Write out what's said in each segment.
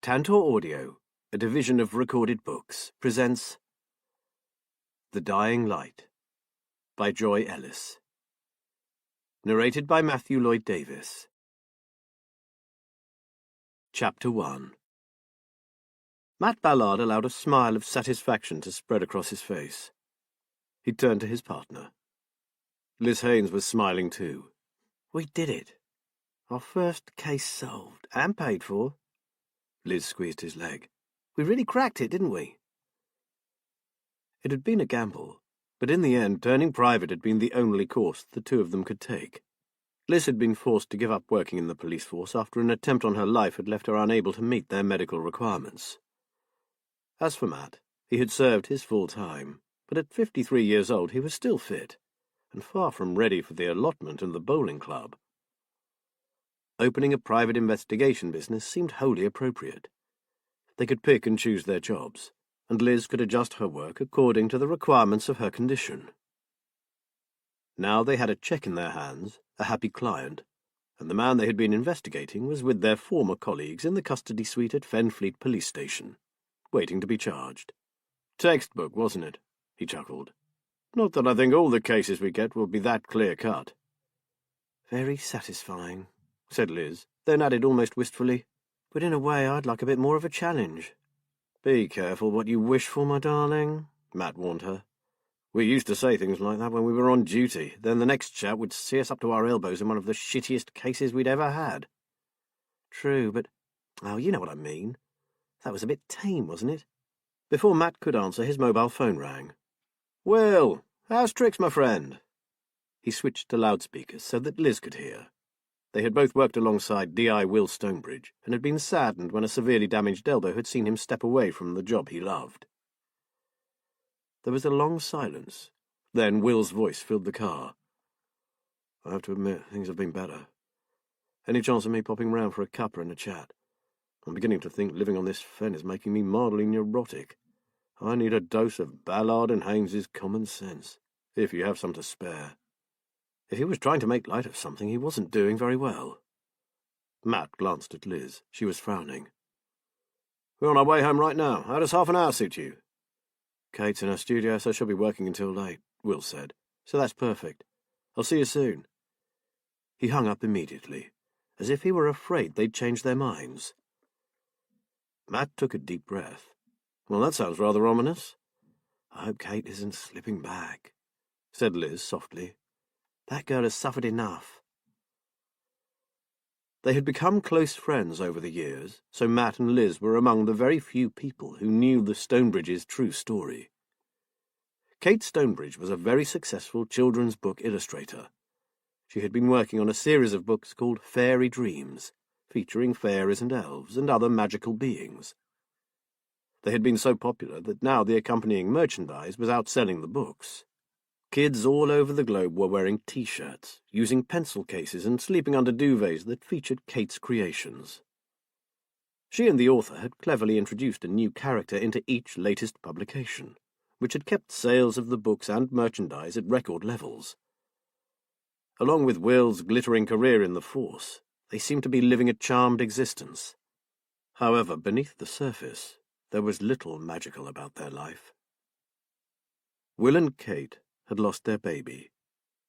Tantor Audio, a division of Recorded Books, presents The Dying Light by Joy Ellis. Narrated by Matthew Lloyd Davis. Chapter 1. Matt Ballard allowed a smile of satisfaction to spread across his face. He turned to his partner. Liz Haynes was smiling too. "We did it. Our first case solved and paid for." Liz squeezed his leg. "We really cracked it, didn't we?" It had been a gamble, but in the end turning private had been the only course the two of them could take. Liz had been forced to give up working in the police force after an attempt on her life had left her unable to meet their medical requirements. As for Matt, he had served his full time, but at 53 years old he was still fit, and far from ready for the allotment and the bowling club. Opening a private investigation business seemed wholly appropriate. They could pick and choose their jobs, and Liz could adjust her work according to the requirements of her condition. Now they had a check in their hands, a happy client, and the man they had been investigating was with their former colleagues in the custody suite at Fenfleet Police Station, waiting to be charged. "Textbook, wasn't it?" he chuckled. "Not that I think all the cases we get will be that clear-cut." "Very satisfying," said Liz, then added almost wistfully, "but in a way I'd like a bit more of a challenge." "Be careful what you wish for, my darling," Matt warned her. "We used to say things like that when we were on duty, then the next chap would see us up to our elbows in one of the shittiest cases we'd ever had." "True, but... oh, you know what I mean. That was a bit tame, wasn't it?" Before Matt could answer, his mobile phone rang. "Will, how's tricks, my friend?" He switched to loudspeakers so that Liz could hear. They had both worked alongside D.I. Will Stonebridge, and had been saddened when a severely damaged elbow had seen him step away from the job he loved. There was a long silence. Then Will's voice filled the car. "I have to admit, things have been better. Any chance of me popping round for a cuppa and a chat? I'm beginning to think living on this fen is making me mildly neurotic. I need a dose of Ballard and Haynes's common sense, if you have some to spare." If he was trying to make light of something, he wasn't doing very well. Matt glanced at Liz. She was frowning. "We're on our way home right now. How does half an hour suit you?" "Kate's in her studio, so she'll be working until late," Will said. "So that's perfect. I'll see you soon." He hung up immediately, as if he were afraid they'd change their minds. Matt took a deep breath. "Well, that sounds rather ominous." "I hope Kate isn't slipping back," said Liz softly. "That girl has suffered enough." They had become close friends over the years, so Matt and Liz were among the very few people who knew the Stonebridge's true story. Kate Stonebridge was a very successful children's book illustrator. She had been working on a series of books called Fairy Dreams, featuring fairies and elves and other magical beings. They had been so popular that now the accompanying merchandise was outselling the books. Kids all over the globe were wearing T-shirts, using pencil cases and sleeping under duvets that featured Kate's creations. She and the author had cleverly introduced a new character into each latest publication, which had kept sales of the books and merchandise at record levels. Along with Will's glittering career in the force, they seemed to be living a charmed existence. However, beneath the surface, there was little magical about their life. Will and Kate had lost their baby.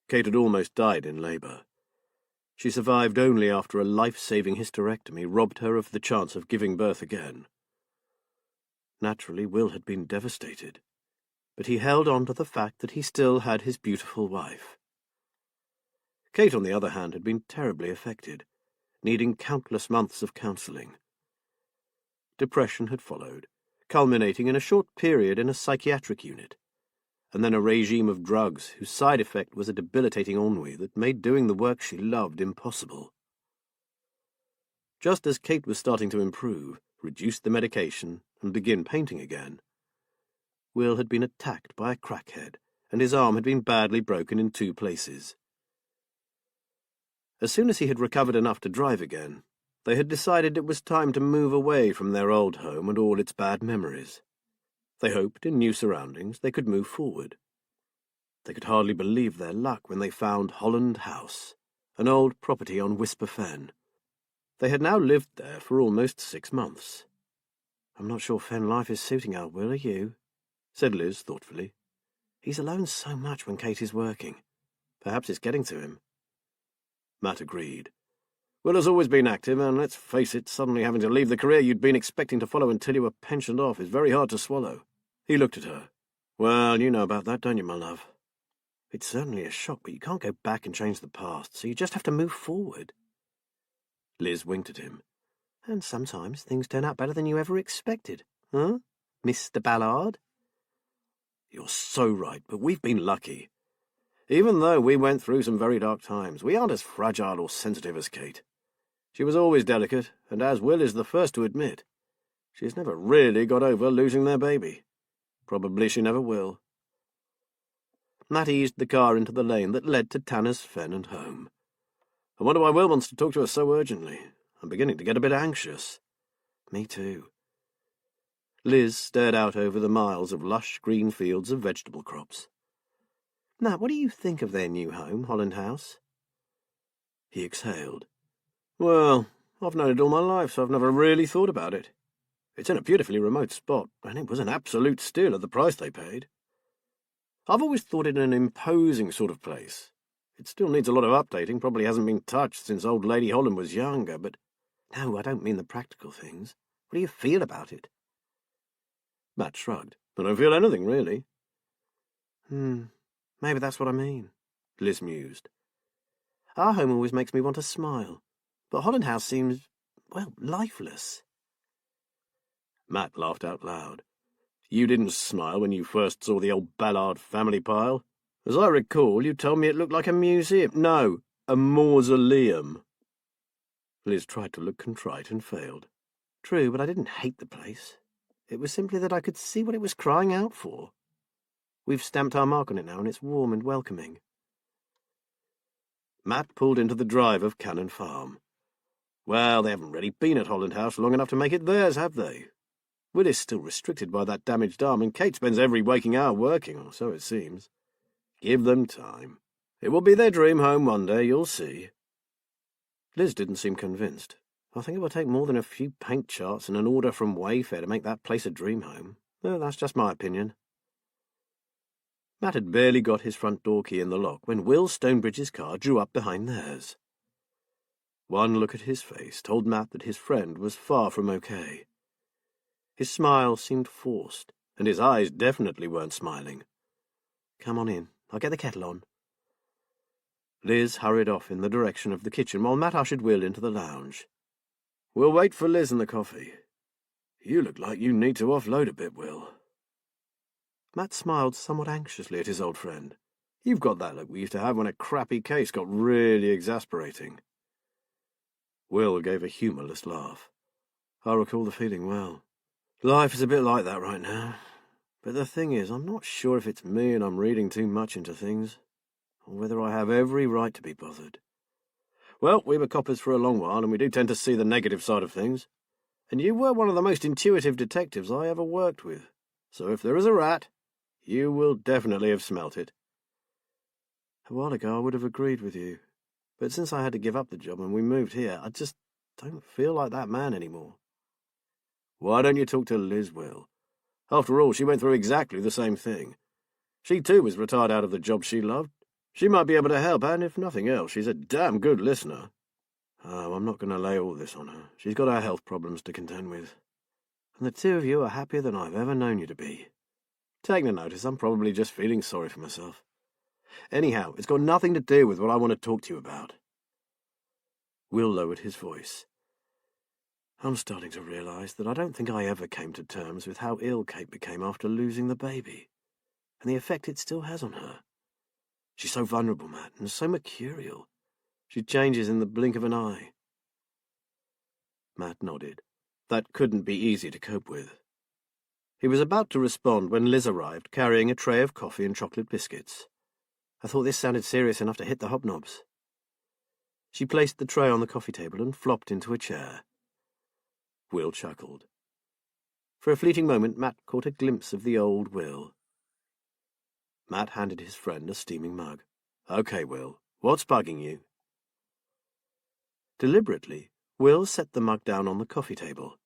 Kate had almost died in labour. She survived only after a life-saving hysterectomy robbed her of the chance of giving birth again. Naturally, Will had been devastated, but he held on to the fact that he still had his beautiful wife. Kate, on the other hand, had been terribly affected, needing countless months of counselling. Depression had followed, culminating in a short period in a psychiatric unit, and then a regime of drugs whose side effect was a debilitating ennui that made doing the work she loved impossible. Just as Kate was starting to improve, reduce the medication, and begin painting again, Will had been attacked by a crackhead, and his arm had been badly broken in 2 places. As soon as he had recovered enough to drive again, they had decided it was time to move away from their old home and all its bad memories. They hoped, in new surroundings, they could move forward. They could hardly believe their luck when they found Holland House, an old property on Whisper Fen. They had now lived there for almost 6 months, I'm not sure fen life is suiting our Will, are you? Said Liz thoughtfully. He's alone so much when Katie's working. Perhaps it's getting to him. Matt agreed. Will has always been active, and let's face it, suddenly having to leave the career you'd been expecting to follow until you were pensioned off is very hard to swallow. He looked at her. Well, you know about that, don't you, my love? It's certainly a shock, but you can't go back and change the past, so you just have to move forward. Liz winked at him. And sometimes things turn out better than you ever expected. Huh, Mr. Ballard? You're so right, but we've been lucky. Even though we went through some very dark times, we aren't as fragile or sensitive as Kate. She was always delicate, and as Will is the first to admit, she's never really got over losing their baby. Probably she never will. Matt eased the car into the lane that led to Tanner's Fen and home. I wonder why Will wants to talk to us so urgently. I'm beginning to get a bit anxious. Me too. Liz stared out over the miles of lush green fields of vegetable crops. Matt, what do you think of their new home, Holland House? He exhaled. Well, I've known it all my life, so I've never really thought about it. It's in a beautifully remote spot, and it was an absolute steal at the price they paid. I've always thought it an imposing sort of place. It still needs a lot of updating, probably hasn't been touched since old Lady Holland was younger, but... No, I don't mean the practical things. What do you feel about it? Matt shrugged. I don't feel anything, really. Maybe that's what I mean, Liz mused. Our home always makes me want to smile, but Holland House seems, well, lifeless. Matt laughed out loud. You didn't smile when you first saw the old Ballard family pile. As I recall, you told me it looked like a museum. No, a mausoleum. Liz tried to look contrite and failed. True, but I didn't hate the place. It was simply that I could see what it was crying out for. We've stamped our mark on it now, and it's warm and welcoming. Matt pulled into the drive of Cannon Farm. Well, they haven't really been at Holland House long enough to make it theirs, have they? Will is still restricted by that damaged arm, and Kate spends every waking hour working, or so it seems. Give them time. It will be their dream home one day, you'll see. Liz didn't seem convinced. I think it will take more than a few paint charts and an order from Wayfair to make that place a dream home. Well, that's just my opinion. Matt had barely got his front door key in the lock when Will Stonebridge's car drew up behind theirs. One look at his face told Matt that his friend was far from okay. His smile seemed forced, and his eyes definitely weren't smiling. Come on in. I'll get the kettle on. Liz hurried off in the direction of the kitchen while Matt ushered Will into the lounge. We'll wait for Liz and the coffee. You look like you need to offload a bit, Will. Matt smiled somewhat anxiously at his old friend. You've got that look we used to have when a crappy case got really exasperating. Will gave a humourless laugh. I recall the feeling well. Life is a bit like that right now. But the thing is, I'm not sure if it's me and I'm reading too much into things, or whether I have every right to be bothered. Well, we were coppers for a long while, and we do tend to see the negative side of things. And you were one of the most intuitive detectives I ever worked with. So if there is a rat, you will definitely have smelt it. A while ago I would have agreed with you. But since I had to give up the job and we moved here, I just don't feel like that man anymore. Why don't you talk to Liz, Will? After all, she went through exactly the same thing. She too was retired out of the job she loved. She might be able to help, and if nothing else, she's a damn good listener. Oh, I'm not going to lay all this on her. She's got her health problems to contend with. And the two of you are happier than I've ever known you to be. Take no notice, I'm probably just feeling sorry for myself. Anyhow, it's got nothing to do with what I want to talk to you about. Will lowered his voice. I'm starting to realise that I don't think I ever came to terms with how ill Kate became after losing the baby, and the effect it still has on her. She's so vulnerable, Matt, and so mercurial. She changes in the blink of an eye. Matt nodded. That couldn't be easy to cope with. He was about to respond when Liz arrived, carrying a tray of coffee and chocolate biscuits. I thought this sounded serious enough to hit the hobnobs. She placed the tray on the coffee table and flopped into a chair. Will chuckled. For a fleeting moment, Matt caught a glimpse of the old Will. Matt handed his friend a steaming mug. Okay, Will, what's bugging you? Deliberately, Will set the mug down on the coffee table.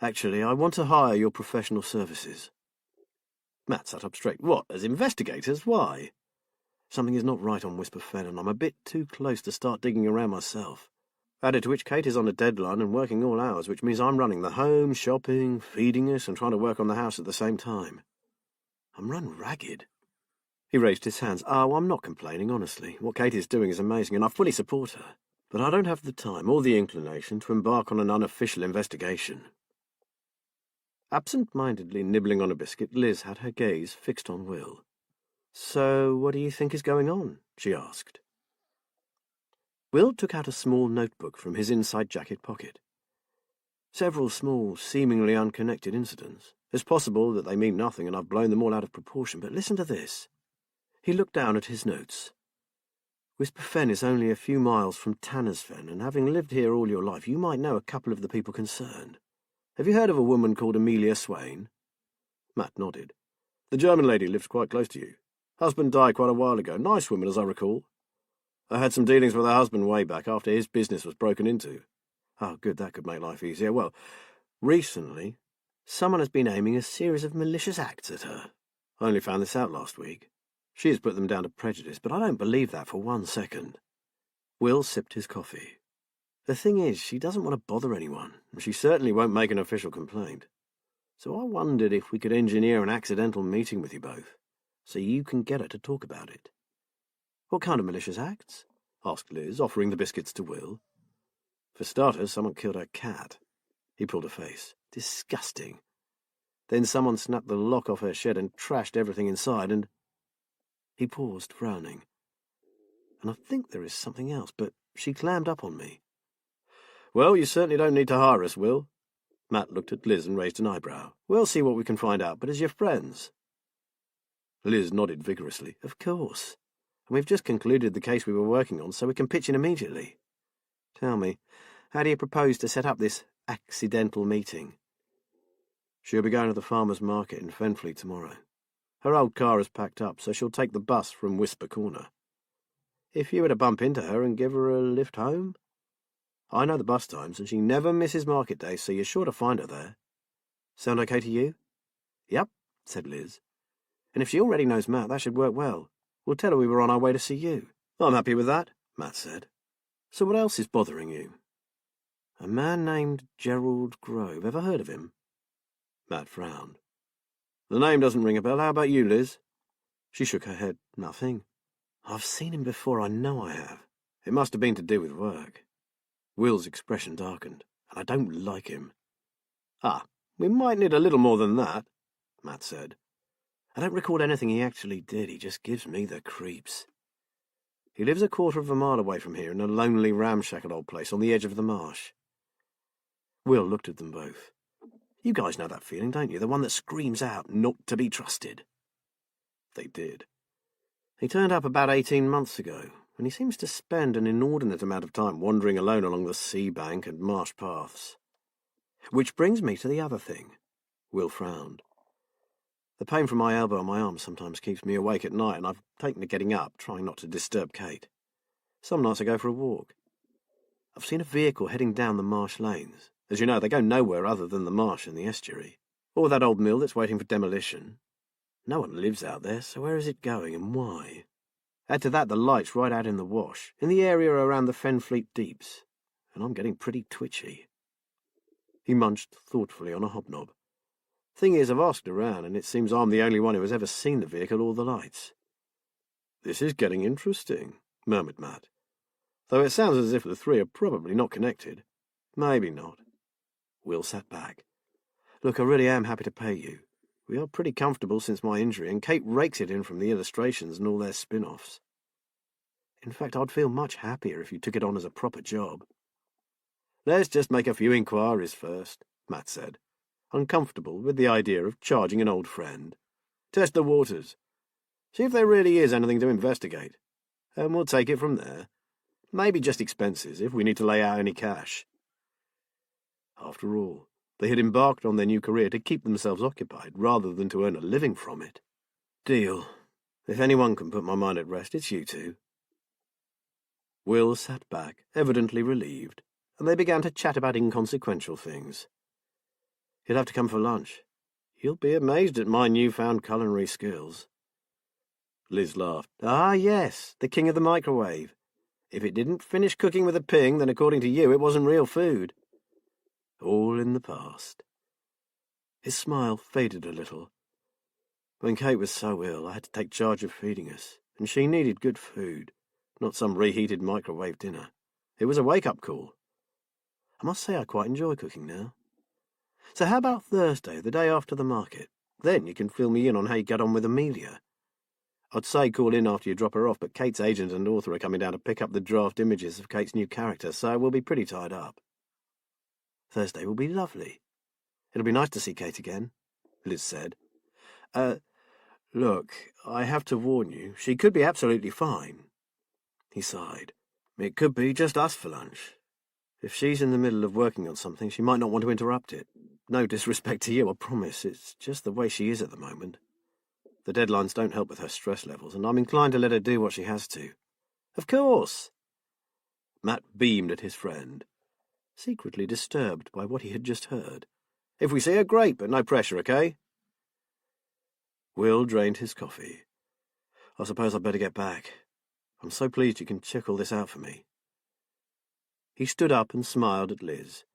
Actually, I want to hire your professional services. Matt sat up straight. What, as investigators? Why? Something is not right on Whisper Fen, and I'm a bit too close to start digging around myself. Added to which Kate is on a deadline and working all hours, which means I'm running the home, shopping, feeding us, and trying to work on the house at the same time. I'm run ragged. He raised his hands. Oh, I'm not complaining, honestly. What Kate is doing is amazing, and I fully support her. But I don't have the time or the inclination to embark on an unofficial investigation. Absent-mindedly nibbling on a biscuit, Liz had her gaze fixed on Will. So, what do you think is going on? She asked. Will took out a small notebook from his inside jacket pocket. Several small, seemingly unconnected incidents. It's possible that they mean nothing and I've blown them all out of proportion, but listen to this. He looked down at his notes. Whisper Fen is only a few miles from Tanner's Fen, and having lived here all your life, you might know a couple of the people concerned. Have you heard of a woman called Amelia Swain? Matt nodded. The German lady lives quite close to you. Husband died quite a while ago. Nice woman, as I recall. I had some dealings with her husband way back after his business was broken into. Oh, good, that could make life easier. Well, recently, someone has been aiming a series of malicious acts at her. I only found this out last week. She has put them down to prejudice, but I don't believe that for 1 second. Will sipped his coffee. The thing is, she doesn't want to bother anyone, and she certainly won't make an official complaint. So I wondered if we could engineer an accidental meeting with you both, so you can get her to talk about it. What kind of malicious acts? Asked Liz, offering the biscuits to Will. For starters, someone killed her cat. He pulled a face. Disgusting. Then someone snapped the lock off her shed and trashed everything inside, and... He paused, frowning. And I think there is something else, but she clammed up on me. Well, you certainly don't need to hire us, Will. Matt looked at Liz and raised an eyebrow. We'll see what we can find out, but as your friends. Liz nodded vigorously. Of course. And we've just concluded the case we were working on, so we can pitch in immediately. Tell me, how do you propose to set up this accidental meeting? She'll be going to the farmer's market in Fenfleet tomorrow. Her old car is packed up, so she'll take the bus from Whisper Corner. If you were to bump into her and give her a lift home? I know the bus times, and she never misses market day, so you're sure to find her there. Sound okay to you? Yep, said Liz. And if she already knows Matt, that should work well. We'll tell her we were on our way to see you. I'm happy with that, Matt said. So what else is bothering you? A man named Gerald Grove. Ever heard of him? Matt frowned. The name doesn't ring a bell. How about you, Liz? She shook her head. Nothing. I've seen him before, I know I have. It must have been to do with work. Will's expression darkened, and I don't like him. Ah, we might need a little more than that, Matt said. I don't recall anything he actually did. He just gives me the creeps. He lives a quarter of a mile away from here in a lonely, ramshackle old place on the edge of the marsh. Will looked at them both. You guys know that feeling, don't you? The one that screams out, not to be trusted. They did. He turned up about 18 months ago, and he seems to spend an inordinate amount of time wandering alone along the sea bank and marsh paths. Which brings me to the other thing. Will frowned. The pain from my elbow and my arm sometimes keeps me awake at night, and I've taken to getting up, trying not to disturb Kate. Some nights I go for a walk. I've seen a vehicle heading down the marsh lanes. As you know, they go nowhere other than the marsh and the estuary. Or that old mill that's waiting for demolition. No one lives out there, so where is it going and why? Add to that the lights right out in the wash, in the area around the Fenfleet Deeps, and I'm getting pretty twitchy. He munched thoughtfully on a hobnob. Thing is, I've asked around, and it seems I'm the only one who has ever seen the vehicle or the lights. This is getting interesting, murmured Matt. Though it sounds as if the three are probably not connected. Maybe not. Will sat back. Look, I really am happy to pay you. We are pretty comfortable since my injury, and Kate rakes it in from the illustrations and all their spin-offs. In fact, I'd feel much happier if you took it on as a proper job. Let's just make a few inquiries first, Matt said, uncomfortable with the idea of charging an old friend. Test the waters. See if there really is anything to investigate. And we'll take it from there. Maybe just expenses, if we need to lay out any cash. After all, they had embarked on their new career to keep themselves occupied, rather than to earn a living from it. Deal. If anyone can put my mind at rest, it's you two. Will sat back, evidently relieved, and they began to chat about inconsequential things. You'll have to come for lunch. You'll be amazed at my newfound culinary skills." Liz laughed. "Ah, yes, the king of the microwave. If it didn't finish cooking with a ping, then according to you it wasn't real food." All in the past. His smile faded a little. "When Kate was so ill, I had to take charge of feeding us, and she needed good food, not some reheated microwave dinner. It was a wake-up call. I must say I quite enjoy cooking now. So how about Thursday, the day after the market? Then you can fill me in on how you get on with Amelia. I'd say call in after you drop her off, but Kate's agent and author are coming down to pick up the draft images of Kate's new character, so we'll be pretty tied up." "Thursday will be lovely. It'll be nice to see Kate again," Liz said. Look, I have to warn you, she could be absolutely fine." He sighed. "It could be just us for lunch. If she's in the middle of working on something, she might not want to interrupt it. No disrespect to you, I promise. It's just the way she is at the moment. The deadlines don't help with her stress levels, and I'm inclined to let her do what she has to." "Of course." Matt beamed at his friend, secretly disturbed by what he had just heard. "If we see her, great, but no pressure, okay?" Will drained his coffee. "I suppose I'd better get back. I'm so pleased you can check all this out for me." He stood up and smiled at Liz.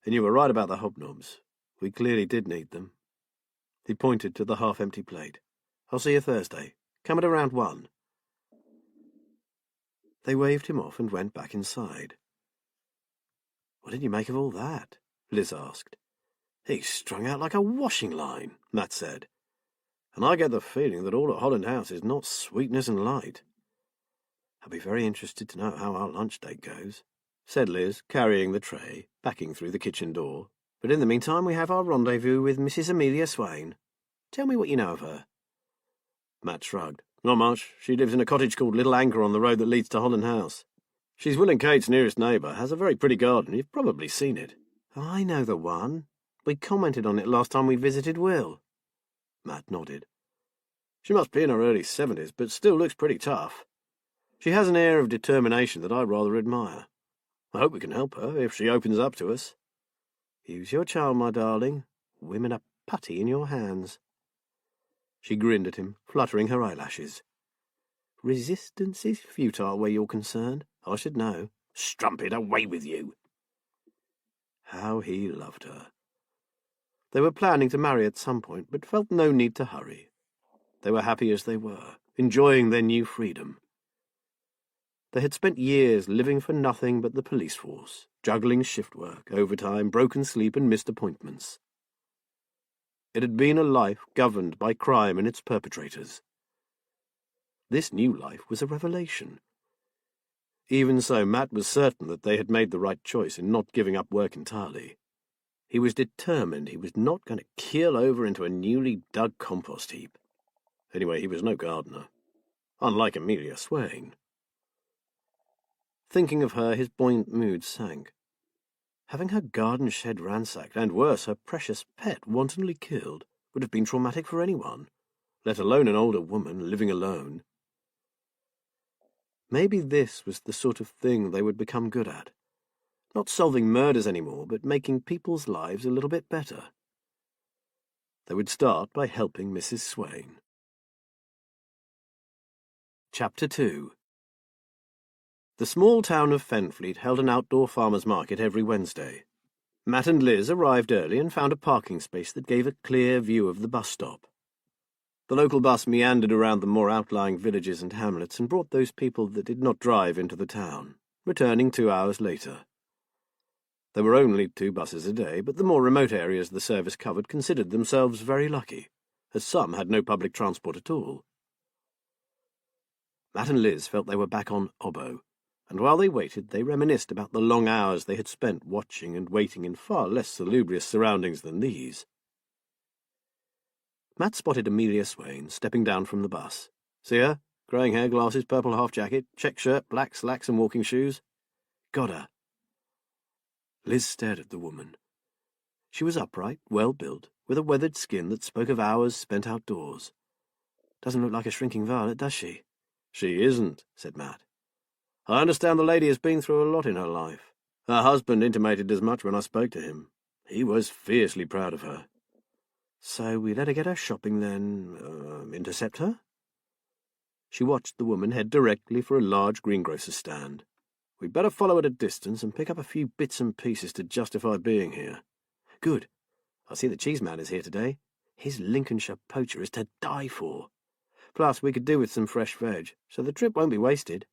"And you were right about the hobnobs. We clearly did need them." He pointed to the half-empty plate. "I'll see you Thursday. Come at around 1. They waved him off and went back inside. "What did you make of all that?" Liz asked. "He's strung out like a washing line," Matt said. "And I get the feeling that all at Holland House is not sweetness and light." "I'll be very interested to know how our lunch date goes," said Liz, carrying the tray, backing through the kitchen door. "But in the meantime we have our rendezvous with Mrs. Amelia Swain. Tell me what you know of her." Matt shrugged. "Not much. She lives in a cottage called Little Anchor on the road that leads to Holland House. She's Will and Kate's nearest neighbour, has a very pretty garden. You've probably seen it." "I know the one. We commented on it last time we visited Will." Matt nodded. "She must be in her early 70s, but still looks pretty tough. She has an air of determination that I rather admire. I hope we can help her, if she opens up to us." "Use your charm, my darling. Women are putty in your hands." She grinned at him, fluttering her eyelashes. "Resistance is futile where you're concerned. I should know." "Strumpet, away with you." How he loved her. They were planning to marry at some point, but felt no need to hurry. They were happy as they were, enjoying their new freedom. They had spent years living for nothing but the police force, juggling shift work, overtime, broken sleep, and missed appointments. It had been a life governed by crime and its perpetrators. This new life was a revelation. Even so, Matt was certain that they had made the right choice in not giving up work entirely. He was determined he was not going to keel over into a newly dug compost heap. Anyway, he was no gardener, unlike Amelia Swain. Thinking of her, his buoyant mood sank. Having her garden shed ransacked, and worse, her precious pet wantonly killed, would have been traumatic for anyone, let alone an older woman living alone. Maybe this was the sort of thing they would become good at. Not solving murders anymore, but making people's lives a little bit better. They would start by helping Mrs. Swain. Chapter 2. The small town of Fenfleet held an outdoor farmers' market every Wednesday. Matt and Liz arrived early and found a parking space that gave a clear view of the bus stop. The local bus meandered around the more outlying villages and hamlets and brought those people that did not drive into the town, returning 2 hours later. There were only 2 buses a day, but the more remote areas the service covered considered themselves very lucky, as some had no public transport at all. Matt and Liz felt they were back on Obbo, and while they waited they reminisced about the long hours they had spent watching and waiting in far less salubrious surroundings than these. Matt spotted Amelia Swain stepping down from the bus. "See her? Greying hair, glasses, purple half-jacket, check shirt, black slacks and walking shoes." "Got her." Liz stared at the woman. She was upright, well-built, with a weathered skin that spoke of hours spent outdoors. "Doesn't look like a shrinking violet, does she?" "She isn't," said Matt. "I understand the lady has been through a lot in her life. Her husband intimated as much when I spoke to him. He was fiercely proud of her. So we let her get her shopping then, intercept her? She watched the woman head directly for a large greengrocer's stand. We'd better follow at a distance and pick up a few bits and pieces to justify being here. Good. I see the cheese man is here today. His Lincolnshire poacher is to die for. Plus, we could do with some fresh veg, so the trip won't be wasted.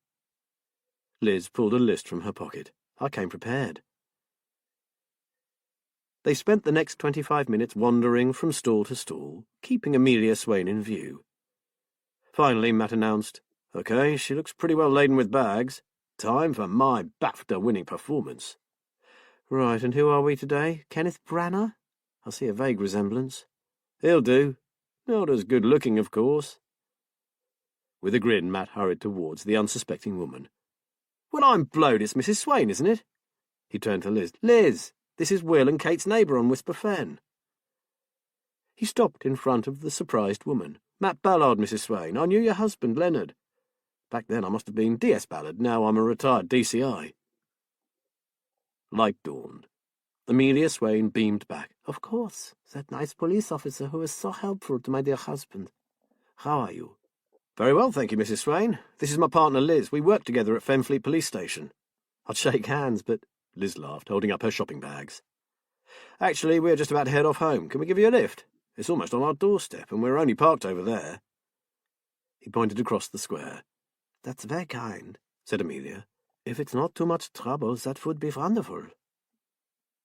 Liz pulled a list from her pocket. I came prepared. They spent the next 25 minutes wandering from stall to stall, keeping Amelia Swain in view. Finally, Matt announced, "Okay, she looks pretty well laden with bags. Time for my BAFTA-winning performance." "Right, and who are we today? Kenneth Branagh? I see a vague resemblance." "He'll do. Not as good-looking, of course." With a grin, Matt hurried towards the unsuspecting woman. "Well, I'm blowed it's Mrs. Swain, isn't it?" He turned to Liz. "Liz, this is Will and Kate's neighbour on Whisper Fen." He stopped in front of the surprised woman. "Matt Ballard, Mrs. Swain. I knew your husband, Leonard. Back then I must have been D.S. Ballard. Now I'm a retired DCI." Light dawned. Amelia Swain beamed back. "Of course, that nice police officer who was so helpful to my dear husband. How are you?" "Very well, thank you, Mrs. Swain. This is my partner, Liz. We work together at Fenfleet Police Station." "I'd shake hands, but—" Liz laughed, holding up her shopping bags. "Actually, we're just about to head off home. Can we give you a lift? It's almost on our doorstep, and we're only parked over there." He pointed across the square. "That's very kind," said Amelia. "If it's not too much trouble, that would be wonderful."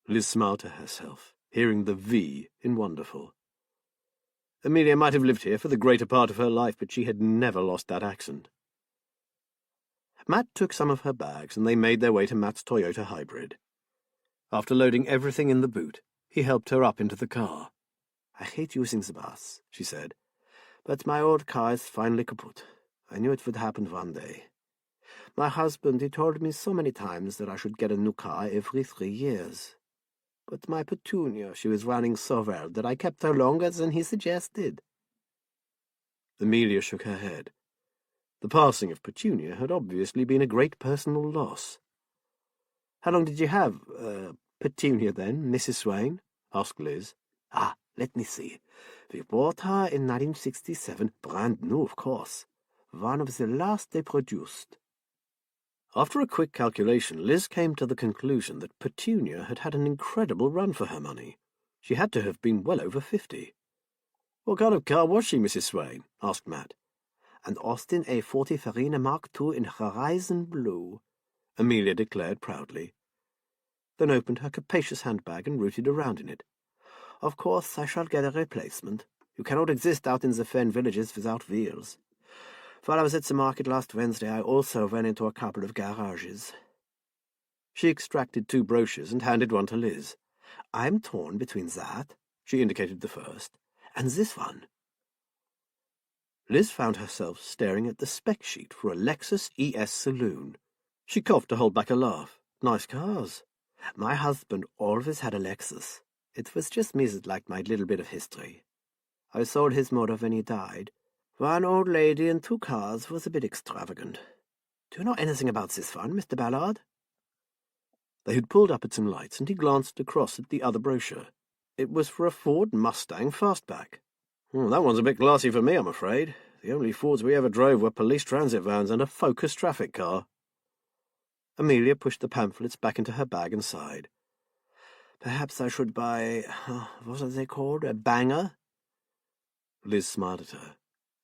Liz smiled to herself, hearing the V in wonderful. Amelia might have lived here for the greater part of her life, but she had never lost that accent. Matt took some of her bags, and they made their way to Matt's Toyota Hybrid. After loading everything in the boot, he helped her up into the car. "I hate using the bus," she said, "but my old car is finally kaput. I knew it would happen one day. My husband, he told me so many times that I should get a new car every 3 years. But my Petunia, she was running so well that I kept her longer than he suggested." Amelia shook her head. The passing of Petunia had obviously been a great personal loss. "How long did you have, Petunia, then, Mrs. Swain?" asked Liz. Let me see. We bought her in 1967, brand new, of course. One of the last they produced." After a quick calculation, Liz came to the conclusion that Petunia had had an incredible run for her money. She had to have been well over 50. "What kind of car was she, Mrs. Swain?" asked Matt. "An Austin A40 Farina Mark II in Horizon Blue," Amelia declared proudly, then opened her capacious handbag and rooted around in it. "Of course, I shall get a replacement. You cannot exist out in the Fen villages without wheels. While I was at the market last Wednesday, I also ran into a couple of garages." She extracted 2 brochures and handed one to Liz. "I'm torn between that," she indicated the first, "and this one." Liz found herself staring at the spec sheet for a Lexus ES Saloon. She coughed to hold back a laugh. "Nice cars. My husband always had a Lexus. It was just me that liked my little bit of history. I sold his motor when he died. One old lady and 2 cars was a bit extravagant. Do you know anything about this one, Mr. Ballard?" They had pulled up at some lights, and he glanced across at the other brochure. It was for a Ford Mustang Fastback. "That one's a bit classy for me, I'm afraid. The only Fords we ever drove were police transit vans and a Focus traffic car." Amelia pushed the pamphlets back into her bag and sighed. "Perhaps I should buy, what are they called, a banger?" Liz smiled at her.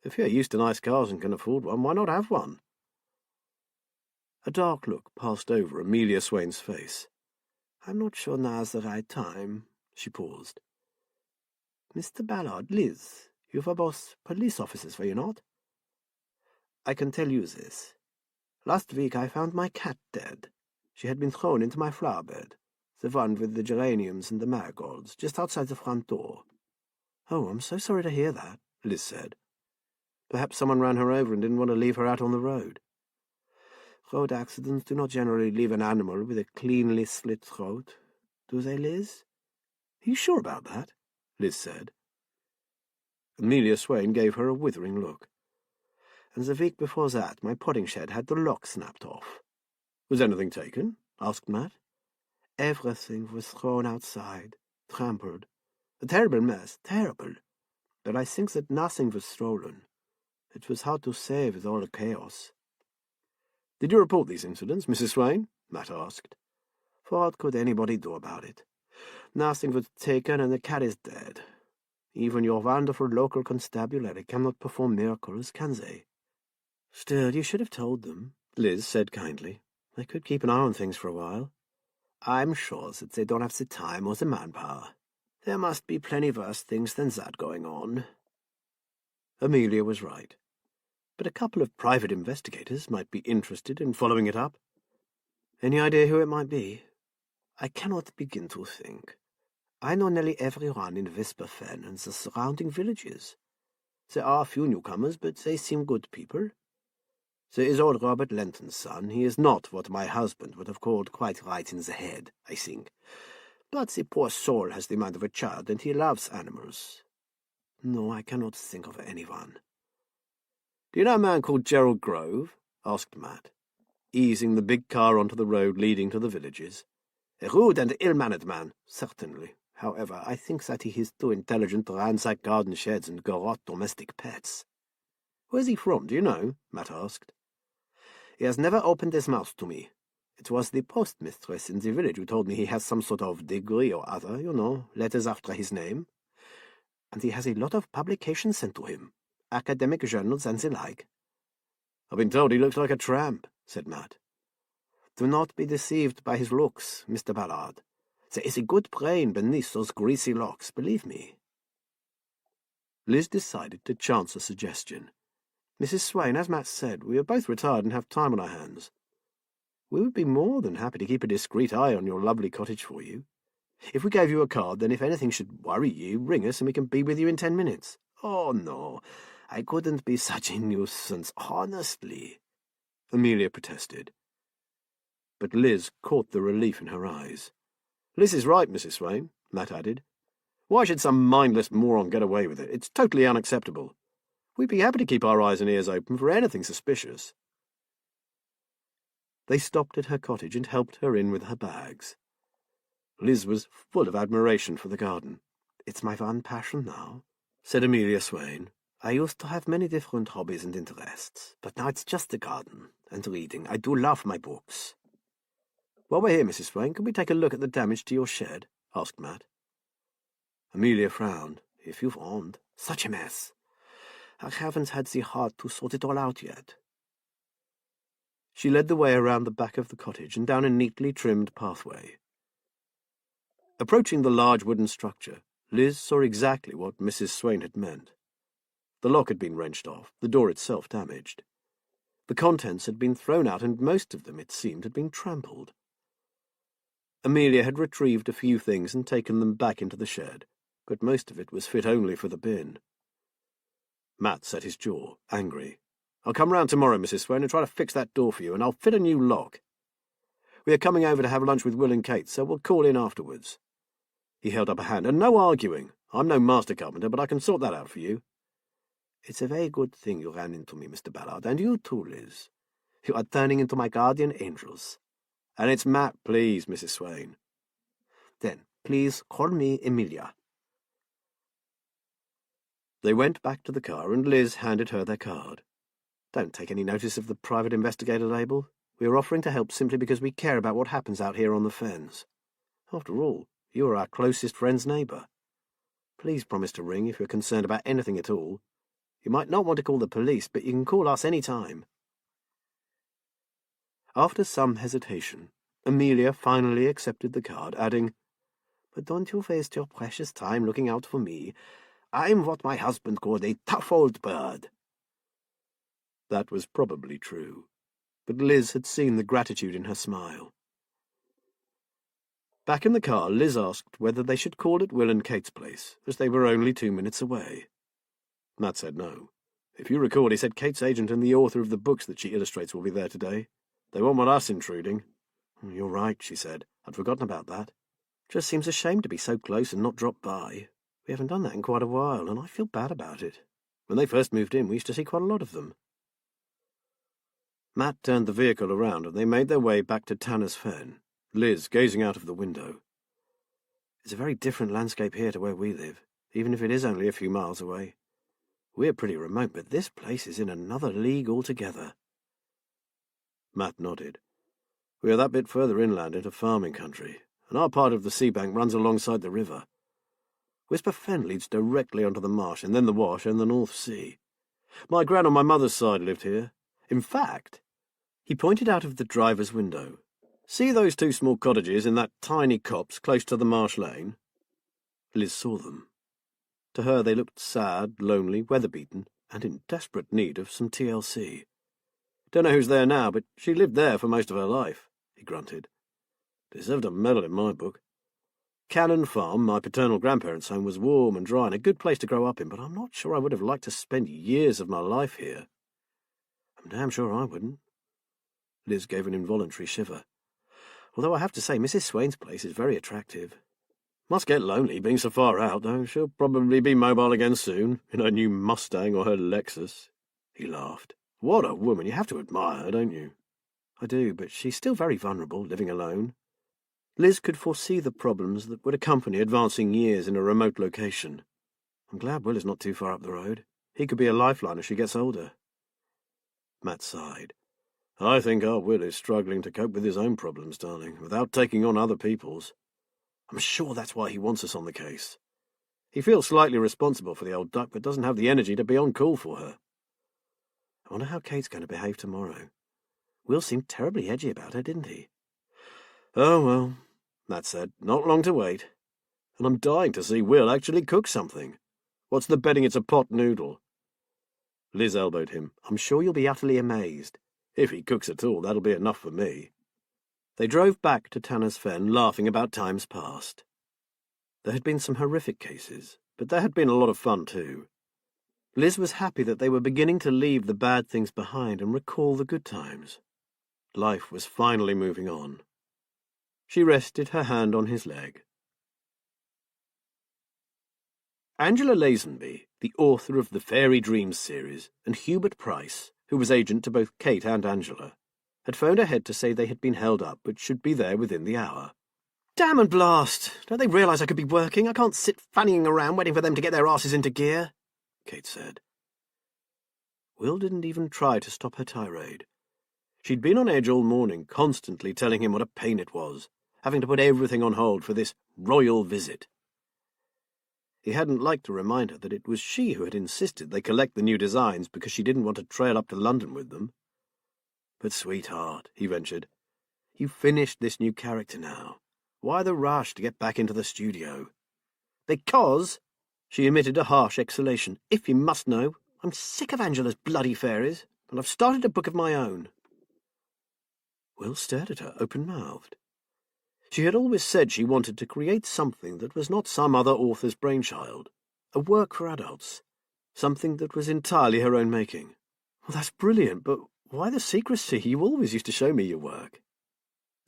"If you're used to nice cars and can afford one, why not have one?" A dark look passed over Amelia Swain's face. "I'm not sure now's the right time." She paused. "Mr. Ballard, Liz, you were both police officers, were you not? I can tell you this. Last week I found my cat dead. She had been thrown into my flower bed, the one with the geraniums and the marigolds, just outside the front door." "Oh, I'm so sorry to hear that," Liz said. "Perhaps someone ran her over and didn't want to leave her out on the road." "Road accidents do not generally leave an animal with a cleanly slit throat, do they, Liz?" "Are you sure about that?" Liz said. Amelia Swain gave her a withering look. "And the week before that, my potting shed had the lock snapped off." "Was anything taken?" asked Matt. "Everything was thrown outside. trampled. A terrible mess, terrible. But I think that nothing was stolen. It was hard to say with all the chaos. Did you report these incidents, Mrs. Swain? Matt asked. What could anybody do about it? Nothing was taken and the cat is dead. Even your wonderful local constabulary cannot perform miracles, can they? Still, you should have told them, Liz said kindly. They could keep an eye on things for a while. I'm sure that they don't have the time or the manpower. There must be plenty worse things than that going on. Amelia was right. But a couple of private investigators might be interested in following it up. Any idea who it might be? I cannot begin to think. I know nearly everyone in Whisperfen and the surrounding villages. There are a few newcomers, but they seem good people. There is old Robert Lenton's son. He is not what my husband would have called quite right in the head, I think. But the poor soul has the mind of a child, and he loves animals. No, I cannot think of anyone. Do you know a man called Gerald Grove? Asked Matt, easing the big car onto the road leading to the villages. A rude and ill-mannered man, certainly. However, I think that he is too intelligent to ransack garden sheds and garrote domestic pets. Where's he from, do you know? Matt asked. He has never opened his mouth to me. It was the postmistress in the village who told me he has some sort of degree or other, letters after his name. And he has a lot of publications sent to him, academic journals and the like. I've been told he looks like a tramp, said Matt. Do not be deceived by his looks, Mr. Ballard. There is a good brain beneath those greasy locks, believe me. Liz decided to chance a suggestion. Mrs. Swain, as Matt said, we are both retired and have time on our hands. We would be more than happy to keep a discreet eye on your lovely cottage for you. If we gave you a card, then if anything should worry you, ring us and we can be with you in 10 minutes. Oh, no, I couldn't be such a nuisance, honestly, Amelia protested. But Liz caught the relief in her eyes. Liz is right, Mrs. Swain, Matt added. Why should some mindless moron get away with it? It's totally unacceptable. We'd be happy to keep our eyes and ears open for anything suspicious. They stopped at her cottage and helped her in with her bags. Liz was full of admiration for the garden. It's my one passion now, said Amelia Swain. I used to have many different hobbies and interests, but now it's just the garden and reading. I do love my books. While we're here, Mrs. Swain, can we take a look at the damage to your shed? Asked Matt. Amelia frowned. If you've owned such a mess. I haven't had the heart to sort it all out yet. She led the way around the back of the cottage and down a neatly trimmed pathway. Approaching the large wooden structure, Liz saw exactly what Mrs. Swain had meant. The lock had been wrenched off, the door itself damaged. The contents had been thrown out, and most of them, it seemed, had been trampled. Amelia had retrieved a few things and taken them back into the shed, but most of it was fit only for the bin. Matt set his jaw, angry. I'll come round tomorrow, Mrs. Swain, and try to fix that door for you, and I'll fit a new lock. We are coming over to have lunch with Will and Kate, so we'll call in afterwards. He held up a hand. And no arguing. I'm no master carpenter, but I can sort that out for you. It's a very good thing you ran into me, Mr. Ballard, and you too, Liz. You are turning into my guardian angels. And it's Matt, please, Mrs. Swain. Then, please call me Amelia. They went back to the car, and Liz handed her their card. Don't take any notice of the private investigator label. We are offering to help simply because we care about what happens out here on the fens. After all, you are our closest friend's neighbour. Please promise to ring if you're concerned about anything at all. You might not want to call the police, but you can call us any time. After some hesitation, Amelia finally accepted the card, adding, But don't you waste your precious time looking out for me. I'm what my husband called a tough old bird. That was probably true, but Liz had seen the gratitude in her smile. Back in the car, Liz asked whether they should call at Will and Kate's place, as they were only 2 minutes away. Matt said no. If you recall, he said Kate's agent and the author of the books that she illustrates will be there today. They won't want us intruding. You're right, she said. I'd forgotten about that. Just seems a shame to be so close and not drop by. We haven't done that in quite a while, and I feel bad about it. When they first moved in, we used to see quite a lot of them. Matt turned the vehicle around, and they made their way back to Tanner's Fen, Liz gazing out of the window. It's a very different landscape here to where we live, even if it is only a few miles away. We're pretty remote, but this place is in another league altogether. Matt nodded. We are that bit further inland into farming country, and our part of the sea bank runs alongside the river. Whisper Fen leads directly onto the marsh, and then the Wash and the North Sea. My gran on my mother's side lived here. In fact, he pointed out of the driver's window. See those two small cottages in that tiny copse close to the marsh lane? Liz saw them. To her they looked sad, lonely, weather-beaten, and in desperate need of some TLC. Don't know who's there now, but she lived there for most of her life, he grunted. Deserved a medal in my book. Cannon Farm, my paternal grandparents' home, was warm and dry and a good place to grow up in, but I'm not sure I would have liked to spend years of my life here. I'm damn sure I wouldn't. Liz gave an involuntary shiver. Although I have to say, Mrs. Swain's place is very attractive. Must get lonely being so far out, though she'll probably be mobile again soon, in her new Mustang or her Lexus. He laughed. What a woman! You have to admire her, don't you? I do, but she's still very vulnerable, living alone. Liz could foresee the problems that would accompany advancing years in a remote location. I'm glad Will is not too far up the road. He could be a lifeline as she gets older. Matt sighed. I think our Will is struggling to cope with his own problems, darling, without taking on other people's. I'm sure that's why he wants us on the case. He feels slightly responsible for the old duck, but doesn't have the energy to be on call for her. I wonder how Kate's going to behave tomorrow. Will seemed terribly edgy about her, didn't he? Oh, well, Matt said, not long to wait. And I'm dying to see Will actually cook something. What's the betting it's a pot noodle? Liz elbowed him. I'm sure you'll be utterly amazed. If he cooks at all, that'll be enough for me. They drove back to Tanner's Fen, laughing about times past. There had been some horrific cases, but there had been a lot of fun too. Liz was happy that they were beginning to leave the bad things behind and recall the good times. Life was finally moving on. She rested her hand on his leg. Angela Lazenby, the author of the Fairy Dreams series, and Hubert Price, who was agent to both Kate and Angela, had phoned ahead to say they had been held up but should be there within the hour. Damn and blast! Don't they realise I could be working? I can't sit fannying around waiting for them to get their asses into gear, Kate said. Will didn't even try to stop her tirade. She'd been on edge all morning, constantly telling him what a pain it was, having to put everything on hold for this royal visit. He hadn't liked to remind her that it was she who had insisted they collect the new designs because she didn't want to trail up to London with them. But, sweetheart, he ventured, you've finished this new character now. Why the rush to get back into the studio? Because, she emitted a harsh exhalation, if you must know, I'm sick of Angela's bloody fairies, and I've started a book of my own. Will stared at her, open-mouthed. She had always said she wanted to create something that was not some other author's brainchild, a work for adults, something that was entirely her own making. Well, that's brilliant, but why the secrecy? You always used to show me your work.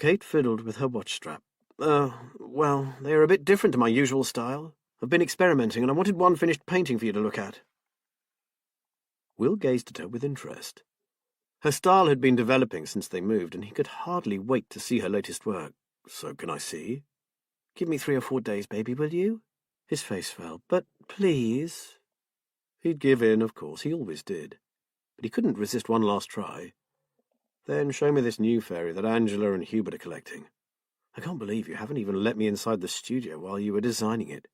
Kate fiddled with her watch strap. Well, they are a bit different to my usual style. I've been experimenting, and I wanted one finished painting for you to look at. Will gazed at her with interest. Her style had been developing since they moved, and he could hardly wait to see her latest work. So can I see? Give me 3 or 4 days, baby, will you? His face fell. But please. He'd give in, of course. He always did. But he couldn't resist one last try. Then show me this new fairy that Angela and Hubert are collecting. I can't believe you haven't even let me inside the studio while you were designing it.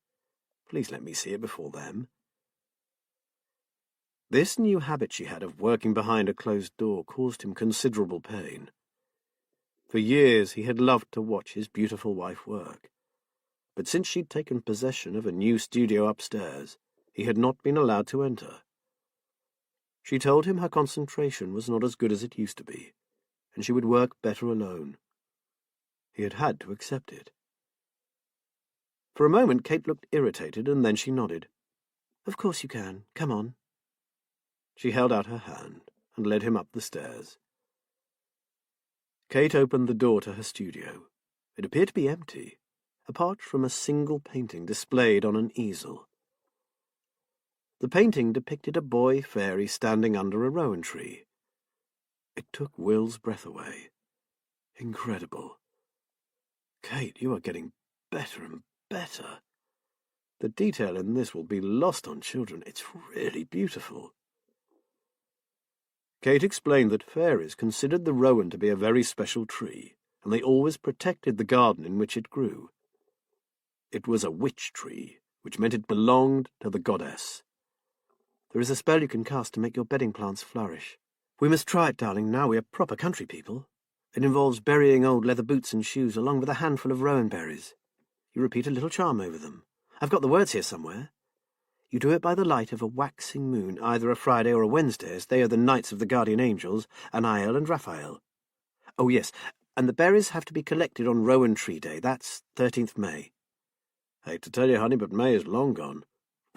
Please let me see it before them. This new habit she had of working behind a closed door caused him considerable pain. For years he had loved to watch his beautiful wife work. But since she'd taken possession of a new studio upstairs, he had not been allowed to enter. She told him her concentration was not as good as it used to be, and she would work better alone. He had had to accept it. For a moment Kate looked irritated, and then she nodded. Of course you can. Come on. She held out her hand and led him up the stairs. Kate opened the door to her studio. It appeared to be empty, apart from a single painting displayed on an easel. The painting depicted a boy fairy standing under a rowan tree. It took Will's breath away. Incredible. Kate, you are getting better and better. The detail in this will be lost on children. It's really beautiful. Kate explained that fairies considered the rowan to be a very special tree, and they always protected the garden in which it grew. It was a witch tree, which meant it belonged to the goddess. There is a spell you can cast to make your bedding plants flourish. We must try it, darling, now we are proper country people. It involves burying old leather boots and shoes along with a handful of rowan berries. You repeat a little charm over them. I've got the words here somewhere. You do it by the light of a waxing moon, either a Friday or a Wednesday, as they are the nights of the guardian angels, Anael and Raphael. Oh, yes, and the berries have to be collected on Rowan Tree Day. That's 13th May. Hate to tell you, honey, but May is long gone.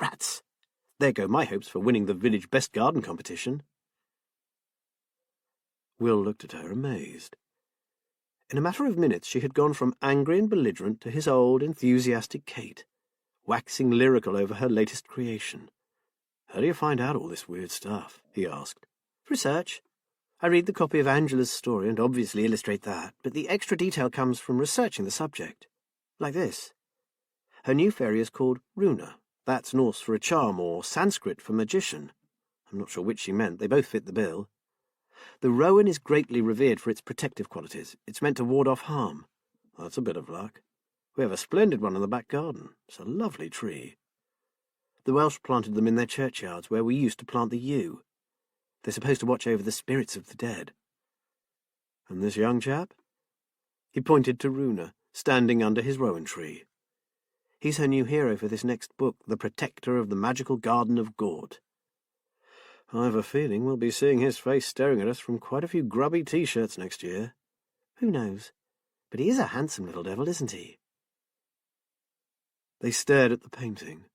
Rats! There go my hopes for winning the village best garden competition. Will looked at her, amazed. In a matter of minutes she had gone from angry and belligerent to his old, enthusiastic Kate, waxing lyrical over her latest creation. How do you find out all this weird stuff? He asked. Research. I read the copy of Angela's story and obviously illustrate that, but the extra detail comes from researching the subject. Like this. Her new fairy is called Runa. That's Norse for a charm, or Sanskrit for magician. I'm not sure which she meant. They both fit the bill. The rowan is greatly revered for its protective qualities. It's meant to ward off harm. That's a bit of luck. We have a splendid one in the back garden. It's a lovely tree. The Welsh planted them in their churchyards, where we used to plant the yew. They're supposed to watch over the spirits of the dead. And this young chap? He pointed to Runa, standing under his rowan tree. He's her new hero for this next book, The Protector of the Magical Garden of Gort. I have a feeling we'll be seeing his face staring at us from quite a few grubby T-shirts next year. Who knows? But he is a handsome little devil, isn't he? They stared at the painting.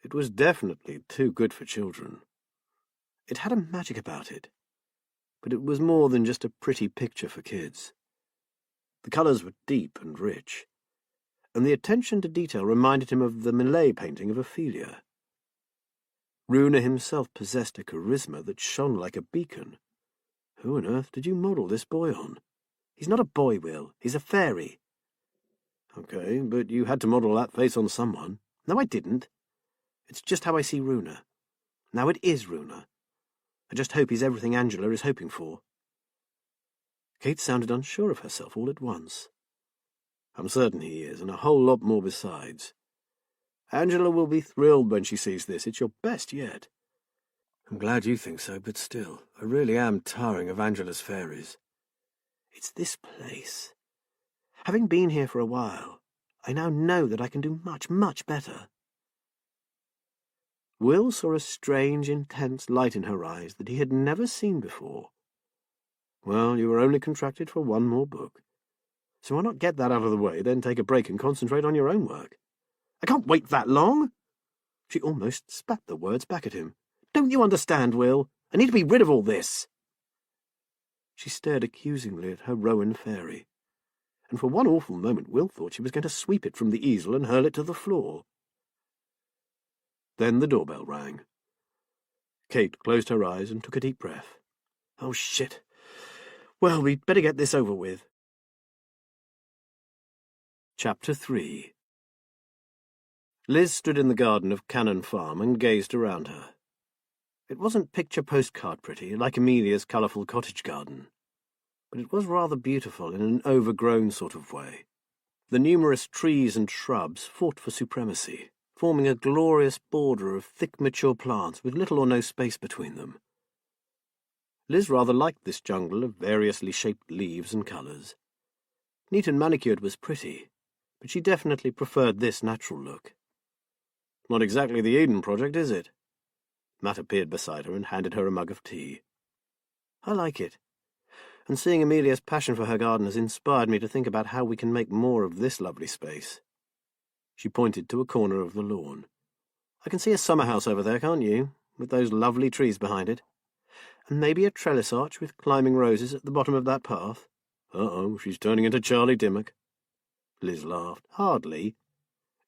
It was definitely too good for children. It had a magic about it, but it was more than just a pretty picture for kids. The colours were deep and rich, and the attention to detail reminded him of the Millet painting of Ophelia. Runa himself possessed a charisma that shone like a beacon. Who on earth did you model this boy on? He's not a boy, Will. He's a fairy. Okay, but you had to model that face on someone. No, I didn't. It's just how I see Runa. Now it is Runa. I just hope he's everything Angela is hoping for. Kate sounded unsure of herself all at once. I'm certain he is, and a whole lot more besides. Angela will be thrilled when she sees this. It's your best yet. I'm glad you think so, but still, I really am tiring of Angela's fairies. It's this place. Having been here for a while, I now know that I can do much, much better. Will saw a strange, intense light in her eyes that he had never seen before. Well, you were only contracted for one more book. So why not get that out of the way, then take a break and concentrate on your own work? I can't wait that long. She almost spat the words back at him. Don't you understand, Will? I need to be rid of all this. She stared accusingly at her rowan fairy, and for one awful moment Will thought she was going to sweep it from the easel and hurl it to the floor. Then the doorbell rang. Kate closed her eyes and took a deep breath. Oh, shit. Well, we'd better get this over with. Chapter 3. Liz stood in the garden of Cannon Farm and gazed around her. It wasn't picture-postcard pretty, like Amelia's colourful cottage garden, but it was rather beautiful in an overgrown sort of way. The numerous trees and shrubs fought for supremacy, forming a glorious border of thick, mature plants with little or no space between them. Liz rather liked this jungle of variously shaped leaves and colours. Neat and manicured was pretty, but she definitely preferred this natural look. Not exactly the Eden Project, is it? Matt appeared beside her and handed her a mug of tea. I like it, and seeing Amelia's passion for her garden has inspired me to think about how we can make more of this lovely space. She pointed to a corner of the lawn. I can see a summer house over there, can't you, with those lovely trees behind it? And maybe a trellis arch with climbing roses at the bottom of that path. Uh-oh, she's turning into Charlie Dimmock. Liz laughed. Hardly.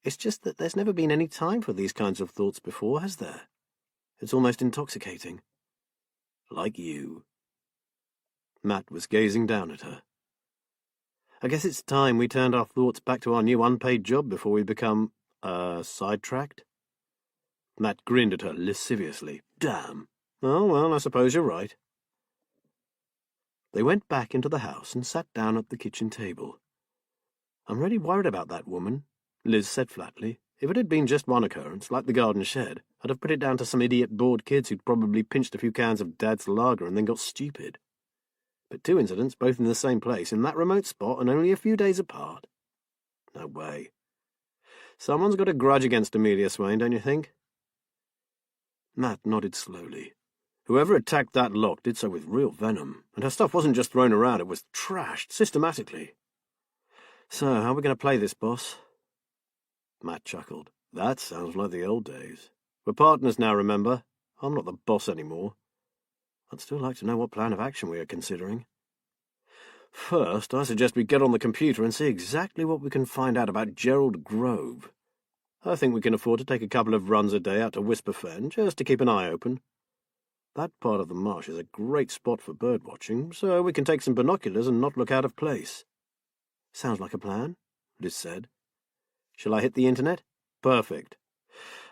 It's just that there's never been any time for these kinds of thoughts before, has there? It's almost intoxicating. Like you. Matt was gazing down at her. I guess it's time we turned our thoughts back to our new unpaid job before we become, sidetracked. Matt grinned at her lasciviously. Damn. Oh, well, I suppose you're right. They went back into the house and sat down at the kitchen table. I'm really worried about that woman, Liz said flatly. If it had been just one occurrence, like the garden shed, I'd have put it down to some idiot bored kids who'd probably pinched a few cans of Dad's lager and then got stupid. But 2 incidents, both in the same place, in that remote spot, and only a few days apart. No way. Someone's got a grudge against Amelia Swain, don't you think? Matt nodded slowly. Whoever attacked that lock did so with real venom, and her stuff wasn't just thrown around, it was trashed, systematically. So, how are we going to play this, boss? Matt chuckled. That sounds like the old days. We're partners now, remember? I'm not the boss anymore. I'd still like to know what plan of action we are considering. First, I suggest we get on the computer and see exactly what we can find out about Gerald Grove. I think we can afford to take a couple of runs a day out to Whisper Fen, just to keep an eye open. That part of the marsh is a great spot for bird watching, so we can take some binoculars and not look out of place. Sounds like a plan, Liz said. Shall I hit the internet? Perfect.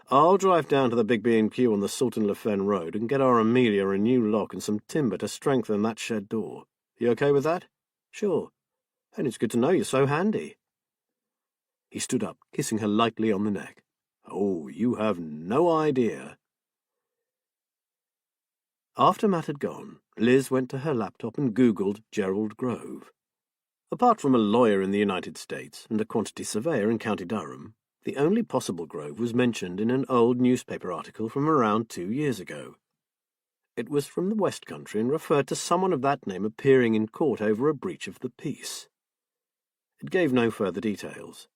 I'll drive down to the big B&Q on the Sultan Le Fen Road and get our Amelia a new lock and some timber to strengthen that shed door. You okay with that? Sure. And it's good to know you're so handy. He stood up, kissing her lightly on the neck. Oh, you have no idea. After Matt had gone, Liz went to her laptop and Googled Gerald Grove. Apart from a lawyer in the United States and a quantity surveyor in County Durham, the only possible Grove was mentioned in an old newspaper article from around 2 years ago. It was from the West Country and referred to someone of that name appearing in court over a breach of the peace. It gave no further details.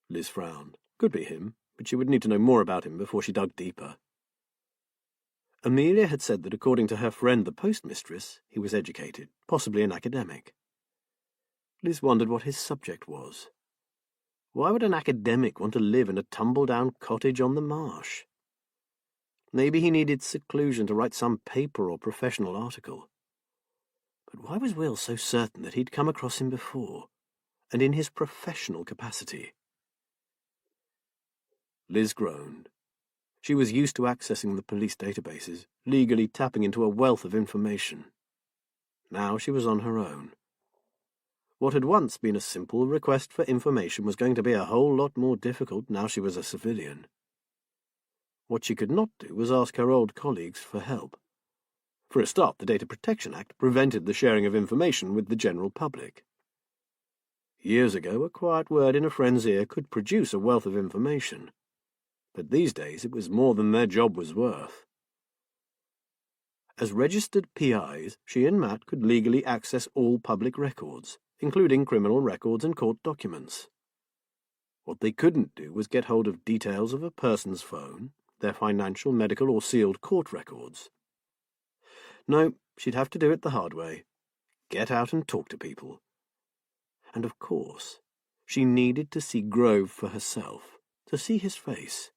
Liz frowned. Could be him, but she would need to know more about him before she dug deeper. Amelia had said that according to her friend the postmistress, he was educated, possibly an academic. Liz wondered what his subject was. Why would an academic want to live in a tumble-down cottage on the marsh? Maybe he needed seclusion to write some paper or professional article. But why was Will so certain that he'd come across him before, and in his professional capacity? Liz groaned. She was used to accessing the police databases, legally tapping into a wealth of information. Now she was on her own. What had once been a simple request for information was going to be a whole lot more difficult now she was a civilian. What she could not do was ask her old colleagues for help. For a start, the Data Protection Act prevented the sharing of information with the general public. Years ago, a quiet word in a friend's ear could produce a wealth of information, but these days it was more than their job was worth. As registered PIs, she and Matt could legally access all public records, including criminal records and court documents. What they couldn't do was get hold of details of a person's phone, their financial, medical, or sealed court records. No, she'd have to do it the hard way. Get out and talk to people. And of course, she needed to see Grove for herself, to see his face.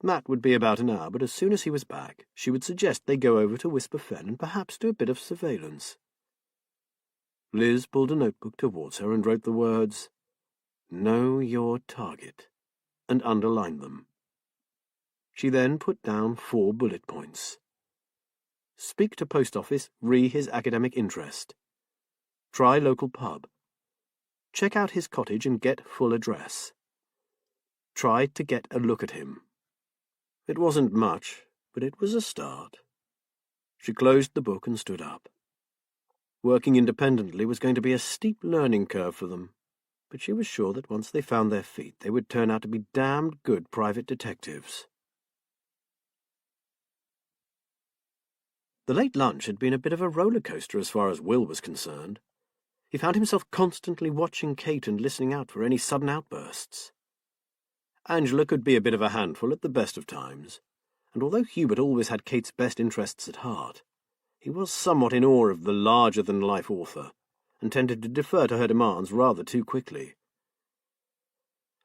Matt would be about an hour, but as soon as he was back, she would suggest they go over to Whisper Fen and perhaps do a bit of surveillance. Liz pulled a notebook towards her and wrote the words, "Know your target," and underlined them. She then put down 4 bullet points. Speak to post office, re his academic interest. Try local pub. Check out his cottage and get full address. Try to get a look at him. It wasn't much, but it was a start. She closed the book and stood up. Working independently was going to be a steep learning curve for them, but she was sure that once they found their feet, they would turn out to be damned good private detectives. The late lunch had been a bit of a roller coaster as far as Will was concerned. He found himself constantly watching Kate and listening out for any sudden outbursts. Angela could be a bit of a handful at the best of times, and although Hubert always had Kate's best interests at heart, he was somewhat in awe of the larger-than-life author, and tended to defer to her demands rather too quickly.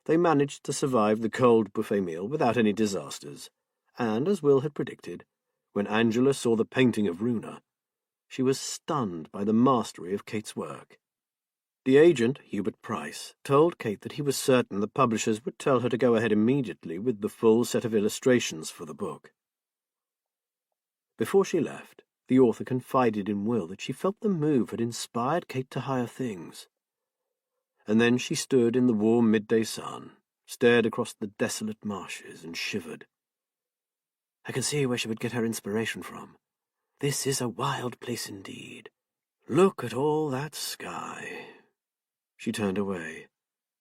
They managed to survive the cold buffet meal without any disasters, and, as Will had predicted, when Angela saw the painting of Runa, She was stunned by the mastery of Kate's work. The agent, Hubert Price, told Kate that he was certain the publishers would tell her to go ahead immediately with the full set of illustrations for the book. Before she left, the author confided in Will that she felt the move had inspired Kate to higher things. And then she stood in the warm midday sun, stared across the desolate marshes, and shivered. I can see where she would get her inspiration from. This is a wild place indeed. Look at all that sky. She turned away.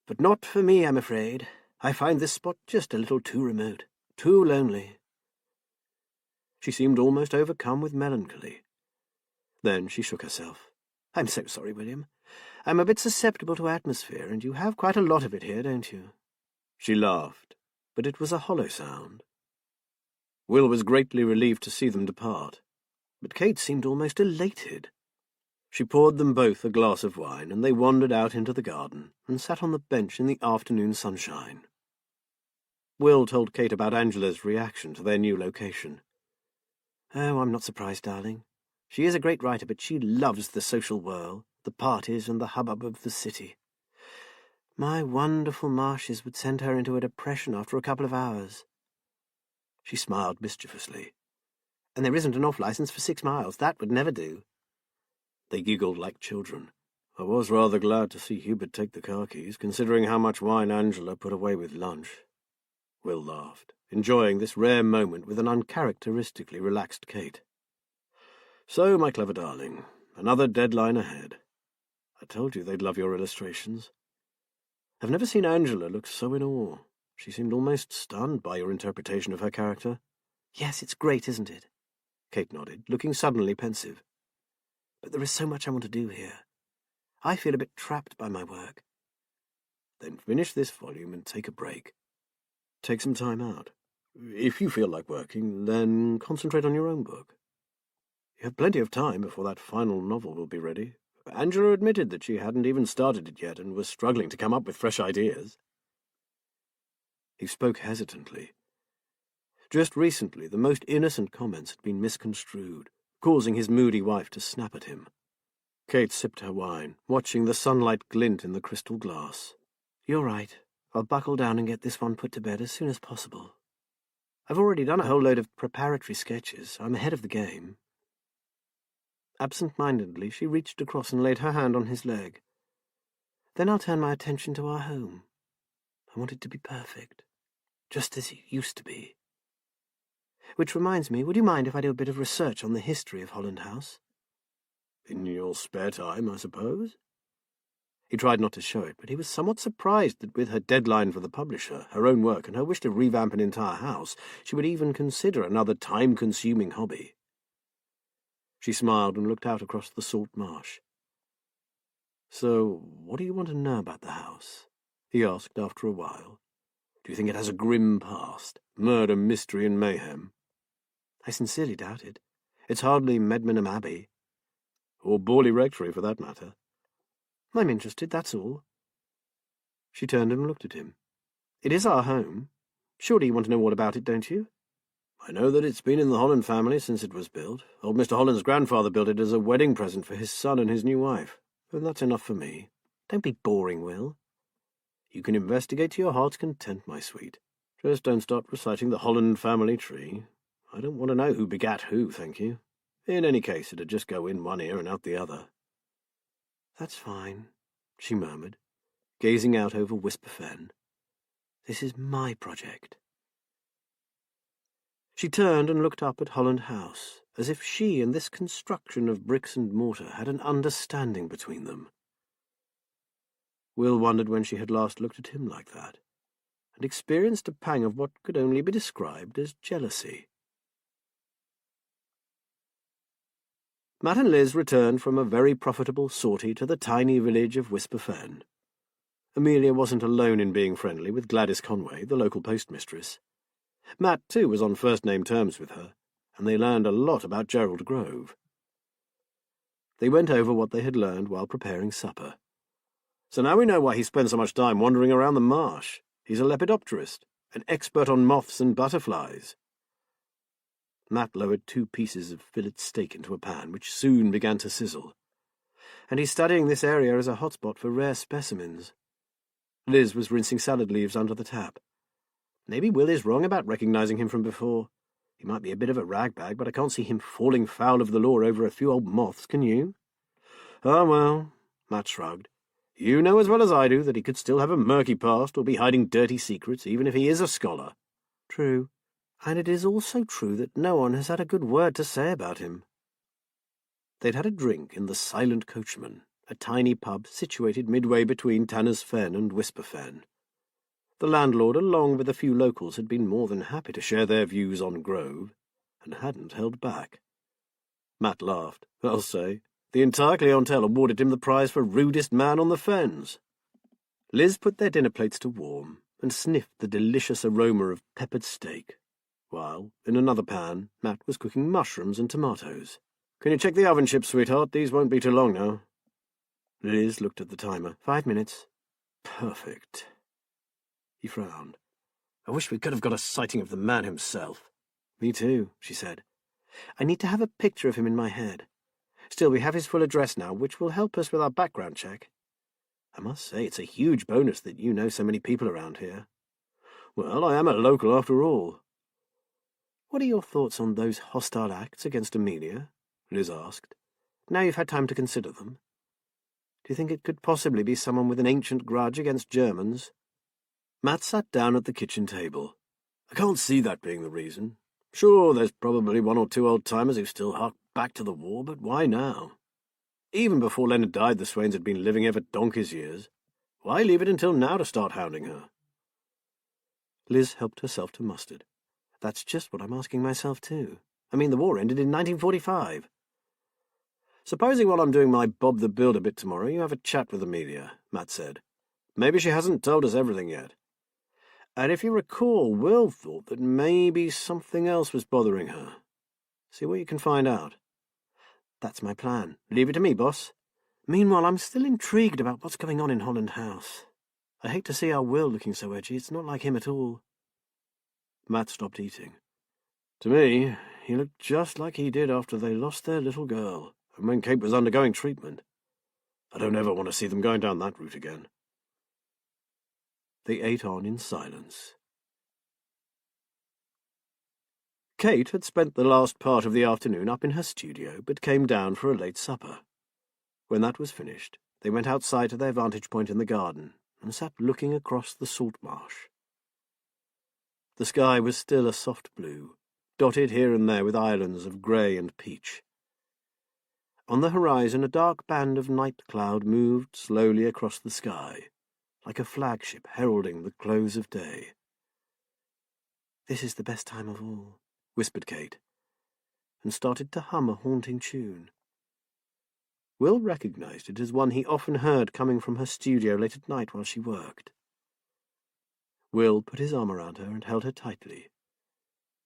But not for me, I'm afraid. I find this spot just a little too remote, too lonely. She seemed almost overcome with melancholy. Then she shook herself. I'm so sorry, William. I'm a bit susceptible to atmosphere, and you have quite a lot of it here, don't you? She laughed, but it was a hollow sound. Will was greatly relieved to see them depart, but Kate seemed almost elated. She poured them both a glass of wine, and they wandered out into the garden and sat on the bench in the afternoon sunshine. Will told Kate about Angela's reaction to their new location. Oh, I'm not surprised, darling. She is a great writer, but she loves the social whirl, the parties and the hubbub of the city. My wonderful marshes would send her into a depression after a couple of hours. She smiled mischievously. And there isn't an off-licence for 6 miles. That would never do. They giggled like children. I was rather glad to see Hubert take the car keys, considering how much wine Angela put away with lunch. Will laughed, enjoying this rare moment with an uncharacteristically relaxed Kate. So, my clever darling, another deadline ahead. I told you they'd love your illustrations. I've never seen Angela look so in awe. She seemed almost stunned by your interpretation of her character. Yes, it's great, isn't it? Kate nodded, looking suddenly pensive. But there is so much I want to do here. I feel a bit trapped by my work. Then finish this volume and take a break. Take some time out. If you feel like working, then concentrate on your own book. You have plenty of time before that final novel will be ready. Angela admitted that she hadn't even started it yet and was struggling to come up with fresh ideas. He spoke hesitantly. Just recently, the most innocent comments had been misconstrued, causing his moody wife to snap at him. Kate sipped her wine, watching the sunlight glint in the crystal glass. You're right. I'll buckle down and get this one put to bed as soon as possible. I've already done a whole load of preparatory sketches. I'm ahead of the game. Absent-mindedly, she reached across and laid her hand on his leg. Then I'll turn my attention to our home. I want it to be perfect, just as it used to be. Which reminds me, would you mind if I do a bit of research on the history of Holland House? In your spare time, I suppose? He tried not to show it, but he was somewhat surprised that with her deadline for the publisher, her own work, and her wish to revamp an entire house, she would even consider another time-consuming hobby. She smiled and looked out across the salt marsh. So, what do you want to know about the house? He asked after a while. Do you think it has a grim past? Murder, mystery, and mayhem? I sincerely doubt it. It's hardly Medmenham Abbey. Or Borley Rectory, for that matter. I'm interested, that's all. She turned and looked at him. It is our home. Surely you want to know all about it, don't you? I know that it's been in the Holland family since it was built. Old Mr. Holland's grandfather built it as a wedding present for his son and his new wife. And that's enough for me. Don't be boring, Will. You can investigate to your heart's content, my sweet. Just don't start reciting the Holland family tree. I don't want to know who begat who, thank you. In any case, it'd just go in one ear and out the other. That's fine, she murmured, gazing out over Whisper Fen. This is my project. She turned and looked up at Holland House, as if she and this construction of bricks and mortar had an understanding between them. Will wondered when she had last looked at him like that, and experienced a pang of what could only be described as jealousy. Matt and Liz returned from a very profitable sortie to the tiny village of Whisper Fen. Amelia wasn't alone in being friendly with Gladys Conway, the local postmistress. Matt, too, was on first-name terms with her, and they learned a lot about Gerald Grove. They went over what they had learned while preparing supper. So now we know why he spends so much time wandering around the marsh. He's a lepidopterist, an expert on moths and butterflies. Matt lowered 2 pieces of fillet steak into a pan, which soon began to sizzle. And he's studying this area as a hotspot for rare specimens. Liz was rinsing salad leaves under the tap. Maybe Will is wrong about recognizing him from before. He might be a bit of a ragbag, but I can't see him falling foul of the law over a few old moths, can you? Oh, well, Matt shrugged. You know as well as I do that he could still have a murky past or be hiding dirty secrets, even if he is a scholar. True. And it is also true that no one has had a good word to say about him. They'd had a drink in the Silent Coachman, a tiny pub situated midway between Tanner's Fen and Whisper Fen. The landlord, along with a few locals, had been more than happy to share their views on Grove, and hadn't held back. Matt laughed. I'll say. The entire clientele awarded him the prize for rudest man on the Fens. Liz put their dinner plates to warm, and sniffed the delicious aroma of peppered steak, while, in another pan, Matt was cooking mushrooms and tomatoes. Can you check the oven chips, sweetheart? These won't be too long now. Liz looked at the timer. 5 minutes. Perfect. He frowned. I wish we could have got a sighting of the man himself. Me too, she said. I need to have a picture of him in my head. Still, we have his full address now, which will help us with our background check. I must say, it's a huge bonus that you know so many people around here. Well, I am a local after all. What are your thoughts on those hostile acts against Amelia? Liz asked. Now you've had time to consider them. Do you think it could possibly be someone with an ancient grudge against Germans? Matt sat down at the kitchen table. I can't see that being the reason. Sure, there's probably 1 or 2 old-timers who still hark back to the war, but why now? Even before Leonard died, the Swains had been living here for donkey's years. Why leave it until now to start hounding her? Liz helped herself to mustard. That's just what I'm asking myself too. I mean, the war ended in 1945. Supposing while I'm doing my Bob the Builder bit tomorrow, you have a chat with Amelia, Matt said. Maybe she hasn't told us everything yet. And if you recall, Will thought that maybe something else was bothering her. See what you can find out. That's my plan. Leave it to me, boss. Meanwhile, I'm still intrigued about what's going on in Holland House. I hate to see our Will looking so edgy. It's not like him at all. Matt stopped eating. To me, he looked just like he did after they lost their little girl, and when Kate was undergoing treatment. I don't ever want to see them going down that route again. They ate on in silence. Kate had spent the last part of the afternoon up in her studio, but came down for a late supper. When that was finished, they went outside to their vantage point in the garden and sat looking across the salt marsh. The sky was still a soft blue, dotted here and there with islands of grey and peach. On the horizon, a dark band of night cloud moved slowly across the sky, like a flagship heralding the close of day. This is the best time of all, whispered Kate, and started to hum a haunting tune. Will recognized it as one he often heard coming from her studio late at night while she worked. Will put his arm around her and held her tightly.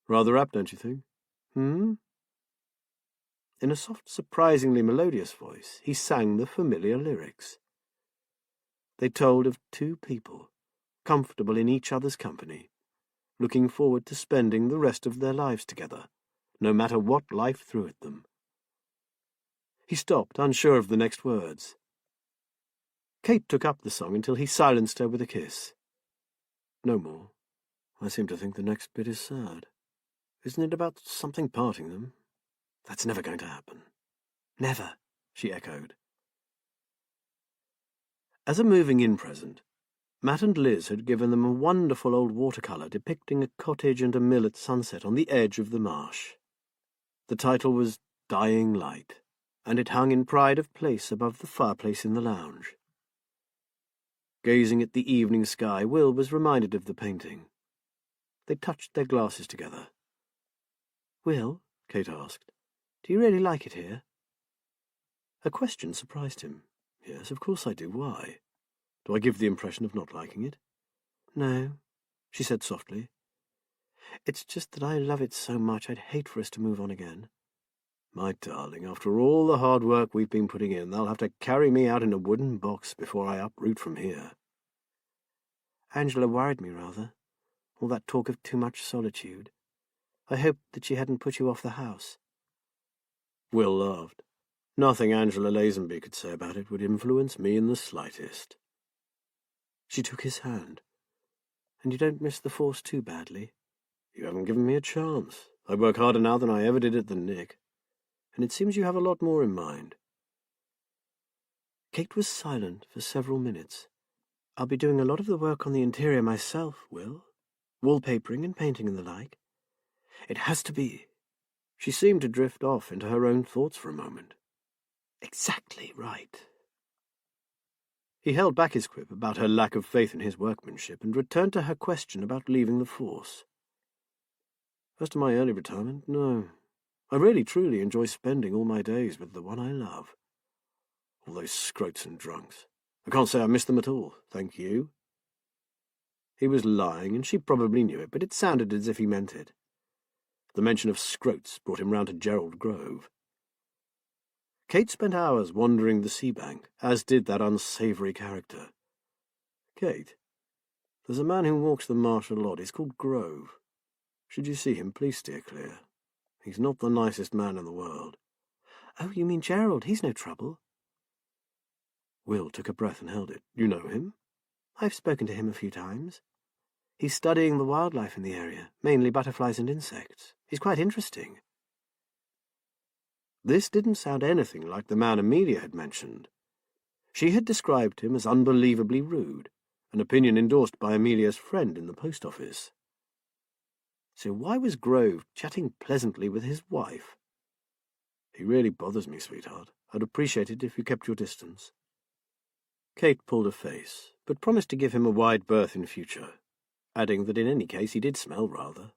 Rather apt, don't you think? In a soft, surprisingly melodious voice, he sang the familiar lyrics. They told of 2 people, comfortable in each other's company, looking forward to spending the rest of their lives together, no matter what life threw at them. He stopped, unsure of the next words. Kate took up the song until he silenced her with a kiss. No more. I seem to think the next bit is sad. Isn't it about something parting them? That's never going to happen. Never, she echoed. As a moving-in present, Matt and Liz had given them a wonderful old watercolour depicting a cottage and a mill at sunset on the edge of the marsh. The title was Dying Light, and it hung in pride of place above the fireplace in the lounge. Gazing at the evening sky, Will was reminded of the painting. They touched their glasses together. Will, Kate asked, do you really like it here? Her question surprised him. Yes, of course I do. Why? Do I give the impression of not liking it? No, she said softly. It's just that I love it so much I'd hate for us to move on again. My darling, after all the hard work we've been putting in, they'll have to carry me out in a wooden box before I uproot from here. Angela worried me rather. All that talk of too much solitude. I hoped that she hadn't put you off the house." Will laughed. Nothing Angela Lazenby could say about it would influence me in the slightest. She took his hand. "And you don't miss the force too badly?" "You haven't given me a chance. I work harder now than I ever did at the Nick. And it seems you have a lot more in mind." Kate was silent for several minutes. "I'll be doing a lot of the work on the interior myself, Will. Wallpapering and painting and the like. It has to be—" She seemed to drift off into her own thoughts for a moment. "Exactly right." He held back his quip about her lack of faith in his workmanship and returned to her question about leaving the force. "As to my early retirement, no. I really truly enjoy spending all my days with the one I love. All those scroats and drunks. I can't say I miss them at all, thank you." He was lying, and she probably knew it, but it sounded as if he meant it. The mention of scroats brought him round to Gerald Grove. Kate spent hours wandering the sea bank, as did that unsavoury character. "Kate, there's a man who walks the marsh a lot. He's called Grove. Should you see him, please steer clear. He's not the nicest man in the world." "Oh, you mean Gerald? He's no trouble." Will took a breath and held it. "You know him?" "I've spoken to him a few times. He's studying the wildlife in the area, mainly butterflies and insects. He's quite interesting." This didn't sound anything like the man Amelia had mentioned. She had described him as unbelievably rude, an opinion endorsed by Amelia's friend in the post office. So why was Grove chatting pleasantly with his wife? "He really bothers me, sweetheart. I'd appreciate it if you kept your distance." Kate pulled a face, but promised to give him a wide berth in future, adding that in any case he did smell rather.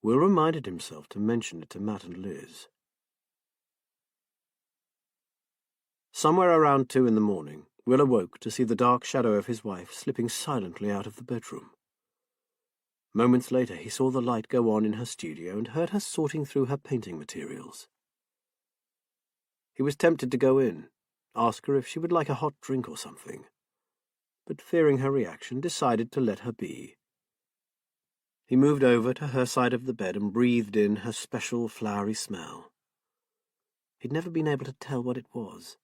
Will reminded himself to mention it to Matt and Liz. Somewhere around 2 in the morning, Will awoke to see the dark shadow of his wife slipping silently out of the bedroom. Moments later he saw the light go on in her studio and heard her sorting through her painting materials. He was tempted to go in, ask her if she would like a hot drink or something, but fearing her reaction, decided to let her be. He moved over to her side of the bed and breathed in her special flowery smell. He'd never been able to tell what it was.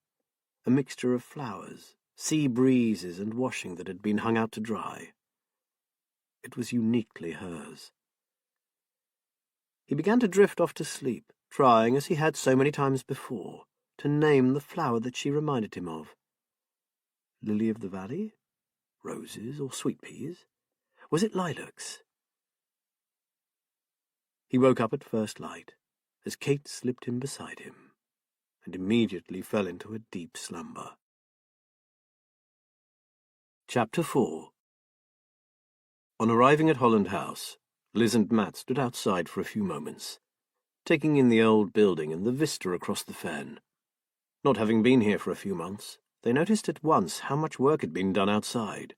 A mixture of flowers, sea breezes, and washing that had been hung out to dry. It was uniquely hers. He began to drift off to sleep, trying, as he had so many times before, to name the flower that she reminded him of. Lily of the valley? Roses or sweet peas? Was it lilacs? He woke up at first light, as Kate slipped in beside him, and immediately fell into a deep slumber. Chapter 4. On arriving at Holland House, Liz and Matt stood outside for a few moments, taking in the old building and the vista across the fen. Not having been here for a few months, they noticed at once how much work had been done outside.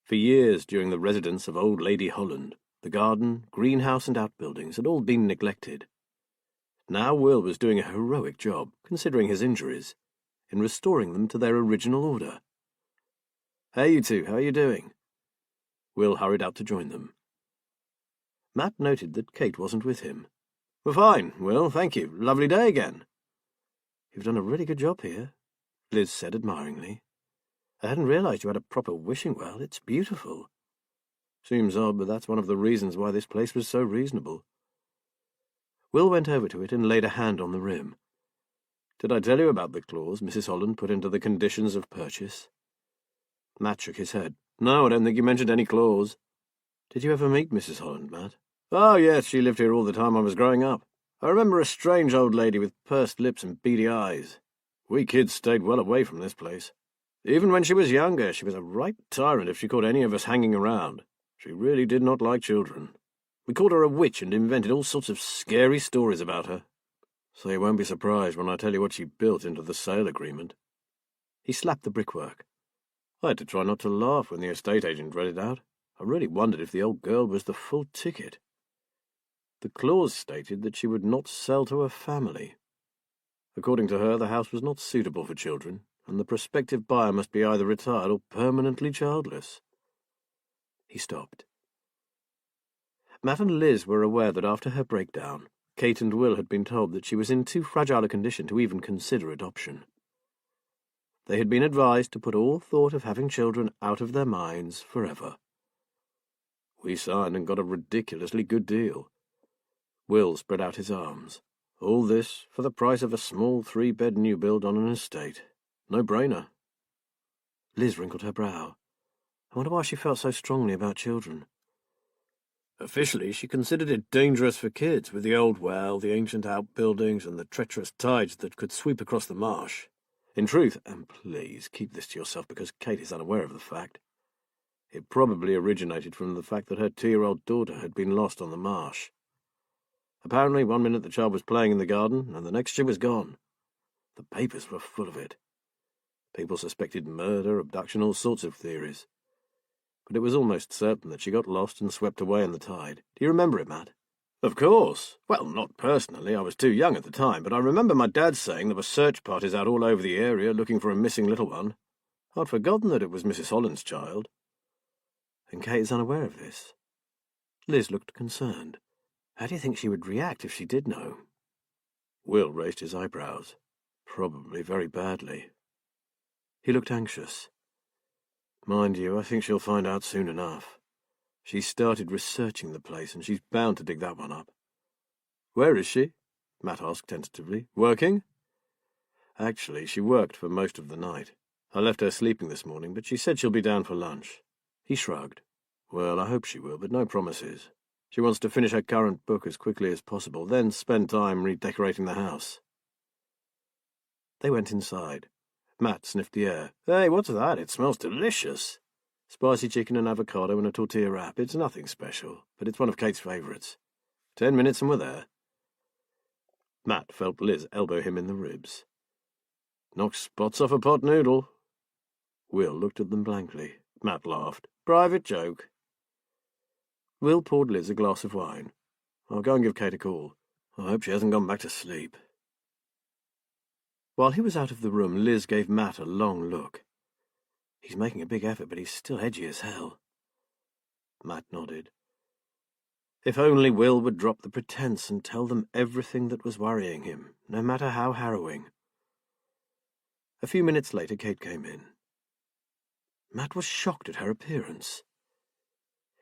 For years during the residence of old Lady Holland, the garden, greenhouse, and outbuildings had all been neglected. Now Will was doing a heroic job, considering his injuries, in restoring them to their original order. "Hey, you two, how are you doing?" Will hurried out to join them. Matt noted that Kate wasn't with him. "We're fine, Will, thank you. Lovely day again." "You've done a really good job here," Liz said admiringly. "I hadn't realized you had a proper wishing well. It's beautiful." "Seems odd, but that's one of the reasons why this place was so reasonable." Will went over to it and laid a hand on the rim. "Did I tell you about the clause Mrs. Holland put into the conditions of purchase?" Matt shook his head. "No, I don't think you mentioned any clause." "Did you ever meet Mrs. Holland, Matt?" "Oh, yes, she lived here all the time I was growing up. I remember a strange old lady with pursed lips and beady eyes. We kids stayed well away from this place. Even when she was younger, she was a right tyrant if she caught any of us hanging around. She really did not like children. We called her a witch and invented all sorts of scary stories about her. So you won't be surprised when I tell you what she built into the sale agreement." He slapped the brickwork. I had to try not to laugh when the estate agent read it out. I really wondered if the old girl was the full ticket. The clause stated that she would not sell to her family. According to her, the house was not suitable for children, and the prospective buyer must be either retired or permanently childless. He stopped. Matt and Liz were aware that after her breakdown, Kate and Will had been told that she was in too fragile a condition to even consider adoption. They had been advised to put all thought of having children out of their minds forever. We signed and got a ridiculously good deal. Will spread out his arms. All this for the price of a small 3-bed new build on an estate. No-brainer. Liz wrinkled her brow. I wonder why she felt so strongly about children. Officially, she considered it dangerous for kids, with the old well, the ancient outbuildings, and the treacherous tides that could sweep across the marsh. In truth, and please keep this to yourself because Kate is unaware of the fact, it probably originated from the fact that her 2-year-old daughter had been lost on the marsh. Apparently, one minute the child was playing in the garden, and the next she was gone. The papers were full of it. People suspected murder, abduction, all sorts of theories. But it was almost certain that she got lost and swept away in the tide. Do you remember it, Matt? Of course. Well, not personally. I was too young at the time, but I remember my dad saying there were search parties out all over the area looking for a missing little one. I'd forgotten that it was Mrs. Holland's child. And Kate is unaware of this. Liz looked concerned. How do you think she would react if she did know? Will raised his eyebrows. Probably very badly. He looked anxious. Mind you, I think she'll find out soon enough. She's started researching the place, and she's bound to dig that one up. Where is she? Matt asked tentatively. Working? Actually, she worked for most of the night. I left her sleeping this morning, but she said she'll be down for lunch. He shrugged. Well, I hope she will, but no promises. She wants to finish her current book as quickly as possible, then spend time redecorating the house. They went inside. Matt sniffed the air. Hey, what's that? It smells delicious. Spicy chicken and avocado and a tortilla wrap. It's nothing special, but it's one of Kate's favourites. 10 minutes and we're there. Matt felt Liz elbow him in the ribs. Knocks spots off a pot noodle. Will looked at them blankly. Matt laughed. Private joke. Will poured Liz a glass of wine. I'll go and give Kate a call. I hope she hasn't gone back to sleep. While he was out of the room, Liz gave Matt a long look. He's making a big effort, but he's still edgy as hell. Matt nodded. If only Will would drop the pretense and tell them everything that was worrying him, no matter how harrowing. A few minutes later, Kate came in. Matt was shocked at her appearance.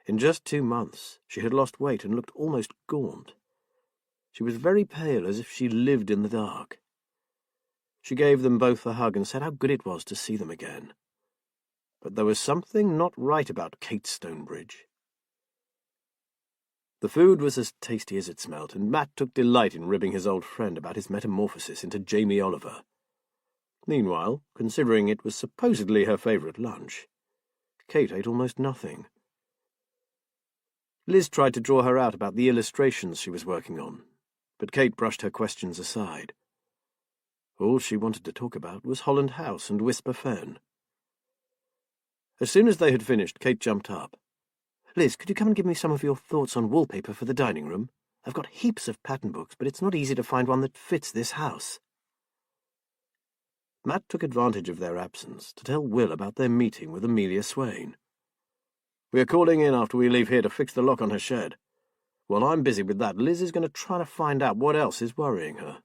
In just 2 months, she had lost weight and looked almost gaunt. She was very pale, as if she lived in the dark. She gave them both a hug and said how good it was to see them again. But there was something not right about Kate Stonebridge. The food was as tasty as it smelt, and Matt took delight in ribbing his old friend about his metamorphosis into Jamie Oliver. Meanwhile, considering it was supposedly her favourite lunch, Kate ate almost nothing. Liz tried to draw her out about the illustrations she was working on, but Kate brushed her questions aside. All she wanted to talk about was Holland House and Whisper Fen. As soon as they had finished, Kate jumped up. Liz, could you come and give me some of your thoughts on wallpaper for the dining room? I've got heaps of pattern books, but it's not easy to find one that fits this house. Matt took advantage of their absence to tell Will about their meeting with Amelia Swain. We are calling in after we leave here to fix the lock on her shed. While I'm busy with that, Liz is going to try to find out what else is worrying her.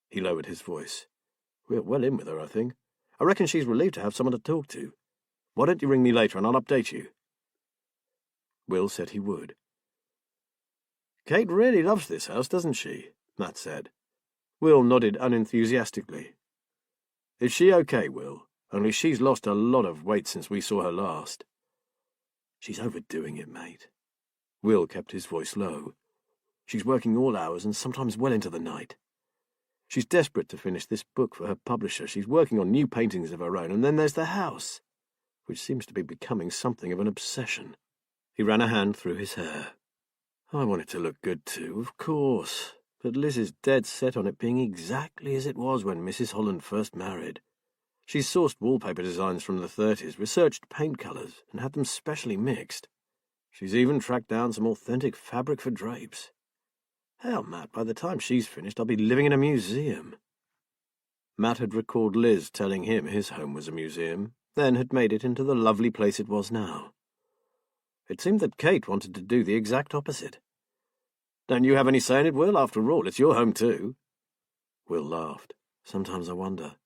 He lowered his voice. We're well in with her, I think. I reckon she's relieved to have someone to talk to. Why don't you ring me later and I'll update you? Will said he would. Kate really loves this house, doesn't she? Matt said. Will nodded unenthusiastically. Is she okay, Will? Only she's lost a lot of weight since we saw her last. She's overdoing it, mate. Will kept his voice low. She's working all hours and sometimes well into the night. She's desperate to finish this book for her publisher. She's working on new paintings of her own, and then there's the house, which seems to be becoming something of an obsession. He ran a hand through his hair. I want it to look good too, of course, but Liz is dead set on it being exactly as it was when Mrs. Holland first married. She's sourced wallpaper designs from the 30s, researched paint colours, and had them specially mixed. She's even tracked down some authentic fabric for drapes. Hell, Matt, by the time she's finished, I'll be living in a museum. Matt had recalled Liz telling him his home was a museum, then had made it into the lovely place it was now. It seemed that Kate wanted to do the exact opposite. "Don't you have any say in it, Will? After all, it's your home too." Will laughed. "Sometimes I wonder."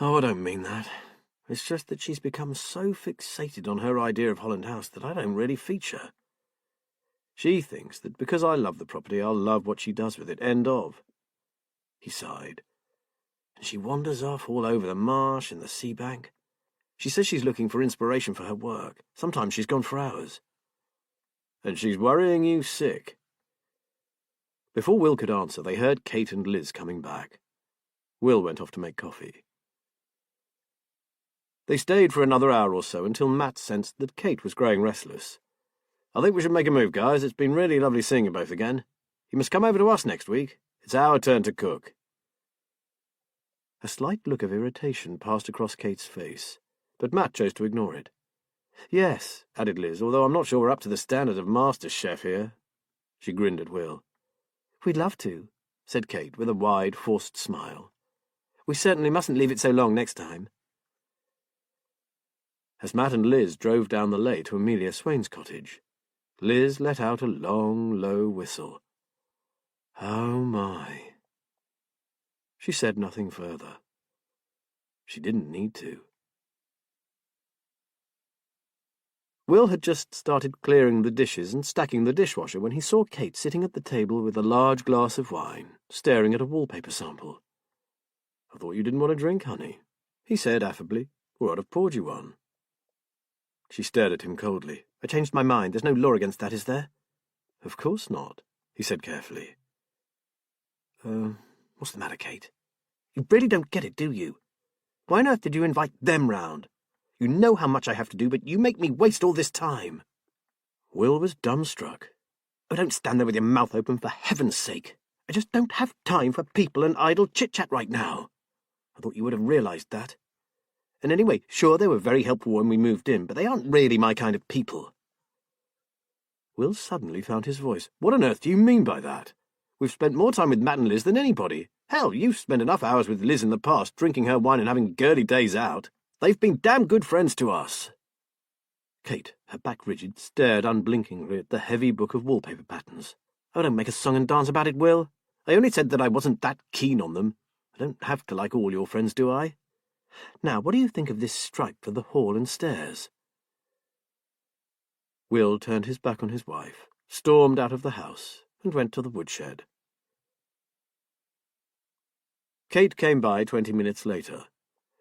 "Oh, I don't mean that. It's just that she's become so fixated on her idea of Holland House that I don't really feature. She thinks that because I love the property, I'll love what she does with it. End of." He sighed. "And she wanders off all over the marsh and the sea bank. She says she's looking for inspiration for her work. Sometimes she's gone for hours." "And she's worrying you sick." Before Will could answer, they heard Kate and Liz coming back. Will went off to make coffee. They stayed for another hour or so until Matt sensed that Kate was growing restless. "I think we should make a move, guys. It's been really lovely seeing you both again. You must come over to us next week. It's our turn to cook." A slight look of irritation passed across Kate's face, but Matt chose to ignore it. "Yes," added Liz, "although I'm not sure we're up to the standard of master chef here." She grinned at Will. "We'd love to," said Kate with a wide, forced smile. "We certainly mustn't leave it so long next time." As Matt and Liz drove down the lane to Amelia Swain's cottage, Liz let out a long, low whistle. "Oh, my." She said nothing further. She didn't need to. Will had just started clearing the dishes and stacking the dishwasher when he saw Kate sitting at the table with a large glass of wine, staring at a wallpaper sample. "I thought you didn't want a drink, honey," he said affably, "or I'd have poured you one." She stared at him coldly. "I changed my mind. There's no law against that, is there?" "Of course not," he said carefully. What's the matter, Kate? You really don't get it, do you? Why on earth did you invite them round? You know how much I have to do, but you make me waste all this time." Will was dumbstruck. "Oh, don't stand there with your mouth open, for heaven's sake. I just don't have time for people and idle chit-chat right now. I thought you would have realized that. And anyway, sure, they were very helpful when we moved in, but they aren't really my kind of people." Will suddenly found his voice. "What on earth do you mean by that? We've spent more time with Matt and Liz than anybody. Hell, you've spent enough hours with Liz in the past, drinking her wine and having girly days out. They've been damn good friends to us." Kate, her back rigid, stared unblinkingly at the heavy book of wallpaper patterns. "Oh, don't make a song and dance about it, Will. I only said that I wasn't that keen on them. I don't have to like all your friends, do I? Now, what do you think of this stripe for the hall and stairs?" Will turned his back on his wife, stormed out of the house, and went to the woodshed. Kate came by 20 minutes later.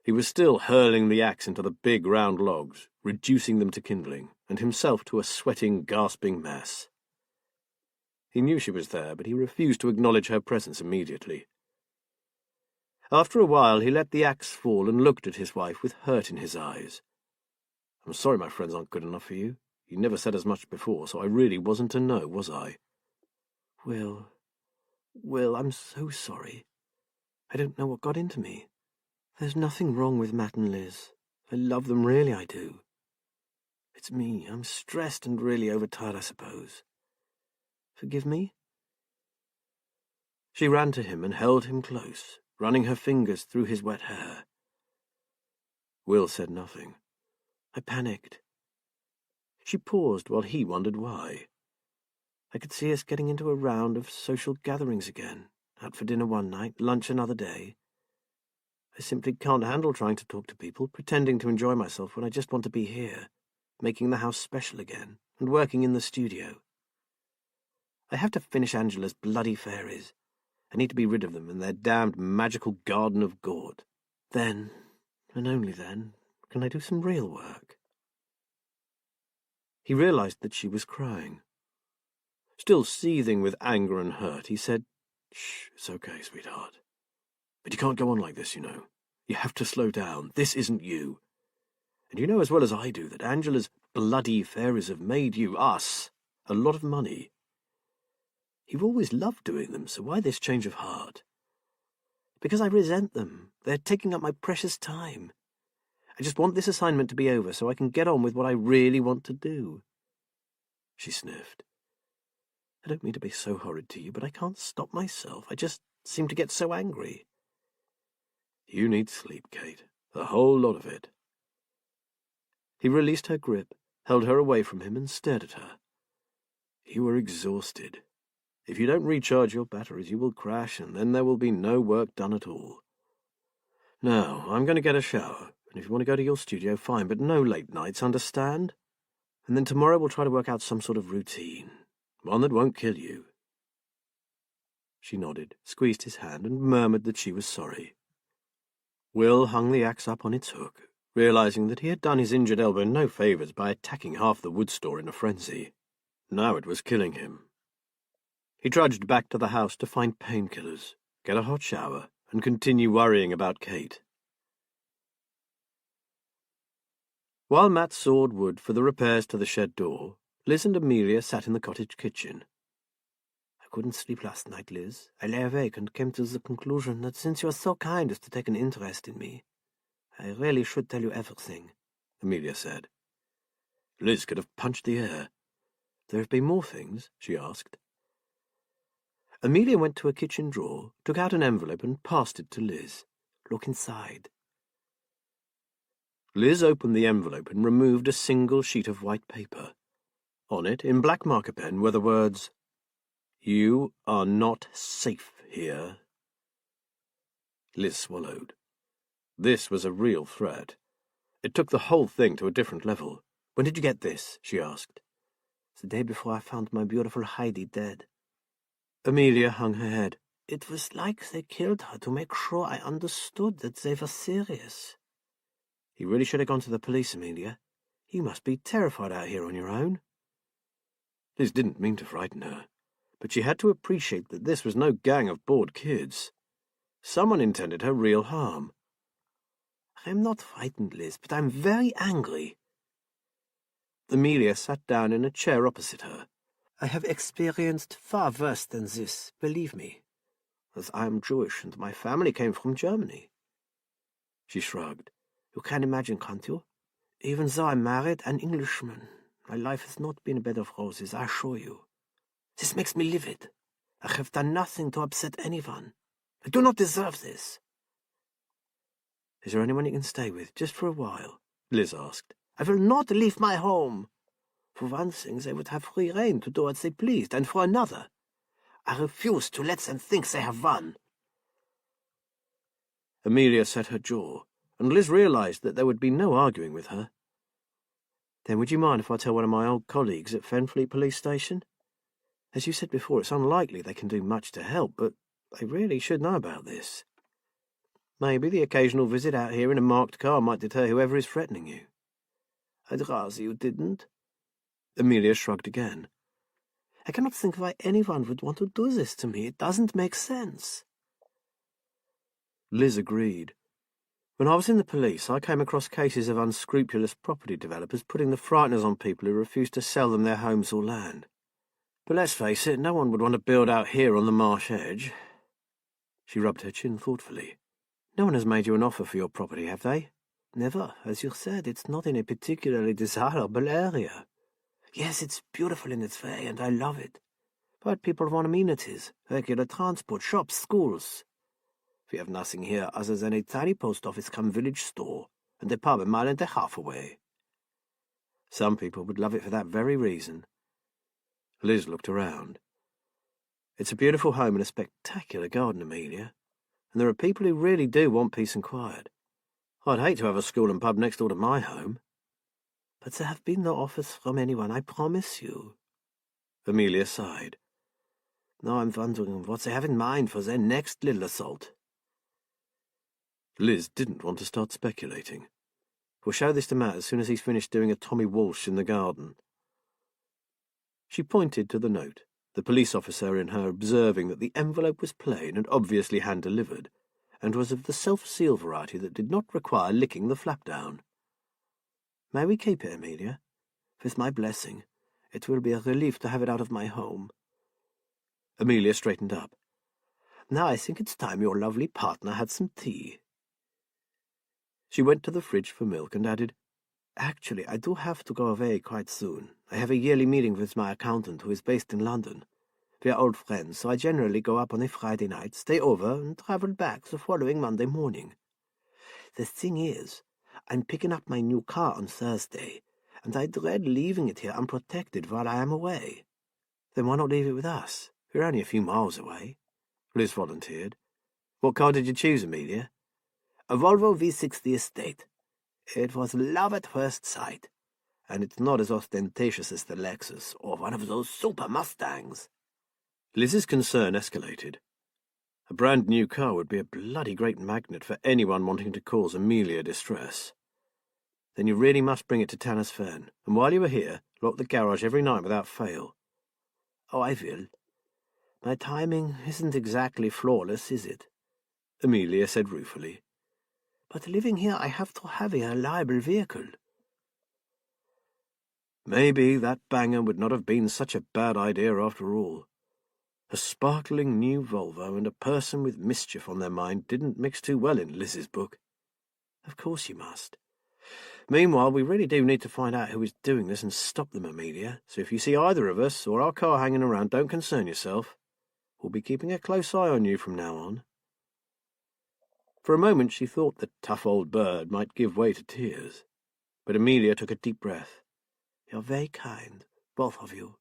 He was still hurling the axe into the big round logs, reducing them to kindling, and himself to a sweating, gasping mess. He knew she was there, but he refused to acknowledge her presence immediately. After a while he let the axe fall and looked at his wife with hurt in his eyes. "I'm sorry my friends aren't good enough for you. You never said as much before, so I really wasn't to know, was I?" Will, I'm so sorry. I don't know what got into me. There's nothing wrong with Matt and Liz. I love them, really, I do. It's me. I'm stressed and really overtired, I suppose. Forgive me?" She ran to him and held him close, running her fingers through his wet hair. Will said nothing. I panicked. She paused while he wondered why. I could see us getting into a round of social gatherings again, out for dinner one night, lunch another day. I simply can't handle trying to talk to people, pretending to enjoy myself when I just want to be here, making the house special again, and working in the studio. I have to finish Angela's bloody fairies. I need to be rid of them and their damned magical garden of Gort. Then, and only then, can I do some real work." He realized that she was crying. Still seething with anger and hurt, he said, "Shh, it's okay, sweetheart. But you can't go on like this, you know. You have to slow down. This isn't you. And you know as well as I do that Angela's bloody fairies have made you, us, a lot of money. You've always loved doing them, so why this change of heart? Because I resent them. They're taking up my precious time. I just want this assignment to be over so I can get on with what I really want to do." She sniffed. "I don't mean to be so horrid to you, but I can't stop myself. I just seem to get so angry." "You need sleep, Kate. A whole lot of it." He released her grip held her away from him and stared at her. You are exhausted. If you don't recharge your batteries, you will crash, and then there will be no work done at all. Now, I'm going to get a shower, and if you want to go to your studio, fine, but no late nights, understand? And then tomorrow we'll try to work out some sort of routine, one that won't kill you. She nodded, squeezed his hand, and murmured that she was sorry. Will hung the axe up on its hook, realizing that he had done his injured elbow no favours by attacking half the wood store in a frenzy. Now it was killing him. He trudged back to the house to find painkillers, get a hot shower, and continue worrying about Kate. While Matt sawed wood for the repairs to the shed door, Liz and Amelia sat in the cottage kitchen. I couldn't sleep last night, Liz. I lay awake and came to the conclusion that since you are so kind as to take an interest in me, I really should tell you everything, Amelia said. Liz could have punched the air. There have been more things, she asked. Amelia went to a kitchen drawer, took out an envelope and passed it to Liz. Look inside. Liz opened the envelope and removed a single sheet of white paper. On it, in black marker pen, were the words, "You are not safe here." Liz swallowed. This was a real threat. It took the whole thing to a different level. When did you get this? She asked. The day before I found my beautiful Heidi dead. Amelia hung her head. It was like they killed her to make sure I understood that they were serious. You really should have gone to the police, Amelia. You must be terrified out here on your own. Liz didn't mean to frighten her, but she had to appreciate that this was no gang of bored kids. Someone intended her real harm. I'm not frightened, Liz, but I'm very angry. Amelia sat down in a chair opposite her. I have experienced far worse than this, believe me, as I am Jewish and my family came from Germany. She shrugged. You can imagine, can't you? Even though I'm married an Englishman, my life has not been a bed of roses, I assure you. This makes me livid. I have done nothing to upset anyone. I do not deserve this. Is there anyone you can stay with, just for a while? Liz asked. I will not leave my home. For one thing, they would have free rein to do what they pleased, and for another, I refuse to let them think they have won. Amelia set her jaw, and Liz realized that there would be no arguing with her. Then would you mind if I tell one of my old colleagues at Fenfleet Police Station? As you said before, it's unlikely they can do much to help, but they really should know about this. Maybe the occasional visit out here in a marked car might deter whoever is threatening you. I'd rather you didn't. Amelia shrugged again. I cannot think why anyone would want to do this to me. It doesn't make sense. Liz agreed. When I was in the police, I came across cases of unscrupulous property developers putting the frighteners on people who refused to sell them their homes or land. But let's face it, no one would want to build out here on the marsh edge. She rubbed her chin thoughtfully. No one has made you an offer for your property, have they? Never. As you said, it's not in a particularly desirable area. Yes, it's beautiful in its way, and I love it. But people want amenities, regular transport, shops, schools. We have nothing here other than a tiny post office come village store, and a pub a mile and a half away. Some people would love it for that very reason. Liz looked around. It's a beautiful home and a spectacular garden, Amelia, and there are people who really do want peace and quiet. I'd hate to have a school and pub next door to my home. But there have been no offers from anyone, I promise you. Amelia sighed. Now I'm wondering what they have in mind for their next little assault. Liz didn't want to start speculating. We'll show this to Matt as soon as he's finished doing a Tommy Walsh in the garden. She pointed to the note, the police officer in her observing that the envelope was plain and obviously hand-delivered, and was of the self-seal variety that did not require licking the flap down. May we keep it, Amelia? With my blessing, it will be a relief to have it out of my home. Amelia straightened up. Now I think it's time your lovely partner had some tea. She went to the fridge for milk and added, Actually, I do have to go away quite soon. I have a yearly meeting with my accountant who is based in London. We are old friends, so I generally go up on a Friday night, stay over, and travel back the following Monday morning. The thing is, I'm picking up my new car on Thursday, and I dread leaving it here unprotected while I am away. Then why not leave it with us? We're only a few miles away. Liz volunteered. What car did you choose, Amelia? A Volvo V60 Estate. It was love at first sight, and it's not as ostentatious as the Lexus or one of those super Mustangs. Liz's concern escalated. A brand new car would be a bloody great magnet for anyone wanting to cause Amelia distress. Then you really must bring it to Tanner's Fen, and while you are here, lock the garage every night without fail. Oh, I will. My timing isn't exactly flawless, is it? Amelia said ruefully. But living here, I have to have a reliable vehicle. Maybe that banger would not have been such a bad idea after all. A sparkling new Volvo and a person with mischief on their mind didn't mix too well in Liz's book. Of course you must. Meanwhile, we really do need to find out who is doing this and stop them, Amelia, so if you see either of us or our car hanging around, don't concern yourself. We'll be keeping a close eye on you from now on. For a moment she thought the tough old bird might give way to tears, but Amelia took a deep breath. You're very kind, both of you.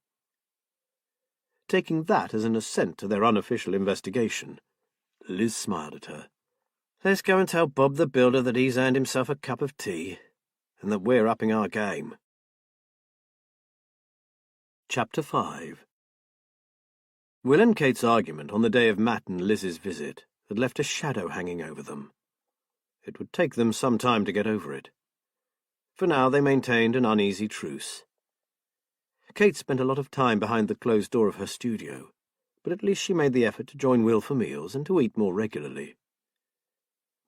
Taking that as an assent to their unofficial investigation, Liz smiled at her. Let's go and tell Bob the Builder that he's earned himself a cup of tea, and that we're upping our game. Chapter 5. Will and Kate's argument on the day of Matt and Liz's visit had left a shadow hanging over them. It would take them some time to get over it. For now they maintained an uneasy truce. Kate spent a lot of time behind the closed door of her studio, but at least she made the effort to join Will for meals and to eat more regularly.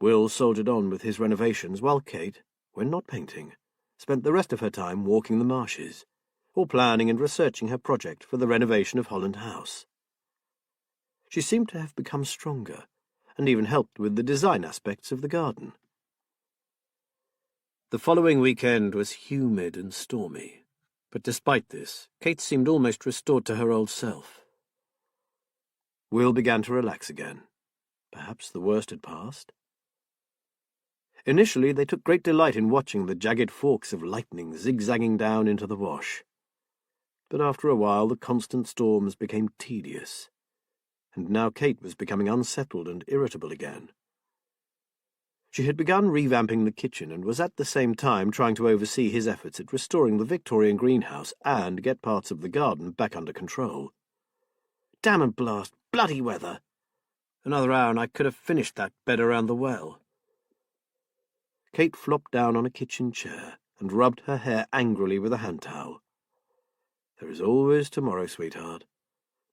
Will soldiered on with his renovations while Kate, when not painting, spent the rest of her time walking the marshes, or planning and researching her project for the renovation of Holland House. She seemed to have become stronger, and even helped with the design aspects of the garden. The following weekend was humid and stormy, but despite this, Kate seemed almost restored to her old self. Will began to relax again. Perhaps the worst had passed. Initially, they took great delight in watching the jagged forks of lightning zigzagging down into the wash. But after a while, the constant storms became tedious, and now Kate was becoming unsettled and irritable again. She had begun revamping the kitchen and was at the same time trying to oversee his efforts at restoring the Victorian greenhouse and get parts of the garden back under control. Damn and blast, bloody weather! Another hour and I could have finished that bed around the well. Kate flopped down on a kitchen chair and rubbed her hair angrily with a hand towel. There is always tomorrow, sweetheart.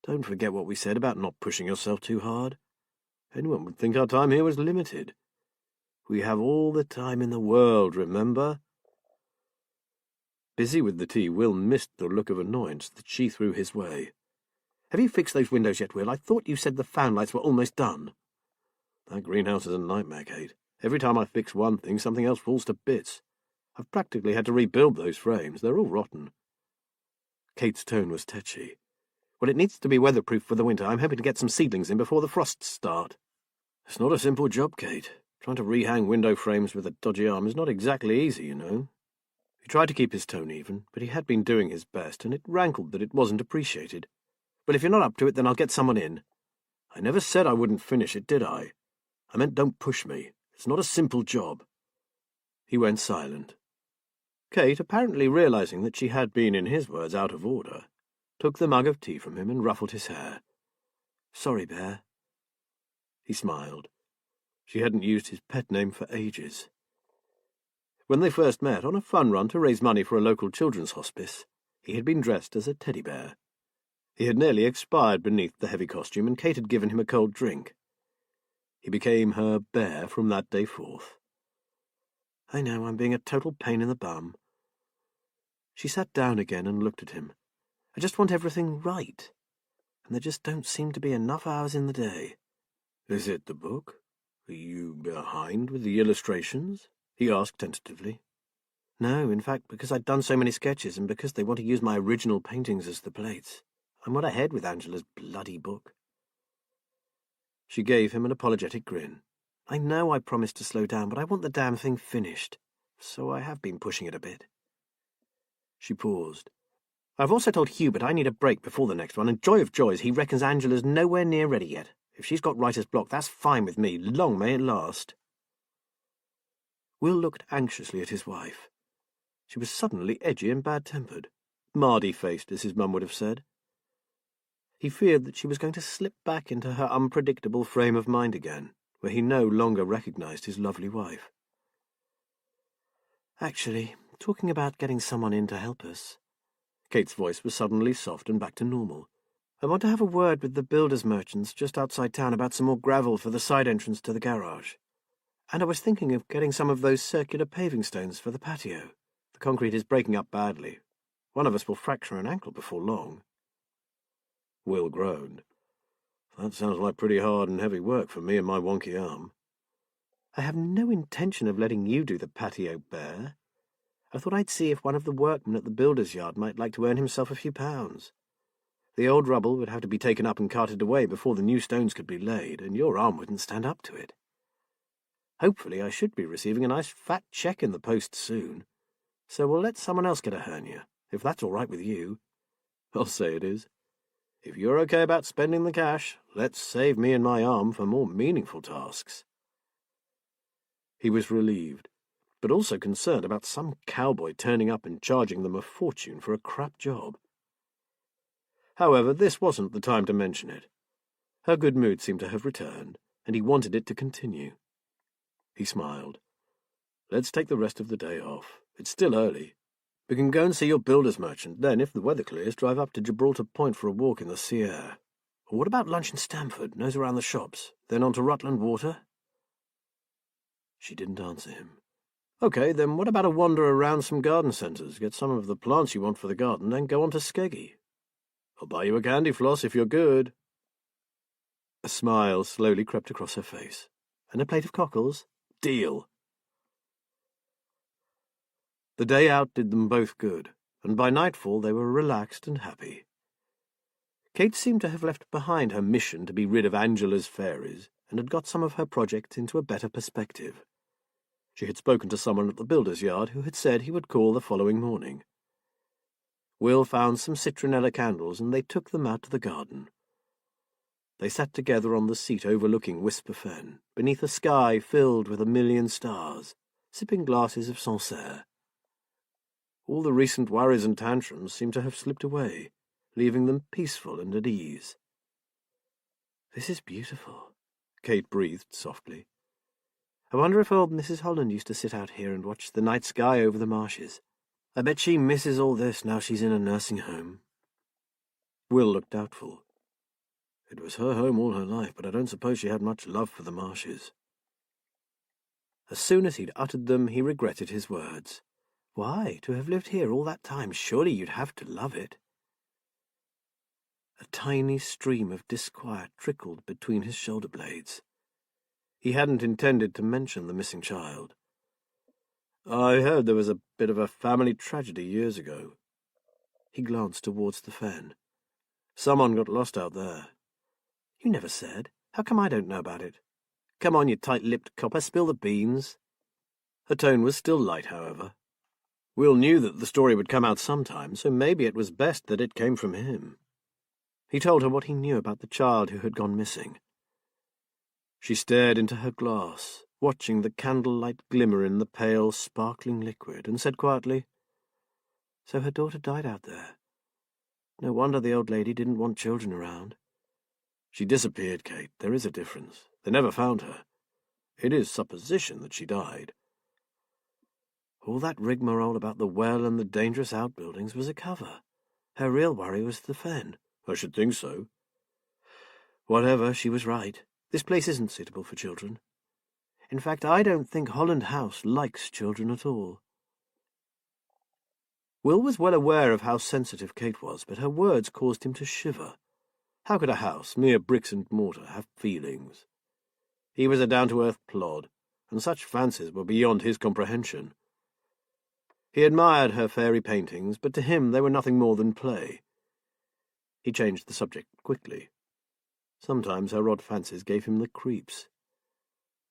Don't forget what we said about not pushing yourself too hard. Anyone would think our time here was limited. We have all the time in the world, remember? Busy with the tea, Will missed the look of annoyance that she threw his way. Have you fixed those windows yet, Will? I thought you said the fan lights were almost done. That greenhouse is a nightmare, Kate. Every time I fix one thing, something else falls to bits. I've practically had to rebuild those frames. They're all rotten. Kate's tone was tetchy. Well, it needs to be weatherproof for the winter. I'm hoping to get some seedlings in before the frosts start. It's not a simple job, Kate. Trying to rehang window frames with a dodgy arm is not exactly easy, you know. He tried to keep his tone even, but he had been doing his best, and it rankled that it wasn't appreciated. But if you're not up to it, then I'll get someone in. I never said I wouldn't finish it, did I? I meant don't push me. It's not a simple job. He went silent. Kate, apparently realizing that she had been, in his words, out of order, took the mug of tea from him and ruffled his hair. Sorry, Bear. He smiled. She hadn't used his pet name for ages. When they first met on a fun run to raise money for a local children's hospice, he had been dressed as a teddy bear. He had nearly expired beneath the heavy costume, and Kate had given him a cold drink. He became her bear from that day forth. I know, I'm being a total pain in the bum. She sat down again and looked at him. I just want everything right, and there just don't seem to be enough hours in the day. Is it the book? Are you behind with the illustrations? He asked tentatively. No, in fact, because I'd done so many sketches and because they want to use my original paintings as the plates. I'm not ahead with Angela's bloody book. She gave him an apologetic grin. I know I promised to slow down, but I want the damn thing finished, so I have been pushing it a bit. She paused. "I've also told Hubert I need a break before the next one, and joy of joys, he reckons Angela's nowhere near ready yet. If she's got writer's block, that's fine with me. Long may it last." Will looked anxiously at his wife. She was suddenly edgy and bad-tempered, mardy-faced, as his mum would have said. He feared that she was going to slip back into her unpredictable frame of mind again, where he no longer recognised his lovely wife. "Actually, talking about getting someone in to help us." Kate's voice was suddenly soft and back to normal. "I want to have a word with the builders' merchants just outside town about some more gravel for the side entrance to the garage. And I was thinking of getting some of those circular paving stones for the patio. The concrete is breaking up badly. One of us will fracture an ankle before long." Will groaned. "That sounds like pretty hard and heavy work for me and my wonky arm." "I have no intention of letting you do the patio, Bear. I thought I'd see if one of the workmen at the builder's yard might like to earn himself a few pounds. The old rubble would have to be taken up and carted away before the new stones could be laid, and your arm wouldn't stand up to it. Hopefully I should be receiving a nice fat cheque in the post soon, so we'll let someone else get a hernia, if that's all right with you." "I'll say it is. If you're okay about spending the cash, let's save me and my arm for more meaningful tasks." He was relieved, but also concerned about some cowboy turning up and charging them a fortune for a crap job. However, this wasn't the time to mention it. Her good mood seemed to have returned, and he wanted it to continue. He smiled. "Let's take the rest of the day off. It's still early. We can go and see your builder's merchant, then, if the weather clears, drive up to Gibraltar Point for a walk in the sea air. Or what about lunch in Stamford, nose around the shops, then on to Rutland Water?" She didn't answer him. "Okay, then what about a wander around some garden centres, get some of the plants you want for the garden, then go on to Skeggy? I'll buy you a candy floss if you're good." A smile slowly crept across her face. "And a plate of cockles? Deal." The day out did them both good, and by nightfall they were relaxed and happy. Kate seemed to have left behind her mission to be rid of Angela's fairies, and had got some of her projects into a better perspective. She had spoken to someone at the builder's yard who had said he would call the following morning. Will found some citronella candles, and they took them out to the garden. They sat together on the seat overlooking Whisper Fen, beneath a sky filled with a million stars, sipping glasses of Sancerre. All the recent worries and tantrums seemed to have slipped away, leaving them peaceful and at ease. "This is beautiful," Kate breathed softly. "I wonder if old Mrs. Holland used to sit out here and watch the night sky over the marshes. I bet she misses all this now she's in a nursing home." Will looked doubtful. It was her home all her life, but I don't suppose she had much love for the marshes. As soon as he'd uttered them, he regretted his words. Why, to have lived here all that time, surely you'd have to love it. A tiny stream of disquiet trickled between his shoulder blades. He hadn't intended to mention the missing child. "I heard there was a bit of a family tragedy years ago." He glanced towards the fen. "Someone got lost out there." "You never said. How come I don't know about it? Come on, you tight-lipped copper, spill the beans." Her tone was still light, however. Will knew that the story would come out sometime, so maybe it was best that it came from him. He told her what he knew about the child who had gone missing. She stared into her glass, watching the candlelight glimmer in the pale, sparkling liquid, and said quietly, "So her daughter died out there. No wonder the old lady didn't want children around." "She disappeared, Kate. There is a difference. They never found her. It is supposition that she died." All that rigmarole about the well and the dangerous outbuildings was a cover. Her real worry was the fen. "I should think so." "Whatever, she was right. This place isn't suitable for children. In fact, I don't think Holland House likes children at all." Will was well aware of how sensitive Kate was, but her words caused him to shiver. How could a house, mere bricks and mortar, have feelings? He was a down-to-earth plod, and such fancies were beyond his comprehension. He admired her fairy paintings, but to him they were nothing more than play. He changed the subject quickly. Sometimes her odd fancies gave him the creeps.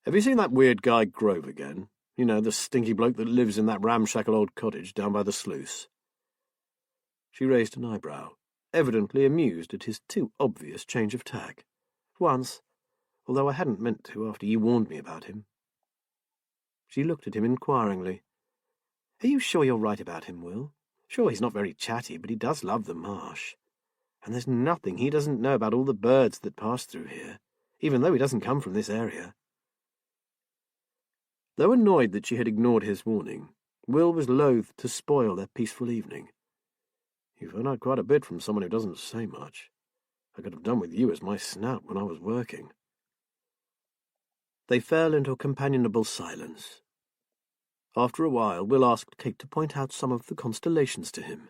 "Have you seen that weird guy Grove again? You know, the stinky bloke that lives in that ramshackle old cottage down by the sluice?" She raised an eyebrow, evidently amused at his too obvious change of tack. Once, although I hadn't meant to after you warned me about him. She looked at him inquiringly. Are you sure you're right about him, Will? Sure, he's not very chatty, but he does love the marsh. And there's nothing he doesn't know about all the birds that pass through here, even though he doesn't come from this area. Though annoyed that she had ignored his warning, Will was loath to spoil their peaceful evening. You found out quite a bit from someone who doesn't say much. I could have done with you as my snout when I was working. They fell into a companionable silence. After a while, Will asked Kate to point out some of the constellations to him.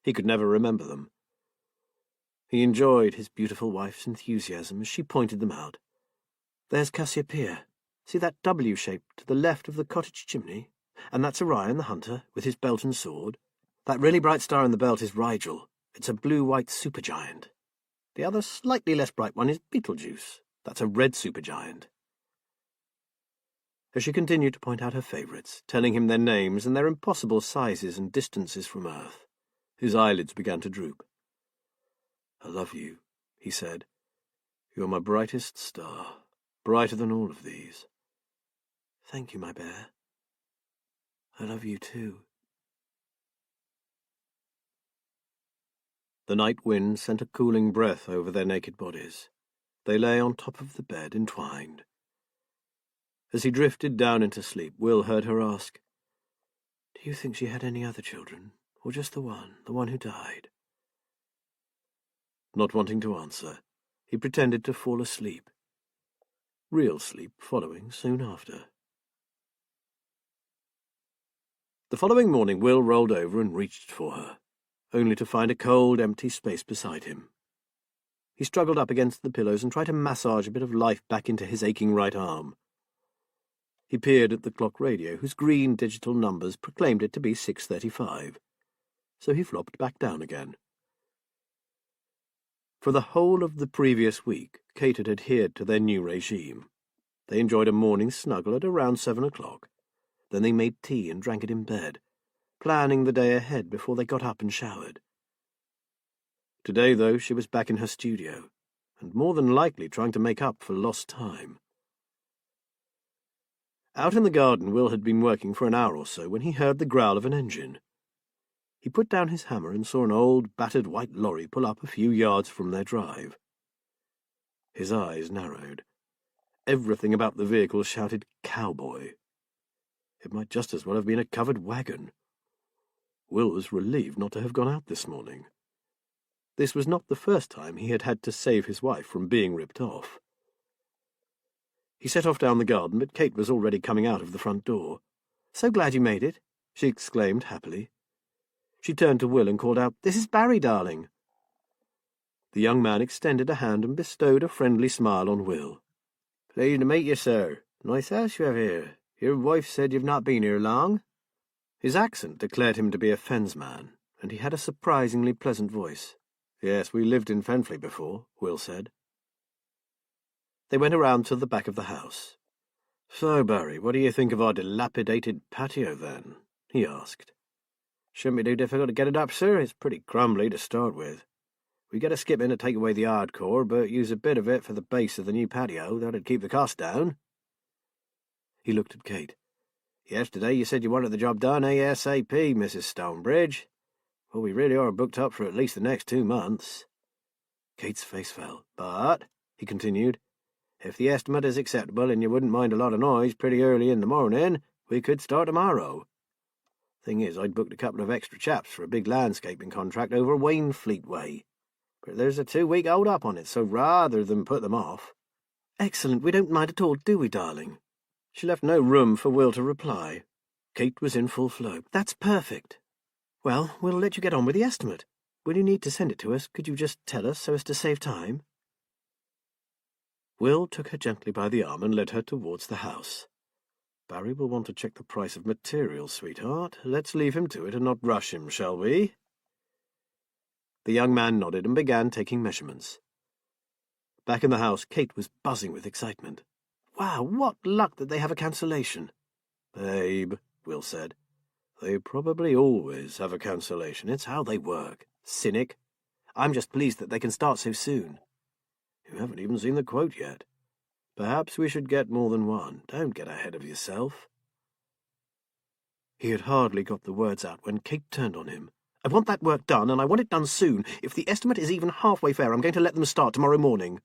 He could never remember them. He enjoyed his beautiful wife's enthusiasm as she pointed them out. There's Cassiopeia. See that W shape to the left of the cottage chimney? And that's Orion the hunter, with his belt and sword. That really bright star in the belt is Rigel. It's a blue-white supergiant. The other slightly less bright one is Betelgeuse. That's a red supergiant. As she continued to point out her favourites, telling him their names and their impossible sizes and distances from Earth, his eyelids began to droop. I love you, he said. You're my brightest star, brighter than all of these. Thank you, my bear. I love you too. The night wind sent a cooling breath over their naked bodies. They lay on top of the bed, entwined. As he drifted down into sleep, Will heard her ask, Do you think she had any other children, or just the one who died? Not wanting to answer, he pretended to fall asleep. Real sleep following soon after. The following morning Will rolled over and reached for her, only to find a cold, empty space beside him. He struggled up against the pillows and tried to massage a bit of life back into his aching right arm. He peered at the clock radio, whose green digital numbers proclaimed it to be 6:35, so he flopped back down again. For the whole of the previous week, Kate had adhered to their new regime. They enjoyed a morning snuggle at around 7 o'clock. Then they made tea and drank it in bed, planning the day ahead before they got up and showered. Today, though, she was back in her studio, and more than likely trying to make up for lost time. Out in the garden, Will had been working for an hour or so when he heard the growl of an engine. He put down his hammer and saw an old, battered white lorry pull up a few yards from their drive. His eyes narrowed. Everything about the vehicle shouted cowboy. It might just as well have been a covered wagon. Will was relieved not to have gone out this morning. This was not the first time he had had to save his wife from being ripped off. He set off down the garden, but Kate was already coming out of the front door. So glad you made it, she exclaimed happily. She turned to Will and called out, This is Barry, darling. The young man extended a hand and bestowed a friendly smile on Will. Pleased to meet you, sir. Nice house you have here. Your wife said you've not been here long. His accent declared him to be a Fens man, and he had a surprisingly pleasant voice. Yes, we lived in Fenfleet before, Will said. They went around to the back of the house. So, Barry, what do you think of our dilapidated patio, then? He asked. Shouldn't be too difficult to get it up, sir. It's pretty crumbly to start with. We get a skip in to take away the hardcore, but use a bit of it for the base of the new patio. That'd keep the cost down. He looked at Kate. Yesterday you said you wanted the job done ASAP, Mrs. Stonebridge. Well, we really are booked up for at least the next 2 months. Kate's face fell. But, he continued, if the estimate is acceptable and you wouldn't mind a lot of noise pretty early in the morning, we could start tomorrow. Thing is, I'd booked a couple of extra chaps for a big landscaping contract over Wainfleet way. But there's a 2-week hold-up on it, so rather than put them off... Excellent, we don't mind at all, do we, darling? She left no room for Will to reply. Kate was in full flow. That's perfect. Well, we'll let you get on with the estimate. When you need to send it to us, could you just tell us so as to save time? Will took her gently by the arm and led her towards the house. Barry will want to check the price of materials, sweetheart. Let's leave him to it and not rush him, shall we? The young man nodded and began taking measurements. Back in the house, Kate was buzzing with excitement. Wow, what luck that they have a cancellation. Babe, Will said, they probably always have a cancellation. It's how they work. Cynic. I'm just pleased that they can start so soon. You haven't even seen the quote yet. Perhaps we should get more than one. Don't get ahead of yourself. He had hardly got the words out when Kate turned on him. I want that work done, and I want it done soon. If the estimate is even halfway fair, I'm going to let them start tomorrow morning.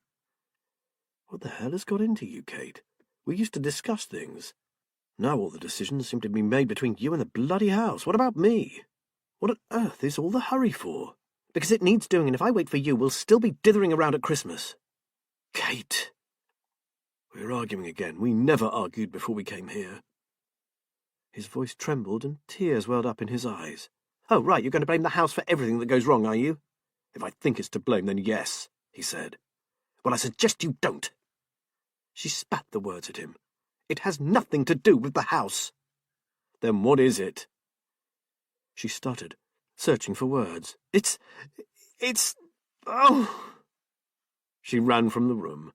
What the hell has got into you, Kate? We used to discuss things. Now all the decisions seem to be made between you and the bloody house. What about me? What on earth is all the hurry for? Because it needs doing, and if I wait for you, we'll still be dithering around at Christmas. Kate! We're arguing again. We never argued before we came here. His voice trembled and tears welled up in his eyes. Oh, right, you're going to blame the house for everything that goes wrong, are you? If I think it's to blame, then yes, he said. Well, I suggest you don't. She spat the words at him. It has nothing to do with the house. Then what is it? She stuttered, searching for words. It's... Oh! She ran from the room.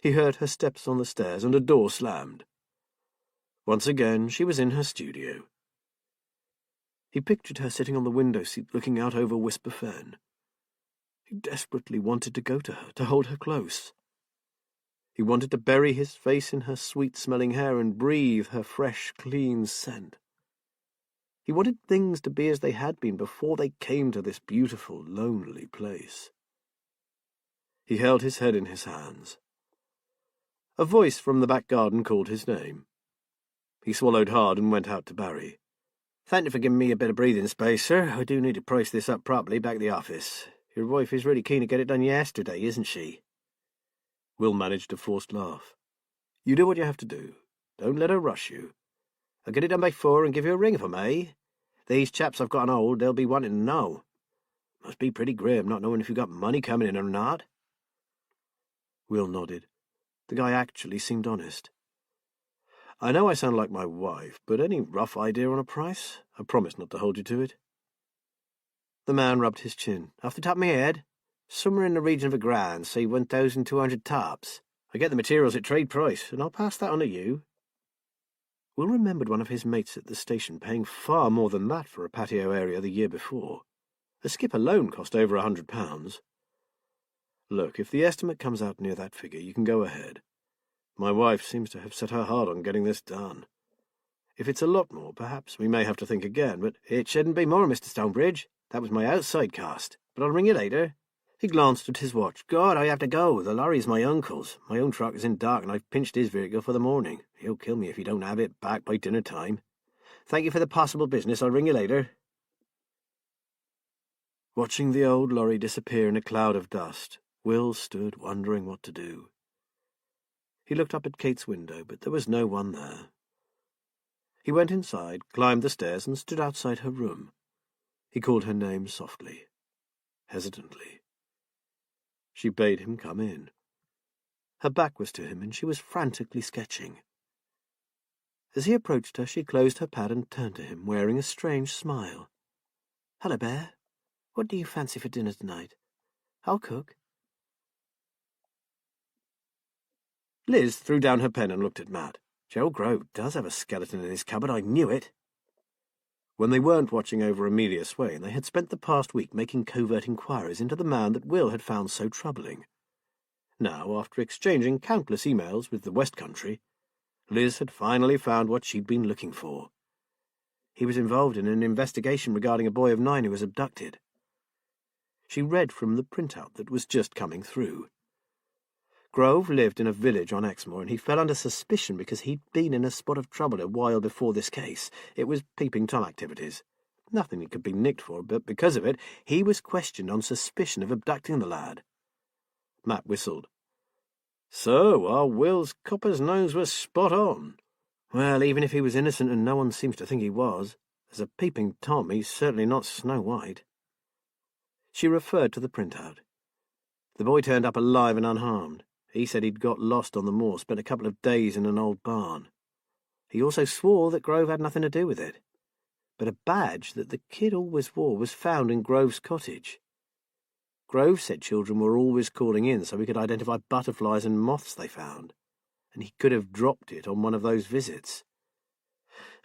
He heard her steps on the stairs and a door slammed. Once again, she was in her studio. He pictured her sitting on the window seat looking out over Whisper Fen. He desperately wanted to go to her, to hold her close. He wanted to bury his face in her sweet-smelling hair and breathe her fresh, clean scent. He wanted things to be as they had been before they came to this beautiful, lonely place. He held his head in his hands. A voice from the back garden called his name. He swallowed hard and went out to Barry. Thank you for giving me a bit of breathing space, sir. I do need to price this up properly back at the office. Your wife is really keen to get it done yesterday, isn't she? Will managed a forced laugh. You do what you have to do. Don't let her rush you. I'll get it done by 4 and give you a ring if I may. These chaps I've got on hold, they'll be wanting to know. Must be pretty grim not knowing if you've got money coming in or not. Will nodded. The guy actually seemed honest. I know I sound like my wife, but any rough idea on a price? I promise not to hold you to it. The man rubbed his chin. Off the top of my head, somewhere in the region of £1,000, say 1,200 tops. I get the materials at trade price, and I'll pass that on to you. Will remembered one of his mates at the station paying far more than that for a patio area the year before. The skip alone cost over £100. Look, if the estimate comes out near that figure, you can go ahead. My wife seems to have set her heart on getting this done. If it's a lot more, perhaps we may have to think again, but it shouldn't be more, Mr. Stonebridge. That was my outside cost, but I'll ring you later. He glanced at his watch. God, I have to go. The lorry's my uncle's. My own truck is in dark, and I've pinched his vehicle for the morning. He'll kill me if he don't have it back by dinner time. Thank you for the possible business. I'll ring you later. Watching the old lorry disappear in a cloud of dust, Will stood wondering what to do. He looked up at Kate's window, but there was no one there. He went inside, climbed the stairs, and stood outside her room. He called her name softly, hesitantly. She bade him come in. Her back was to him, and she was frantically sketching. As he approached her, she closed her pad and turned to him, wearing a strange smile. Hello, Bear. What do you fancy for dinner tonight? I'll cook. Liz threw down her pen and looked at Matt. Gerald Grove does have a skeleton in his cupboard, I knew it. When they weren't watching over Amelia Swain, they had spent the past week making covert inquiries into the man that Will had found so troubling. Now, after exchanging countless emails with the West Country, Liz had finally found what she'd been looking for. He was involved in an investigation regarding a boy of 9 who was abducted. She read from the printout that was just coming through. Grove lived in a village on Exmoor, and he fell under suspicion because he'd been in a spot of trouble a while before this case. It was peeping Tom activities. Nothing he could be nicked for, but because of it, he was questioned on suspicion of abducting the lad. Matt whistled. So, our Will's copper's nose was spot on. Well, even if he was innocent, and no one seems to think he was, as a peeping Tom, he's certainly not Snow White. She referred to the printout. The boy turned up alive and unharmed. He said he'd got lost on the moor, spent a couple of days in an old barn. He also swore that Grove had nothing to do with it. But a badge that the kid always wore was found in Grove's cottage. Grove said children were always calling in so he could identify butterflies and moths they found, and he could have dropped it on one of those visits.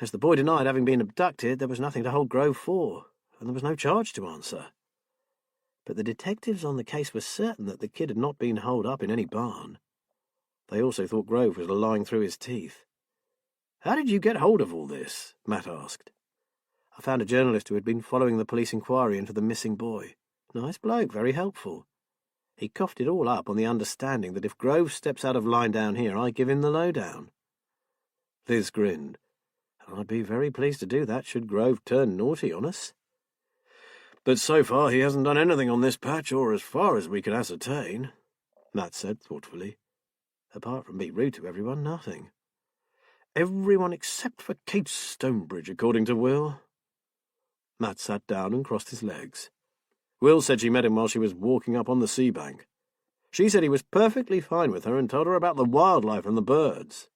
As the boy denied having been abducted, there was nothing to hold Grove for, and there was no charge to answer. But the detectives on the case were certain that the kid had not been holed up in any barn. They also thought Grove was lying through his teeth. "How did you get hold of all this?" Matt asked. "I found a journalist who had been following the police inquiry into the missing boy. Nice bloke, very helpful. He coughed it all up on the understanding that if Grove steps out of line down here, I give him the lowdown." Liz grinned. "I'd be very pleased to do that should Grove turn naughty on us." "But so far he hasn't done anything on this patch, or as far as we can ascertain," Matt said thoughtfully. "Apart from be rude to everyone, nothing. Everyone except for Kate Stonebridge, according to Will." Matt sat down and crossed his legs. "Will said she met him while she was walking up on the sea bank. She said he was perfectly fine with her and told her about the wildlife and the birds."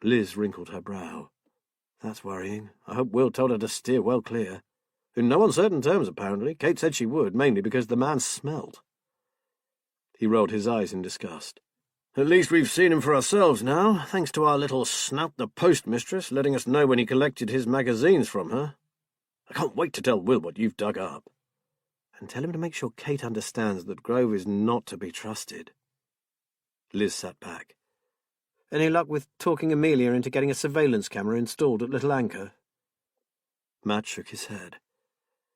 Liz wrinkled her brow. "That's worrying. I hope Will told her to steer well clear. In no uncertain terms, apparently. Kate said she would, mainly because the man smelt." He rolled his eyes in disgust. "At least we've seen him for ourselves now, thanks to our little snout the postmistress letting us know when he collected his magazines from her. I can't wait to tell Will what you've dug up. And tell him to make sure Kate understands that Grove is not to be trusted." Liz sat back. "Any luck with talking Amelia into getting a surveillance camera installed at Little Anchor?" Matt shook his head.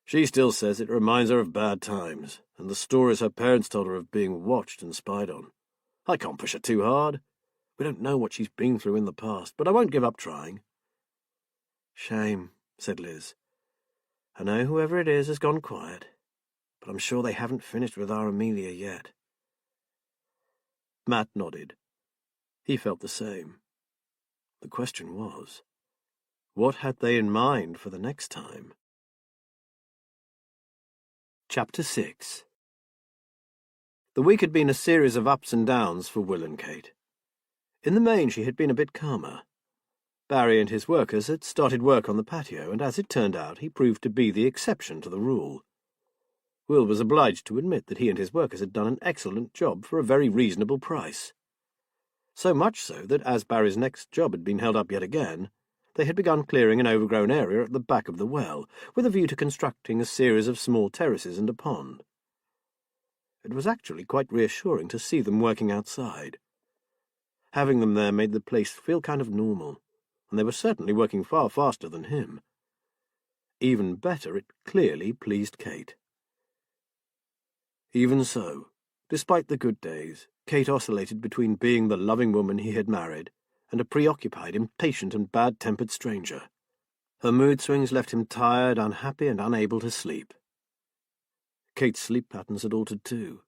"She still says it reminds her of bad times, and the stories her parents told her of being watched and spied on. I can't push her too hard. We don't know what she's been through in the past, but I won't give up trying." "Shame," said Liz. "I know whoever it is has gone quiet, but I'm sure they haven't finished with our Amelia yet." Matt nodded. He felt the same. The question was, what had they in mind for the next time? Chapter 6. The week had been a series of ups and downs for Will and Kate. In the main, she had been a bit calmer. Barry and his workers had started work on the patio, and as it turned out, he proved to be the exception to the rule. Will was obliged to admit that he and his workers had done an excellent job for a very reasonable price. So much so that as Barry's next job had been held up yet again, they had begun clearing an overgrown area at the back of the well, with a view to constructing a series of small terraces and a pond. It was actually quite reassuring to see them working outside. Having them there made the place feel kind of normal, and they were certainly working far faster than him. Even better, it clearly pleased Kate. Even so, despite the good days, Kate oscillated between being the loving woman he had married and a preoccupied, impatient, and bad-tempered stranger. Her mood swings left him tired, unhappy, and unable to sleep. Kate's sleep patterns had altered too.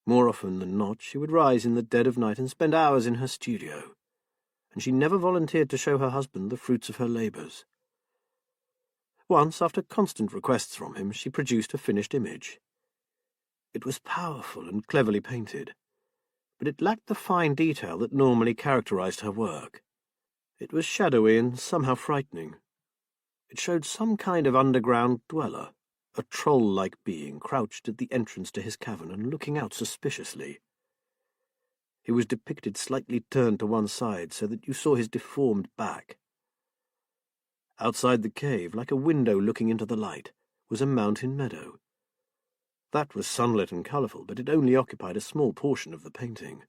More often than not, she would rise in the dead of night and spend hours in her studio, and she never volunteered to show her husband the fruits of her labours. Once, after constant requests from him, she produced a finished image. It was powerful and cleverly painted, but it lacked the fine detail that normally characterized her work. It was shadowy and somehow frightening. It showed some kind of underground dweller, a troll-like being crouched at the entrance to his cavern and looking out suspiciously. He was depicted slightly turned to one side so that you saw his deformed back. Outside the cave, like a window looking into the light, was a mountain meadow. That was sunlit and colourful, but it only occupied a small portion of the painting.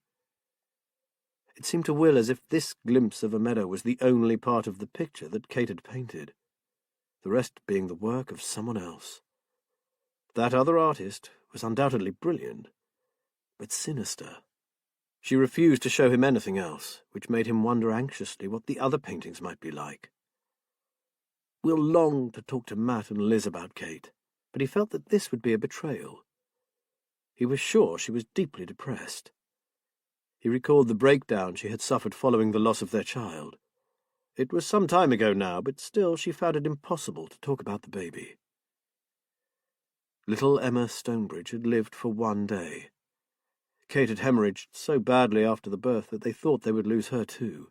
It seemed to Will as if this glimpse of a meadow was the only part of the picture that Kate had painted, the rest being the work of someone else. That other artist was undoubtedly brilliant, but sinister. She refused to show him anything else, which made him wonder anxiously what the other paintings might be like. Will longed to talk to Matt and Liz about Kate, but he felt that this would be a betrayal. He was sure she was deeply depressed. He recalled the breakdown she had suffered following the loss of their child. It was some time ago now, but still she found it impossible to talk about the baby. Little Emma Stonebridge had lived for one day. Kate had hemorrhaged so badly after the birth that they thought they would lose her too.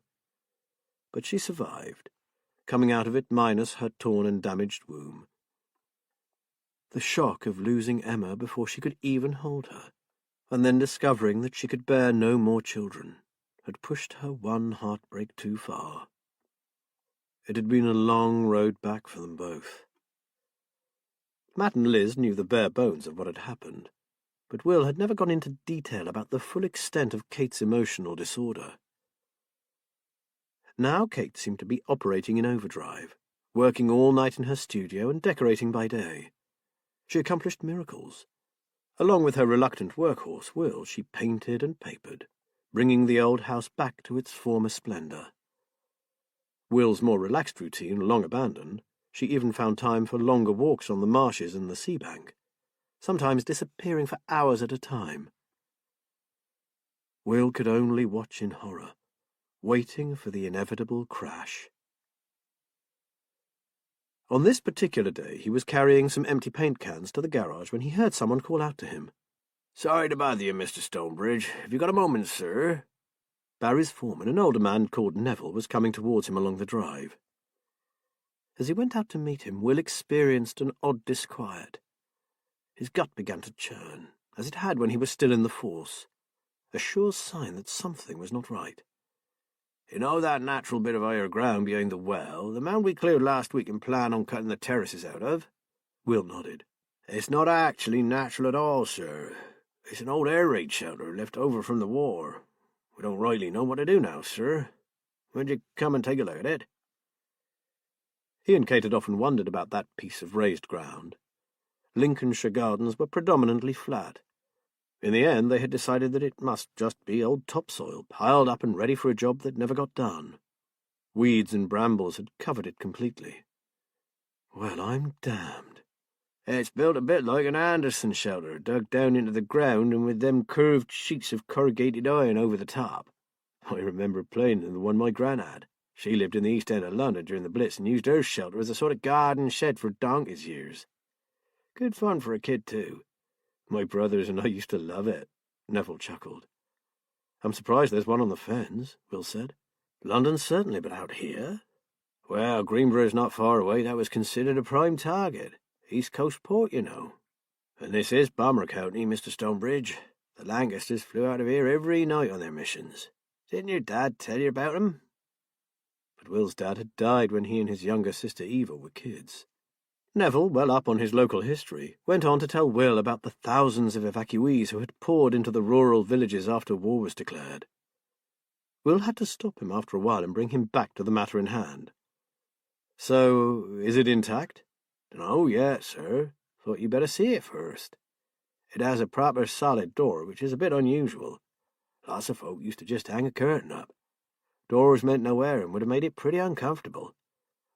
But she survived, coming out of it minus her torn and damaged womb. The shock of losing Emma before she could even hold her, and then discovering that she could bear no more children, had pushed her one heartbreak too far. It had been a long road back for them both. Matt and Liz knew the bare bones of what had happened, but Will had never gone into detail about the full extent of Kate's emotional disorder. Now Kate seemed to be operating in overdrive, working all night in her studio and decorating by day. She accomplished miracles. Along with her reluctant workhorse, Will, she painted and papered, bringing the old house back to its former splendour. Will's more relaxed routine long abandoned, she even found time for longer walks on the marshes and the sea bank, sometimes disappearing for hours at a time. Will could only watch in horror, waiting for the inevitable crash. On this particular day, he was carrying some empty paint cans to the garage when he heard someone call out to him. "Sorry to bother you, Mr. Stonebridge. Have you got a moment, sir?" Barry's foreman, an older man called Neville, was coming towards him along the drive. As he went out to meet him, Will experienced an odd disquiet. His gut began to churn, as it had when he was still in the force, a sure sign that something was not right. "You know that natural bit of higher ground behind the well, the mound we cleared last week and plan on cutting the terraces out of?" Will nodded. "It's not actually natural at all, sir. It's an old air raid shelter left over from the war. We don't rightly know what to do now, sir. When'd you come and take a look at it?" He and Kate had often wondered about that piece of raised ground. Lincolnshire gardens were predominantly flat. In the end, they had decided that it must just be old topsoil, piled up and ready for a job that never got done. Weeds and brambles had covered it completely. "Well, I'm damned." "It's built a bit like an Anderson shelter, dug down into the ground and with them curved sheets of corrugated iron over the top. I remember playing in the one my gran had. She lived in the East End of London during the Blitz and used her shelter as a sort of garden shed for donkey's years. Good fun for a kid, too. My brothers and I used to love it," Neville chuckled. "I'm surprised there's one on the fens," Will said. "London certainly, but out here?" "Well, Greenborough's not far away. That was considered a prime target. East Coast port, you know. And this is Bomber County, Mr. Stonebridge. The Lancasters flew out of here every night on their missions. Didn't your dad tell you about 'em?" But Will's dad had died when he and his younger sister Eva were kids. Neville, well up on his local history, went on to tell Will about the thousands of evacuees who had poured into the rural villages after war was declared. Will had to stop him after a while and bring him back to the matter in hand. "So, is it intact?" "Dunno yet, sir. Thought you'd better see it first. It has a proper solid door, which is a bit unusual. Lots of folk used to just hang a curtain up. Doors meant no air and would have made it pretty uncomfortable.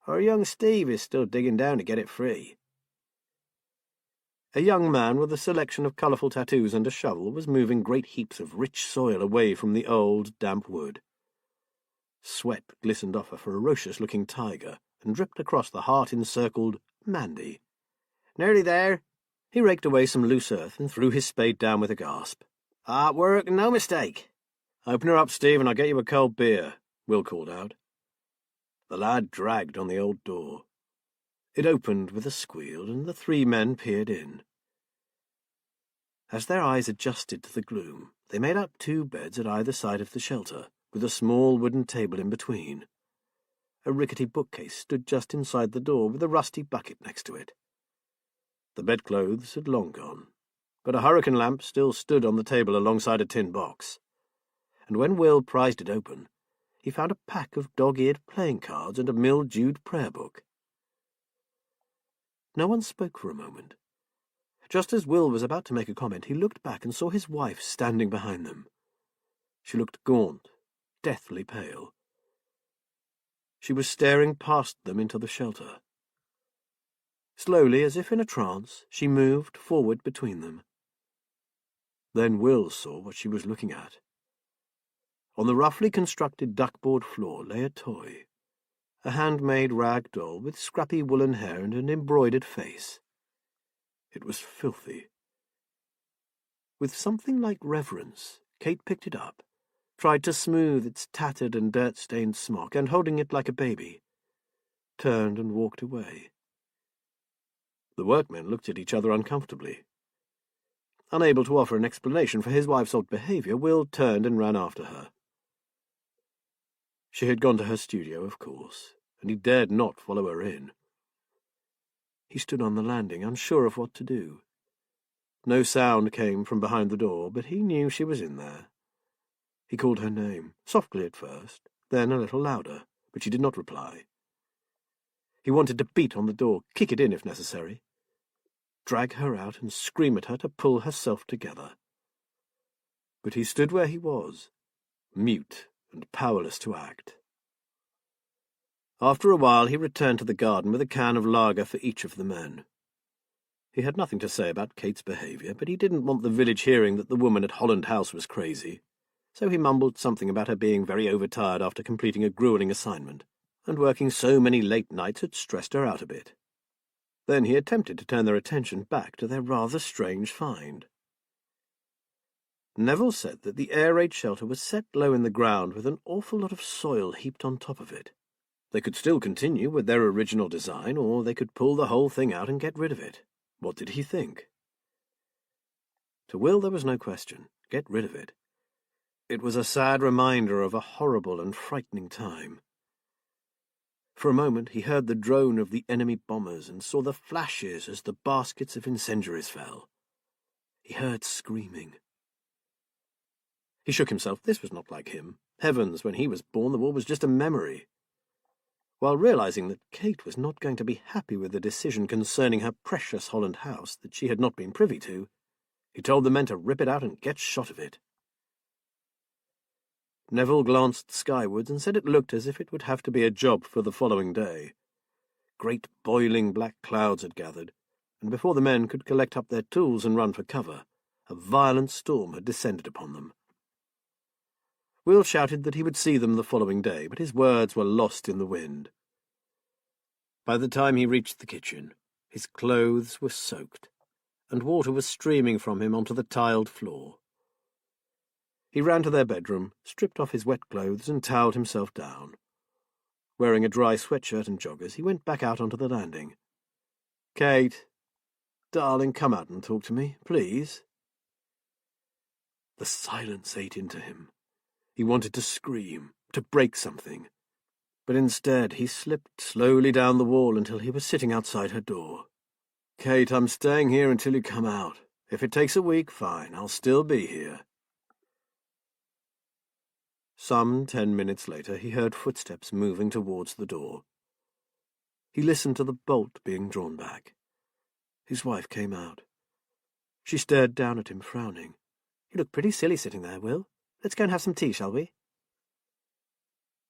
Our young Steve is still digging down to get it free." A young man with a selection of colourful tattoos and a shovel was moving great heaps of rich soil away from the old, damp wood. Sweat glistened off a ferocious-looking tiger and dripped across the heart-encircled Mandy. "Nearly there." He raked away some loose earth and threw his spade down with a gasp. "Hard work, no mistake." "Open her up, Steve, and I'll get you a cold beer," Will called out. The lad dragged on the old door. It opened with a squeal, and the three men peered in. As their eyes adjusted to the gloom, they made out 2 beds at either side of the shelter, with a small wooden table in between. A rickety bookcase stood just inside the door with a rusty bucket next to it. The bedclothes had long gone, but a hurricane lamp still stood on the table alongside a tin box. And when Will prized it open, he found a pack of dog-eared playing cards and a mildewed prayer book. No one spoke for a moment. Just as Will was about to make a comment, he looked back and saw his wife standing behind them. She looked gaunt, deathly pale. She was staring past them into the shelter. Slowly, as if in a trance, she moved forward between them. Then Will saw what she was looking at. On the roughly constructed duckboard floor lay a toy, a handmade rag doll with scrappy woolen hair and an embroidered face. It was filthy. With something like reverence, Kate picked it up, tried to smooth its tattered and dirt-stained smock, and, holding it like a baby, turned and walked away. The workmen looked at each other uncomfortably. Unable to offer an explanation for his wife's odd behaviour, Will turned and ran after her. She had gone to her studio, of course, and he dared not follow her in. He stood on the landing, unsure of what to do. No sound came from behind the door, but he knew she was in there. He called her name, softly at first, then a little louder, but she did not reply. He wanted to beat on the door, kick it in if necessary, drag her out and scream at her to pull herself together. But he stood where he was, mute and powerless to act. After a while he returned to the garden with a can of lager for each of the men. He had nothing to say about Kate's behaviour, but he didn't want the village hearing that the woman at Holland House was crazy, so he mumbled something about her being very overtired after completing a gruelling assignment, and working so many late nights had stressed her out a bit. Then he attempted to turn their attention back to their rather strange find. Neville said that the air raid shelter was set low in the ground with an awful lot of soil heaped on top of it. They could still continue with their original design, or they could pull the whole thing out and get rid of it. What did he think? To Will there was no question. Get rid of it. It was a sad reminder of a horrible and frightening time. For a moment he heard the drone of the enemy bombers and saw the flashes as the baskets of incendiaries fell. He heard screaming. He shook himself. This was not like him. Heavens, when he was born the war was just a memory. While realizing that Kate was not going to be happy with the decision concerning her precious Holland House that she had not been privy to, he told the men to rip it out and get shot of it. Neville glanced skywards and said it looked as if it would have to be a job for the following day. Great boiling black clouds had gathered, and before the men could collect up their tools and run for cover, a violent storm had descended upon them. Will shouted that he would see them the following day, but his words were lost in the wind. By the time he reached the kitchen, his clothes were soaked, and water was streaming from him onto the tiled floor. He ran to their bedroom, stripped off his wet clothes, and towelled himself down. Wearing a dry sweatshirt and joggers, he went back out onto the landing. "Kate, darling, come out and talk to me, please." The silence ate into him. He wanted to scream, to break something, but instead he slipped slowly down the wall until he was sitting outside her door. "Kate, I'm staying here until you come out. If it takes a week, fine, I'll still be here." Some 10 minutes later he heard footsteps moving towards the door. He listened to the bolt being drawn back. His wife came out. She stared down at him, frowning. "You look pretty silly sitting there, Will. Let's go and have some tea, shall we?"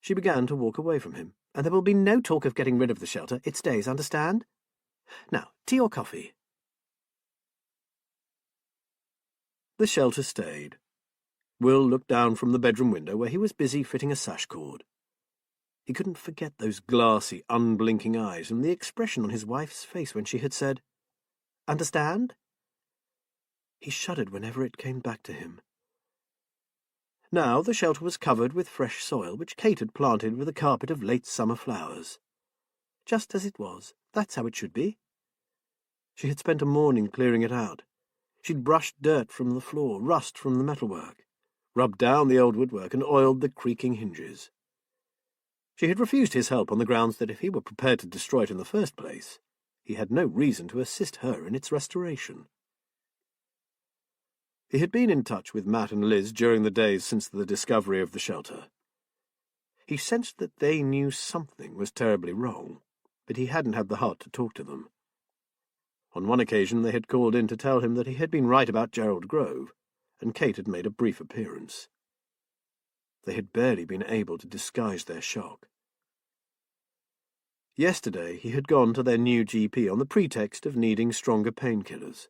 She began to walk away from him. "And there will be no talk of getting rid of the shelter. It stays, understand? Now, tea or coffee?" The shelter stayed. Will looked down from the bedroom window where he was busy fitting a sash cord. He couldn't forget those glassy, unblinking eyes and the expression on his wife's face when she had said, "Understand?" He shuddered whenever it came back to him. Now the shelter was covered with fresh soil, which Kate had planted with a carpet of late summer flowers. Just as it was. That's how it should be. She had spent a morning clearing it out. She'd brushed dirt from the floor, rust from the metalwork, rubbed down the old woodwork and oiled the creaking hinges. She had refused his help on the grounds that if he were prepared to destroy it in the first place, he had no reason to assist her in its restoration. He had been in touch with Matt and Liz during the days since the discovery of the shelter. He sensed that they knew something was terribly wrong, but he hadn't had the heart to talk to them. On one occasion they had called in to tell him that he had been right about Gerald Grove, and Kate had made a brief appearance. They had barely been able to disguise their shock. Yesterday he had gone to their new GP on the pretext of needing stronger painkillers.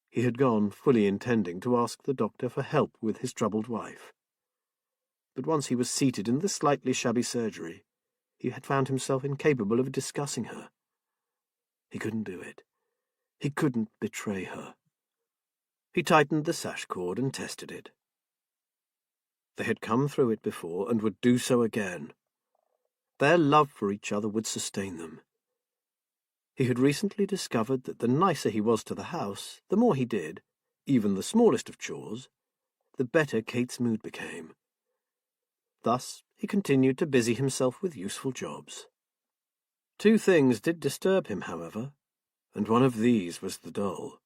He had gone fully intending to ask the doctor for help with his troubled wife. But once he was seated in the slightly shabby surgery, he had found himself incapable of discussing her. He couldn't do it. He couldn't betray her. He tightened the sash cord and tested it. They had come through it before and would do so again. Their love for each other would sustain them. He had recently discovered that the nicer he was to the house, the more he did, even the smallest of chores, the better Kate's mood became. Thus he continued to busy himself with useful jobs. Two things did disturb him, however, and one of these was the doll.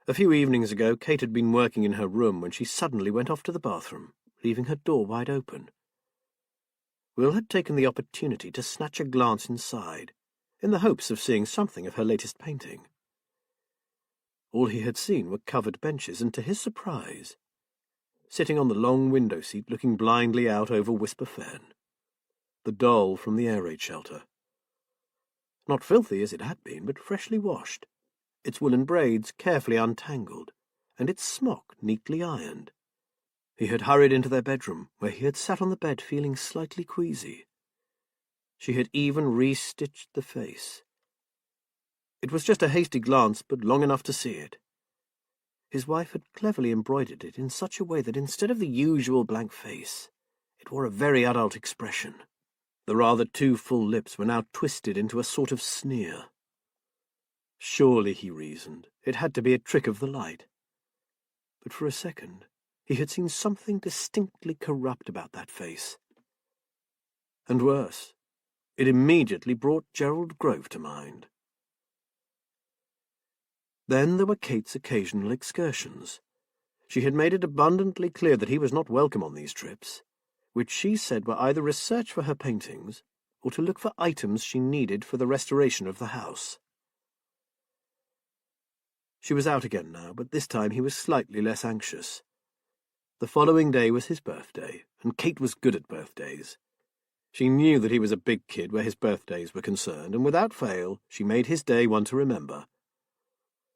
A few evenings ago, Kate had been working in her room when she suddenly went off to the bathroom, leaving her door wide open. Will had taken the opportunity to snatch a glance inside, in the hopes of seeing something of her latest painting. All he had seen were covered benches, and to his surprise, sitting on the long window seat looking blindly out over Whisper Fen, the doll from the air raid shelter. Not filthy as it had been, but freshly washed, its woolen braids carefully untangled, and its smock neatly ironed. He had hurried into their bedroom, where he had sat on the bed feeling slightly queasy. She had even re-stitched the face. It was just a hasty glance, but long enough to see it. His wife had cleverly embroidered it in such a way that instead of the usual blank face, it wore a very adult expression. The rather too full lips were now twisted into a sort of sneer. Surely, he reasoned, it had to be a trick of the light. But for a second, he had seen something distinctly corrupt about that face. And worse, it immediately brought Gerald Grove to mind. Then there were Kate's occasional excursions. She had made it abundantly clear that he was not welcome on these trips, which she said were either research for her paintings or to look for items she needed for the restoration of the house. She was out again now, but this time he was slightly less anxious. The following day was his birthday, and Kate was good at birthdays. She knew that he was a big kid where his birthdays were concerned, and without fail she made his day one to remember.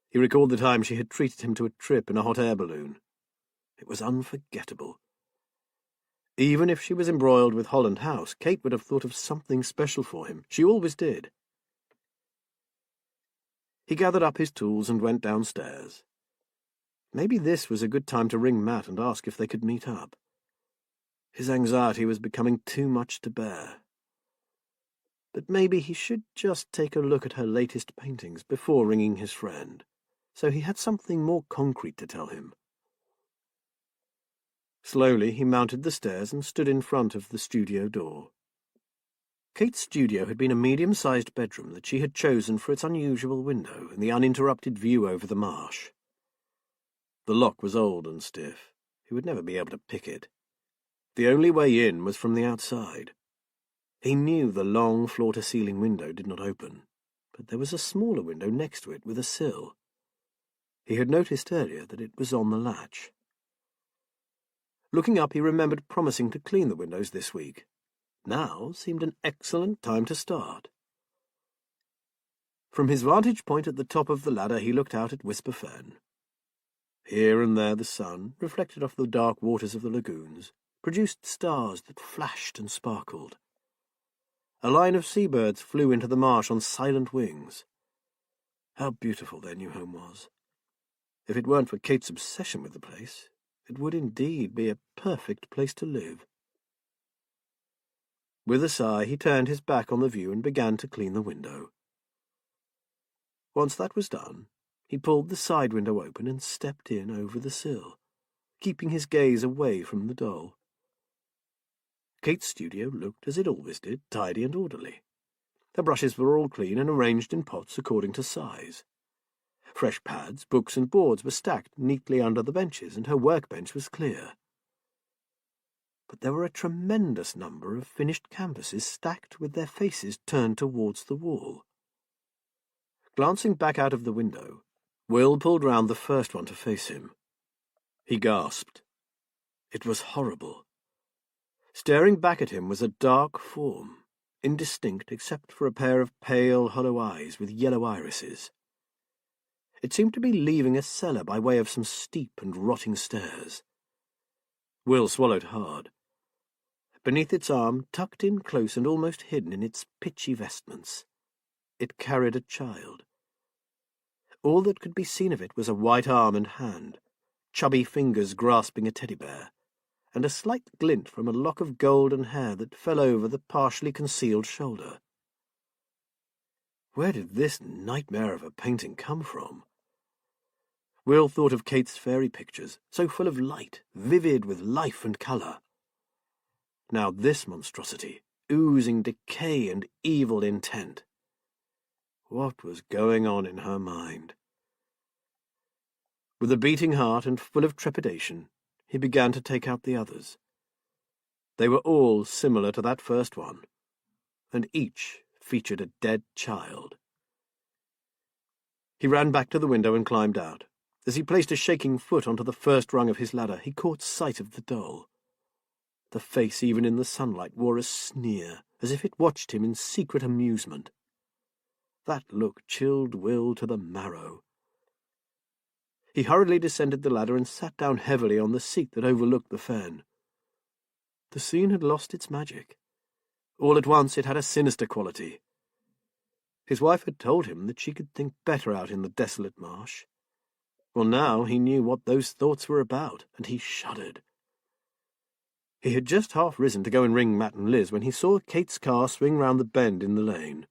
He recalled the time she had treated him to a trip in a hot air balloon. It was unforgettable. Even if she was embroiled with Holland House, Kate would have thought of something special for him. She always did. He gathered up his tools and went downstairs. Maybe this was a good time to ring Matt and ask if they could meet up. His anxiety was becoming too much to bear. But maybe he should just take a look at her latest paintings before ringing his friend, so he had something more concrete to tell him. Slowly he mounted the stairs and stood in front of the studio door. Kate's studio had been a medium-sized bedroom that she had chosen for its unusual window and the uninterrupted view over the marsh. The lock was old and stiff. He would never be able to pick it. The only way in was from the outside. He knew the long floor-to-ceiling window did not open, but there was a smaller window next to it with a sill. He had noticed earlier that it was on the latch. Looking up, he remembered promising to clean the windows this week. Now seemed an excellent time to start. From his vantage point at the top of the ladder, he looked out at Whisper Fen. Here and there the sun, reflected off the dark waters of the lagoons, produced stars that flashed and sparkled. A line of seabirds flew into the marsh on silent wings. How beautiful their new home was. If it weren't for Kate's obsession with the place, it would indeed be a perfect place to live. With a sigh, he turned his back on the view and began to clean the window. Once that was done, he pulled the side window open and stepped in over the sill, keeping his gaze away from the doll. Kate's studio looked, as it always did, tidy and orderly. Her brushes were all clean and arranged in pots according to size. Fresh pads, books, and boards were stacked neatly under the benches, and her workbench was clear. But there were a tremendous number of finished canvases stacked with their faces turned towards the wall. Glancing back out of the window, Will pulled round the first one to face him. He gasped. It was horrible. Staring back at him was a dark form, indistinct except for a pair of pale, hollow eyes with yellow irises. It seemed to be leaving a cellar by way of some steep and rotting stairs. Will swallowed hard. Beneath its arm, tucked in close and almost hidden in its pitchy vestments, it carried a child. All that could be seen of it was a white arm and hand, chubby fingers grasping a teddy bear, and a slight glint from a lock of golden hair that fell over the partially concealed shoulder. Where did this nightmare of a painting come from? Will thought of Kate's fairy pictures, so full of light, vivid with life and colour. Now this monstrosity, oozing decay and evil intent. What was going on in her mind? With a beating heart and full of trepidation, he began to take out the others. They were all similar to that first one, and each featured a dead child. He ran back to the window and climbed out. As he placed a shaking foot onto the first rung of his ladder, he caught sight of the doll. The face, even in the sunlight, wore a sneer, as if it watched him in secret amusement. That look chilled Will to the marrow. He hurriedly descended the ladder and sat down heavily on the seat that overlooked the fen. The scene had lost its magic. All at once it had a sinister quality. His wife had told him that she could think better out in the desolate marsh. Well, now he knew what those thoughts were about, and he shuddered. He had just half risen to go and ring Matt and Liz when he saw Kate's car swing round the bend in the lane.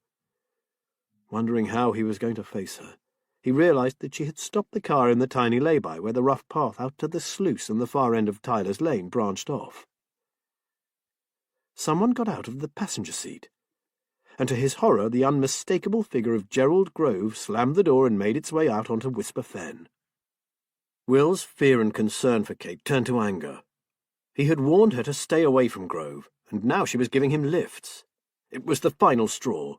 Wondering how he was going to face her, he realized that she had stopped the car in the tiny lay-by where the rough path out to the sluice and the far end of Tyler's Lane branched off. Someone got out of the passenger seat, and to his horror the unmistakable figure of Gerald Grove slammed the door and made its way out onto Whisper Fen. Will's fear and concern for Kate turned to anger. He had warned her to stay away from Grove, and now she was giving him lifts. It was the final straw.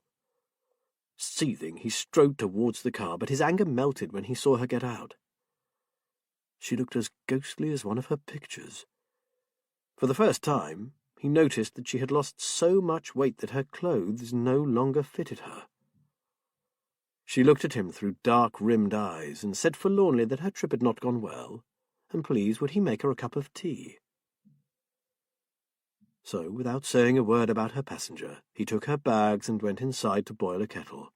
Seething, he strode towards the car, but his anger melted when he saw her get out. She looked as ghostly as one of her pictures. For the first time, he noticed that she had lost so much weight that her clothes no longer fitted her. She looked at him through dark-rimmed eyes and said forlornly that her trip had not gone well, and please would he make her a cup of tea. So, without saying a word about her passenger, he took her bags and went inside to boil a kettle.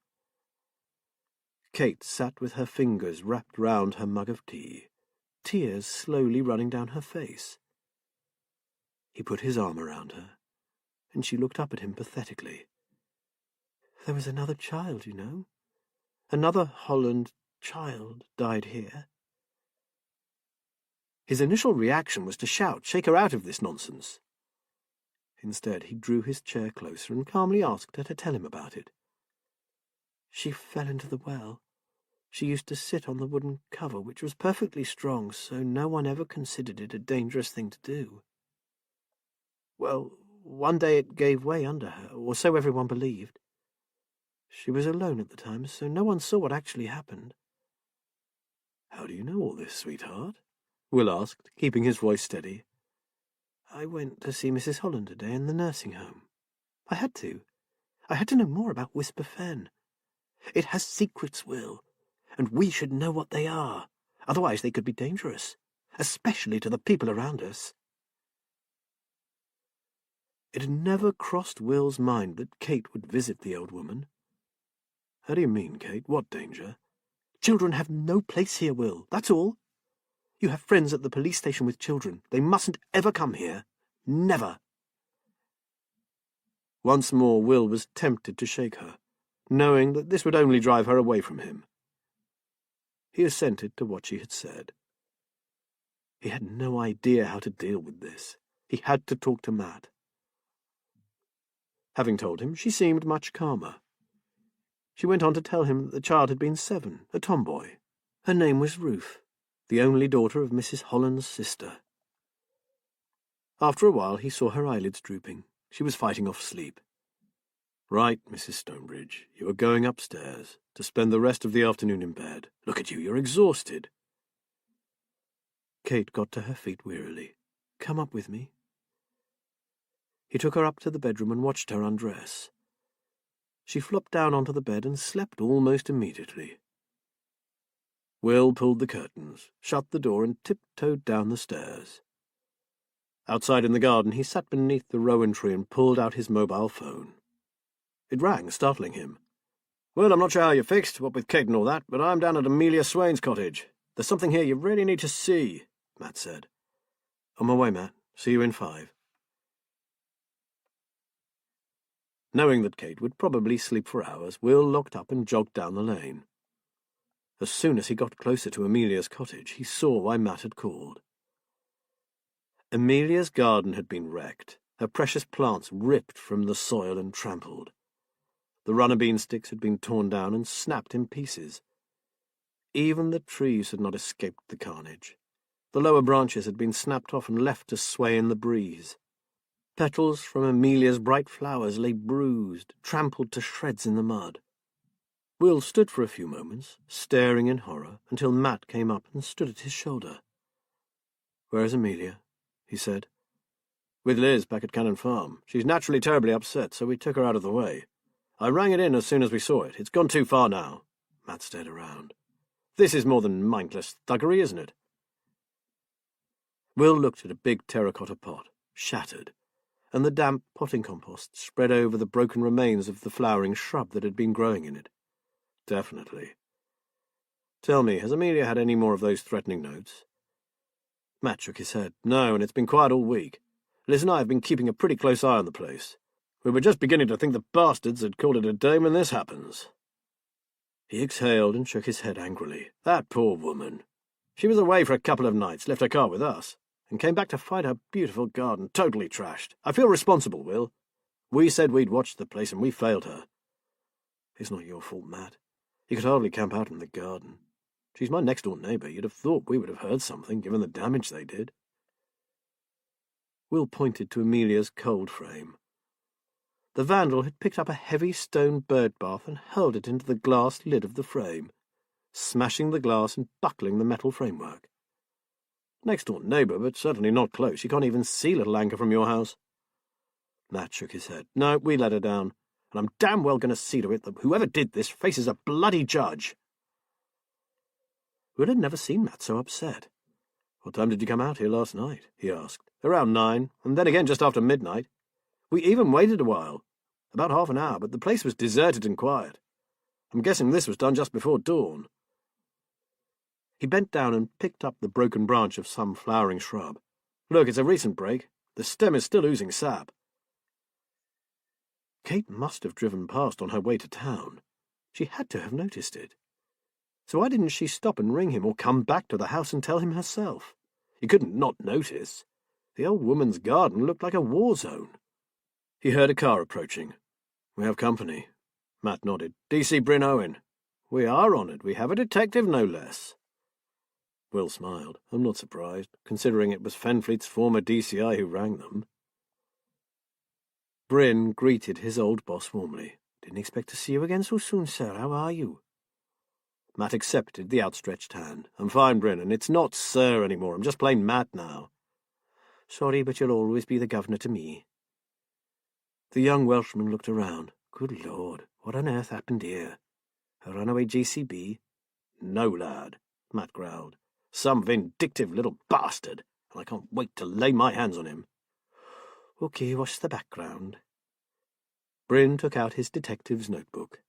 Kate sat with her fingers wrapped round her mug of tea, tears slowly running down her face. He put his arm around her, and she looked up at him pathetically. "There was another child, you know. Another Holland child died here." His initial reaction was to shout, shake her out of this nonsense. Instead, he drew his chair closer and calmly asked her to tell him about it. "She fell into the well. She used to sit on the wooden cover, which was perfectly strong, so no one ever considered it a dangerous thing to do. Well, one day it gave way under her, or so everyone believed. She was alone at the time, so no one saw what actually happened." "How do you know all this, sweetheart?" Will asked, keeping his voice steady. "I went to see Mrs. Holland today in the nursing home. I had to. I had to know more about Whisper Fen. It has secrets, Will, and we should know what they are. Otherwise they could be dangerous, especially to the people around us." It had never crossed Will's mind that Kate would visit the old woman. "How do you mean, Kate? What danger?" "Children have no place here, Will, that's all. You have friends at the police station with children. They mustn't ever come here. Never." Once more Will was tempted to shake her, knowing that this would only drive her away from him. He assented to what she had said. He had no idea how to deal with this. He had to talk to Matt. Having told him, she seemed much calmer. She went on to tell him that the child had been 7, a tomboy. Her name was Ruth, the only daughter of Mrs. Holland's sister. After a while he saw her eyelids drooping. She was fighting off sleep. "Right, Mrs. Stonebridge, you are going upstairs to spend the rest of the afternoon in bed. Look at you, you're exhausted." Kate got to her feet wearily. "Come up with me." He took her up to the bedroom and watched her undress. She flopped down onto the bed and slept almost immediately. Will pulled the curtains, shut the door, and tiptoed down the stairs. Outside in the garden, he sat beneath the rowan tree and pulled out his mobile phone. It rang, startling him. "Well, I'm not sure how you're fixed, what with Kate and all that, but I'm down at Amelia Swain's cottage. There's something here you really need to see," Matt said. "On my way, Matt. See you in 5. Knowing that Kate would probably sleep for hours, Will locked up and jogged down the lane. As soon as he got closer to Amelia's cottage, he saw why Matt had called. Amelia's garden had been wrecked, Her precious plants ripped from the soil and trampled. The runner bean sticks had been torn down and snapped in pieces. Even the trees had not escaped the carnage. The lower branches had been snapped off and left to sway in the breeze. Petals from Amelia's bright flowers lay bruised, trampled to shreds in the mud. Will stood for a few moments, staring in horror, until Matt came up and stood at his shoulder. "Where is Amelia?" he said. "With Liz back at Cannon Farm. She's naturally terribly upset, so we took her out of the way. I rang it in as soon as we saw it. It's gone too far now." Matt stared around. "This is more than mindless thuggery, isn't it?" Will looked at a big terracotta pot, shattered, and the damp potting compost spread over the broken remains of the flowering shrub that had been growing in it. "Definitely. Tell me, has Amelia had any more of those threatening notes?" Matt shook his head. "No, and it's been quiet all week. Liz and I have been keeping a pretty close eye on the place. We were just beginning to think the bastards had called it a day when this happens." He exhaled and shook his head angrily. "That poor woman. She was away for a couple of nights, left her car with us, and came back to find her beautiful garden totally trashed. I feel responsible, Will. We said we'd watch the place and we failed her." "It's not your fault, Matt. You could hardly camp out in the garden. She's my next-door neighbour. You'd have thought we would have heard something, given the damage they did." Will pointed to Amelia's cold frame. The vandal had picked up a heavy stone bird bath and hurled it into the glass lid of the frame, smashing the glass and buckling the metal framework. "Next-door neighbour, but certainly not close. You can't even see little Anchor from your house." Matt shook his head. "No, we let her down, and I'm damn well going to see to it that whoever did this faces a bloody judge." Will had never seen Matt so upset. "What time did you come out here last night?" he asked. "Around 9, and then again just after midnight. We even waited a while, about half an hour, but the place was deserted and quiet. I'm guessing this was done just before dawn." He bent down and picked up the broken branch of some flowering shrub. "Look, it's a recent break. The stem is still oozing sap." Kate must have driven past on her way to town. She had to have noticed it. So why didn't she stop and ring him or come back to the house and tell him herself? He couldn't not notice. The old woman's garden looked like a war zone. He heard a car approaching. "We have company." Matt nodded. "DC Bryn Owen." "We are honoured. We have a detective, no less." Will smiled. "I'm not surprised, considering it was Fenfleet's former DCI who rang them." Bryn greeted his old boss warmly. "Didn't expect to see you again so soon, sir. How are you?" Matt accepted the outstretched hand. "I'm fine, Bryn, and it's not sir anymore. I'm just plain Matt now." "Sorry, but you'll always be the governor to me." The young Welshman looked around. "Good Lord, what on earth happened here? A runaway JCB?" "No, lad," Matt growled. "Some vindictive little bastard, and I can't wait to lay my hands on him." "Okay, what's the background?" Bryn took out his detective's notebook.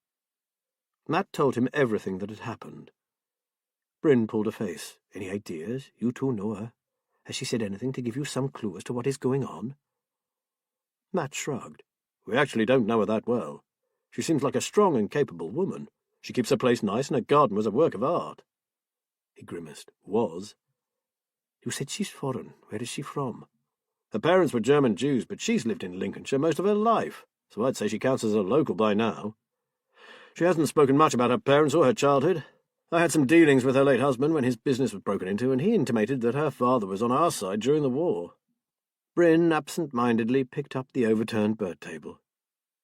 Matt told him everything that had happened. Bryn pulled a face. "Any ideas? You two know her. Has she said anything to give you some clue as to what is going on?" Matt shrugged. "We actually don't know her that well. She seems like a strong and capable woman. She keeps her place nice, and her garden was a work of art." He grimaced. "Was." "You said she's foreign. Where is she from?" "Her parents were German Jews, but she's lived in Lincolnshire most of her life, so I'd say she counts as a local by now. She hasn't spoken much about her parents or her childhood. I had some dealings with her late husband when his business was broken into, and he intimated that her father was on our side during the war." Bryn absent-mindedly picked up the overturned bird table.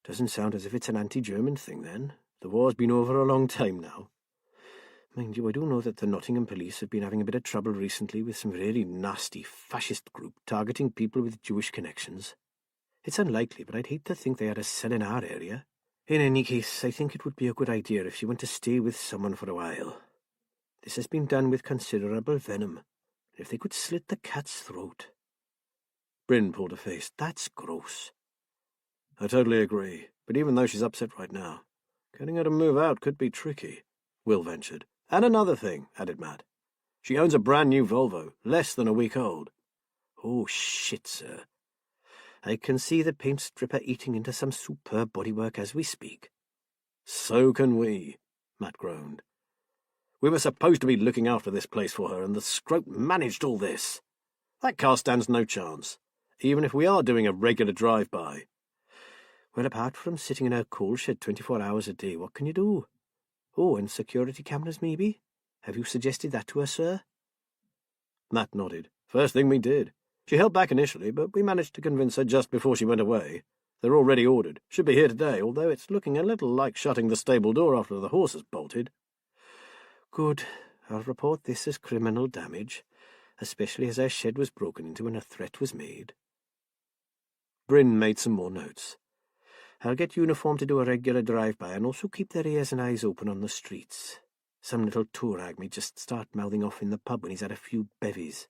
"Doesn't sound as if it's an anti-German thing, then. The war's been over a long time now. Mind you, I do know that the Nottingham police have been having a bit of trouble recently with some really nasty fascist group targeting people with Jewish connections. It's unlikely, but I'd hate to think they had a cell in our area. In any case, I think it would be a good idea if she went to stay with someone for a while. This has been done with considerable venom. If they could slit the cat's throat." Bryn pulled a face. "That's gross." "I totally agree, but even though she's upset right now, getting her to move out could be tricky," Will ventured. "And another thing," added Matt. "She owns a brand-new Volvo, less than a week old." "Oh, shit, sir. I can see the paint stripper eating into some superb bodywork as we speak." "So can we," Matt groaned. "We were supposed to be looking after this place for her, and the scrote managed all this. That car stands no chance. even if we are doing a regular drive-by. Well, apart from sitting in a coal shed 24 hours a day, what can you do? Oh, and security cameras, maybe? Have you suggested that to her, sir? Matt nodded. First thing we did. She held back initially, but we managed to convince her just before she went away. They're already ordered. Should be here today, although it's looking a little like shutting the stable door after the horse has bolted. Good. I'll report this as criminal damage, especially as our shed was broken into and a threat was made. Bryn made some more notes. I'll get uniform to do a regular drive-by and also keep their ears and eyes open on the streets. Some little tourag may just start mouthing off in the pub when he's had a few bevies.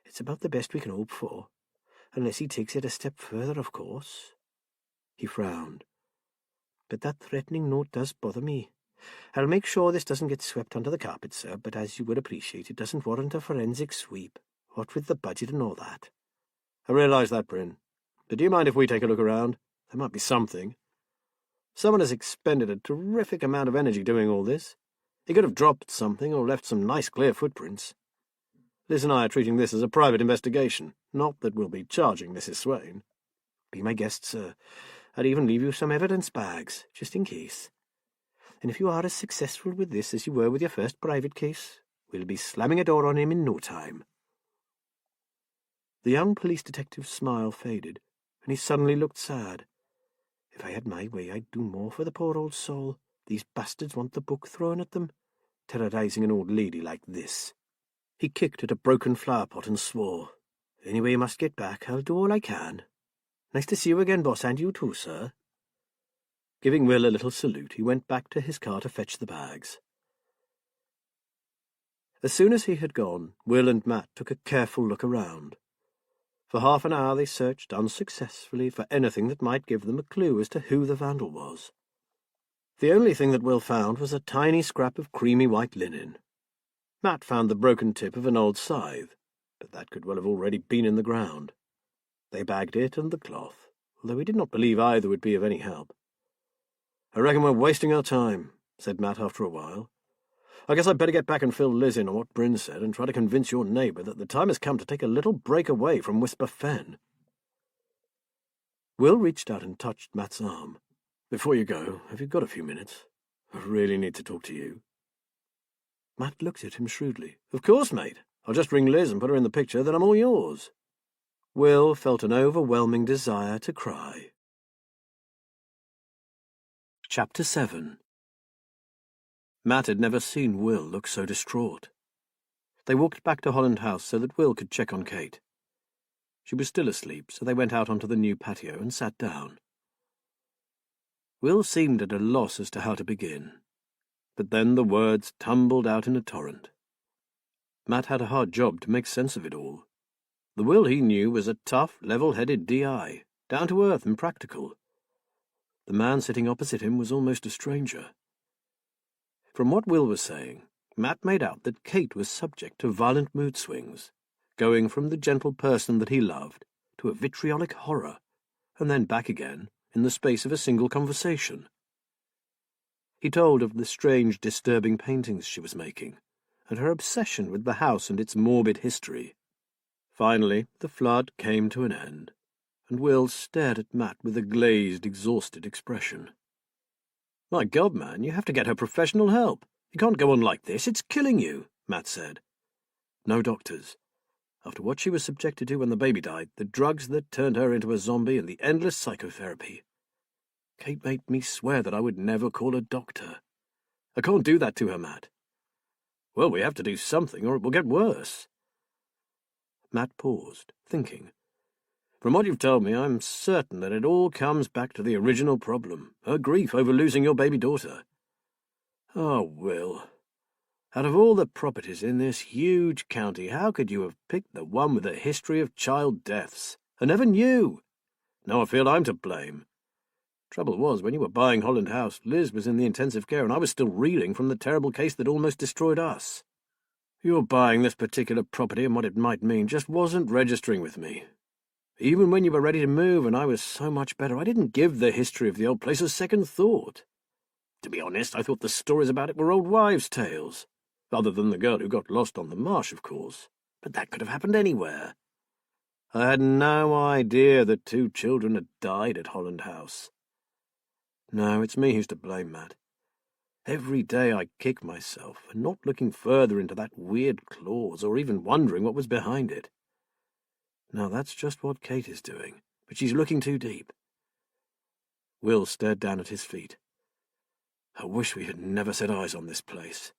It's about the best we can hope for, unless he takes it a step further, of course. He frowned. But that threatening note does bother me. I'll make sure this doesn't get swept under the carpet, sir, but as you would appreciate, it doesn't warrant a forensic sweep, what with the budget and all that. I realise that, Bryn. But do you mind if we take a look around? There might be something. Someone has expended a terrific amount of energy doing all this. He could have dropped something or left some nice clear footprints. Liz and I are treating this as a private investigation, not that we'll be charging Mrs. Swain. Be my guest, sir. I'd even leave you some evidence bags, just in case. And if you are as successful with this as you were with your first private case, we'll be slamming a door on him in no time. The young police detective's smile faded, and he suddenly looked sad. If I had my way, I'd do more for the poor old soul. These bastards want the book thrown at them, terrorizing an old lady like this. He kicked at a broken flower pot and swore. Anyway, you must get back. I'll do all I can. Nice to see you again, boss, and you too, sir. Giving Will a little salute, he went back to his car to fetch the bags. As soon as he had gone, Will and Matt took a careful look around. For half an hour they searched unsuccessfully for anything that might give them a clue as to who the vandal was. The only thing that Will found was a tiny scrap of creamy white linen. Matt found the broken tip of an old scythe, but that could well have already been in the ground. They bagged it and the cloth, although he did not believe either would be of any help. I reckon we're wasting our time, said Matt after a while. I guess I'd better get back and fill Liz in on what Bryn said and try to convince your neighbour that the time has come to take a little break away from Whisper Fen. Will reached out and touched Matt's arm. Before you go, have you got a few minutes? I really need to talk to you. Matt looked at him shrewdly. Of course, mate. I'll just ring Liz and put her in the picture, then I'm all yours. Will felt an overwhelming desire to cry. Chapter 7. Matt had never seen Will look so distraught. They walked back to Holland House so that Will could check on Kate. She was still asleep, so they went out onto the new patio and sat down. Will seemed at a loss as to how to begin, but then the words tumbled out in a torrent. Matt had a hard job to make sense of it all. The Will he knew was a tough, level-headed DI, down to earth and practical. The man sitting opposite him was almost a stranger. From what Will was saying, Matt made out that Kate was subject to violent mood swings, going from the gentle person that he loved to a vitriolic horror, and then back again in the space of a single conversation. He told of the strange, disturbing paintings she was making, and her obsession with the house and its morbid history. Finally, the flood came to an end, and Will stared at Matt with a glazed, exhausted expression. My God, man, you have to get her professional help. You can't go on like this. It's killing you, Matt said. No doctors. After what she was subjected to when the baby died, the drugs that turned her into a zombie and the endless psychotherapy. Kate made me swear that I would never call a doctor. I can't do that to her, Matt. Well, we have to do something or it will get worse. Matt paused, thinking. From what you've told me, I'm certain that it all comes back to the original problem, her grief over losing your baby daughter. Oh, Will, out of all the properties in this huge county, how could you have picked the one with a history of child deaths? I never knew. Now I feel I'm to blame. Trouble was, when you were buying Holland House, Liz was in the intensive care and I was still reeling from the terrible case that almost destroyed us. Your buying this particular property and what it might mean just wasn't registering with me. Even when you were ready to move and I was so much better, I didn't give the history of the old place a second thought. To be honest, I thought the stories about it were old wives' tales. Other than the girl who got lost on the marsh, of course. But that could have happened anywhere. I had no idea that 2 children had died at Holland House. No, it's me who's to blame, Matt. Every day I kick myself for not looking further into that weird clause or even wondering what was behind it. Now that's just what Kate is doing, but she's looking too deep. Will stared down at his feet. I wish we had never set eyes on this place.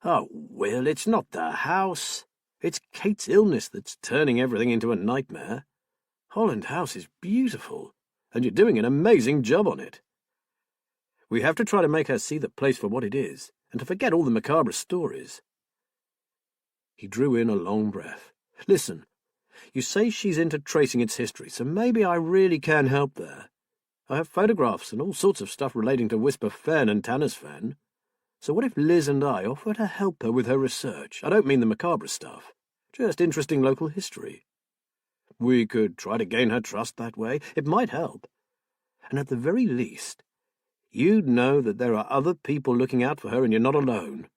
Oh, Will, it's not the house. It's Kate's illness that's turning everything into a nightmare. Holland House is beautiful, and you're doing an amazing job on it. We have to try to make her see the place for what it is, and to forget all the macabre stories. He drew in a long breath. Listen, you say she's into tracing its history, so maybe I really can help there. I have photographs and all sorts of stuff relating to Whisper Fen and Tanner's Fen. So what if Liz and I offer to help her with her research? I don't mean the macabre stuff, just interesting local history. We could try to gain her trust that way. It might help. And at the very least, you'd know that there are other people looking out for her and you're not alone.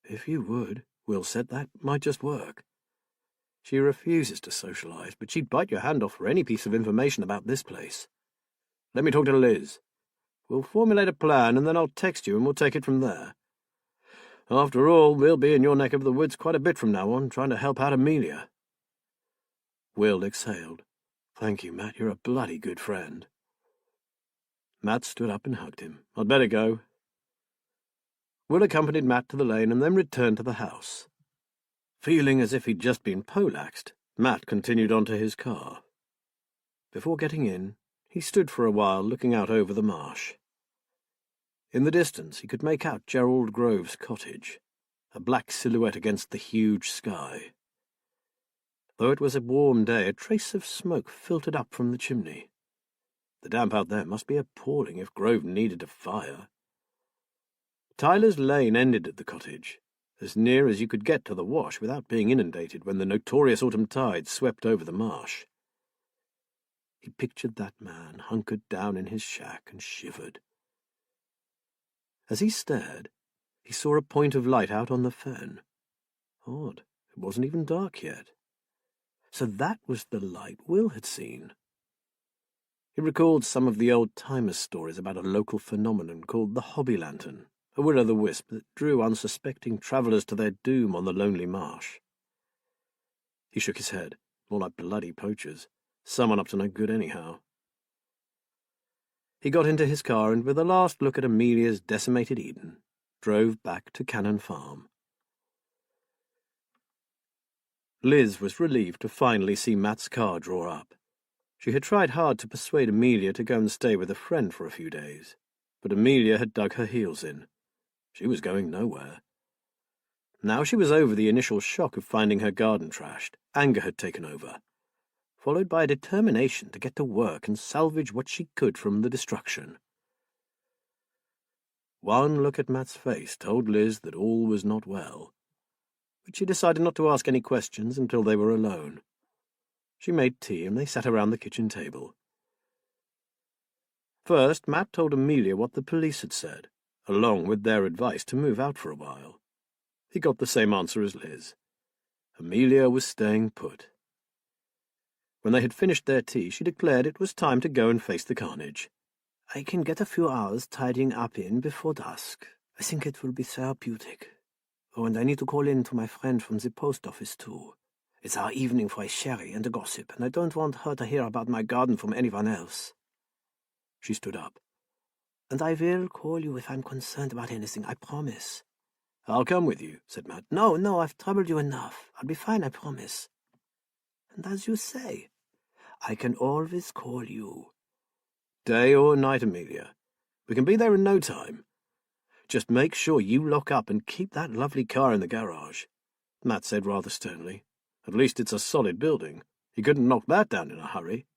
If you would, Will said, that might just work. She refuses to socialize, but she'd bite your hand off for any piece of information about this place. Let me talk to Liz. We'll formulate a plan, and then I'll text you, and we'll take it from there. After all, we'll be in your neck of the woods quite a bit from now on, trying to help out Amelia. Will exhaled. Thank you, Matt. You're a bloody good friend. Matt stood up and hugged him. I'd better go. Will accompanied Matt to the lane and then returned to the house. Feeling as if he'd just been poleaxed, Matt continued on to his car. Before getting in, he stood for a while looking out over the marsh. In the distance he could make out Gerald Grove's cottage, a black silhouette against the huge sky. Though it was a warm day, a trace of smoke filtered up from the chimney. The damp out there must be appalling if Grove needed a fire. Tyler's Lane ended at the cottage, as near as you could get to the wash without being inundated when the notorious autumn tide swept over the marsh. He pictured that man hunkered down in his shack and shivered. As he stared, he saw a point of light out on the fen. Odd, it wasn't even dark yet. So that was the light Will had seen. He recalled some of the old-timers' stories about a local phenomenon called the hobby lantern, a will-o'-the-wisp that drew unsuspecting travellers to their doom on the lonely marsh. He shook his head, more like bloody poachers. Someone up to no good anyhow. He got into his car and, with a last look at Amelia's decimated Eden, drove back to Cannon Farm. Liz was relieved to finally see Matt's car draw up. She had tried hard to persuade Amelia to go and stay with a friend for a few days, but Amelia had dug her heels in. She was going nowhere. Now she was over the initial shock of finding her garden trashed. Anger had taken over, followed by a determination to get to work and salvage what she could from the destruction. One look at Matt's face told Liz that all was not well, but she decided not to ask any questions until they were alone. She made tea and they sat around the kitchen table. First, Matt told Amelia what the police had said, along with their advice to move out for a while. He got the same answer as Liz. Amelia was staying put. When they had finished their tea, she declared it was time to go and face the carnage. I can get a few hours tidying up in before dusk. I think it will be therapeutic. Oh, and I need to call in to my friend from the post office, too. It's our evening for a sherry and a gossip, and I don't want her to hear about my garden from anyone else. She stood up. And I will call you if I'm concerned about anything, I promise. I'll come with you, said Matt. No, I've troubled you enough. I'll be fine, I promise. And as you say, I can always call you. Day or night, Amelia. We can be there in no time. Just make sure you lock up and keep that lovely car in the garage, Matt said rather sternly. At least it's a solid building. He couldn't knock that down in a hurry.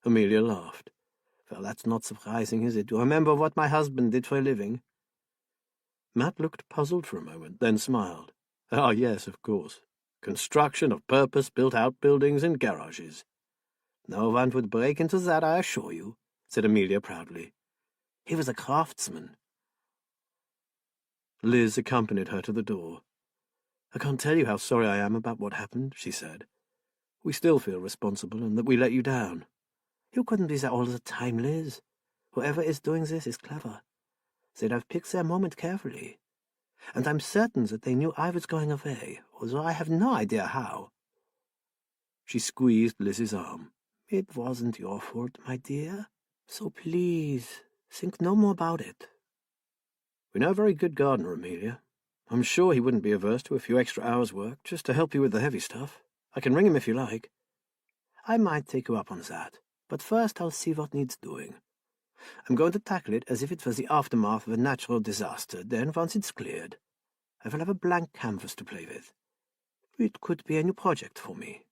Amelia laughed. Well, that's not surprising, is it? You remember what my husband did for a living? Matt looked puzzled for a moment, then smiled. Ah, yes, of course. Construction of purpose-built outbuildings and garages. No one would break into that, I assure you, said Amelia proudly. He was a craftsman. Liz accompanied her to the door. I can't tell you how sorry I am about what happened, she said. We still feel responsible and that we let you down. You couldn't be there all the time, Liz. Whoever is doing this is clever. They'd have picked their moment carefully. And I'm certain that they knew I was going away, although I have no idea how. She squeezed Liz's arm. It wasn't your fault, my dear. So please, think no more about it. We know a very good gardener, Amelia. I'm sure he wouldn't be averse to a few extra hours' work, just to help you with the heavy stuff. I can ring him if you like. I might take you up on that, but first I'll see what needs doing. I'm going to tackle it as if it was the aftermath of a natural disaster. Then, once it's cleared, I will have a blank canvas to play with. It could be a new project for me.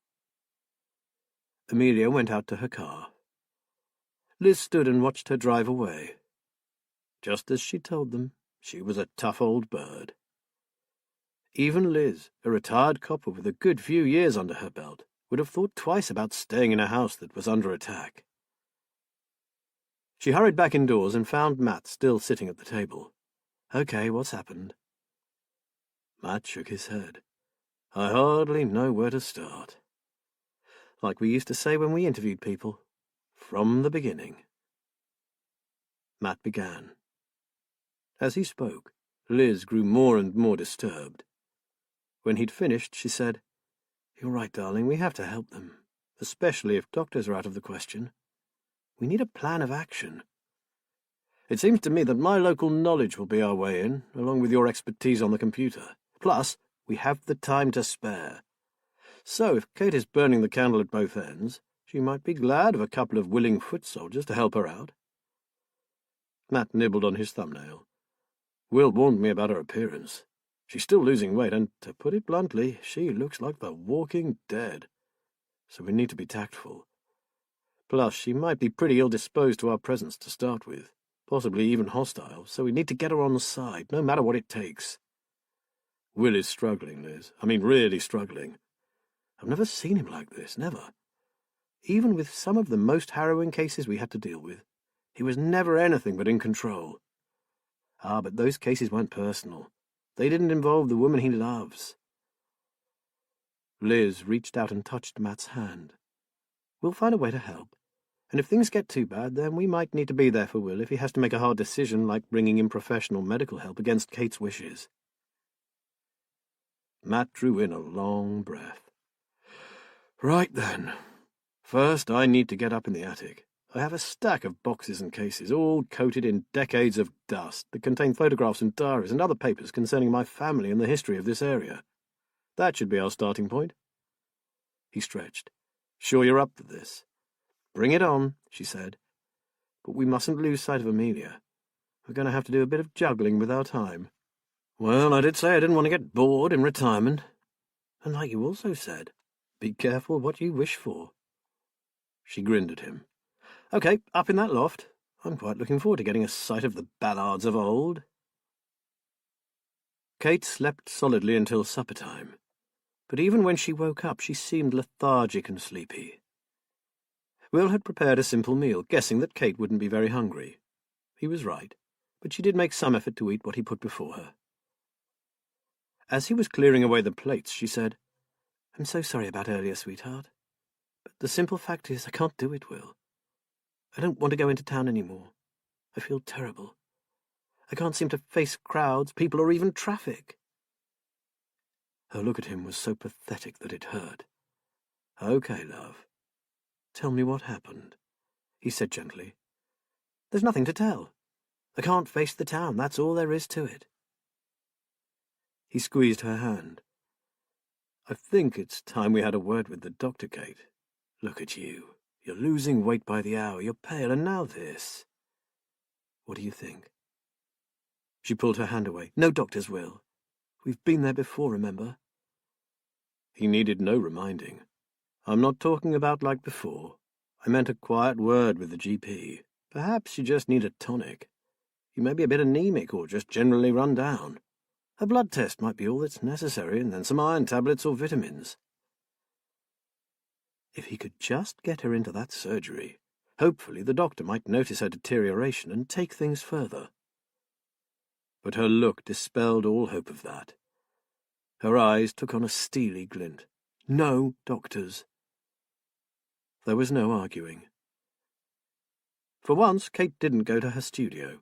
Amelia went out to her car. Liz stood and watched her drive away. Just as she told them, she was a tough old bird. Even Liz, a retired copper with a good few years under her belt, would have thought twice about staying in a house that was under attack. She hurried back indoors and found Matt still sitting at the table. Okay, what's happened? Matt shook his head. I hardly know where to start. Like we used to say when we interviewed people, from the beginning. Matt began. As he spoke, Liz grew more and more disturbed. When he'd finished, she said, You're right, darling, we have to help them, especially if doctors are out of the question. We need a plan of action. It seems to me that my local knowledge will be our way in, along with your expertise on the computer. Plus, we have the time to spare. So if Kate is burning the candle at both ends, she might be glad of a couple of willing foot soldiers to help her out. Matt nibbled on his thumbnail. Will warned me about her appearance. She's still losing weight, and, to put it bluntly, she looks like the walking dead. So we need to be tactful. Plus, she might be pretty ill-disposed to our presence to start with, possibly even hostile, so we need to get her on the side, no matter what it takes. Will is struggling, Liz. I mean, really struggling. I've never seen him like this, never. Even with some of the most harrowing cases we had to deal with, he was never anything but in control. But those cases weren't personal. They didn't involve the woman he loves. Liz reached out and touched Matt's hand. We'll find a way to help. And if things get too bad, then we might need to be there for Will if he has to make a hard decision like bringing in professional medical help against Kate's wishes. Matt drew in a long breath. Right then. First, I need to get up in the attic. I have a stack of boxes and cases, all coated in decades of dust, that contain photographs and diaries and other papers concerning my family and the history of this area. That should be our starting point. He stretched. Sure you're up for this? Bring it on, she said. But we mustn't lose sight of Amelia. We're going to have to do a bit of juggling with our time. Well, I did say I didn't want to get bored in retirement. And like you also said, be careful what you wish for. She grinned at him. Okay, up in that loft. I'm quite looking forward to getting a sight of the Ballards of old. Kate slept solidly until supper time, but even when she woke up she seemed lethargic and sleepy. Will had prepared a simple meal, guessing that Kate wouldn't be very hungry. He was right, but she did make some effort to eat what he put before her. As he was clearing away the plates, she said, I'm so sorry about earlier, sweetheart. But the simple fact is I can't do it, Will. I don't want to go into town anymore. I feel terrible. I can't seem to face crowds, people, or even traffic. Her look at him was so pathetic that it hurt. Okay, love. Tell me what happened, he said gently. There's nothing to tell. I can't face the town, that's all there is to it. He squeezed her hand. I think it's time we had a word with the doctor, Kate. Look at you. You're losing weight by the hour, you're pale, and now this. What do you think? She pulled her hand away. No doctors, Will. We've been there before, remember? He needed no reminding. I'm not talking about like before. I meant a quiet word with the GP. Perhaps you just need a tonic. You may be a bit anemic or just generally run down. A blood test might be all that's necessary, and then some iron tablets or vitamins. If he could just get her into that surgery, hopefully the doctor might notice her deterioration and take things further. But her look dispelled all hope of that. Her eyes took on a steely glint. No doctors. There was no arguing. For once, Kate didn't go to her studio.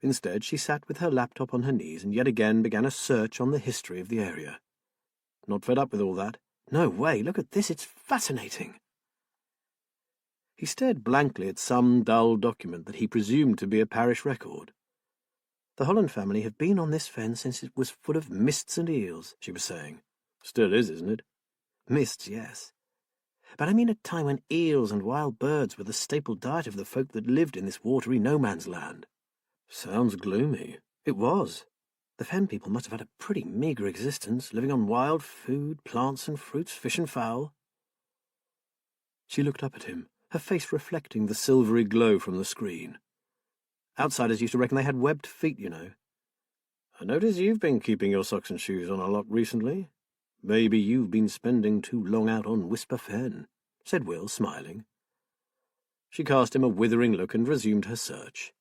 Instead, she sat with her laptop on her knees and yet again began a search on the history of the area. Not fed up with all that. No way, look at this, it's fascinating. He stared blankly at some dull document that he presumed to be a parish record. The Holland family have been on this fen since it was full of mists and eels, she was saying. Still is, isn't it? Mists, yes. But I mean a time when eels and wild birds were the staple diet of the folk that lived in this watery no-man's land. Sounds gloomy. It was. The fen people must have had a pretty meagre existence, living on wild food, plants and fruits, fish and fowl. She looked up at him, her face reflecting the silvery glow from the screen. Outsiders used to reckon they had webbed feet, you know. I notice you've been keeping your socks and shoes on a lot recently. Maybe you've been spending too long out on Whisper Fen, said Will, smiling. She cast him a withering look and resumed her search.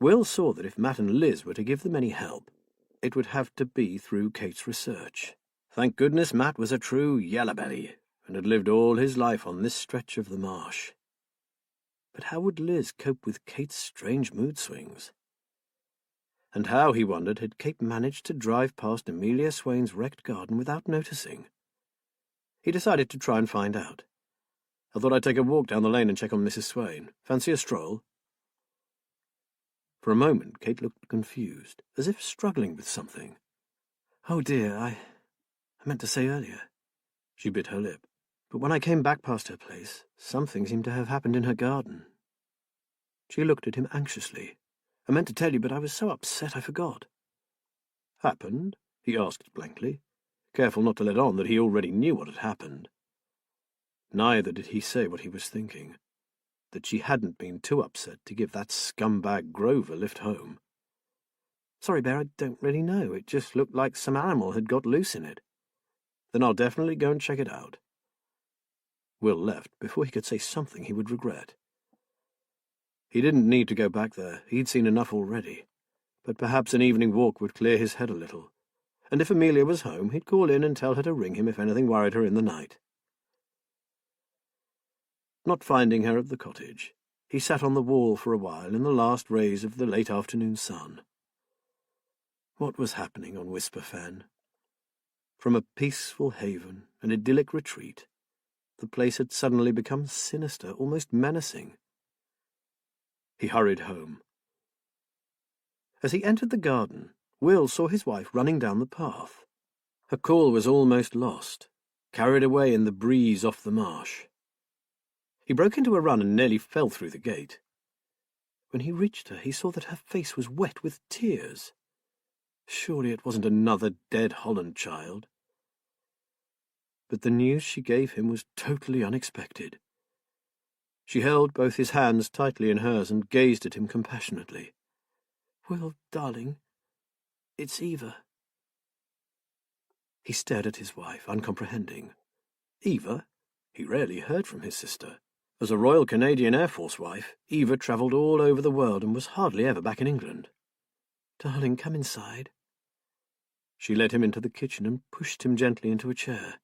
Will saw that if Matt and Liz were to give them any help, it would have to be through Kate's research. Thank goodness Matt was a true yellowbelly and had lived all his life on this stretch of the marsh. But how would Liz cope with Kate's strange mood swings? And how, he wondered, had Kate managed to drive past Amelia Swain's wrecked garden without noticing? He decided to try and find out. I thought I'd take a walk down the lane and check on Mrs. Swain. Fancy a stroll? For a moment Kate looked confused, as if struggling with something. Oh dear, I meant to say earlier. She bit her lip. But when I came back past her place, something seemed to have happened in her garden. She looked at him anxiously. I meant to tell you, but I was so upset I forgot. Happened? He asked blankly, careful not to let on that he already knew what had happened. Neither did he say what he was thinking, that she hadn't been too upset to give that scumbag Grove a lift home. Sorry, Bear, I don't really know. It just looked like some animal had got loose in it. Then I'll definitely go and check it out. Will left before he could say something he would regret. He didn't need to go back there. He'd seen enough already. But perhaps an evening walk would clear his head a little. And if Amelia was home, he'd call in and tell her to ring him if anything worried her in the night. Not finding her at the cottage, he sat on the wall for a while in the last rays of the late afternoon sun. What was happening on Whisper Fen? From a peaceful haven, an idyllic retreat, the place had suddenly become sinister, almost menacing. He hurried home. As he entered the garden, Will saw his wife running down the path. Her call was almost lost, carried away in the breeze off the marsh. He broke into a run and nearly fell through the gate. When he reached her, he saw that her face was wet with tears. Surely it wasn't another dead Holland child. But the news she gave him was totally unexpected. She held both his hands tightly in hers and gazed at him compassionately. Will, darling, it's Eva. He stared at his wife, uncomprehending. Eva? He rarely heard from his sister. As a Royal Canadian Air Force wife, Eva travelled all over the world and was hardly ever back in England. Darling, come inside. She led him into the kitchen and pushed him gently into a chair.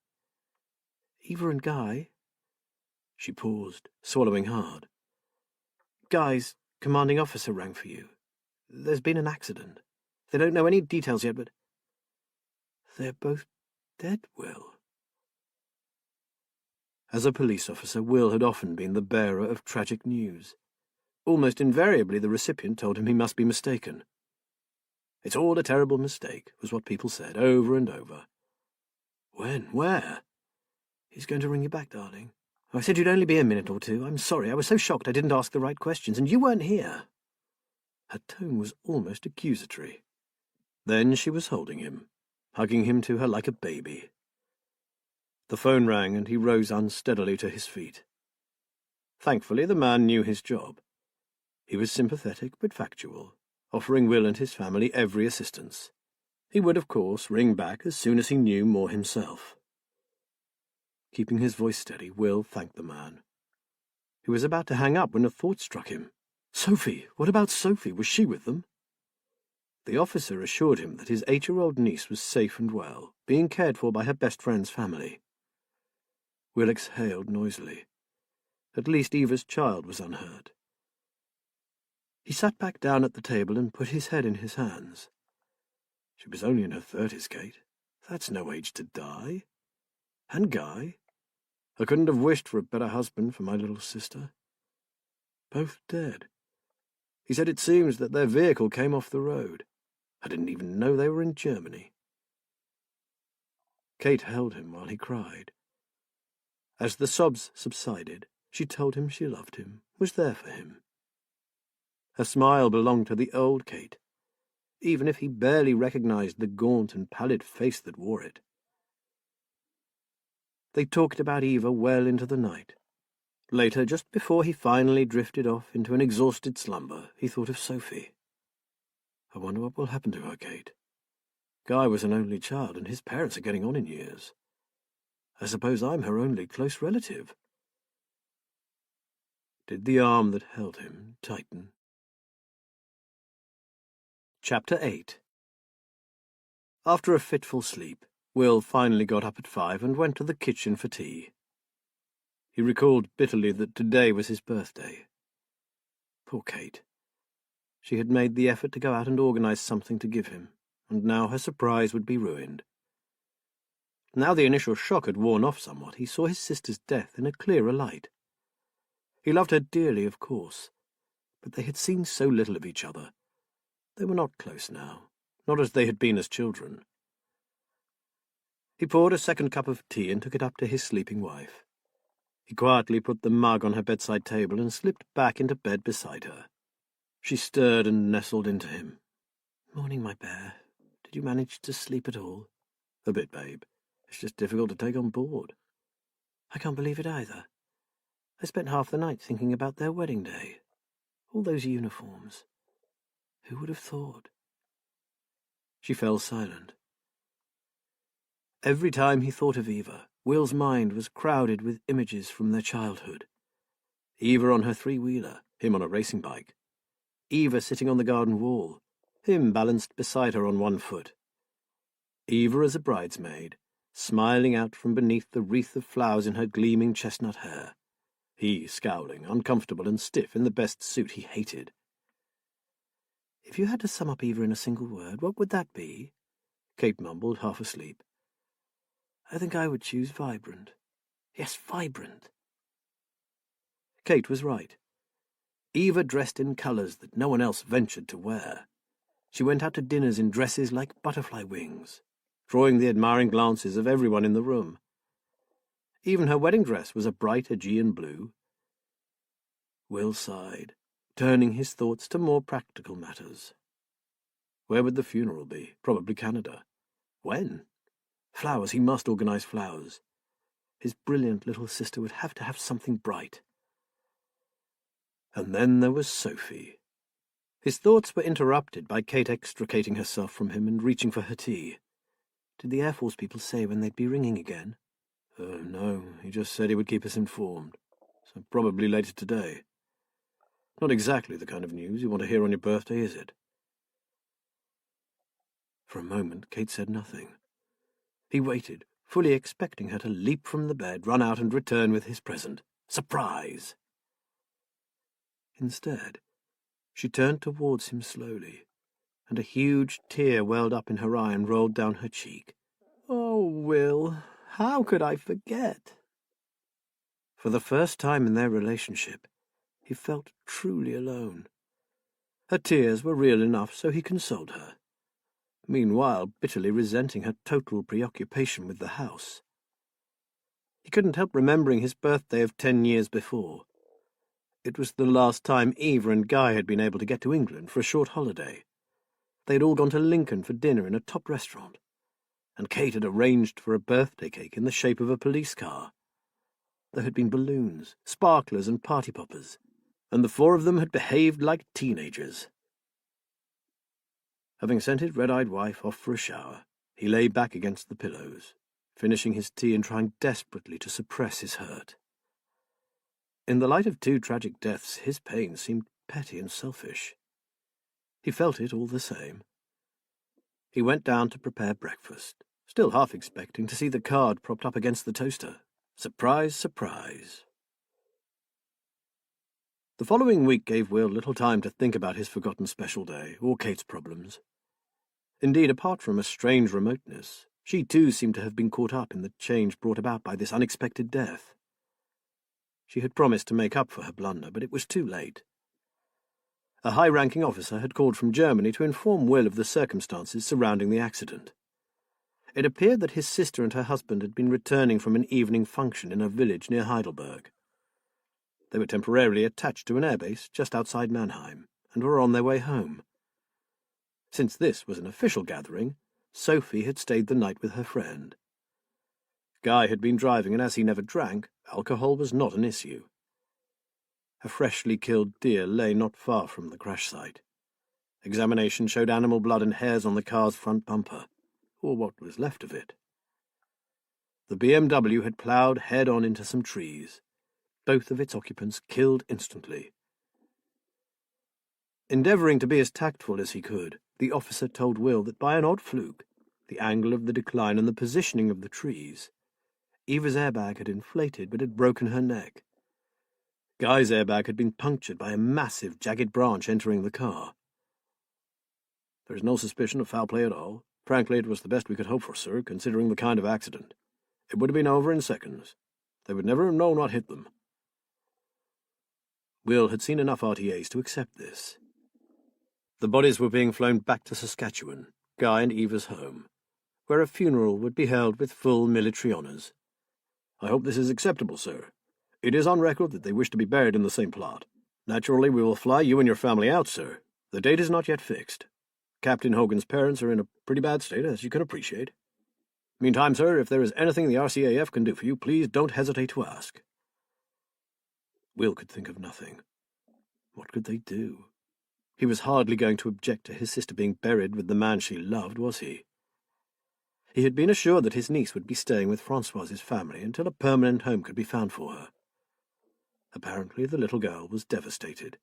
Eva and Guy... She paused, swallowing hard. Guy's commanding officer rang for you. There's been an accident. They don't know any details yet, but... They're both dead, Will. As a police officer, Will had often been the bearer of tragic news. Almost invariably the recipient told him he must be mistaken. It's all a terrible mistake, was what people said, over and over. When? Where? He's going to ring you back, darling. I said you'd only be a minute or two. I'm sorry, I was so shocked I didn't ask the right questions, and you weren't here. Her tone was almost accusatory. Then she was holding him, hugging him to her like a baby. The phone rang, and he rose unsteadily to his feet. Thankfully, the man knew his job. He was sympathetic but factual, offering Will and his family every assistance. He would, of course, ring back as soon as he knew more himself. Keeping his voice steady, Will thanked the man. He was about to hang up when a thought struck him. Sophie! What about Sophie? Was she with them? The officer assured him that his 8-year-old niece was safe and well, being cared for by her best friend's family. Will exhaled noisily. At least Eva's child was unhurt. He sat back down at the table and put his head in his hands. She was only in her 30s, Kate. That's no age to die. And Guy? I couldn't have wished for a better husband for my little sister. Both dead. He said it seems that their vehicle came off the road. I didn't even know they were in Germany. Kate held him while he cried. As the sobs subsided, she told him she loved him, was there for him. Her smile belonged to the old Kate, even if he barely recognized the gaunt and pallid face that wore it. They talked about Eva well into the night. Later, just before he finally drifted off into an exhausted slumber, he thought of Sophie. I wonder what will happen to her, Kate. Guy was an only child, and his parents are getting on in years. I suppose I'm her only close relative. Did the arm that held him tighten? Chapter 8. After a fitful sleep, Will finally got up at 5 and went to the kitchen for tea. He recalled bitterly that today was his birthday. Poor Kate. She had made the effort to go out and organize something to give him, and now her surprise would be ruined. Now the initial shock had worn off somewhat, he saw his sister's death in a clearer light. He loved her dearly, of course, but they had seen so little of each other. They were not close now, not as they had been as children. He poured a second cup of tea and took it up to his sleeping wife. He quietly put the mug on her bedside table and slipped back into bed beside her. She stirred and nestled into him. "Morning, my bear. Did you manage to sleep at all?" "A bit, babe. It's just difficult to take on board." "I can't believe it either. I spent half the night thinking about their wedding day. All those uniforms. Who would have thought?" She fell silent. Every time he thought of Eva, Will's mind was crowded with images from their childhood. Eva on her three-wheeler, him on a racing bike. Eva sitting on the garden wall, him balanced beside her on one foot. Eva as a bridesmaid, smiling out from beneath the wreath of flowers in her gleaming chestnut hair. He scowling, uncomfortable and stiff in the best suit he hated. "If you had to sum up Eva in a single word, what would that be?" Kate mumbled, half asleep. "I think I would choose vibrant. Yes, vibrant." Kate was right. Eva dressed in colours that no one else ventured to wear. She went out to dinners in dresses like butterfly wings, drawing the admiring glances of everyone in the room. Even her wedding dress was a bright Aegean blue. Will sighed, turning his thoughts to more practical matters. Where would the funeral be? Probably Canada. When? Flowers, he must organize flowers. His brilliant little sister would have to have something bright. And then there was Sophie. His thoughts were interrupted by Kate extricating herself from him and reaching for her tea. Did the Air Force people say when they'd be ringing again? No, he just said he would keep us informed. So probably later today. Not exactly the kind of news you want to hear on your birthday, is it? For a moment, Kate said nothing. He waited, fully expecting her to leap from the bed, run out and return with his present. Surprise! Instead, she turned towards him slowly, and a huge tear welled up in her eye and rolled down her cheek. "Oh, Will, how could I forget?" For the first time in their relationship, he felt truly alone. Her tears were real enough, so he consoled her, meanwhile bitterly resenting her total preoccupation with the house. He couldn't help remembering his birthday of 10 years before. It was the last time Eva and Guy had been able to get to England for a short holiday. They had all gone to Lincoln for dinner in a top restaurant, and Kate had arranged for a birthday cake in the shape of a police car. There had been balloons, sparklers and party poppers, and the four of them had behaved like teenagers. Having sent his red-eyed wife off for a shower, he lay back against the pillows, finishing his tea and trying desperately to suppress his hurt. In the light of 2 tragic deaths, his pain seemed petty and selfish. He felt it all the same. He went down to prepare breakfast, still half expecting to see the card propped up against the toaster. Surprise, surprise. The following week gave Will little time to think about his forgotten special day, or Kate's problems. Indeed, apart from a strange remoteness, she too seemed to have been caught up in the change brought about by this unexpected death. She had promised to make up for her blunder, but it was too late. A high-ranking officer had called from Germany to inform Will of the circumstances surrounding the accident. It appeared that his sister and her husband had been returning from an evening function in a village near Heidelberg. They were temporarily attached to an airbase just outside Mannheim, and were on their way home. Since this was an official gathering, Sophie had stayed the night with her friend. Guy had been driving, and as he never drank, alcohol was not an issue. A freshly killed deer lay not far from the crash site. Examination showed animal blood and hairs on the car's front bumper, or what was left of it. The BMW had ploughed head-on into some trees, both of its occupants killed instantly. Endeavouring to be as tactful as he could, the officer told Will that by an odd fluke, the angle of the decline and the positioning of the trees, Eva's airbag had inflated but had broken her neck. Guy's airbag had been punctured by a massive, jagged branch entering the car. "There is no suspicion of foul play at all. Frankly, it was the best we could hope for, sir, considering the kind of accident. It would have been over in seconds. They would never have known what hit them." Will had seen enough RTAs to accept this. The bodies were being flown back to Saskatchewan, Guy and Eva's home, where a funeral would be held with full military honours. "I hope this is acceptable, sir. It is on record that they wish to be buried in the same plot. Naturally, we will fly you and your family out, sir. The date is not yet fixed. Captain Hogan's parents are in a pretty bad state, as you can appreciate. Meantime, sir, if there is anything the RCAF can do for you, please don't hesitate to ask." Will could think of nothing. What could they do? He was hardly going to object to his sister being buried with the man she loved, was he? He had been assured that his niece would be staying with Francoise's family until a permanent home could be found for her. Apparently the little girl was devastated.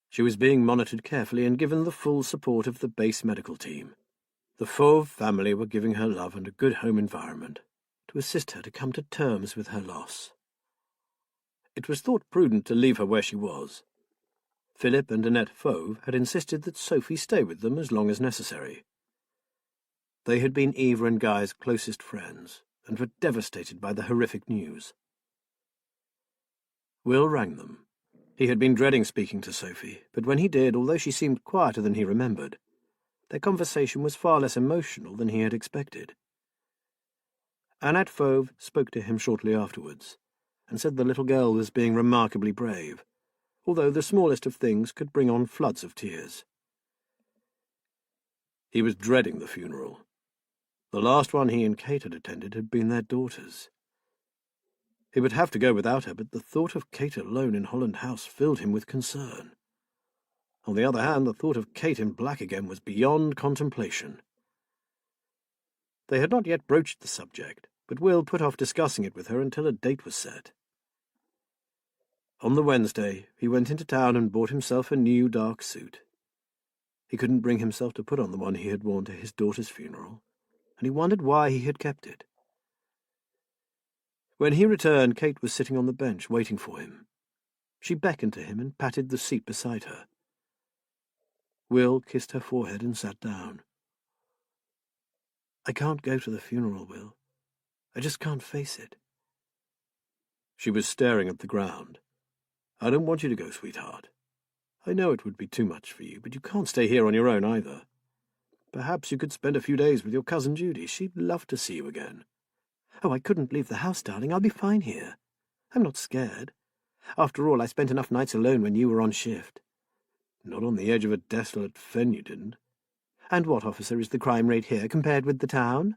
She was being monitored carefully and given the full support of the base medical team. The Fauve family were giving her love and a good home environment to assist her to come to terms with her loss. It was thought prudent to leave her where she was. Philip and Annette Fauve had insisted that Sophie stay with them as long as necessary. They had been Eva and Guy's closest friends, and were devastated by the horrific news. Will rang them. He had been dreading speaking to Sophie, but when he did, although she seemed quieter than he remembered, their conversation was far less emotional than he had expected. Annette Fauve spoke to him shortly afterwards, and said the little girl was being remarkably brave, although the smallest of things could bring on floods of tears. He was dreading the funeral. The last one he and Kate had attended had been their daughter's. He would have to go without her, but the thought of Kate alone in Holland House filled him with concern. On the other hand, the thought of Kate in black again was beyond contemplation. They had not yet broached the subject, but Will put off discussing it with her until a date was set. On the Wednesday, he went into town and bought himself a new dark suit. He couldn't bring himself to put on the one he had worn to his daughter's funeral, and he wondered why he had kept it. When he returned, Kate was sitting on the bench waiting for him. She beckoned to him and patted the seat beside her. Will kissed her forehead and sat down. "I can't go to the funeral, Will. I just can't face it." She was staring at the ground. "I don't want you to go, sweetheart. I know it would be too much for you, but you can't stay here on your own either. Perhaps you could spend a few days with your cousin Judy. She'd love to see you again." "Oh, I couldn't leave the house, darling. I'll be fine here. I'm not scared. After all, I spent enough nights alone when you were on shift." "Not on the edge of a desolate fen, you didn't." "And what, officer, is the crime rate here compared with the town?"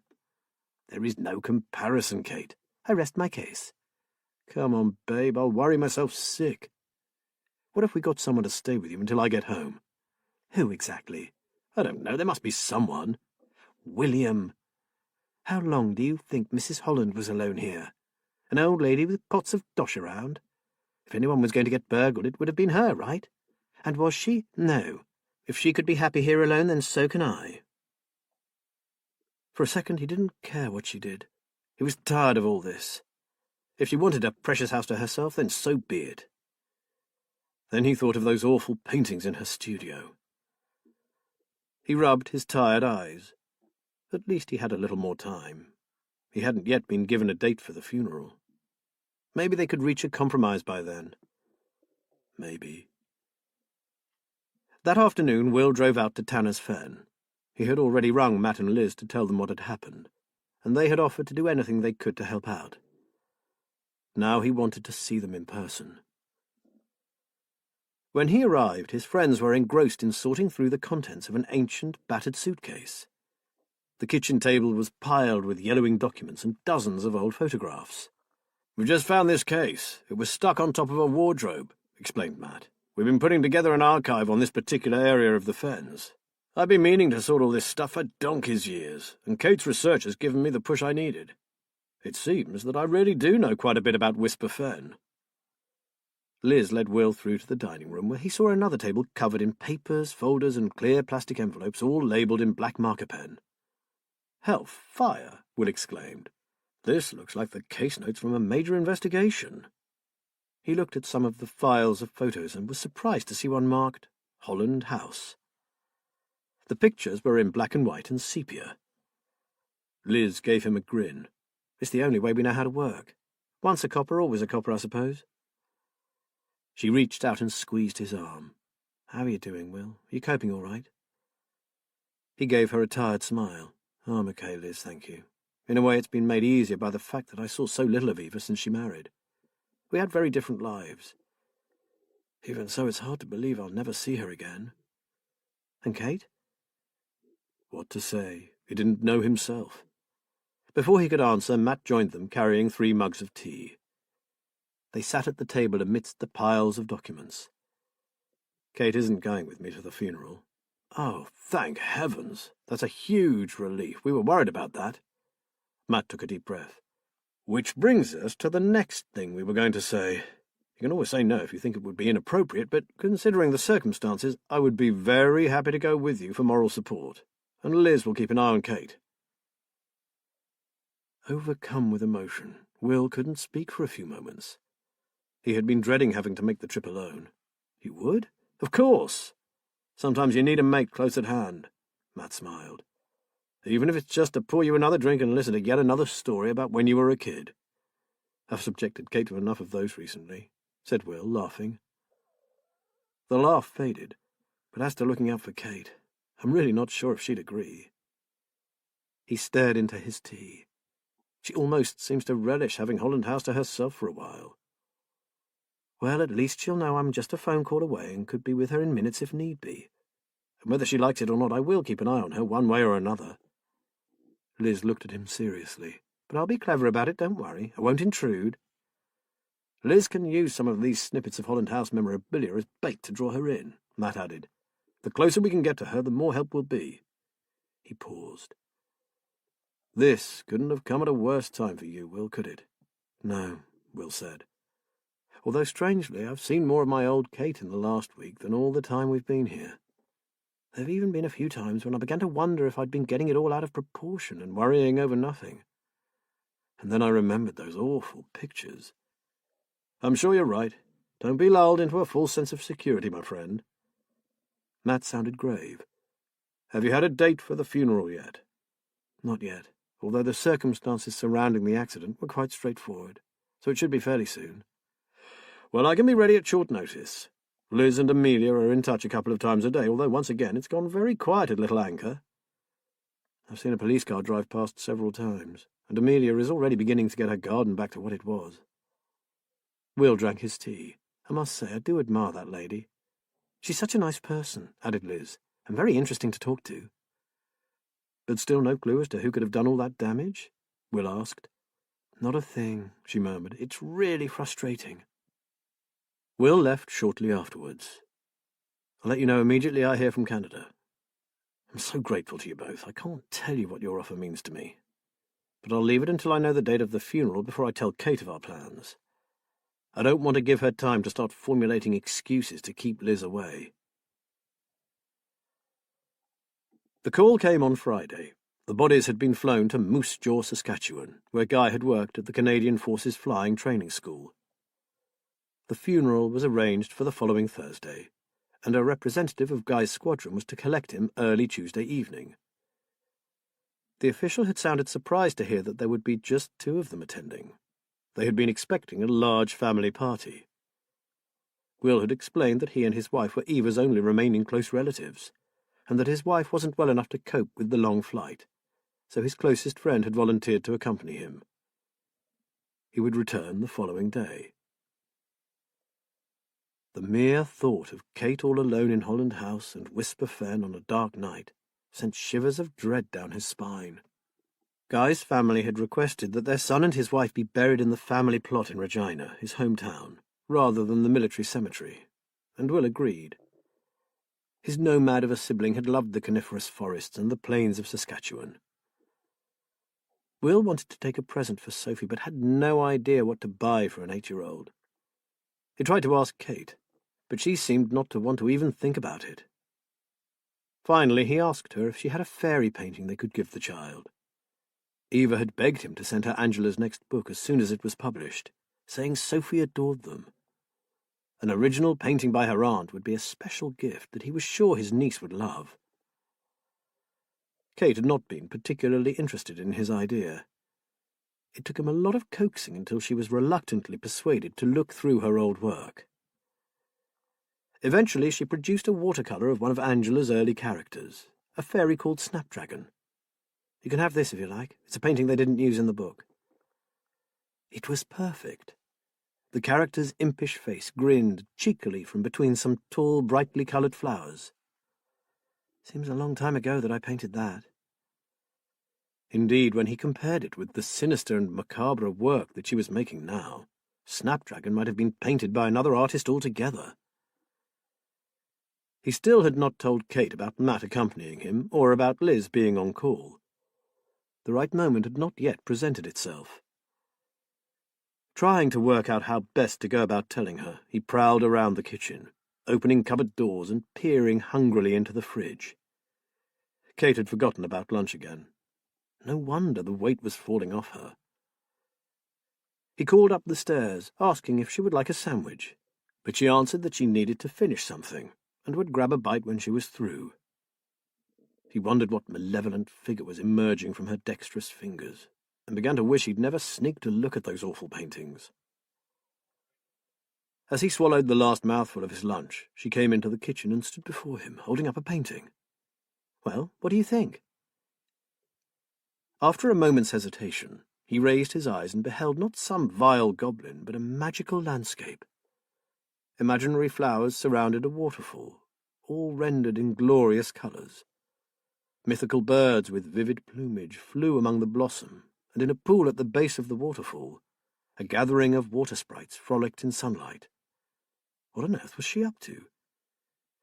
"There is no comparison, Kate." "I rest my case." "Come on, babe, I'll worry myself sick." "What if we got someone to stay with you until I get home?" "Who exactly?" "I don't know, there must be someone." "William." "How long do you think Mrs. Holland was alone here? An old lady with pots of dosh around? If anyone was going to get burgled, it would have been her, right? And was she? No. If she could be happy here alone, then so can I." For a second he didn't care what she did. He was tired of all this. If she wanted a precious house to herself, then so be it. Then he thought of those awful paintings in her studio. He rubbed his tired eyes. At least he had a little more time. He hadn't yet been given a date for the funeral. Maybe they could reach a compromise by then. Maybe. That afternoon, Will drove out to Tanner's Fen. He had already rung Matt and Liz to tell them what had happened, and they had offered to do anything they could to help out. Now he wanted to see them in person. When he arrived, his friends were engrossed in sorting through the contents of an ancient, battered suitcase. The kitchen table was piled with yellowing documents and dozens of old photographs. "We've just found this case. It was stuck on top of a wardrobe," explained Matt. "We've been putting together an archive on this particular area of the Fens. I've been meaning to sort all this stuff for donkey's years, and Kate's research has given me the push I needed. It seems that I really do know quite a bit about Whisper Fen." Liz led Will through to the dining room, where he saw another table covered in papers, folders, and clear plastic envelopes, all labelled in black marker pen. "Hellfire!" Will exclaimed. "This looks like the case notes from a major investigation." He looked at some of the files of photos and was surprised to see one marked Holland House. The pictures were in black and white and sepia. Liz gave him a grin. "It's the only way we know how to work. Once a copper, always a copper, I suppose." She reached out and squeezed his arm. "How are you doing, Will? Are you coping all right?" He gave her a tired smile. "Oh, I'm okay, Liz, thank you. In a way, it's been made easier by the fact that I saw so little of Eva since she married. We had very different lives. Even so, it's hard to believe I'll never see her again." "And Kate?" What to say? He didn't know himself. Before he could answer, Matt joined them, carrying 3 mugs of tea. They sat at the table amidst the piles of documents. "Kate isn't going with me to the funeral." "Oh, thank heavens! That's a huge relief. We were worried about that." Matt took a deep breath. "Which brings us to the next thing we were going to say. You can always say no if you think it would be inappropriate, but considering the circumstances, I would be very happy to go with you for moral support, and Liz will keep an eye on Kate." Overcome with emotion, Will couldn't speak for a few moments. He had been dreading having to make the trip alone. "You would? Of course! Sometimes you need a mate close at hand," Matt smiled. "Even if it's just to pour you another drink and listen to yet another story about when you were a kid." "I've subjected Kate to enough of those recently," said Will, laughing. The laugh faded, but as to looking out for Kate, I'm really not sure if she'd agree. He stared into his tea. She almost seems to relish having Holland House to herself for a while. Well, at least she'll know I'm just a phone call away and could be with her in minutes if need be. And whether she likes it or not, I will keep an eye on her one way or another. Liz looked at him seriously. "But I'll be clever about it, don't worry. I won't intrude." "Liz can use some of these snippets of Holland House memorabilia as bait to draw her in," Matt added. "The closer we can get to her, the more help will be." He paused. "This couldn't have come at a worse time for you, Will, could it?" "No," Will said. "Although, strangely, I've seen more of my old Kate in the last week than all the time we've been here. There have even been a few times when I began to wonder if I'd been getting it all out of proportion and worrying over nothing. And then I remembered those awful pictures. I'm sure you're right. Don't be lulled into a false sense of security, my friend." Matt sounded grave. "Have you had a date for the funeral yet?" "Not yet, although the circumstances surrounding the accident were quite straightforward, so it should be fairly soon." "Well, I can be ready at short notice. Liz and Amelia are in touch a couple of times a day, although once again it's gone very quiet at Little Anchor. I've seen a police car drive past several times, and Amelia is already beginning to get her garden back to what it was." Will drank his tea. "I must say, I do admire that lady. She's such a nice person," added Liz, "and very interesting to talk to." "But still no clue as to who could have done all that damage?" Will asked. "Not a thing," she murmured. "It's really frustrating." Will left shortly afterwards. "I'll let you know immediately I hear from Canada. I'm so grateful to you both. I can't tell you what your offer means to me. But I'll leave it until I know the date of the funeral before I tell Kate of our plans. I don't want to give her time to start formulating excuses to keep Liz away." The call came on Friday. The bodies had been flown to Moose Jaw, Saskatchewan, where Guy had worked at the Canadian Forces Flying Training School. The funeral was arranged for the following Thursday, and a representative of Guy's squadron was to collect him early Tuesday evening. The official had sounded surprised to hear that there would be just 2 of them attending. They had been expecting a large family party. Will had explained that he and his wife were Eva's only remaining close relatives, and that his wife wasn't well enough to cope with the long flight, so his closest friend had volunteered to accompany him. He would return the following day. The mere thought of Kate all alone in Holland House and Whisper Fen on a dark night sent shivers of dread down his spine. Guy's family had requested that their son and his wife be buried in the family plot in Regina, his hometown, rather than the military cemetery, and Will agreed. His nomad of a sibling had loved the coniferous forests and the plains of Saskatchewan. Will wanted to take a present for Sophie, but had no idea what to buy for an 8-year-old. He tried to ask Kate, but she seemed not to want to even think about it. Finally, he asked her if she had a fairy painting they could give the child. Eva had begged him to send her Angela's next book as soon as it was published, saying Sophie adored them. An original painting by her aunt would be a special gift that he was sure his niece would love. Kate had not been particularly interested in his idea. It took him a lot of coaxing until she was reluctantly persuaded to look through her old work. Eventually she produced a watercolour of one of Angela's early characters, a fairy called Snapdragon. You can have this if you like. It's a painting they didn't use in the book. It was perfect. The character's impish face grinned cheekily from between some tall, brightly coloured flowers. Seems a long time ago that I painted that. Indeed, when he compared it with the sinister and macabre work that she was making now, Snapdragon might have been painted by another artist altogether. He still had not told Kate about Matt accompanying him, or about Liz being on call. The right moment had not yet presented itself. Trying to work out how best to go about telling her, he prowled around the kitchen, opening cupboard doors and peering hungrily into the fridge. Kate had forgotten about lunch again. No wonder the weight was falling off her. He called up the stairs, asking if she would like a sandwich, but she answered that she needed to finish something, and would grab a bite when she was through. He wondered what malevolent figure was emerging from her dexterous fingers, and began to wish he'd never sneaked to look at those awful paintings. As he swallowed the last mouthful of his lunch, she came into the kitchen and stood before him, holding up a painting. "Well, what do you think?" After a moment's hesitation, he raised his eyes and beheld not some vile goblin, but a magical landscape. Imaginary flowers surrounded a waterfall, all rendered in glorious colours. Mythical birds with vivid plumage flew among the blossom, and in a pool at the base of the waterfall, a gathering of water sprites frolicked in sunlight. What on earth was she up to?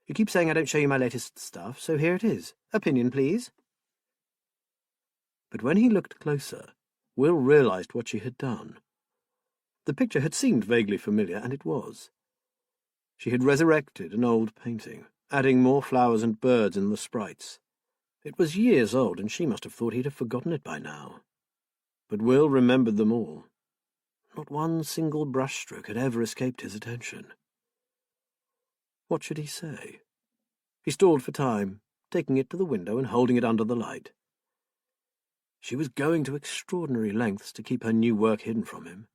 "You keep saying I don't show you my latest stuff, so here it is. Opinion, please." But when he looked closer, Will realized what she had done. The picture had seemed vaguely familiar, and it was. She had resurrected an old painting, adding more flowers and birds in the sprites. It was years old, and she must have thought he'd have forgotten it by now. But Will remembered them all. Not one single brushstroke had ever escaped his attention. What should he say? He stalled for time, taking it to the window and holding it under the light. She was going to extraordinary lengths to keep her new work hidden from him.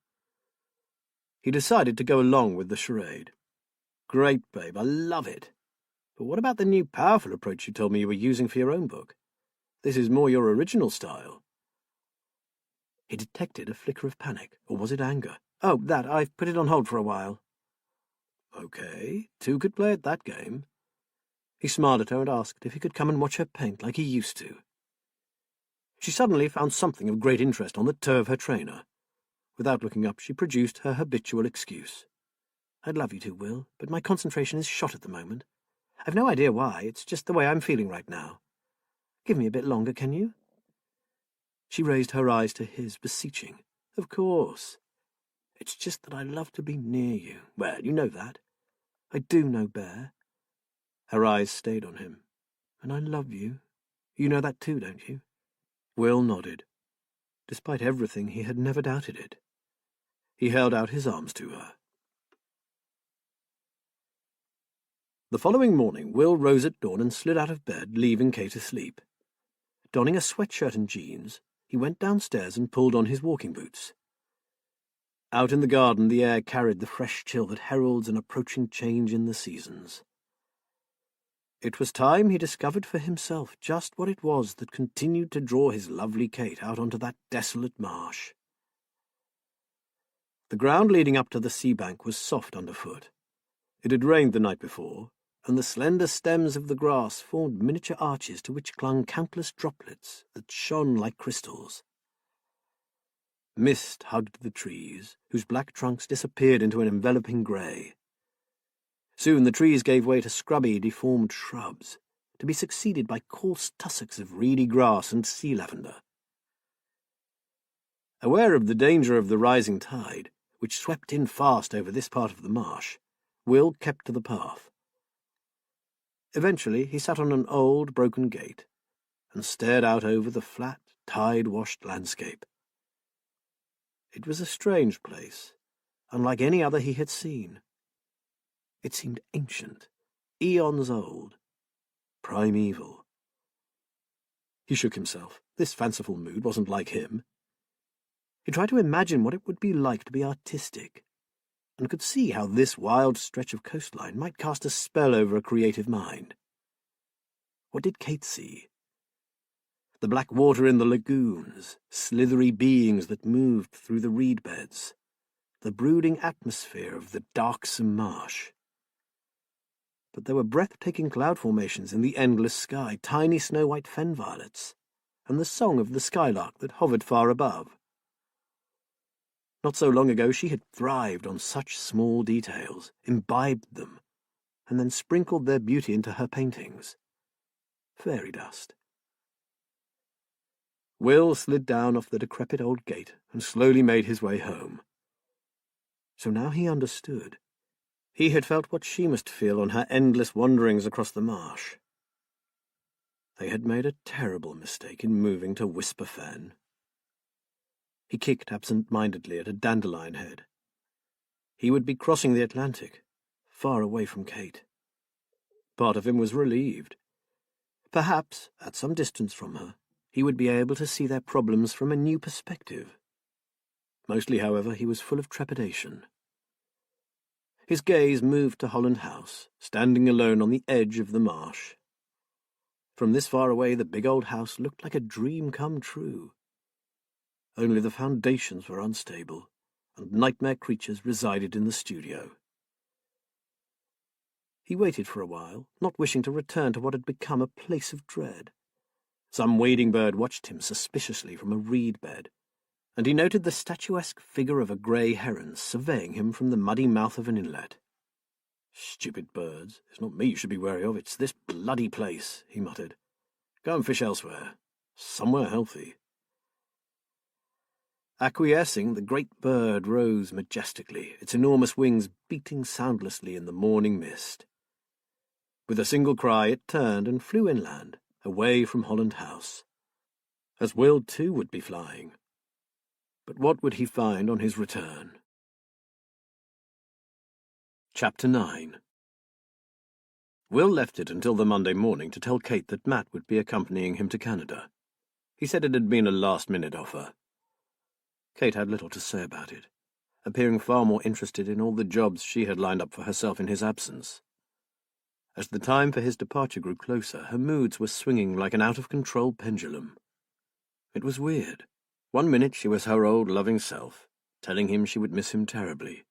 He decided to go along with the charade. "Great, babe, I love it. But what about the new powerful approach you told me you were using for your own book? This is more your original style." He detected a flicker of panic, or was it anger? "Oh, that, I've put it on hold for a while." Okay, 2 could play at that game. He smiled at her and asked if he could come and watch her paint like he used to. She suddenly found something of great interest on the toe of her trainer. Without looking up, she produced her habitual excuse. "I'd love you to, Will, but my concentration is shot at the moment. I've no idea why, it's just the way I'm feeling right now. Give me a bit longer, can you?" She raised her eyes to his, beseeching. "Of course. It's just that I love to be near you. Well, you know that. I do know, Bear." Her eyes stayed on him. "And I love you. You know that too, don't you?" Will nodded. Despite everything, he had never doubted it. He held out his arms to her. The following morning, Will rose at dawn and slid out of bed, leaving Kate asleep. Donning a sweatshirt and jeans, he went downstairs and pulled on his walking boots. Out in the garden, the air carried the fresh chill that heralds an approaching change in the seasons. It was time he discovered for himself just what it was that continued to draw his lovely Kate out onto that desolate marsh. The ground leading up to the sea bank was soft underfoot. It had rained the night before, and the slender stems of the grass formed miniature arches to which clung countless droplets that shone like crystals. Mist hugged the trees, whose black trunks disappeared into an enveloping grey. Soon the trees gave way to scrubby, deformed shrubs, to be succeeded by coarse tussocks of reedy grass and sea lavender. Aware of the danger of the rising tide, which swept in fast over this part of the marsh, Will kept to the path. Eventually he sat on an old, broken gate and stared out over the flat, tide-washed landscape. It was a strange place, unlike any other he had seen. It seemed ancient, eons old, primeval. He shook himself. This fanciful mood wasn't like him. He tried to imagine what it would be like to be artistic, and could see how this wild stretch of coastline might cast a spell over a creative mind. What did Kate see? The black water in the lagoons, slithery beings that moved through the reed beds, the brooding atmosphere of the darksome marsh. But there were breathtaking cloud formations in the endless sky, tiny snow-white fen violets, and the song of the skylark that hovered far above. Not so long ago she had thrived on such small details, imbibed them, and then sprinkled their beauty into her paintings. Fairy dust. Will slid down off the decrepit old gate and slowly made his way home. So now he understood. He had felt what she must feel on her endless wanderings across the marsh. They had made a terrible mistake in moving to Whisper Fen. He kicked absent-mindedly at a dandelion head. He would be crossing the Atlantic, far away from Kate. Part of him was relieved. Perhaps, at some distance from her, he would be able to see their problems from a new perspective. Mostly, however, he was full of trepidation. His gaze moved to Holland House, standing alone on the edge of the marsh. From this far away, the big old house looked like a dream come true. Only the foundations were unstable, and nightmare creatures resided in the studio. He waited for a while, not wishing to return to what had become a place of dread. Some wading bird watched him suspiciously from a reed bed, and he noted the statuesque figure of a grey heron surveying him from the muddy mouth of an inlet. "Stupid birds. It's not me you should be wary of, it's this bloody place," he muttered. "Go and fish elsewhere. Somewhere healthy." Acquiescing, the great bird rose majestically, its enormous wings beating soundlessly in the morning mist. With a single cry it turned and flew inland, away from Holland House. As Will too would be flying. But what would he find on his return? Chapter 9. Will left it until the Monday morning to tell Kate that Matt would be accompanying him to Canada. He said it had been a last-minute offer. Kate had little to say about it, appearing far more interested in all the jobs she had lined up for herself in his absence. As the time for his departure grew closer, her moods were swinging like an out-of-control pendulum. It was weird. 1 minute she was her old loving self, telling him she would miss him terribly,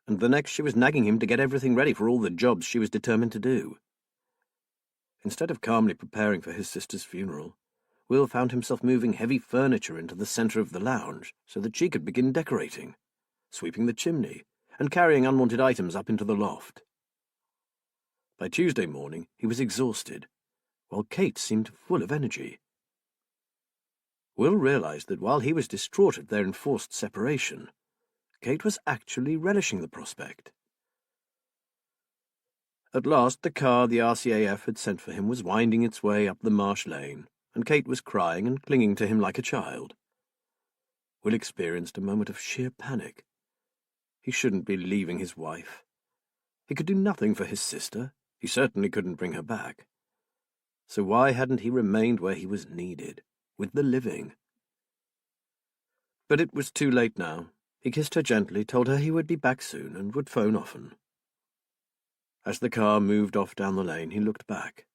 and the next she was nagging him to get everything ready for all the jobs she was determined to do. Instead of calmly preparing for his sister's funeral, Will found himself moving heavy furniture into the centre of the lounge so that she could begin decorating, sweeping the chimney, and carrying unwanted items up into the loft. By Tuesday morning he was exhausted, while Kate seemed full of energy. Will realized that while he was distraught at their enforced separation, Kate was actually relishing the prospect. At last the car the RCAF had sent for him was winding its way up the marsh lane, and Kate was crying and clinging to him like a child. Will experienced a moment of sheer panic. He shouldn't be leaving his wife. He could do nothing for his sister. He certainly couldn't bring her back. So why hadn't he remained where he was needed, with the living? But it was too late now. He kissed her gently, told her he would be back soon, and would phone often. As the car moved off down the lane, he looked back.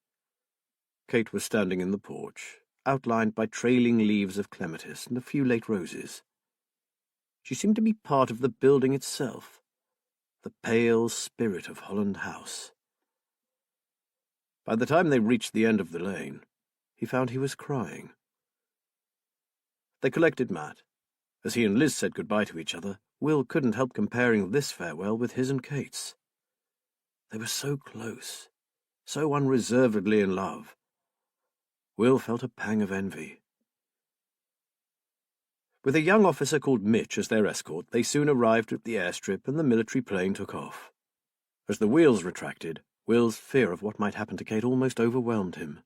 Kate was standing in the porch, outlined by trailing leaves of clematis and a few late roses. She seemed to be part of the building itself, the pale spirit of Holland House. By the time they reached the end of the lane, he found he was crying. They collected Matt. As he and Liz said goodbye to each other, Will couldn't help comparing this farewell with his and Kate's. They were so close, so unreservedly in love. Will felt a pang of envy. With a young officer called Mitch as their escort, they soon arrived at the airstrip and the military plane took off. As the wheels retracted, Will's fear of what might happen to Kate almost overwhelmed him.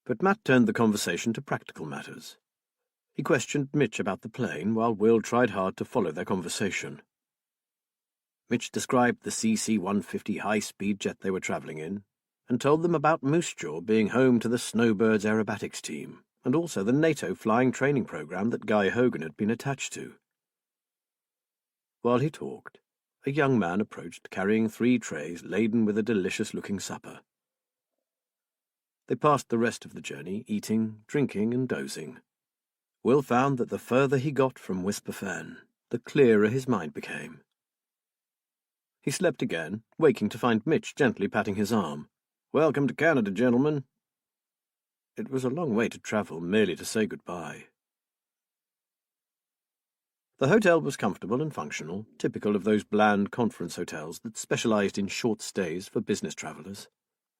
But Matt turned the conversation to practical matters. He questioned Mitch about the plane, while Will tried hard to follow their conversation. Mitch described the CC-150 high-speed jet they were travelling in, and told them about Moose Jaw being home to the Snowbirds aerobatics team, and also the NATO flying training program that Guy Hogan had been attached to. While he talked, a young man approached carrying 3 trays laden with a delicious-looking supper. They passed the rest of the journey, eating, drinking, and dozing. Will found that the further he got from Whisper Fen, the clearer his mind became. He slept again, waking to find Mitch gently patting his arm. "Welcome to Canada, gentlemen." It was a long way to travel merely to say goodbye. The hotel was comfortable and functional, typical of those bland conference hotels that specialized in short stays for business travelers.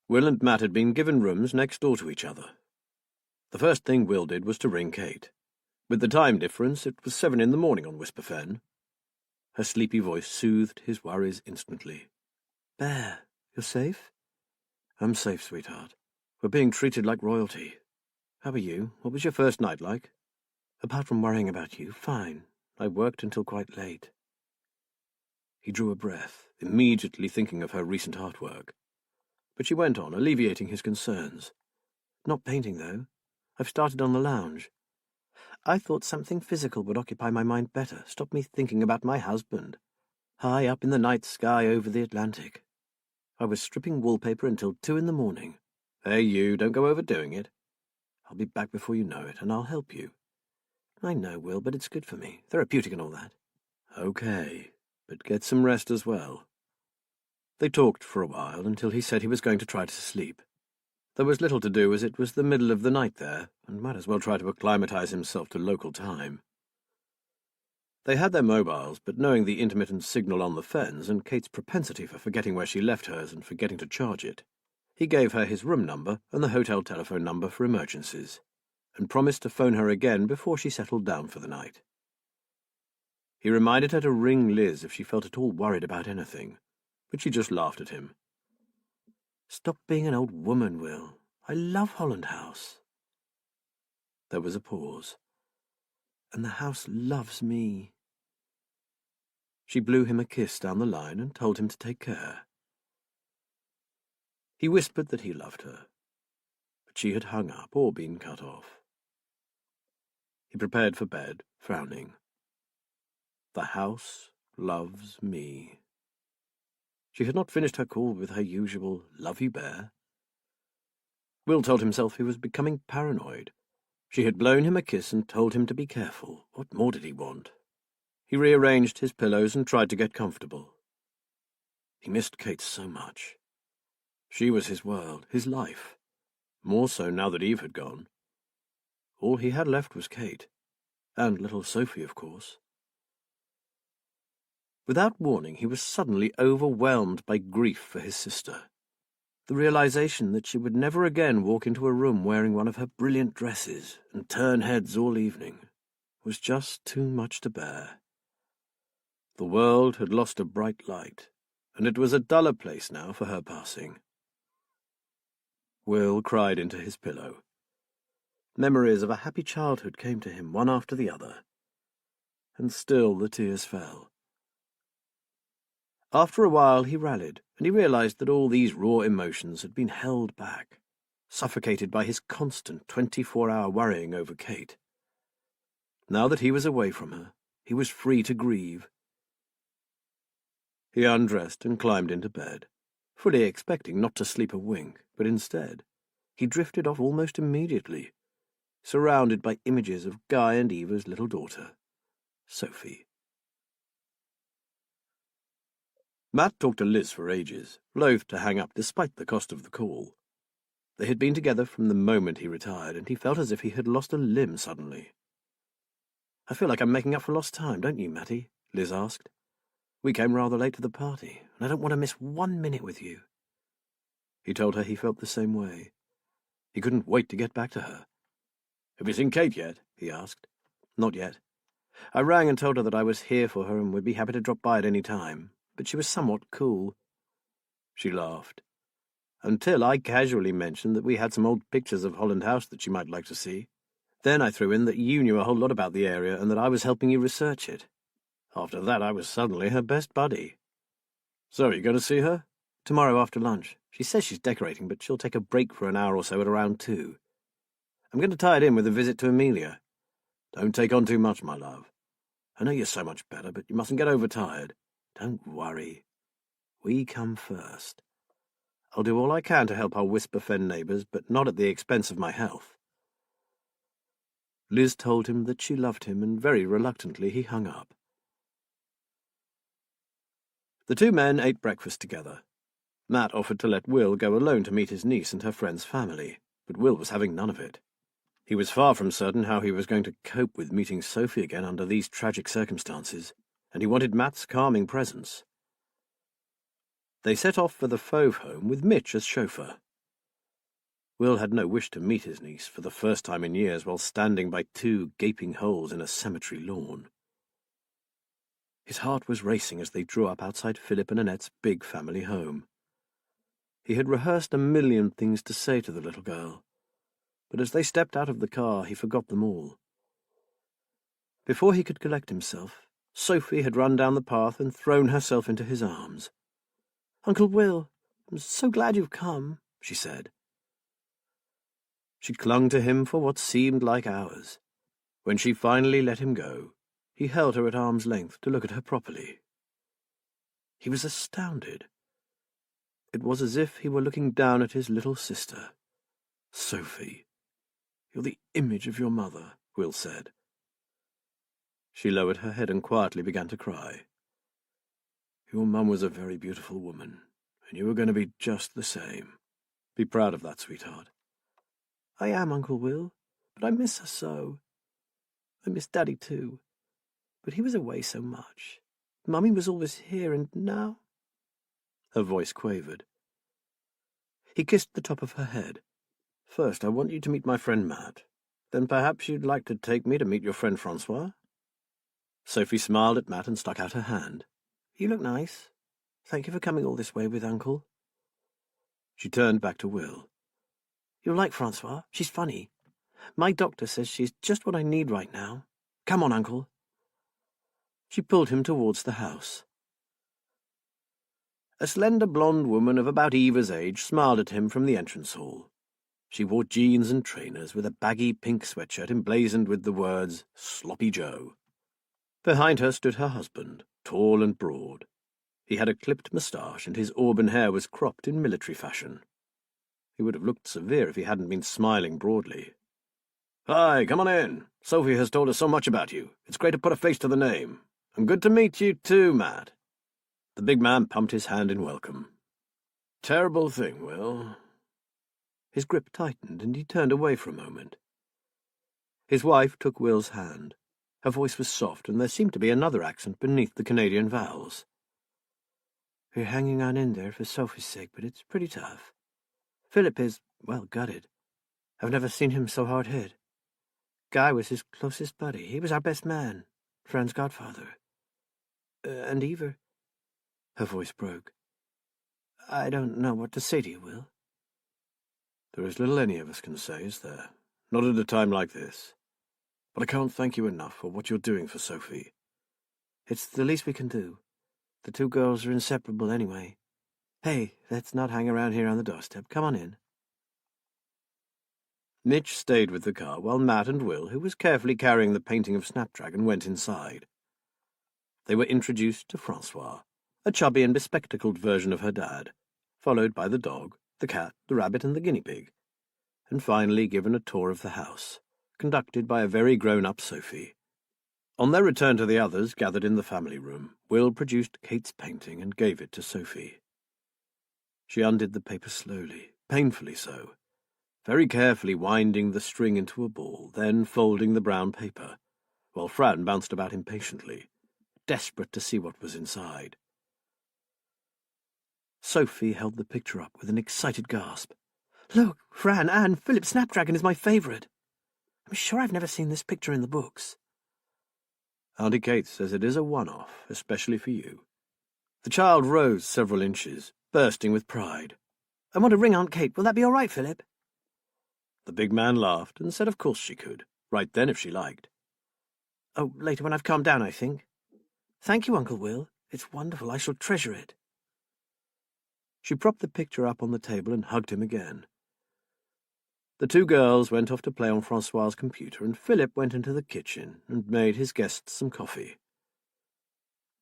Will and Matt had been given rooms next door to each other. The first thing Will did was to ring Kate. With the time difference, it was 7 in the morning on Whisper Fen. Her sleepy voice soothed his worries instantly. "Bear, you're safe?" "I'm safe, sweetheart. We're being treated like royalty. How are you? What was your first night like?" "Apart from worrying about you, fine. I worked until quite late." He drew a breath, immediately thinking of her recent artwork. But she went on, alleviating his concerns. "Not painting, though. I've started on the lounge. I thought something physical would occupy my mind better, stop me thinking about my husband. High up in the night sky over the Atlantic. I was stripping wallpaper until 2 in the morning. Hey, you, don't go overdoing it. I'll be back before you know it, and I'll help you." "I know, Will, but it's good for me. Therapeutic and all that." "Okay, but get some rest as well." They talked for a while until he said he was going to try to sleep. There was little to do as it was the middle of the night there, and might as well try to acclimatize himself to local time. They had their mobiles, but knowing the intermittent signal on the fens and Kate's propensity for forgetting where she left hers and forgetting to charge it, he gave her his room number and the hotel telephone number for emergencies, and promised to phone her again before she settled down for the night. He reminded her to ring Liz if she felt at all worried about anything, but she just laughed at him. "Stop being an old woman, Will. I love Holland House." There was a pause. "And the house loves me." She blew him a kiss down the line and told him to take care. He whispered that he loved her, but she had hung up or been cut off. He prepared for bed, frowning. The house loves me. She had not finished her call with her usual "love you, Bear." Will told himself he was becoming paranoid. She had blown him a kiss and told him to be careful. What more did he want? He rearranged his pillows and tried to get comfortable. He missed Kate so much. She was his world, his life. More so now that Eve had gone. All he had left was Kate. And little Sophie, of course. Without warning, he was suddenly overwhelmed by grief for his sister. The realization that she would never again walk into a room wearing one of her brilliant dresses and turn heads all evening was just too much to bear. The world had lost a bright light, and it was a duller place now for her passing. Will cried into his pillow. Memories of a happy childhood came to him one after the other, and still the tears fell. After a while he rallied, and he realized that all these raw emotions had been held back, suffocated by his constant 24-hour worrying over Kate. Now that he was away from her, he was free to grieve. He undressed and climbed into bed, fully expecting not to sleep a wink, but instead he drifted off almost immediately, surrounded by images of Guy and Eva's little daughter, Sophie. Matt talked to Liz for ages, loath to hang up despite the cost of the call. They had been together from the moment he retired, and he felt as if he had lost a limb suddenly. "I feel like I'm making up for lost time, don't you, Matty?" Liz asked. "We came rather late to the party, and I don't want to miss 1 minute with you." He told her he felt the same way. He couldn't wait to get back to her. "Have you seen Kate yet?" he asked. "Not yet. I rang and told her that I was here for her and would be happy to drop by at any time, but she was somewhat cool." She laughed. "Until I casually mentioned that we had some old pictures of Holland House that she might like to see. Then I threw in that you knew a whole lot about the area and that I was helping you research it. After that, I was suddenly her best buddy." "So, are you going to see her?" "Tomorrow after lunch. She says she's decorating, but she'll take a break for an hour or so at around 2. I'm going to tie it in with a visit to Amelia. Don't take on too much, my love. I know you're so much better, but you mustn't get overtired. Don't worry. We come first. I'll do all I can to help our whisper-fen neighbours, but not at the expense of my health." Liz told him that she loved him, and very reluctantly he hung up. The two men ate breakfast together. Matt offered to let Will go alone to meet his niece and her friend's family, but Will was having none of it. He was far from certain how he was going to cope with meeting Sophie again under these tragic circumstances, and he wanted Matt's calming presence. They set off for the Fauve home with Mitch as chauffeur. Will had no wish to meet his niece for the first time in years while standing by 2 gaping holes in a cemetery lawn. His heart was racing as they drew up outside Philip and Annette's big family home. He had rehearsed a million things to say to the little girl, but as they stepped out of the car, he forgot them all. Before he could collect himself, Sophie had run down the path and thrown herself into his arms. "Uncle Will, I'm so glad you've come," she said. She clung to him for what seemed like hours. When she finally let him go, he held her at arm's length to look at her properly. He was astounded. It was as if he were looking down at his little sister. "Sophie, you're the image of your mother," Will said. She lowered her head and quietly began to cry. "Your mum was a very beautiful woman, and you were going to be just the same. Be proud of that, sweetheart." "I am, Uncle Will, but I miss her so. I miss Daddy too, but he was away so much. Mummy was always here, and now—" Her voice quavered. He kissed the top of her head. "First, I want you to meet my friend Matt. Then perhaps you'd like to take me to meet your friend Francois?" Sophie smiled at Matt and stuck out her hand. "You look nice. Thank you for coming all this way with Uncle." She turned back to Will. "You'll like Francois. She's funny. My doctor says she's just what I need right now. Come on, Uncle." She pulled him towards the house. A slender blonde woman of about Eva's age smiled at him from the entrance hall. She wore jeans and trainers with a baggy pink sweatshirt emblazoned with the words Sloppy Joe. Behind her stood her husband, tall and broad. He had a clipped moustache and his auburn hair was cropped in military fashion. He would have looked severe if he hadn't been smiling broadly. "Hi, come on in. Sophie has told us so much about you. It's great to put a face to the name. And good to meet you too, Matt." The big man pumped his hand in welcome. "Terrible thing, Will." His grip tightened, and he turned away for a moment. His wife took Will's hand. Her voice was soft, and there seemed to be another accent beneath the Canadian vowels. "We're hanging on in there for Sophie's sake, but it's pretty tough. Philip is, well, gutted. I've never seen him so hard hit. Guy was his closest buddy. He was our best man, Fran's godfather. And Eva—" Her voice broke. "I don't know what to say to you, Will." "There is little any of us can say, is there? Not at a time like this. But I can't thank you enough for what you're doing for Sophie. It's the least we can do. The two girls are inseparable anyway. Hey, let's not hang around here on the doorstep. Come on in. Mitch stayed with the car while Matt and Will, who was carefully carrying the painting of Snapdragon, went inside. They were introduced to Francois, a chubby and bespectacled version of her dad, followed by the dog, the cat, the rabbit, and the guinea pig, and finally given a tour of the house, conducted by a very grown-up Sophie. On their return to the others gathered in the family room, Will produced Kate's painting and gave it to Sophie. She undid the paper slowly, painfully so, very carefully winding the string into a ball, then folding the brown paper, while Fran bounced about impatiently, desperate to see what was inside. Sophie held the picture up with an excited gasp. Look, Fran, Anne, Philip Snapdragon is my favourite. I'm sure I've never seen this picture in the books. Auntie Kate says it is a one-off, especially for you. The child rose several inches, bursting with pride. I want to ring Aunt Kate. Will that be all right, Philip? The big man laughed and said of course she could, right then if she liked. Oh, later when I've calmed down, I think. Thank you, Uncle Will. It's wonderful. I shall treasure it. She propped the picture up on the table and hugged him again. The two girls went off to play on Francois's computer, and Philip went into the kitchen and made his guests some coffee.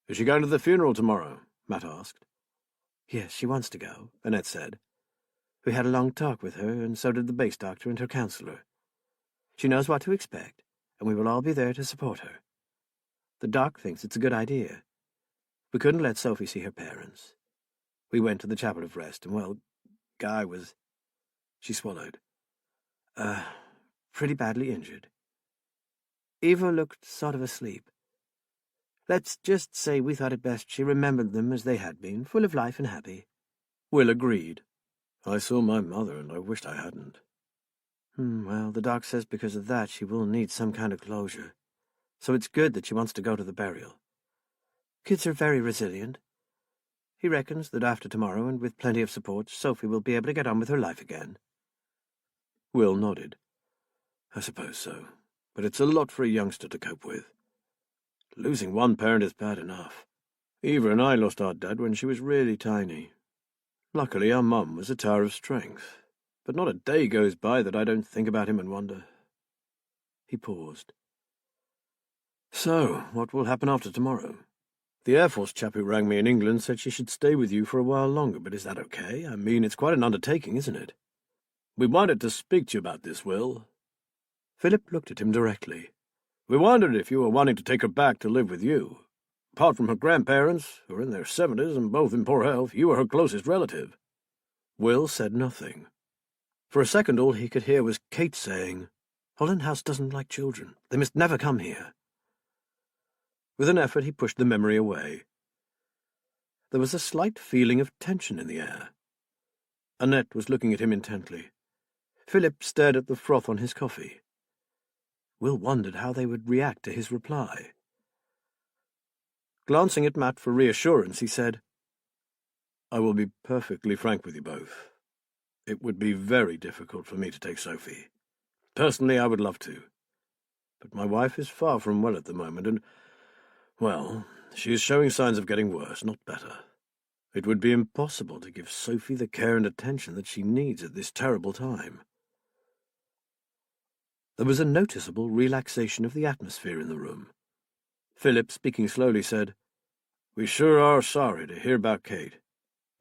Is she going to the funeral tomorrow? Matt asked. Yes, she wants to go, Annette said. We had a long talk with her, and so did the base doctor and her counsellor. She knows what to expect, and we will all be there to support her. The doc thinks it's a good idea. We couldn't let Sophie see her parents. We went to the Chapel of Rest, and, well, Guy was... She swallowed. Pretty badly injured. Eva looked sort of asleep. Let's just say we thought it best she remembered them as they had been, full of life and happy. Will agreed. I saw my mother, and I wished I hadn't. Well, the doc says because of that she will need some kind of closure. So it's good that she wants to go to the burial. Kids are very resilient. He reckons that after tomorrow, and with plenty of support, Sophie will be able to get on with her life again. Will nodded. I suppose so, but it's a lot for a youngster to cope with. Losing one parent is bad enough. Eva and I lost our dad when she was really tiny. Luckily, our mum was a tower of strength, but not a day goes by that I don't think about him and wonder. He paused. So, what will happen after tomorrow? The Air Force chap who rang me in England said she should stay with you for a while longer, but is that okay? I mean, it's quite an undertaking, isn't it? We wanted to speak to you about this, Will. Philip looked at him directly. We wondered if you were wanting to take her back to live with you. Apart from her grandparents, who are in their 70s and both in poor health, you were her closest relative. Will said nothing. For a second all he could hear was Kate saying, Holland House doesn't like children. They must never come here. With an effort he pushed the memory away. There was a slight feeling of tension in the air. Annette was looking at him intently. Philip stared at the froth on his coffee. Will wondered how they would react to his reply. Glancing at Matt for reassurance, he said, I will be perfectly frank with you both. It would be very difficult for me to take Sophie. Personally, I would love to. But my wife is far from well at the moment, and, well, she is showing signs of getting worse, not better. It would be impossible to give Sophie the care and attention that she needs at this terrible time. There was a noticeable relaxation of the atmosphere in the room. Philip, speaking slowly, said, We sure are sorry to hear about Kate.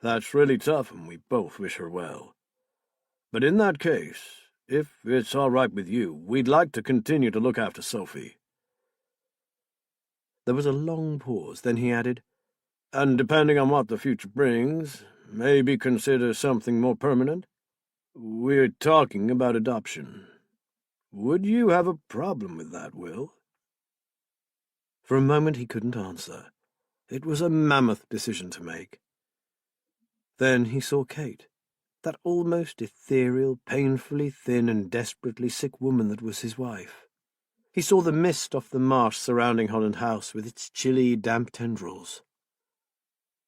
That's really tough, and we both wish her well. But in that case, if it's all right with you, we'd like to continue to look after Sophie. There was a long pause, then he added, And depending on what the future brings, maybe consider something more permanent. We're talking about adoption. Would you have a problem with that, Will? For a moment he couldn't answer. It was a mammoth decision to make. Then he saw Kate, that almost ethereal, painfully thin and desperately sick woman that was his wife. He saw the mist off the marsh surrounding Holland House with its chilly, damp tendrils.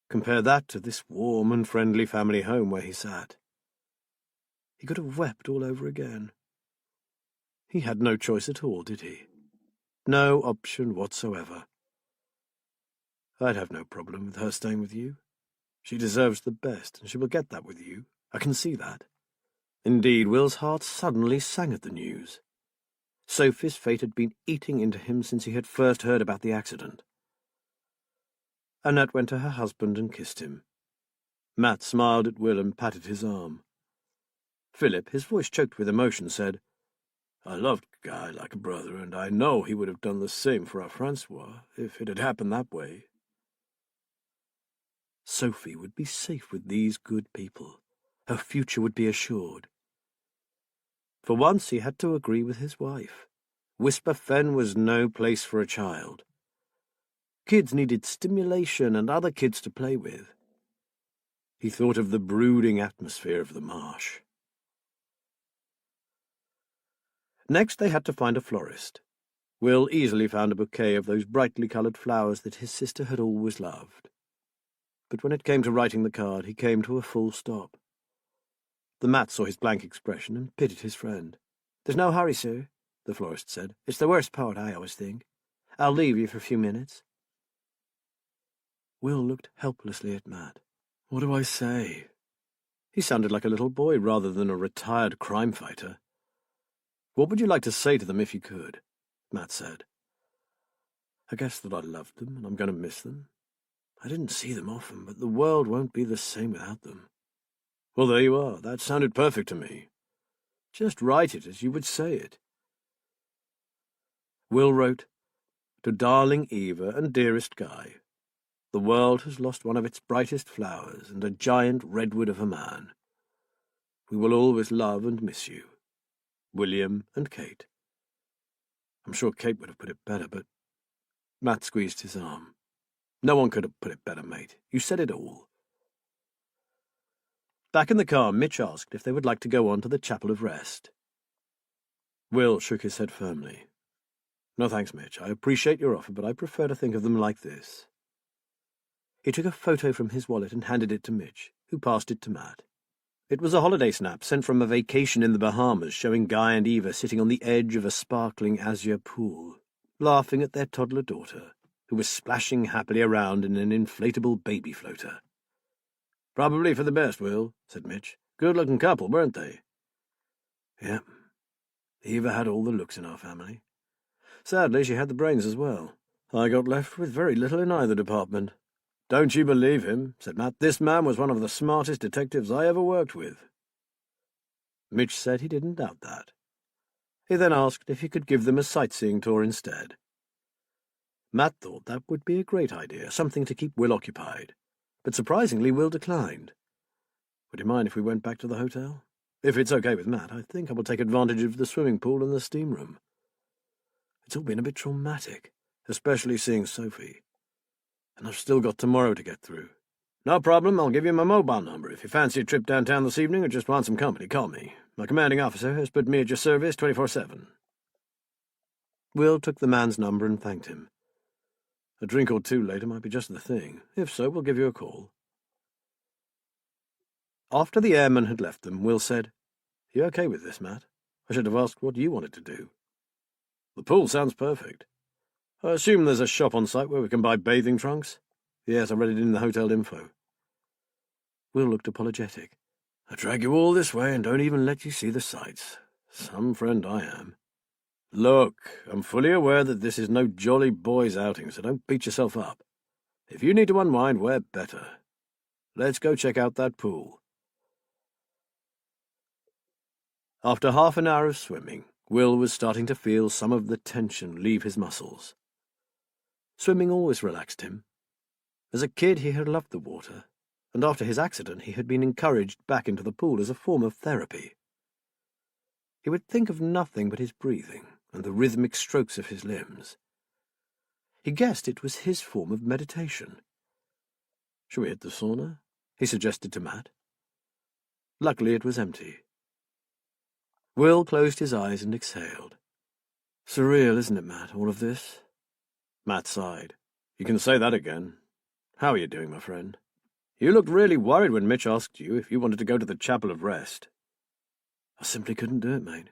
Compare that to this warm and friendly family home where he sat. He could have wept all over again. He had no choice at all, did he? No option whatsoever. I'd have no problem with her staying with you. She deserves the best, and she will get that with you. I can see that. Indeed, Will's heart suddenly sang at the news. Sophie's fate had been eating into him since he had first heard about the accident. Annette went to her husband and kissed him. Matt smiled at Will and patted his arm. Philip, his voice choked with emotion, said, "I loved Guy like a brother, and I know he would have done the same for our Francois if it had happened that way." Sophie would be safe with these good people. Her future would be assured. For once he had to agree with his wife. Whisper Fen was no place for a child. Kids needed stimulation and other kids to play with. He thought of the brooding atmosphere of the marsh. Next they had to find a florist. Will easily found a bouquet of those brightly coloured flowers that his sister had always loved. But when it came to writing the card, he came to a full stop. The Mat saw his blank expression and pitied his friend. "There's no hurry, sir," the florist said. "It's the worst part, I always think. I'll leave you for a few minutes." Will looked helplessly at Matt. "What do I say?" He sounded like a little boy rather than a retired crime fighter. "What would you like to say to them if you could?" Matt said. "I guess that I loved them and I'm going to miss them. I didn't see them often, but the world won't be the same without them." "Well, there you are. That sounded perfect to me. Just write it as you would say it." Will wrote, "To darling Eva and dearest Guy, the world has lost one of its brightest flowers and a giant redwood of a man. We will always love and miss you. William and Kate." I'm sure Kate would have put it better, but Matt squeezed his arm. "No one could have put it better, mate. You said it all." Back in the car, Mitch asked if they would like to go on to the Chapel of Rest. Will shook his head firmly. "No thanks, Mitch. I appreciate your offer, but I prefer to think of them like this." He took a photo from his wallet and handed it to Mitch, who passed it to Matt. It was a holiday snap sent from a vacation in the Bahamas, showing Guy and Eva sitting on the edge of a sparkling azure pool, laughing at their toddler daughter, who was splashing happily around in an inflatable baby floater. "Probably for the best, Will," said Mitch. "Good-looking couple, weren't they?" "Yep. Eva had all the looks in our family. Sadly, she had the brains as well. I got left with very little in either department." "Don't you believe him," said Matt. "This man was one of the smartest detectives I ever worked with." Mitch said he didn't doubt that. He then asked if he could give them a sightseeing tour instead. Matt thought that would be a great idea, something to keep Will occupied. But surprisingly, Will declined. "Would you mind if we went back to the hotel? If it's okay with Matt, I think I will take advantage of the swimming pool and the steam room. It's all been a bit traumatic, especially seeing Sophie. And I've still got tomorrow to get through." "No problem. I'll give you my mobile number. If you fancy a trip downtown this evening or just want some company, call me. My commanding officer has put me at your service 24/7. Will took the man's number and thanked him. "A drink or two later might be just the thing. If so, we'll give you a call." After the airman had left them, Will said, "You okay with this, Matt? I should have asked what you wanted to do." "The pool sounds perfect. I assume there's a shop on site where we can buy bathing trunks?" "Yes, I read it in the hotel info." Will looked apologetic. "I drag you all this way and don't even let you see the sights. Some friend I am." "Look, I'm fully aware that this is no jolly boys' outing, so don't beat yourself up. If you need to unwind, where better? Let's go check out that pool." After half an hour of swimming, Will was starting to feel some of the tension leave his muscles. Swimming always relaxed him. As a kid he had loved the water, and after his accident he had been encouraged back into the pool as a form of therapy. He would think of nothing but his breathing and the rhythmic strokes of his limbs. He guessed it was his form of meditation. "Shall we hit the sauna?" he suggested to Matt. Luckily it was empty. Will closed his eyes and exhaled. "Surreal, isn't it, Matt, all of this?" Matt sighed. "You can say that again. How are you doing, my friend? You looked really worried when Mitch asked you if you wanted to go to the Chapel of Rest." "I simply couldn't do it, mate.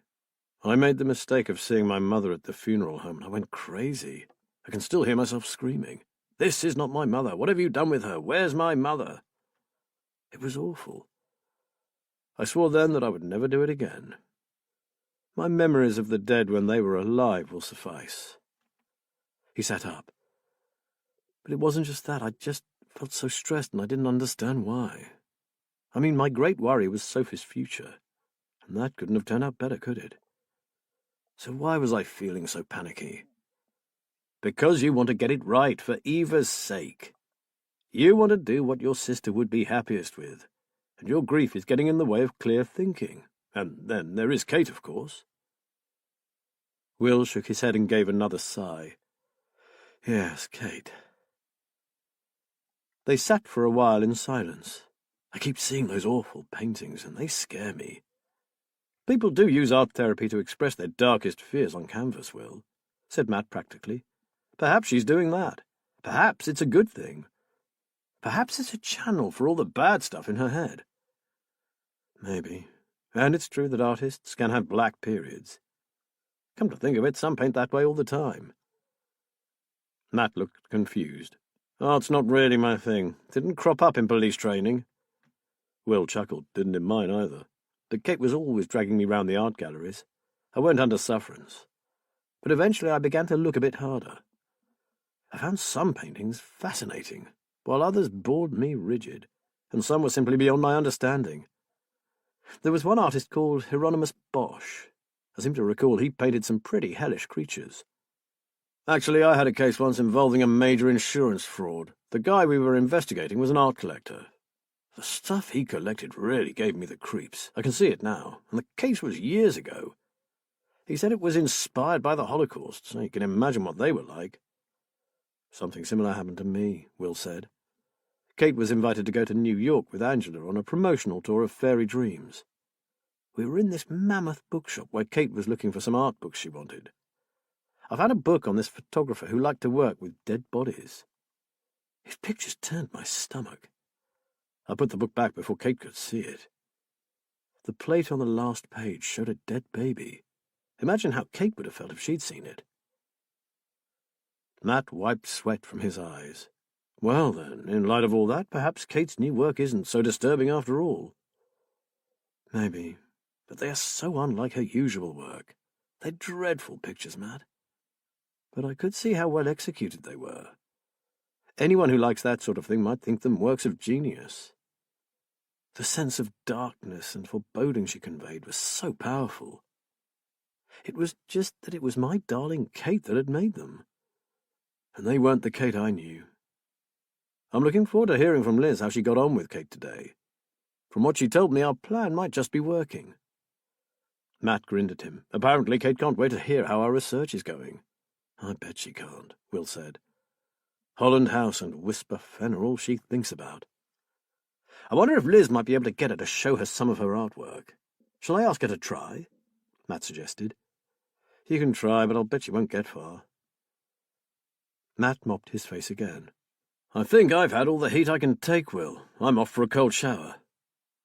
I made the mistake of seeing my mother at the funeral home, and I went crazy. I can still hear myself screaming. This is not my mother. What have you done with her? Where's my mother? It was awful. I swore then that I would never do it again. My memories of the dead when they were alive will suffice. He sat up. But it wasn't just that. I just felt so stressed, and I didn't understand why. I mean, my great worry was Sophie's future, and that couldn't have turned out better, could it? So why was I feeling so panicky? Because you want to get it right, for Eva's sake. You want to do what your sister would be happiest with, and your grief is getting in the way of clear thinking. And then there is Kate, of course. Will shook his head and gave another sigh. Yes, Kate. They sat for a while in silence. I keep seeing those awful paintings, and they scare me. People do use art therapy to express their darkest fears on canvas, Will, said Matt practically. Perhaps she's doing that. Perhaps it's a good thing. Perhaps it's a channel for all the bad stuff in her head. Maybe. And it's true that artists can have black periods. Come to think of it, some paint that way all the time. Matt looked confused. Art's not really my thing. Didn't crop up in police training. Will chuckled. Didn't in mine either. But Kate was always dragging me round the art galleries. I weren't under sufferance. But eventually I began to look a bit harder. I found some paintings fascinating, while others bored me rigid, and some were simply beyond my understanding. There was one artist called Hieronymus Bosch. I seem to recall he painted some pretty hellish creatures. Actually, I had a case once involving a major insurance fraud. The guy we were investigating was an art collector. The stuff he collected really gave me the creeps. I can see it now, and the case was years ago. He said it was inspired by the Holocaust, so you can imagine what they were like. Something similar happened to me, Will said. Kate was invited to go to New York with Angela on a promotional tour of Fairy Dreams. We were in this mammoth bookshop where Kate was looking for some art books she wanted. I found a book on this photographer who liked to work with dead bodies. His pictures turned my stomach. I put the book back before Kate could see it. The plate on the last page showed a dead baby. Imagine how Kate would have felt if she'd seen it. Matt wiped sweat from his eyes. Well, then, in light of all that, perhaps Kate's new work isn't so disturbing after all. Maybe, but they are so unlike her usual work. They're dreadful pictures, Matt. But I could see how well executed they were. Anyone who likes that sort of thing might think them works of genius. The sense of darkness and foreboding she conveyed was so powerful. It was just that it was my darling Kate that had made them. And they weren't the Kate I knew. I'm looking forward to hearing from Liz how she got on with Kate today. From what she told me, our plan might just be working. Matt grinned at him. Apparently Kate can't wait to hear how our research is going. I bet she can't, Will said. Holland House and Whisper Fen are all she thinks about. I wonder if Liz might be able to get her to show her some of her artwork. Shall I ask her to try? Matt suggested. You can try, but I'll bet you won't get far. Matt mopped his face again. I think I've had all the heat I can take, Will. I'm off for a cold shower.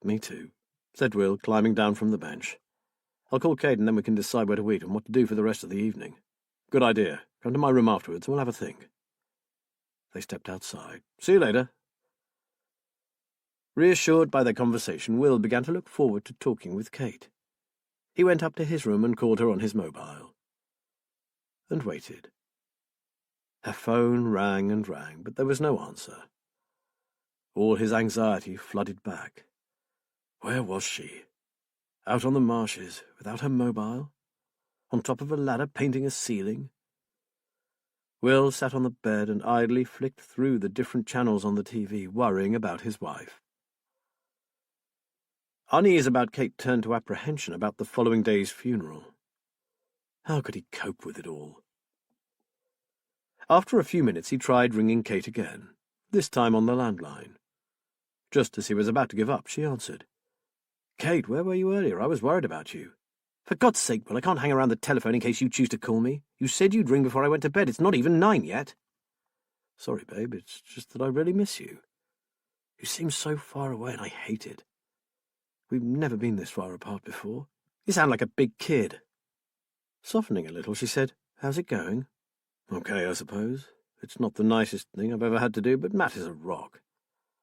Me too, said Will, climbing down from the bench. I'll call Kate and then we can decide where to eat and what to do for the rest of the evening. Good idea. Come to my room afterwards and we'll have a think. They stepped outside. See you later. Reassured by their conversation, Will began to look forward to talking with Kate. He went up to his room and called her on his mobile. And waited. Her phone rang and rang, but there was no answer. All his anxiety flooded back. Where was she? Out on the marshes, without her mobile? On top of a ladder painting a ceiling? Will sat on the bed and idly flicked through the different channels on the TV, worrying about his wife. Unease about Kate turned to apprehension about the following day's funeral. How could he cope with it all? After a few minutes he tried ringing Kate again, this time on the landline. Just as he was about to give up, she answered. Kate, where were you earlier? I was worried about you. For God's sake, Will, I can't hang around the telephone in case you choose to call me. You said you'd ring before I went to bed. It's not even 9 yet. Sorry, babe, it's just that I really miss you. You seem so far away and I hate it. We've never been this far apart before. You sound like a big kid. Softening a little, she said, "How's it going?" "Okay, I suppose. It's not the nicest thing I've ever had to do, but Matt is a rock.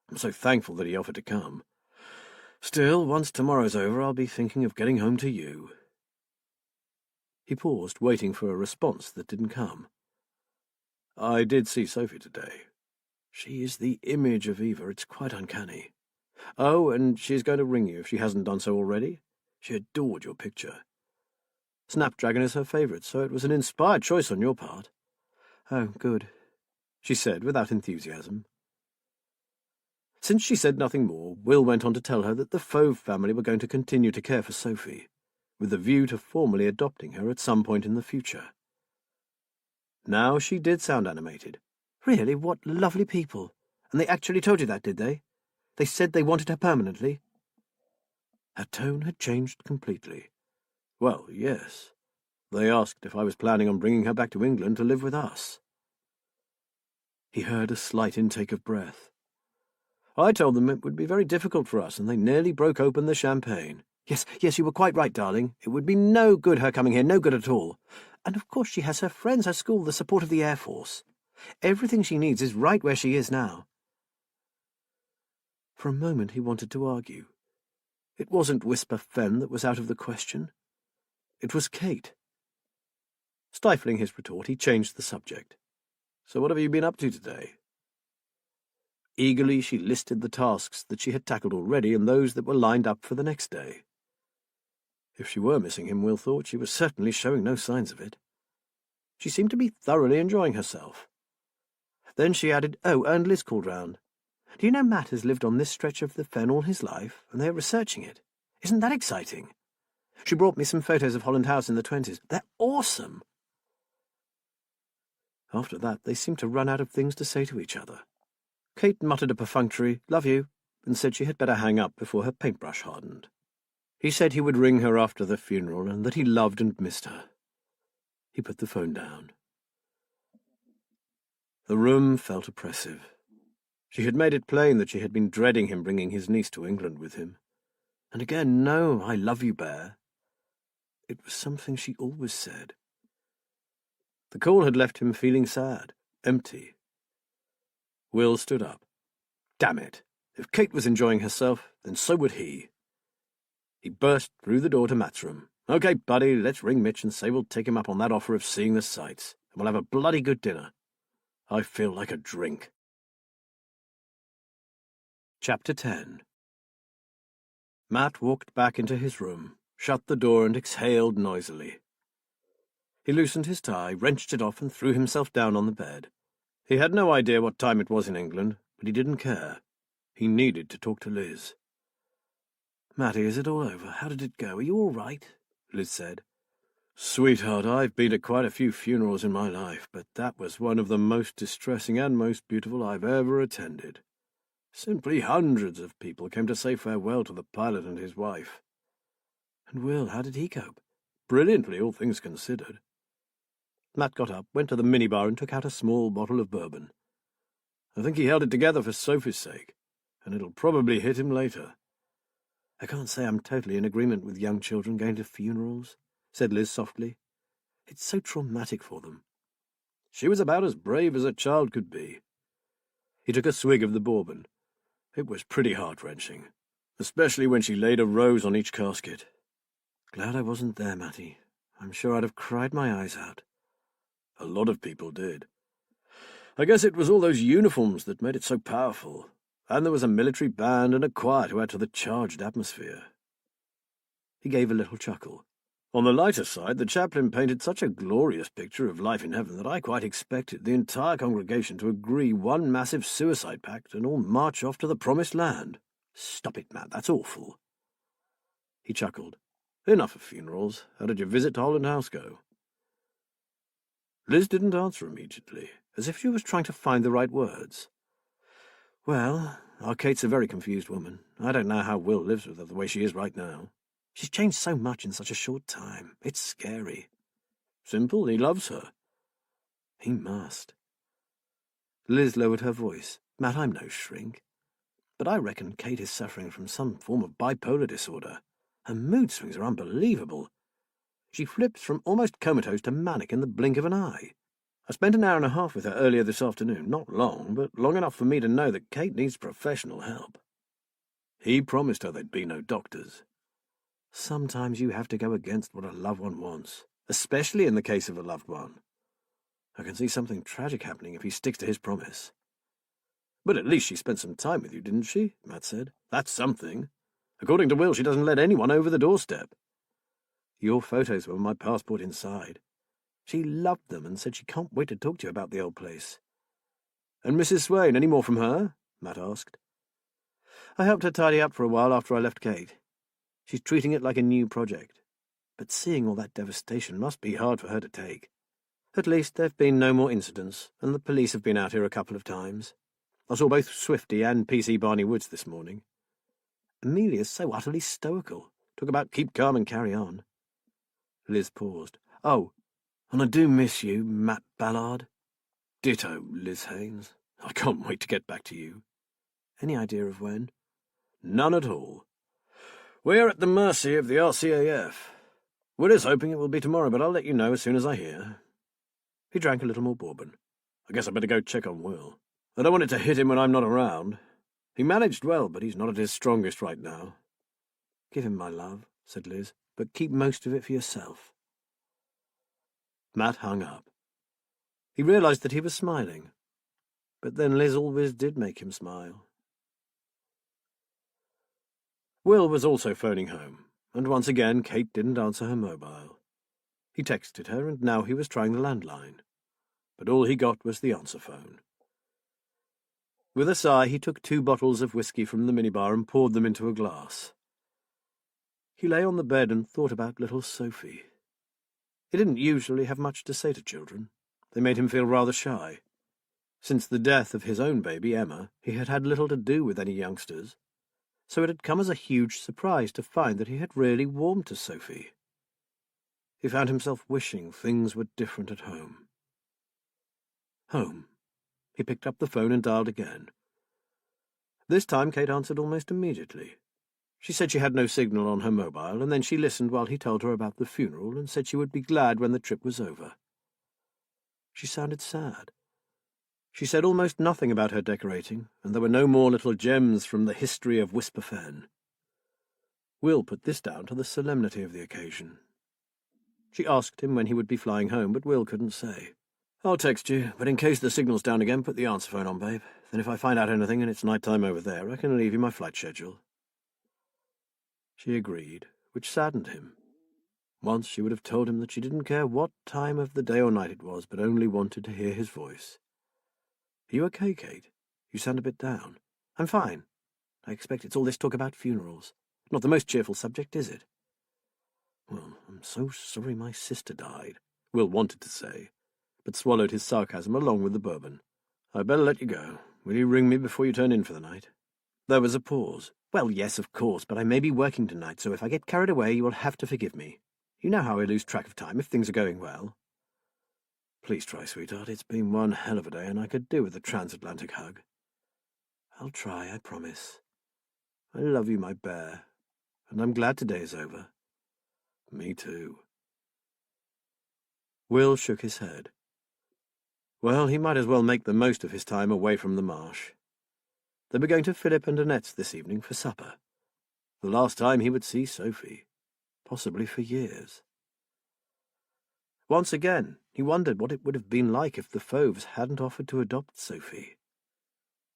I'm so thankful that he offered to come. Still, once tomorrow's over, I'll be thinking of getting home to you." He paused, waiting for a response that didn't come. "I did see Sophie today. She is the image of Eva. It's quite uncanny. Oh, and she's going to ring you if she hasn't done so already. She adored your picture. Snapdragon is her favourite, so it was an inspired choice on your part." "Oh, good," she said without enthusiasm. Since she said nothing more, Will went on to tell her that the Fauve family were going to continue to care for Sophie, with a view to formally adopting her at some point in the future. Now she did sound animated. "Really, what lovely people. And they actually told you that, did they? They said they wanted her permanently?" Her tone had changed completely. "Well, yes. They asked if I was planning on bringing her back to England to live with us." He heard a slight intake of breath. "I told them it would be very difficult for us, and they nearly broke open the champagne. Yes, you were quite right, darling. It would be no good her coming here, no good at all. And of course she has her friends, her school, the support of the Air Force. Everything she needs is right where she is now." For a moment he wanted to argue. It wasn't Whisper Fen that was out of the question. It was Kate. Stifling his retort, he changed the subject. "So what have you been up to today?" Eagerly she listed the tasks that she had tackled already and those that were lined up for the next day. If she were missing him, Will thought, she was certainly showing no signs of it. She seemed to be thoroughly enjoying herself. Then she added, "Oh, and Liz called round. Do you know Matt has lived on this stretch of the fen all his life, and they're researching it? Isn't that exciting? She brought me some photos of Holland House in the 20s. They're awesome." After that, they seemed to run out of things to say to each other. Kate muttered a perfunctory "love you," and said she had better hang up before her paintbrush hardened. He said he would ring her after the funeral and that he loved and missed her. He put the phone down. The room felt oppressive. She had made it plain that she had been dreading him bringing his niece to England with him. And again, no "I love you, Bear." It was something she always said. The call had left him feeling sad, empty. Will stood up. Damn it! If Kate was enjoying herself, then so would he. He burst through the door to Matt's room. "Okay, buddy, let's ring Mitch and say we'll take him up on that offer of seeing the sights, and we'll have a bloody good dinner. I feel like a drink." Chapter 10. Matt walked back into his room, shut the door and exhaled noisily. He loosened his tie, wrenched it off and threw himself down on the bed. He had no idea what time it was in England, but he didn't care. He needed to talk to Liz. "Matty, is it all over? How did it go? Are you all right?" Liz said. "Sweetheart, I've been to quite a few funerals in my life, but that was one of the most distressing and most beautiful I've ever attended. Simply hundreds of people came to say farewell to the pilot and his wife." "And Will, how did he cope?" "Brilliantly, all things considered." Matt got up, went to the minibar and took out a small bottle of bourbon. "I think he held it together for Sophie's sake, and it'll probably hit him later." "I can't say I'm totally in agreement with young children going to funerals," said Liz softly. "It's so traumatic for them." "She was about as brave as a child could be." He took a swig of the bourbon. It was pretty heart-wrenching, especially when she laid a rose on each casket. "Glad I wasn't there, Matty. I'm sure I'd have cried my eyes out." "A lot of people did. I guess it was all those uniforms that made it so powerful, and there was a military band and a choir to add to the charged atmosphere." He gave a little chuckle. "On the lighter side, the chaplain painted such a glorious picture of life in heaven that I quite expected the entire congregation to agree one massive suicide pact and all march off to the promised land." "Stop it, Matt, that's awful." He chuckled. "Enough of funerals. How did your visit to Holland House go?" Liz didn't answer immediately, as if she was trying to find the right words. "Well, our Kate's a very confused woman. I don't know how Will lives with her the way she is right now. She's changed so much in such a short time. It's scary." "Simple, he loves her." "He must." Liz lowered her voice. "Matt, I'm no shrink. But I reckon Kate is suffering from some form of bipolar disorder. Her mood swings are unbelievable. She flips from almost comatose to manic in the blink of an eye. I spent an hour and a half with her earlier this afternoon. Not long, but long enough for me to know that Kate needs professional help. He promised her there'd be no doctors. Sometimes you have to go against what a loved one wants, especially in the case of a loved one. I can see something tragic happening if he sticks to his promise. But at least she spent some time with you, didn't she? Matt said. That's something. According to Will, she doesn't let anyone over the doorstep. Your photos were my passport inside. She loved them and said she can't wait to talk to you about the old place. And Mrs. Swain, any more from her? Matt asked. I helped her tidy up for a while after I left Kate. She's treating it like a new project. But seeing all that devastation must be hard for her to take. At least there've been no more incidents, and the police have been out here a couple of times. I saw both Swifty and PC Barney Woods this morning. Amelia's so utterly stoical. Talk about keep calm and carry on. Liz paused. Oh, and I do miss you, Matt Ballard. Ditto, Liz Haynes. I can't wait to get back to you. Any idea of when? None at all. We're at the mercy of the RCAF. Will is hoping it will be tomorrow, but I'll let you know as soon as I hear. He drank a little more bourbon. I guess I better go check on Will. I don't want it to hit him when I'm not around. He managed well, but he's not at his strongest right now. Give him my love, said Liz, but keep most of it for yourself. Matt hung up. He realized that he was smiling, but then Liz always did make him smile. Will was also phoning home, and once again Kate didn't answer her mobile. He texted her, and now he was trying the landline, but all he got was the answer phone. With a sigh, he took 2 bottles of whiskey from the minibar and poured them into a glass. He lay on the bed and thought about little Sophie. He didn't usually have much to say to children. They made him feel rather shy. Since the death of his own baby, Emma, he had had little to do with any youngsters, so it had come as a huge surprise to find that he had really warmed to Sophie. He found himself wishing things were different at home. Home. He picked up the phone and dialed again. This time Kate answered almost immediately. She said she had no signal on her mobile, and then she listened while he told her about the funeral and said she would be glad when the trip was over. She sounded sad. She said almost nothing about her decorating, and there were no more little gems from the history of Whisper Fen. Will put this down to the solemnity of the occasion. She asked him when he would be flying home, but Will couldn't say. I'll text you, but in case the signal's down again, put the answer phone on, babe. Then if I find out anything and it's night time over there, I can leave you my flight schedule. She agreed, which saddened him. Once she would have told him that she didn't care what time of the day or night it was, but only wanted to hear his voice. Are you okay, Kate? You sound a bit down. I'm fine. I expect it's all this talk about funerals. Not the most cheerful subject, is it? Well, I'm so sorry my sister died, Will wanted to say, but swallowed his sarcasm along with the bourbon. I'd better let you go. Will you ring me before you turn in for the night? There was a pause. Well, yes, of course, but I may be working tonight, so if I get carried away, you will have to forgive me. You know how I lose track of time if things are going well. Please try, sweetheart. It's been one hell of a day, and I could do with a transatlantic hug. I'll try, I promise. I love you, my bear, and I'm glad today is over. Me too. Will shook his head. Well, he might as well make the most of his time away from the marsh. They were going to Philip and Annette's this evening for supper. The last time he would see Sophie, possibly for years. Once again, he wondered what it would have been like if the Fauves hadn't offered to adopt Sophie.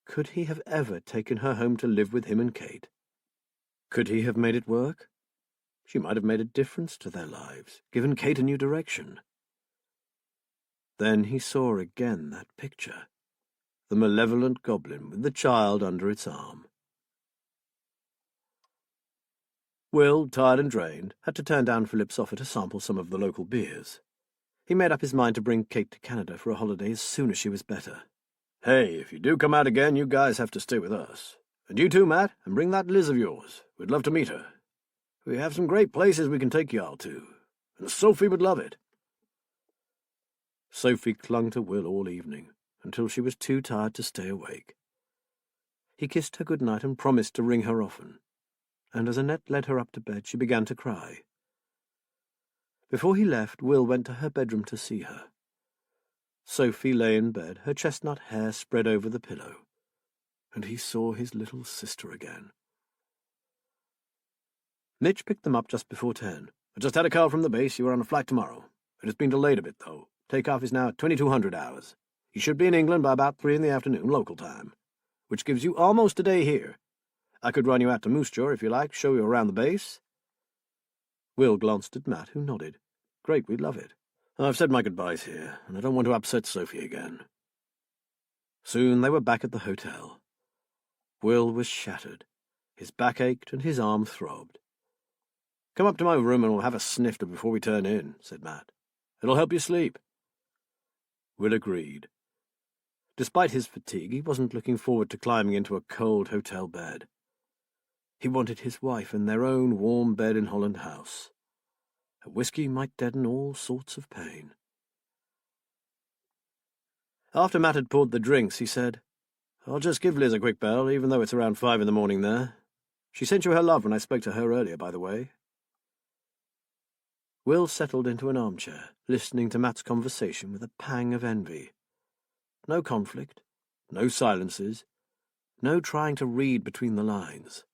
Could he have ever taken her home to live with him and Kate? Could he have made it work? She might have made a difference to their lives, given Kate a new direction. Then he saw again that picture, the malevolent goblin with the child under its arm. Will, tired and drained, had to turn down Philip's offer to sample some of the local beers. He made up his mind to bring Kate to Canada for a holiday as soon as she was better. Hey, if you do come out again, you guys have to stay with us. And you too, Matt, and bring that Liz of yours. We'd love to meet her. We have some great places we can take you all to, and Sophie would love it. Sophie clung to Will all evening, until she was too tired to stay awake. He kissed her good night and promised to ring her often, and as Annette led her up to bed, she began to cry. Before he left, Will went to her bedroom to see her. Sophie lay in bed, her chestnut hair spread over the pillow, and he saw his little sister again. Mitch picked them up just before 10. "I just had a call from the base. You are on a flight tomorrow. It has been delayed a bit, though. Takeoff is now at 2200 hours. You should be in England by about 3 in the afternoon, local time, which gives you almost a day here. I could run you out to Moose Jaw if you like, show you around the base." Will glanced at Matt, who nodded. "Great, we'd love it. I've said my goodbyes here, and I don't want to upset Sophie again." Soon they were back at the hotel. Will was shattered. His back ached and his arm throbbed. "Come up to my room and we'll have a snifter before we turn in," said Matt. "It'll help you sleep." Will agreed. Despite his fatigue, he wasn't looking forward to climbing into a cold hotel bed. He wanted his wife in their own warm bed in Holland House. A whiskey might deaden all sorts of pain. After Matt had poured the drinks, he said, "I'll just give Liz a quick bell, even though it's around 5 in the morning there. She sent you her love when I spoke to her earlier, by the way." Will settled into an armchair, listening to Matt's conversation with a pang of envy. No conflict, no silences, no trying to read between the lines.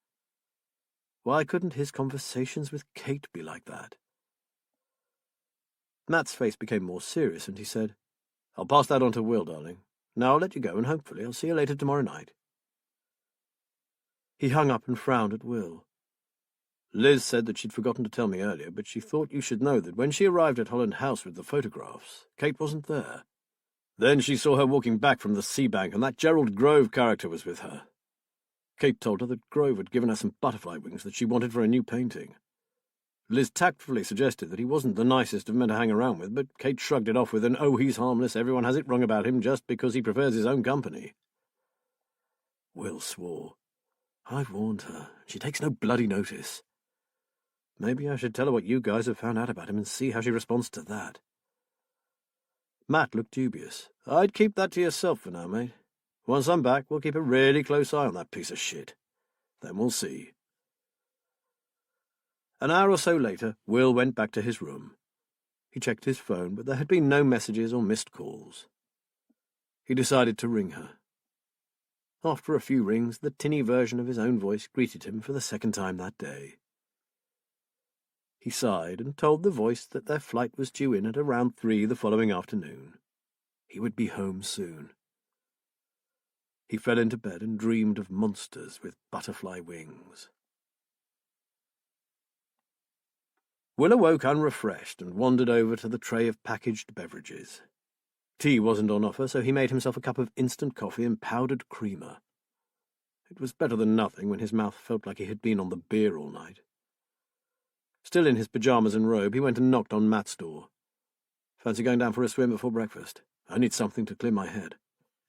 Why couldn't his conversations with Kate be like that? Matt's face became more serious, and he said, "I'll pass that on to Will, darling. Now I'll let you go, and hopefully I'll see you later tomorrow night." He hung up and frowned at Will. "Liz said that she'd forgotten to tell me earlier, but she thought you should know that when she arrived at Holland House with the photographs, Kate wasn't there. Then she saw her walking back from the sea bank, and that Gerald Grove character was with her. Kate told her that Grove had given her some butterfly wings that she wanted for a new painting. Liz tactfully suggested that he wasn't the nicest of men to hang around with, but Kate shrugged it off with an 'oh, he's harmless, everyone has it wrong about him just because he prefers his own company.'" Will swore. "I've warned her. She takes no bloody notice. Maybe I should tell her what you guys have found out about him and see how she responds to that." Matt looked dubious. "I'd keep that to yourself for now, mate. Once I'm back, we'll keep a really close eye on that piece of shit. Then we'll see." An hour or so later, Will went back to his room. He checked his phone, but there had been no messages or missed calls. He decided to ring her. After a few rings, the tinny version of his own voice greeted him for the second time that day. He sighed and told the voice that their flight was due in at around 3 the following afternoon. He would be home soon. He fell into bed and dreamed of monsters with butterfly wings. Will awoke unrefreshed and wandered over to the tray of packaged beverages. Tea wasn't on offer, so he made himself a cup of instant coffee and powdered creamer. It was better than nothing when his mouth felt like he had been on the beer all night. Still in his pyjamas and robe, he went and knocked on Matt's door. "Fancy going down for a swim before breakfast? I need something to clear my head."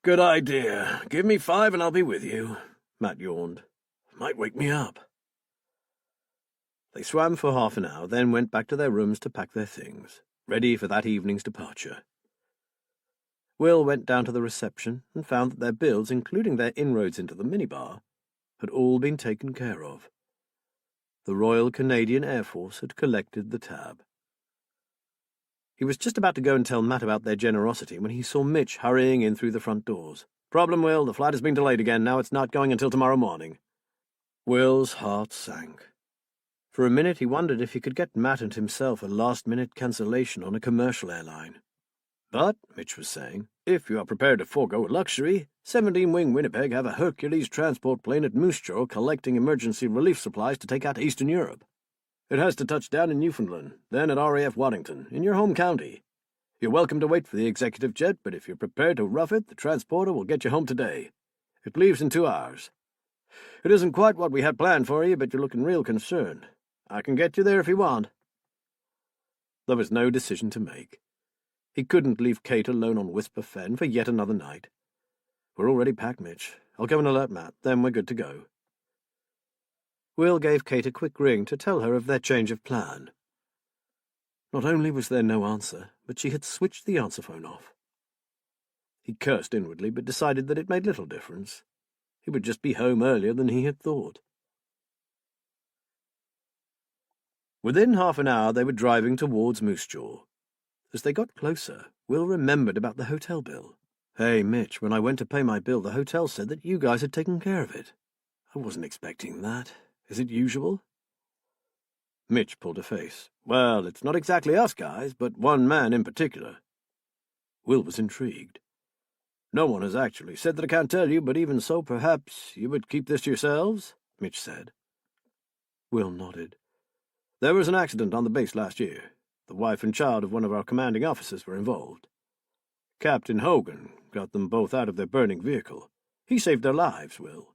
"Good idea. Give me 5 and I'll be with you," Matt yawned. "Might wake me up." They swam for half an hour, then went back to their rooms to pack their things, ready for that evening's departure. Will went down to the reception and found that their bills, including their inroads into the minibar, had all been taken care of. The Royal Canadian Air Force had collected the tab. He was just about to go and tell Matt about their generosity when he saw Mitch hurrying in through the front doors. "Problem, Will. The flight has been delayed again. Now it's not going until tomorrow morning." Will's heart sank. For a minute he wondered if he could get Matt and himself a last-minute cancellation on a commercial airline. "But," Mitch was saying, "if you are prepared to forego luxury, 17-wing Winnipeg have a Hercules transport plane at Moose Jaw collecting emergency relief supplies to take out to Eastern Europe. It has to touch down in Newfoundland, then at RAF Waddington, in your home county. You're welcome to wait for the executive jet, but if you're prepared to rough it, the transporter will get you home today. It leaves in 2 hours. It isn't quite what we had planned for you, but you're looking real concerned. I can get you there if you want." There was no decision to make. He couldn't leave Kate alone on Whisper Fen for yet another night. "We're already packed, Mitch. I'll go and alert Matt, then we're good to go." Will gave Kate a quick ring to tell her of their change of plan. Not only was there no answer, but she had switched the answer phone off. He cursed inwardly, but decided that it made little difference. He would just be home earlier than he had thought. Within half an hour they were driving towards Moose Jaw. As they got closer, Will remembered about the hotel bill. "Hey, Mitch, when I went to pay my bill, the hotel said that you guys had taken care of it. I wasn't expecting that. Is it usual?" Mitch pulled a face. "Well, it's not exactly us guys, but one man in particular." Will was intrigued. "No one has actually said that I can't tell you, but even so, perhaps you would keep this to yourselves?" Mitch said. Will nodded. "There was an accident on the base last year. The wife and child of one of our commanding officers were involved. Captain Hogan got them both out of their burning vehicle. He saved their lives, Will.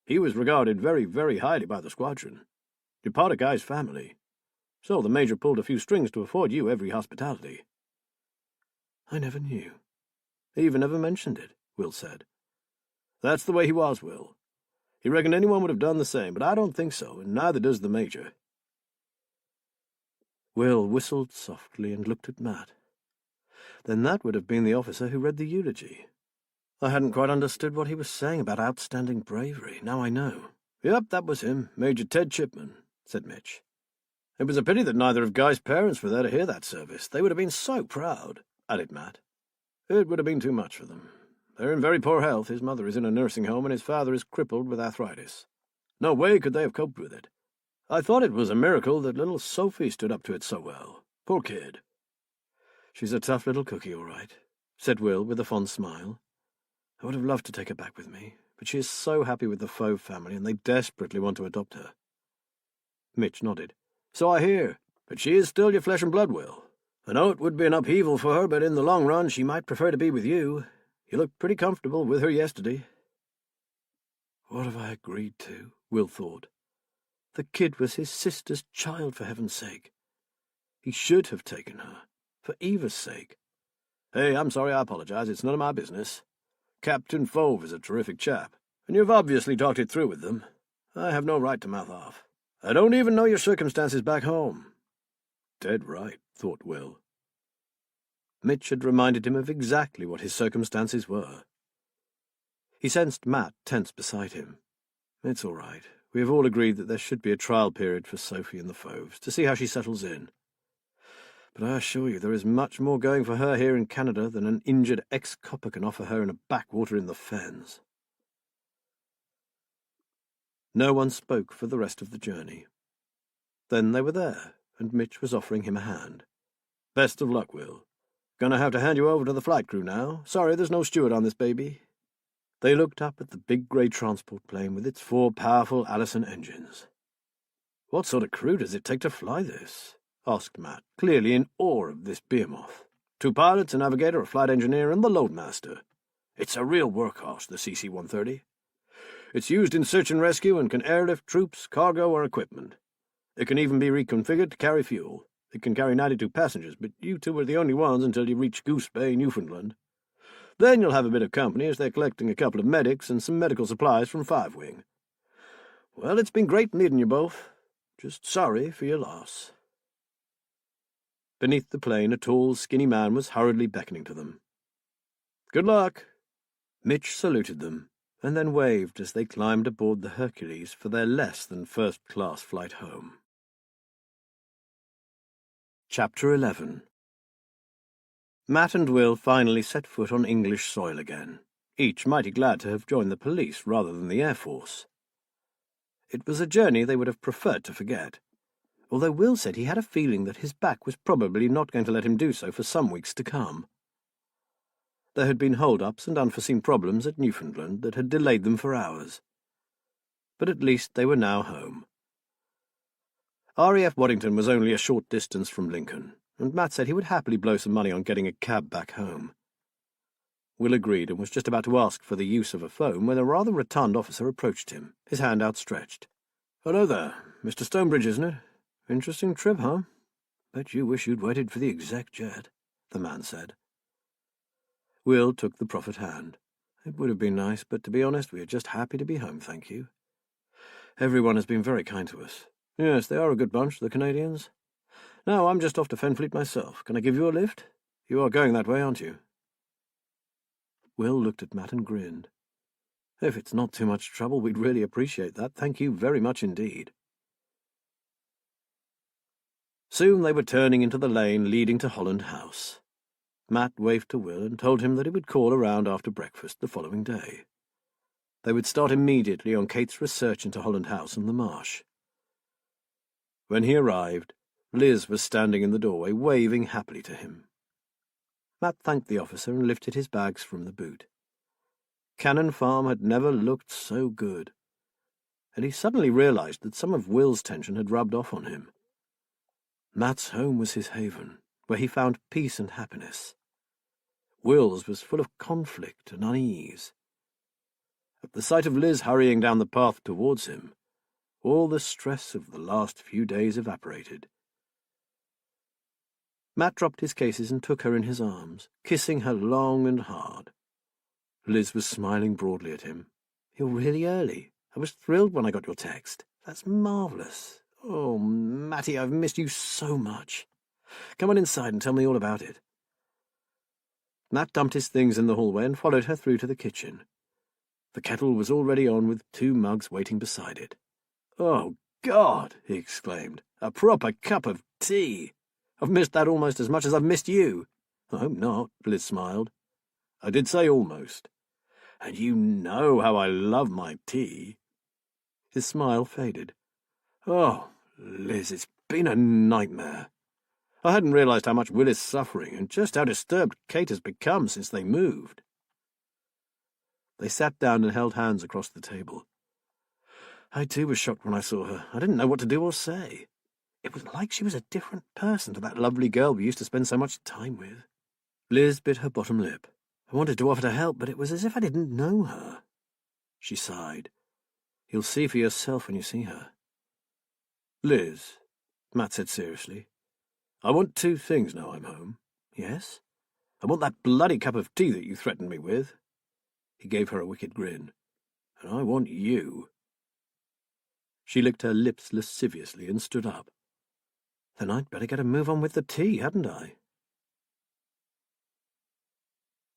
He was regarded very, very highly by the squadron. You're part of Guy's family. So the Major pulled a few strings to afford you every hospitality." "I never knew. He even never mentioned it," Will said. "That's the way he was, Will. He reckoned anyone would have done the same, but I don't think so, and neither does the Major." Will whistled softly and looked at Matt. Then that would have been the officer who read the eulogy. "I hadn't quite understood what he was saying about outstanding bravery. Now I know." "Yep, that was him, Major Ted Chipman," said Mitch. "It was a pity that neither of Guy's parents were there to hear that service. They would have been so proud," added Matt. "It would have been too much for them. They're in very poor health. His mother is in a nursing home, and his father is crippled with arthritis. No way could they have coped with it. I thought it was a miracle that little Sophie stood up to it so well. Poor kid." "She's a tough little cookie, all right," said Will with a fond smile. "I would have loved to take her back with me, but she is so happy with the Fove family, and they desperately want to adopt her." Mitch nodded. "So I hear, but she is still your flesh and blood, Will. I know it would be an upheaval for her, but in the long run she might prefer to be with you. You looked pretty comfortable with her yesterday." What have I agreed to? Will thought. The kid was his sister's child, for heaven's sake. He should have taken her, for Eva's sake. "Hey, I'm sorry, I apologize. It's none of my business. Captain Fove is a terrific chap, and you've obviously talked it through with them. I have no right to mouth off. I don't even know your circumstances back home." Dead right, thought Will. Mitch had reminded him of exactly what his circumstances were. He sensed Matt tense beside him. "It's all right. We have all agreed that there should be a trial period for Sophie and the Foves, to see how she settles in. But I assure you there is much more going for her here in Canada than an injured ex-copper can offer her in a backwater in the fens." No one spoke for the rest of the journey. Then they were there, and Mitch was offering him a hand. "Best of luck, Will. Gonna have to hand you over to the flight crew now. Sorry there's no steward on this baby." They looked up at the big grey transport plane with its 4 powerful Allison engines. "What sort of crew does it take to fly this?" asked Matt, clearly in awe of this behemoth. 2 pilots, a navigator, a flight engineer, and the loadmaster. It's a real workhorse, the CC-130. It's used in search and rescue and can airlift troops, cargo, or equipment. It can even be reconfigured to carry fuel. It can carry 92 passengers, but you two are the only ones until you reach Goose Bay, Newfoundland. Then you'll have a bit of company as they're collecting a couple of medics and some medical supplies from 5 Wing. Well, it's been great meeting you both. Just sorry for your loss." Beneath the plane, a tall, skinny man was hurriedly beckoning to them. "Good luck." Mitch saluted them, and then waved as they climbed aboard the Hercules for their less-than-first-class flight home. Chapter 11. Matt and Will finally set foot on English soil again, each mighty glad to have joined the police rather than the Air Force. It was a journey they would have preferred to forget, although Will said he had a feeling that his back was probably not going to let him do so for some weeks to come. There had been hold-ups and unforeseen problems at Newfoundland that had delayed them for hours. But at least they were now home. RAF Waddington was only a short distance from Lincoln, and Matt said he would happily blow some money on getting a cab back home. Will agreed and was just about to ask for the use of a phone when a rather rotund officer approached him, his hand outstretched. "Hello there. Mr. Stonebridge, isn't it? Interesting trip, huh? Bet you wish you'd waited for the exec jet," the man said. Will took the proffered hand. "It would have been nice, but to be honest, we are just happy to be home, thank you. Everyone has been very kind to us. Yes, they are a good bunch, the Canadians. Now, I'm just off to Fenfleet myself. Can I give you a lift? You are going that way, aren't you?" Will looked at Matt and grinned. "If it's not too much trouble, we'd really appreciate that. Thank you very much indeed." Soon they were turning into the lane leading to Holland House. Matt waved to Will and told him that he would call around after breakfast the following day. They would start immediately on Kate's research into Holland House and the marsh. When he arrived, Liz was standing in the doorway, waving happily to him. Matt thanked the officer and lifted his bags from the boot. Cannon Farm had never looked so good, and he suddenly realized that some of Will's tension had rubbed off on him. Matt's home was his haven, where he found peace and happiness. Will's was full of conflict and unease. At the sight of Liz hurrying down the path towards him, all the stress of the last few days evaporated. Matt dropped his cases and took her in his arms, kissing her long and hard. Liz was smiling broadly at him. "You're really early. I was thrilled when I got your text. That's marvellous. Oh, Matty, I've missed you so much. Come on inside and tell me all about it." Matt dumped his things in the hallway and followed her through to the kitchen. The kettle was already on with 2 mugs waiting beside it. "Oh, God!" he exclaimed. "A proper cup of tea! I've missed that almost as much as I've missed you." "I hope not," Liz smiled. "I did say almost. And you know how I love my tea." His smile faded. "Oh, Liz, it's been a nightmare. I hadn't realized how much Will is suffering and just how disturbed Kate has become since they moved." They sat down and held hands across the table. "I too was shocked when I saw her. I didn't know what to do or say. It was like she was a different person to that lovely girl we used to spend so much time with." Liz bit her bottom lip. "I wanted to offer to help, but it was as if I didn't know her." She sighed. "You'll see for yourself when you see her." "Liz," Matt said seriously, "I want 2 things now I'm home." "Yes?" "I want that bloody cup of tea that you threatened me with." He gave her a wicked grin. "And I want you." She licked her lips lasciviously and stood up. "Then I'd better get a move on with the tea, hadn't I?"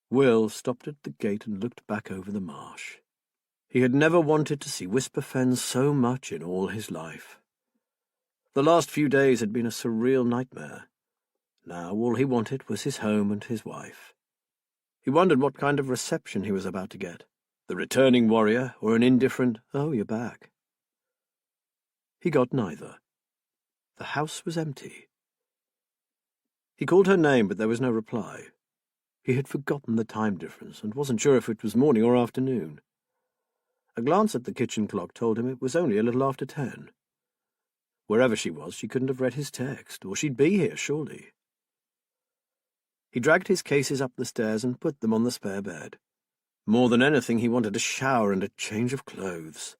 Will stopped at the gate and looked back over the marsh. He had never wanted to see Whisper Fen so much in all his life. The last few days had been a surreal nightmare. Now all he wanted was his home and his wife. He wondered what kind of reception he was about to get, the returning warrior or an indifferent, "Oh, you're back." He got neither. The house was empty. He called her name, but there was no reply. He had forgotten the time difference and wasn't sure if it was morning or afternoon. A glance at the kitchen clock told him it was only a little after 10. Wherever she was, she couldn't have read his text, or she'd be here, surely. He dragged his cases up the stairs and put them on the spare bed. More than anything, he wanted a shower and a change of clothes.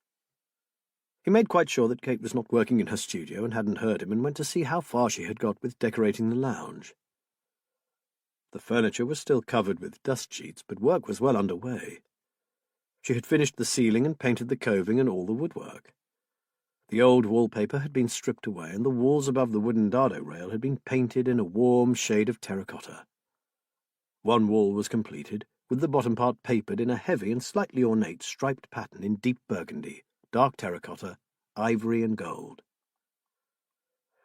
He made quite sure that Kate was not working in her studio and hadn't heard him, and went to see how far she had got with decorating the lounge. The furniture was still covered with dust sheets, but work was well under way. She had finished the ceiling and painted the coving and all the woodwork. The old wallpaper had been stripped away, and the walls above the wooden dado rail had been painted in a warm shade of terracotta. One wall was completed, with the bottom part papered in a heavy and slightly ornate striped pattern in deep burgundy, dark terracotta, ivory and gold.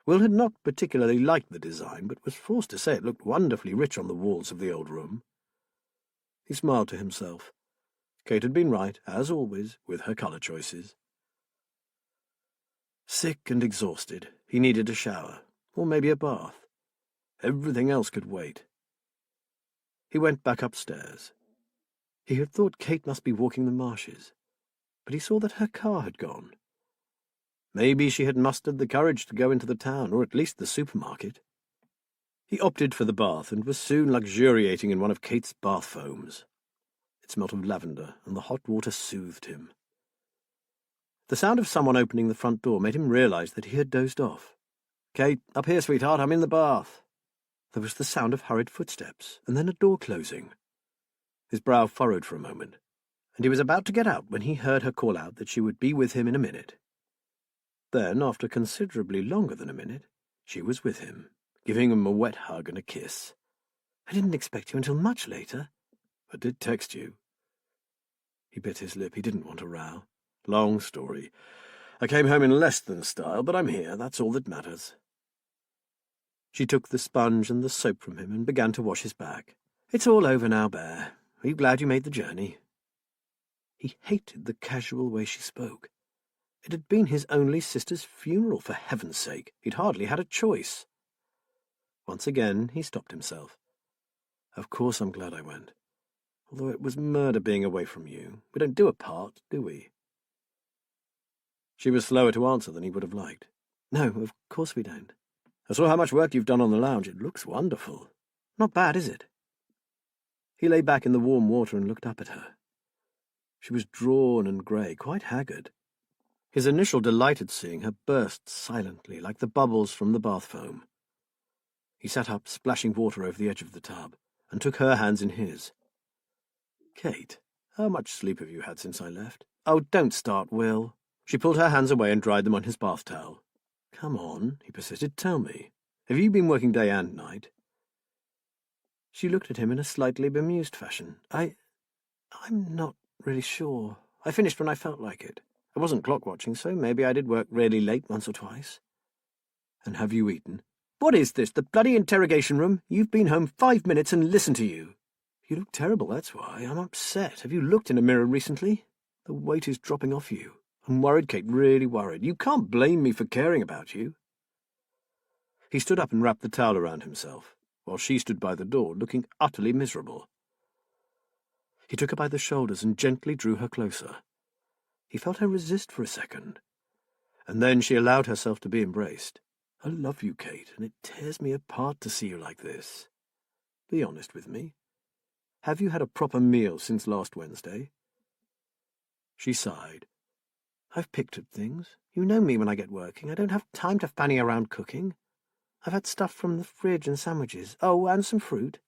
Will had not particularly liked the design, but was forced to say it looked wonderfully rich on the walls of the old room. He smiled to himself. Kate had been right, as always, with her colour choices. Sick and exhausted, he needed a shower, or maybe a bath. Everything else could wait. He went back upstairs. He had thought Kate must be walking the marshes, but he saw that her car had gone. Maybe she had mustered the courage to go into the town, or at least the supermarket. He opted for the bath and was soon luxuriating in one of Kate's bath foams. It smelt of lavender, and the hot water soothed him. The sound of someone opening the front door made him realize that he had dozed off. "Kate, up here, sweetheart, I'm in the bath." There was the sound of hurried footsteps, and then a door closing. His brow furrowed for a moment, and he was about to get out when he heard her call out that she would be with him in a minute. Then, after considerably longer than a minute, she was with him, giving him a wet hug and a kiss. "I didn't expect you until much later." "I did text you." He bit his lip. He didn't want a row. "Long story. I came home in less than style, but I'm here. That's all that matters." She took the sponge and the soap from him and began to wash his back. "It's all over now, Bear. Are you glad you made the journey?" He hated the casual way she spoke. It had been his only sister's funeral, for heaven's sake. He'd hardly had a choice. Once again he stopped himself. "Of course I'm glad I went. Although it was murder being away from you. We don't do a part, do we?" She was slower to answer than he would have liked. "No, of course we don't. I saw how much work you've done on the lounge. It looks wonderful. Not bad, is it?" He lay back in the warm water and looked up at her. She was drawn and grey, quite haggard. His initial delight at seeing her burst silently, like the bubbles from the bath foam. He sat up, splashing water over the edge of the tub, and took her hands in his. "Kate, how much sleep have you had since I left?" "Oh, don't start, Will." She pulled her hands away and dried them on his bath towel. "Come on," he persisted. "Tell me. Have you been working day and night?" She looked at him in a slightly bemused fashion. I'm not really sure. I finished when I felt like it. I wasn't clock-watching, so maybe I did work really late once or twice." "And have you eaten?" "What is this, the bloody interrogation room? You've been home 5 minutes and listened to you." "You look terrible, that's why. I'm upset. Have you looked in a mirror recently? The weight is dropping off you. I'm worried, Kate, really worried. You can't blame me for caring about you." He stood up and wrapped the towel around himself, while she stood by the door, looking utterly miserable. He took her by the shoulders and gently drew her closer. He felt her resist for a second, and then she allowed herself to be embraced. "I love you, Kate, and it tears me apart to see you like this. Be honest with me. Have you had a proper meal since last Wednesday?" She sighed. "I've picked at things. You know me when I get working. I don't have time to fanny around cooking. I've had stuff from the fridge and sandwiches. Oh, and some fruit."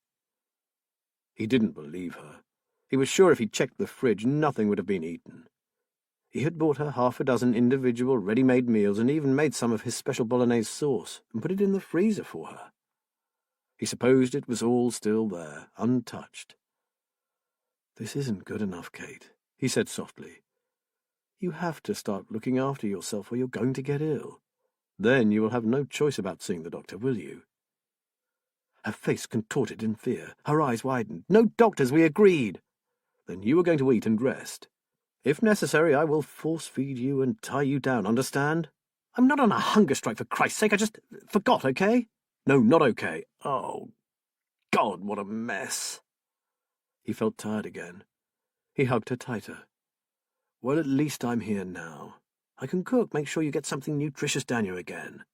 He didn't believe her. He was sure if he checked the fridge, nothing would have been eaten. He had bought her 6 individual ready-made meals and even made some of his special bolognese sauce and put it in the freezer for her. He supposed it was all still there, untouched. "This isn't good enough, Kate," he said softly. "You have to start looking after yourself or you're going to get ill. Then you will have no choice about seeing the doctor, will you?" Her face contorted in fear. Her eyes widened. "No doctors, we agreed." "Then you are going to eat and rest. If necessary, I will force-feed you and tie you down, understand?" "I'm not on a hunger strike, for Christ's sake. I just forgot, okay?" "No, not okay. Oh, God, what a mess." He felt tired again. He hugged her tighter. "Well, at least I'm here now. I can cook, make sure you get something nutritious down you again."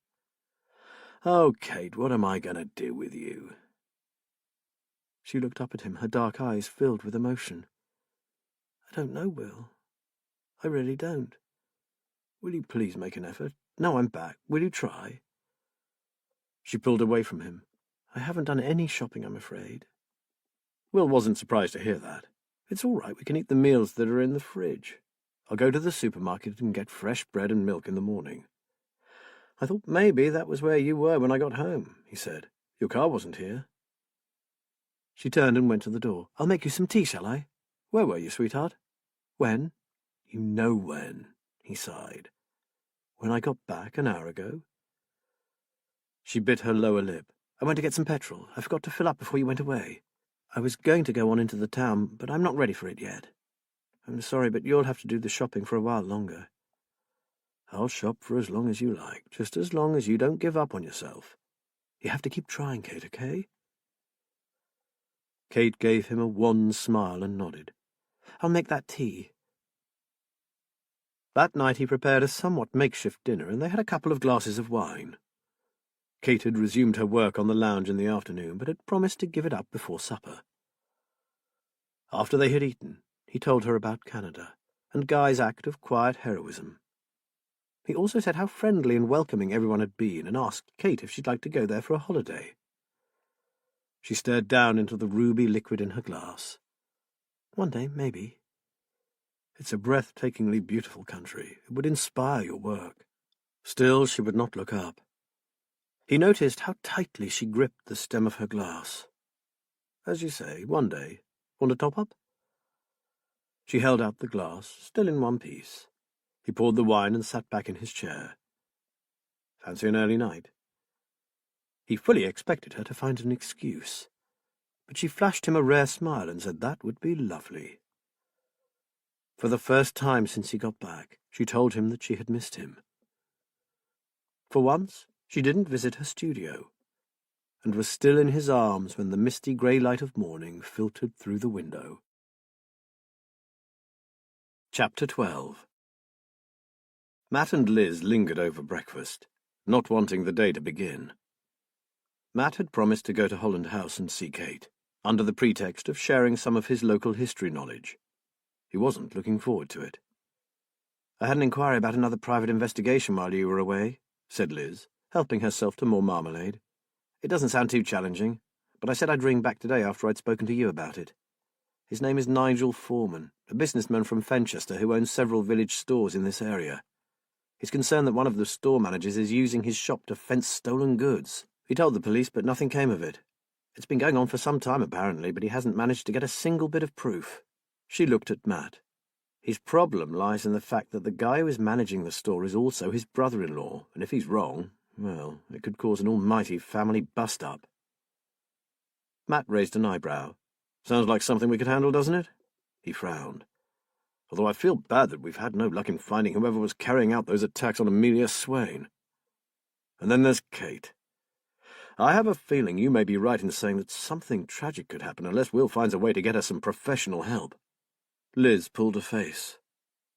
"Oh, Kate, what am I going to do with you?" She looked up at him, her dark eyes filled with emotion. "I don't know, Will. I really don't. Will you please make an effort? Now I'm back. Will you try?" She pulled away from him. "I haven't done any shopping, I'm afraid." Will wasn't surprised to hear that. "It's all right. We can eat the meals that are in the fridge. I'll go to the supermarket and get fresh bread and milk in the morning." "I thought maybe that was where you were when I got home," he said. "Your car wasn't here." She turned and went to the door. "I'll make you some tea, shall I?" "Where were you, sweetheart?" "When?" "You know when," he sighed. "When I got back an hour ago." She bit her lower lip. "I went to get some petrol. I forgot to fill up before you went away. I was going to go on into the town, but I'm not ready for it yet. I'm sorry, but you'll have to do the shopping for a while longer." "I'll shop for as long as you like, just as long as you don't give up on yourself. You have to keep trying, Kate, okay?" Kate gave him a wan smile and nodded. "I'll make that tea." That night he prepared a somewhat makeshift dinner, and they had a couple of glasses of wine. Kate had resumed her work on the lounge in the afternoon, but had promised to give it up before supper. After they had eaten, he told her about Canada, and Guy's act of quiet heroism. He also said how friendly and welcoming everyone had been, and asked Kate if she'd like to go there for a holiday. She stared down into the ruby liquid in her glass. "One day, maybe. It's a breathtakingly beautiful country. It would inspire your work." Still, she would not look up. He noticed how tightly she gripped the stem of her glass. "As you say, one day. Want a top-up?" She held out the glass, still in one piece. He poured the wine and sat back in his chair. "Fancy an early night?" He fully expected her to find an excuse, but she flashed him a rare smile and said that would be lovely. For the first time since he got back, she told him that she had missed him. For once, she didn't visit her studio, and was still in his arms when the misty grey light of morning filtered through the window. Chapter 12. Matt and Liz lingered over breakfast, not wanting the day to begin. Matt had promised to go to Holland House and see Kate, under the pretext of sharing some of his local history knowledge. He wasn't looking forward to it. "I had an inquiry about another private investigation while you were away," said Liz, helping herself to more marmalade. "It doesn't sound too challenging, but I said I'd ring back today after I'd spoken to you about it. His name is Nigel Foreman, a businessman from Fenchester who owns several village stores in this area. He's concerned that one of the store managers is using his shop to fence stolen goods. He told the police, but nothing came of it. It's been going on for some time, apparently, but he hasn't managed to get a single bit of proof." She looked at Matt. "His problem lies in the fact that the guy who is managing the store is also his brother-in-law, and if he's wrong, well, it could cause an almighty family bust-up." Matt raised an eyebrow. "Sounds like something we could handle, doesn't it?" He frowned. "Although I feel bad that we've had no luck in finding whoever was carrying out those attacks on Amelia Swain. And then there's Kate. I have a feeling you may be right in saying that something tragic could happen unless Will finds a way to get her some professional help." Liz pulled a face.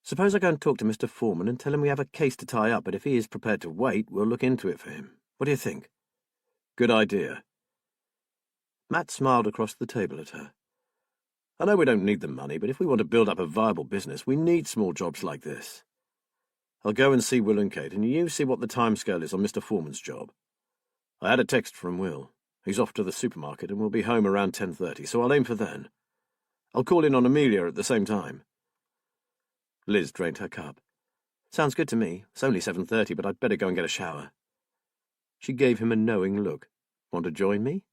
"Suppose I go and talk to Mr. Foreman and tell him we have a case to tie up, but if he is prepared to wait, we'll look into it for him. What do you think?" "Good idea." Matt smiled across the table at her. "I know we don't need the money, but if we want to build up a viable business, we need small jobs like this. I'll go and see Will and Kate, and you see what the timescale is on Mr. Foreman's job. I had a text from Will. He's off to the supermarket and will be home around 10:30, so I'll aim for then. I'll call in on Amelia at the same time." Liz drained her cup. "Sounds good to me. It's only 7:30, but I'd better go and get a shower." She gave him a knowing look. "Want to join me?"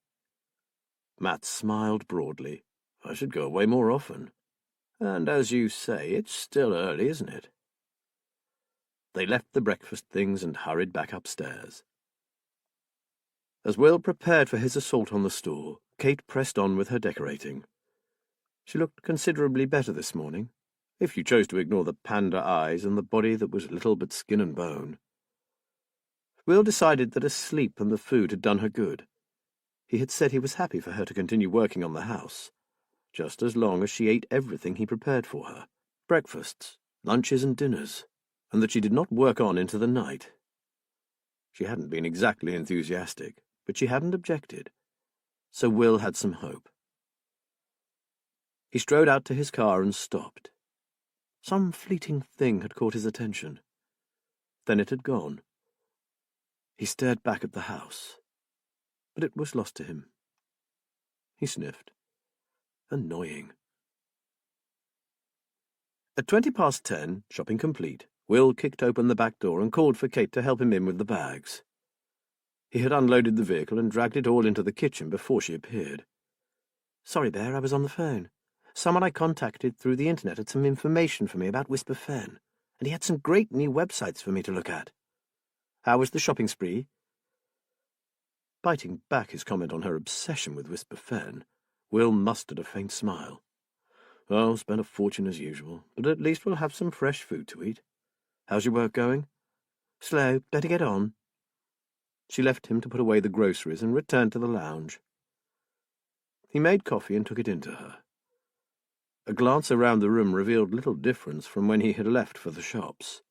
Matt smiled broadly. "I should go away more often. And as you say, it's still early, isn't it?" They left the breakfast things and hurried back upstairs. As Will prepared for his assault on the store, Kate pressed on with her decorating. She looked considerably better this morning, if you chose to ignore the panda eyes and the body that was little but skin and bone. Will decided that a sleep and the food had done her good. He had said he was happy for her to continue working on the house, just as long as she ate everything he prepared for her, breakfasts, lunches and dinners, and that she did not work on into the night. She hadn't been exactly enthusiastic, but she hadn't objected, so Will had some hope. He strode out to his car and stopped. Some fleeting thing had caught his attention. Then it had gone. He stared back at the house, but it was lost to him. He sniffed. Annoying. At 10:20, shopping complete, Will kicked open the back door and called for Kate to help him in with the bags. He had unloaded the vehicle and dragged it all into the kitchen before she appeared. "Sorry, Bear, I was on the phone. Someone I contacted through the internet had some information for me about Whisper Fen, and he had some great new websites for me to look at. How was the shopping spree?" Biting back his comment on her obsession with Whisper Fen, Will mustered a faint smile. "Oh, spent a fortune as usual, but at least we'll have some fresh food to eat. How's your work going?" "Slow. Better get on." She left him to put away the groceries and returned to the lounge. He made coffee and took it into her. A glance around the room revealed little difference from when he had left for the shops.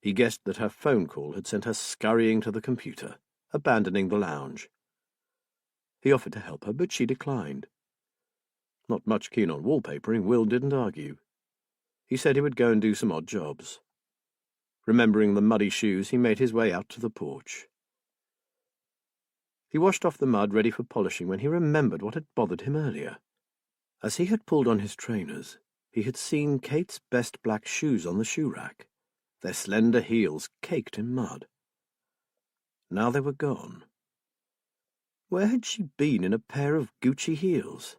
He guessed that her phone call had sent her scurrying to the computer, abandoning the lounge. He offered to help her, but she declined. Not much keen on wallpapering, Will didn't argue. He said he would go and do some odd jobs. Remembering the muddy shoes, he made his way out to the porch. He washed off the mud ready for polishing when he remembered what had bothered him earlier. As he had pulled on his trainers, he had seen Kate's best black shoes on the shoe rack, their slender heels caked in mud. Now they were gone. Where had she been in a pair of Gucci heels?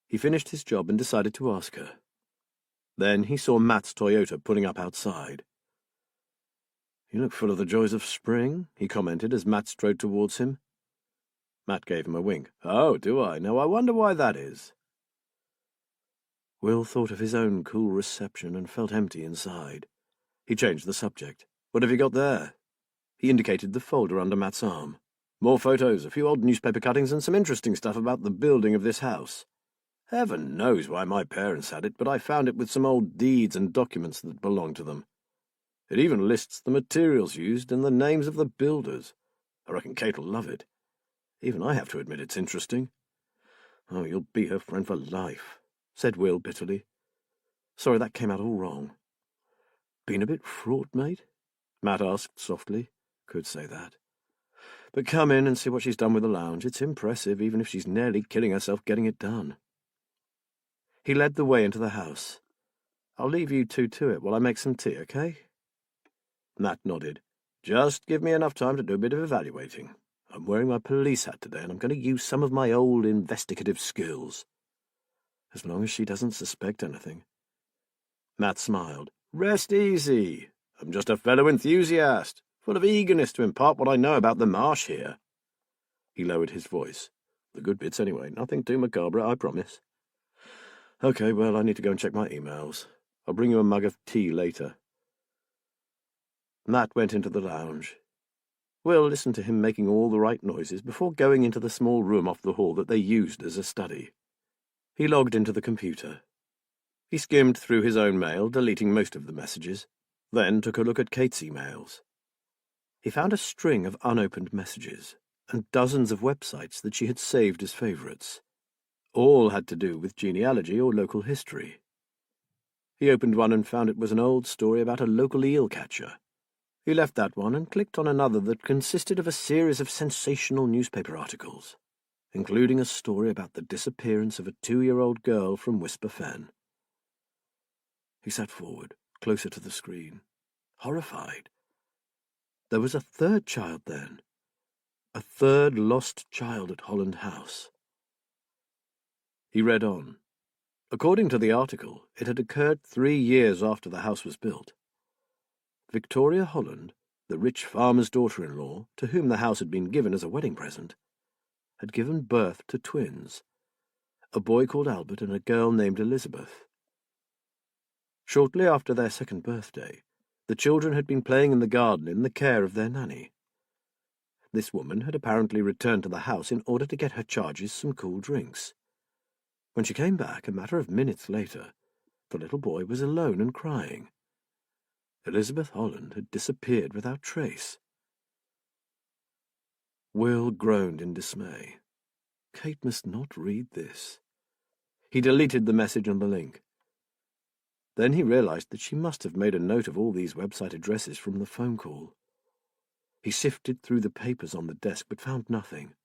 He finished his job and decided to ask her. Then he saw Matt's Toyota pulling up outside. "You look full of the joys of spring," he commented as Matt strode towards him. Matt gave him a wink. "Oh, do I? Now I wonder why that is." Will thought of his own cool reception and felt empty inside. He changed the subject. "What have you got there?" He indicated the folder under Matt's arm. "More photos, a few old newspaper cuttings, and some interesting stuff about the building of this house. Heaven knows why my parents had it, but I found it with some old deeds and documents that belong to them. It even lists the materials used and the names of the builders. I reckon Kate'll love it. Even I have to admit it's interesting." "Oh, you'll be her friend for life," said Will bitterly. "Sorry that came out all wrong." "Been a bit fraught, mate?" Matt asked softly. "Could say that. But come in and see what she's done with the lounge. It's impressive, even if she's nearly killing herself getting it done." He led the way into the house. "I'll leave you two to it while I make some tea, okay?" Matt nodded. "Just give me enough time to do a bit of evaluating. I'm wearing my police hat today, and I'm going to use some of my old investigative skills." "As long as she doesn't suspect anything." Matt smiled. "Rest easy. I'm just a fellow enthusiast, full of eagerness to impart what I know about the marsh here." He lowered his voice. "The good bits anyway, nothing too macabre, I promise." "Okay, well, I need to go and check my emails. I'll bring you a mug of tea later." Matt went into the lounge. Will listened to him making all the right noises before going into the small room off the hall that they used as a study. He logged into the computer. He skimmed through his own mail, deleting most of the messages, then took a look at Kate's emails. He found a string of unopened messages and dozens of websites that she had saved as favourites. All had to do with genealogy or local history. He opened one and found it was an old story about a local eel catcher. He left that one and clicked on another that consisted of a series of sensational newspaper articles, including a story about the disappearance of a 2-year-old girl from Whisper Fen. He sat forward, closer to the screen, horrified. There was a third child then, a third lost child at Holland House. He read on. According to the article, it had occurred 3 years after the house was built. Victoria Holland, the rich farmer's daughter-in-law, to whom the house had been given as a wedding present, had given birth to twins, a boy called Albert and a girl named Elizabeth. Shortly after their second birthday, the children had been playing in the garden in the care of their nanny. This woman had apparently returned to the house in order to get her charges some cool drinks. When she came back, a matter of minutes later, the little boy was alone and crying. Elizabeth Holland had disappeared without trace. Will groaned in dismay. Kate must not read this. He deleted the message and the link. Then he realized that she must have made a note of all these website addresses from the phone call. He sifted through the papers on the desk but found nothing.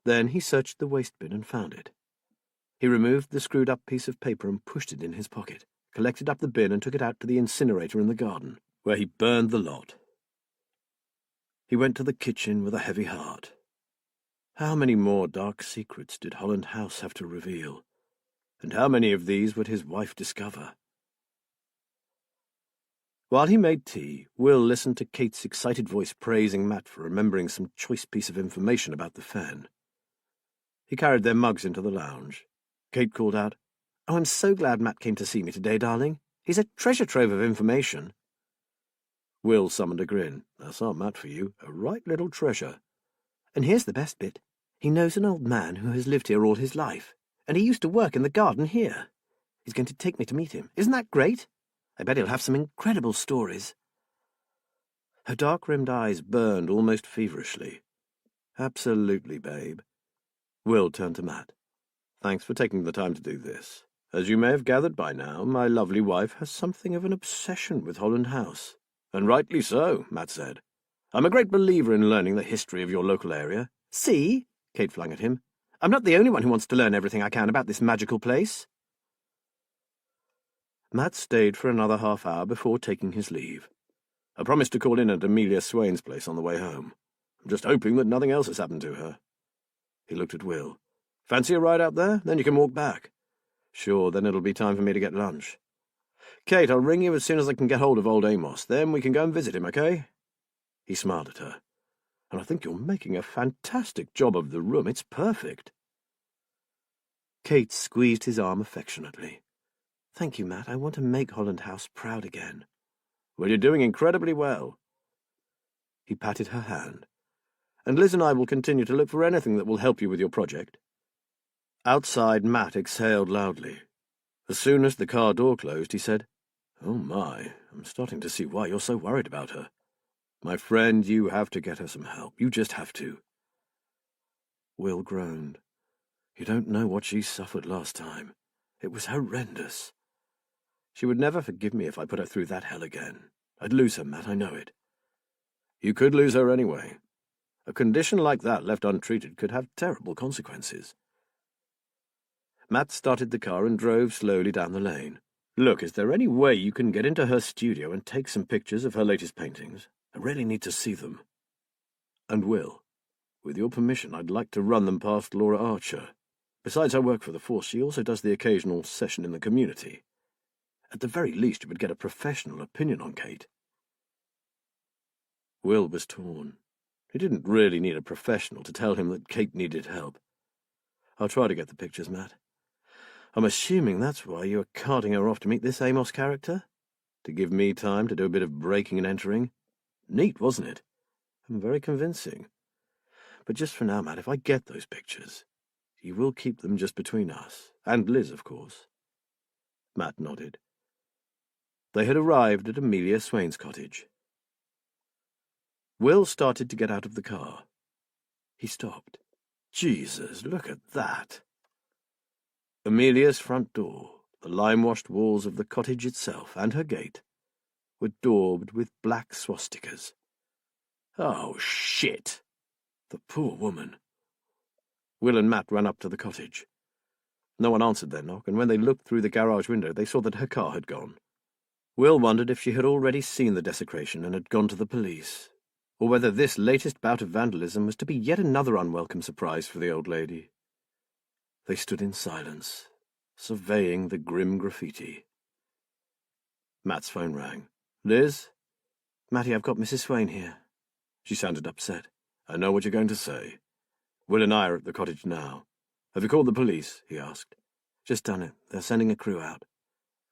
Then he searched the waste bin and found it. He removed the screwed-up piece of paper and pushed it in his pocket, collected up the bin and took it out to the incinerator in the garden, where he burned the lot. He went to the kitchen with a heavy heart. How many more dark secrets did Holland House have to reveal? And how many of these would his wife discover? While he made tea, Will listened to Kate's excited voice praising Matt for remembering some choice piece of information about the Fen. He carried their mugs into the lounge. Kate called out, "Oh, I'm so glad Matt came to see me today, darling. He's a treasure trove of information." Will summoned a grin. "That's our Matt for you, a right little treasure." "And here's the best bit. He knows an old man who has lived here all his life, and he used to work in the garden here. He's going to take me to meet him. Isn't that great? I bet he'll have some incredible stories." Her dark-rimmed eyes burned almost feverishly. "Absolutely, babe." Will turned to Matt. "Thanks for taking the time to do this. As you may have gathered by now, my lovely wife has something of an obsession with Holland House. And rightly so," Matt said. "I'm a great believer in learning the history of your local area." "See?" Kate flung at him. "I'm not the only one who wants to learn everything I can about this magical place." Matt stayed for another half hour before taking his leave. "I promised to call in at Amelia Swain's place on the way home. I'm just hoping that nothing else has happened to her." He looked at Will. "Fancy a ride out there? Then you can walk back." "Sure, then it'll be time for me to get lunch." Kate, I'll ring you as soon as I can get hold of old Amos. Then we can go and visit him, okay? He smiled at her. And I think you're making a fantastic job of the room. It's perfect. Kate squeezed his arm affectionately. Thank you, Matt. I want to make Holland House proud again. Well, you're doing incredibly well. He patted her hand. And Liz and I will continue to look for anything that will help you with your project. Outside, Matt exhaled loudly. As soon as the car door closed, he said, Oh my, I'm starting to see why you're so worried about her. My friend, you have to get her some help. You just have to. Will groaned. You don't know what she suffered last time. It was horrendous. She would never forgive me if I put her through that hell again. I'd lose her, Matt, I know it. You could lose her anyway. A condition like that left untreated could have terrible consequences. Matt started the car and drove slowly down the lane. Look, is there any way you can get into her studio and take some pictures of her latest paintings? I really need to see them. And Will, with your permission, I'd like to run them past Laura Archer. Besides her work for the force, she also does the occasional session in the community. At the very least, you would get a professional opinion on Kate. Will was torn. He didn't really need a professional to tell him that Kate needed help. I'll try to get the pictures, Matt. I'm assuming that's why you were carting her off to meet this Amos character? To give me time to do a bit of breaking and entering? Neat, wasn't it? And very convincing. But just for now, Matt, if I get those pictures, you will keep them just between us. And Liz, of course. Matt nodded. They had arrived at Amelia Swain's cottage. Will started to get out of the car. He stopped. Jesus, look at that. Amelia's front door, the lime-washed walls of the cottage itself, and her gate, were daubed with black swastikas. Oh, shit! The poor woman. Will and Matt ran up to the cottage. No one answered their knock, and when they looked through the garage window, they saw that her car had gone. Will wondered if she had already seen the desecration and had gone to the police, or whether this latest bout of vandalism was to be yet another unwelcome surprise for the old lady. They stood in silence, surveying the grim graffiti. Matt's phone rang. Liz? Matty, I've got Mrs. Swain here. She sounded upset. I know what you're going to say. Will and I are at the cottage now. Have you called the police? He asked. Just done it. They're sending a crew out.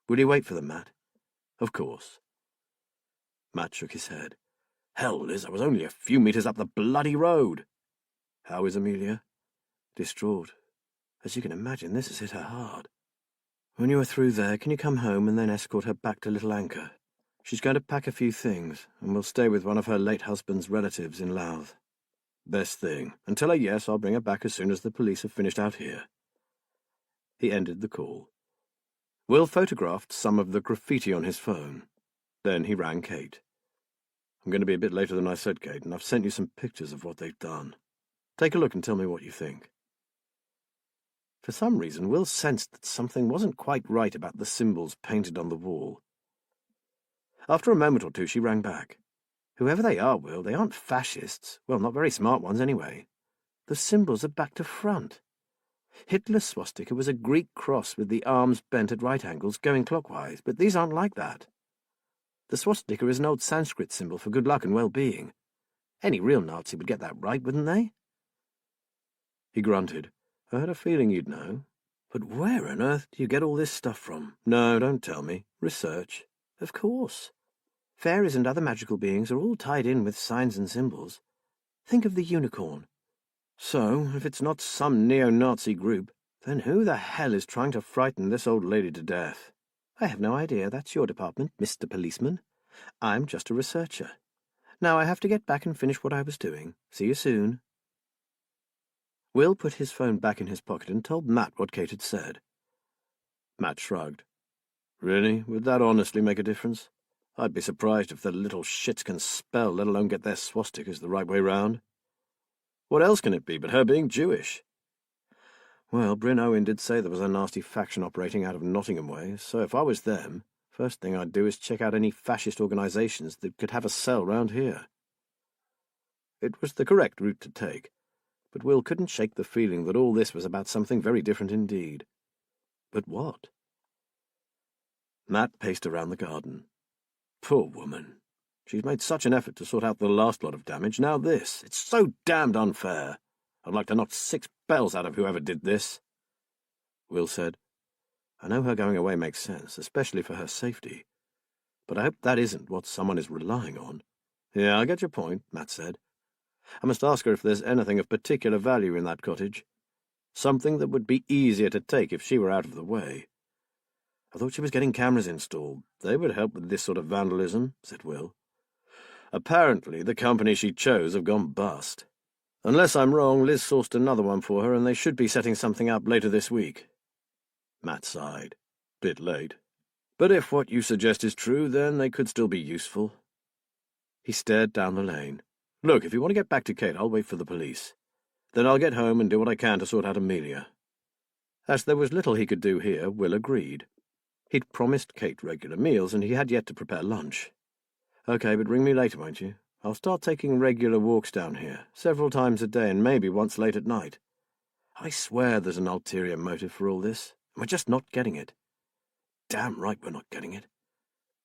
Will you wait for them, Matt? Of course. Matt shook his head. Hell, Liz, I was only a few meters up the bloody road. How is Amelia? Distraught. As you can imagine, this has hit her hard. When you are through there, can you come home and then escort her back to Little Anchor? She's going to pack a few things, and will stay with one of her late husband's relatives in Louth. Best thing. And tell her yes, I'll bring her back as soon as the police have finished out here. He ended the call. Will photographed some of the graffiti on his phone. Then he rang Kate. I'm going to be a bit later than I said, Kate, and I've sent you some pictures of what they've done. Take a look and tell me what you think. For some reason, Will sensed that something wasn't quite right about the symbols painted on the wall. After a moment or two, she rang back. Whoever they are, Will, they aren't fascists. Well, not very smart ones anyway. The symbols are back to front. Hitler's swastika was a Greek cross with the arms bent at right angles, going clockwise, but these aren't like that. The swastika is an old Sanskrit symbol for good luck and well-being. Any real Nazi would get that right, wouldn't they? He grunted. I had a feeling you'd know. But where on earth do you get all this stuff from? No, don't tell me. Research. Of course. Fairies and other magical beings are all tied in with signs and symbols. Think of the unicorn. So, if it's not some neo-Nazi group, then who the hell is trying to frighten this old lady to death? I have no idea. That's your department, Mr. Policeman. I'm just a researcher. Now I have to get back and finish what I was doing. See you soon. Will put his phone back in his pocket and told Matt what Kate had said. Matt shrugged. Really? Would that honestly make a difference? I'd be surprised if the little shits can spell, let alone get their swastikas the right way round. What else can it be but her being Jewish? Well, Bryn Owen did say there was a nasty faction operating out of Nottingham way, so if I was them, first thing I'd do is check out any fascist organisations that could have a cell round here. It was the correct route to take, but Will couldn't shake the feeling that all this was about something very different indeed. But what? Matt paced around the garden. Poor woman. She's made such an effort to sort out the last lot of damage, now this. It's so damned unfair. I'd like to knock 6 bells out of whoever did this. Will said, I know her going away makes sense, especially for her safety. But I hope that isn't what someone is relying on. Yeah, I get your point, Matt said. I must ask her if there's anything of particular value in that cottage. Something that would be easier to take if she were out of the way. I thought she was getting cameras installed. They would help with this sort of vandalism, said Will. Apparently, the company she chose have gone bust. Unless I'm wrong, Liz sourced another one for her, and they should be setting something up later this week. Matt sighed. Bit late. But if what you suggest is true, then they could still be useful. He stared down the lane. Look, if you want to get back to Kate, I'll wait for the police. Then I'll get home and do what I can to sort out Amelia. As there was little he could do here, Will agreed. He'd promised Kate regular meals, and he had yet to prepare lunch. Okay, but ring me later, won't you? I'll start taking regular walks down here, several times a day and maybe once late at night. I swear there's an ulterior motive for all this, and we're just not getting it. Damn right we're not getting it.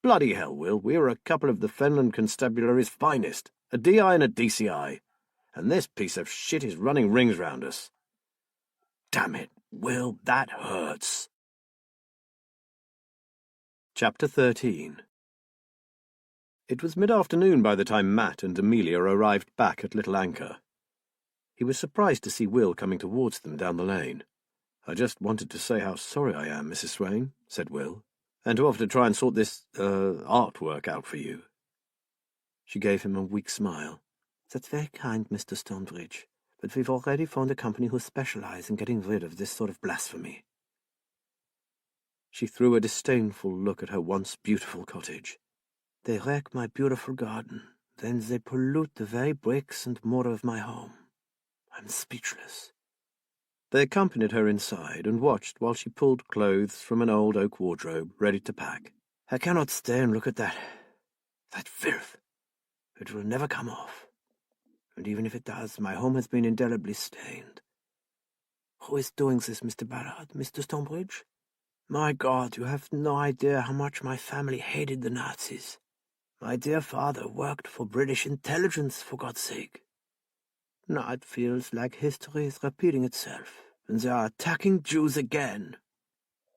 Bloody hell, Will, we're a couple of the Fenland Constabulary's finest, a DI and a DCI, and this piece of shit is running rings round us. Damn it, Will, that hurts. Chapter 13. It was mid-afternoon by the time Matt and Amelia arrived back at Little Anchor. He was surprised to see Will coming towards them down the lane. I just wanted to say how sorry I am, Mrs. Swain, said Will, and to offer to try and sort this, artwork out for you. She gave him a weak smile. That's very kind, Mr. Stonebridge, but we've already found a company who specialize in getting rid of this sort of blasphemy. She threw a disdainful look at her once beautiful cottage. They wreck my beautiful garden, then they pollute the very bricks and mortar of my home. I'm speechless. They accompanied her inside and watched while she pulled clothes from an old oak wardrobe, ready to pack. I cannot stay and look at that filth. It will never come off. And even if it does, my home has been indelibly stained. Who is doing this, Mr. Ballard, Mr. Stonebridge? My God, you have no idea how much my family hated the Nazis. My dear father worked for British intelligence, for God's sake. Now it feels like history is repeating itself, and they are attacking Jews again.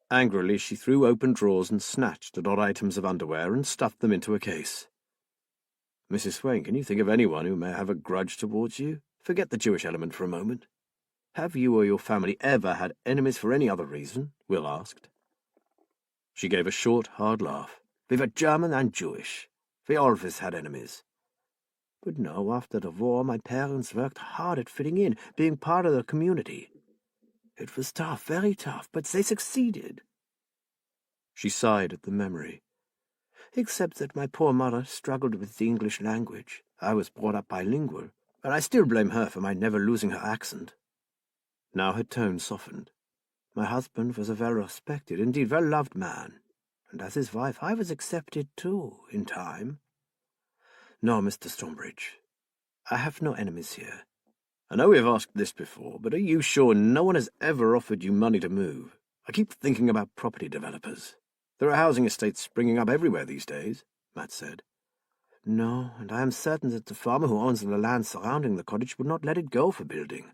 Angrily, she threw open drawers and snatched at odd items of underwear and stuffed them into a case. Mrs. Swain, can you think of anyone who may have a grudge towards you? Forget the Jewish element for a moment. Have you or your family ever had enemies for any other reason? Will asked. She gave a short, hard laugh. We were German and Jewish. We always had enemies. But no, after the war, my parents worked hard at fitting in, being part of the community. It was tough, very tough, but they succeeded. She sighed at the memory. Except that my poor mother struggled with the English language. I was brought up bilingual, and I still blame her for my never losing her accent. Now her tone softened. My husband was a well-respected, indeed well-loved man, and as his wife I was accepted too, in time. No, Mr. Stonebridge, I have no enemies here. I know we've asked this before, but are you sure no one has ever offered you money to move? I keep thinking about property developers. There are housing estates springing up everywhere these days, Matt said. No, and I am certain that the farmer who owns the land surrounding the cottage would not let it go for building.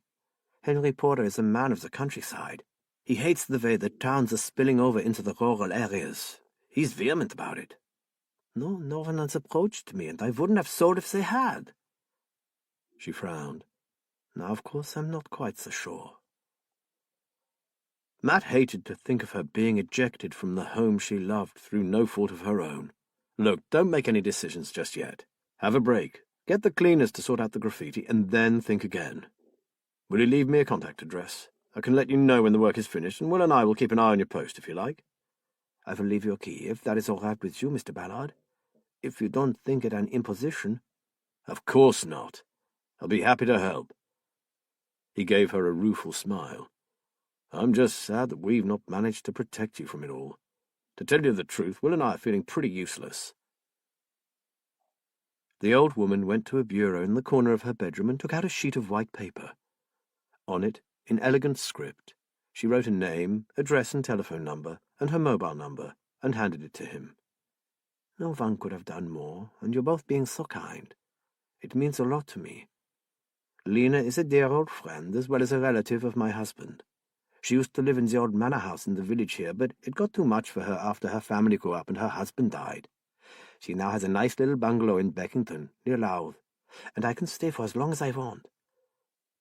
Henry Porter is a man of the countryside. He hates the way that towns are spilling over into the rural areas. He's vehement about it. No one has approached me, and I wouldn't have sold if they had. She frowned. Now, of course, I'm not quite so sure. Matt hated to think of her being ejected from the home she loved through no fault of her own. Look, don't make any decisions just yet. Have a break. Get the cleaners to sort out the graffiti, and then think again. Will you leave me a contact address? I can let you know when the work is finished, and Will and I will keep an eye on your post, if you like. I will leave your key, if that is all right with you, Mr. Ballard. If you don't think it an imposition. Of course not. I'll be happy to help. He gave her a rueful smile. I'm just sad that we've not managed to protect you from it all. To tell you the truth, Will and I are feeling pretty useless. The old woman went to a bureau in the corner of her bedroom and took out a sheet of white paper. On it, in elegant script, she wrote a name, address and telephone number, and her mobile number, and handed it to him. No one could have done more, and you're both being so kind. It means a lot to me. Lena is a dear old friend, as well as a relative of my husband. She used to live in the old manor house in the village here, but it got too much for her after her family grew up and her husband died. She now has a nice little bungalow in Beckington, near Louth, and I can stay for as long as I want.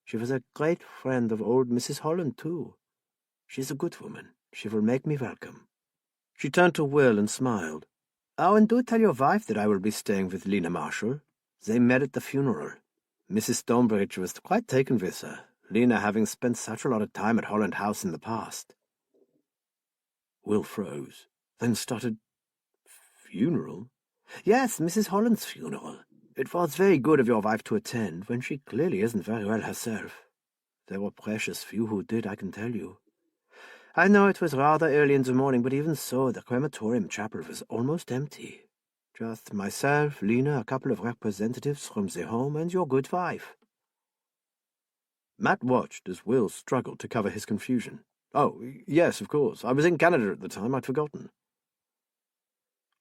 She was a great friend of old Mrs. Holland, too. She's a good woman. She will make me welcome. She turned to Will and smiled. Oh, and do tell your wife that I will be staying with Lena Marshall. They met at the funeral. Mrs. Stonebridge was quite taken with her, Lena having spent such a lot of time at Holland House in the past. Will froze, then stuttered, Funeral? Yes, Mrs. Holland's funeral. It was very good of your wife to attend, when she clearly isn't very well herself. There were precious few who did, I can tell you. I know it was rather early in the morning, but even so, the crematorium chapel was almost empty. Just myself, Lena, a couple of representatives from the home, and your good wife. Matt watched as Will struggled to cover his confusion. Oh, yes, of course. I was in Canada at the time. I'd forgotten.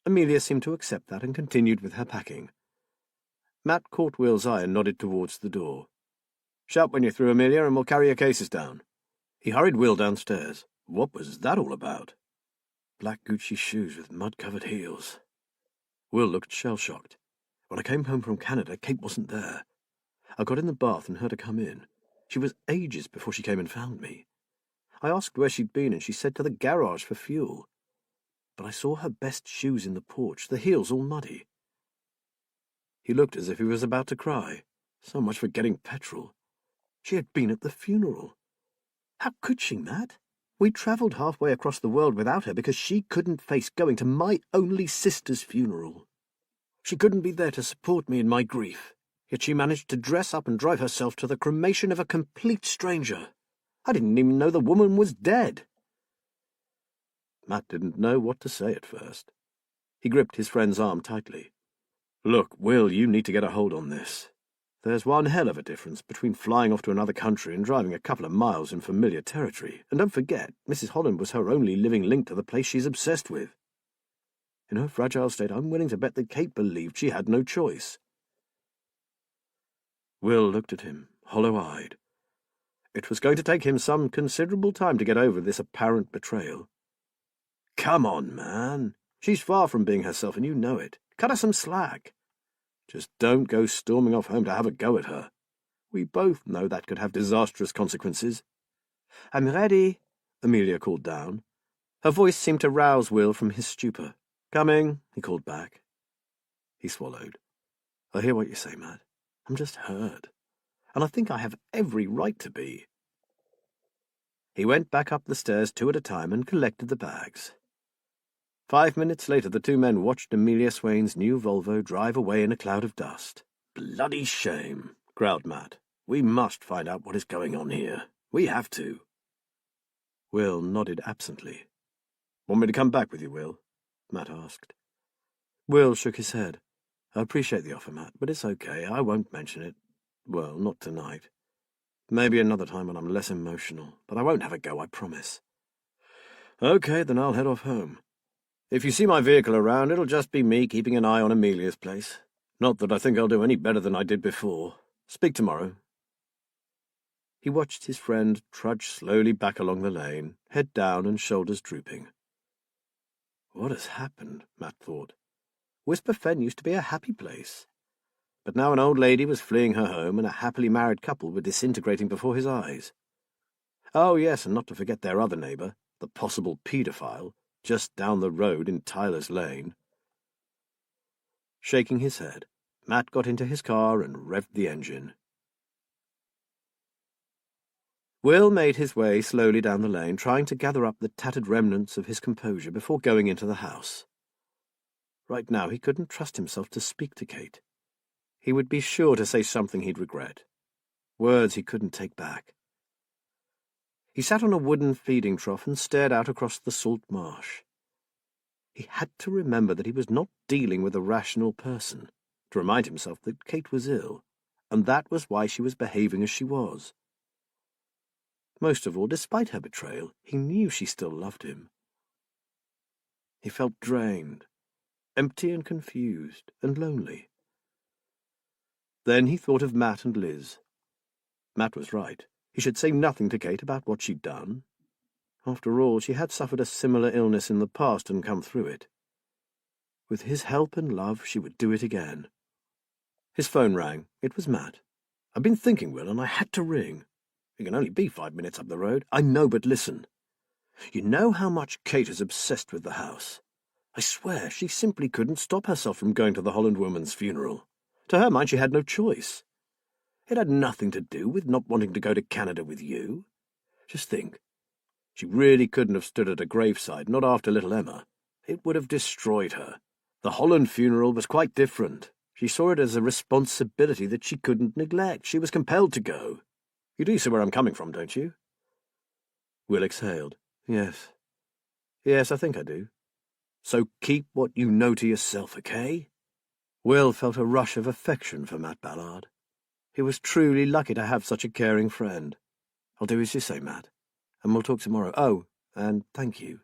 Amelia seemed to accept that and continued with her packing. Matt caught Will's eye and nodded towards the door. Shout when you're through, Amelia, and we'll carry your cases down. He hurried Will downstairs. What was that all about? Black Gucci shoes with mud-covered heels. Will looked shell-shocked. When I came home from Canada, Kate wasn't there. I got in the bath and heard her come in. She was ages before she came and found me. I asked where she'd been, and she said to the garage for fuel. But I saw her best shoes in the porch, the heels all muddy. He looked as if he was about to cry. So much for getting petrol. She had been at the funeral. How could she, Matt? We travelled halfway across the world without her because she couldn't face going to my only sister's funeral. She couldn't be there to support me in my grief, yet she managed to dress up and drive herself to the cremation of a complete stranger. I didn't even know the woman was dead. Matt didn't know what to say at first. He gripped his friend's arm tightly. Look, Will, you need to get a hold on this. There's one hell of a difference between flying off to another country and driving a couple of miles in familiar territory. And don't forget, Mrs. Holland was her only living link to the place she's obsessed with. In her fragile state, I'm willing to bet that Kate believed she had no choice. Will looked at him, hollow-eyed. It was going to take him some considerable time to get over this apparent betrayal. Come on, man. She's far from being herself, and you know it. Cut her some slack. Just don't go storming off home to have a go at her. We both know that could have disastrous consequences. I'm ready, Amelia called down. Her voice seemed to rouse Will from his stupor. Coming, he called back. He swallowed. I hear what you say, Matt. I'm just hurt. And I think I have every right to be. He went back up the stairs 2 at a time and collected the bags. 5 minutes later, the 2 men watched Amelia Swain's new Volvo drive away in a cloud of dust. Bloody shame, growled Matt. We must find out what is going on here. We have to. Will nodded absently. Want me to come back with you, Will? Matt asked. Will shook his head. I appreciate the offer, Matt, but it's okay. I won't mention it. Well, not tonight. Maybe another time when I'm less emotional, but I won't have a go, I promise. Okay, then I'll head off home. If you see my vehicle around, it'll just be me keeping an eye on Amelia's place. Not that I think I'll do any better than I did before. Speak tomorrow. He watched his friend trudge slowly back along the lane, head down and shoulders drooping. What has happened? Matt thought. Whisper Fen used to be a happy place. But now an old lady was fleeing her home and a happily married couple were disintegrating before his eyes. Oh, yes, and not to forget their other neighbour, the possible paedophile, just down the road in Tyler's Lane. Shaking his head, Matt got into his car and revved the engine. Will made his way slowly down the lane, trying to gather up the tattered remnants of his composure before going into the house. Right now he couldn't trust himself to speak to Kate. He would be sure to say something he'd regret. Words he couldn't take back. He sat on a wooden feeding trough and stared out across the salt marsh. He had to remember that he was not dealing with a rational person, to remind himself that Kate was ill, and that was why she was behaving as she was. Most of all, despite her betrayal, he knew she still loved him. He felt drained, empty and confused, and lonely. Then he thought of Matt and Liz. Matt was right. He should say nothing to Kate about what she'd done. After all, she had suffered a similar illness in the past and come through it. With his help and love, she would do it again. His phone rang. It was Matt. "I've been thinking, Will, and I had to ring. It can only be 5 minutes up the road. I know, but listen. You know how much Kate is obsessed with the house. I swear she simply couldn't stop herself from going to the Holland woman's funeral. To her mind, she had no choice. It had nothing to do with not wanting to go to Canada with you. Just think. She really couldn't have stood at a graveside, not after little Emma. It would have destroyed her. The Holland funeral was quite different. She saw it as a responsibility that she couldn't neglect. She was compelled to go. You do see where I'm coming from, don't you?" Will exhaled. Yes. Yes, I think I do. So keep what you know to yourself, okay? Will felt a rush of affection for Matt Ballard. He was truly lucky to have such a caring friend. "I'll do as you say, Matt, and we'll talk tomorrow. Oh, and thank you.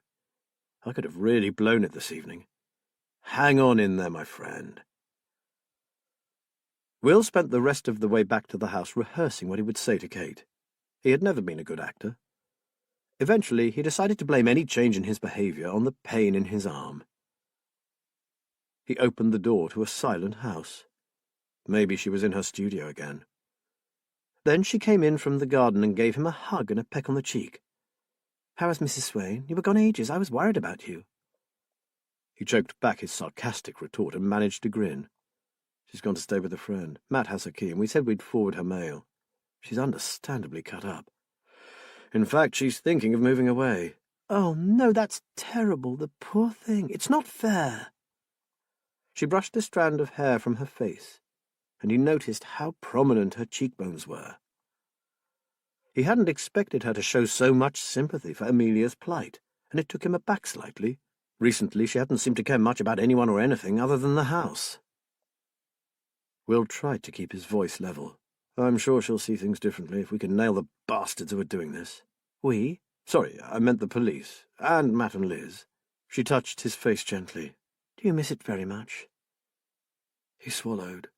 I could have really blown it this evening. Hang on in there, my friend." Will spent the rest of the way back to the house rehearsing what he would say to Kate. He had never been a good actor. Eventually, he decided to blame any change in his behavior on the pain in his arm. He opened the door to a silent house. Maybe she was in her studio again. Then she came in from the garden and gave him a hug and a peck on the cheek. "How is Mrs. Swain? You were gone ages. I was worried about you." He choked back his sarcastic retort and managed to grin. "She's gone to stay with a friend. Matt has her key, and we said we'd forward her mail. She's understandably cut up. In fact, she's thinking of moving away." "Oh, no, that's terrible. The poor thing. It's not fair." She brushed a strand of hair from her face, and he noticed how prominent her cheekbones were. He hadn't expected her to show so much sympathy for Amelia's plight, and it took him aback slightly. Recently, she hadn't seemed to care much about anyone or anything other than the house. Will tried to keep his voice level. "I'm sure she'll see things differently if we can nail the bastards who are doing this." "We?" "Sorry, I meant the police, and Matt and Liz." She touched his face gently. "Do you miss it very much?" He swallowed.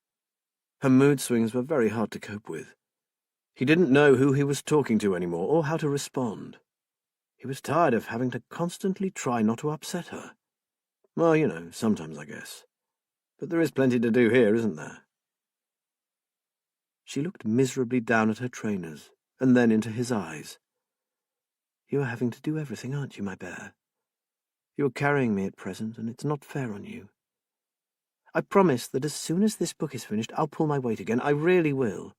Her mood swings were very hard to cope with. He didn't know who he was talking to anymore or how to respond. He was tired of having to constantly try not to upset her. Well, you know, sometimes, I guess. But there is plenty to do here, isn't there? She looked miserably down at her trainers, and then into his eyes. "You are having to do everything, aren't you, my bear? You are carrying me at present, and it's not fair on you. I promise that as soon as this book is finished, I'll pull my weight again. I really will."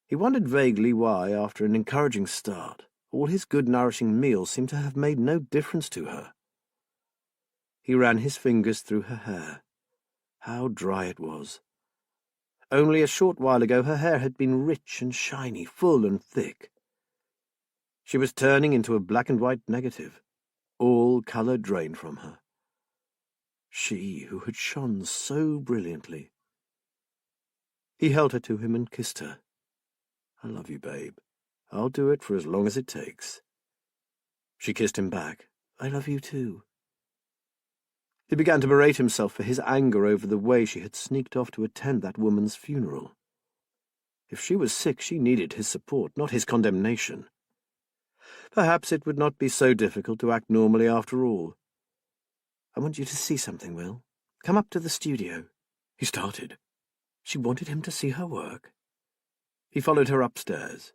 He wondered vaguely why, after an encouraging start, all his good nourishing meals seemed to have made no difference to her. He ran his fingers through her hair. How dry it was. Only a short while ago her hair had been rich and shiny, full and thick. She was turning into a black and white negative, all colour drained from her. She who had shone so brilliantly. He held her to him and kissed her. "I love you, babe. I'll do it for as long as it takes." She kissed him back. "I love you too." He began to berate himself for his anger over the way she had sneaked off to attend that woman's funeral. If she was sick, she needed his support, not his condemnation. Perhaps it would not be so difficult to act normally after all. "I want you to see something, Will. Come up to the studio." He started. She wanted him to see her work. He followed her upstairs.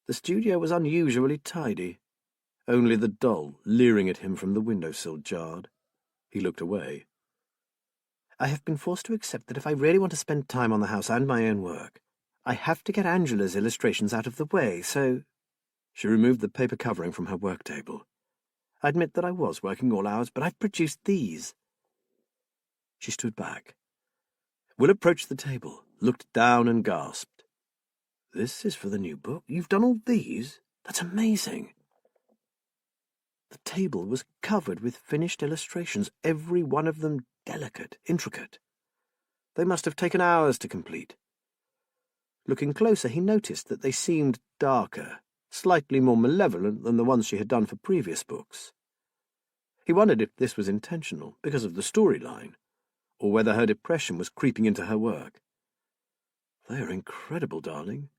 The studio was unusually tidy. Only the doll leering at him from the windowsill jarred. He looked away. "I have been forced to accept that if I really want to spend time on the house and my own work, I have to get Angela's illustrations out of the way, so—" She removed the paper covering from her work table. "I admit that I was working all hours, but I've produced these." She stood back. Will approached the table, looked down and gasped. "This is for the new book? You've done all these? That's amazing." The table was covered with finished illustrations, every one of them delicate, intricate. They must have taken hours to complete. Looking closer, he noticed that they seemed darker, slightly more malevolent than the ones she had done for previous books. He wondered if this was intentional because of the storyline, or whether her depression was creeping into her work. They are incredible, darling.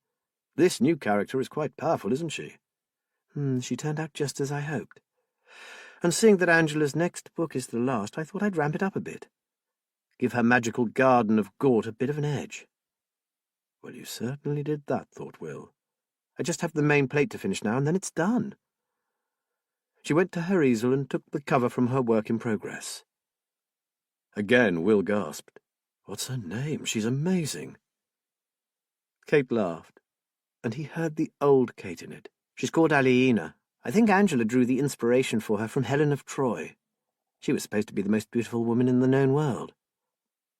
This new character is quite powerful, isn't she? She turned out just as I hoped. And seeing that Angela's next book is the last, I thought I'd ramp it up a bit. Give her magical garden of Gort a bit of an edge. Well, you certainly did that, thought Will. I just have the main plate to finish now, and then it's done. She went to her easel and took the cover from her work in progress. Again, Will gasped. What's her name? She's amazing. Kate laughed, and he heard the old Kate in it. She's called Aliena. I think Angela drew the inspiration for her from Helen of Troy. She was supposed to be the most beautiful woman in the known world.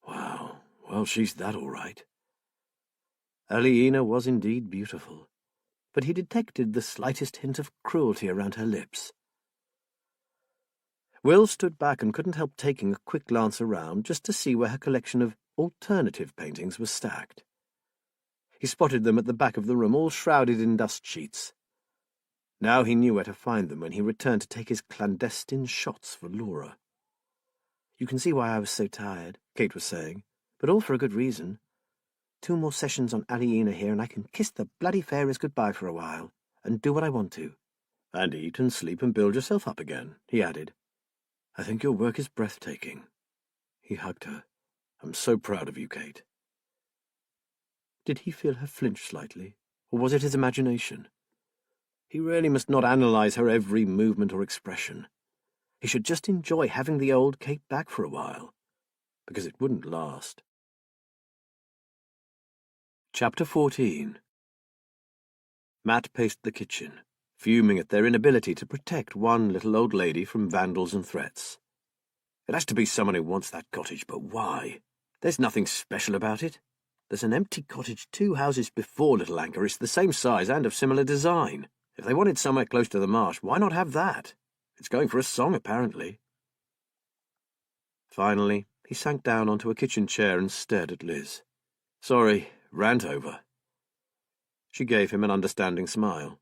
Wow, well, she's that all right. Aliena was indeed beautiful, but he detected the slightest hint of cruelty around her lips. Will stood back and couldn't help taking a quick glance around just to see where her collection of alternative paintings was stacked. He spotted them at the back of the room, all shrouded in dust sheets. Now he knew where to find them when he returned to take his clandestine shots for Laura. You can see why I was so tired, Kate was saying, but all for a good reason. 2 more sessions on Aliena here, and I can kiss the bloody fairies goodbye for a while, and do what I want to. And eat and sleep and build yourself up again, he added. I think your work is breathtaking. He hugged her. I'm so proud of you, Kate. Did he feel her flinch slightly, or was it his imagination? He really must not analyze her every movement or expression. He should just enjoy having the old Kate back for a while, because it wouldn't last. Chapter 14. Matt paced the kitchen, fuming at their inability to protect one little old lady from vandals and threats. It has to be someone who wants that cottage, but why? There's nothing special about it. There's an empty cottage 2 houses before Little Anchor. It's the same size and of similar design. If they wanted somewhere close to the marsh, why not have that? It's going for a song, apparently. Finally, he sank down onto a kitchen chair and stared at Liz. Sorry, rant over. She gave him an understanding smile.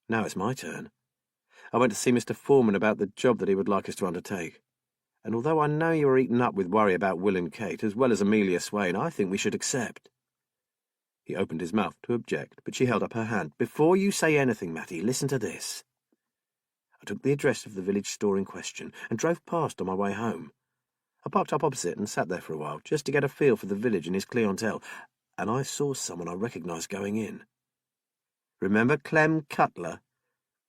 Now it's my turn. I went to see Mr. Foreman about the job that he would like us to undertake. And although I know you are eaten up with worry about Will and Kate, as well as Amelia Swain, I think we should accept. He opened his mouth to object, but she held up her hand. Before you say anything, Matty, listen to this. I took the address of the village store in question and drove past on my way home. I parked up opposite and sat there for a while, just to get a feel for the village and his clientele, and I saw someone I recognised going in. Remember Clem Cutler?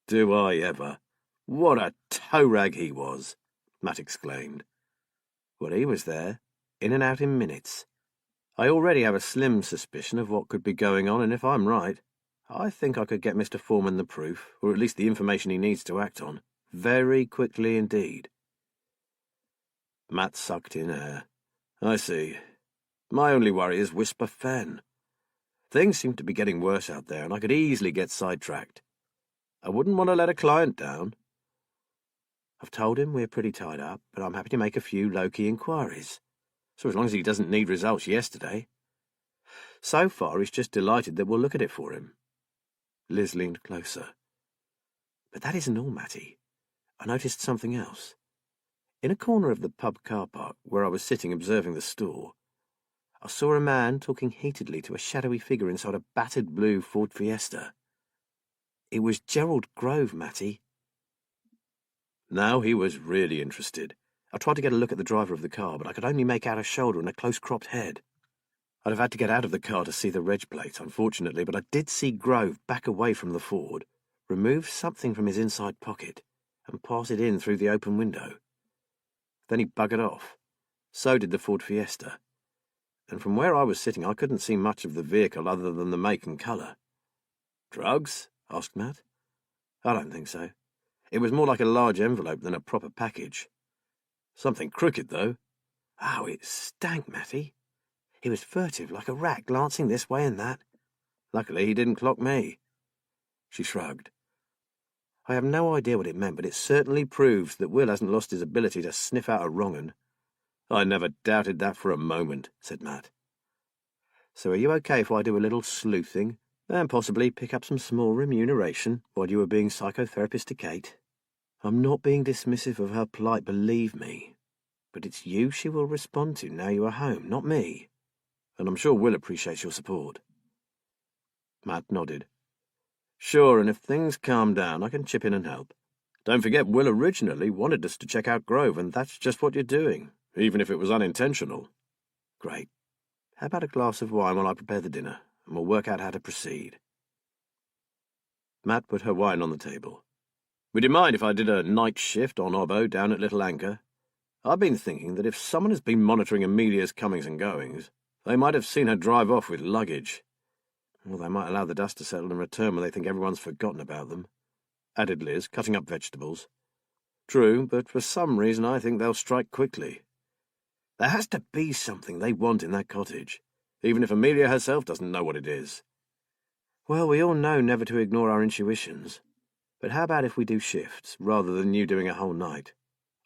Do I ever? What a toe-rag he was, Matt exclaimed. Well, he was there, in and out in minutes. I already have a slim suspicion of what could be going on, and if I'm right, I think I could get Mr. Foreman the proof, or at least the information he needs to act on, very quickly indeed. Matt sucked in air. I see. My only worry is Whisper Fen. Things seem to be getting worse out there, and I could easily get sidetracked. I wouldn't want to let a client down. I've told him we're pretty tied up, but I'm happy to make a few low-key inquiries. So as long as he doesn't need results yesterday. So far, he's just delighted that we'll look at it for him. Liz leaned closer. But that isn't all, Matty. I noticed something else. In a corner of the pub car park, where I was sitting observing the store, I saw a man talking heatedly to a shadowy figure inside a battered blue Ford Fiesta. It was Gerald Grove, Matty. Now he was really interested. I tried to get a look at the driver of the car, but I could only make out a shoulder and a close-cropped head. I'd have had to get out of the car to see the reg plate, unfortunately, but I did see Grove back away from the Ford, remove something from his inside pocket, and pass it in through the open window. Then he buggered off. So did the Ford Fiesta. And from where I was sitting, I couldn't see much of the vehicle other than the make and colour. Drugs? Asked Matt. I don't think so. It was more like a large envelope than a proper package. Something crooked, though. Oh, it stank, Matty. He was furtive, like a rat, glancing this way and that. Luckily, he didn't clock me. She shrugged. I have no idea what it meant, but it certainly proves that Will hasn't lost his ability to sniff out a wrong 'un. I never doubted that for a moment, said Matt. So are you okay if I do a little sleuthing, and possibly pick up some small remuneration while you were being psychotherapist to Kate? I'm not being dismissive of her plight, believe me. But it's you she will respond to now you are home, not me. And I'm sure Will appreciates your support. Matt nodded. Sure, and if things calm down, I can chip in and help. Don't forget, Will originally wanted us to check out Grove, and that's just what you're doing, even if it was unintentional. Great. How about a glass of wine while I prepare the dinner, and we'll work out how to proceed. Matt put her wine on the table. Would you mind if I did a night shift on Obbo down at Little Anchor? I've been thinking that if someone has been monitoring Amelia's comings and goings, they might have seen her drive off with luggage. Or they might allow the dust to settle and return when they think everyone's forgotten about them, added Liz, cutting up vegetables. True, but for some reason I think they'll strike quickly. There has to be something they want in that cottage, even if Amelia herself doesn't know what it is. Well, we all know never to ignore our intuitions. But how about if we do shifts, rather than you doing a whole night?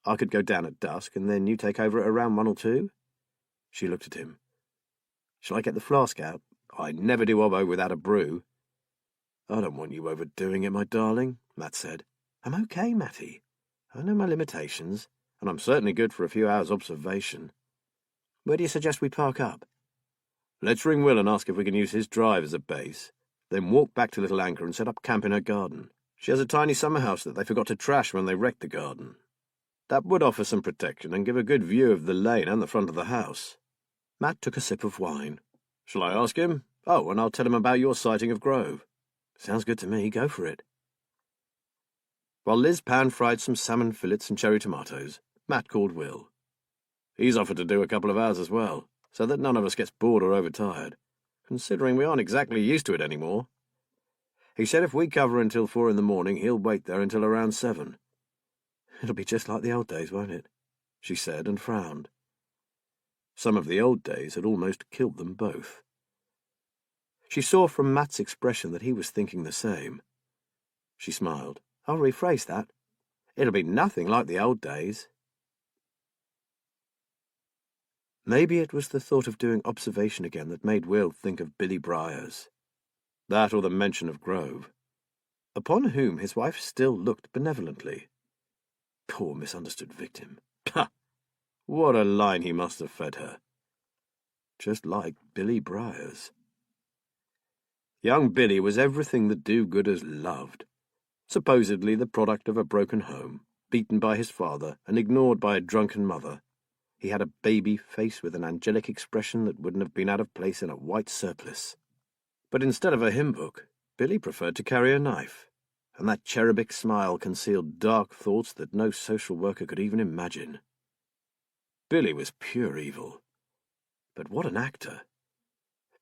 I could go down at dusk, and then you take over at around 1 or 2? She looked at him. Shall I get the flask out? I never do Obbo without a brew. I don't want you overdoing it, my darling, Matt said. I'm okay, Matty. I know my limitations, and I'm certainly good for a few hours' observation. Where do you suggest we park up? Let's ring Will and ask if we can use his drive as a base, then walk back to Little Anchor and set up camp in her garden. She has a tiny summer house that they forgot to trash when they wrecked the garden. That would offer some protection and give a good view of the lane and the front of the house. Matt took a sip of wine. Shall I ask him? Oh, and I'll tell him about your sighting of Grove. Sounds good to me. Go for it. While Liz pan-fried some salmon fillets and cherry tomatoes, Matt called Will. He's offered to do a couple of hours as well, so that none of us gets bored or overtired, considering we aren't exactly used to it anymore. He said if we cover until 4 in the morning, he'll wait there until around 7. It'll be just like the old days, won't it? She said and frowned. Some of the old days had almost killed them both. She saw from Matt's expression that he was thinking the same. She smiled. I'll rephrase that. It'll be nothing like the old days. Maybe it was the thought of doing observation again that made Will think of Billy Briars. That or the mention of Grove, upon whom his wife still looked benevolently. Poor misunderstood victim. Pah! What a line he must have fed her. Just like Billy Briars. Young Billy was everything that do-gooders loved. Supposedly the product of a broken home, beaten by his father and ignored by a drunken mother. He had a baby face with an angelic expression that wouldn't have been out of place in a white surplice. But instead of a hymn book, Billy preferred to carry a knife, and that cherubic smile concealed dark thoughts that no social worker could even imagine. Billy was pure evil. But what an actor!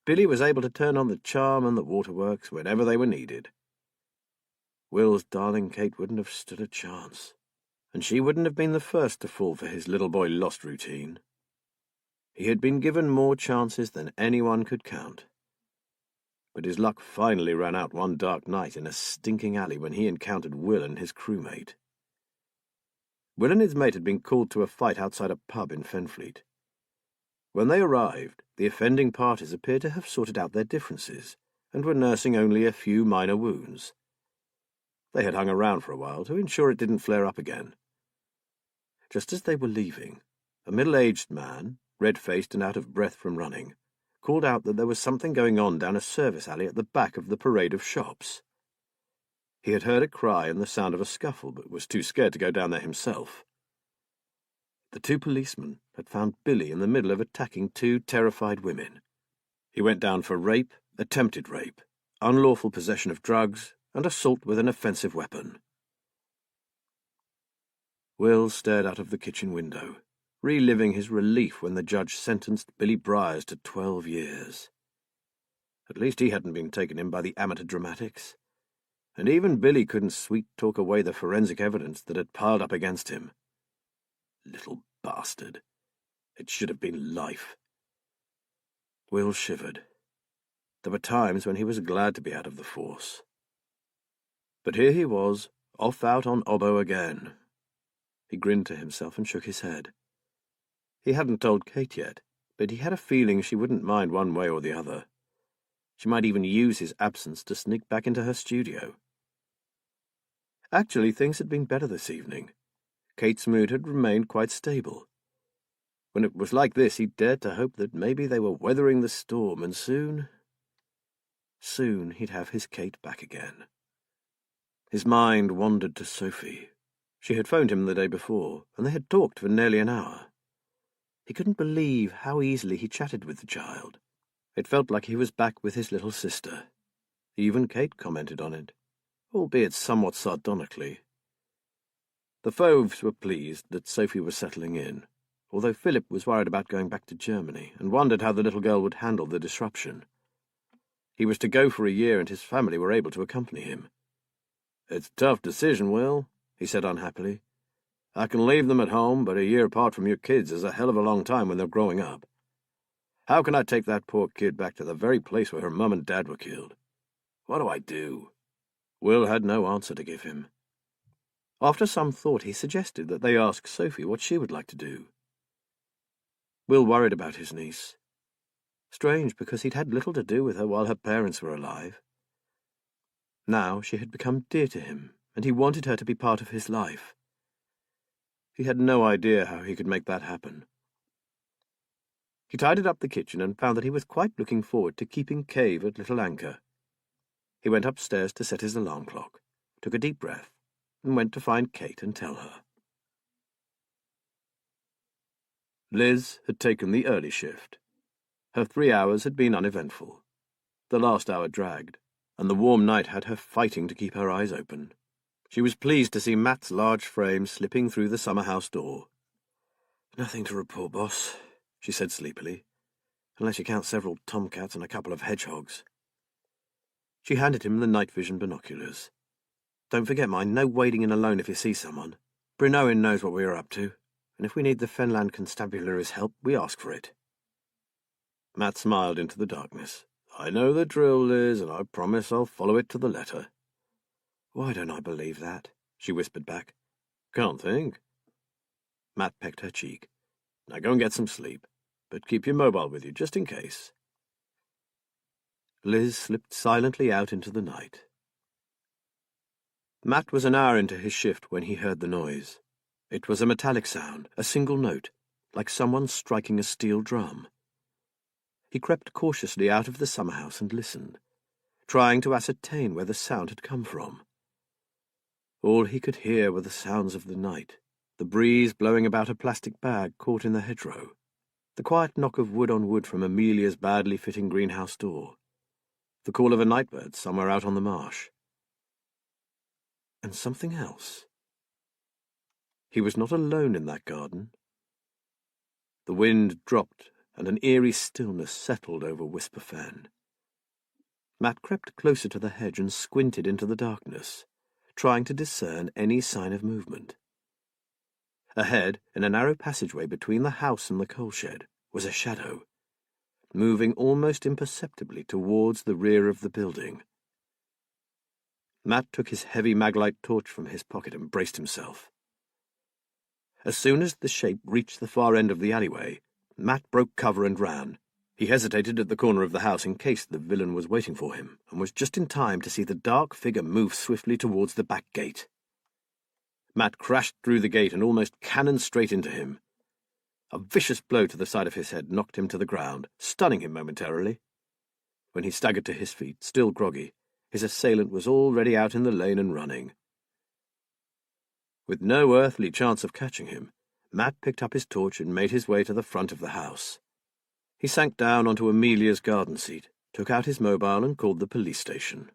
Billy was able to turn on the charm and the waterworks whenever they were needed. Will's darling Kate wouldn't have stood a chance, and she wouldn't have been the first to fall for his little boy lost routine. He had been given more chances than anyone could count. But his luck finally ran out one dark night in a stinking alley when he encountered Will and his crewmate. Will and his mate had been called to a fight outside a pub in Fenfleet. When they arrived, the offending parties appeared to have sorted out their differences and were nursing only a few minor wounds. They had hung around for a while to ensure it didn't flare up again. Just as they were leaving, a middle-aged man, red-faced and out of breath from running, called out that there was something going on down a service alley at the back of the parade of shops. He had heard a cry and the sound of a scuffle, but was too scared to go down there himself. The 2 policemen had found Billy in the middle of attacking 2 terrified women. He went down for rape, attempted rape, unlawful possession of drugs, and assault with an offensive weapon. Will stared out of the kitchen window, reliving his relief when the judge sentenced Billy Briars to 12 years. At least he hadn't been taken in by the amateur dramatics, and even Billy couldn't sweet-talk away the forensic evidence that had piled up against him. Little bastard. It should have been life. Will shivered. There were times when he was glad to be out of the force. But here he was, off out on Obbo again. He grinned to himself and shook his head. He hadn't told Kate yet, but he had a feeling she wouldn't mind one way or the other. She might even use his absence to sneak back into her studio. Actually, things had been better this evening. Kate's mood had remained quite stable. When it was like this, he dared to hope that maybe they were weathering the storm, and soon he'd have his Kate back again. His mind wandered to Sophie. She had phoned him the day before, and they had talked for nearly an hour. He couldn't believe how easily he chatted with the child. It felt like he was back with his little sister. Even Kate commented on it, albeit somewhat sardonically. The Fauves were pleased that Sophie was settling in, although Philip was worried about going back to Germany and wondered how the little girl would handle the disruption. He was to go for a year, and his family were able to accompany him. "It's a tough decision, Will," he said unhappily. "I can leave them at home, but a year apart from your kids is a hell of a long time when they're growing up. How can I take that poor kid back to the very place where her mum and dad were killed? What do I do?" Will had no answer to give him. After some thought, he suggested that they ask Sophie what she would like to do. Will worried about his niece. Strange, because he'd had little to do with her while her parents were alive. Now she had become dear to him, and he wanted her to be part of his life. He had no idea how he could make that happen. He tidied up the kitchen and found that he was quite looking forward to keeping Cave at Little Anchor. He went upstairs to set his alarm clock, took a deep breath, and went to find Kate and tell her. Liz had taken the early shift. Her 3 hours had been uneventful. The last hour dragged, and the warm night had her fighting to keep her eyes open. She was pleased to see Matt's large frame slipping through the summer-house door. "Nothing to report, boss," she said sleepily, "unless you count several tomcats and a couple of hedgehogs." She handed him the night vision binoculars. "Don't forget, mind, no wading in alone if you see someone. Brinowen knows what we are up to, and if we need the Fenland Constabulary's help, we ask for it." Matt smiled into the darkness. "I know the drill, Liz, and I promise I'll follow it to the letter." "Why don't I believe that?" she whispered back. "Can't think." Matt pecked her cheek. "Now go and get some sleep, but keep your mobile with you, just in case." Liz slipped silently out into the night. Matt was an hour into his shift when he heard the noise. It was a metallic sound, a single note, like someone striking a steel drum. He crept cautiously out of the summer-house and listened, trying to ascertain where the sound had come from. All he could hear were the sounds of the night, the breeze blowing about a plastic bag caught in the hedgerow, the quiet knock of wood on wood from Amelia's badly-fitting greenhouse door, the call of a nightbird somewhere out on the marsh. And something else. He was not alone in that garden. The wind dropped, and an eerie stillness settled over Whisper Fen. Matt crept closer to the hedge and squinted into the darkness, trying to discern any sign of movement. Ahead, in a narrow passageway between the house and the coal shed, was a shadow, moving almost imperceptibly towards the rear of the building. Matt took his heavy maglite torch from his pocket and braced himself. As soon as the shape reached the far end of the alleyway, Matt broke cover and ran. He hesitated at the corner of the house in case the villain was waiting for him, and was just in time to see the dark figure move swiftly towards the back gate. Matt crashed through the gate and almost cannoned straight into him. A vicious blow to the side of his head knocked him to the ground, stunning him momentarily. When he staggered to his feet, still groggy, his assailant was already out in the lane and running. With no earthly chance of catching him, Matt picked up his torch and made his way to the front of the house. He sank down onto Amelia's garden seat, took out his mobile and called the police station.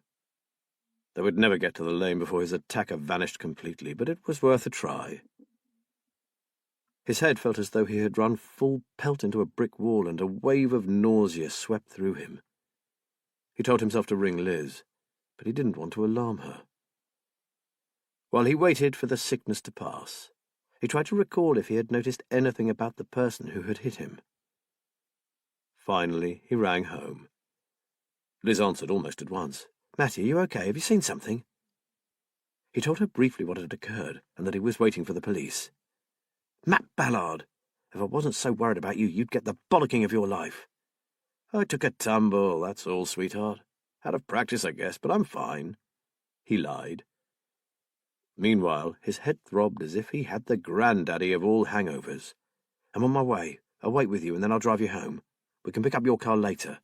They would never get to the lane before his attacker vanished completely, but it was worth a try. His head felt as though he had run full pelt into a brick wall, and a wave of nausea swept through him. He told himself to ring Liz, but he didn't want to alarm her. While he waited for the sickness to pass, he tried to recall if he had noticed anything about the person who had hit him. Finally, he rang home. Liz answered almost at once. "Matty, are you okay? Have you seen something?" He told her briefly what had occurred, and that he was waiting for the police. "Matt Ballard! If I wasn't so worried about you, you'd get the bollocking of your life." "I took a tumble, that's all, sweetheart. Out of practice, I guess, but I'm fine." He lied. Meanwhile, his head throbbed as if he had the granddaddy of all hangovers. "I'm on my way. I'll wait with you and then I'll drive you home. We can pick up your car later."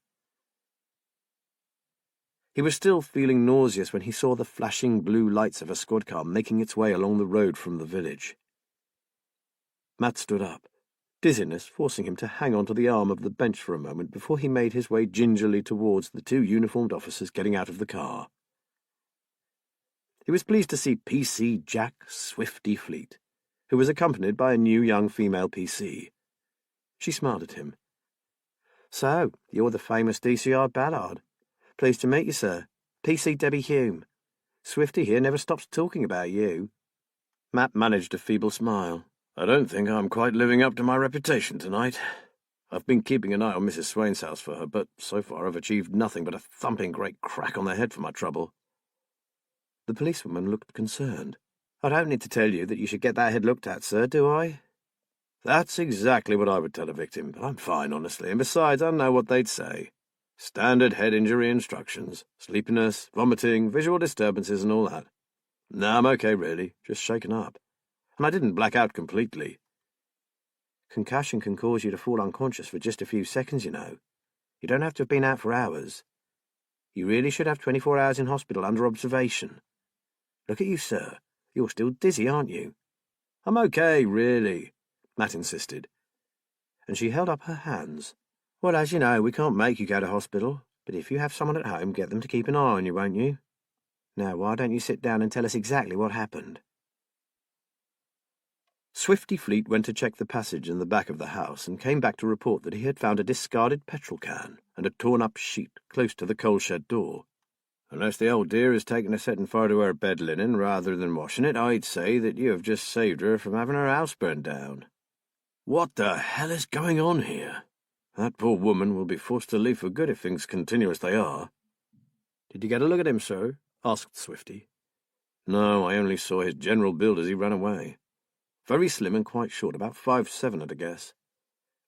He was still feeling nauseous when he saw the flashing blue lights of a squad car making its way along the road from the village. Matt stood up, dizziness forcing him to hang onto the arm of the bench for a moment before he made his way gingerly towards the two uniformed officers getting out of the car. He was pleased to see PC Jack Swifty Fleet, who was accompanied by a new young female PC. She smiled at him. "So, you're the famous DCI Ballard. Pleased to meet you, sir. PC Debbie Hume. Swifty here never stops talking about you." Matt managed a feeble smile. "I don't think I'm quite living up to my reputation tonight. I've been keeping an eye on Mrs. Swain's house for her, but so far I've achieved nothing but a thumping great crack on the head for my trouble." The policewoman looked concerned. "I don't need to tell you that you should get that head looked at, sir, do I?" "That's exactly what I would tell a victim, but I'm fine, honestly, and besides, I know what they'd say. Standard head injury instructions, sleepiness, vomiting, visual disturbances and all that. No, I'm okay, really, just shaken up. And I didn't black out completely." "Concussion can cause you to fall unconscious for just a few seconds, you know. You don't have to have been out for hours. You really should have 24 hours in hospital under observation. Look at you, sir. You're still dizzy, aren't you?" "I'm okay, really," Matt insisted. And she held up her hands. "Well, as you know, we can't make you go to hospital, but if you have someone at home, get them to keep an eye on you, won't you? Now, why don't you sit down and tell us exactly what happened?" Swifty Fleet went to check the passage in the back of the house and came back to report that he had found a discarded petrol can and a torn-up sheet close to the coal shed door. "Unless the old dear has taken a setting fire to her bed linen rather than washing it, I'd say that you have just saved her from having her house burned down. What the hell is going on here? That poor woman will be forced to leave for good if things continue as they are." "Did you get a look at him, sir?" asked Swifty. "No, I only saw his general build as he ran away. Very slim and quite short, about 5'7", I'd guess.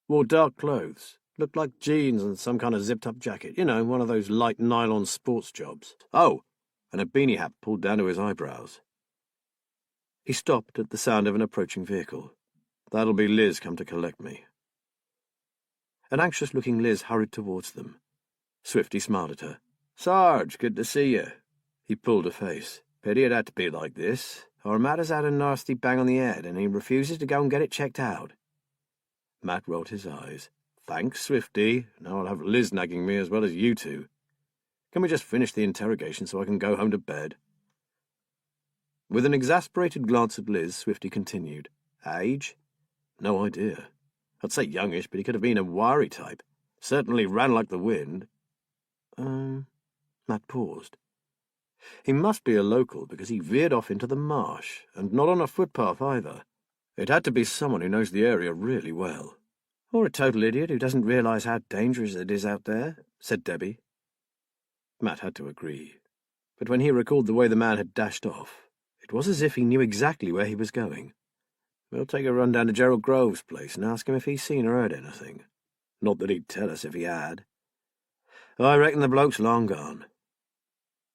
Wore dark clothes. Looked like jeans and some kind of zipped-up jacket. You know, one of those light nylon sports jobs. Oh, and a beanie hat pulled down to his eyebrows." He stopped at the sound of an approaching vehicle. "That'll be Liz come to collect me." An anxious-looking Liz hurried towards them. Swifty smiled at her. "Sarge, good to see you." He pulled a face. "Pity it had to be like this. Our Matt has had a nasty bang on the head, and he refuses to go and get it checked out." Matt rolled his eyes. "Thanks, Swifty. Now I'll have Liz nagging me as well as you two. Can we just finish the interrogation so I can go home to bed?" With an exasperated glance at Liz, Swifty continued. "Age?" "No idea. I'd say youngish, but he could have been a wiry type. Certainly ran like the wind." Matt paused. "He must be a local because he veered off into the marsh, and not on a footpath either. It had to be someone who knows the area really well." "Or a total idiot who doesn't realize how dangerous it is out there," said Debbie. Matt had to agree. But when he recalled the way the man had dashed off, it was as if he knew exactly where he was going. "We'll take a run down to Gerald Grove's place and ask him if he's seen or heard anything. Not that he'd tell us if he had. I reckon the bloke's long gone."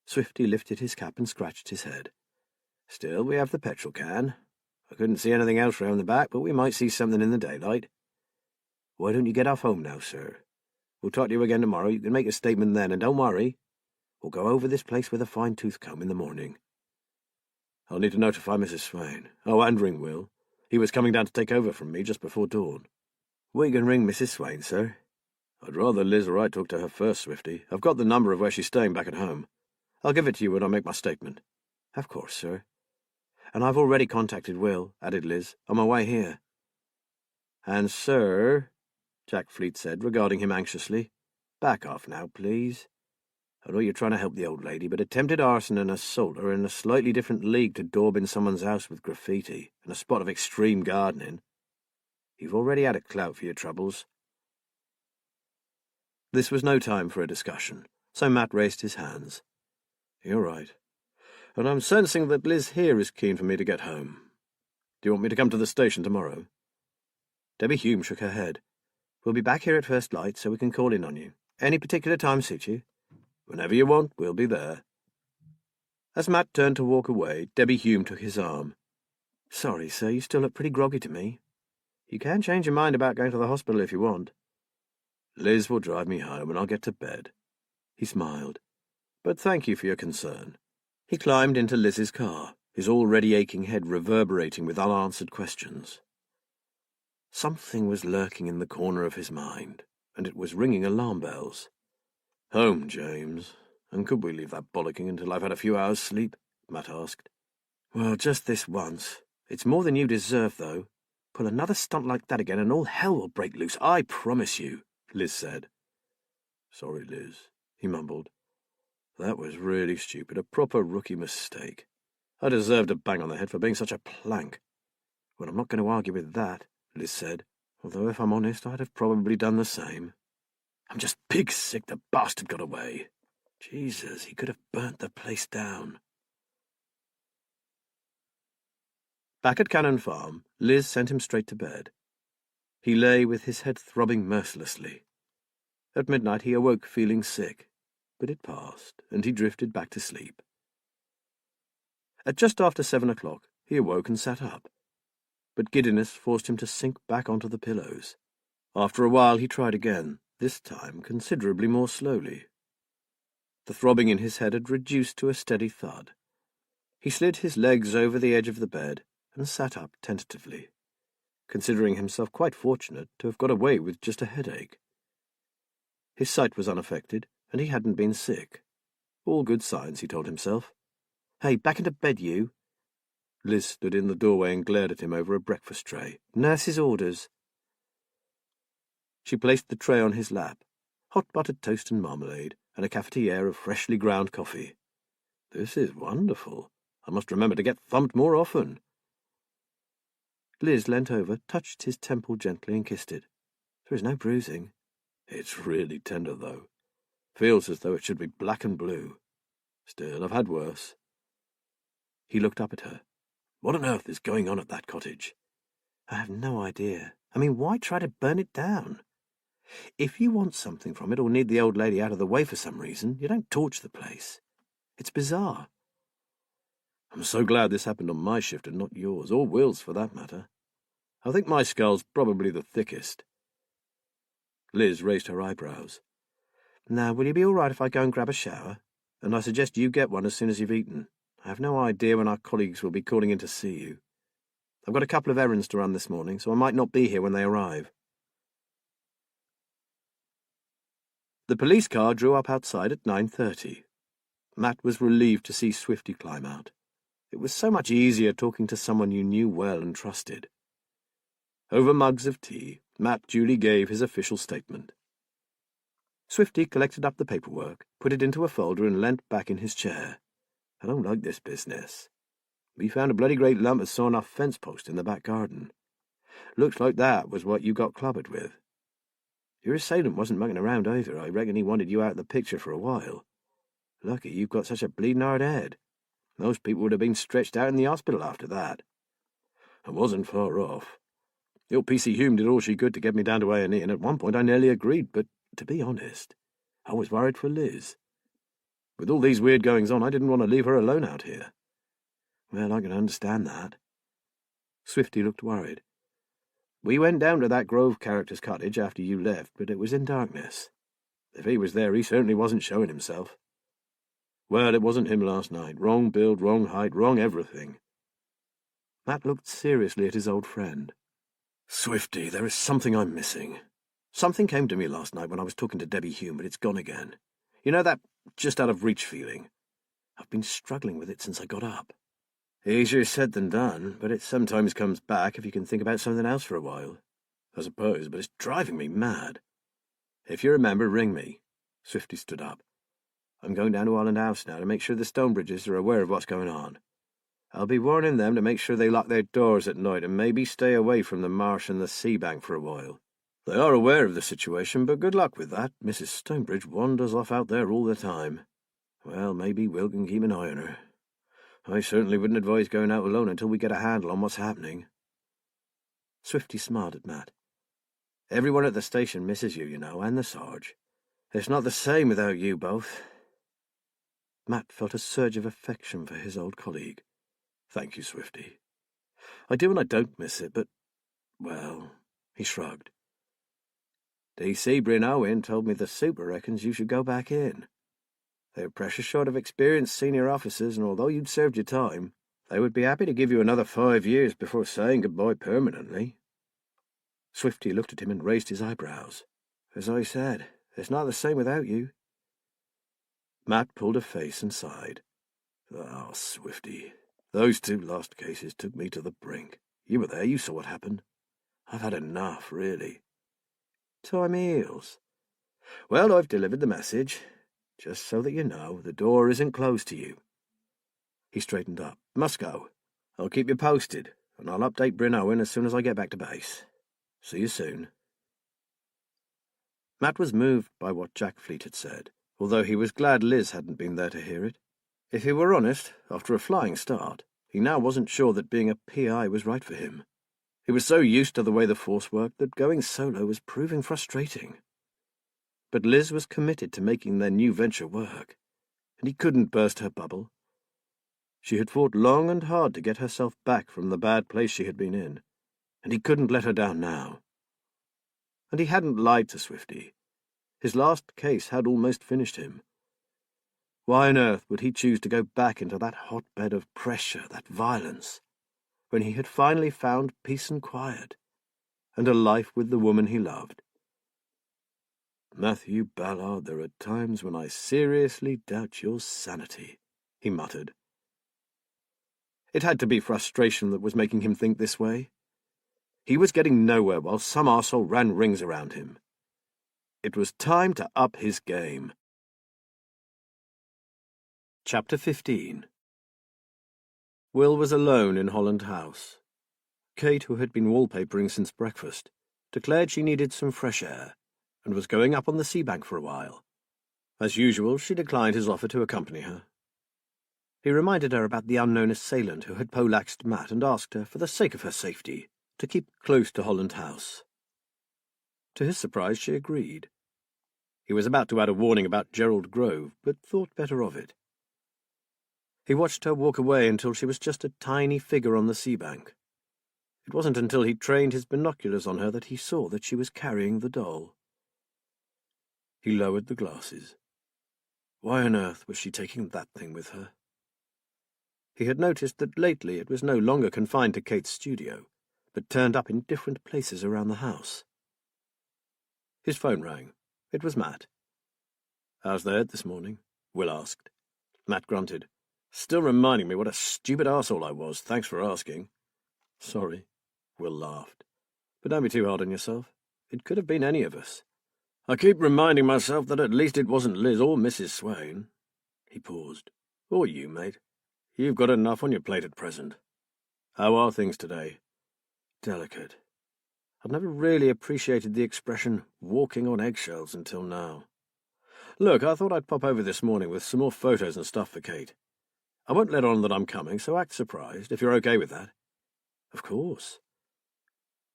Swifty lifted his cap and scratched his head. "Still, we have the petrol can. I couldn't see anything else round the back, but we might see something in the daylight. Why don't you get off home now, sir? We'll talk to you again tomorrow. You can make a statement then, and don't worry. We'll go over this place with a fine-tooth comb in the morning. I'll need to notify Mrs. Swain. Oh, and ring Will. He was coming down to take over from me just before dawn." "We can ring Mrs. Swain, sir." "I'd rather Liz or I talk to her first, Swifty. I've got the number of where she's staying back at home. I'll give it to you when I make my statement." "Of course, sir. And I've already contacted Will," added Liz, "on my way here." "And, sir," Jack Fleet said, regarding him anxiously, "back off now, please. I know you're trying to help the old lady, but attempted arson and assault are in a slightly different league to daub in someone's house with graffiti and a spot of extreme gardening. You've already had a clout for your troubles." This was no time for a discussion, so Matt raised his hands. "You're right. And I'm sensing that Liz here is keen for me to get home. Do you want me to come to the station tomorrow?" Debbie Hume shook her head. "We'll be back here at first light, so we can call in on you. Any particular time suit you?" "Whenever you want, we'll be there." As Matt turned to walk away, Debbie Hume took his arm. "Sorry, sir, you still look pretty groggy to me. You can change your mind about going to the hospital if you want." "Liz will drive me home and I'll get to bed." He smiled. "But thank you for your concern." He climbed into Liz's car, his already aching head reverberating with unanswered questions. Something was lurking in the corner of his mind, and it was ringing alarm bells. "Home, James. And could we leave that bollocking until I've had a few hours' sleep?" Matt asked. "Well, just this once. It's more than you deserve, though. Pull another stunt like that again and all hell will break loose, I promise you," Liz said. "Sorry, Liz," he mumbled. "That was really stupid, a proper rookie mistake. I deserved a bang on the head for being such a plank." "Well, I'm not going to argue with that," Liz said, "although if I'm honest, I'd have probably done the same. I'm just pig sick the bastard got away. Jesus, he could have burnt the place down." Back at Cannon Farm, Liz sent him straight to bed. He lay with his head throbbing mercilessly. At midnight he awoke feeling sick, but it passed, and he drifted back to sleep. At just after 7 o'clock, he awoke and sat up, but giddiness forced him to sink back onto the pillows. After a while he tried again, this time considerably more slowly. The throbbing in his head had reduced to a steady thud. He slid his legs over the edge of the bed and sat up tentatively, considering himself quite fortunate to have got away with just a headache. His sight was unaffected, and he hadn't been sick. All good signs, he told himself. "Hey, back into bed, you!" Liz stood in the doorway and glared at him over a breakfast tray. "Nurse's orders." She placed the tray on his lap, hot buttered toast and marmalade, and a cafetiere of freshly ground coffee. "This is wonderful. I must remember to get thumped more often." Liz leant over, touched his temple gently and kissed it. "There is no bruising." "It's really tender, though. Feels as though it should be black and blue. Still, I've had worse." He looked up at her. "What on earth is going on at that cottage?" "I have no idea. I mean, why try to burn it down? If you want something from it or need the old lady out of the way for some reason, you don't torch the place. It's bizarre." "I'm so glad this happened on my shift and not yours, or Will's for that matter. I think my skull's probably the thickest." Liz raised her eyebrows. "Now, will you be all right if I go and grab a shower? And I suggest you get one as soon as you've eaten. I have no idea when our colleagues will be calling in to see you. I've got a couple of errands to run this morning, so I might not be here when they arrive." The police car drew up outside at 9:30. Matt was relieved to see Swifty climb out. It was so much easier talking to someone you knew well and trusted. Over mugs of tea, Matt duly gave his official statement. Swifty collected up the paperwork, put it into a folder, and leant back in his chair. "I don't like this business. We found a bloody great lump of sawn-off fence post in the back garden. Looks like that was what you got clobbered with. Your assailant wasn't mucking around either. I reckon he wanted you out of the picture for a while. Lucky you've got such a bleeding hard head. Most people would have been stretched out in the hospital after that." "I wasn't far off. The old PC Hume did all she could to get me down to A&E, and at one point I nearly agreed, but to be honest, I was worried for Liz. With all these weird goings-on, I didn't want to leave her alone out here." "Well, I can understand that." Swifty looked worried. "We went down to that Grove character's cottage after you left, but it was in darkness. If he was there, he certainly wasn't showing himself." "Well, it wasn't him last night. Wrong build, wrong height, wrong everything." Matt looked seriously at his old friend. "Swifty, there is something I'm missing. Something came to me last night when I was talking to Debbie Hume, but it's gone again. You know that just-out-of-reach feeling? I've been struggling with it since I got up. Easier said than done, but it sometimes comes back if you can think about something else for a while. I suppose, but it's driving me mad. If you remember, ring me." Swifty stood up. "I'm going down to Holland House now to make sure the Stonebridges are aware of what's going on. I'll be warning them to make sure they lock their doors at night and maybe stay away from the marsh and the sea bank for a while. They are aware of the situation, but good luck with that. Mrs. Stonebridge wanders off out there all the time. Well, maybe Will can keep an eye on her. I certainly wouldn't advise going out alone until we get a handle on what's happening." Swifty smiled at Matt. "Everyone at the station misses you, you know, and the Sarge. It's not the same without you both." Matt felt a surge of affection for his old colleague. "Thank you, Swifty. I do and I don't miss it, but, well," he shrugged. "DC Bryn Owen told me the super reckons you should go back in. They're precious short of experienced senior officers, and although you'd served your time, they would be happy to give you another 5 years before saying goodbye permanently." Swifty looked at him and raised his eyebrows. "As I said, it's not the same without you." Matt pulled a face and sighed. "Oh, Swifty, those 2 lost cases took me to the brink. You were there, you saw what happened. I've had enough, really." "Time heals. Well, I've delivered the message. Just so that you know, the door isn't closed to you." He straightened up. "Must go. I'll keep you posted, and I'll update Bryn Owen as soon as I get back to base. See you soon." Matt was moved by what Jack Fleet had said, although he was glad Liz hadn't been there to hear it. If he were honest, after a flying start, he now wasn't sure that being a PI was right for him. He was so used to the way the force worked that going solo was proving frustrating. But Liz was committed to making their new venture work, and he couldn't burst her bubble. She had fought long and hard to get herself back from the bad place she had been in, and he couldn't let her down now. And he hadn't lied to Swifty. His last case had almost finished him. Why on earth would he choose to go back into that hotbed of pressure, that violence, when he had finally found peace and quiet, and a life with the woman he loved? "Matthew Ballard, there are times when I seriously doubt your sanity," he muttered. It had to be frustration that was making him think this way. He was getting nowhere while some arsehole ran rings around him. It was time to up his game. Chapter 15. Will was alone in Holland House. Kate, who had been wallpapering since breakfast, declared she needed some fresh air, and was going up on the sea bank for a while. As usual, she declined his offer to accompany her. He reminded her about the unknown assailant who had poleaxed Matt and asked her, for the sake of her safety, to keep close to Holland House. To his surprise, she agreed. He was about to add a warning about Gerald Grove, but thought better of it. He watched her walk away until she was just a tiny figure on the sea bank. It wasn't until he trained his binoculars on her that he saw that she was carrying the doll. He lowered the glasses. Why on earth was she taking that thing with her? He had noticed that lately it was no longer confined to Kate's studio, but turned up in different places around the house. His phone rang. It was Matt. "How's the head this morning?" Will asked. Matt grunted. "Still reminding me what a stupid arsehole I was. Thanks for asking." "Sorry," Will laughed. "But don't be too hard on yourself. It could have been any of us." "I keep reminding myself that at least it wasn't Liz or Mrs. Swain." He paused. "Or you, mate. You've got enough on your plate at present. How are things today?" "Delicate. I've never really appreciated the expression walking on eggshells until now. Look, I thought I'd pop over this morning with some more photos and stuff for Kate. I won't let on that I'm coming, so act surprised, if you're okay with that." "Of course."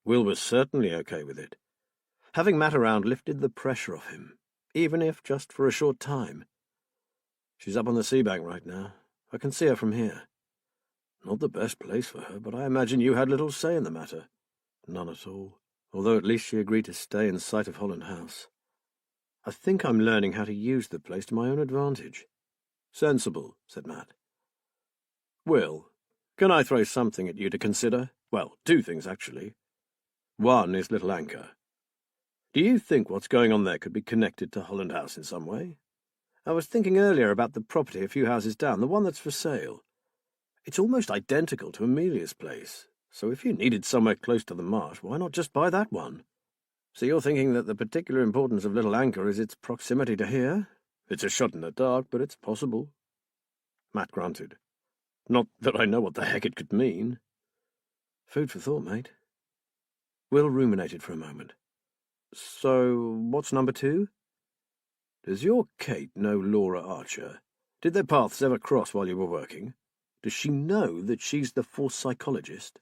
Will was certainly okay with it. Having Matt around lifted the pressure off him, even if just for a short time. "She's up on the sea bank right now. I can see her from here. Not the best place for her, but I imagine you had little say in the matter." "None at all, although at least she agreed to stay in sight of Holland House. I think I'm learning how to use the place to my own advantage." "Sensible," said Matt. "Will, can I throw something at you to consider? Well, 2 things, actually. One is Little Anchor. Do you think what's going on there could be connected to Holland House in some way? I was thinking earlier about the property a few houses down, the one that's for sale. It's almost identical to Amelia's place, so if you needed somewhere close to the marsh, why not just buy that one? So you're thinking that the particular importance of Little Anchor is its proximity to here? It's a shot in the dark, but it's possible." Matt grunted. "Not that I know what the heck it could mean." "Food for thought, mate." Will ruminated for a moment. "So, what's number 2? Does your Kate know Laura Archer? Did their paths ever cross while you were working? Does she know that she's the force psychologist?"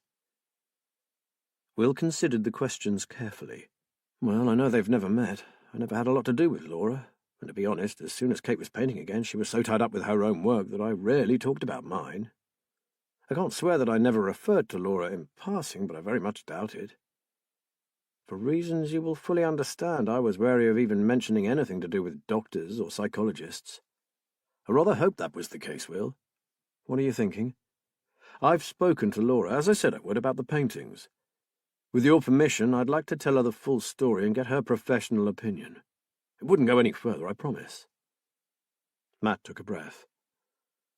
Will considered the questions carefully. "Well, I know they've never met. I never had a lot to do with Laura. And to be honest, as soon as Kate was painting again, she was so tied up with her own work that I rarely talked about mine. I can't swear that I never referred to Laura in passing, but I very much doubt it. For reasons you will fully understand, I was wary of even mentioning anything to do with doctors or psychologists. I rather hope that was the case, Will. What are you thinking? I've spoken to Laura, as I said I would, about the paintings. With your permission, I'd like to tell her the full story and get her professional opinion. It wouldn't go any further, I promise. Matt took a breath.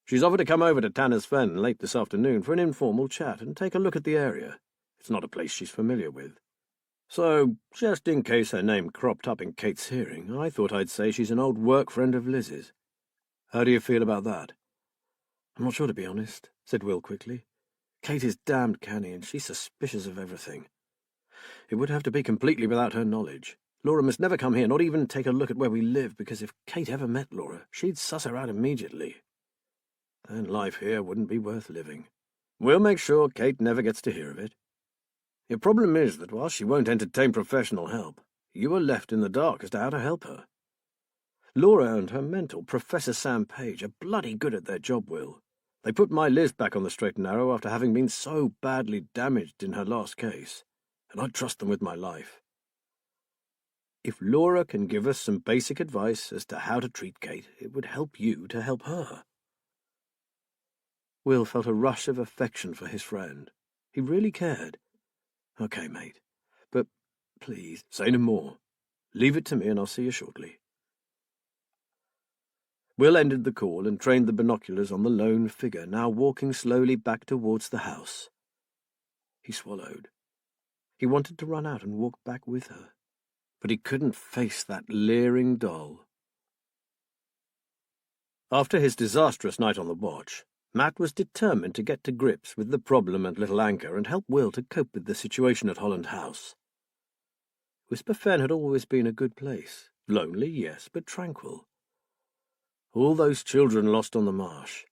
She's offered to come over to Tanner's Fen late this afternoon for an informal chat and take a look at the area. It's not a place she's familiar with. So, just in case her name cropped up in Kate's hearing, I thought I'd say she's an old work friend of Liz's. How do you feel about that? I'm not sure, to be honest, said Will quickly. Kate is damned canny, and she's suspicious of everything. It would have to be completely without her knowledge. Laura must never come here, not even take a look at where we live, because if Kate ever met Laura, she'd suss her out immediately. Then life here wouldn't be worth living. We'll make sure Kate never gets to hear of it. The problem is that while she won't entertain professional help, you are left in the dark as to how to help her. Laura and her mentor, Professor Sam Page, are bloody good at their job, Will. They put my Liz back on the straight and narrow after having been so badly damaged in her last case, and I trust them with my life. If Laura can give us some basic advice as to how to treat Kate, it would help you to help her. Will felt a rush of affection for his friend. He really cared. Okay, mate, but please, say no more. Leave it to me and I'll see you shortly. Will ended the call and trained the binoculars on the lone figure now walking slowly back towards the house. He swallowed. He wanted to run out and walk back with her, but he couldn't face that leering doll. After his disastrous night on the watch, Matt was determined to get to grips with the problem at Little Anchor and help Will to cope with the situation at Holland House. Whisper Fen had always been a good place. Lonely, yes, but tranquil. All those children lost on the marsh.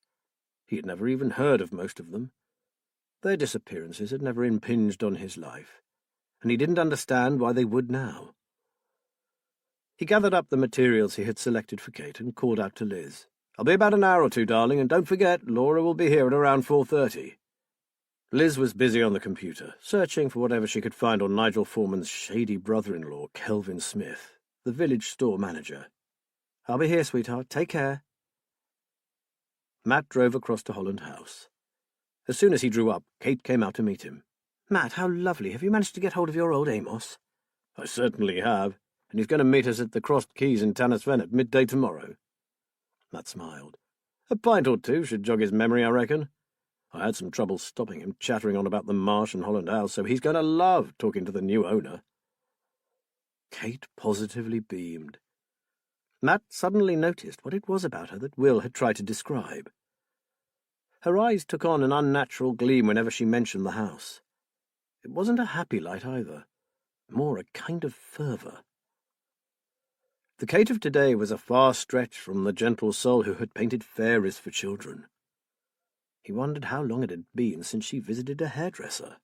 He had never even heard of most of them. Their disappearances had never impinged on his life, and he didn't understand why they would now. He gathered up the materials he had selected for Kate and called out to Liz. I'll be about an hour or two, darling, and don't forget, Laura will be here at around 4:30. Liz was busy on the computer, searching for whatever she could find on Nigel Foreman's shady brother-in-law, Kelvin Smith, the village store manager. I'll be here, sweetheart. Take care. Matt drove across to Holland House. As soon as he drew up, Kate came out to meet him. Matt, how lovely. Have you managed to get hold of your old Amos? I certainly have, and he's going to meet us at the Crossed Keys in Tanner's Fen at midday tomorrow. Matt smiled. A pint or two should jog his memory, I reckon. I had some trouble stopping him chattering on about the marsh and Holland House, so he's going to love talking to the new owner. Kate positively beamed. Matt suddenly noticed what it was about her that Will had tried to describe. Her eyes took on an unnatural gleam whenever she mentioned the house. It wasn't a happy light either, more a kind of fervour. The Kate of today was a far stretch from the gentle soul who had painted fairies for children. He wondered how long it had been since she visited a hairdresser.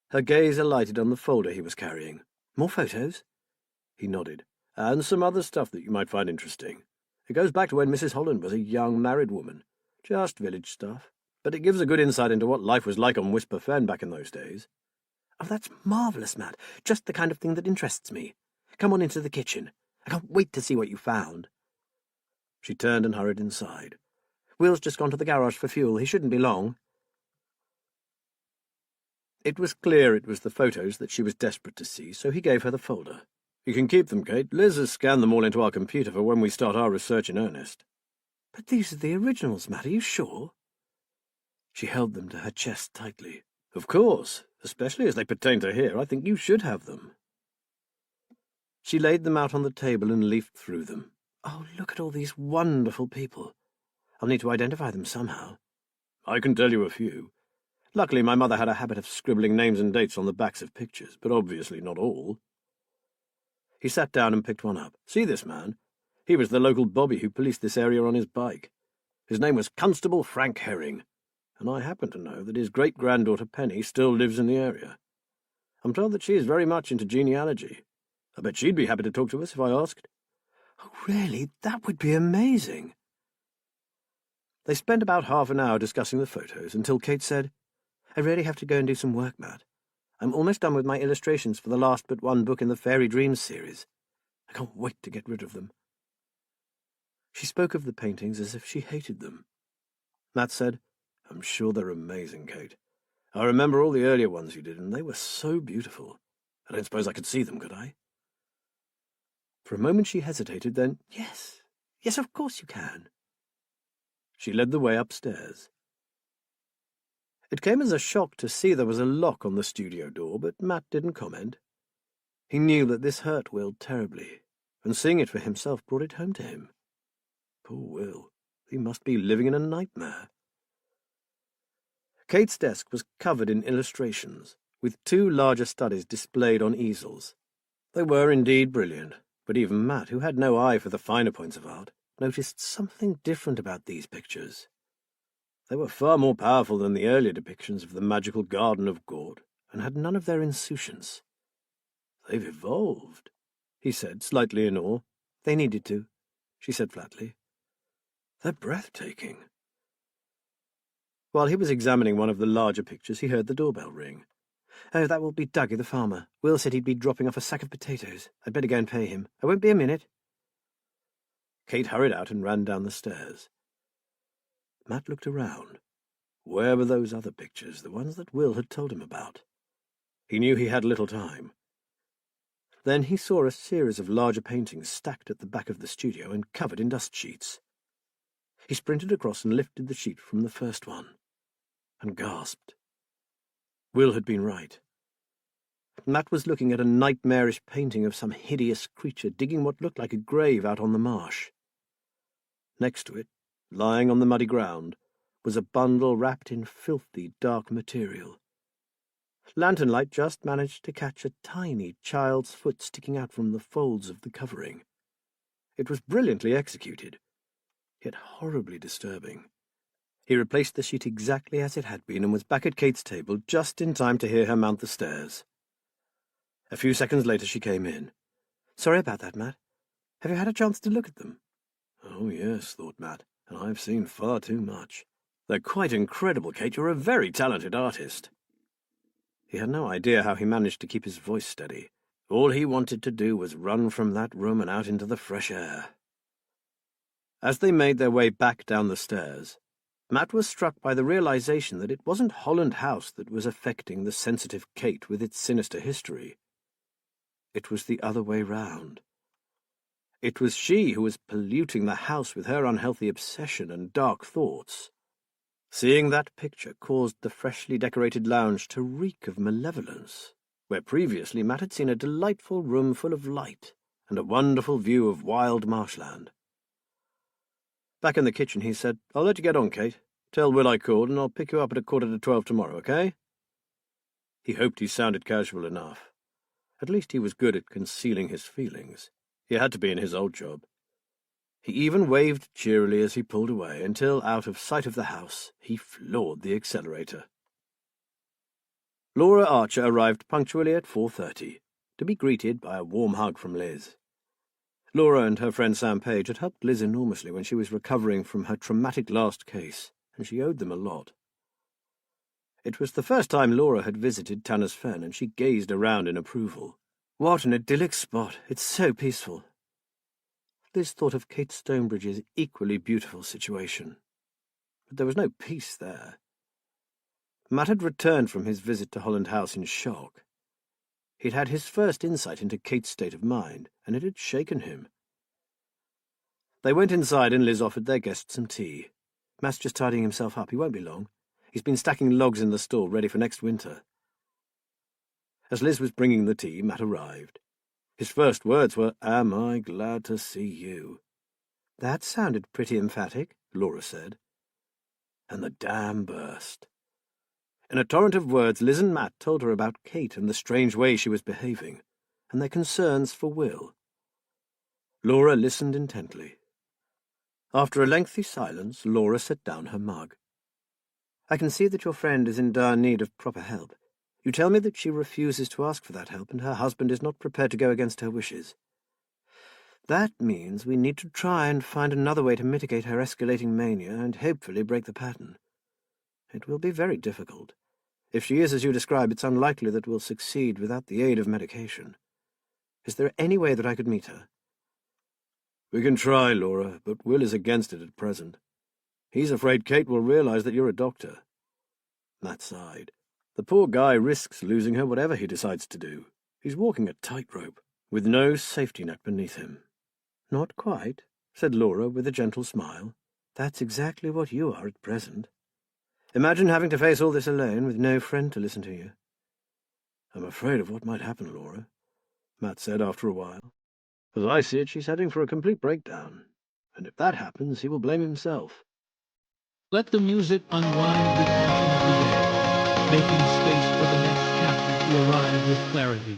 Her gaze alighted on the folder he was carrying. More photos? He nodded. And some other stuff that you might find interesting. It goes back to when Mrs. Holland was a young married woman. Just village stuff. But it gives a good insight into what life was like on Whisper Fen back in those days. Oh, that's marvellous, Matt. Just the kind of thing that interests me. Come on into the kitchen. I can't wait to see what you found. She turned and hurried inside. Will's just gone to the garage for fuel. He shouldn't be long. It was clear it was the photos that she was desperate to see, so he gave her the folder. You can keep them, Kate. Liz has scanned them all into our computer for when we start our research in earnest. But these are the originals, Matt. Are you sure? She held them to her chest tightly. Of course, especially as they pertain to here. I think you should have them. She laid them out on the table and leafed through them. Oh, look at all these wonderful people. I'll need to identify them somehow. I can tell you a few. Luckily, my mother had a habit of scribbling names and dates on the backs of pictures, but obviously not all. He sat down and picked one up. See this man? He was the local bobby who policed this area on his bike. His name was Constable Frank Herring, and I happen to know that his great-granddaughter Penny still lives in the area. I'm told that she is very much into genealogy. I bet she'd be happy to talk to us if I asked. Oh, really? That would be amazing. They spent about half an hour discussing the photos until Kate said, I really have to go and do some work, Matt. I'm almost done with my illustrations for the last but one book in the Fairy Dreams series. I can't wait to get rid of them. She spoke of the paintings as if she hated them. Matt said, I'm sure they're amazing, Kate. I remember all the earlier ones you did, and they were so beautiful. I don't suppose I could see them, could I? For a moment she hesitated, then, yes, of course you can. She led the way upstairs. It came as a shock to see there was a lock on the studio door, but Matt didn't comment. He knew that this hurt Will terribly, and seeing it for himself brought it home to him. Poor Will, he must be living in a nightmare. Kate's desk was covered in illustrations, with 2 larger studies displayed on easels. They were indeed brilliant, but even Matt, who had no eye for the finer points of art, noticed something different about these pictures. They were far more powerful than the earlier depictions of the magical garden of Gord, and had none of their insouciance. They've evolved, he said, slightly in awe. They needed to, she said flatly. They're breathtaking. While he was examining one of the larger pictures, he heard the doorbell ring. Oh, that will be Dougie the farmer. Will said he'd be dropping off a sack of potatoes. I'd better go and pay him. I won't be a minute. Kate hurried out and ran down the stairs. Matt looked around. Where were those other pictures, the ones that Will had told him about? He knew he had little time. Then he saw a series of larger paintings stacked at the back of the studio and covered in dust sheets. He sprinted across and lifted the sheet from the first one, and gasped. Will had been right. Matt was looking at a nightmarish painting of some hideous creature digging what looked like a grave out on the marsh. Next to it, lying on the muddy ground, was a bundle wrapped in filthy, dark material. Lantern light just managed to catch a tiny child's foot sticking out from the folds of the covering. It was brilliantly executed, yet horribly disturbing. He replaced the sheet exactly as it had been and was back at Kate's table just in time to hear her mount the stairs. A few seconds later she came in. Sorry about that, Matt. Have you had a chance to look at them? Oh, yes, thought Matt, and I've seen far too much. They're quite incredible, Kate. You're a very talented artist. He had no idea how he managed to keep his voice steady. All he wanted to do was run from that room and out into the fresh air. As they made their way back down the stairs, Matt was struck by the realization that it wasn't Holland House that was affecting the sensitive Kate with its sinister history. It was the other way round. It was she who was polluting the house with her unhealthy obsession and dark thoughts. Seeing that picture caused the freshly decorated lounge to reek of malevolence, where previously Matt had seen a delightful room full of light and a wonderful view of wild marshland. Back in the kitchen, he said, I'll let you get on, Kate. Tell Will I called, and I'll pick you up at 11:45 tomorrow, okay? He hoped he sounded casual enough. At least he was good at concealing his feelings. He had to be in his old job. He even waved cheerily as he pulled away, until, out of sight of the house, he floored the accelerator. Laura Archer arrived punctually at 4:30, to be greeted by a warm hug from Liz. Laura and her friend Sam Page had helped Liz enormously when she was recovering from her traumatic last case, and she owed them a lot. It was the first time Laura had visited Tanner's Fen, and she gazed around in approval. What an idyllic spot! It's so peaceful. Liz thought of Kate Stonebridge's equally beautiful situation. But there was no peace there. Matt had returned from his visit to Holland House in shock. He'd had his first insight into Kate's state of mind, and it had shaken him. They went inside and Liz offered their guest some tea. Matt's just tidying himself up. He won't be long. He's been stacking logs in the store ready for next winter. As Liz was bringing the tea, Matt arrived. His first words were, Am I glad to see you? That sounded pretty emphatic, Laura said. And the dam burst. In a torrent of words, Liz and Matt told her about Kate and the strange way she was behaving, and their concerns for Will. Laura listened intently. After a lengthy silence, Laura set down her mug. I can see that your friend is in dire need of proper help. You tell me that she refuses to ask for that help, and her husband is not prepared to go against her wishes. That means we need to try and find another way to mitigate her escalating mania and hopefully break the pattern. It will be very difficult. If she is as you describe, it's unlikely that we'll succeed without the aid of medication. Is there any way that I could meet her? We can try, Laura, but Will is against it at present. He's afraid Kate will realize that you're a doctor. Matt sighed. The poor guy risks losing her whatever he decides to do. He's walking a tightrope, with no safety net beneath him. Not quite, said Laura with a gentle smile. That's exactly what you are at present. Imagine having to face all this alone with no friend to listen to you. I'm afraid of what might happen, Laura, Matt said after a while. As I see it, she's heading for a complete breakdown. And if that happens, he will blame himself. Let the music unwind the tension of the day, making space for the next chapter to arrive with clarity.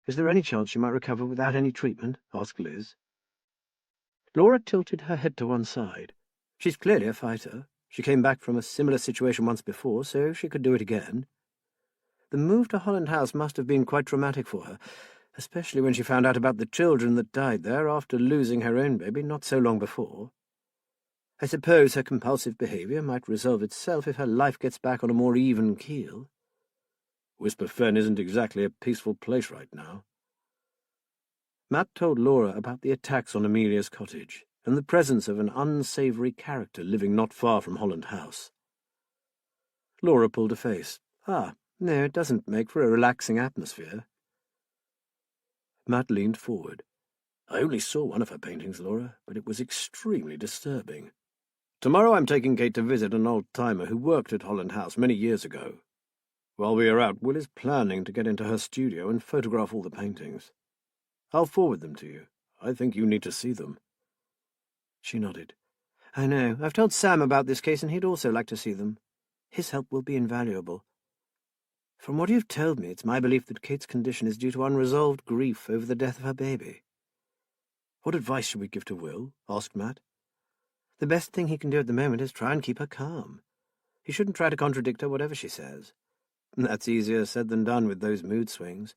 Is there any chance she might recover without any treatment? Asked Liz. Laura tilted her head to one side. She's clearly a fighter. She came back from a similar situation once before, so she could do it again. The move to Holland House must have been quite traumatic for her, especially when she found out about the children that died there after losing her own baby not so long before. I suppose her compulsive behaviour might resolve itself if her life gets back on a more even keel. Whisper Fen isn't exactly a peaceful place right now. Matt told Laura about the attacks on Amelia's cottage and the presence of an unsavoury character living not far from Holland House. Laura pulled a face. No, it doesn't make for a relaxing atmosphere. Matt leaned forward. I only saw one of her paintings, Laura, but it was extremely disturbing. Tomorrow I'm taking Kate to visit an old-timer who worked at Holland House many years ago. While we are out, Will is planning to get into her studio and photograph all the paintings. I'll forward them to you. I think you need to see them. She nodded. I know. I've told Sam about this case, and he'd also like to see them. His help will be invaluable. From what you've told me, it's my belief that Kate's condition is due to unresolved grief over the death of her baby. What advice should we give to Will? Asked Matt. The best thing he can do at the moment is try and keep her calm. He shouldn't try to contradict her, whatever she says. That's easier said than done with those mood swings.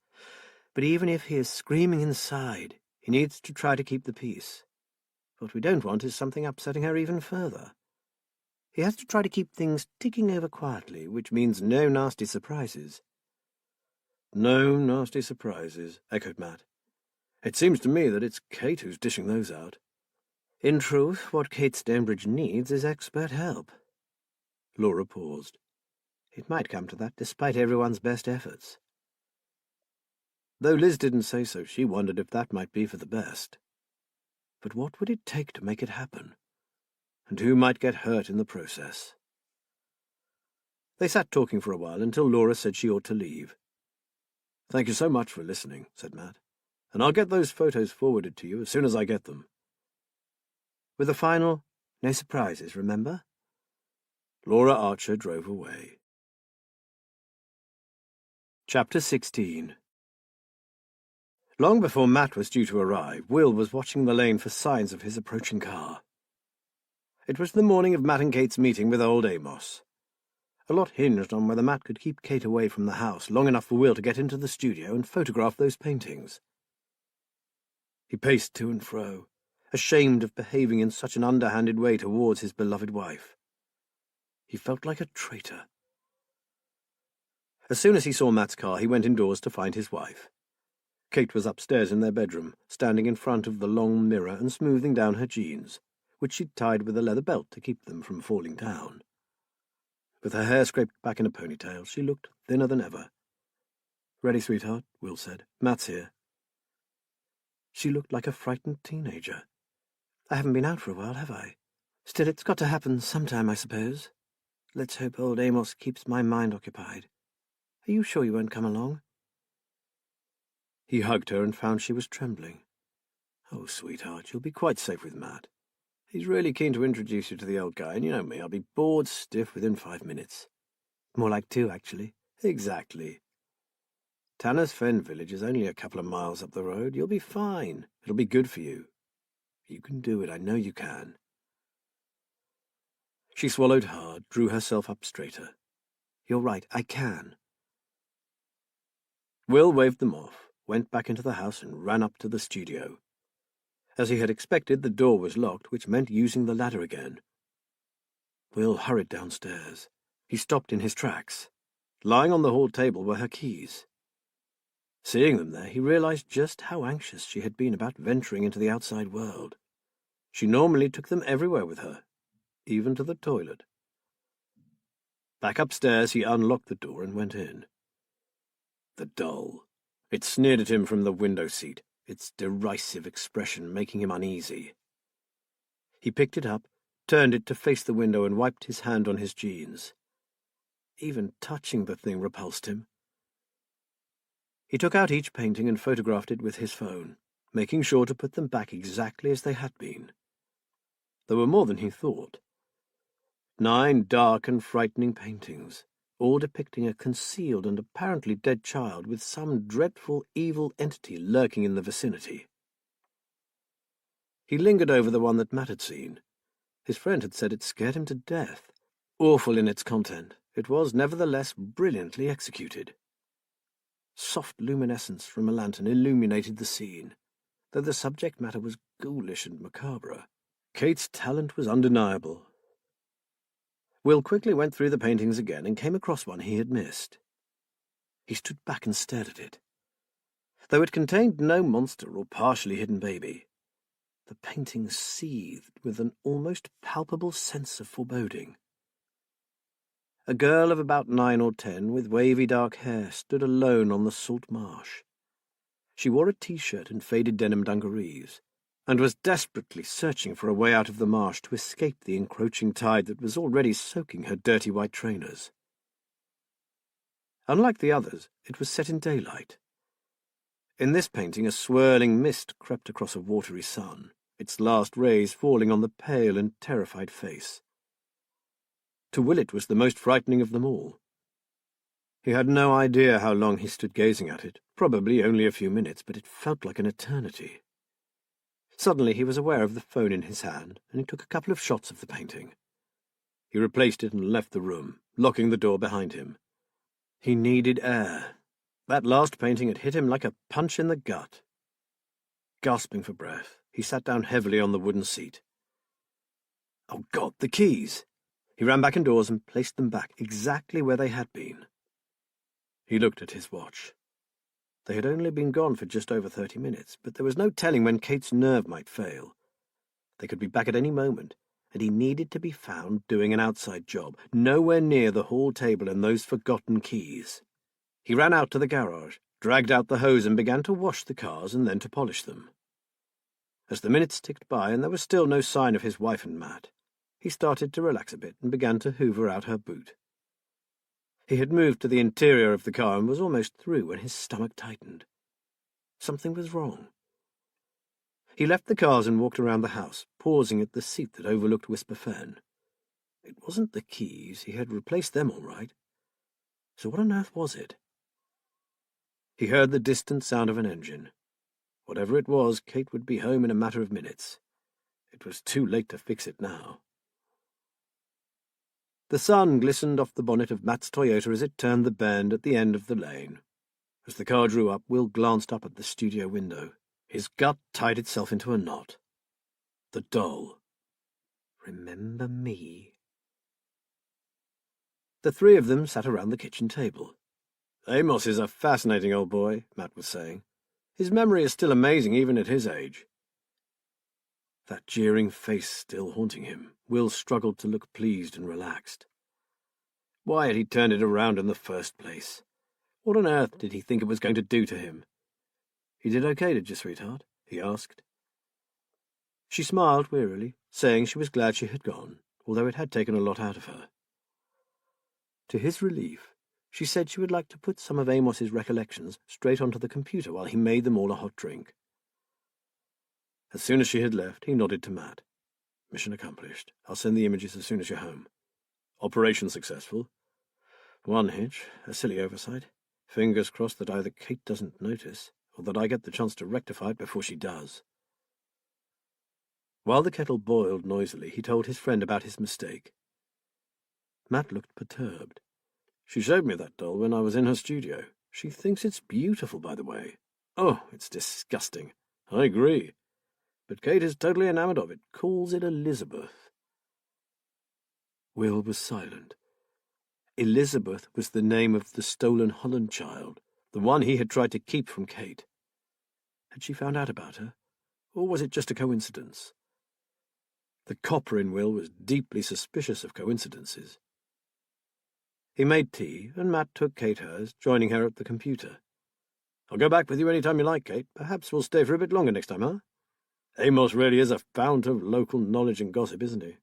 But even if he is screaming inside, he needs to try to keep the peace. What we don't want is something upsetting her even further. He has to try to keep things ticking over quietly, which means no nasty surprises. No nasty surprises, echoed Matt. It seems to me that it's Kate who's dishing those out. In truth, what Kate Stonebridge needs is expert help. Laura paused. It might come to that, despite everyone's best efforts. Though Liz didn't say so, she wondered if that might be for the best. But what would it take to make it happen? And who might get hurt in the process? They sat talking for a while until Laura said she ought to leave. Thank you so much for listening, said Matt. And I'll get those photos forwarded to you as soon as I get them. With a final, no surprises, remember? Laura Archer drove away. Chapter 16. Long before Matt was due to arrive, Will was watching the lane for signs of his approaching car. It was the morning of Matt and Kate's meeting with old Amos. A lot hinged on whether Matt could keep Kate away from the house long enough for Will to get into the studio and photograph those paintings. He paced to and fro, ashamed of behaving in such an underhanded way towards his beloved wife. He felt like a traitor. As soon as he saw Matt's car, he went indoors to find his wife. Kate was upstairs in their bedroom, standing in front of the long mirror and smoothing down her jeans, which she'd tied with a leather belt to keep them from falling down. With her hair scraped back in a ponytail, she looked thinner than ever. "Ready, sweetheart?" Will said. "Matt's here." She looked like a frightened teenager. "I haven't been out for a while, have I? Still, it's got to happen sometime, I suppose. Let's hope old Amos keeps my mind occupied. Are you sure you won't come along?" He hugged her and found she was trembling. "Oh, sweetheart, you'll be quite safe with Matt. He's really keen to introduce you to the old guy, and you know me, I'll be bored stiff within 5 minutes. More like 2, actually." "Exactly. Tanner's Fen village is only a couple of miles up the road. You'll be fine. It'll be good for you. You can do it, I know you can." She swallowed hard, drew herself up straighter. "You're right, I can." Will waved them off, went back into the house and ran up to the studio. As he had expected, the door was locked, which meant using the ladder again. Will hurried downstairs. He stopped in his tracks. Lying on the hall table were her keys. Seeing them there, he realized just how anxious she had been about venturing into the outside world. She normally took them everywhere with her, even to the toilet. Back upstairs, he unlocked the door and went in. The doll. It sneered at him from the window seat, its derisive expression making him uneasy. He picked it up, turned it to face the window, and wiped his hand on his jeans. Even touching the thing repulsed him. He took out each painting and photographed it with his phone, making sure to put them back exactly as they had been. There were more than he thought. 9 dark and frightening paintings, all depicting a concealed and apparently dead child with some dreadful evil entity lurking in the vicinity. He lingered over the one that Matt had seen. His friend had said it scared him to death. Awful in its content, it was nevertheless brilliantly executed. Soft luminescence from a lantern illuminated the scene, though the subject matter was ghoulish and macabre. Kate's talent was undeniable. Will quickly went through the paintings again and came across one he had missed. He stood back and stared at it. Though it contained no monster or partially hidden baby, the painting seethed with an almost palpable sense of foreboding. A girl of about 9 or 10 with wavy dark hair stood alone on the salt marsh. She wore a t-shirt and faded denim dungarees, and was desperately searching for a way out of the marsh to escape the encroaching tide that was already soaking her dirty white trainers. Unlike the others, it was set in daylight. In this painting, a swirling mist crept across a watery sun, its last rays falling on the pale and terrified face. To Will it was the most frightening of them all. He had no idea how long he stood gazing at it, probably only a few minutes, but it felt like an eternity. Suddenly he was aware of the phone in his hand, and he took a couple of shots of the painting. He replaced it and left the room, locking the door behind him. He needed air. That last painting had hit him like a punch in the gut. Gasping for breath, he sat down heavily on the wooden seat. Oh, God, the keys! He ran back indoors and placed them back exactly where they had been. He looked at his watch. They had only been gone for just over 30 minutes, but there was no telling when Kate's nerve might fail. They could be back at any moment, and he needed to be found doing an outside job, nowhere near the hall table and those forgotten keys. He ran out to the garage, dragged out the hose and began to wash the cars and then to polish them. As the minutes ticked by and there was still no sign of his wife and Matt, he started to relax a bit and began to hoover out her boot. He had moved to the interior of the car and was almost through when his stomach tightened. Something was wrong. He left the cars and walked around the house, pausing at the seat that overlooked Whisper Fen. It wasn't the keys. He had replaced them all right. So what on earth was it? He heard the distant sound of an engine. Whatever it was, Kate would be home in a matter of minutes. It was too late to fix it now. The sun glistened off the bonnet of Matt's Toyota as it turned the bend at the end of the lane. As the car drew up, Will glanced up at the studio window. His gut tied itself into a knot. The doll. Remember me? The three of them sat around the kitchen table. Amos is a fascinating old boy, Matt was saying. His memory is still amazing even at his age. That jeering face still haunting him, Will struggled to look pleased and relaxed. Why had he turned it around in the first place? What on earth did he think it was going to do to him? "You did okay, did you, sweetheart?" he asked. She smiled wearily, saying she was glad she had gone, although it had taken a lot out of her. To his relief, she said she would like to put some of Amos's recollections straight onto the computer while he made them all a hot drink. As soon as she had left, he nodded to Matt. "Mission accomplished. I'll send the images as soon as you're home. Operation successful. One hitch, a silly oversight. Fingers crossed that either Kate doesn't notice, or that I get the chance to rectify it before she does." While the kettle boiled noisily, he told his friend about his mistake. Matt looked perturbed. "She showed me that doll when I was in her studio. She thinks it's beautiful, by the way. Oh, it's disgusting. I agree. But Kate is totally enamored of it, calls it Elizabeth." Will was silent. Elizabeth was the name of the stolen Holland child, the one he had tried to keep from Kate. Had she found out about her, or was it just a coincidence? The copper in Will was deeply suspicious of coincidences. He made tea, and Matt took Kate hers, joining her at the computer. "I'll go back with you any time you like, Kate. Perhaps we'll stay for a bit longer next time, huh? Amos really is a fount of local knowledge and gossip, isn't he?"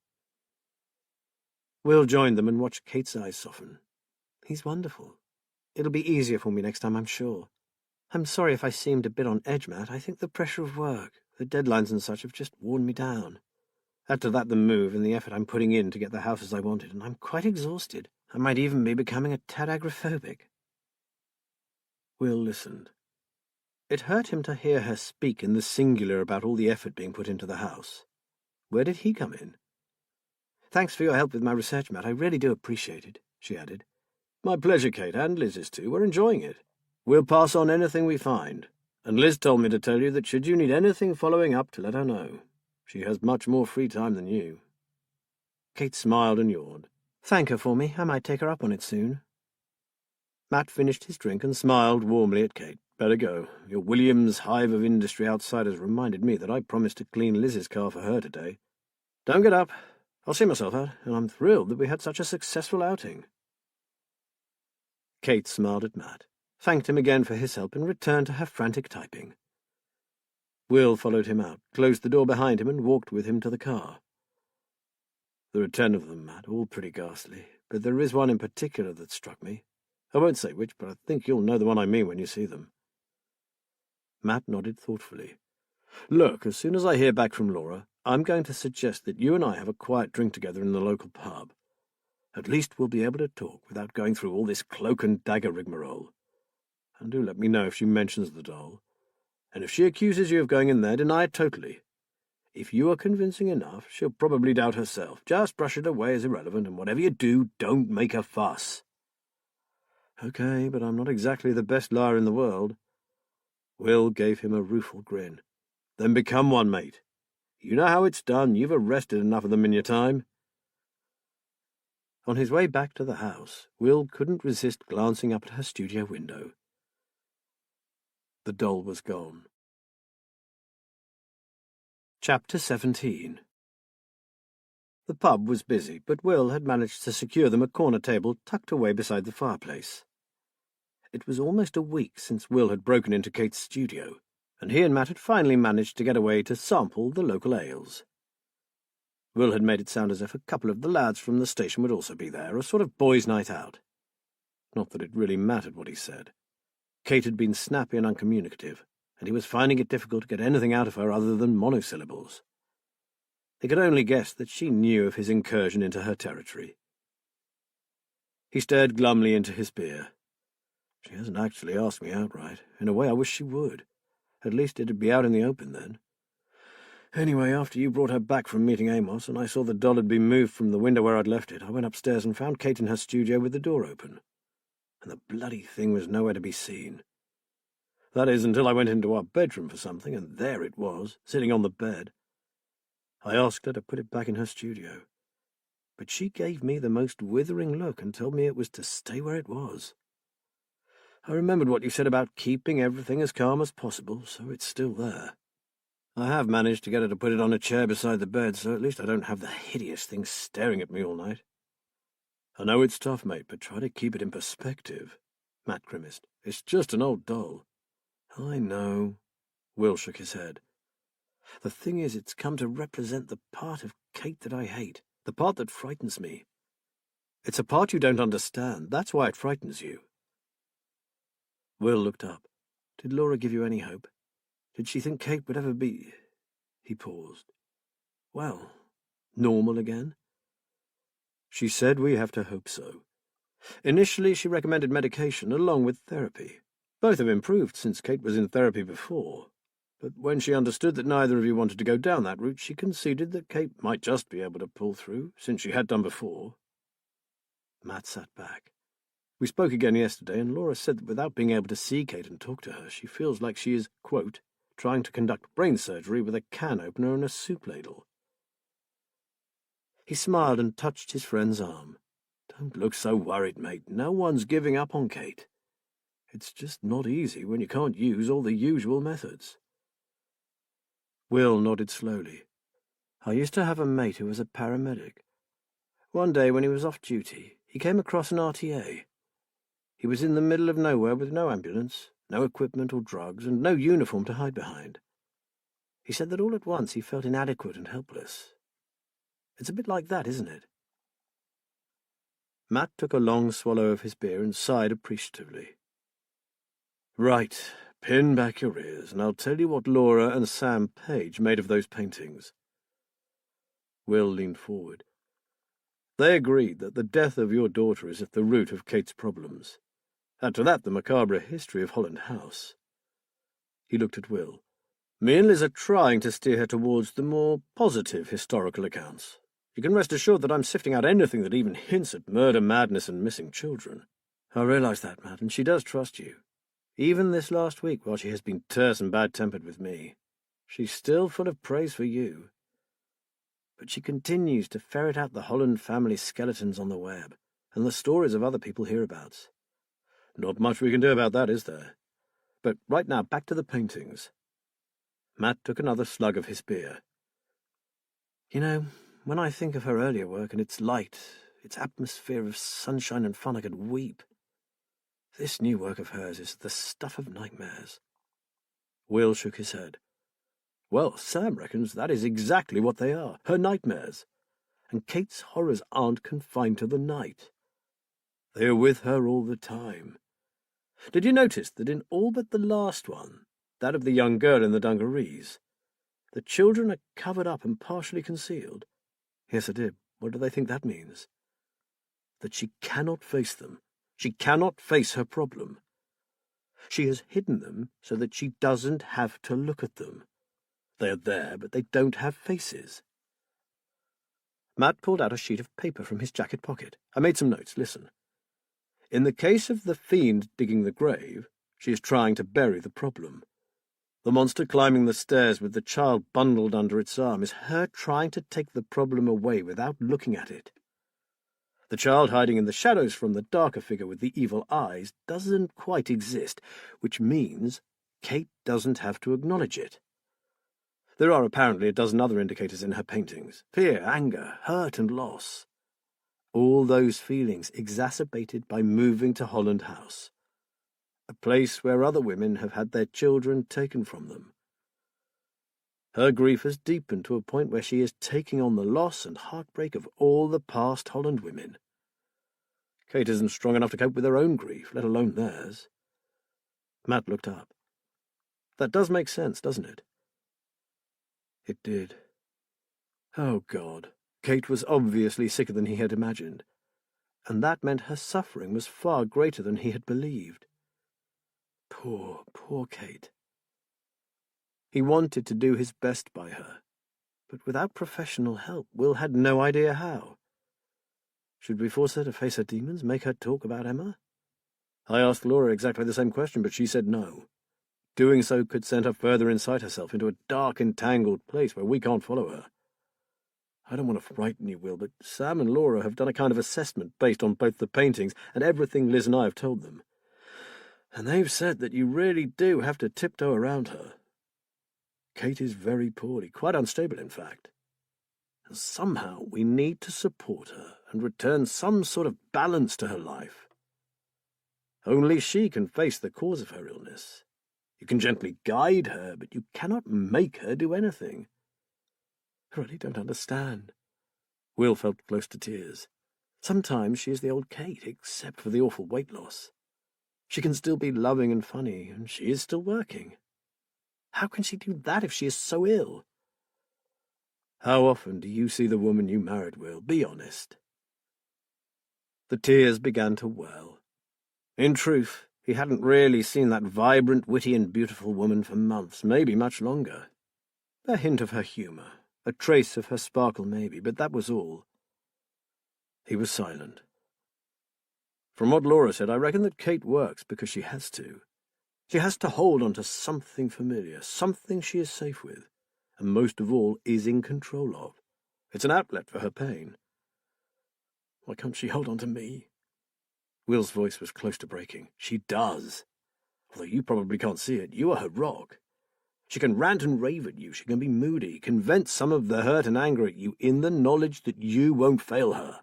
Will joined them and watched Kate's eyes soften. "He's wonderful. It'll be easier for me next time, I'm sure. I'm sorry if I seemed a bit on edge, Matt. I think the pressure of work, the deadlines and such have just worn me down. Add to that the move and the effort I'm putting in to get the house as I wanted, and I'm quite exhausted. I might even be becoming a tad agoraphobic." Will listened. It hurt him to hear her speak in the singular about all the effort being put into the house. Where did he come in? "Thanks for your help with my research, Matt. I really do appreciate it," she added. "My pleasure, Kate, and Liz's too. We're enjoying it. We'll pass on anything we find. And Liz told me to tell you that should you need anything following up, to let her know. She has much more free time than you." Kate smiled and yawned. "Thank her for me. I might take her up on it soon." Matt finished his drink and smiled warmly at Kate. "Better go. Your Williams hive of industry outsiders reminded me that I promised to clean Liz's car for her today. Don't get up. I'll see myself out, and I'm thrilled that we had such a successful outing." Kate smiled at Matt, thanked him again for his help, and returned to her frantic typing. Will followed him out, closed the door behind him, and walked with him to the car. "There are 10 of them, Matt, all pretty ghastly, but there is one in particular that struck me. I won't say which, but I think you'll know the one I mean when you see them." Matt nodded thoughtfully. "Look, as soon as I hear back from Laura, I'm going to suggest that you and I have a quiet drink together in the local pub. At least we'll be able to talk without going through all this cloak and dagger rigmarole. And do let me know if she mentions the doll. And if she accuses you of going in there, deny it totally. If you are convincing enough, she'll probably doubt herself. Just brush it away as irrelevant, and whatever you do, don't make a fuss." "Okay, but I'm not exactly the best liar in the world." Will gave him a rueful grin. "Then become one, mate. You know how it's done. You've arrested enough of them in your time." On his way back to the house, Will couldn't resist glancing up at her studio window. The doll was gone. Chapter 17. The pub was busy, but Will had managed to secure them a corner table tucked away beside the fireplace. It was almost a week since Will had broken into Kate's studio, and he and Matt had finally managed to get away to sample the local ales. Will had made it sound as if a couple of the lads from the station would also be there, a sort of boys' night out. Not that it really mattered what he said. Kate had been snappy and uncommunicative, and he was finding it difficult to get anything out of her other than monosyllables. He could only guess that she knew of his incursion into her territory. He stared glumly into his beer. "She hasn't actually asked me outright. In a way, I wish she would. At least it'd be out in the open then. Anyway, after you brought her back from meeting Amos, and I saw the doll had been moved from the window where I'd left it, I went upstairs and found Kate in her studio with the door open. And the bloody thing was nowhere to be seen. That is, until I went into our bedroom for something, and there it was, sitting on the bed. I asked her to put it back in her studio, but she gave me the most withering look and told me it was to stay where it was. I remembered what you said about keeping everything as calm as possible, so it's still there. I have managed to get her to put it on a chair beside the bed, so at least I don't have the hideous thing staring at me all night. I know it's tough, mate, but try to keep it in perspective. Matt grimaced. It's just an old doll. I know. Will shook his head. The thing is, it's come to represent the part of Kate that I hate, the part that frightens me. It's a part you don't understand. That's why it frightens you. Will looked up. Did Laura give you any hope? Did she think Kate would ever be... He paused. Well, normal again? She said we have to hope so. Initially, she recommended medication along with therapy. Both have improved since Kate was in therapy before. But when she understood that neither of you wanted to go down that route, she conceded that Kate might just be able to pull through, since she had done before. Matt sat back. We spoke again yesterday, and Laura said that without being able to see Kate and talk to her, she feels like she is, quote, trying to conduct brain surgery with a can opener and a soup ladle. He smiled and touched his friend's arm. Don't look so worried, mate. No one's giving up on Kate. It's just not easy when you can't use all the usual methods. Will nodded slowly. I used to have a mate who was a paramedic. One day when he was off duty, he came across an RTA. He was in the middle of nowhere with no ambulance, no equipment or drugs, and no uniform to hide behind. He said that all at once he felt inadequate and helpless. It's a bit like that, isn't it? Matt took a long swallow of his beer and sighed appreciatively. Right, pin back your ears, and I'll tell you what Laura and Sam Page made of those paintings. Will leaned forward. They agreed that the death of your daughter is at the root of Kate's problems. Add to that the macabre history of Holland House. He looked at Will. Me and Liz are trying to steer her towards the more positive historical accounts. You can rest assured that I'm sifting out anything that even hints at murder, madness, and missing children. I realize that, Matt, and she does trust you. Even this last week, while she has been terse and bad-tempered with me, she's still full of praise for you. But she continues to ferret out the Holland family skeletons on the web, and the stories of other people hereabouts. Not much we can do about that, is there? But right now, back to the paintings. Matt took another slug of his beer. You know, when I think of her earlier work and its light, its atmosphere of sunshine and fun, I could weep. This new work of hers is the stuff of nightmares. Will shook his head. Well, Sam reckons that is exactly what they are, her nightmares. And Kate's horrors aren't confined to the night. They are with her all the time. Did you notice that in all but the last one, that of the young girl in the dungarees, the children are covered up and partially concealed? Yes, I did. What do they think that means? That she cannot face them. She cannot face her problem. She has hidden them so that she doesn't have to look at them. They are there, but they don't have faces. Matt pulled out a sheet of paper from his jacket pocket. I made some notes. Listen. In the case of the fiend digging the grave, she is trying to bury the problem. The monster climbing the stairs with the child bundled under its arm is her trying to take the problem away without looking at it. The child hiding in the shadows from the darker figure with the evil eyes doesn't quite exist, which means Kate doesn't have to acknowledge it. There are apparently a dozen other indicators in her paintings: fear, anger, hurt, and loss. All those feelings exacerbated by moving to Holland House, a place where other women have had their children taken from them. Her grief has deepened to a point where she is taking on the loss and heartbreak of all the past Holland women. Kate isn't strong enough to cope with her own grief, let alone theirs. Matt looked up. That does make sense, doesn't it? It did. Oh, God. Kate was obviously sicker than he had imagined, and that meant her suffering was far greater than he had believed. Poor, poor Kate. He wanted to do his best by her, but without professional help, Will had no idea how. Should we force her to face her demons, make her talk about Emma? I asked Laura exactly the same question, but she said no. Doing so could send her further inside herself into a dark, entangled place where we can't follow her. I don't want to frighten you, Will, but Sam and Laura have done a kind of assessment based on both the paintings and everything Liz and I have told them. And they've said that you really do have to tiptoe around her. Kate is very poorly, quite unstable, in fact. And somehow we need to support her and return some sort of balance to her life. Only she can face the cause of her illness. You can gently guide her, but you cannot make her do anything. I really don't understand. Will felt close to tears. Sometimes she is the old Kate, except for the awful weight loss. She can still be loving and funny, and she is still working. How can she do that if she is so ill? How often do you see the woman you married, Will? Be honest. The tears began to well. In truth, he hadn't really seen that vibrant, witty, and beautiful woman for months, maybe much longer. A hint of her humour, a trace of her sparkle maybe, but that was all. He was silent. From what Laura said, I reckon that Kate works because she has to. She has to hold on to something familiar, something she is safe with, and most of all is in control of. It's an outlet for her pain. Why can't she hold on to me? Will's voice was close to breaking. She does. Although you probably can't see it, you are her rock. She can rant and rave at you, she can be moody, can vent some of the hurt and anger at you in the knowledge that you won't fail her.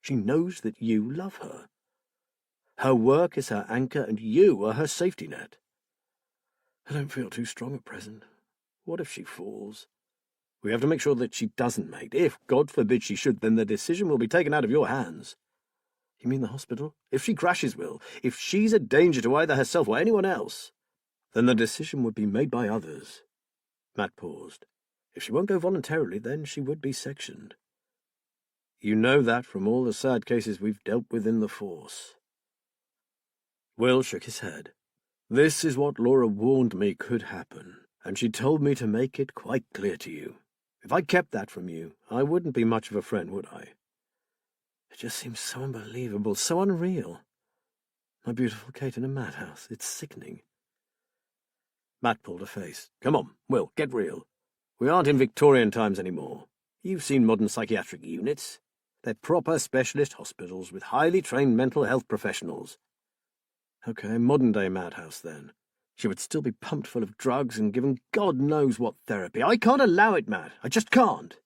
She knows that you love her. Her work is her anchor, and you are her safety net. I don't feel too strong at present. What if she falls? We have to make sure that she doesn't, mate. If, God forbid, she should, then the decision will be taken out of your hands. You mean the hospital? If she crashes, Will, if she's a danger to either herself or anyone else, then the decision would be made by others. Matt paused. If she won't go voluntarily, then she would be sectioned. You know that from all the sad cases we've dealt with in the force. Will shook his head. This is what Laura warned me could happen, and she told me to make it quite clear to you. If I kept that from you, I wouldn't be much of a friend, would I? It just seems so unbelievable, so unreal. My beautiful Kate in a madhouse. It's sickening. Matt pulled a face. Come on, Will, get real. We aren't in Victorian times anymore. You've seen modern psychiatric units. They're proper specialist hospitals with highly trained mental health professionals. Okay, modern-day madhouse, then. She would still be pumped full of drugs and given God knows what therapy. I can't allow it, Matt. I just can't.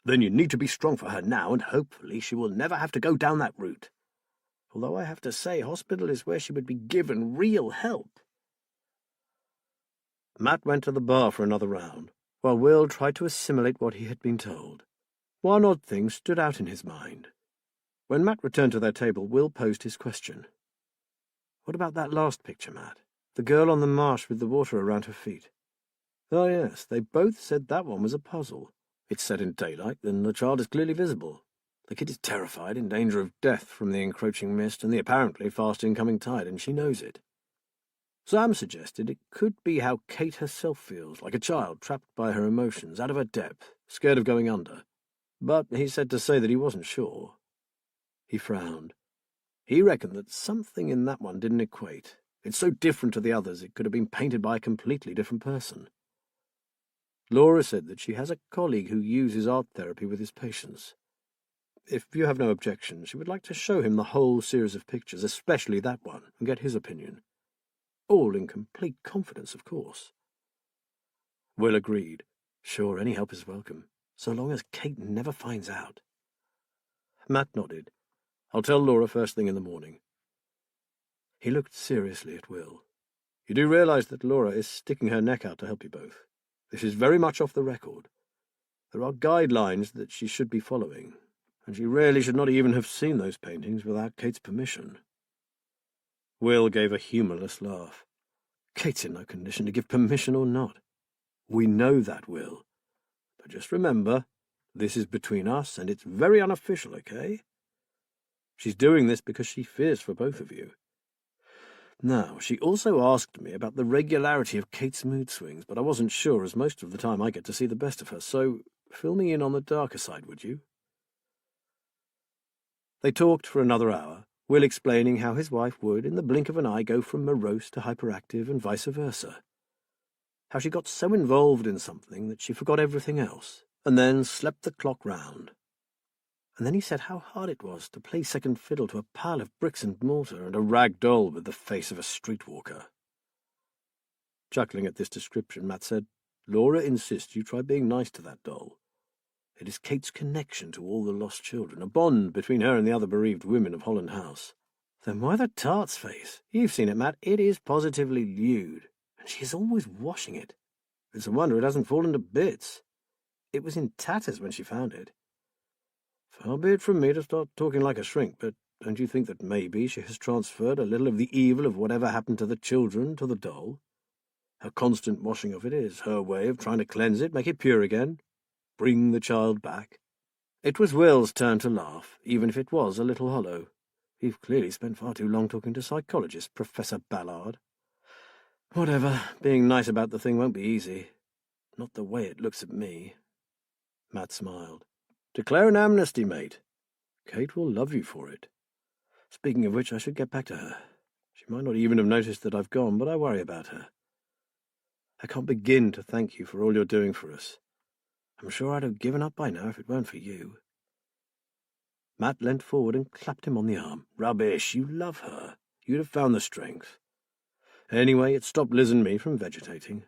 Then you need to be strong for her now, and hopefully she will never have to go down that route. Although I have to say, hospital is where she would be given real help. Matt went to the bar for another round, while Will tried to assimilate what he had been told. One odd thing stood out in his mind. When Matt returned to their table, Will posed his question. What about that last picture, Matt? The girl on the marsh with the water around her feet. Oh, yes, they both said that one was a puzzle. It's set in daylight, then the child is clearly visible. The kid is terrified, in danger of death from the encroaching mist and the apparently fast incoming tide, and she knows it. Sam suggested it could be how Kate herself feels, like a child trapped by her emotions, out of her depth, scared of going under. But he said to say that he wasn't sure. He frowned. He reckoned that something in that one didn't equate. It's so different to the others it could have been painted by a completely different person. Laura said that she has a colleague who uses art therapy with his patients. If you have no objection, she would like to show him the whole series of pictures, especially that one, and get his opinion. All in complete confidence, of course. Will agreed. Sure, any help is welcome, so long as Kate never finds out. Matt nodded. I'll tell Laura first thing in the morning. He looked seriously at Will. You do realize that Laura is sticking her neck out to help you both. This is very much off the record. There are guidelines that she should be following, and she really should not even have seen those paintings without Kate's permission. Will gave a humourless laugh. Kate's in no condition to give permission or not. We know that, Will. But just remember, this is between us, and it's very unofficial, okay? She's doing this because she fears for both of you. Now, she also asked me about the regularity of Kate's mood swings, but I wasn't sure, as most of the time I get to see the best of her, so fill me in on the darker side, would you? They talked for another hour, Will explaining how his wife would, in the blink of an eye, go from morose to hyperactive and vice versa. How she got so involved in something that she forgot everything else, and then slept the clock round. And then he said how hard it was to play second fiddle to a pile of bricks and mortar and a rag doll with the face of a streetwalker. Chuckling at this description, Matt said, "Laura insists you try being nice to that doll. It is Kate's connection to all the lost children, a bond between her and the other bereaved women of Holland House." "Then why the tart's face? You've seen it, Matt. It is positively lewd, and she is always washing it. It's a wonder it hasn't fallen to bits. It was in tatters when she found it." "Far be it from me to start talking like a shrink, but don't you think that maybe she has transferred a little of the evil of whatever happened to the children to the doll? Her constant washing of it is her way of trying to cleanse it, make it pure again, bring the child back." It was Will's turn to laugh, even if it was a little hollow. He've clearly spent far too long talking to psychologist Professor Ballard. "Whatever, being nice about the thing won't be easy. Not the way it looks at me." Matt smiled. "Declare an amnesty, mate. Kate will love you for it. Speaking of which, I should get back to her. She might not even have noticed that I've gone, but I worry about her. I can't begin to thank you for all you're doing for us. I'm sure I'd have given up by now if it weren't for you." Matt leant forward and clapped him on the arm. "Rubbish, you love her. You'd have found the strength. Anyway, it stopped Liz and me from vegetating.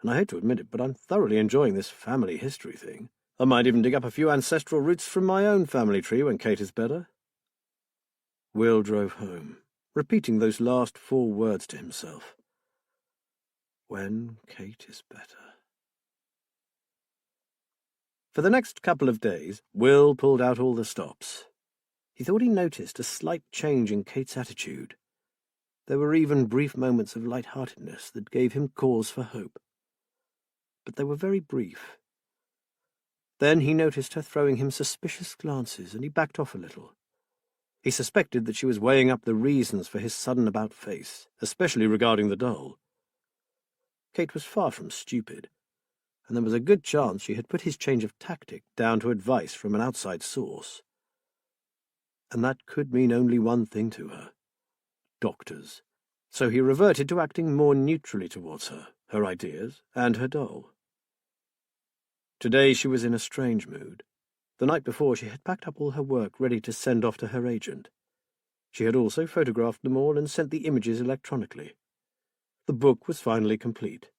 And I hate to admit it, but I'm thoroughly enjoying this family history thing. I might even dig up a few ancestral roots from my own family tree when Kate is better." Will drove home, repeating those last 4 words to himself. When Kate is better. For the next couple of days, Will pulled out all the stops. He thought he noticed a slight change in Kate's attitude. There were even brief moments of light-heartedness that gave him cause for hope. But they were very brief. Then he noticed her throwing him suspicious glances, and he backed off a little. He suspected that she was weighing up the reasons for his sudden about-face, especially regarding the doll. Kate was far from stupid, and there was a good chance she had put his change of tactic down to advice from an outside source. And that could mean only one thing to her: doctors. So he reverted to acting more neutrally towards her ideas, and her doll. Today she was in a strange mood. The night before she had packed up all her work ready to send off to her agent. She had also photographed them all and sent the images electronically. The book was finally complete.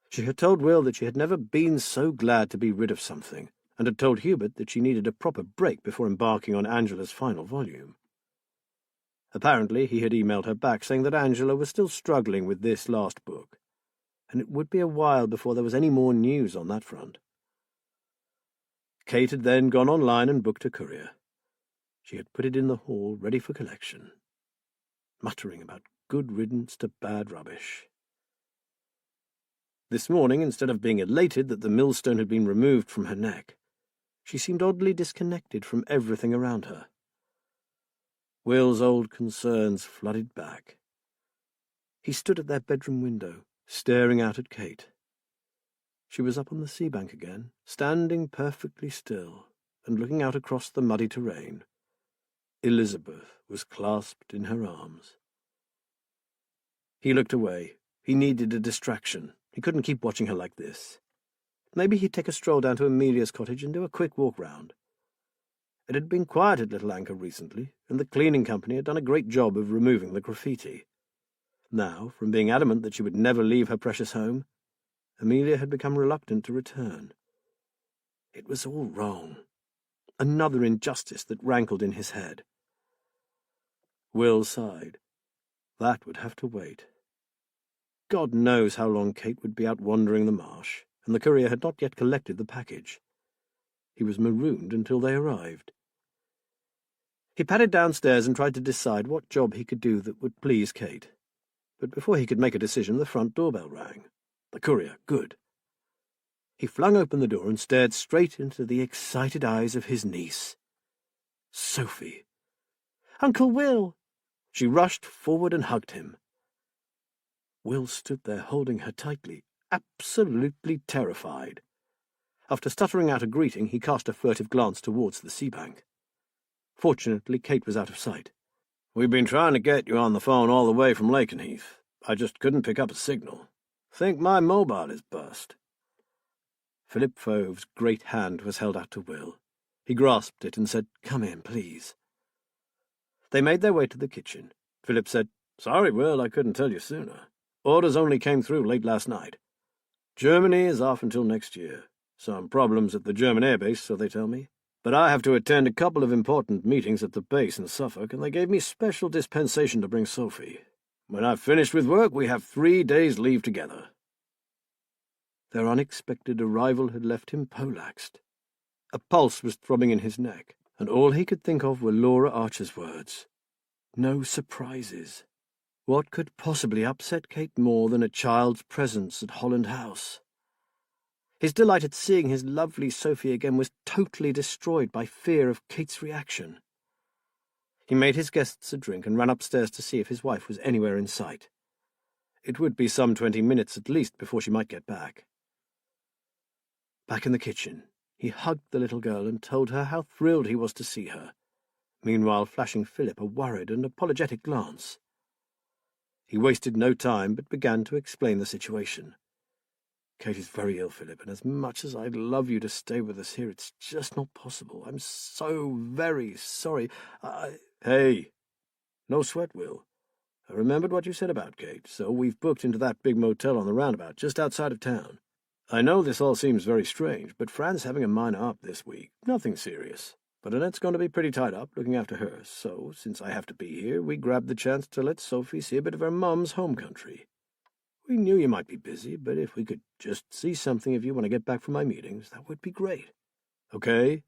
She had told Will that she had never been so glad to be rid of something, and had told Hubert that she needed a proper break before embarking on Angela's final volume. Apparently he had emailed her back saying that Angela was still struggling with this last book, and it would be a while before there was any more news on that front. Kate had then gone online and booked a courier. She had put it in the hall, ready for collection, muttering about good riddance to bad rubbish. This morning, instead of being elated that the millstone had been removed from her neck, she seemed oddly disconnected from everything around her. Will's old concerns flooded back. He stood at their bedroom window, staring out at Kate. She was up on the sea bank again, standing perfectly still and looking out across the muddy terrain. Elizabeth was clasped in her arms. He looked away. He needed a distraction. He couldn't keep watching her like this. Maybe he'd take a stroll down to Amelia's cottage and do a quick walk round. It had been quiet at Little Anchor recently, and the cleaning company had done a great job of removing the graffiti. Now, from being adamant that she would never leave her precious home, Amelia had become reluctant to return. It was all wrong. Another injustice that rankled in his head. Will sighed. That would have to wait. God knows how long Kate would be out wandering the marsh, and the courier had not yet collected the package. He was marooned until they arrived. He padded downstairs and tried to decide what job he could do that would please Kate. But before he could make a decision, the front doorbell rang. The courier, good. He flung open the door and stared straight into the excited eyes of his niece. Sophie. "Uncle Will!" She rushed forward and hugged him. Will stood there holding her tightly, absolutely terrified. After stuttering out a greeting, he cast a furtive glance towards the sea bank. Fortunately, Kate was out of sight. "We've been trying to get you on the phone all the way from Lakenheath. I just couldn't pick up a signal. Think my mobile is bust." Philip Fove's great hand was held out to Will. He grasped it and said, "Come in, please." They made their way to the kitchen. Philip said, "Sorry, Will, I couldn't tell you sooner. Orders only came through late last night. Germany is off until next year. Some problems at the German airbase, so they tell me. But I have to attend a couple of important meetings at the base in Suffolk, and they gave me special dispensation to bring Sophie. When I've finished with work, we have 3 days' leave together." Their unexpected arrival had left him poleaxed. A pulse was throbbing in his neck, and all he could think of were Laura Archer's words. No surprises. What could possibly upset Kate more than a child's presence at Holland House? His delight at seeing his lovely Sophie again was totally destroyed by fear of Kate's reaction. He made his guests a drink and ran upstairs to see if his wife was anywhere in sight. It would be some 20 minutes at least before she might get back. Back in the kitchen, he hugged the little girl and told her how thrilled he was to see her, meanwhile flashing Philip a worried and apologetic glance. He wasted no time, but began to explain the situation. "Kate is very ill, Philip, and as much as I'd love you to stay with us here, it's just not possible. I'm so very sorry. Hey, no sweat, Will. I remembered what you said about Kate, so we've booked into that big motel on the roundabout just outside of town. I know this all seems very strange, but Fran's having a minor up this week. Nothing serious. But Annette's going to be pretty tied up looking after her, so, since I have to be here, we grabbed the chance to let Sophie see a bit of her mum's home country. We knew you might be busy, but if we could just see something of you when I get back from my meetings, that would be great. Okay?"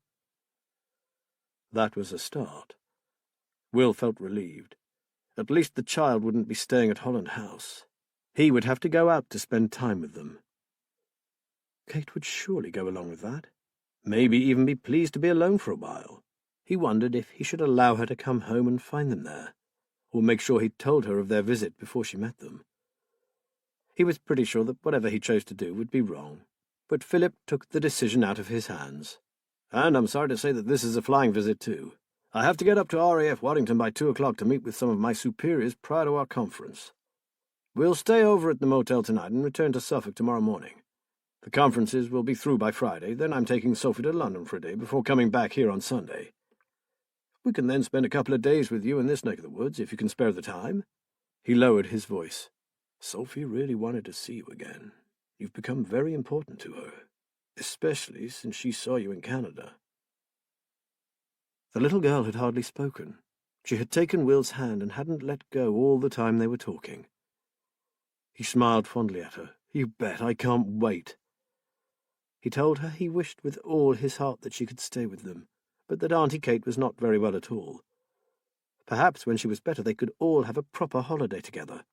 That was a start. Will felt relieved. At least the child wouldn't be staying at Holland House. He would have to go out to spend time with them. Kate would surely go along with that. Maybe even be pleased to be alone for a while. He wondered if he should allow her to come home and find them there, or make sure he'd told her of their visit before she met them. He was pretty sure that whatever he chose to do would be wrong, but Philip took the decision out of his hands. "And I'm sorry to say that this is a flying visit, too. I have to get up to RAF Waddington by 2 o'clock to meet with some of my superiors prior to our conference. We'll stay over at the motel tonight and return to Suffolk tomorrow morning. The conferences will be through by Friday, then I'm taking Sophie to London for a day before coming back here on Sunday. We can then spend a couple of days with you in this neck of the woods, if you can spare the time." He lowered his voice. "Sophie really wanted to see you again. You've become very important to her, especially since she saw you in Canada." The little girl had hardly spoken. She had taken Will's hand and hadn't let go all the time they were talking. He smiled fondly at her. "You bet, I can't wait." He told her he wished with all his heart that she could stay with them, but that Auntie Kate was not very well at all. Perhaps when she was better they could all have a proper holiday together.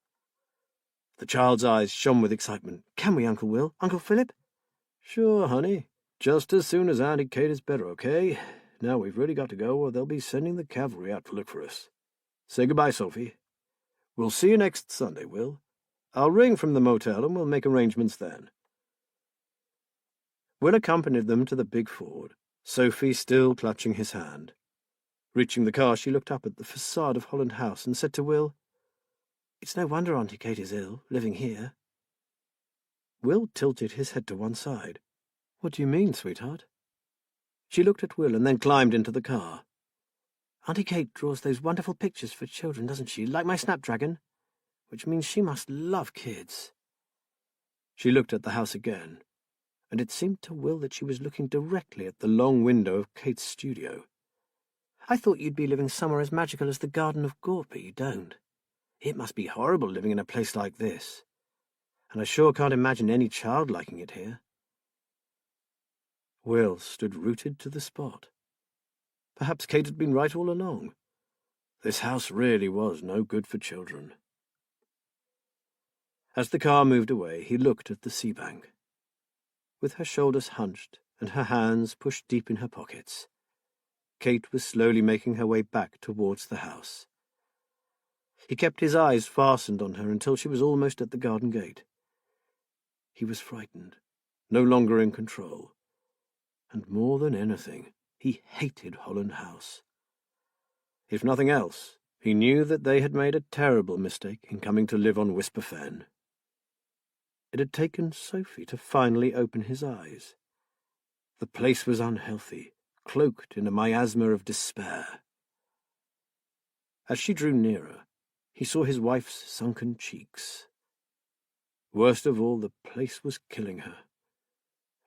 The child's eyes shone with excitement. "Can we, Uncle Will? Uncle Philip?" "Sure, honey. Just as soon as Auntie Kate is better, okay? Now we've really got to go, or they'll be sending the cavalry out to look for us. Say goodbye, Sophie. We'll see you next Sunday, Will. I'll ring from the motel and we'll make arrangements then." Will accompanied them to the big Ford, Sophie still clutching his hand. Reaching the car, she looked up at the facade of Holland House and said to Will, "It's no wonder Auntie Kate is ill, living here." Will tilted his head to one side. "What do you mean, sweetheart?" She looked at Will and then climbed into the car. "Auntie Kate draws those wonderful pictures for children, doesn't she, like my snapdragon? Which means she must love kids." She looked at the house again, and it seemed to Will that she was looking directly at the long window of Kate's studio. "I thought you'd be living somewhere as magical as the Garden of Gort, but you don't. It must be horrible living in a place like this. And I sure can't imagine any child liking it here." Will stood rooted to the spot. Perhaps Kate had been right all along. This house really was no good for children. As the car moved away, he looked at the sea bank. With her shoulders hunched and her hands pushed deep in her pockets, Kate was slowly making her way back towards the house. He kept his eyes fastened on her until she was almost at the garden gate. He was frightened, no longer in control, and more than anything, he hated Holland House. If nothing else, he knew that they had made a terrible mistake in coming to live on Whisper Fen. It had taken Sophie to finally open his eyes. The place was unhealthy, cloaked in a miasma of despair. As she drew nearer, he saw his wife's sunken cheeks. Worst of all, the place was killing her.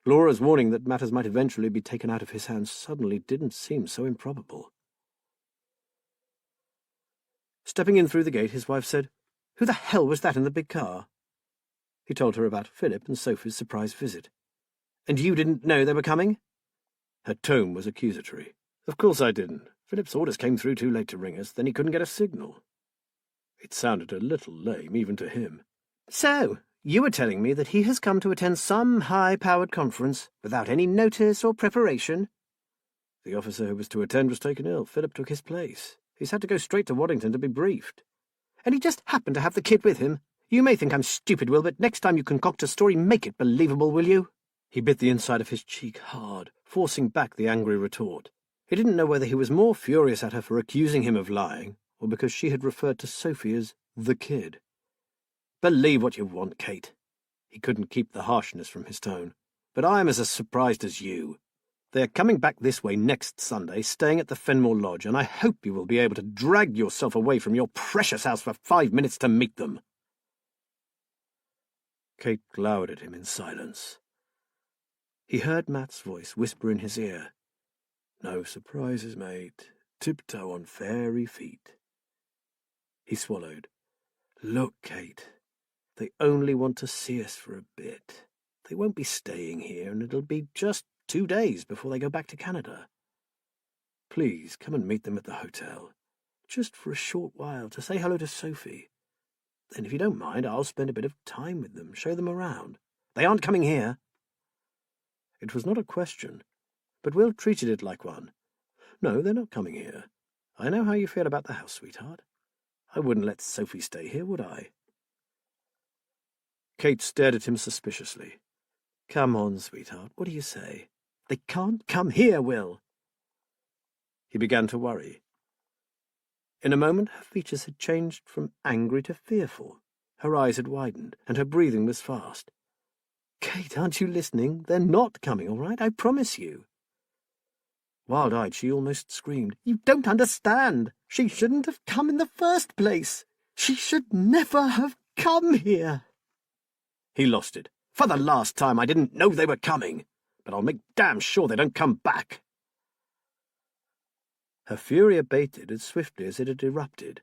Laura's warning that matters might eventually be taken out of his hands suddenly didn't seem so improbable. Stepping in through the gate, his wife said, "Who the hell was that in the big car?" He told her about Philip and Sophie's surprise visit. "And you didn't know they were coming?" Her tone was accusatory. "Of course I didn't. Philip's orders came through too late to ring us, then he couldn't get a signal." It sounded a little lame, even to him. "So, you were telling me that he has come to attend some high-powered conference without any notice or preparation?" "The officer who was to attend was taken ill. Philip took his place. He's had to go straight to Waddington to be briefed." "And he just happened to have the kid with him? You may think I'm stupid, Will, but next time you concoct a story, make it believable, will you?" He bit the inside of his cheek hard, forcing back the angry retort. He didn't know whether he was more furious at her for accusing him of lying, or because she had referred to Sophie as the kid. "Believe what you want, Kate." He couldn't keep the harshness from his tone. "But I'm as surprised as you. They're coming back this way next Sunday, staying at the Fenmore Lodge, and I hope you will be able to drag yourself away from your precious house for 5 minutes to meet them." Kate glowered at him in silence. He heard Matt's voice whisper in his ear, "No surprises, mate. Tiptoe on fairy feet." He swallowed. "Look, Kate, they only want to see us for a bit. They won't be staying here, and it'll be just 2 days before they go back to Canada. Please come and meet them at the hotel, just for a short while to say hello to Sophie. Then, if you don't mind, I'll spend a bit of time with them, show them around. They aren't coming here." It was not a question, but Will treated it like one. "No, they're not coming here. I know how you feel about the house, sweetheart. I wouldn't let Sophie stay here, would I?" Kate stared at him suspiciously. "Come on, sweetheart, what do you say?" "They can't come here, Will." He began to worry. In a moment, her features had changed from angry to fearful. Her eyes had widened, and her breathing was fast. "Kate, aren't you listening? They're not coming, all right? I promise you." Wild-eyed, she almost screamed. "You don't understand. She shouldn't have come in the first place. She should never have come here." He lost it. "For the last time, I didn't know they were coming, but I'll make damn sure they don't come back." Her fury abated as swiftly as it had erupted.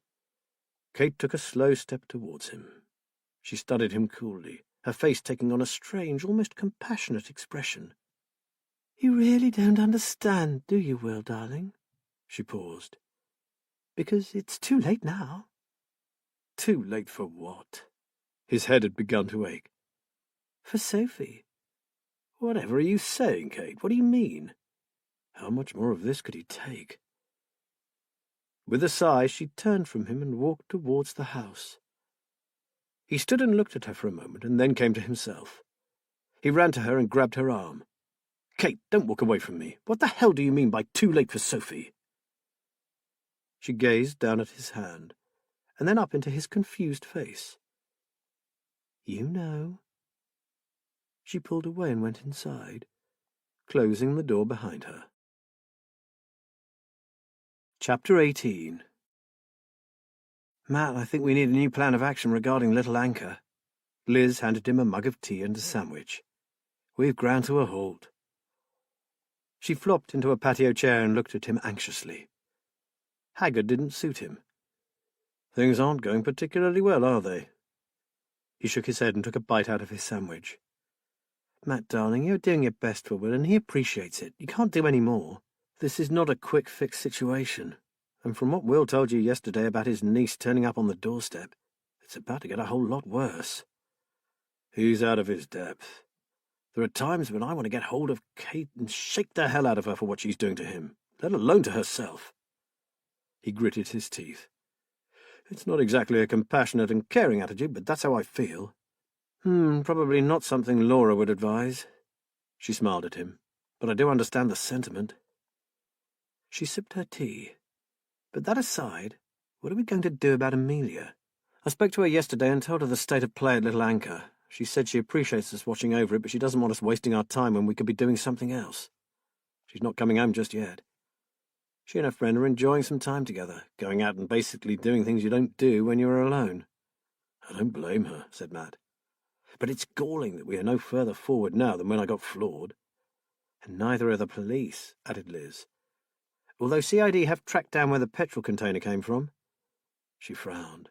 Kate took a slow step towards him. She studied him coolly, her face taking on a strange, almost compassionate expression. "You really don't understand, do you, Will, darling?" She paused. "Because it's too late now." "Too late for what?" His head had begun to ache. "For Sophie." "Whatever are you saying, Kate? What do you mean?" How much more of this could he take? With a sigh, she turned from him and walked towards the house. He stood and looked at her for a moment, and then came to himself. He ran to her and grabbed her arm. "Kate, don't walk away from me. What the hell do you mean by too late for Sophie?" She gazed down at his hand, and then up into his confused face. "You know." She pulled away and went inside, closing the door behind her. Chapter 18. "Matt, I think we need a new plan of action regarding Little Anchor." Liz handed him a mug of tea and a sandwich. "We've ground to a halt." She flopped into a patio chair and looked at him anxiously. Haggard didn't suit him. "Things aren't going particularly well, are they?" He shook his head and took a bite out of his sandwich. "Matt, darling, you're doing your best for Will, and he appreciates it. You can't do any more. This is not a quick-fix situation, and from what Will told you yesterday about his niece turning up on the doorstep, it's about to get a whole lot worse." He's out of his depth. There are times when I want to get hold of Kate and shake the hell out of her for what she's doing to him, let alone to herself. He gritted his teeth. "It's not exactly a compassionate and caring attitude, but that's how I feel." Probably not something Laura would advise." She smiled at him. "But I do understand the sentiment." She sipped her tea. "But that aside, what are we going to do about Amelia? I spoke to her yesterday and told her the state of play at Little Anchor. She said she appreciates us watching over it, but she doesn't want us wasting our time when we could be doing something else." She's not coming home just yet. She and her friend are enjoying some time together, going out and basically doing things you don't do when you're alone." "I don't blame her," said Matt. "But it's galling that we are no further forward now than when I got floored." "And neither are the police," added Liz. "Although CID have tracked down where the petrol container came from." She frowned.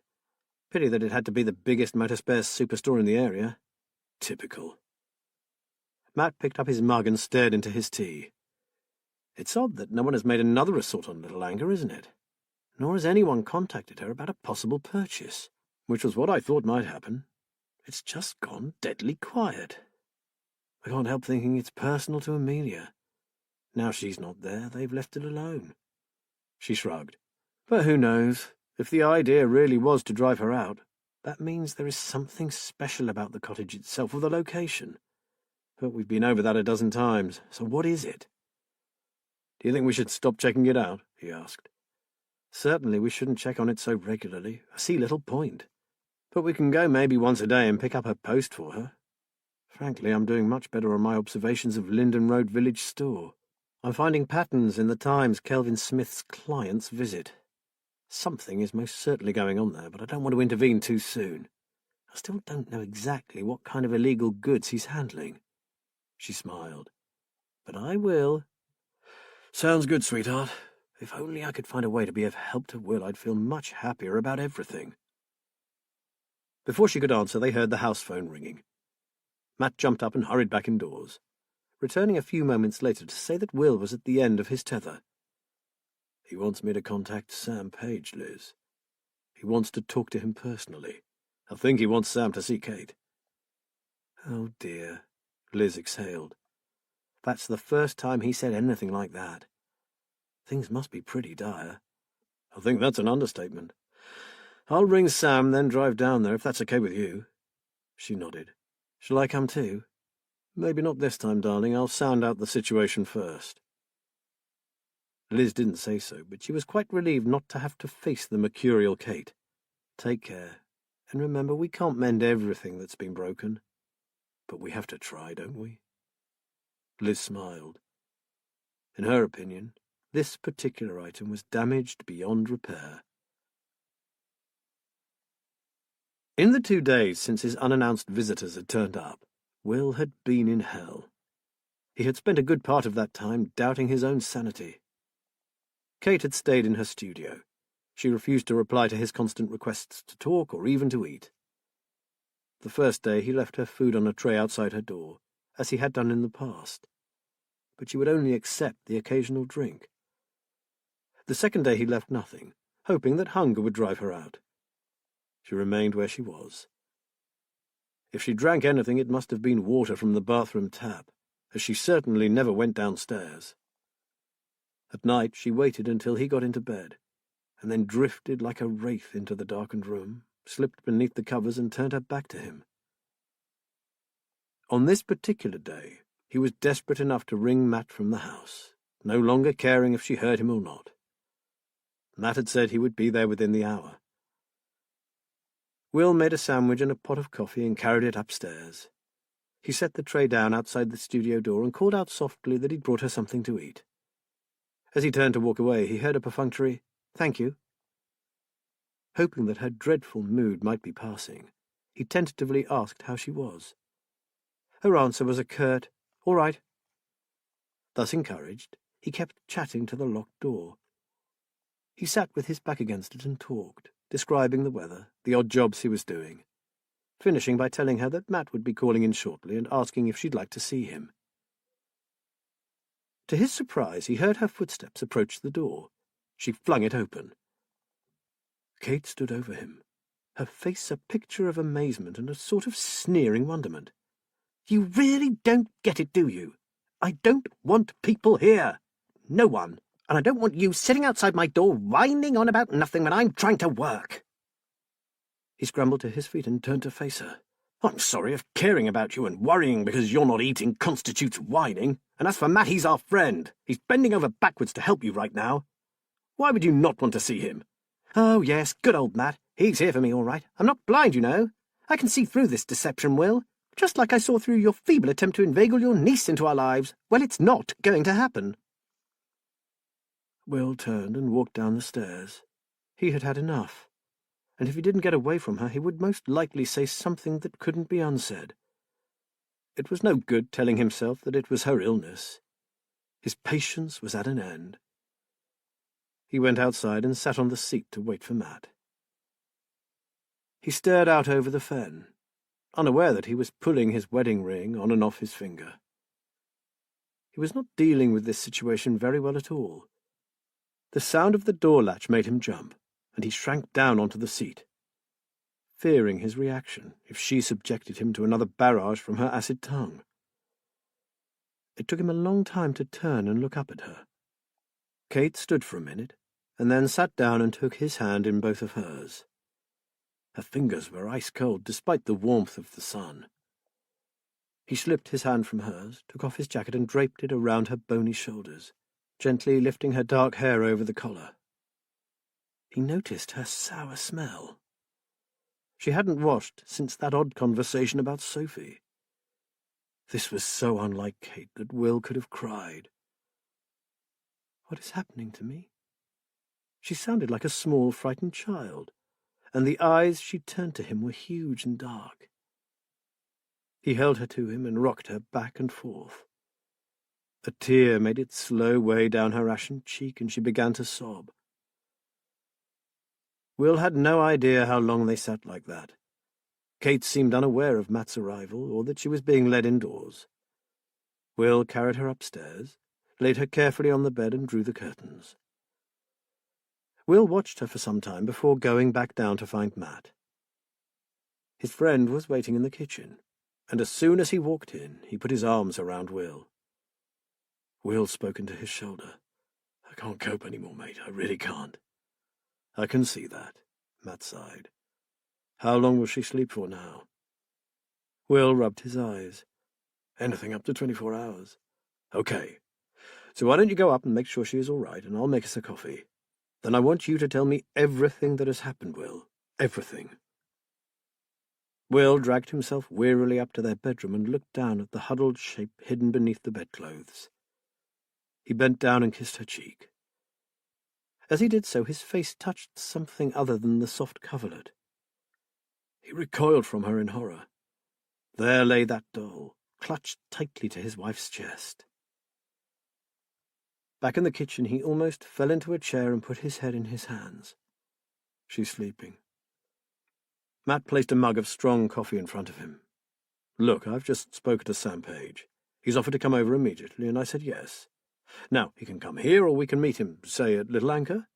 Pity that it had to be the biggest motor spares superstore in the area. Typical. Matt picked up his mug and stared into his tea. "It's odd that no one has made another assault on Little Anger, isn't it? Nor has anyone contacted her about a possible purchase, which was what I thought might happen. It's just gone deadly quiet. I can't help thinking it's personal to Amelia. Now she's not there, they've left it alone." She shrugged. "But who knows? If the idea really was to drive her out, that means there is something special about the cottage itself or the location. But we've been over that a dozen times, so what is it?" "Do you think we should stop checking it out?" he asked. "Certainly we shouldn't check on it so regularly. I see little point. But we can go maybe once a day and pick up her post for her. Frankly, I'm doing much better on my observations of Linden Road Village Store. I'm finding patterns in the times Kelvin Smith's clients visit. Something is most certainly going on there, but I don't want to intervene too soon. I still don't know exactly what kind of illegal goods he's handling." She smiled. "But I will." "Sounds good, sweetheart. If only I could find a way to be of help to Will, I'd feel much happier about everything." Before she could answer, they heard the house phone ringing. Matt jumped up and hurried back indoors, returning a few moments later to say that Will was at the end of his tether. "He wants me to contact Sam Page, Liz. He wants to talk to him personally. I think he wants Sam to see Kate." "Oh, dear," Liz exhaled. "That's the first time he said anything like that. Things must be pretty dire." "I think that's an understatement. I'll ring Sam, then drive down there, if that's okay with you." She nodded. "Shall I come too?" "Maybe not this time, darling. I'll sound out the situation first." Liz didn't say so, but she was quite relieved not to have to face the mercurial Kate. "Take care, and remember we can't mend everything that's been broken. But we have to try, don't we?" Liz smiled. In her opinion, this particular item was damaged beyond repair. In the 2 days since his unannounced visitors had turned up, Will had been in hell. He had spent a good part of that time doubting his own sanity. Kate had stayed in her studio. She refused to reply to his constant requests to talk or even to eat. The first day he left her food on a tray outside her door, as he had done in the past, but she would only accept the occasional drink. The second day he left nothing, hoping that hunger would drive her out. She remained where she was. If she drank anything, it must have been water from the bathroom tap, as she certainly never went downstairs. At night she waited until he got into bed, and then drifted like a wraith into the darkened room, slipped beneath the covers and turned her back to him. On this particular day, he was desperate enough to ring Matt from the house, no longer caring if she heard him or not. Matt had said he would be there within the hour. Will made a sandwich and a pot of coffee and carried it upstairs. He set the tray down outside the studio door and called out softly that he'd brought her something to eat. As he turned to walk away, he heard a perfunctory, "Thank you." Hoping that her dreadful mood might be passing, he tentatively asked how she was. Her answer was a curt, "All right." Thus encouraged, he kept chatting to the locked door. He sat with his back against it and talked, describing the weather, the odd jobs he was doing, finishing by telling her that Matt would be calling in shortly and asking if she'd like to see him. To his surprise, he heard her footsteps approach the door. She flung it open. Kate stood over him, her face a picture of amazement and a sort of sneering wonderment. "You really don't get it, do you? I don't want people here. No one. And I don't want you sitting outside my door whining on about nothing when I'm trying to work." He scrambled to his feet and turned to face her. "I'm sorry if caring about you and worrying because you're not eating constitutes whining. And as for Matt, he's our friend. He's bending over backwards to help you right now. Why would you not want to see him?" "Oh, yes, good old Matt. He's here for me, all right. I'm not blind, you know. I can see through this deception, Will. Just like I saw through your feeble attempt to inveigle your niece into our lives. Well, it's not going to happen. Will turned and walked down the stairs. He had had enough, and if he didn't get away from her, he would most likely say something that couldn't be unsaid. It was no good telling himself that it was her illness. His patience was at an end. He went outside and sat on the seat to wait for Matt. He stared out over the fen, unaware that he was pulling his wedding ring on and off his finger. He was not dealing with this situation very well at all. The sound of the door latch made him jump, and he shrank down onto the seat, fearing his reaction if she subjected him to another barrage from her acid tongue. It took him a long time to turn and look up at her. Kate stood for a minute, and then sat down and took his hand in both of hers. Her fingers were ice-cold despite the warmth of the sun. He slipped his hand from hers, took off his jacket and draped it around her bony shoulders, gently lifting her dark hair over the collar. He noticed her sour smell. She hadn't washed since that odd conversation about Sophie. This was so unlike Kate that Will could have cried. "What is happening to me?" She sounded like a small, frightened child, and the eyes she turned to him were huge and dark. He held her to him and rocked her back and forth. A tear made its slow way down her ashen cheek, and she began to sob. Will had no idea how long they sat like that. Kate seemed unaware of Matt's arrival, or that she was being led indoors. Will carried her upstairs, laid her carefully on the bed, and drew the curtains. Will watched her for some time before going back down to find Matt. His friend was waiting in the kitchen, and as soon as he walked in, he put his arms around Will. Will spoke into his shoulder. "I can't cope any more, mate. I really can't." "I can see that," Matt sighed. "How long will she sleep for now?" Will rubbed his eyes. "Anything up to 24 hours. "Okay. So why don't you go up and make sure she is all right, and I'll make us a coffee. Then I want you to tell me everything that has happened, Will. Everything." Will dragged himself wearily up to their bedroom and looked down at the huddled shape hidden beneath the bedclothes. He bent down and kissed her cheek. As he did so, his face touched something other than the soft coverlet. He recoiled from her in horror. There lay that doll, clutched tightly to his wife's chest. Back in the kitchen, he almost fell into a chair and put his head in his hands. "She's sleeping." Matt placed a mug of strong coffee in front of him. "Look, I've just spoken to Sam Page. He's offered to come over immediately, and I said yes. Now, he can come here, or we can meet him, say, at Little Anchor.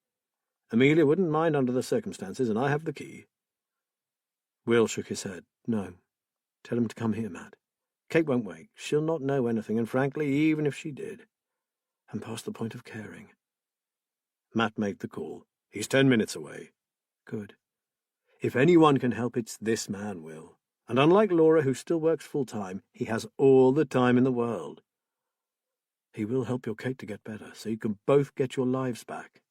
Amelia wouldn't mind under the circumstances, and I have the key." Will shook his head. "No. Tell him to come here, Matt. Kate won't wake. She'll not know anything, and frankly, even if she did, I'm past the point of caring." Matt made the call. "He's 10 minutes away." "Good. If anyone can help, it's this man, Will. And unlike Laura, who still works full-time, he has all the time in the world. He will help your Kate to get better, so you can both get your lives back."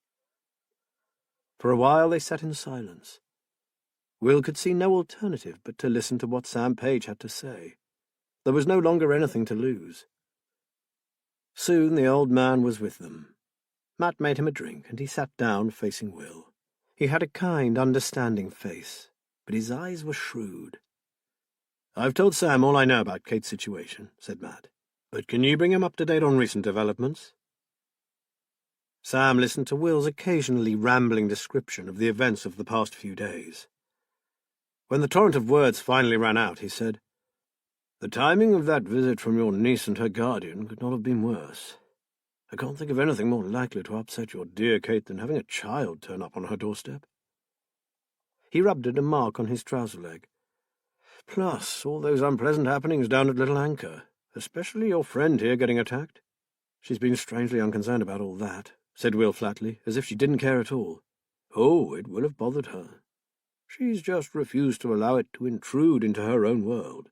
For a while they sat in silence. Will could see no alternative but to listen to what Sam Page had to say. There was no longer anything to lose. Soon the old man was with them. Matt made him a drink, and he sat down facing Will. He had a kind, understanding face, but his eyes were shrewd. "I've told Sam all I know about Kate's situation," said Matt. "But can you bring him up to date on recent developments?" Sam listened to Will's occasionally rambling description of the events of the past few days. When the torrent of words finally ran out, he said, "The timing of that visit from your niece and her guardian could not have been worse. I can't think of anything more likely to upset your dear Kate than having a child turn up on her doorstep." He rubbed at a mark on his trouser leg. "Plus, all those unpleasant happenings down at Little Anchor, especially your friend here getting attacked." "She's been strangely unconcerned about all that," said Will flatly, as if she didn't care at all. "Oh, it will have bothered her. She's just refused to allow it to intrude into her own world.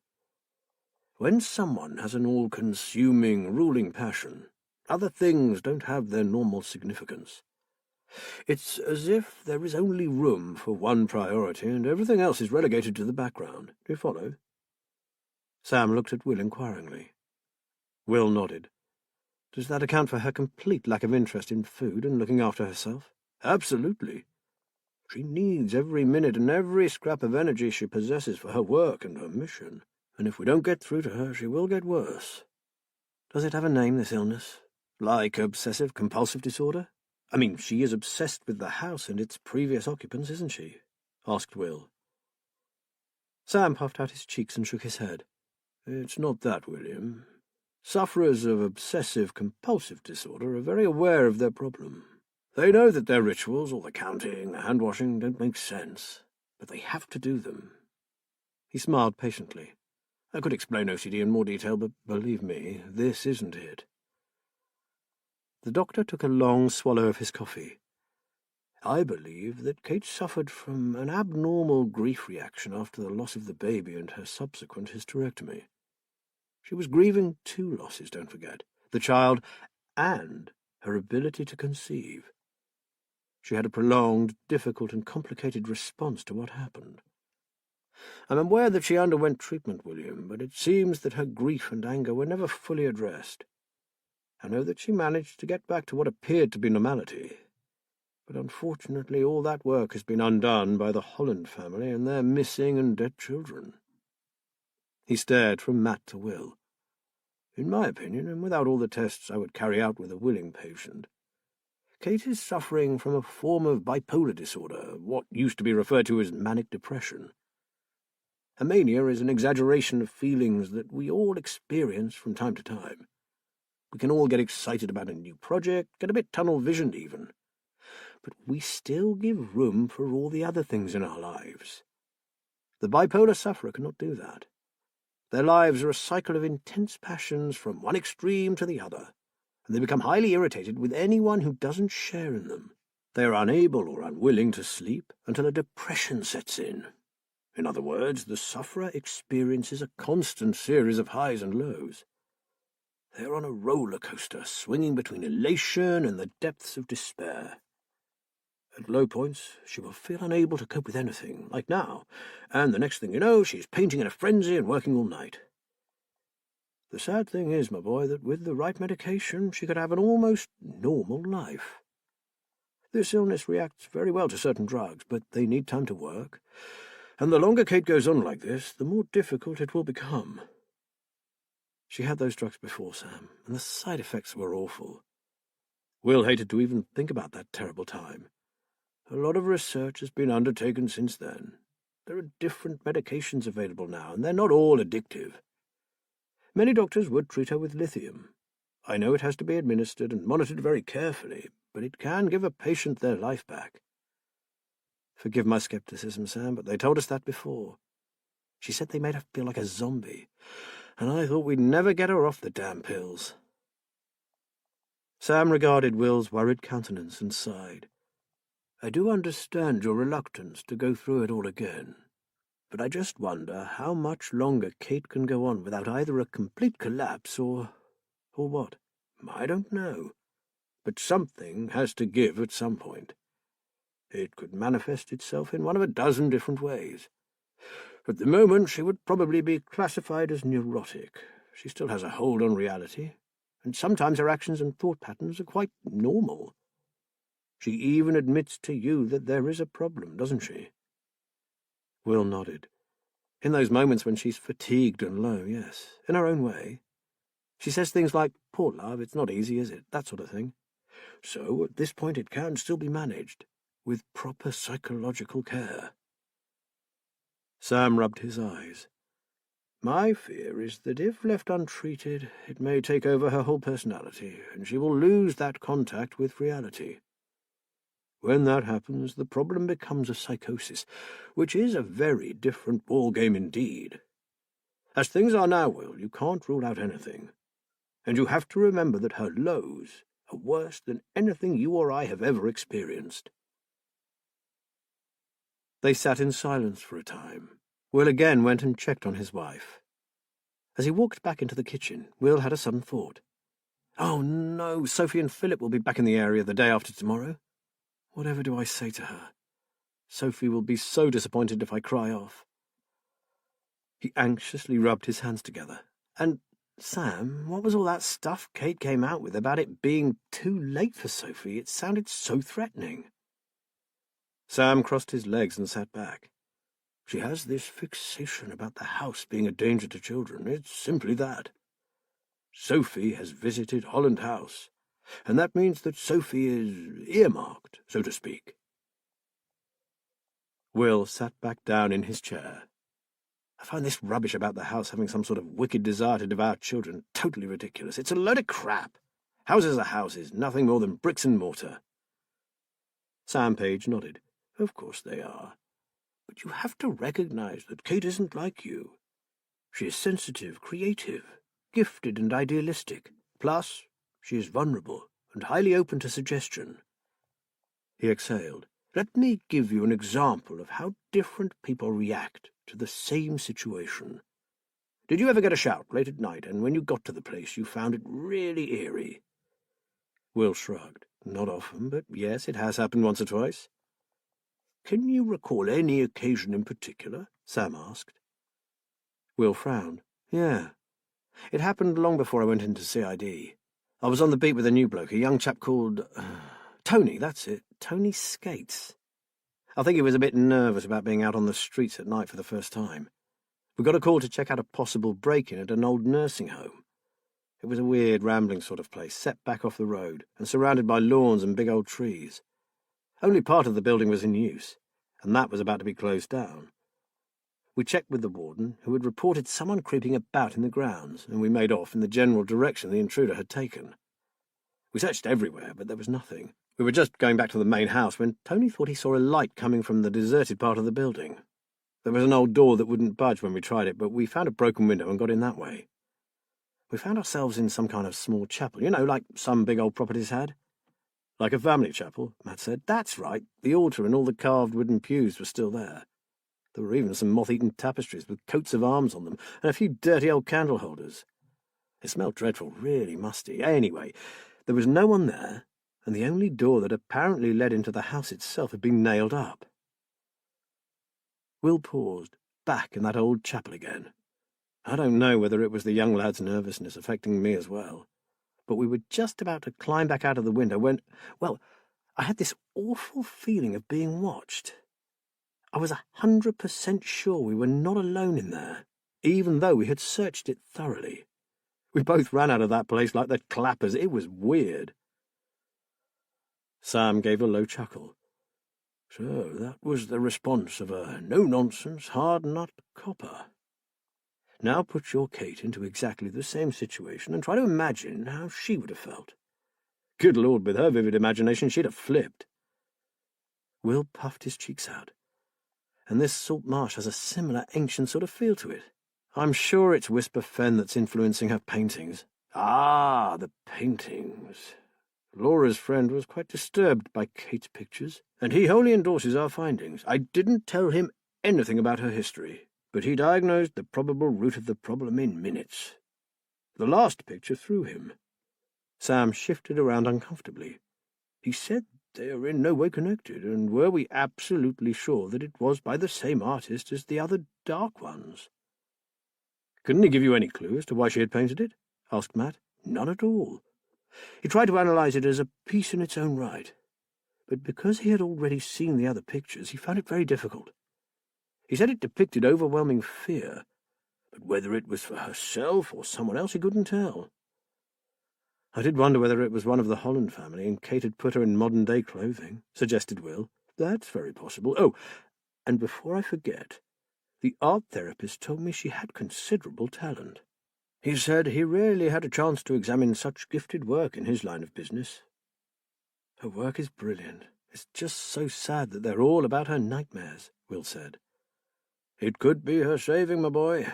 When someone has an all-consuming, ruling passion, other things don't have their normal significance. It's as if there is only room for one priority and everything else is relegated to the background. Do you follow?" Sam looked at Will inquiringly. Will nodded. Does that account for her complete lack of interest in food and looking after herself? Absolutely. She needs every minute and every scrap of energy she possesses for her work and her mission. And if we don't get through to her, she will get worse. Does it have a name, this illness? Like obsessive-compulsive disorder? I mean, she is obsessed with the house and its previous occupants, isn't she? Asked Will. Sam puffed out his cheeks and shook his head. It's not that, William. Sufferers of obsessive-compulsive disorder are very aware of their problem. They know that their rituals, all the counting, the hand-washing, don't make sense, but they have to do them. He smiled patiently. I could explain OCD in more detail, but believe me, this isn't it. The doctor took a long swallow of his coffee. I believe that Kate suffered from an abnormal grief reaction after the loss of the baby and her subsequent hysterectomy. She was grieving two losses, don't forget, the child and her ability to conceive. She had a prolonged, difficult, and complicated response to what happened. I'm aware that she underwent treatment, William, but it seems that her grief and anger were never fully addressed. I know that she managed to get back to what appeared to be normality, but unfortunately all that work has been undone by the Holland family and their missing and dead children. He stared from Matt to Will. In my opinion, and without all the tests I would carry out with a willing patient, Kate is suffering from a form of bipolar disorder, what used to be referred to as manic depression. A mania is an exaggeration of feelings that we all experience from time to time. We can all get excited about a new project, get a bit tunnel-visioned even. But we still give room for all the other things in our lives. The bipolar sufferer cannot do that. Their lives are a cycle of intense passions from one extreme to the other, and they become highly irritated with anyone who doesn't share in them. They are unable or unwilling to sleep until a depression sets in. In other words, the sufferer experiences a constant series of highs and lows. They are on a roller coaster, swinging between elation and the depths of despair. At low points, she will feel unable to cope with anything, like now, and the next thing you know, she's painting in a frenzy and working all night. The sad thing is, my boy, that with the right medication, she could have an almost normal life. This illness reacts very well to certain drugs, but they need time to work, and the longer Kate goes on like this, the more difficult it will become. She had those drugs before, Sam, and the side effects were awful. Will hated to even think about that terrible time. A lot of research has been undertaken since then. There are different medications available now, and they're not all addictive. Many doctors would treat her with lithium. I know it has to be administered and monitored very carefully, but it can give a patient their life back. Forgive my skepticism, Sam, but they told us that before. She said they made her feel like a zombie, and I thought we'd never get her off the damn pills. Sam regarded Will's worried countenance and sighed. I do understand your reluctance to go through it all again, but I just wonder how much longer Kate can go on without either a complete collapse or what? I don't know, but something has to give at some point. It could manifest itself in one of a dozen different ways. At the moment, she would probably be classified as neurotic. She still has a hold on reality, and sometimes her actions and thought patterns are quite normal. She even admits to you that there is a problem, doesn't she? Will nodded. In those moments when she's fatigued and low, yes, in her own way. She says things like, "Poor love, it's not easy, is it?" That sort of thing. So at this point it can still be managed, with proper psychological care. Sam rubbed his eyes. My fear is that if left untreated, it may take over her whole personality, and she will lose that contact with reality. When that happens, the problem becomes a psychosis, which is a very different ballgame indeed. As things are now, Will, you can't rule out anything. And you have to remember that her lows are worse than anything you or I have ever experienced. They sat in silence for a time. Will again went and checked on his wife. As he walked back into the kitchen, Will had a sudden thought. Oh, no, Sophie and Philip will be back in the area the day after tomorrow. Whatever do I say to her? Sophie will be so disappointed if I cry off. He anxiously rubbed his hands together. And Sam, what was all that stuff Kate came out with about it being too late for Sophie? It sounded so threatening. Sam crossed his legs and sat back. She has this fixation about the house being a danger to children. It's simply that. Sophie has visited Holland House, and that means that Sophie is earmarked, so to speak. Will sat back down in his chair. I find this rubbish about the house having some sort of wicked desire to devour children totally ridiculous. It's a load of crap. Houses are houses, nothing more than bricks and mortar. Sam Page nodded. Of course they are. But you have to recognize that Kate isn't like you. She is sensitive, creative, gifted and idealistic. Plus, she is vulnerable and highly open to suggestion. He exhaled. Let me give you an example of how different people react to the same situation. Did you ever get a shout late at night, and when you got to the place you found it really eerie? Will shrugged. Not often, but yes, it has happened once or twice. Can you recall any occasion in particular? Sam asked. Will frowned. Yeah. It happened long before I went into CID. I was on the beat with a new bloke, a young chap called... Tony, that's it. Tony Skates. I think he was a bit nervous about being out on the streets at night for the first time. We got a call to check out a possible break-in at an old nursing home. It was a weird, rambling sort of place, set back off the road, and surrounded by lawns and big old trees. Only part of the building was in use, and that was about to be closed down. We checked with the warden, who had reported someone creeping about in the grounds, and we made off in the general direction the intruder had taken. We searched everywhere, but there was nothing. We were just going back to the main house when Tony thought he saw a light coming from the deserted part of the building. There was an old door that wouldn't budge when we tried it, but we found a broken window and got in that way. We found ourselves in some kind of small chapel, like some big old properties had. Like a family chapel, Matt said. That's right. The altar and all the carved wooden pews were still there. There were even some moth-eaten tapestries with coats of arms on them and a few dirty old candle holders. It smelled dreadful, really musty. Anyway, there was no one there, and the only door that apparently led into the house itself had been nailed up. Will paused, back in that old chapel again. I don't know whether it was the young lad's nervousness affecting me as well, but we were just about to climb back out of the window when, I had this awful feeling of being watched. I was 100% sure we were not alone in there, even though we had searched it thoroughly. We both ran out of that place like the clappers. It was weird. Sam gave a low chuckle. So that was the response of a no-nonsense, hard-nut copper. Now put your Kate into exactly the same situation and try to imagine how she would have felt. Good Lord, with her vivid imagination, she'd have flipped. Will puffed his cheeks out. And this salt marsh has a similar ancient sort of feel to it. I'm sure it's Whisper Fen that's influencing her paintings. Ah, the paintings. Laura's friend was quite disturbed by Kate's pictures, and he wholly endorses our findings. I didn't tell him anything about her history, but he diagnosed the probable root of the problem in minutes. The last picture threw him. Sam shifted around uncomfortably. He said they are in no way connected, and were we absolutely sure that it was by the same artist as the other dark ones? Couldn't he give you any clue as to why she had painted it? Asked Matt. None at all. He tried to analyze it as a piece in its own right, but because he had already seen the other pictures, he found it very difficult. He said it depicted overwhelming fear, but whether it was for herself or someone else he couldn't tell. I did wonder whether it was one of the Holland family and Kate had put her in modern-day clothing, suggested Will. That's very possible. Oh, and before I forget, the art therapist told me she had considerable talent. He said he rarely had a chance to examine such gifted work in his line of business. Her work is brilliant. It's just so sad that they're all about her nightmares, Will said. It could be her saving, my boy.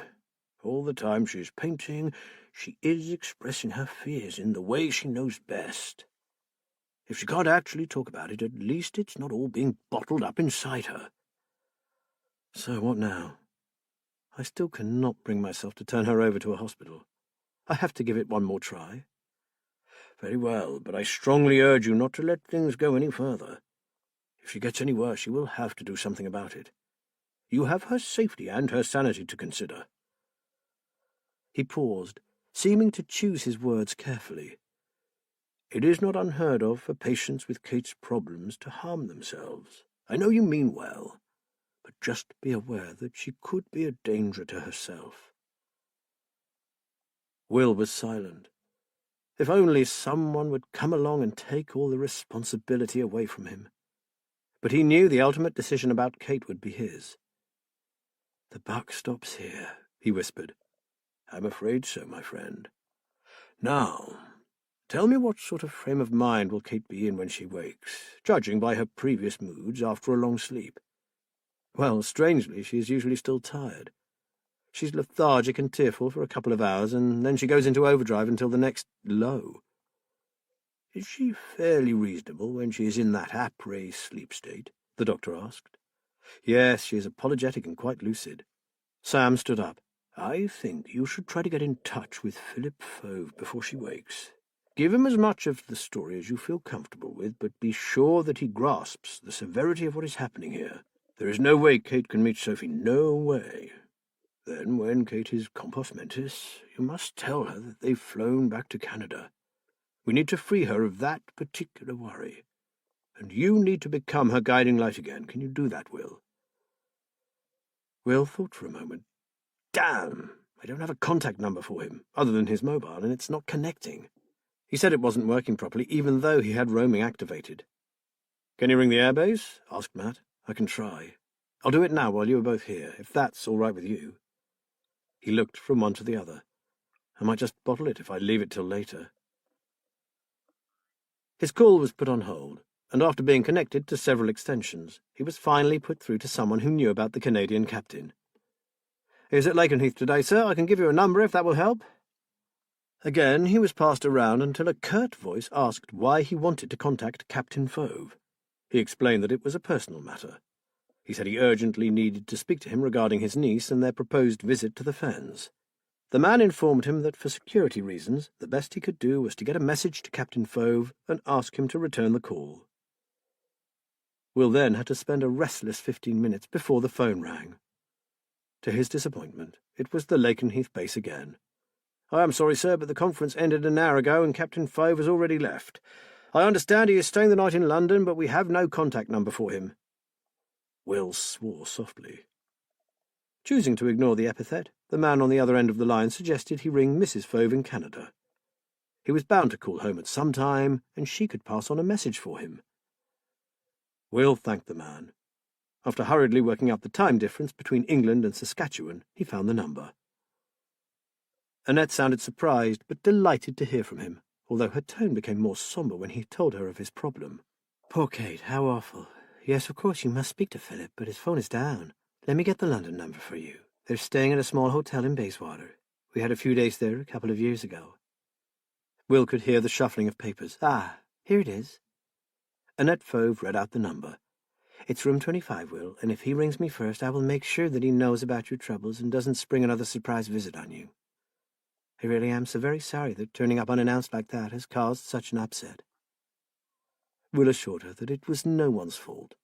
All the time she's painting, she is expressing her fears in the way she knows best. If she can't actually talk about it, at least it's not all being bottled up inside her. So what now? I still cannot bring myself to turn her over to a hospital. I have to give it one more try. Very well, but I strongly urge you not to let things go any further. If she gets any worse, you will have to do something about it. You have her safety and her sanity to consider. He paused, seeming to choose his words carefully. "It is not unheard of for patients with Kate's problems to harm themselves. I know you mean well, but just be aware that she could be a danger to herself." Will was silent. If only someone would come along and take all the responsibility away from him. But he knew the ultimate decision about Kate would be his. "The buck stops here," he whispered. "I'm afraid so, my friend. Now, tell me what sort of frame of mind will Kate be in when she wakes, judging by her previous moods after a long sleep?" "Well, strangely, she is usually still tired. She's lethargic and tearful for a couple of hours, and then she goes into overdrive until the next low." "Is she fairly reasonable when she is in that après sleep state?" the doctor asked. "Yes, she is apologetic and quite lucid." Sam stood up. "I think you should try to get in touch with Philip Fove before she wakes. Give him as much of the story as you feel comfortable with, but be sure that he grasps the severity of what is happening here. There is no way Kate can meet Sophie, no way. Then, when Kate is compos mentis, you must tell her that they've flown back to Canada. We need to free her of that particular worry. And you need to become her guiding light again. Can you do that, Will?" Will thought for a moment. Damn, I don't have a contact number for him, other than his mobile, and it's not connecting. He said it wasn't working properly, even though he had roaming activated. "Can you ring the airbase?" asked Matt. "I can try. I'll do it now while you are both here, if that's all right with you." He looked from one to the other. "I might just bottle it if I leave it till later." His call was put on hold, and after being connected to several extensions, he was finally put through to someone who knew about the Canadian captain. "Is it Lakenheath today, sir? I can give you a number if that will help." Again he was passed around until a curt voice asked why he wanted to contact Captain Fove. He explained that it was a personal matter. He said he urgently needed to speak to him regarding his niece and their proposed visit to the Fens. The man informed him that for security reasons, the best he could do was to get a message to Captain Fove and ask him to return the call. Will then had to spend a restless 15 minutes before the phone rang. To his disappointment, it was the Lakenheath base again. "I am sorry, sir, but the conference ended an hour ago and Captain Fove has already left. I understand he is staying the night in London, but we have no contact number for him." Will swore softly. Choosing to ignore the epithet, the man on the other end of the line suggested he ring Mrs. Fove in Canada. He was bound to call home at some time, and she could pass on a message for him. Will thanked the man. After hurriedly working out the time difference between England and Saskatchewan, he found the number. Annette sounded surprised, but delighted to hear from him, although her tone became more sombre when he told her of his problem. "Poor Kate, how awful. Yes, of course you must speak to Philip, but his phone is down. Let me get the London number for you. They're staying at a small hotel in Bayswater. We had a few days there a couple of years ago." Will could hear the shuffling of papers. "Ah, here it is." Annette Fove read out the number. "It's room 25, Will, and if he rings me first, I will make sure that he knows about your troubles and doesn't spring another surprise visit on you. I really am so very sorry that turning up unannounced like that has caused such an upset." Will assured her that it was no one's fault.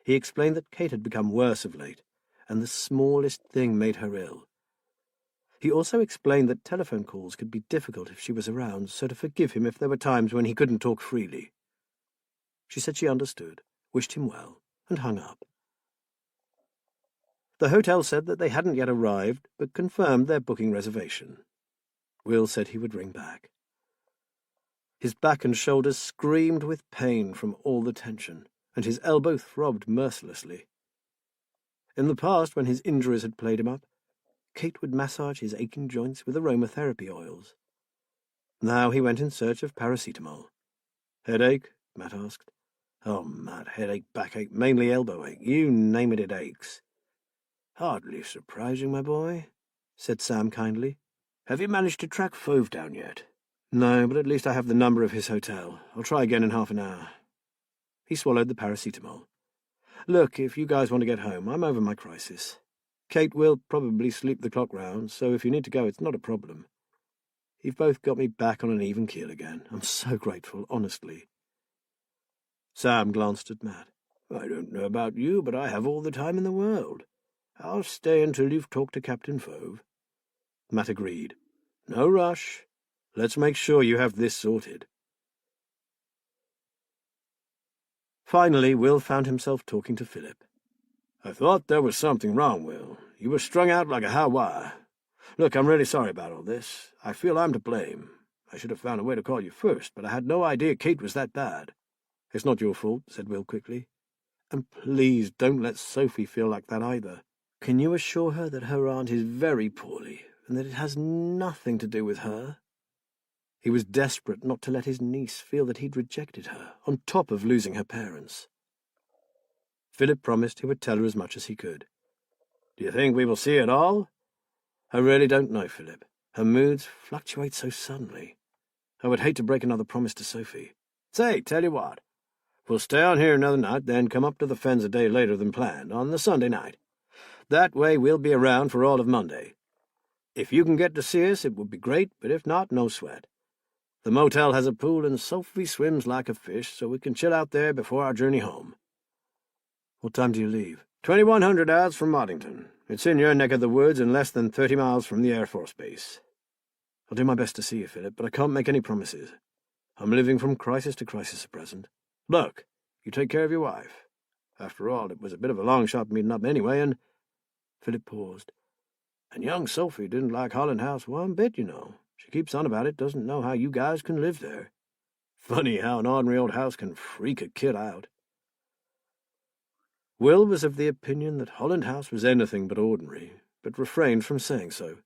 He explained that Kate had become worse of late, and the smallest thing made her ill. He also explained that telephone calls could be difficult if she was around, so to forgive him if there were times when he couldn't talk freely. She said she understood, wished him well, and hung up. The hotel said that they hadn't yet arrived, but confirmed their booking reservation. Will said he would ring back. His back and shoulders screamed with pain from all the tension, and his elbow throbbed mercilessly. In the past, when his injuries had played him up, Kate would massage his aching joints with aromatherapy oils. Now he went in search of paracetamol. "Headache?" Matt asked. "Oh, Matt, headache, backache, mainly elbow ache. You name it, it aches." "Hardly surprising, my boy," said Sam kindly. "Have you managed to track Fove down yet?" "No, but at least I have the number of his hotel. I'll try again in half an hour." He swallowed the paracetamol. "Look, if you guys want to get home, I'm over my crisis. Kate will probably sleep the clock round, so if you need to go, it's not a problem. You've both got me back on an even keel again. I'm so grateful, honestly." Sam glanced at Matt. "I don't know about you, but I have all the time in the world. I'll stay until you've talked to Captain Fove." Matt agreed. No rush. Let's make sure you have this sorted. Finally, Will found himself talking to Philip. I thought there was something wrong, Will. You were strung out like a high wire. Look, I'm really sorry about all this. I feel I'm to blame. I should have found a way to call you first, but I had no idea Kate was that bad. It's not your fault, said Will quickly. And please don't let Sophie feel like that either. Can you assure her that her aunt is very poorly, and that it has nothing to do with her? He was desperate not to let his niece feel that he'd rejected her, on top of losing her parents. Philip promised he would tell her as much as he could. Do you think we will see it all? I really don't know, Philip. Her moods fluctuate so suddenly. I would hate to break another promise to Sophie. Say, tell you what. We'll stay on here another night, then come up to the Fens a day later than planned, on the Sunday night. That way we'll be around for all of Monday. If you can get to see us, it would be great, but if not, no sweat. The motel has a pool, and Sophie swims like a fish, so we can chill out there before our journey home. What time do you leave? 2100 hours from Moddington. It's in your neck of the woods and less than 30 miles from the Air Force Base. I'll do my best to see you, Philip, but I can't make any promises. I'm living from crisis to crisis at present. Look, you take care of your wife. After all, it was a bit of a long shot meeting up anyway, and... Philip paused. And young Sophie didn't like Holland House one bit, you know. She keeps on about it, doesn't know how you guys can live there. Funny how an ordinary old house can freak a kid out. Will was of the opinion that Holland House was anything but ordinary, but refrained from saying so.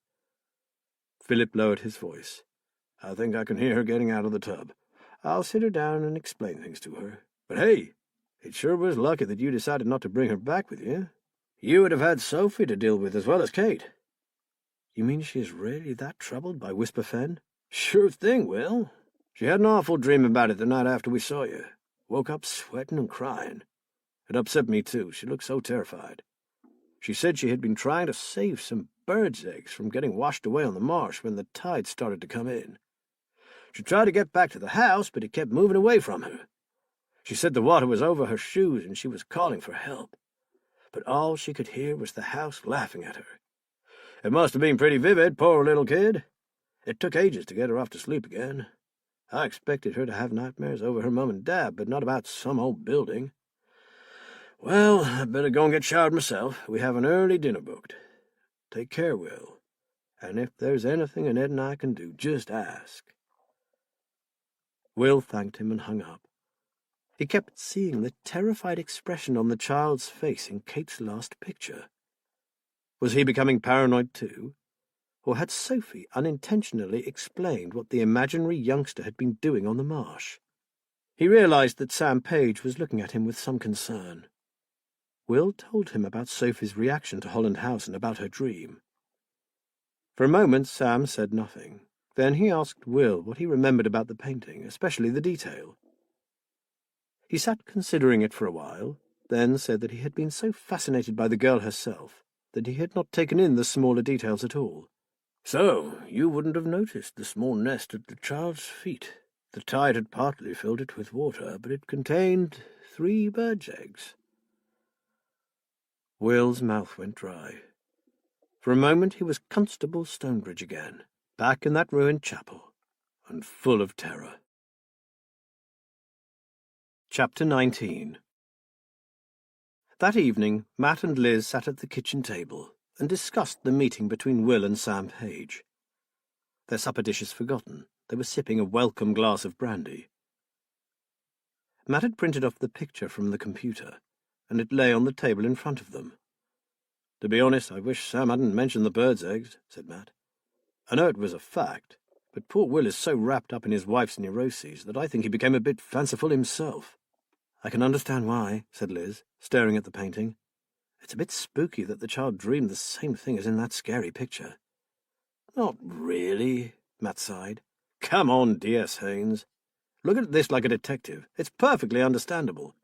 Philip lowered his voice. I think I can hear her getting out of the tub. I'll sit her down and explain things to her. But hey, it sure was lucky that you decided not to bring her back with you. You would have had Sophie to deal with as well as Kate. You mean she is really that troubled by Whisper Fen? Sure thing, Will. She had an awful dream about it the night after we saw you. Woke up sweating and crying. It upset me, too. She looked so terrified. She said she had been trying to save some birds' eggs from getting washed away on the marsh when the tide started to come in. She tried to get back to the house, but it kept moving away from her. She said the water was over her shoes and she was calling for help. But all she could hear was the house laughing at her. It must have been pretty vivid, poor little kid. It took ages to get her off to sleep again. I expected her to have nightmares over her mum and dad, but not about some old building. Well, I'd better go and get showered myself. We have an early dinner booked. Take care, Will. And if there's anything Annette and I can do, just ask. Will thanked him and hung up. He kept seeing the terrified expression on the child's face in Kate's last picture. Was he becoming paranoid too? Or had Sophie unintentionally explained what the imaginary youngster had been doing on the marsh? He realized that Sam Page was looking at him with some concern. Will told him about Sophie's reaction to Holland House and about her dream. For a moment Sam said nothing. Then he asked Will what he remembered about the painting, especially the detail. He sat considering it for a while, then said that he had been so fascinated by the girl herself that he had not taken in the smaller details at all. So, you wouldn't have noticed the small nest at the child's feet. The tide had partly filled it with water, but it contained 3 birds' eggs. Will's mouth went dry. For a moment he was Constable Stonebridge again, back in that ruined chapel, and full of terror. Chapter 19. That evening, Matt and Liz sat at the kitchen table and discussed the meeting between Will and Sam Page. Their supper dishes forgotten, they were sipping a welcome glass of brandy. Matt had printed off the picture from the computer, and it lay on the table in front of them. To be honest, I wish Sam hadn't mentioned the birds' eggs, said Matt. I know it was a fact, but poor Will is so wrapped up in his wife's neuroses that I think he became a bit fanciful himself. I can understand why, said Liz, staring at the painting. It's a bit spooky that the child dreamed the same thing as in that scary picture. Not really, Matt sighed. Come on, D.S. Haynes. Look at this like a detective. It's perfectly understandable.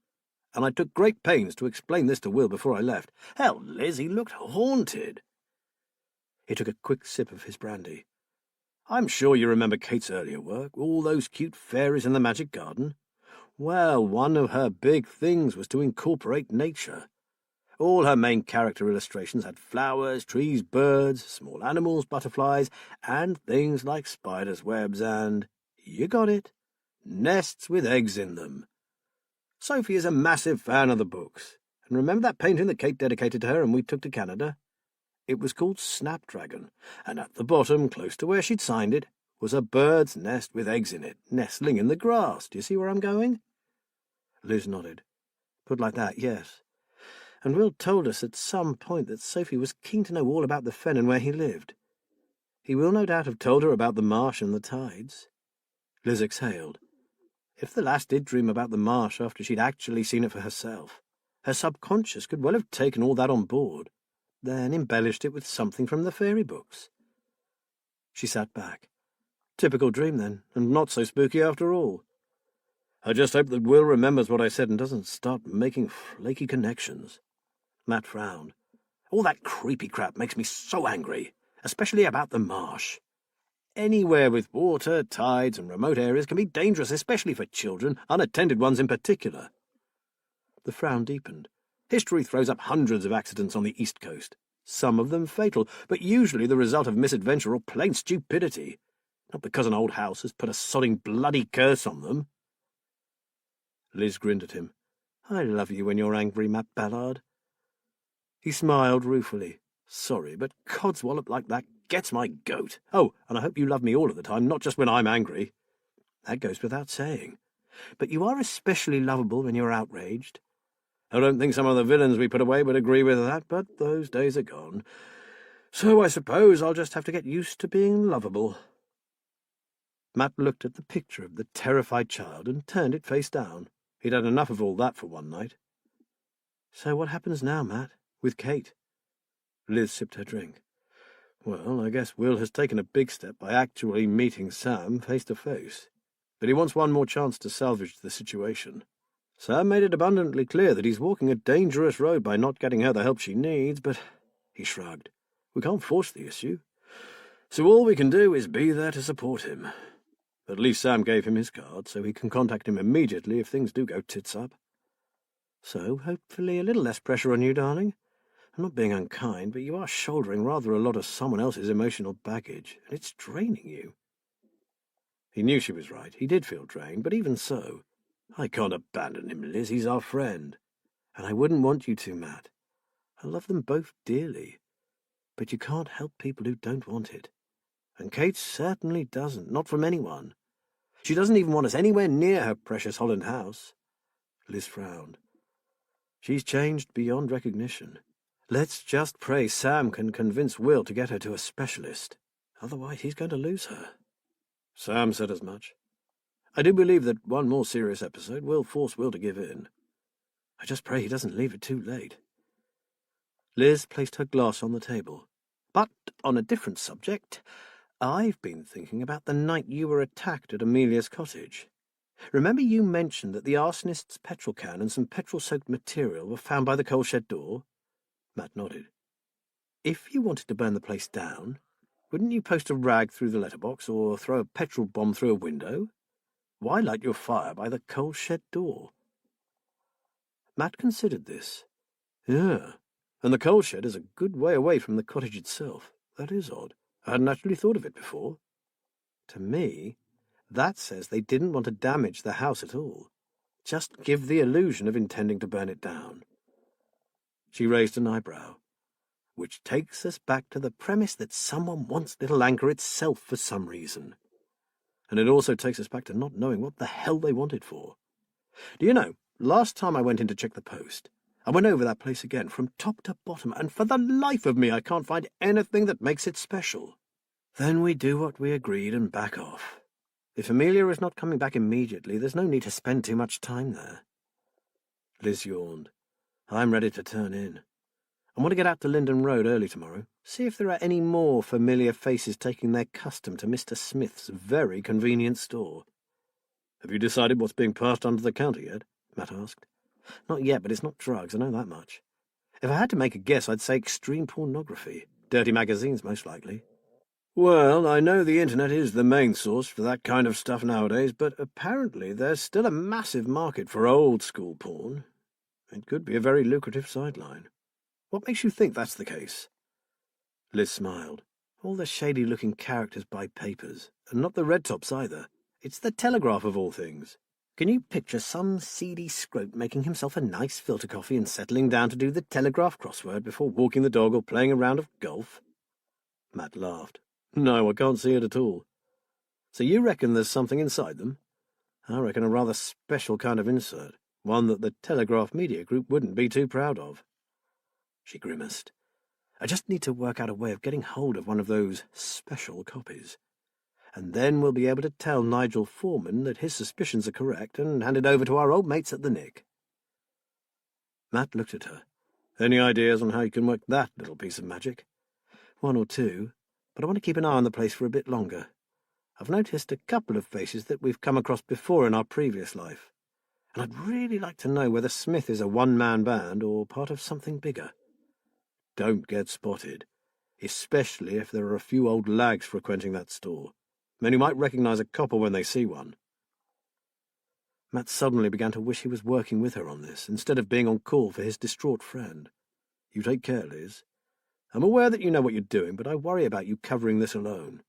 And I took great pains to explain this to Will before I left. Hell, Liz, he looked haunted. He took a quick sip of his brandy. I'm sure you remember Kate's earlier work, all those cute fairies in the magic garden. Well, one of her big things was to incorporate nature. All her main character illustrations had flowers, trees, birds, small animals, butterflies, and things like spiders' webs and, you got it, nests with eggs in them. Sophie is a massive fan of the books. And remember that painting that Kate dedicated to her and we took to Canada? It was called Snapdragon, and at the bottom, close to where she'd signed it, was a bird's nest with eggs in it, nestling in the grass. Do you see where I'm going? Liz nodded. Put like that, yes. And Will told us at some point that Sophie was keen to know all about the fen and where he lived. He will no doubt have told her about the marsh and the tides. Liz exhaled. If the lass did dream about the marsh after she'd actually seen it for herself, her subconscious could well have taken all that on board, then embellished it with something from the fairy books. She sat back. Typical dream, then, and not so spooky after all. I just hope that Will remembers what I said and doesn't start making flaky connections. Matt frowned. All that creepy crap makes me so angry, especially about the marsh. Anywhere with water, tides, and remote areas can be dangerous, especially for children, unattended ones in particular. The frown deepened. History throws up hundreds of accidents on the East Coast, some of them fatal, but usually the result of misadventure or plain stupidity, not because an old house has put a sodding bloody curse on them. Liz grinned at him. I love you when you're angry, Matt Ballard. He smiled ruefully. Sorry, but codswallop like that gets my goat. Oh, and I hope you love me all of the time, not just when I'm angry. That goes without saying. But you are especially lovable when you're outraged. I don't think some of the villains we put away would agree with that, but those days are gone. So I suppose I'll just have to get used to being lovable. Matt looked at the picture of the terrified child and turned it face down. He'd had enough of all that for one night. So what happens now, Matt, with Kate? Liz sipped her drink. Well, I guess Will has taken a big step by actually meeting Sam face to face. But he wants one more chance to salvage the situation. Sam made it abundantly clear that he's walking a dangerous road by not getting her the help she needs, but he shrugged. We can't force the issue. So all we can do is be there to support him. At least Sam gave him his card, so he can contact him immediately if things do go tits up. So, hopefully a little less pressure on you, darling. I'm not being unkind, but you are shouldering rather a lot of someone else's emotional baggage, and it's draining you. He knew she was right. He did feel drained, but even so, I can't abandon him, Liz. He's our friend. And I wouldn't want you to, Matt. I love them both dearly. But you can't help people who don't want it. And Kate certainly doesn't, not from anyone. She doesn't even want us anywhere near her precious Holland house. Liz frowned. She's changed beyond recognition. Let's just pray Sam can convince Will to get her to a specialist. Otherwise, he's going to lose her. Sam said as much. I do believe that one more serious episode will force Will to give in. I just pray he doesn't leave it too late. Liz placed her glass on the table. But on a different subject, I've been thinking about the night you were attacked at Amelia's cottage. Remember you mentioned that the arsonist's petrol can and some petrol-soaked material were found by the coal shed door? Matt nodded. If you wanted to burn the place down, wouldn't you post a rag through the letterbox or throw a petrol bomb through a window? Why light your fire by the coal shed door? Matt considered this. Yeah, and the coal shed is a good way away from the cottage itself. That is odd. I hadn't actually thought of it before. To me, that says they didn't want to damage the house at all. Just give the illusion of intending to burn it down. She raised an eyebrow, which takes us back to the premise that someone wants Little Anchor itself for some reason. And it also takes us back to not knowing what the hell they want it for. Do you know, last time I went in to check the post, I went over that place again from top to bottom, and for the life of me I can't find anything that makes it special. Then we do what we agreed and back off. If Amelia is not coming back immediately, there's no need to spend too much time there. Liz yawned. I'm ready to turn in. I want to get out to Linden Road early tomorrow, see if there are any more familiar faces taking their custom to Mr. Smith's very convenient store. Have you decided what's being passed under the counter yet? Matt asked. Not yet, but it's not drugs, I know that much. If I had to make a guess, I'd say extreme pornography. Dirty magazines, most likely. Well, I know the internet is the main source for that kind of stuff nowadays, but apparently there's still a massive market for old-school porn. It could be a very lucrative sideline. What makes you think that's the case?" Liz smiled. "All the shady-looking characters buy papers, and not the red tops either. It's the Telegraph of all things. Can you picture some seedy scrope making himself a nice filter coffee and settling down to do the Telegraph crossword before walking the dog or playing a round of golf?" Matt laughed. "No, I can't see it at all. So you reckon there's something inside them? I reckon a rather special kind of insert, one that the Telegraph Media Group wouldn't be too proud of." She grimaced. "I just need to work out a way of getting hold of one of those special copies. And then we'll be able to tell Nigel Foreman that his suspicions are correct and hand it over to our old mates at the Nick." Matt looked at her. "Any ideas on how you can work that little piece of magic?" "One or two, but I want to keep an eye on the place for a bit longer. I've noticed a couple of faces that we've come across before in our previous life, and I'd really like to know whether Smith is a one-man band or part of something bigger." "Don't get spotted, especially if there are a few old lags frequenting that store. Men who might recognize a copper when they see one." Matt suddenly began to wish he was working with her on this, instead of being on call for his distraught friend. "You take care, Liz. I'm aware that you know what you're doing, but I worry about you covering this alone."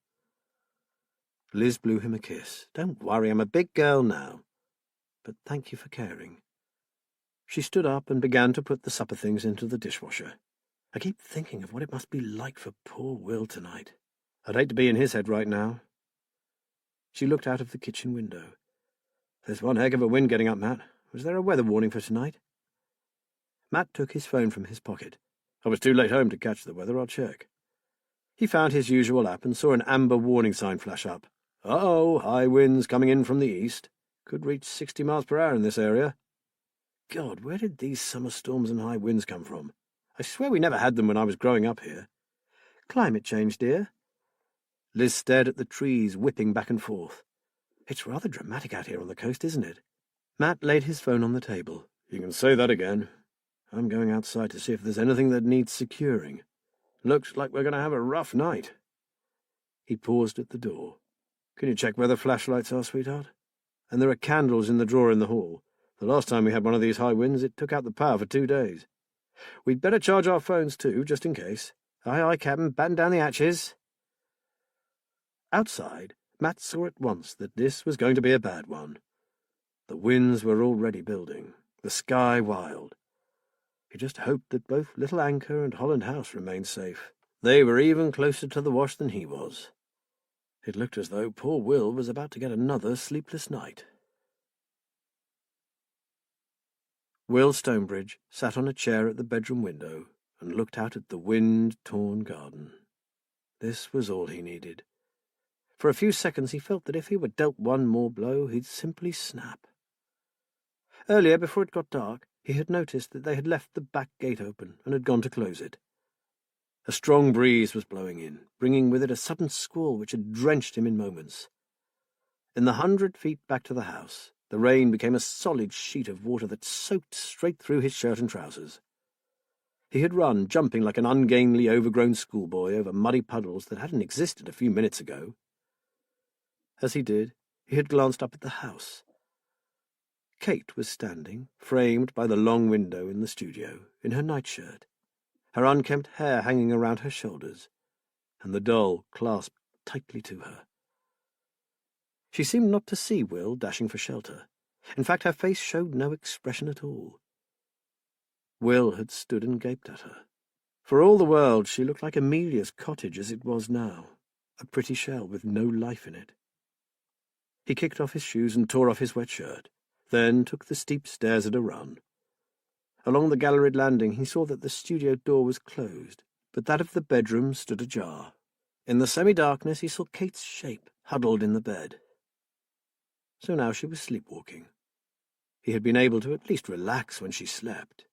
Liz blew him a kiss. "Don't worry, I'm a big girl now. But thank you for caring." She stood up and began to put the supper things into the dishwasher. "I keep thinking of what it must be like for poor Will tonight. I'd hate to be in his head right now." She looked out of the kitchen window. "There's one heck of a wind getting up, Matt. Was there a weather warning for tonight?" Matt took his phone from his pocket. "I was too late home to catch the weather. I'll check." He found his usual app and saw an amber warning sign flash up. "Uh-oh, high winds coming in from the east. Could reach 60 miles per hour in this area." God, where did these summer storms and high winds come from? I swear we never had them when I was growing up here. "Climate change, dear." Liz stared at the trees whipping back and forth. "It's rather dramatic out here on the coast, isn't it?" Matt laid his phone on the table. "You can say that again. I'm going outside to see if there's anything that needs securing. Looks like we're going to have a rough night." He paused at the door. "Can you check where the flashlights are, sweetheart? And there are candles in the drawer in the hall. The last time we had one of these high winds, it took out the power for 2 days. We'd better charge our phones too, just in case. Aye, aye, Captain. Batten down the hatches." Outside, Matt saw at once that this was going to be a bad one. The winds were already building, the sky wild. He just hoped that both Little Anchor and Holland House remained safe. They were even closer to the wash than he was. It looked as though poor Will was about to get another sleepless night. Will Stonebridge sat on a chair at the bedroom window and looked out at the wind-torn garden. This was all he needed. For a few seconds he felt that if he were dealt one more blow, he'd simply snap. Earlier, before it got dark, he had noticed that they had left the back gate open and had gone to close it. A strong breeze was blowing in, bringing with it a sudden squall which had drenched him in moments. In the 100 feet back to the house, the rain became a solid sheet of water that soaked straight through his shirt and trousers. He had run, jumping like an ungainly, overgrown schoolboy over muddy puddles that hadn't existed a few minutes ago. As he did, he had glanced up at the house. Kate was standing, framed by the long window in the studio, in her nightshirt, her unkempt hair hanging around her shoulders, and the doll clasped tightly to her. She seemed not to see Will dashing for shelter. In fact, her face showed no expression at all. Will had stood and gaped at her. For all the world, she looked like Amelia's cottage as it was now, a pretty shell with no life in it. He kicked off his shoes and tore off his wet shirt, then took the steep stairs at a run. Along the galleried landing he saw that the studio door was closed, but that of the bedroom stood ajar. In the semi-darkness he saw Kate's shape huddled in the bed. So now she was sleepwalking. He had been able to at least relax when she slept.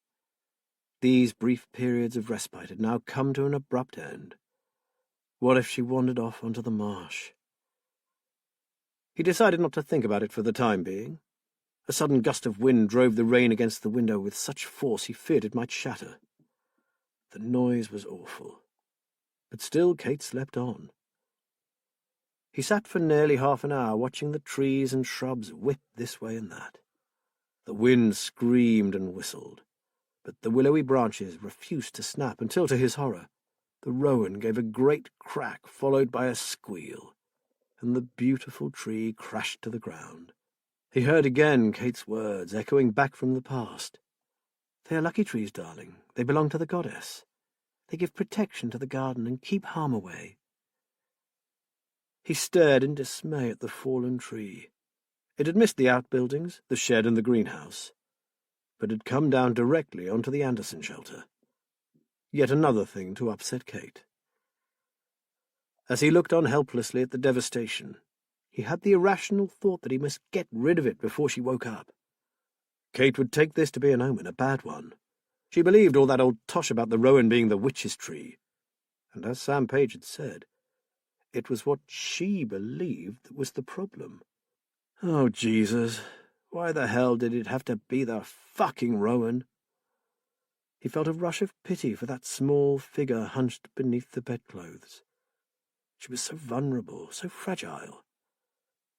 These brief periods of respite had now come to an abrupt end. What if she wandered off onto the marsh? He decided not to think about it for the time being. A sudden gust of wind drove the rain against the window with such force he feared it might shatter. The noise was awful, but still Kate slept on. He sat for nearly half an hour watching the trees and shrubs whip this way and that. The wind screamed and whistled. but the willowy branches refused to snap until, to his horror, the rowan gave a great crack followed by a squeal, and the beautiful tree crashed to the ground. He heard again Kate's words echoing back from the past. "They are lucky trees, darling. They belong to the goddess. They give protection to the garden and keep harm away." He stared in dismay at the fallen tree. It had missed the outbuildings, the shed and the greenhouse, but had come down directly onto the Anderson shelter. Yet another thing to upset Kate. As he looked on helplessly at the devastation, he had the irrational thought that he must get rid of it before she woke up. Kate would take this to be an omen, a bad one. She believed all that old tosh about the rowan being the witch's tree, and as Sam Page had said, it was what she believed that was the problem. Oh, Jesus, why the hell did it have to be the fucking rowan? He felt a rush of pity for that small figure hunched beneath the bedclothes. She was so vulnerable, so fragile.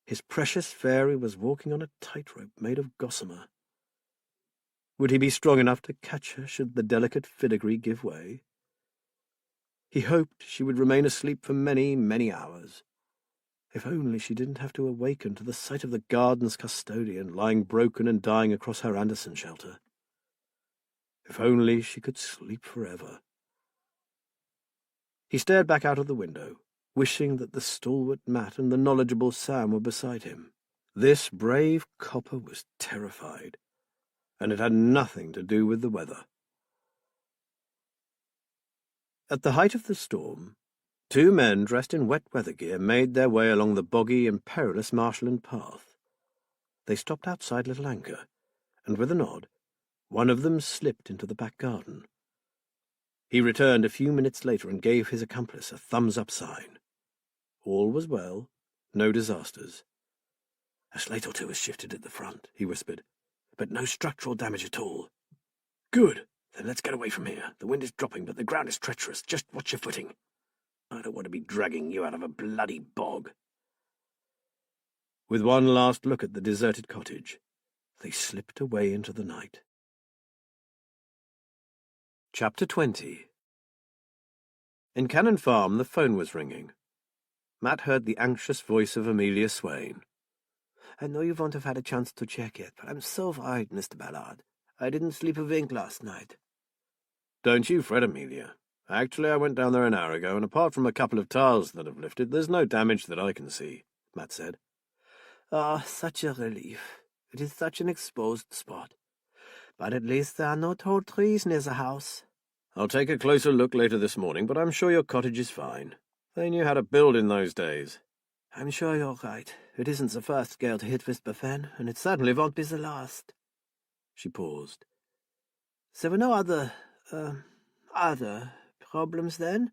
His precious fairy was walking on a tightrope made of gossamer. Would he be strong enough to catch her should the delicate filigree give way? He hoped she would remain asleep for many, many hours. If only she didn't have to awaken to the sight of the garden's custodian lying broken and dying across her Anderson shelter. If only she could sleep forever. He stared back out of the window, wishing that the stalwart Matt and the knowledgeable Sam were beside him. This brave copper was terrified, and it had nothing to do with the weather. At the height of the storm, two men dressed in wet weather gear made their way along the boggy and perilous marshland path. They stopped outside Little Anchor, and with a nod, one of them slipped into the back garden. He returned a few minutes later and gave his accomplice a thumbs-up sign. All was well, no disasters. "A slate or two has shifted at the front," he whispered, "but no structural damage at all." "Good. Then let's get away from here. The wind is dropping, but the ground is treacherous. Just watch your footing. I don't want to be dragging you out of a bloody bog." With one last look at the deserted cottage, they slipped away into the night. Chapter 20. In Cannon Farm, the phone was ringing. Matt heard the anxious voice of Amelia Swain. "I know you won't have had a chance to check yet, but I'm so worried, Mr. Ballard. I didn't sleep a wink last night." "Don't you fret, Amelia. Actually, I went down there an hour ago, and apart from a couple of tiles that have lifted, there's no damage that I can see," Matt said. "Oh, such a relief. It is such an exposed spot. But at least there are no tall trees near the house." "I'll take a closer look later this morning, but I'm sure your cottage is fine. They knew how to build in those days." "I'm sure you're right. It isn't the first gale to hit Whisper Fen, and it certainly won't be the last." She paused. "There were no other problems then?"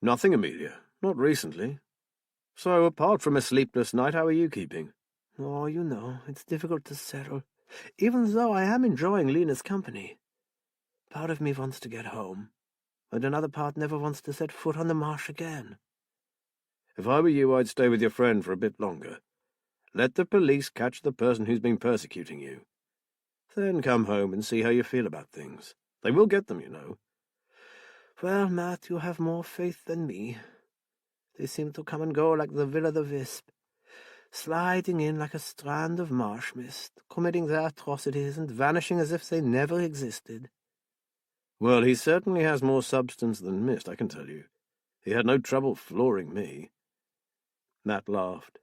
"Nothing, Amelia. Not recently. So, apart from a sleepless night, how are you keeping?" "Oh, you know, it's difficult to settle, even though I am enjoying Lena's company. Part of me wants to get home, and another part never wants to set foot on the marsh again." "If I were you, I'd stay with your friend for a bit longer. Let the police catch the person who's been persecuting you. Then come home and see how you feel about things. They will get them, you know." "Well, Matt, you have more faith than me. They seem to come and go like the will-o'-the-wisp, sliding in like a strand of marsh mist, committing their atrocities and vanishing as if they never existed." "Well, he certainly has more substance than mist, I can tell you. He had no trouble flooring me." Matt laughed.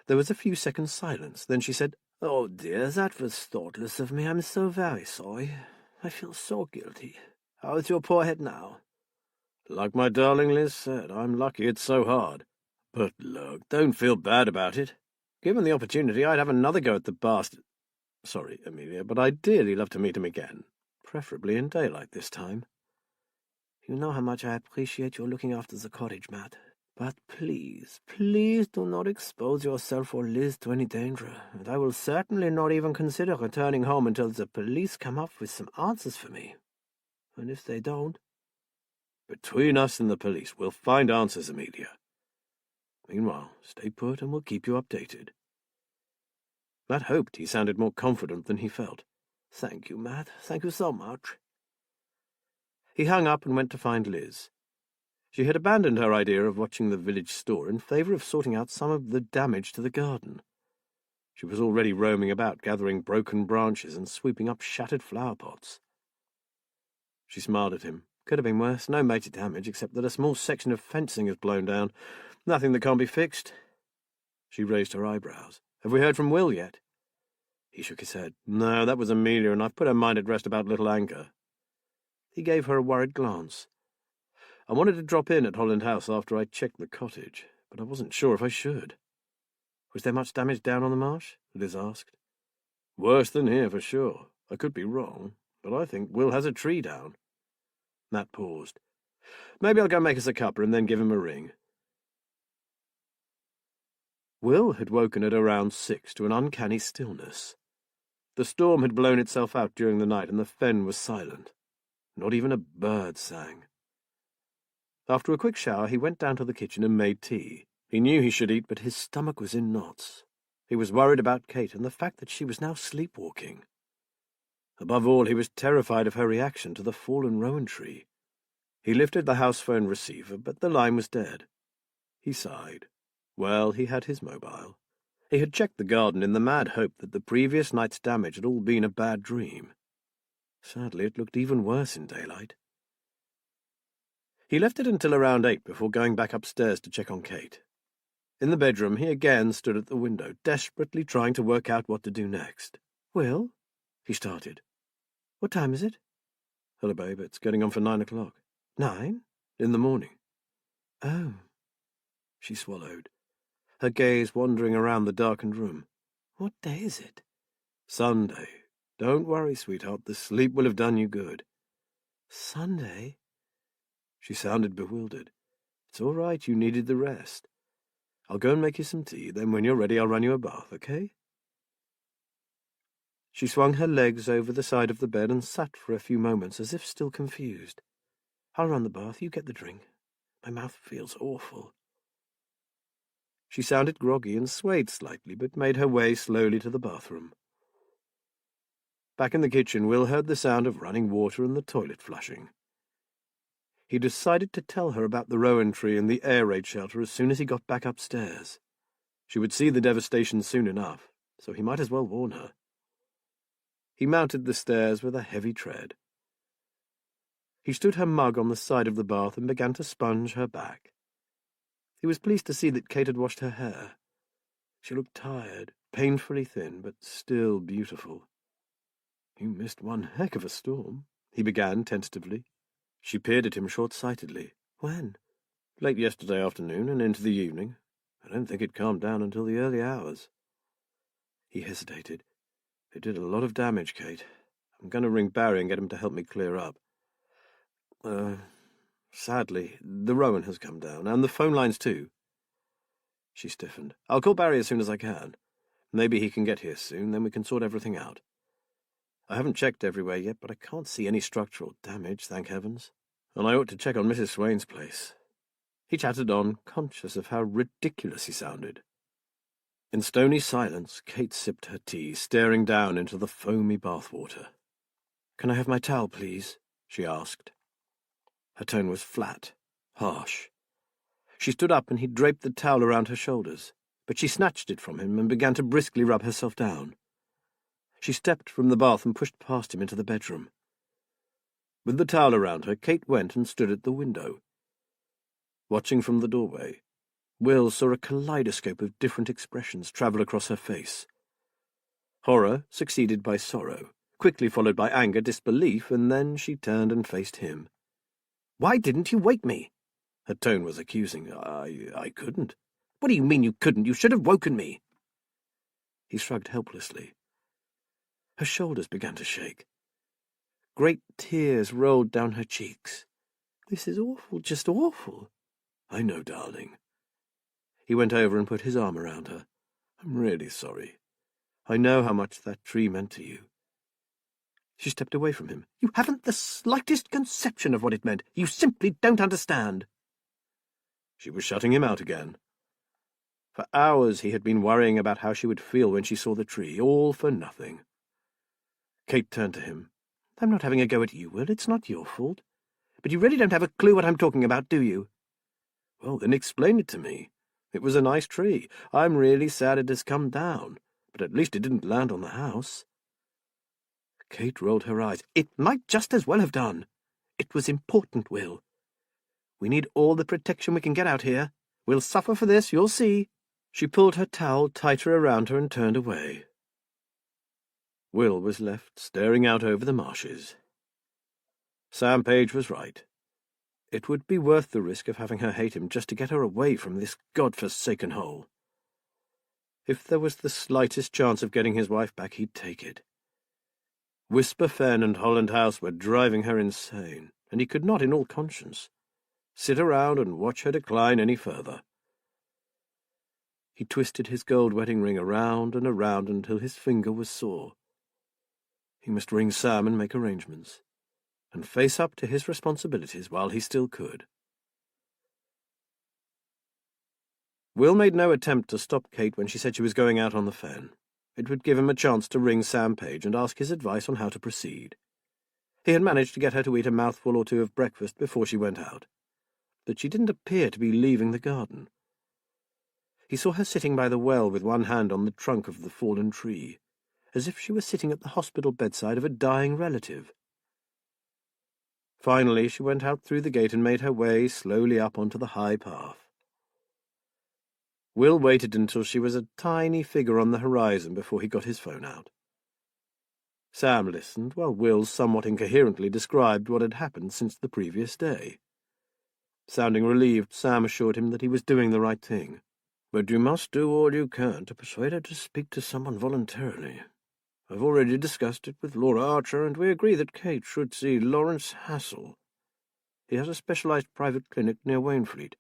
There was a few seconds' silence. Then she said, "Oh, dear, that was thoughtless of me. I'm so very sorry. I feel so guilty. How is your poor head now?" "Like my darling Liz said, I'm lucky it's so hard. But look, don't feel bad about it. Given the opportunity, I'd have another go at the bastard. Sorry, Amelia, but I'd dearly love to meet him again, preferably in daylight this time." "You know how much I appreciate your looking after the cottage, Matt. But please, please do not expose yourself or Liz to any danger, and I will certainly not even consider returning home until the police come up with some answers for me. And if they don't—" "Between us and the police, we'll find answers, Amelia. Meanwhile, stay put and we'll keep you updated." Matt hoped he sounded more confident than he felt. Thank you, Matt. Thank you so much. He hung up and went to find Liz. She had abandoned her idea of watching the village store in favour of sorting out some of the damage to the garden. She was already roaming about, gathering broken branches and sweeping up shattered flower pots. She smiled at him. Could have been worse. No major damage, except that a small section of fencing is blown down. Nothing that can't be fixed. She raised her eyebrows. Have we heard from Will yet? He shook his head. No, that was Amelia, and I've put her mind at rest about little Anchor. He gave her a worried glance. I wanted to drop in at Holland House after I checked the cottage, but I wasn't sure if I should. Was there much damage down on the marsh? Liz asked. Worse than here, for sure. I could be wrong, but I think Will has a tree down. Matt paused. Maybe I'll go make us a cuppa and then give him a ring. Will had woken at around 6 to an uncanny stillness. The storm had blown itself out during the night, and the fen was silent. Not even a bird sang. After a quick shower, he went down to the kitchen and made tea. He knew he should eat, but his stomach was in knots. He was worried about Kate and the fact that she was now sleepwalking. Above all, he was terrified of her reaction to the fallen rowan tree. He lifted the house phone receiver, but the line was dead. He sighed. Well, he had his mobile. He had checked the garden in the mad hope that the previous night's damage had all been a bad dream. Sadly, it looked even worse in daylight. He left it until around 8 before going back upstairs to check on Kate. In the bedroom, he again stood at the window, desperately trying to work out what to do next. Will? He started. What time is it? Hello, babe. It's getting on for 9 o'clock. 9? In the morning. Oh. She swallowed, her gaze wandering around the darkened room. What day is it? Sunday. Don't worry, sweetheart. The sleep will have done you good. Sunday? She sounded bewildered. It's all right. You needed the rest. I'll go and make you some tea. Then when you're ready, I'll run you a bath, okay? She swung her legs over the side of the bed and sat for a few moments as if still confused. I'll run the bath. You get the drink. My mouth feels awful. She sounded groggy and swayed slightly, but made her way slowly to the bathroom. Back in the kitchen, Will heard the sound of running water and the toilet flushing. He decided to tell her about the rowan tree and the air raid shelter as soon as he got back upstairs. She would see the devastation soon enough, so he might as well warn her. He mounted the stairs with a heavy tread. He stood her mug on the side of the bath and began to sponge her back. He was pleased to see that Kate had washed her hair. She looked tired, painfully thin, but still beautiful. You missed one heck of a storm, he began tentatively. She peered at him short-sightedly. When? Late yesterday afternoon and into the evening. I don't think it calmed down until the early hours. He hesitated. It did a lot of damage, Kate. I'm going to ring Barry and get him to help me clear up. Sadly, the rowan has come down, and the phone lines too. She stiffened. I'll call Barry as soon as I can. Maybe he can get here soon, then we can sort everything out. I haven't checked everywhere yet, but I can't see any structural damage, thank heavens. And I ought to check on Mrs. Swain's place. He chattered on, conscious of how ridiculous he sounded. In stony silence, Kate sipped her tea, staring down into the foamy bathwater. Can I have my towel, please? She asked. Her tone was flat, harsh. She stood up and he draped the towel around her shoulders, but she snatched it from him and began to briskly rub herself down. She stepped from the bath and pushed past him into the bedroom. With the towel around her, Kate went and stood at the window. Watching from the doorway, Will saw a kaleidoscope of different expressions travel across her face. Horror succeeded by sorrow, quickly followed by anger, disbelief, and then she turned and faced him. Why didn't you wake me? Her tone was accusing. I couldn't. What do you mean you couldn't? You should have woken me. He shrugged helplessly. Her shoulders began to shake. Great tears rolled down her cheeks. This is awful, just awful. I know, darling. He went over and put his arm around her. I'm really sorry. I know how much that tree meant to you. She stepped away from him. You haven't the slightest conception of what it meant. You simply don't understand. She was shutting him out again. For hours he had been worrying about how she would feel when she saw the tree, all for nothing. Kate turned to him. I'm not having a go at you, Will. It's not your fault. But you really don't have a clue what I'm talking about, do you? Well, then explain it to me. It was a nice tree. I'm really sad it has come down, but at least it didn't land on the house. Kate rolled her eyes. It might just as well have done. It was important, Will. We need all the protection we can get out here. We'll suffer for this, you'll see. She pulled her towel tighter around her and turned away. Will was left staring out over the marshes. Sam Page was right. It would be worth the risk of having her hate him just to get her away from this God-forsaken hole. If there was the slightest chance of getting his wife back, he'd take it. Whisper Fen and Holland House were driving her insane, and he could not in all conscience sit around and watch her decline any further. He twisted his gold wedding ring around and around until his finger was sore. He must ring Sam and make arrangements, and face up to his responsibilities while he still could. Will made no attempt to stop Kate when she said she was going out on the fen. It would give him a chance to ring Sam Page and ask his advice on how to proceed. He had managed to get her to eat a mouthful or two of breakfast before she went out, but she didn't appear to be leaving the garden. He saw her sitting by the well with one hand on the trunk of the fallen tree, as if she were sitting at the hospital bedside of a dying relative. Finally, she went out through the gate and made her way slowly up onto the high path. Will waited until she was a tiny figure on the horizon before he got his phone out. Sam listened while Will somewhat incoherently described what had happened since the previous day. Sounding relieved, Sam assured him that he was doing the right thing. But you must do all you can to persuade her to speak to someone voluntarily. I've already discussed it with Laura Archer, and we agree that Kate should see Lawrence Hassel. He has a specialized private clinic near Wainfleet.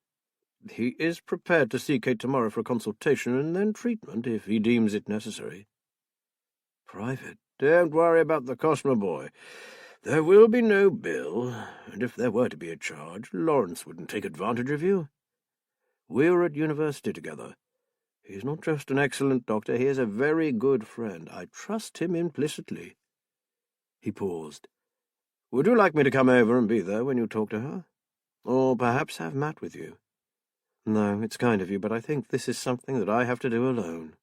He is prepared to see Kate tomorrow for a consultation and then treatment if he deems it necessary. Private? Don't worry about the cost, my boy. There will be no bill, and if there were to be a charge, Lawrence wouldn't take advantage of you. We were at university together. He's not just an excellent doctor, he is a very good friend. I trust him implicitly. He paused. Would you like me to come over and be there when you talk to her? Or perhaps have Matt with you? No, it's kind of you, but I think this is something that I have to do alone.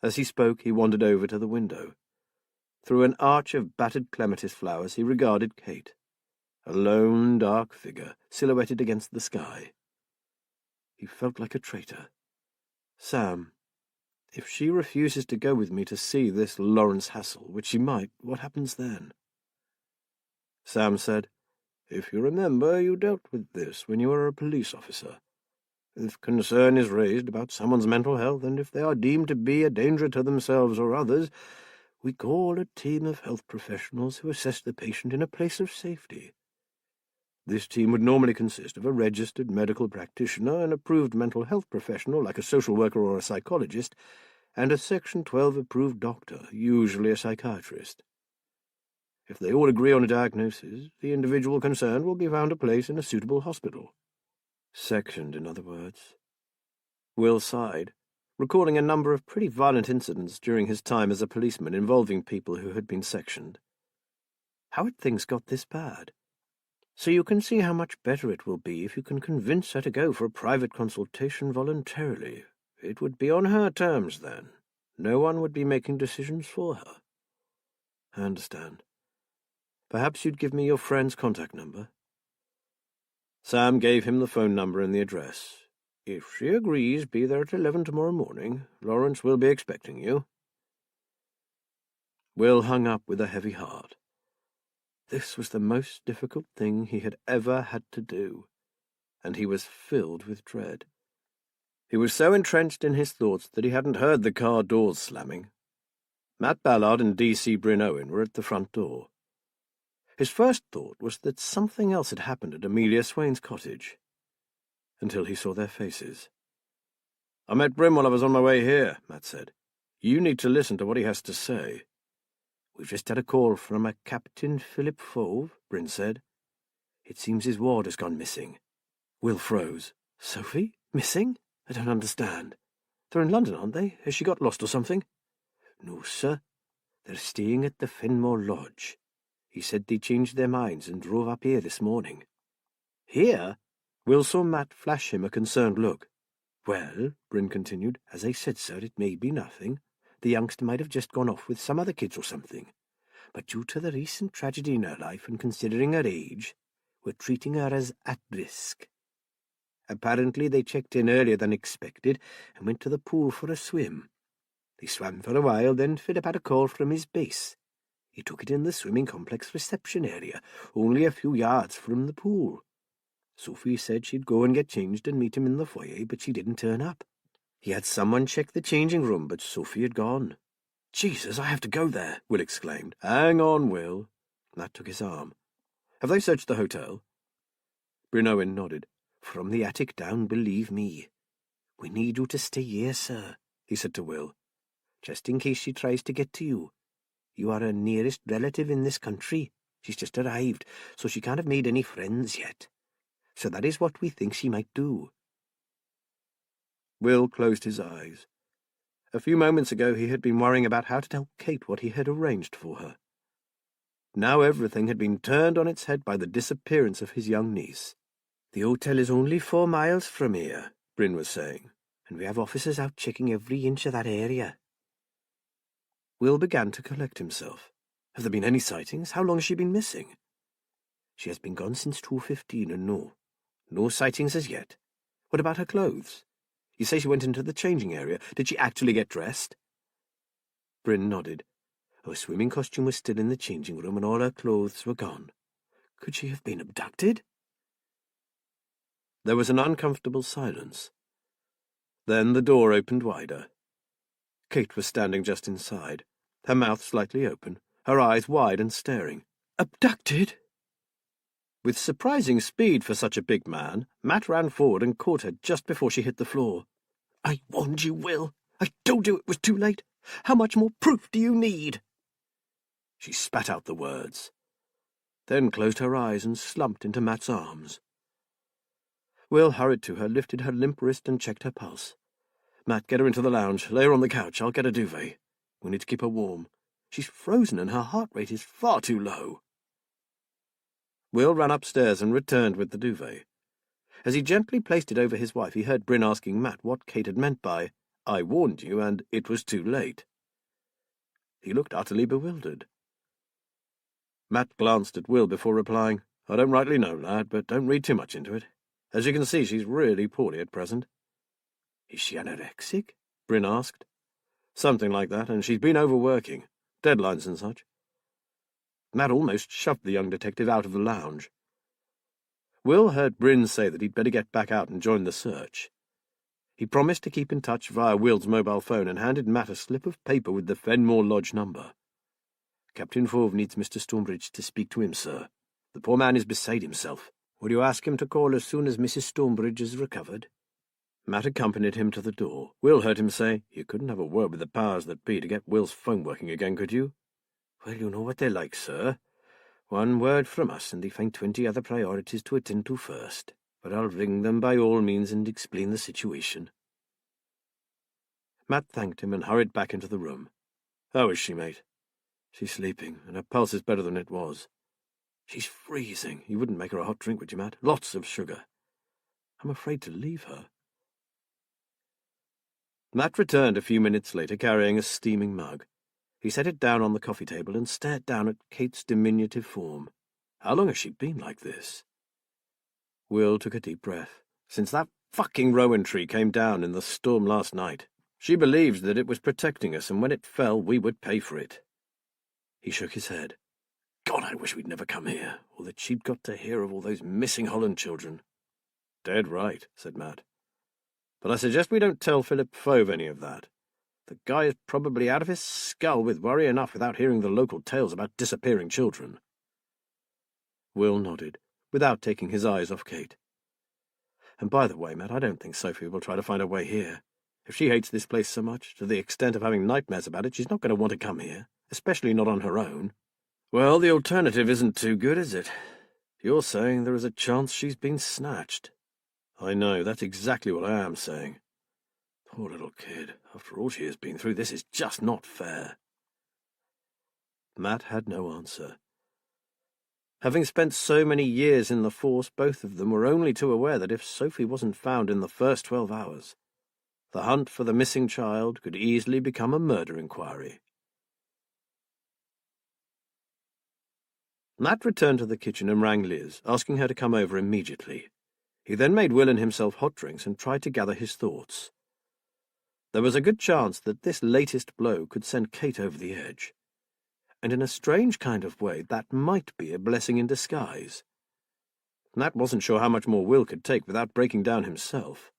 As he spoke, he wandered over to the window. Through an arch of battered clematis flowers he regarded Kate, a lone, dark figure silhouetted against the sky. He felt like a traitor. Sam, if she refuses to go with me to see this Lawrence Hassel, which she might, what happens then? Sam said, If you remember, you dealt with this when you were a police officer. If concern is raised about someone's mental health, and if they are deemed to be a danger to themselves or others, we call a team of health professionals who assess the patient in a place of safety. This team would normally consist of a registered medical practitioner, an approved mental health professional like a social worker or a psychologist, and a Section 12 approved doctor, usually a psychiatrist. If they all agree on a diagnosis, the individual concerned will be found a place in a suitable hospital. Sectioned, in other words. Will sighed, recalling a number of pretty violent incidents during his time as a policeman involving people who had been sectioned. How had things got this bad? So you can see how much better it will be if you can convince her to go for a private consultation voluntarily. It would be on her terms, then. No one would be making decisions for her. I understand. Perhaps you'd give me your friend's contact number? Sam gave him the phone number and the address. If she agrees, be there at 11 tomorrow morning. Lawrence will be expecting you. Will hung up with a heavy heart. This was the most difficult thing he had ever had to do, and he was filled with dread. He was so entrenched in his thoughts that he hadn't heard the car doors slamming. Matt Ballard and D.C. Bryn Owen were at the front door. His first thought was that something else had happened at Amelia Swain's cottage, until he saw their faces. I met Bryn while I was on my way here, Matt said. You need to listen to what he has to say. We've just had a call from a Captain Philip Fauve, Bryn said. It seems his ward has gone missing. Will froze. Sophie? Missing? I don't understand. They're in London, aren't they? Has she got lost or something? No, sir. They're staying at the Fenmore Lodge. He said they changed their minds and drove up here this morning." "Here?" Will saw Matt flash him a concerned look. "Well," Bryn continued, "as I said, sir, it may be nothing. The youngster might have just gone off with some other kids or something. But due to the recent tragedy in her life and considering her age, we're treating her as at risk. Apparently they checked in earlier than expected and went to the pool for a swim. They swam for a while, then Philip had a call from his base. He took it in the swimming complex reception area, only a few yards from the pool. Sophie said she'd go and get changed and meet him in the foyer, but she didn't turn up. He had someone check the changing room, but Sophie had gone." "Jesus, I have to go there," Will exclaimed. "Hang on, Will." Matt took his arm. "Have they searched the hotel?" Bryn Owen nodded. "From the attic down, believe me. We need you to stay here, sir," he said to Will, "just in case she tries to get to you. You are her nearest relative in this country. She's just arrived, so she can't have made any friends yet. So that is what we think she might do." Will closed his eyes. A few moments ago he had been worrying about how to tell Kate what he had arranged for her. Now everything had been turned on its head by the disappearance of his young niece. "The hotel is only 4 miles from here," Bryn was saying, "and we have officers out checking every inch of that area." Will began to collect himself. "Have there been any sightings? How long has she been missing?" "She has been gone since 2:15, and no sightings as yet. What about her clothes? You say she went into the changing area. Did she actually get dressed?" Bryn nodded. Her swimming costume was still in the changing room, and all her clothes were gone. Could she have been abducted? There was an uncomfortable silence. Then the door opened wider. Kate was standing just inside, her mouth slightly open, her eyes wide and staring. "Abducted?" With surprising speed for such a big man, Matt ran forward and caught her just before she hit the floor. "I warned you, Will. I told you it was too late. How much more proof do you need?" She spat out the words, then closed her eyes and slumped into Matt's arms. Will hurried to her, lifted her limp wrist and checked her pulse. "Matt, get her into the lounge. Lay her on the couch. I'll get a duvet. We need to keep her warm. She's frozen and her heart rate is far too low." Will ran upstairs and returned with the duvet. As he gently placed it over his wife, he heard Bryn asking Matt what Kate had meant by, "I warned you, and it was too late." He looked utterly bewildered. Matt glanced at Will before replying, "I don't rightly know, lad, but don't read too much into it. As you can see, she's really poorly at present." "Is she anorexic?" Bryn asked. "Something like that, and she's been overworking. Deadlines and such." Matt almost shoved the young detective out of the lounge. Will heard Bryn say that he'd better get back out and join the search. He promised to keep in touch via Will's mobile phone and handed Matt a slip of paper with the Fenmore Lodge number. "Captain Fauve needs Mr. Stonebridge to speak to him, sir. The poor man is beside himself. Will you ask him to call as soon as Mrs. Stonebridge is recovered?" Matt accompanied him to the door. Will heard him say, "You couldn't have a word with the powers that be to get Will's phone working again, could you?" "Well, you know what they're like, sir. One word from us, and they find 20 other priorities to attend to first. But I'll ring them by all means and explain the situation." Matt thanked him and hurried back into the room. "How is she, mate?" "She's sleeping, and her pulse is better than it was." "She's freezing. You wouldn't make her a hot drink, would you, Matt? Lots of sugar." "I'm afraid to leave her." Matt returned a few minutes later carrying a steaming mug. He set it down on the coffee table and stared down at Kate's diminutive form. How long has she been like this? Will took a deep breath. "Since that fucking rowan tree came down in the storm last night. She believed that it was protecting us, and when it fell, we would pay for it." He shook his head. "God, I wish we'd never come here, or that she'd got to hear of all those missing Holland children." "Dead right," said Matt. "But I suggest we don't tell Philip Fauve any of that. The guy is probably out of his skull with worry enough without hearing the local tales about disappearing children." Will nodded, without taking his eyes off Kate. "And by the way, Matt, I don't think Sophie will try to find her way here. If she hates this place so much, to the extent of having nightmares about it, she's not going to want to come here, especially not on her own." "Well, the alternative isn't too good, is it? You're saying there is a chance she's been snatched." "I know, that's exactly what I am saying. Poor little kid. After all she has been through, this is just not fair." Matt had no answer. Having spent so many years in the force, both of them were only too aware that if Sophie wasn't found in the first 12 hours, the hunt for the missing child could easily become a murder inquiry. Matt returned to the kitchen and rang Liz, asking her to come over immediately. He then made Will and himself hot drinks and tried to gather his thoughts. There was a good chance that this latest blow could send Kate over the edge. And in a strange kind of way, that might be a blessing in disguise. Matt wasn't sure how much more Will could take without breaking down himself.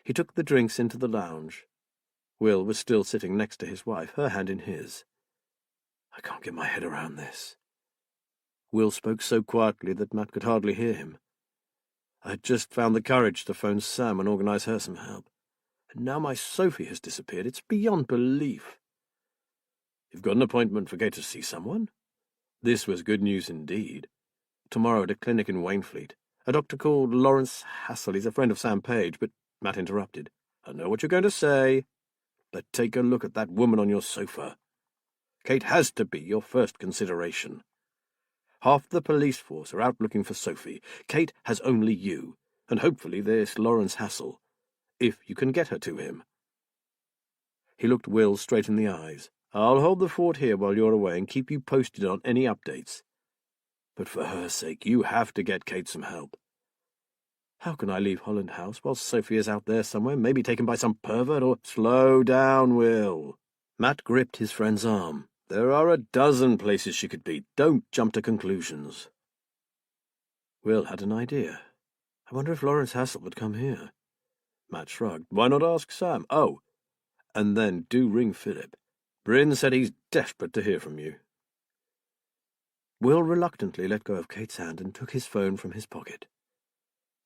He took the drinks into the lounge. Will was still sitting next to his wife, her hand in his. "I can't get my head around this." Will spoke so quietly that Matt could hardly hear him. "I had just found the courage to phone Sam and organize her some help. And now my Sophie has disappeared. It's beyond belief." "You've got an appointment for Kate to see someone?" This was good news indeed. Tomorrow at a clinic in Waynfleet. A doctor called Lawrence Hassel. He's a friend of Sam Page, but Matt interrupted. "I know what you're going to say, but take a look at that woman on your sofa. Kate has to be your first consideration. Half the police force are out looking for Sophie. Kate has only you, and hopefully this Lawrence Hassel, if you can get her to him." He looked Will straight in the eyes. "I'll hold the fort here while you're away and keep you posted on any updates. But for her sake, you have to get Kate some help. How can I leave Holland House while Sophie is out there somewhere, maybe taken by some pervert or—" "Slow down, Will." Matt gripped his friend's arm. "There are a dozen places she could be. Don't jump to conclusions." Will had an idea. "I wonder if Lawrence Hassel would come here." Matt shrugged. "Why not ask Sam? Oh, and then do ring Philip. Bryn said he's desperate to hear from you." Will reluctantly let go of Kate's hand and took his phone from his pocket.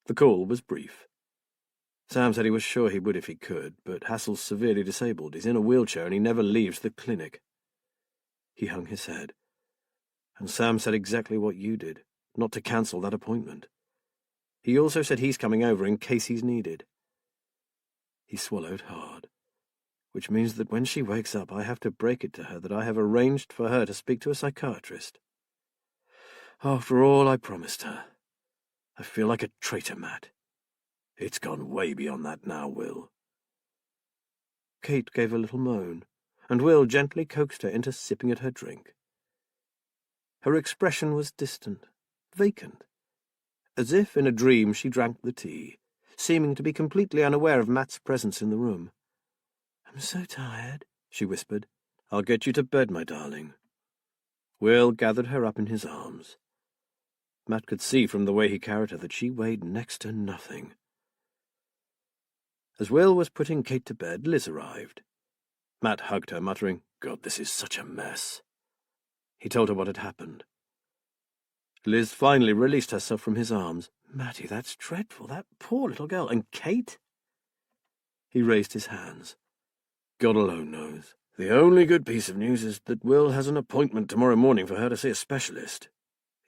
The call was brief. Sam said he was sure he would if he could, but Hassel's severely disabled. He's in a wheelchair and he never leaves the clinic. He hung his head. "And Sam said exactly what you did, not to cancel that appointment. He also said he's coming over in case he's needed." He swallowed hard. "Which means that when she wakes up, I have to break it to her that I have arranged for her to speak to a psychiatrist. After all I promised her. I feel like a traitor, Matt." "It's gone way beyond that now, Will." Kate gave a little moan, and Will gently coaxed her into sipping at her drink. Her expression was distant, vacant. As if in a dream she drank the tea, seeming to be completely unaware of Matt's presence in the room. "I'm so tired," she whispered. "I'll get you to bed, my darling." Will gathered her up in his arms. Matt could see from the way he carried her that she weighed next to nothing. As Will was putting Kate to bed, Liz arrived. Matt hugged her, muttering, "God, this is such a mess." He told her what had happened. Liz finally released herself from his arms. "Matty, that's dreadful. That poor little girl. And Kate?" He raised his hands. "God alone knows. The only good piece of news is that Will has an appointment tomorrow morning for her to see a specialist."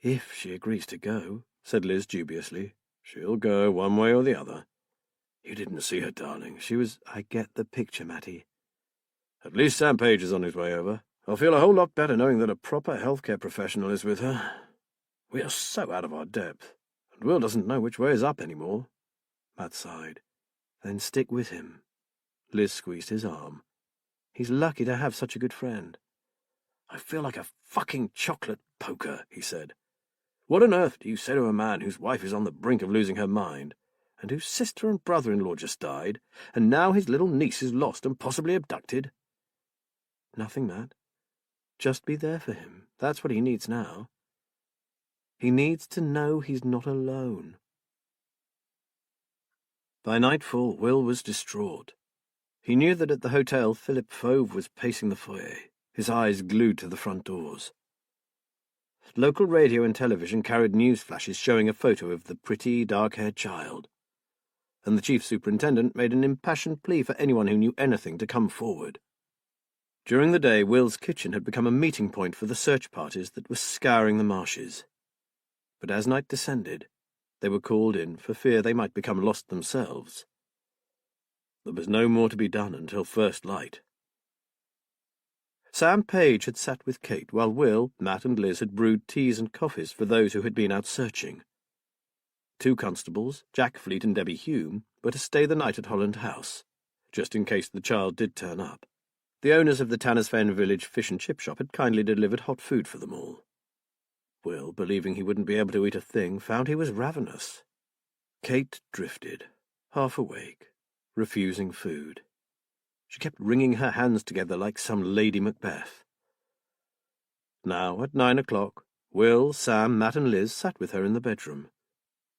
"If she agrees to go," said Liz dubiously. "She'll go one way or the other." "You didn't see her, darling. She was—" "I get the picture, Matty." "At least Sam Page is on his way over. I'll feel a whole lot better knowing that a proper healthcare professional is with her. We are so out of our depth, and Will doesn't know which way is up anymore." Matt sighed. "Then stick with him." Liz squeezed his arm. "He's lucky to have such a good friend." "I feel like a fucking chocolate poker," he said. "What on earth do you say to a man whose wife is on the brink of losing her mind, and whose sister and brother-in-law just died, and now his little niece is lost and possibly abducted?" "Nothing, Matt. Just be there for him. That's what he needs now. He needs to know he's not alone." By nightfall, Will was distraught. He knew that at the hotel Philip Fauve was pacing the foyer, his eyes glued to the front doors. Local radio and television carried news flashes showing a photo of the pretty, dark-haired child, and the chief superintendent made an impassioned plea for anyone who knew anything to come forward. During the day, Will's kitchen had become a meeting point for the search parties that were scouring the marshes. But as night descended, they were called in for fear they might become lost themselves. There was no more to be done until first light. Sam Page had sat with Kate while Will, Matt and Liz had brewed teas and coffees for those who had been out searching. 2 constables, Jack Fleet and Debbie Hume, were to stay the night at Holland House, just in case the child did turn up. The owners of the Tanner's Fen Village fish and chip shop had kindly delivered hot food for them all. Will, believing he wouldn't be able to eat a thing, found he was ravenous. Kate drifted, half awake, refusing food. She kept wringing her hands together like some Lady Macbeth. Now, at 9 o'clock, Will, Sam, Matt and Liz sat with her in the bedroom.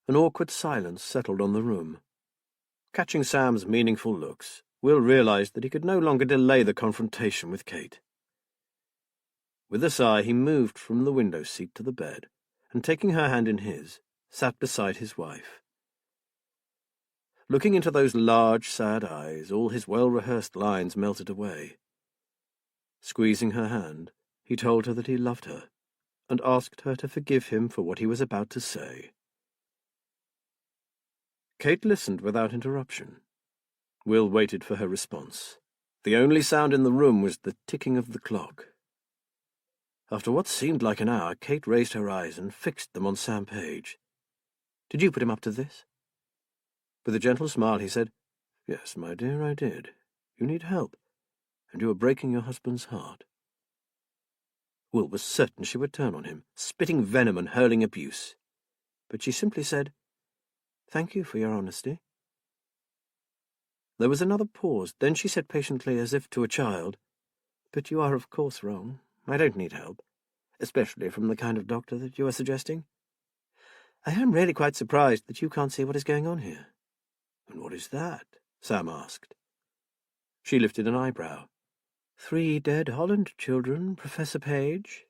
An awkward silence settled on the room. Catching Sam's meaningful looks, Will realized that he could no longer delay the confrontation with Kate. With a sigh, he moved from the window seat to the bed, and taking her hand in his, sat beside his wife. Looking into those large, sad eyes, all his well-rehearsed lines melted away. Squeezing her hand, he told her that he loved her, and asked her to forgive him for what he was about to say. Kate listened without interruption. Will waited for her response. The only sound in the room was the ticking of the clock. After what seemed like an hour, Kate raised her eyes and fixed them on Sam Page. "Did you put him up to this?" With a gentle smile, he said, "Yes, my dear, I did. You need help, and you are breaking your husband's heart." Will was certain she would turn on him, spitting venom and hurling abuse. But she simply said, "Thank you for your honesty." There was another pause. Then she said patiently, as if to a child, "But you are of course wrong. I don't need help, especially from the kind of doctor that you are suggesting. I am really quite surprised that you can't see what is going on here." "And what is that?" Sam asked. She lifted an eyebrow. 3 dead Holland children, Professor Page."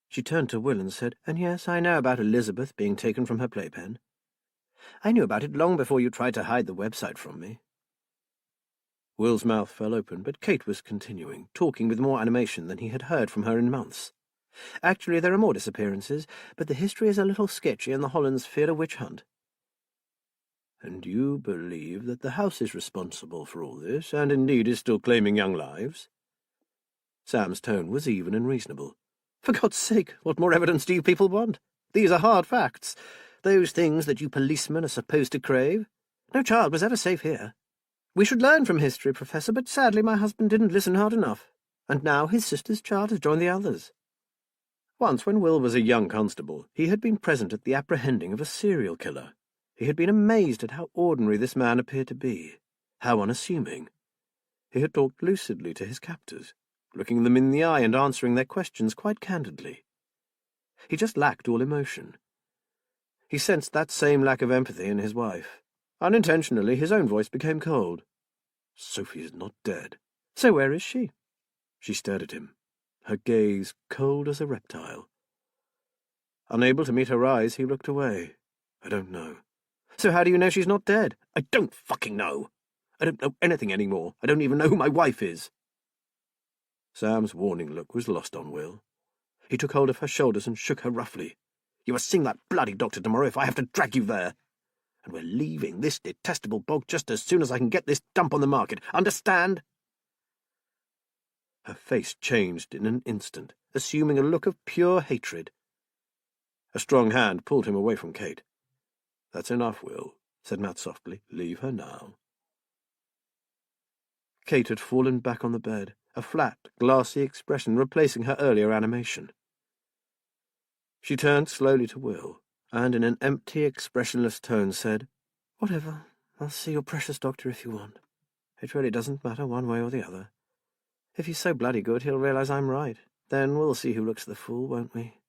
She turned to Will and said, "And yes, I know about Elizabeth being taken from her playpen. I knew about it long before you tried to hide the website from me." Will's mouth fell open, but Kate was continuing, talking with more animation than he had heard from her in months. "Actually, there are more disappearances, but the history is a little sketchy and the Hollands fear a witch hunt." "And you believe that the house is responsible for all this, and indeed is still claiming young lives?" Sam's tone was even and reasonable. "For God's sake, what more evidence do you people want? These are hard facts, those things that you policemen are supposed to crave. No child was ever safe here. We should learn from history, Professor, but sadly my husband didn't listen hard enough, and now his sister's child has joined the others." Once, when Will was a young constable, he had been present at the apprehending of a serial killer. He had been amazed at how ordinary this man appeared to be, how unassuming. He had talked lucidly to his captors, looking them in the eye and answering their questions quite candidly. He just lacked all emotion. He sensed that same lack of empathy in his wife. Unintentionally, his own voice became cold. "Sophie is not dead." "So where is she?" She stared at him, her gaze cold as a reptile. Unable to meet her eyes, he looked away. "I don't know." "So how do you know she's not dead?" "I don't fucking know. I don't know anything anymore. I don't even know who my wife is." Sam's warning look was lost on Will. He took hold of her shoulders and shook her roughly. "You must see that bloody doctor tomorrow if I have to drag you there. And we're leaving this detestable bog just as soon as I can get this dump on the market. Understand?" Her face changed in an instant, assuming a look of pure hatred. A strong hand pulled him away from Kate. "That's enough, Will," said Matt softly. "Leave her now." Kate had fallen back on the bed, a flat, glassy expression replacing her earlier animation. She turned slowly to Will, and in an empty, expressionless tone said, "Whatever. I'll see your precious doctor if you want. It really doesn't matter one way or the other. If he's so bloody good, he'll realize I'm right. Then we'll see who looks the fool, won't we?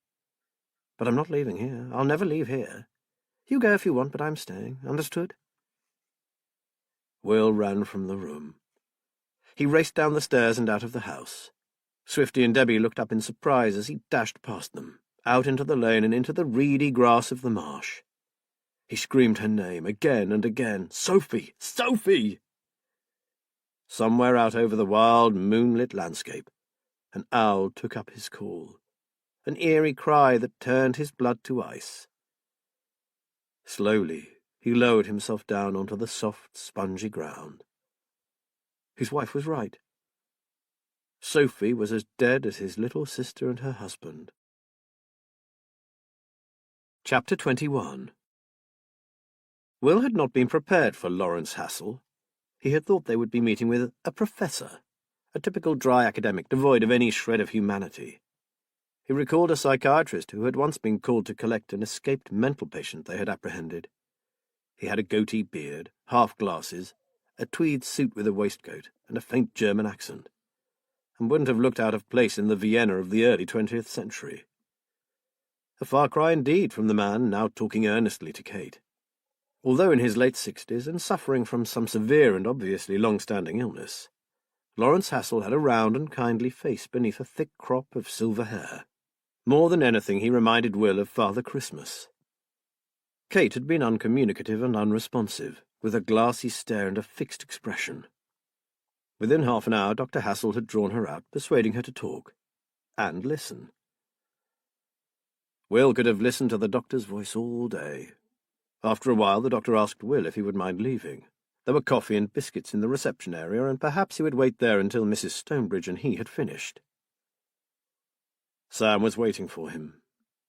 But I'm not leaving here. I'll never leave here. You go if you want, but I'm staying. Understood?" Will ran from the room. He raced down the stairs and out of the house. Swifty and Debbie looked up in surprise as he dashed past them, out into the lane and into the reedy grass of the marsh. He screamed her name again and again. "Sophie! Sophie!" Somewhere out over the wild, moonlit landscape, an owl took up his call, an eerie cry that turned his blood to ice. Slowly, he lowered himself down onto the soft, spongy ground. His wife was right. Sophie was as dead as his little sister and her husband. Chapter 21. Will had not been prepared for Lawrence Hassel. He had thought they would be meeting with a professor, a typical dry academic devoid of any shred of humanity. He recalled a psychiatrist who had once been called to collect an escaped mental patient they had apprehended. He had a goatee beard, half-glasses, a tweed suit with a waistcoat, and a faint German accent, and wouldn't have looked out of place in the Vienna of the early 20th century. A far cry indeed from the man now talking earnestly to Kate. Although in his late 60s and suffering from some severe and obviously long-standing illness, Lawrence Hassel had a round and kindly face beneath a thick crop of silver hair. More than anything, he reminded Will of Father Christmas. Kate had been uncommunicative and unresponsive, with a glassy stare and a fixed expression. Within half an hour, Dr. Hassel had drawn her out, persuading her to talk and listen. Will could have listened to the doctor's voice all day. After a while, the doctor asked Will if he would mind leaving. There were coffee and biscuits in the reception area, and perhaps he would wait there until Mrs. Stonebridge and he had finished. Sam was waiting for him.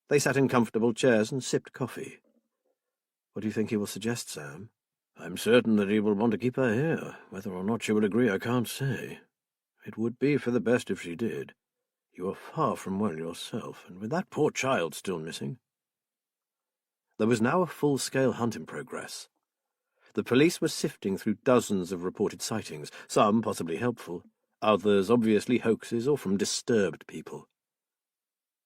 They sat in comfortable chairs and sipped coffee. "What do you think he will suggest, Sam?" "I'm certain that he will want to keep her here. Whether or not she will agree, I can't say. It would be for the best if she did. You are far from well yourself, and with that poor child still missing." There was now a full-scale hunt in progress. The police were sifting through dozens of reported sightings, some possibly helpful, others obviously hoaxes or from disturbed people.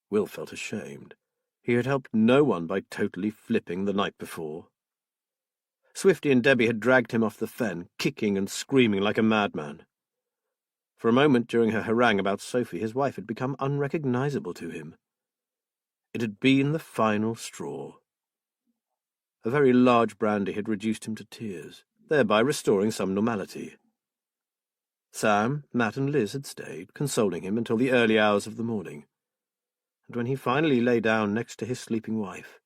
Will felt ashamed. He had helped no one by totally flipping the night before. Swifty and Debbie had dragged him off the fen, kicking and screaming like a madman. For a moment during her harangue about Sophie, his wife had become unrecognizable to him. It had been the final straw. A very large brandy had reduced him to tears, thereby restoring some normality. Sam, Matt, and Liz had stayed, consoling him until the early hours of the morning, and when he finally lay down next to his sleeping wife,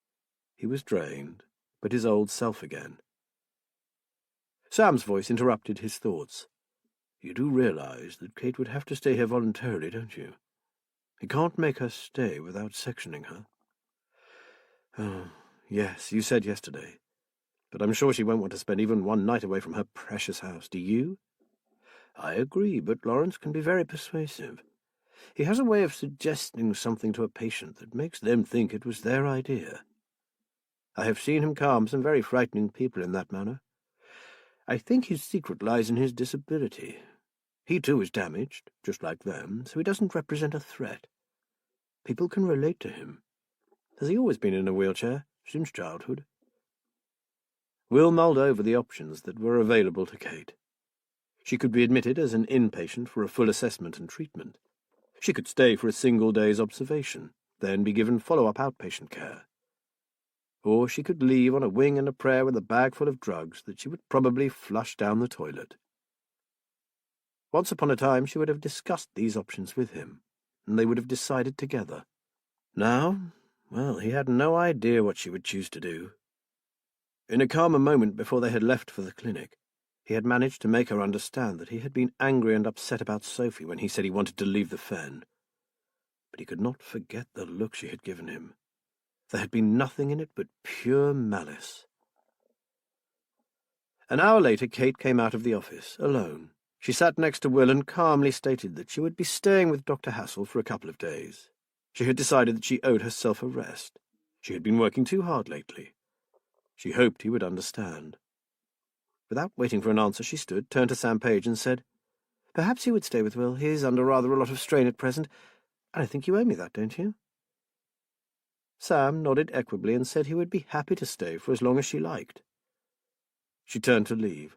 he was drained, but his old self again. Sam's voice interrupted his thoughts. "You do realize that Kate would have to stay here voluntarily, don't you? He can't make her stay without sectioning her." "Oh, yes, you said yesterday. But I'm sure she won't want to spend even one night away from her precious house, do you?" "I agree, but Lawrence can be very persuasive. He has a way of suggesting something to a patient that makes them think it was their idea. I have seen him calm some very frightening people in that manner. I think his secret lies in his disability. He too is damaged, just like them, so he doesn't represent a threat. People can relate to him. Has he always been in a wheelchair, since childhood?" Will mulled over the options that were available to Kate. She could be admitted as an inpatient for a full assessment and treatment. She could stay for a single day's observation, then be given follow-up outpatient care. Or she could leave on a wing and a prayer with a bag full of drugs that she would probably flush down the toilet. Once upon a time she would have discussed these options with him, and they would have decided together. Now, well, he had no idea what she would choose to do. In a calmer moment before they had left for the clinic, he had managed to make her understand that he had been angry and upset about Sophie when he said he wanted to leave the fen. But he could not forget the look she had given him. There had been nothing in it but pure malice. An hour later, Kate came out of the office, alone. She sat next to Will and calmly stated that she would be staying with Dr. Hassel for a couple of days. She had decided that she owed herself a rest. She had been working too hard lately. She hoped he would understand. Without waiting for an answer, she stood, turned to Sam Page and said, "Perhaps you would stay with Will. He is under rather a lot of strain at present. I think you owe me that, don't you?" Sam nodded equably and said he would be happy to stay for as long as she liked. She turned to leave.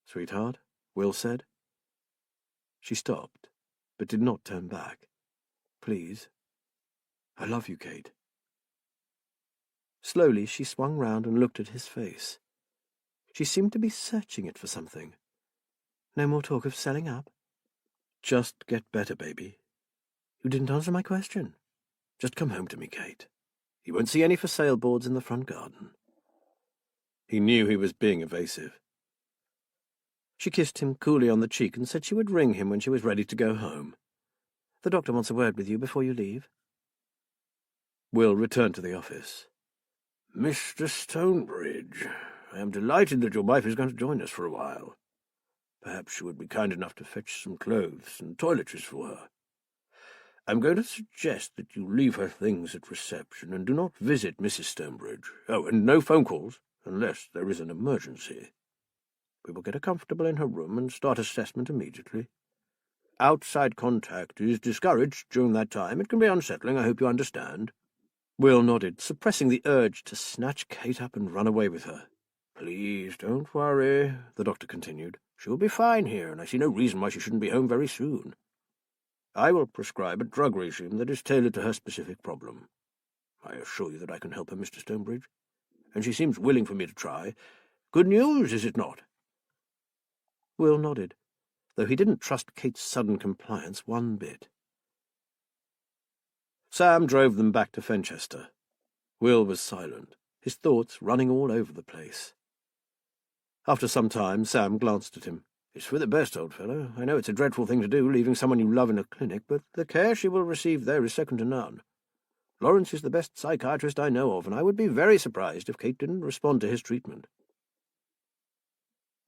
"Sweetheart," Will said. She stopped, but did not turn back. "Please. I love you, Kate." Slowly she swung round and looked at his face. She seemed to be searching it for something. "No more talk of selling up?" "Just get better, baby." "You didn't answer my question." "Just come home to me, Kate. You won't see any for sale boards in the front garden." He knew he was being evasive. She kissed him coolly on the cheek and said she would ring him when she was ready to go home. The doctor wants a word with you before you leave. Will returned to the office. Mr. Stonebridge, I am delighted that your wife is going to join us for a while. Perhaps you would be kind enough to fetch some clothes and toiletries for her. I'm going to suggest that you leave her things at reception and do not visit Mrs. Stonebridge. Oh, and no phone calls, unless there is an emergency. We will get her comfortable in her room and start assessment immediately. Outside contact is discouraged during that time. It can be unsettling, I hope you understand. Will nodded, suppressing the urge to snatch Kate up and run away with her. Please don't worry, the doctor continued. She'll be fine here, and I see no reason why she shouldn't be home very soon. I will prescribe a drug regime that is tailored to her specific problem. I assure you that I can help her, Mr. Stonebridge, and she seems willing for me to try. Good news, is it not? Will nodded, though he didn't trust Kate's sudden compliance one bit. Sam drove them back to Fenchester. Will was silent, his thoughts running all over the place. After some time, Sam glanced at him. It's for the best, old fellow. I know it's a dreadful thing to do, leaving someone you love in a clinic, but the care she will receive there is second to none. Lawrence is the best psychiatrist I know of, and I would be very surprised if Kate didn't respond to his treatment.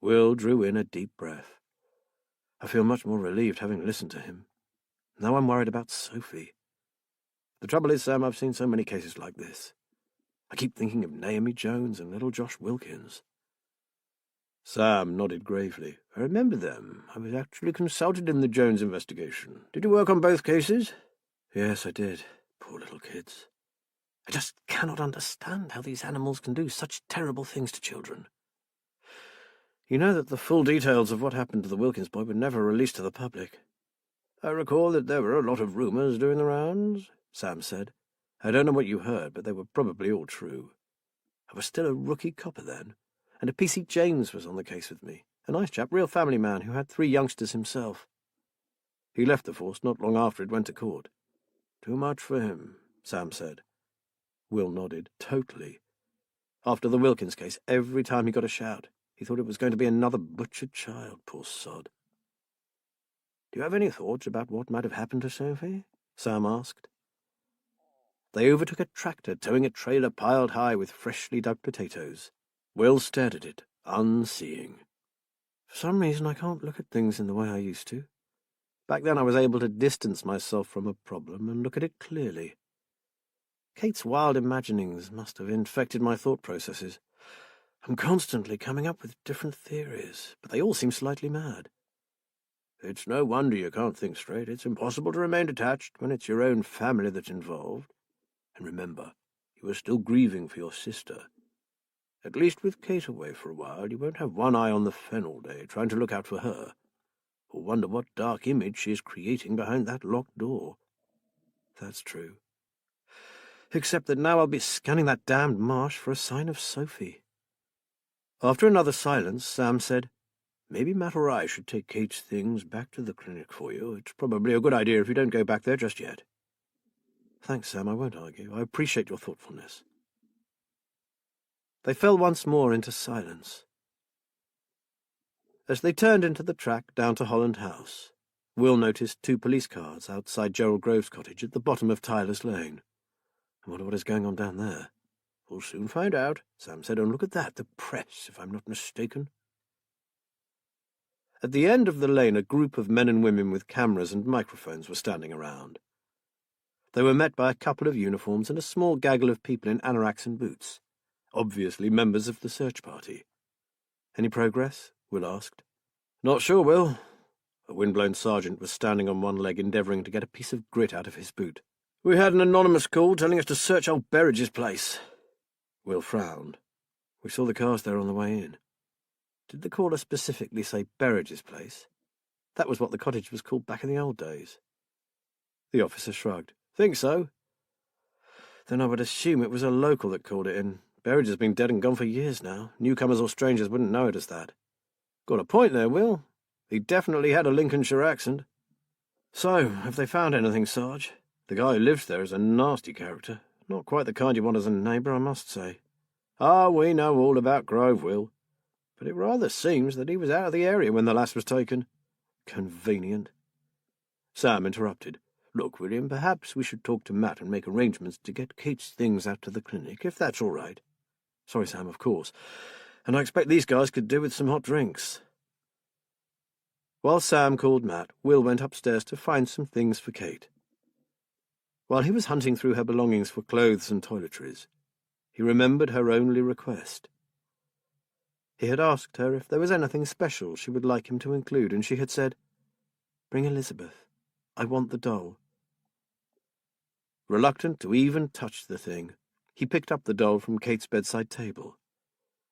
Will drew in a deep breath. I feel much more relieved having listened to him. Now I'm worried about Sophie. The trouble is, Sam, I've seen so many cases like this. I keep thinking of Naomi Jones and little Josh Wilkins. Sam nodded gravely. I remember them. I was actually consulted in the Jones investigation. Did you work on both cases? Yes, I did. Poor little kids. I just cannot understand how these animals can do such terrible things to children. You know that the full details of what happened to the Wilkins boy were never released to the public. I recall that there were a lot of rumours doing the rounds, Sam said. I don't know what you heard, but they were probably all true. I was still a rookie copper then, and a P.C. James was on the case with me, a nice chap, real family man who had 3 youngsters himself. He left the force not long after it went to court. Too much for him, Sam said. Will nodded, totally. After the Wilkins case, every time he got a shout, he thought it was going to be another butchered child, poor sod. Do you have any thoughts about what might have happened to Sophie? Sam asked. They overtook a tractor towing a trailer piled high with freshly dug potatoes. Will stared at it, unseeing. For some reason, I can't look at things in the way I used to. Back then I was able to distance myself from a problem and look at it clearly. Kate's wild imaginings must have infected my thought processes. I'm constantly coming up with different theories, but they all seem slightly mad. It's no wonder you can't think straight. It's impossible to remain detached when it's your own family that's involved. And remember, you are still grieving for your sister. At least with Kate away for a while, you won't have one eye on the fen all day, trying to look out for her, or wonder what dark image she is creating behind that locked door. That's true. Except that now I'll be scanning that damned marsh for a sign of Sophie. After another silence, Sam said, Maybe Matt or I should take Kate's things back to the clinic for you. It's probably a good idea if you don't go back there just yet. Thanks, Sam, I won't argue. I appreciate your thoughtfulness. They fell once more into silence. As they turned into the track down to Holland House, Will noticed 2 police cars outside Gerald Grove's cottage at the bottom of Tyler's Lane. I wonder what is going on down there. We'll soon find out, Sam said. And look at that, the press, if I'm not mistaken. At the end of the lane, a group of men and women with cameras and microphones were standing around. They were met by a couple of uniforms and a small gaggle of people in anoraks and boots, obviously members of the search party. Any progress? Will asked. Not sure, Will. A windblown sergeant was standing on one leg endeavouring to get a piece of grit out of his boot. We had an anonymous call telling us to search old Berridge's place. Will frowned. We saw the cars there on the way in. Did the caller specifically say Berridge's place? That was what the cottage was called back in the old days. The officer shrugged. Think so? Then I would assume it was a local that called it in. Berridge has been dead and gone for years now. Newcomers or strangers wouldn't know it as that. Got a point there, Will. He definitely had a Lincolnshire accent. So, have they found anything, Sarge? The guy who lives there is a nasty character. Not quite the kind you want as a neighbour, I must say. Ah, we know all about Grove, Will. But it rather seems that he was out of the area when the lass was taken. Convenient. Sam interrupted. Look, William, perhaps we should talk to Matt and make arrangements to get Kate's things out to the clinic, if that's all right. Sorry, Sam, of course. And I expect these guys could do with some hot drinks. While Sam called Matt, Will went upstairs to find some things for Kate. While he was hunting through her belongings for clothes and toiletries, he remembered her only request. He had asked her if there was anything special she would like him to include, and she had said, "Bring Elizabeth. I want the doll." Reluctant to even touch the thing, he picked up the doll from Kate's bedside table.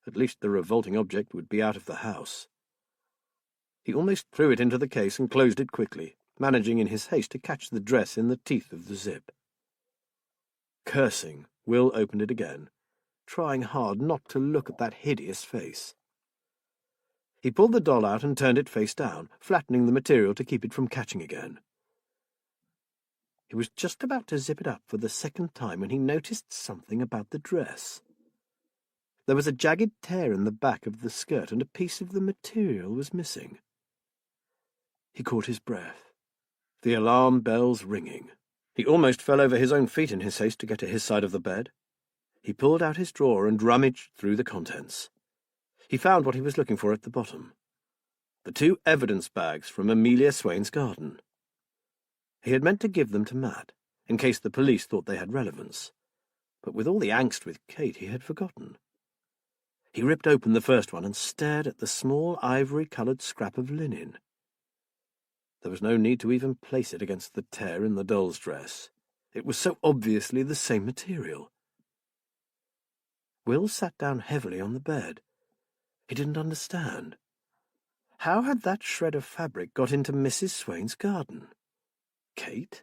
At least the revolting object would be out of the house. He almost threw it into the case and closed it quickly, managing in his haste to catch the dress in the teeth of the zip. Cursing, Will opened it again, trying hard not to look at that hideous face. He pulled the doll out and turned it face down, flattening the material to keep it from catching again. He was just about to zip it up for the second time when he noticed something about the dress. There was a jagged tear in the back of the skirt, and a piece of the material was missing. He caught his breath, the alarm bells ringing. He almost fell over his own feet in his haste to get to his side of the bed. He pulled out his drawer and rummaged through the contents. He found what he was looking for at the bottom: the 2 evidence bags from Amelia Swain's garden. He had meant to give them to Matt, in case the police thought they had relevance, but with all the angst with Kate he had forgotten. He ripped open the first one and stared at the small ivory-coloured scrap of linen. There was no need to even place it against the tear in the doll's dress. It was so obviously the same material. Will sat down heavily on the bed. He didn't understand. How had that shred of fabric got into Mrs. Swain's garden? Kate?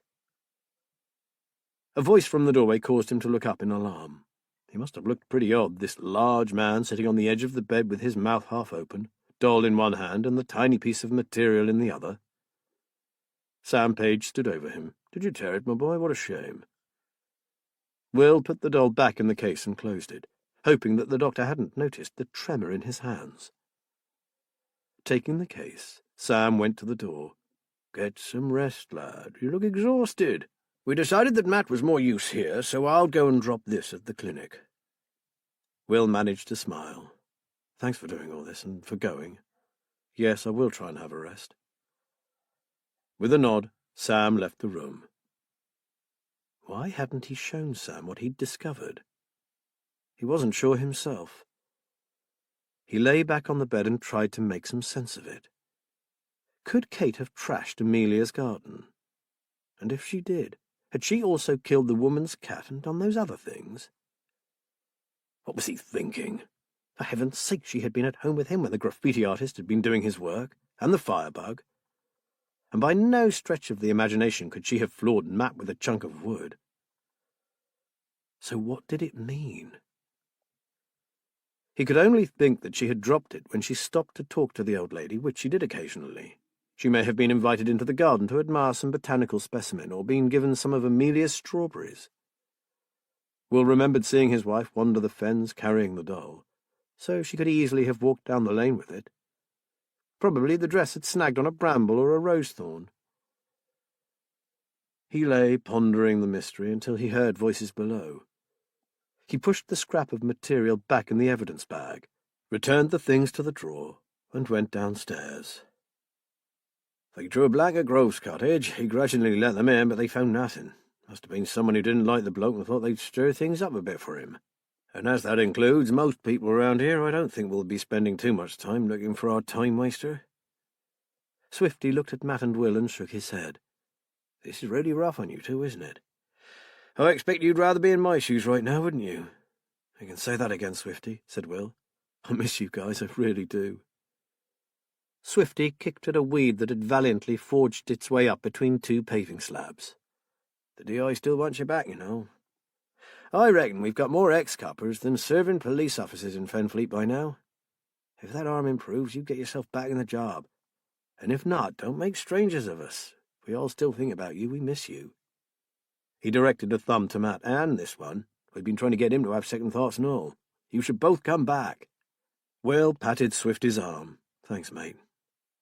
A voice from the doorway caused him to look up in alarm. He must have looked pretty odd, this large man sitting on the edge of the bed with his mouth half open, doll in one hand and the tiny piece of material in the other. Sam Page stood over him. "Did you tear it, my boy? What a shame." Will put the doll back in the case and closed it, hoping that the doctor hadn't noticed the tremor in his hands. Taking the case, Sam went to the door. "Get some rest, lad. You look exhausted. We decided that Matt was more use here, so I'll go and drop this at the clinic." Will managed to smile. "Thanks for doing all this and for going. Yes, I will try and have a rest." With a nod, Sam left the room. Why hadn't he shown Sam what he'd discovered? He wasn't sure himself. He lay back on the bed and tried to make some sense of it. Could Kate have trashed Amelia's garden? And if she did, had she also killed the woman's cat and done those other things? What was he thinking? For heaven's sake, she had been at home with him when the graffiti artist had been doing his work, and the firebug. And by no stretch of the imagination could she have floored Matt with a chunk of wood. So what did it mean? He could only think that she had dropped it when she stopped to talk to the old lady, which she did occasionally. She may have been invited into the garden to admire some botanical specimen, or been given some of Amelia's strawberries. Will remembered seeing his wife wander the fens carrying the doll, so she could easily have walked down the lane with it. Probably the dress had snagged on a bramble or a rose-thorn. He lay pondering the mystery until he heard voices below. He pushed the scrap of material back in the evidence bag, returned the things to the drawer, and went downstairs. They drew a blank at Grove's cottage. He grudgingly let them in, but they found nothing. Must have been someone who didn't like the bloke and thought they'd stir things up a bit for him. And as that includes most people around here, I don't think we'll be spending too much time looking for our time-waster." Swifty looked at Matt and Will and shook his head. "This is really rough on you two, isn't it? I expect you'd rather be in my shoes right now, wouldn't you?" "You can say that again, Swifty," said Will. "I miss you guys, I really do." Swifty kicked at a weed that had valiantly forged its way up between 2 paving slabs. "The DI still wants you back, you know. I reckon we've got more ex-coppers than serving police officers in Fenfleet by now. If that arm improves, you get yourself back in the job. And if not, don't make strangers of us. We all still think about you. We miss you." He directed a thumb to Matt. "And this one. We've been trying to get him to have second thoughts and all. You should both come back." Will patted Swifty's arm. "Thanks, mate.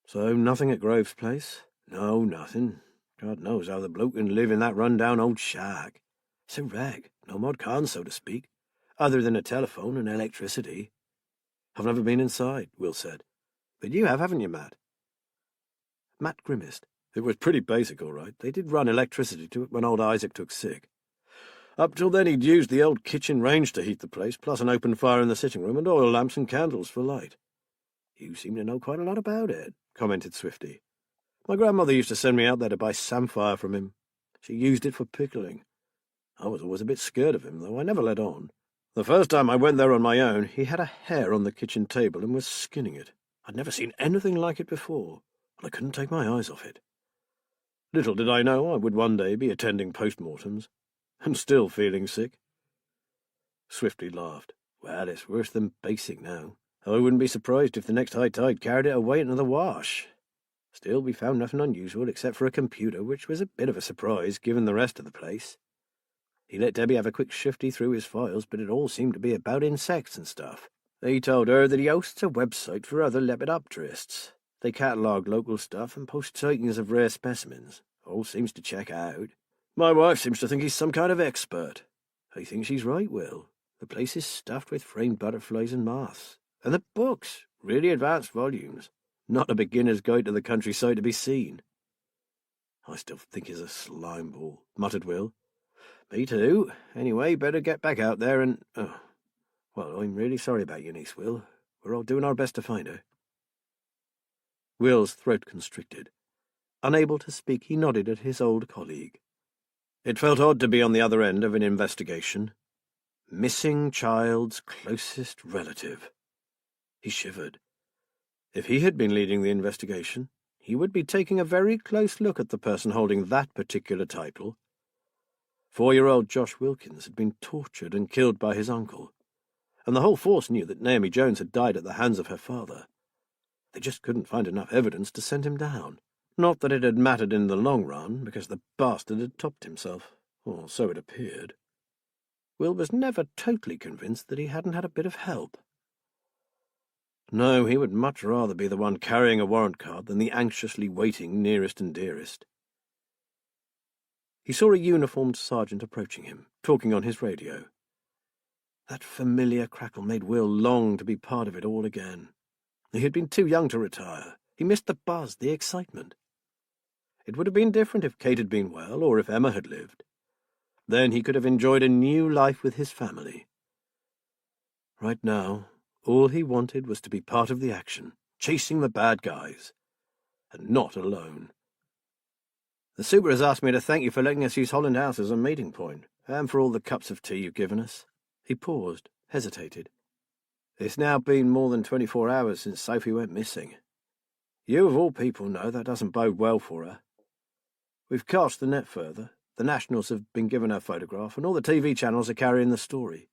So nothing at Grove's place?" "No, nothing. God knows how the bloke can live in that run-down old shack. It's a wreck, no mod cons, so to speak, other than a telephone and electricity. I've never been inside, Will said. But you have, haven't you, Matt? Matt grimaced. It was pretty basic, all right. They did run electricity to it when old Isaac took sick. Up till then he'd used the old kitchen range to heat the place, plus an open fire in the sitting room and oil lamps and candles for light. You seem to know quite a lot about it, commented Swifty. My grandmother used to send me out there to buy samphire from him. She used it for pickling. I was always a bit scared of him, though I never let on. The first time I went there on my own, he had a hare on the kitchen table and was skinning it. I'd never seen anything like it before, and I couldn't take my eyes off it. Little did I know I would one day be attending post-mortems, and still feeling sick. Swifty laughed. Well, it's worse than basic now. I wouldn't be surprised if the next high tide carried it away into the wash. Still, we found nothing unusual except for a computer, which was a bit of a surprise given the rest of the place. He let Debbie have a quick shifty through his files, but it all seemed to be about insects and stuff. He told her that he hosts a website for other lepidopterists. They catalogue local stuff and post sightings of rare specimens. All seems to check out. My wife seems to think he's some kind of expert. I think she's right, Will. The place is stuffed with framed butterflies and moths. And the books, really advanced volumes. Not a beginner's guide to the countryside to be seen. I still think he's a slime ball, muttered Will. Me too. Anyway, better get back out there and... Well, I'm really sorry about your niece, Will. We're all doing our best to find her. Will's throat constricted. Unable to speak, he nodded at his old colleague. It felt odd to be on the other end of an investigation. Missing child's closest relative. He shivered. If he had been leading the investigation, he would be taking a very close look at the person holding that particular title. 4-year-old Josh Wilkins had been tortured and killed by his uncle, and the whole force knew that Naomi Jones had died at the hands of her father. They just couldn't find enough evidence to send him down. Not that it had mattered in the long run, because the bastard had topped himself, or so it appeared. Will was never totally convinced that he hadn't had a bit of help. No, he would much rather be the one carrying a warrant card than the anxiously waiting nearest and dearest. He saw a uniformed sergeant approaching him, talking on his radio. That familiar crackle made Will long to be part of it all again. He had been too young to retire. He missed the buzz, the excitement. It would have been different if Kate had been well, or if Emma had lived. Then he could have enjoyed a new life with his family. Right now, all he wanted was to be part of the action, chasing the bad guys, and not alone. The super has asked me to thank you for letting us use Holland House as a meeting point, and for all the cups of tea you've given us. He paused, hesitated. It's now been more than 24 hours since Sophie went missing. You, of all people, know that doesn't bode well for her. We've cast the net further. The Nationals have been given her photograph, and all the TV channels are carrying the story.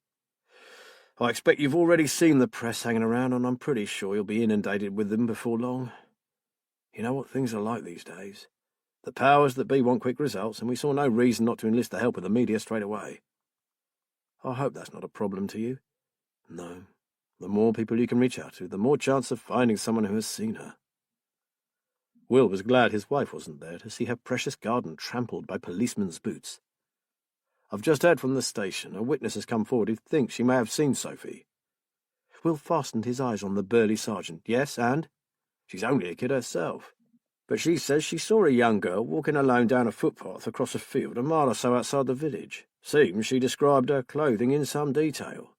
I expect you've already seen the press hanging around, and I'm pretty sure you'll be inundated with them before long. You know what things are like these days. The powers that be want quick results, and we saw no reason not to enlist the help of the media straight away. I hope that's not a problem to you. No. The more people you can reach out to, the more chance of finding someone who has seen her. Will was glad his wife wasn't there to see her precious garden trampled by policemen's boots. I've just heard from the station. A witness has come forward who thinks she may have seen Sophie. Will fastened his eyes on the burly sergeant. Yes, and? She's only a kid herself. But she says she saw a young girl walking alone down a footpath across a field a mile or so outside the village. Seems she described her clothing in some detail.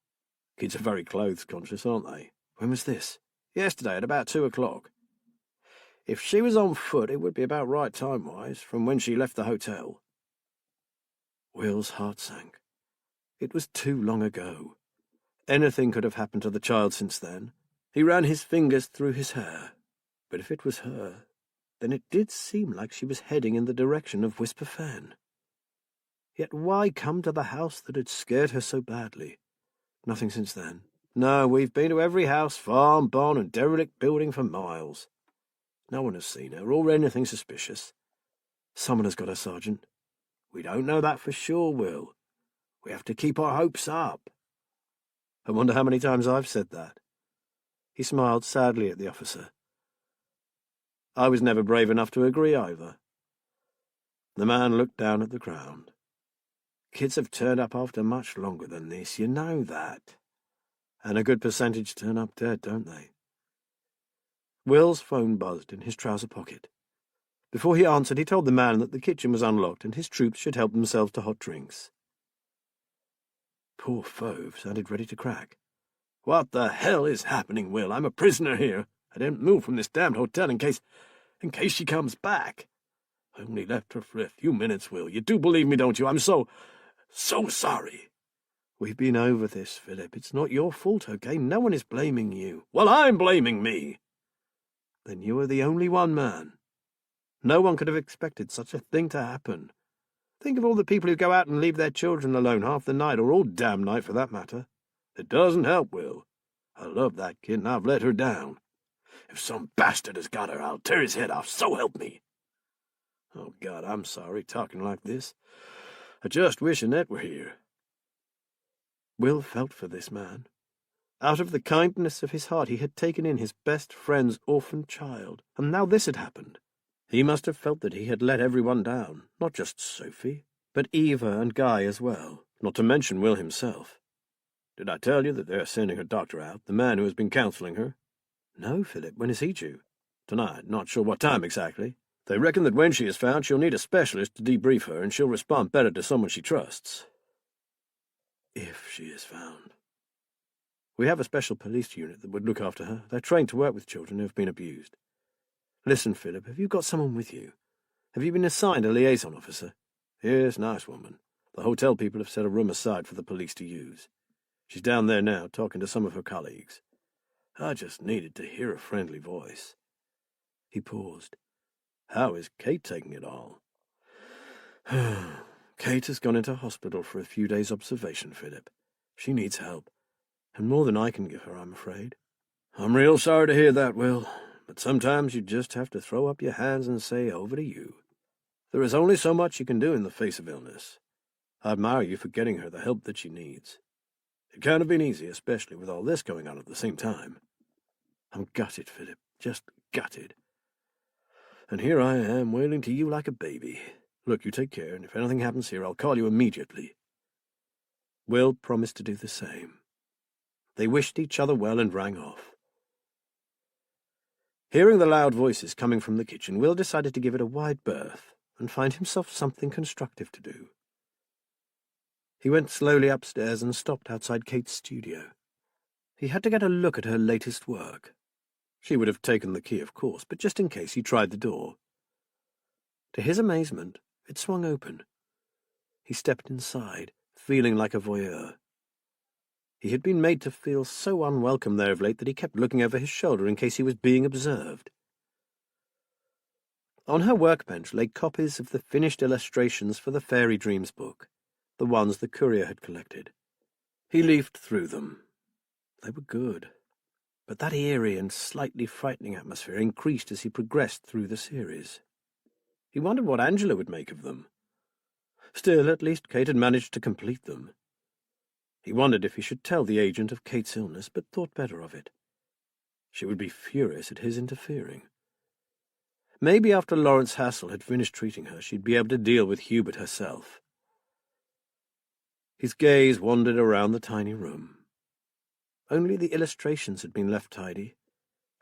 Kids are very clothes-conscious, aren't they? When was this? Yesterday at about 2 o'clock. If she was on foot, it would be about right time-wise, from when she left the hotel. Will's heart sank. It was too long ago. Anything could have happened to the child since then. He ran his fingers through his hair. But if it was her, then it did seem like she was heading in the direction of Whisper Fen. Yet why come to the house that had scared her so badly? Nothing since then. No, we've been to every house, farm, barn, and derelict building for miles. No one has seen her, or anything suspicious. Someone has got her, Sergeant. We don't know that for sure, Will. We have to keep our hopes up. I wonder how many times I've said that. He smiled sadly at the officer. I was never brave enough to agree either. The man looked down at the ground. Kids have turned up after much longer than this, you know that. And a good percentage turn up dead, don't they? Will's phone buzzed in his trouser pocket. Before he answered, he told the man that the kitchen was unlocked and his troops should help themselves to hot drinks. Poor Fauve sounded ready to crack. "What the hell is happening, Will? I'm a prisoner here. I didn't move from this damned hotel in case she comes back. I only left her for a few minutes, Will. You do believe me, don't you? I'm so sorry." "We've been over this, Philip. It's not your fault, okay? No one is blaming you." "Well, I'm blaming me." "Then you are the only one, man. No one could have expected such a thing to happen. Think of all the people who go out and leave their children alone half the night, or all damn night for that matter." "It doesn't help, Will. I love that kid and I've let her down. If some bastard has got her, I'll tear his head off, so help me." "Oh, God, I'm sorry talking like this. I just wish Annette were here." Will felt for this man. Out of the kindness of his heart he had taken in his best friend's orphan child, and now this had happened. He must have felt that he had let everyone down, not just Sophie, but Eva and Guy as well, not to mention Will himself. "Did I tell you that they're sending her doctor out, the man who has been counselling her?" "No, Philip. When is he due?" "Tonight. Not sure what time exactly. They reckon that when she is found, she'll need a specialist to debrief her, and she'll respond better to someone she trusts." If she is found. We have a special police unit that would look after her. They're trained to work with children who have been abused. Listen, Philip, have you got someone with you? Have you been assigned a liaison officer? Yes, nice woman. The hotel people have set a room aside for the police to use. She's down there now, talking to some of her colleagues. I just needed to hear a friendly voice. He paused. How is Kate taking it all? Kate has gone into hospital for a few days' observation, Philip. She needs help, and more than I can give her, I'm afraid. I'm real sorry to hear that, Will, but sometimes you just have to throw up your hands and say, over to you. There is only so much you can do in the face of illness. I admire you for getting her the help that she needs. It can't have been easy, especially with all this going on at the same time. I'm gutted, Philip, just gutted. And here I am, wailing to you like a baby. Look, you take care, and if anything happens here, I'll call you immediately. Will promised to do the same. They wished each other well and rang off. Hearing the loud voices coming from the kitchen, Will decided to give it a wide berth and find himself something constructive to do. He went slowly upstairs and stopped outside Kate's studio. He had to get a look at her latest work. She would have taken the key, of course, but just in case he tried the door. To his amazement, it swung open. He stepped inside, feeling like a voyeur. He had been made to feel so unwelcome there of late that he kept looking over his shoulder in case he was being observed. On her workbench lay copies of the finished illustrations for the Fairy Dreams book, the ones the courier had collected. He leafed through them. They were good, but that eerie and slightly frightening atmosphere increased as he progressed through the series. He wondered what Angela would make of them. Still, at least Kate had managed to complete them. He wondered if he should tell the agent of Kate's illness, but thought better of it. She would be furious at his interfering. Maybe after Lawrence Hassel had finished treating her, she'd be able to deal with Hubert herself. His gaze wandered around the tiny room. Only the illustrations had been left tidy.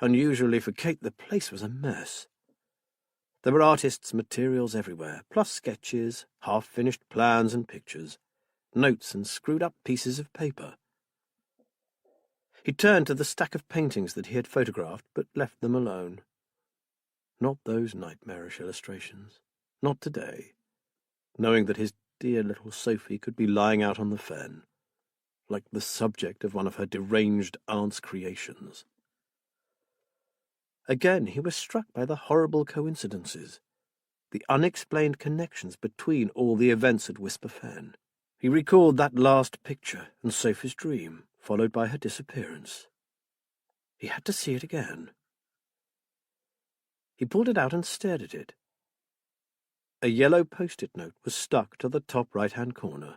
Unusually for Kate, the place was a mess. There were artists' materials everywhere, plus sketches, half-finished plans and pictures, notes and screwed-up pieces of paper. He turned to the stack of paintings that he had photographed, but left them alone. Not those nightmarish illustrations. Not today, knowing that his dear little Sophie could be lying out on the fen, like the subject of one of her deranged aunt's creations. Again he was struck by the horrible coincidences, the unexplained connections between all the events at Whisper Fen. He recalled that last picture and Sophie's dream, followed by her disappearance. He had to see it again. He pulled it out and stared at it. A yellow post-it note was stuck to the top right-hand corner.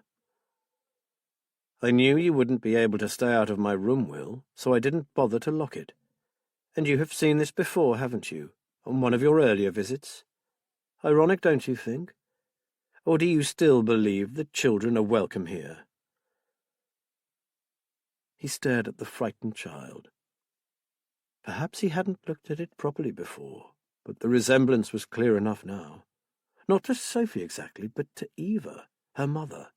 I knew you wouldn't be able to stay out of my room, Will, so I didn't bother to lock it. And you have seen this before, haven't you, on one of your earlier visits? Ironic, don't you think? Or do you still believe that children are welcome here?" He stared at the frightened child. Perhaps he hadn't looked at it properly before, but the resemblance was clear enough now. Not to Sophie exactly, but to Eva, her mother.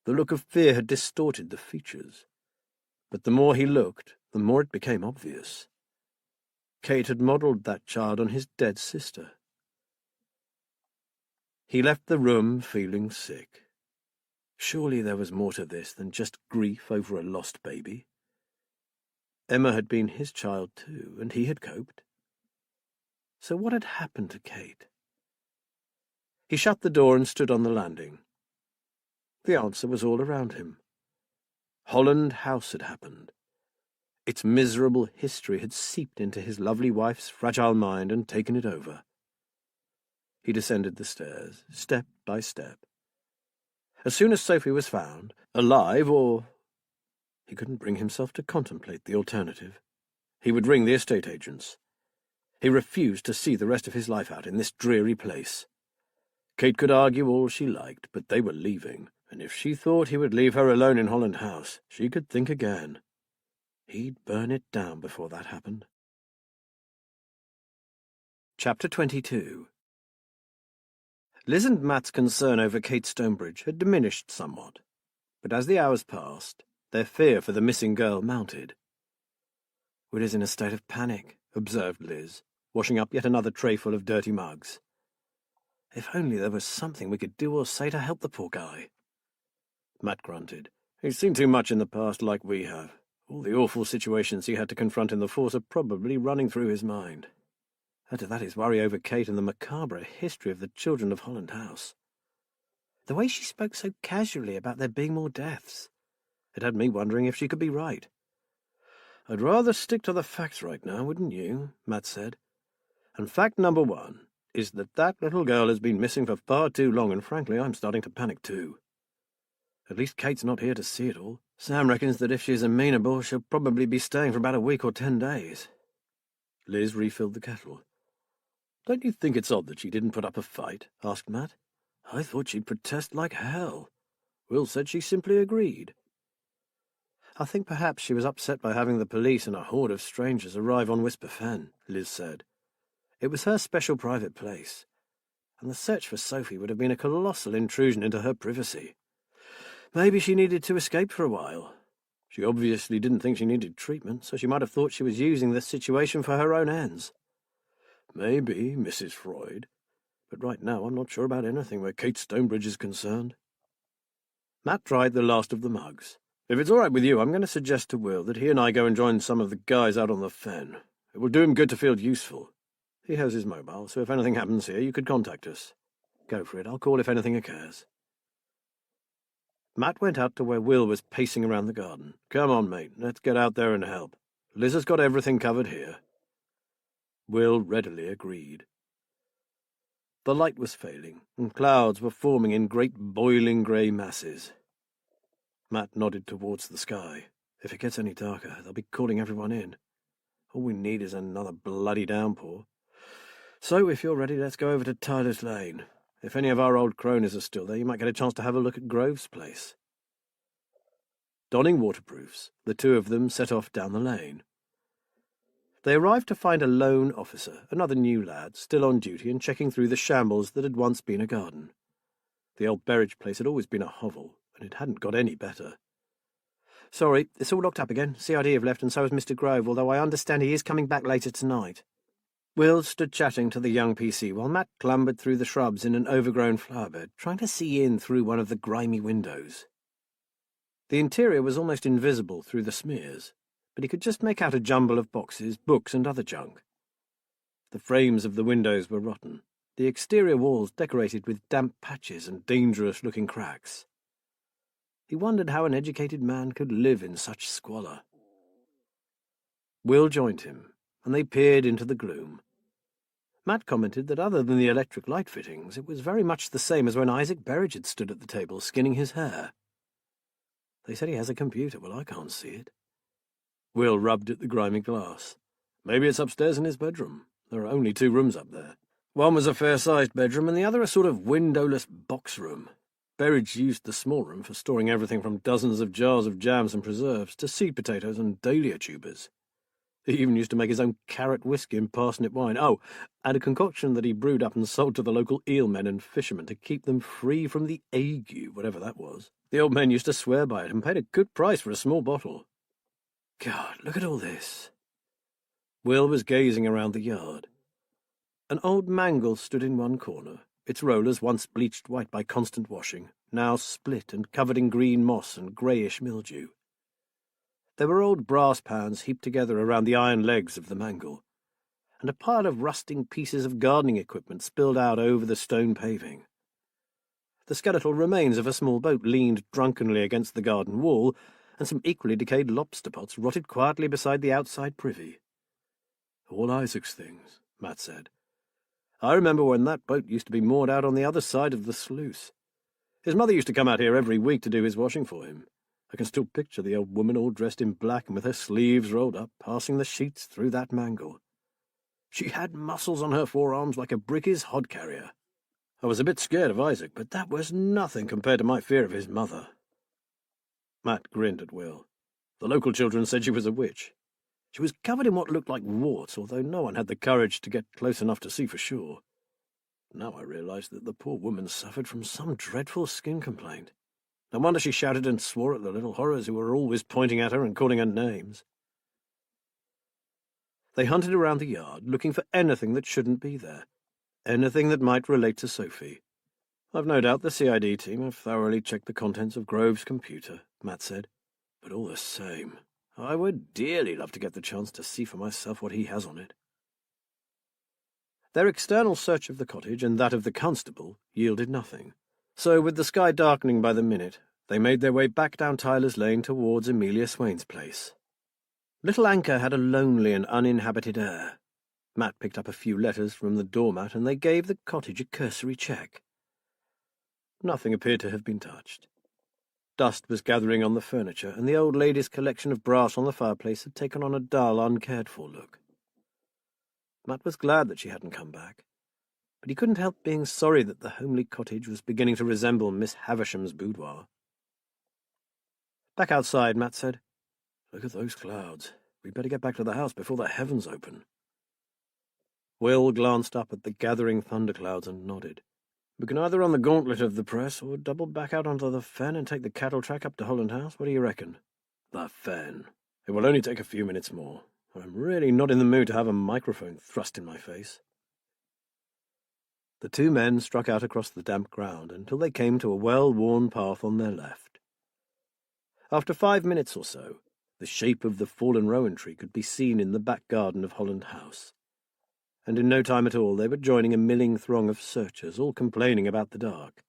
The look of fear had distorted the features, but the more he looked, the more it became obvious. Kate had modelled that child on his dead sister. He left the room feeling sick. Surely there was more to this than just grief over a lost baby. Emma had been his child too, and he had coped. So what had happened to Kate? He shut the door and stood on the landing. The answer was all around him. Holland House had happened. Its miserable history had seeped into his lovely wife's fragile mind and taken it over. He descended the stairs, step by step. As soon as Sophie was found, alive or... He couldn't bring himself to contemplate the alternative. He would ring the estate agents. He refused to see the rest of his life out in this dreary place. Kate could argue all she liked, but they were leaving, and if she thought he would leave her alone in Holland House, she could think again. He'd burn it down before that happened. Chapter 22. Liz and Matt's concern over Kate Stonebridge had diminished somewhat, but as the hours passed, their fear for the missing girl mounted. "Will is in a state of panic," observed Liz, washing up yet another trayful of dirty mugs. "If only there was something we could do or say to help the poor guy." Matt grunted. "He's seen too much in the past like we have. All the awful situations he had to confront in the force are probably running through his mind. Add to that his worry over Kate and the macabre history of the children of Holland House. The way she spoke so casually about there being more deaths. It had me wondering if she could be right." "I'd rather stick to the facts right now, wouldn't you?" Matt said. "And fact number one is that little girl has been missing for far too long, and frankly, I'm starting to panic too. At least Kate's not here to see it all. Sam reckons that if she's amenable, she'll probably be staying for about a week or 10 days. Liz refilled the kettle. "Don't you think it's odd that she didn't put up a fight?" asked Matt. "I thought she'd protest like hell. Will said she simply agreed." "I think perhaps she was upset by having the police and a horde of strangers arrive on Whisper Fen," Liz said. "It was her special private place, and the search for Sophie would have been a colossal intrusion into her privacy. Maybe she needed to escape for a while. She obviously didn't think she needed treatment, so she might have thought she was using the situation for her own ends. Maybe, Mrs. Freud, but right now I'm not sure about anything where Kate Stonebridge is concerned." Matt dried the last of the mugs. "If it's all right with you, I'm going to suggest to Will that he and I go and join some of the guys out on the fen. It will do him good to feel useful. He has his mobile, so if anything happens here, you could contact us. Go for it. I'll call if anything occurs." Matt went out to where Will was pacing around the garden. "Come on, mate. Let's get out there and help. Liz has got everything covered here." Will readily agreed. The light was failing, and clouds were forming in great boiling grey masses. Matt nodded towards the sky. "If it gets any darker, they'll be calling everyone in. All we need is another bloody downpour. So, if you're ready, let's go over to Tyler's Lane. If any of our old cronies are still there, you might get a chance to have a look at Grove's place." Donning waterproofs, the two of them set off down the lane. They arrived to find a lone officer, another new lad, still on duty and checking through the shambles that had once been a garden. The old Berridge place had always been a hovel, and it hadn't got any better. "Sorry, it's all locked up again. CID have left, and so has Mr. Grove, although I understand he is coming back later tonight." Will stood chatting to the young PC while Matt clambered through the shrubs in an overgrown flowerbed, trying to see in through one of the grimy windows. The interior was almost invisible through the smears, but he could just make out a jumble of boxes, books, and other junk. The frames of the windows were rotten, the exterior walls decorated with damp patches and dangerous-looking cracks. He wondered how an educated man could live in such squalor. Will joined him, and they peered into the gloom. Matt commented that other than the electric light fittings, it was very much the same as when Isaac Berridge had stood at the table skinning his hair. "They said he has a computer. Well, I can't see it." Will rubbed at the grimy glass. "Maybe it's upstairs in his bedroom. There are only 2 rooms up there. One was a fair-sized bedroom and the other a sort of windowless box room. Berridge used the small room for storing everything from dozens of jars of jams and preserves to seed potatoes and dahlia tubers. He even used to make his own carrot whiskey and parsnip wine. Oh, and a concoction that he brewed up and sold to the local eelmen and fishermen to keep them free from the ague, whatever that was. The old men used to swear by it and paid a good price for a small bottle. God, look at all this. Will was gazing around the yard. An old mangle stood in one corner, its rollers once bleached white by constant washing, now split and covered in green moss and greyish mildew. There were old brass pans heaped together around the iron legs of the mangle, and a pile of rusting pieces of gardening equipment spilled out over the stone paving. The skeletal remains of a small boat leaned drunkenly against the garden wall, and some equally decayed lobster pots rotted quietly beside the outside privy. All Isaac's things, Matt said. I remember when that boat used to be moored out on the other side of the sluice. His mother used to come out here every week to do his washing for him. I can still picture the old woman all dressed in black and with her sleeves rolled up, passing the sheets through that mangle. She had muscles on her forearms like a bricky's hod carrier. I was a bit scared of Isaac, but that was nothing compared to my fear of his mother. Matt grinned at Will. The local children said she was a witch. She was covered in what looked like warts, although no one had the courage to get close enough to see for sure. Now I realized that the poor woman suffered from some dreadful skin complaint. No wonder she shouted and swore at the little horrors who were always pointing at her and calling her names. They hunted around the yard, looking for anything that shouldn't be there, anything that might relate to Sophie. I've no doubt the CID team have thoroughly checked the contents of Grove's computer, Matt said. But all the same, I would dearly love to get the chance to see for myself what he has on it. Their external search of the cottage and that of the constable yielded nothing. So, with the sky darkening by the minute, they made their way back down Tyler's Lane towards Amelia Swain's place. Little Anchor had a lonely and uninhabited air. Matt picked up a few letters from the doormat, and they gave the cottage a cursory check. Nothing appeared to have been touched. Dust was gathering on the furniture, and the old lady's collection of brass on the fireplace had taken on a dull, uncared-for look. Matt was glad that she hadn't come back, but he couldn't help being sorry that the homely cottage was beginning to resemble Miss Havisham's boudoir. Back outside, Matt said, "Look at those clouds. We'd better get back to the house before the heavens open." Will glanced up at the gathering thunderclouds and nodded. "We can either run the gauntlet of the press or double back out onto the fen and take the cattle track up to Holland House. What do you reckon?" "The fen. It will only take a few minutes more. I'm really not in the mood to have a microphone thrust in my face." The two men struck out across the damp ground until they came to a well-worn path on their left. After 5 minutes or so, the shape of the fallen rowan tree could be seen in the back garden of Holland House, and in no time at all they were joining a milling throng of searchers, all complaining about the dark.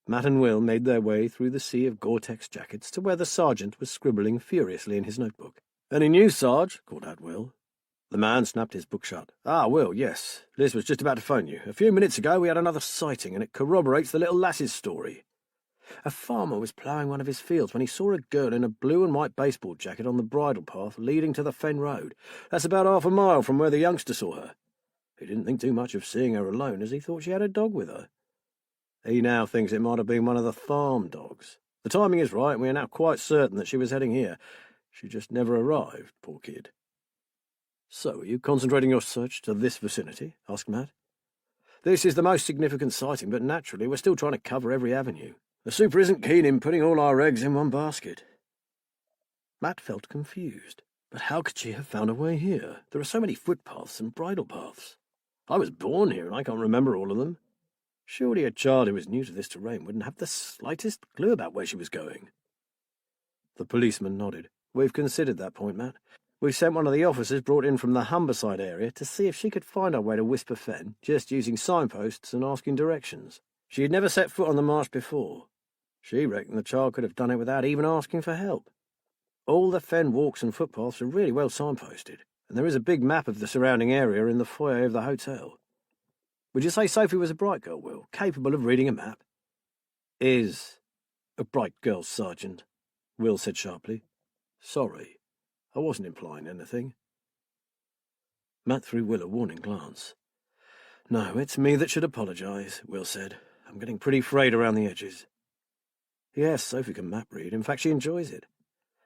Matt and Will made their way through the sea of Gore-Tex jackets to where the sergeant was scribbling furiously in his notebook. "Any news, Sarge?" called out Will. The man snapped his book shut. "Ah, Will, yes. Liz was just about to phone you. A few minutes ago we had another sighting, and it corroborates the little lass's story. A farmer was ploughing one of his fields when he saw a girl in a blue and white baseball jacket on the bridle path leading to the fen road. That's about half a mile from where the youngster saw her. He didn't think too much of seeing her alone, as he thought she had a dog with her. He now thinks it might have been one of the farm dogs. The timing is right, and we are now quite certain that she was heading here. She just never arrived, poor kid." "So, are you concentrating your search to this vicinity?" asked Matt. "This is the most significant sighting, but naturally we're still trying to cover every avenue. The super isn't keen in putting all our eggs in one basket." Matt felt confused. But how could she have found her way here? There are so many footpaths and bridle paths. I was born here, and I can't remember all of them. Surely a child who was new to this terrain wouldn't have the slightest clue about where she was going. The policeman nodded. "We've considered that point, Matt. We've sent one of the officers brought in from the Humberside area to see if she could find her way to Whisper Fen, just using signposts and asking directions. She had never set foot on the marsh before. She reckoned the child could have done it without even asking for help. All the fen walks and footpaths are really well signposted, and there is a big map of the surrounding area in the foyer of the hotel. Would you say Sophie was a bright girl, Will, capable of reading a map?" "Is a bright girl, Sergeant," Will said sharply. "Sorry, I wasn't implying anything." Matt threw Will a warning glance. No, it's me that should apologise, Will said. I'm getting pretty frayed around the edges. Yes, Sophie can map read. In fact, she enjoys it.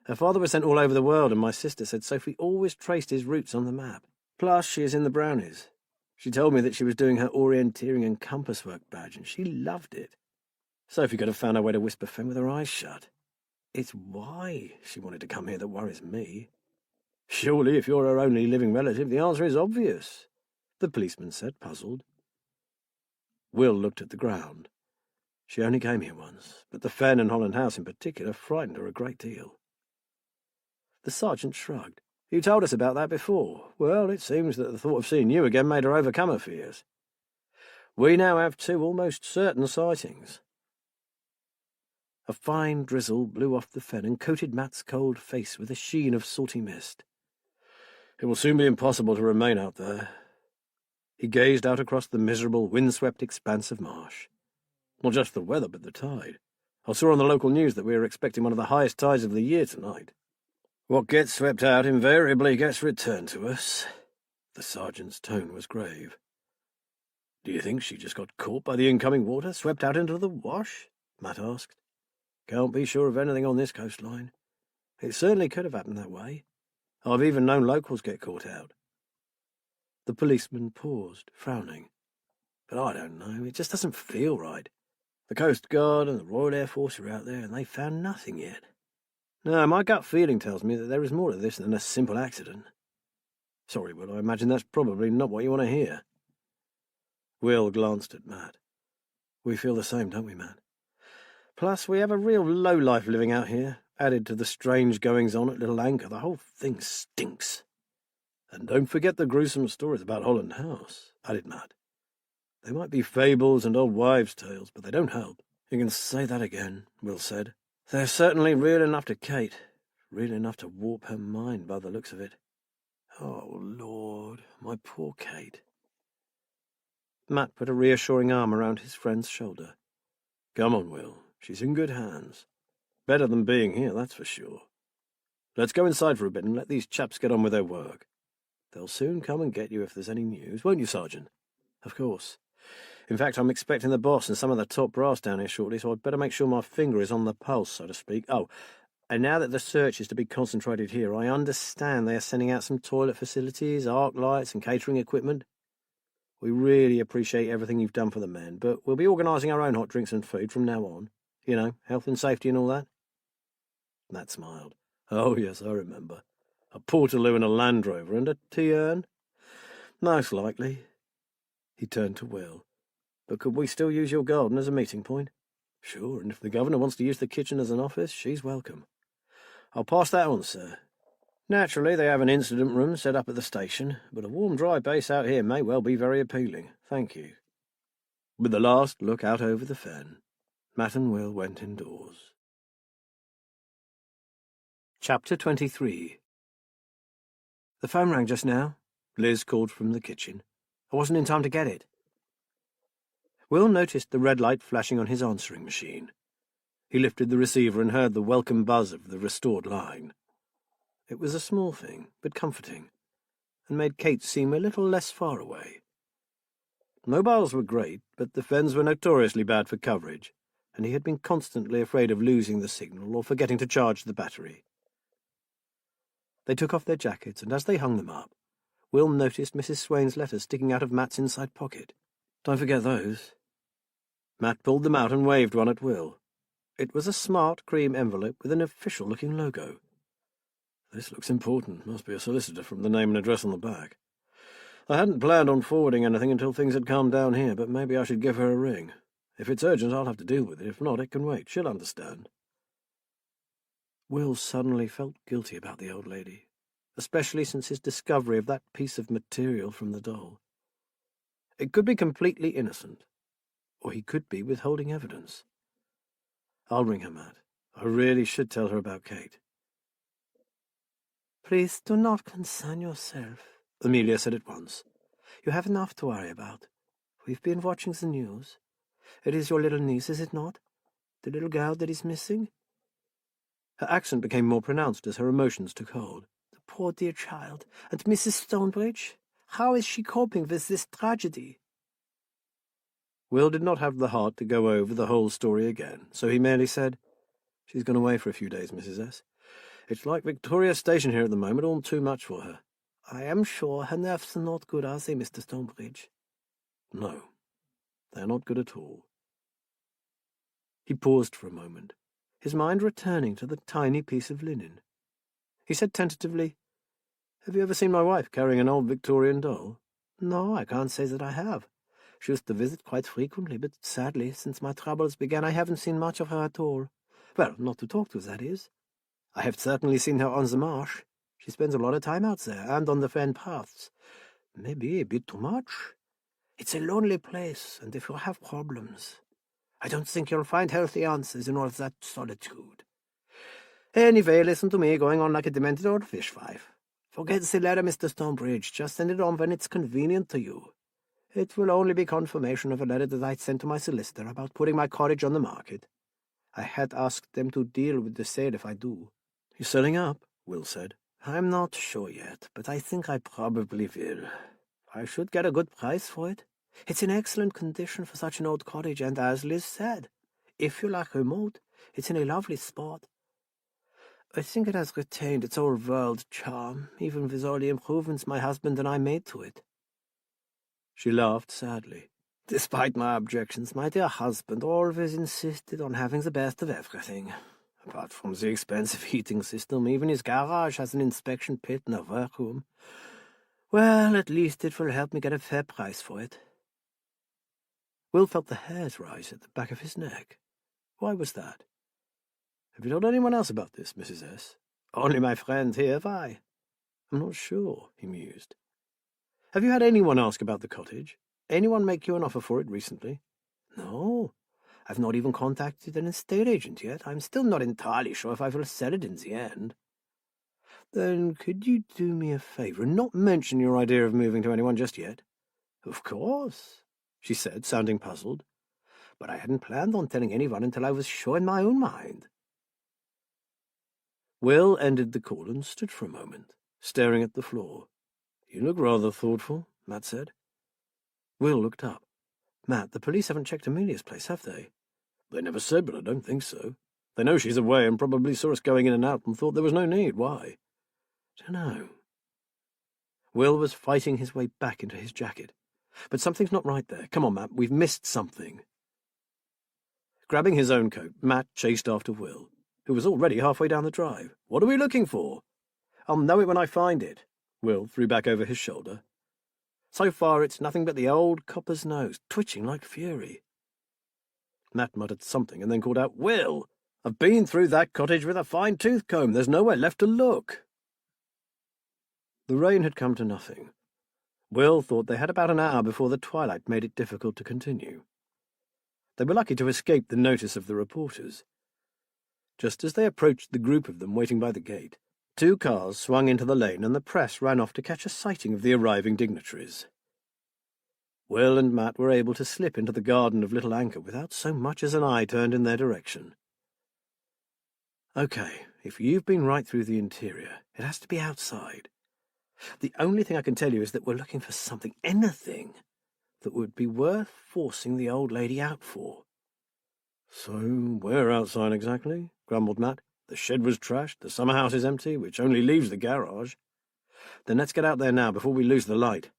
Her father was sent all over the world, and my sister said Sophie always traced his routes on the map. Plus, she is in the Brownies. She told me that she was doing her orienteering and compass work badge, and she loved it. Sophie could have found her way to Whisper Fen with her eyes shut. It's why she wanted to come here that worries me. Surely, if you're her only living relative, the answer is obvious, the policeman said, puzzled. Will looked at the ground. She only came here once, but the Fen and Holland House in particular frightened her a great deal. The sergeant shrugged. You told us about that before. Well, it seems that the thought of seeing you again made her overcome her fears. We now have 2 almost certain sightings. A fine drizzle blew off the fen and coated Matt's cold face with a sheen of salty mist. It will soon be impossible to remain out there. He gazed out across the miserable, windswept expanse of marsh. Not just the weather, but the tide. I saw on the local news that we are expecting one of the highest tides of the year tonight. What gets swept out invariably gets returned to us. The sergeant's tone was grave. Do you think she just got caught by the incoming water, swept out into the wash? Matt asked. Can't be sure of anything on this coastline. It certainly could have happened that way. I've even known locals get caught out. The policeman paused, frowning. But I don't know, it just doesn't feel right. The Coast Guard and the Royal Air Force are out there and they've found nothing yet. No, my gut feeling tells me that there is more to this than a simple accident. Sorry, Will, I imagine that's probably not what you want to hear. Will glanced at Matt. We feel the same, don't we, Matt? Plus, we have a real lowlife living out here. Added to the strange goings-on at Little Anchor, the whole thing stinks. And don't forget the gruesome stories about Holland House, added Matt. They might be fables and old wives' tales, but they don't help. You can say that again, Will said. They're certainly real enough to Kate, real enough to warp her mind by the looks of it. Oh, Lord, my poor Kate. Matt put a reassuring arm around his friend's shoulder. Come on, Will, she's in good hands. Better than being here, that's for sure. Let's go inside for a bit and let these chaps get on with their work. They'll soon come and get you if there's any news, won't you, Sergeant? Of course. In fact, I'm expecting the boss and some of the top brass down here shortly, so I'd better make sure my finger is on the pulse, so to speak. Oh, and now that the search is to be concentrated here, I understand they are sending out some toilet facilities, arc lights and catering equipment. We really appreciate everything you've done for the men, but we'll be organising our own hot drinks and food from now on. You know, health and safety and all that. Matt smiled. Oh, yes, I remember. A Portaloo and a Land Rover and a tea urn? Most likely. He turned to Will. But could we still use your garden as a meeting point? Sure, and if the governor wants to use the kitchen as an office, she's welcome. I'll pass that on, sir. Naturally, they have an incident room set up at the station, but a warm, dry base out here may well be very appealing. Thank you. With a last look out over the fen, Matt and Will went indoors. Chapter 23. The phone rang just now, Liz called from the kitchen. I wasn't in time to get it. Will noticed the red light flashing on his answering machine. He lifted the receiver and heard the welcome buzz of the restored line. It was a small thing, but comforting, and made Kate seem a little less far away. Mobiles were great, but the fens were notoriously bad for coverage, and he had been constantly afraid of losing the signal or forgetting to charge the battery. They took off their jackets, and as they hung them up, Will noticed Mrs. Swain's letters sticking out of Matt's inside pocket. Don't forget those. Matt pulled them out and waved one at Will. It was a smart cream envelope with an official-looking logo. This looks important. Must be a solicitor from the name and address on the back. I hadn't planned on forwarding anything until things had calmed down here, but maybe I should give her a ring. If it's urgent, I'll have to deal with it. If not, it can wait. She'll understand. Will suddenly felt guilty about the old lady, especially since his discovery of that piece of material from the doll. It could be completely innocent, or he could be withholding evidence. I'll ring her, Matt. I really should tell her about Kate. Please do not concern yourself, Amelia said at once. You have enough to worry about. We've been watching the news. It is your little niece, is it not? The little girl that is missing? Her accent became more pronounced as her emotions took hold. The poor dear child. And Mrs. Stonebridge? How is she coping with this tragedy? Will did not have the heart to go over the whole story again, so he merely said, "She's gone away for a few days, Mrs. S. It's like Victoria Station here at the moment, all too much for her." "I am sure her nerves are not good, are they, Mr. Stonebridge?" "No, they're not good at all." He paused for a moment, his mind returning to the tiny piece of linen. He said tentatively, "Have you ever seen my wife carrying an old Victorian doll?" "No, I can't say that I have. She used to visit quite frequently, but sadly, since my troubles began, I haven't seen much of her at all. Well, not to talk to, that is. I have certainly seen her on the marsh. She spends a lot of time out there, and on the fen paths. Maybe a bit too much. It's a lonely place, and if you have problems, I don't think you'll find healthy answers in all of that solitude. Anyway, listen to me going on like a demented old fishwife. Forget the letter, Mr. Stonebridge. Just send it on when it's convenient to you. It will only be confirmation of a letter that I sent to my solicitor about putting my cottage on the market. I had asked them to deal with the sale if I do." "You're selling up?" Will said. "I'm not sure yet, but I think I probably will. I should get a good price for it. It's in excellent condition for such an old cottage, and as Liz said, if you like remote, it's in a lovely spot. I think it has retained its old world charm, even with all the improvements my husband and I made to it." She laughed sadly. "Despite my objections, my dear husband always insisted on having the best of everything. Apart from the expensive heating system, even his garage has an inspection pit and a workroom. Well, at least it will help me get a fair price for it." Will felt the hairs rise at the back of his neck. Why was that? "Have you told anyone else about this, Mrs. S.?" "Only my friend here. Why?" "I'm not sure," he mused. "Have you had anyone ask about the cottage? Anyone make you an offer for it recently?" "No. I've not even contacted an estate agent yet. I'm still not entirely sure if I will sell it in the end." "Then could you do me a favor and not mention your idea of moving to anyone just yet?" "Of course," she said, sounding puzzled. "But I hadn't planned on telling anyone until I was sure in my own mind." Will ended the call and stood for a moment, staring at the floor. "You look rather thoughtful," Matt said. Will looked up. "Matt, the police haven't checked Amelia's place, have they?" "They never said, but I don't think so. They know she's away and probably saw us going in and out and thought there was no need. Why?" "Dunno." Will was fighting his way back into his jacket. "But something's not right there. Come on, Matt, we've missed something." Grabbing his own coat, Matt chased after Will, who was already halfway down the drive. "What are we looking for?" "I'll know it when I find it," Will threw back over his shoulder. "So far, it's nothing but the old copper's nose, twitching like fury." Matt muttered something and then called out, "Will, I've been through that cottage with a fine-tooth comb. There's nowhere left to look." The rain had come to nothing. Will thought they had about an hour before the twilight made it difficult to continue. They were lucky to escape the notice of the reporters. Just as they approached the group of them waiting by the gate, 2 cars swung into the lane and the press ran off to catch a sighting of the arriving dignitaries. Will and Matt were able to slip into the garden of Little Anchor without so much as an eye turned in their direction. "Okay, if you've been right through the interior, it has to be outside. The only thing I can tell you is that we're looking for something, anything, that would be worth forcing the old lady out for." "So where outside exactly?" grumbled Matt. "The shed was trashed, the summer house is empty, which only leaves the garage." "Then let's get out there now before we lose the light."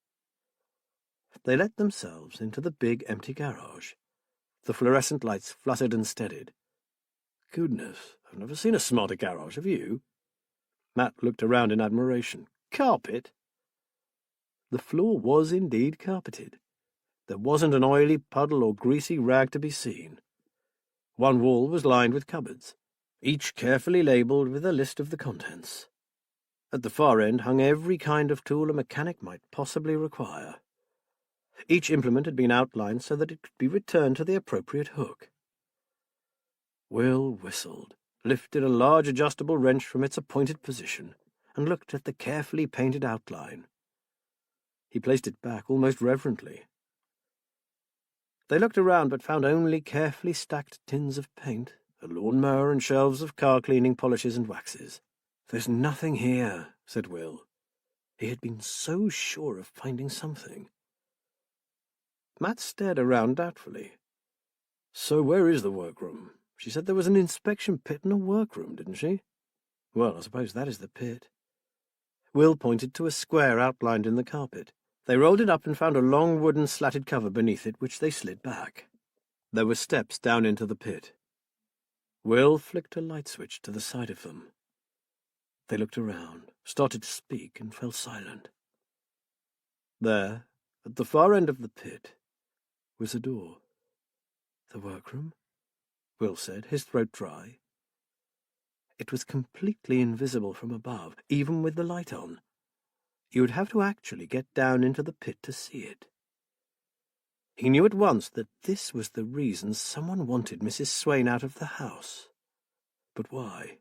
They let themselves into the big empty garage. The fluorescent lights fluttered and steadied. "Goodness, I've never seen a smarter garage, have you?" Matt looked around in admiration. "Carpet?" The floor was indeed carpeted. There wasn't an oily puddle or greasy rag to be seen. One wall was lined with cupboards, each carefully labelled with a list of the contents. At the far end hung every kind of tool a mechanic might possibly require. Each implement had been outlined so that it could be returned to the appropriate hook. Will whistled, lifted a large adjustable wrench from its appointed position, and looked at the carefully painted outline. He placed it back almost reverently. They looked around but found only carefully stacked tins of paint, a lawn-mower, and shelves of car-cleaning polishes and waxes. "There's nothing here," said Will. He had been so sure of finding something. Matt stared around doubtfully. "So where is the workroom? She said there was an inspection pit and a workroom, didn't she? Well, I suppose that is the pit." Will pointed to a square outlined in the carpet. They rolled it up and found a long wooden slatted cover beneath it, which they slid back. There were steps down into the pit. Will flicked a light switch to the side of them. They looked around, started to speak, and fell silent. There, at the far end of the pit, was a door. "The workroom?" Will said, his throat dry. It was completely invisible from above, even with the light on. You would have to actually get down into the pit to see it. He knew at once that this was the reason someone wanted Mrs. Swain out of the house. But why?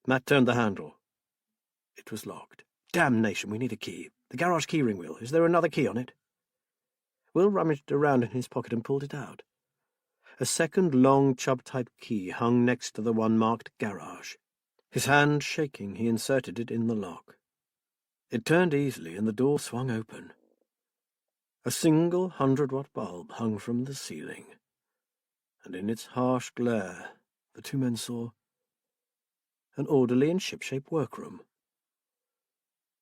Matt turned the handle. It was locked. "Damnation, we need a key. The garage keyring wheel. Is there another key on it?" Will rummaged around in his pocket and pulled it out. A second long Chubb-type key hung next to the one marked garage. His hand shaking, he inserted it in the lock. It turned easily, and the door swung open. A single 100-watt bulb hung from the ceiling, and in its harsh glare the two men saw an orderly and ship-shape workroom.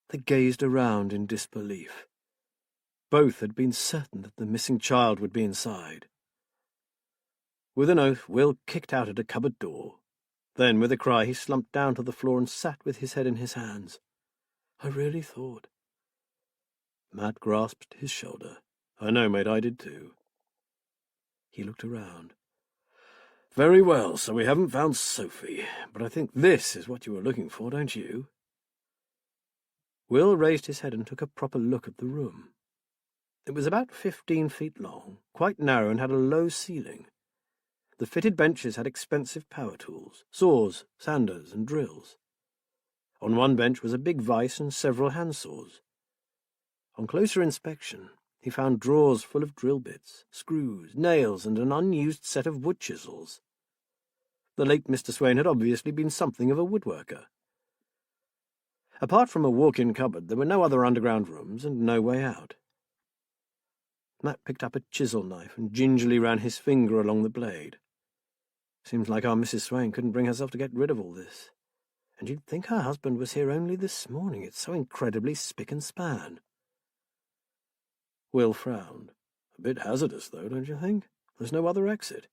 They gazed around in disbelief. Both had been certain that the missing child would be inside. With an oath, Will kicked out at a cupboard door. Then, with a cry, he slumped down to the floor and sat with his head in his hands. "I really thought—" Matt grasped his shoulder. "I know, mate, I did too." He looked around. "Very well, so we haven't found Sophie, but I think this is what you were looking for, don't you?" Will raised his head and took a proper look at the room. It was about 15 feet long, quite narrow, and had a low ceiling. The fitted benches had expensive power tools, saws, sanders, and drills. On one bench was a big vise and several handsaws. On closer inspection, he found drawers full of drill bits, screws, nails, and an unused set of wood chisels. The late Mr. Swain had obviously been something of a woodworker. Apart from a walk-in cupboard, there were no other underground rooms and no way out. Matt picked up a chisel knife and gingerly ran his finger along the blade. Seems like our Mrs. Swain couldn't bring herself to get rid of all this. And you'd think her husband was here only this morning. It's so incredibly spick and span. Will frowned. "A bit hazardous, though, don't you think? There's no other exit.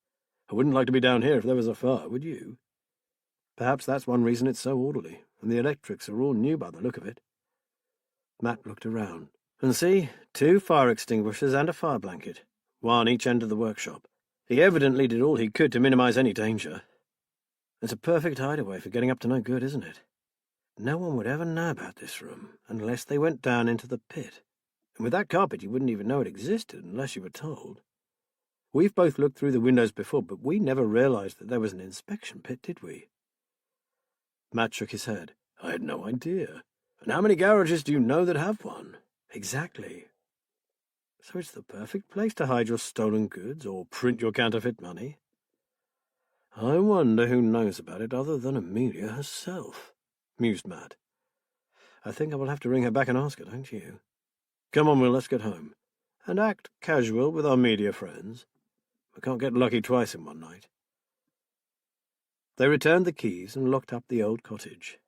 I wouldn't like to be down here if there was a fire, would you? Perhaps that's one reason it's so orderly, and the electrics are all new by the look of it." Matt looked around. "And see, 2 fire extinguishers and a fire blanket, one each end of the workshop. He evidently did all he could to minimize any danger. It's a perfect hideaway for getting up to no good, isn't it? No one would ever know about this room unless they went down into the pit. And with that carpet, you wouldn't even know it existed unless you were told. We've both looked through the windows before, but we never realized that there was an inspection pit, did we?" Matt shook his head. "I had no idea. And how many garages do you know that have one?" "Exactly. So it's the perfect place to hide your stolen goods or print your counterfeit money. I wonder who knows about it other than Amelia herself," mused Matt. "I think I will have to ring her back and ask her, don't you? Come on, Will, let's get home. And act casual with our media friends. We can't get lucky twice in one night." They returned the keys and locked up the old cottage.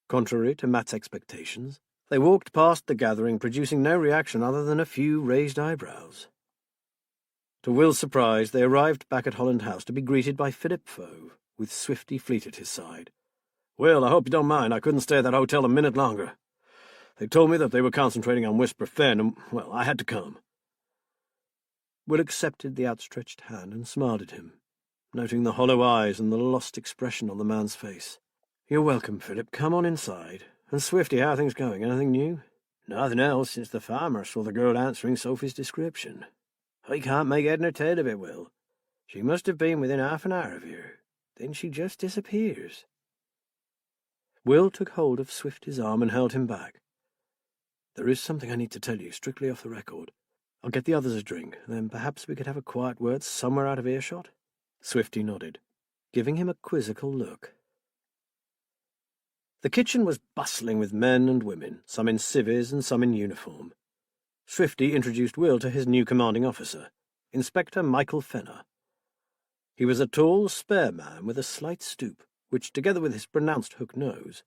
Contrary to Matt's expectations, they walked past the gathering, producing no reaction other than a few raised eyebrows. To Will's surprise, they arrived back at Holland House to be greeted by Philip Fove, with Swifty Fleet at his side. "Will, I hope you don't mind. I couldn't stay at that hotel a minute longer. They told me that they were concentrating on Whisper Fen, and, well, I had to come." Will accepted the outstretched hand and smiled at him, noting the hollow eyes and the lost expression on the man's face. "You're welcome, Philip. Come on inside. And Swifty, how are things going? Anything new?" "Nothing else since the farmer saw the girl answering Sophie's description. I can't make head nor tail of it, Will. She must have been within half an hour of you. Then she just disappears." Will took hold of Swifty's arm and held him back. "There is something I need to tell you, strictly off the record. I'll get the others a drink, then perhaps we could have a quiet word somewhere out of earshot?" Swifty nodded, giving him a quizzical look. The kitchen was bustling with men and women, some in civvies and some in uniform. Swifty introduced Will to his new commanding officer, Inspector Michael Fenner. He was a tall, spare man with a slight stoop, which, together with his pronounced hook nose,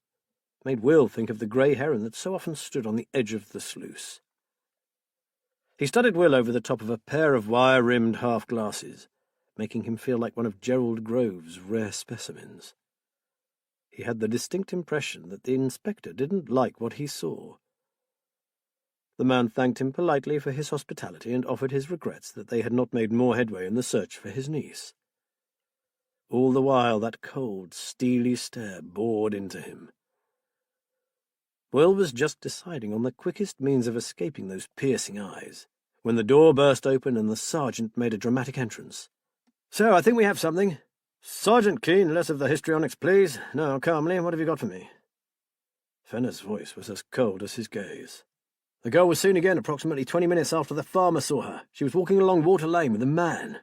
made Will think of the grey heron that so often stood on the edge of the sluice. He studied Will over the top of a pair of wire-rimmed half-glasses, making him feel like one of Gerald Grove's rare specimens. He had the distinct impression that the inspector didn't like what he saw. The man thanked him politely for his hospitality and offered his regrets that they had not made more headway in the search for his niece. All the while that cold, steely stare bored into him. Will was just deciding on the quickest means of escaping those piercing eyes, when the door burst open and the sergeant made a dramatic entrance. "So, I think we have something. Sergeant Keene, less of the histrionics, please. Now, calmly, what have you got for me?" Fenner's voice was as cold as his gaze. "The girl was seen again approximately 20 minutes after the farmer saw her. She was walking along Water Lane with a man."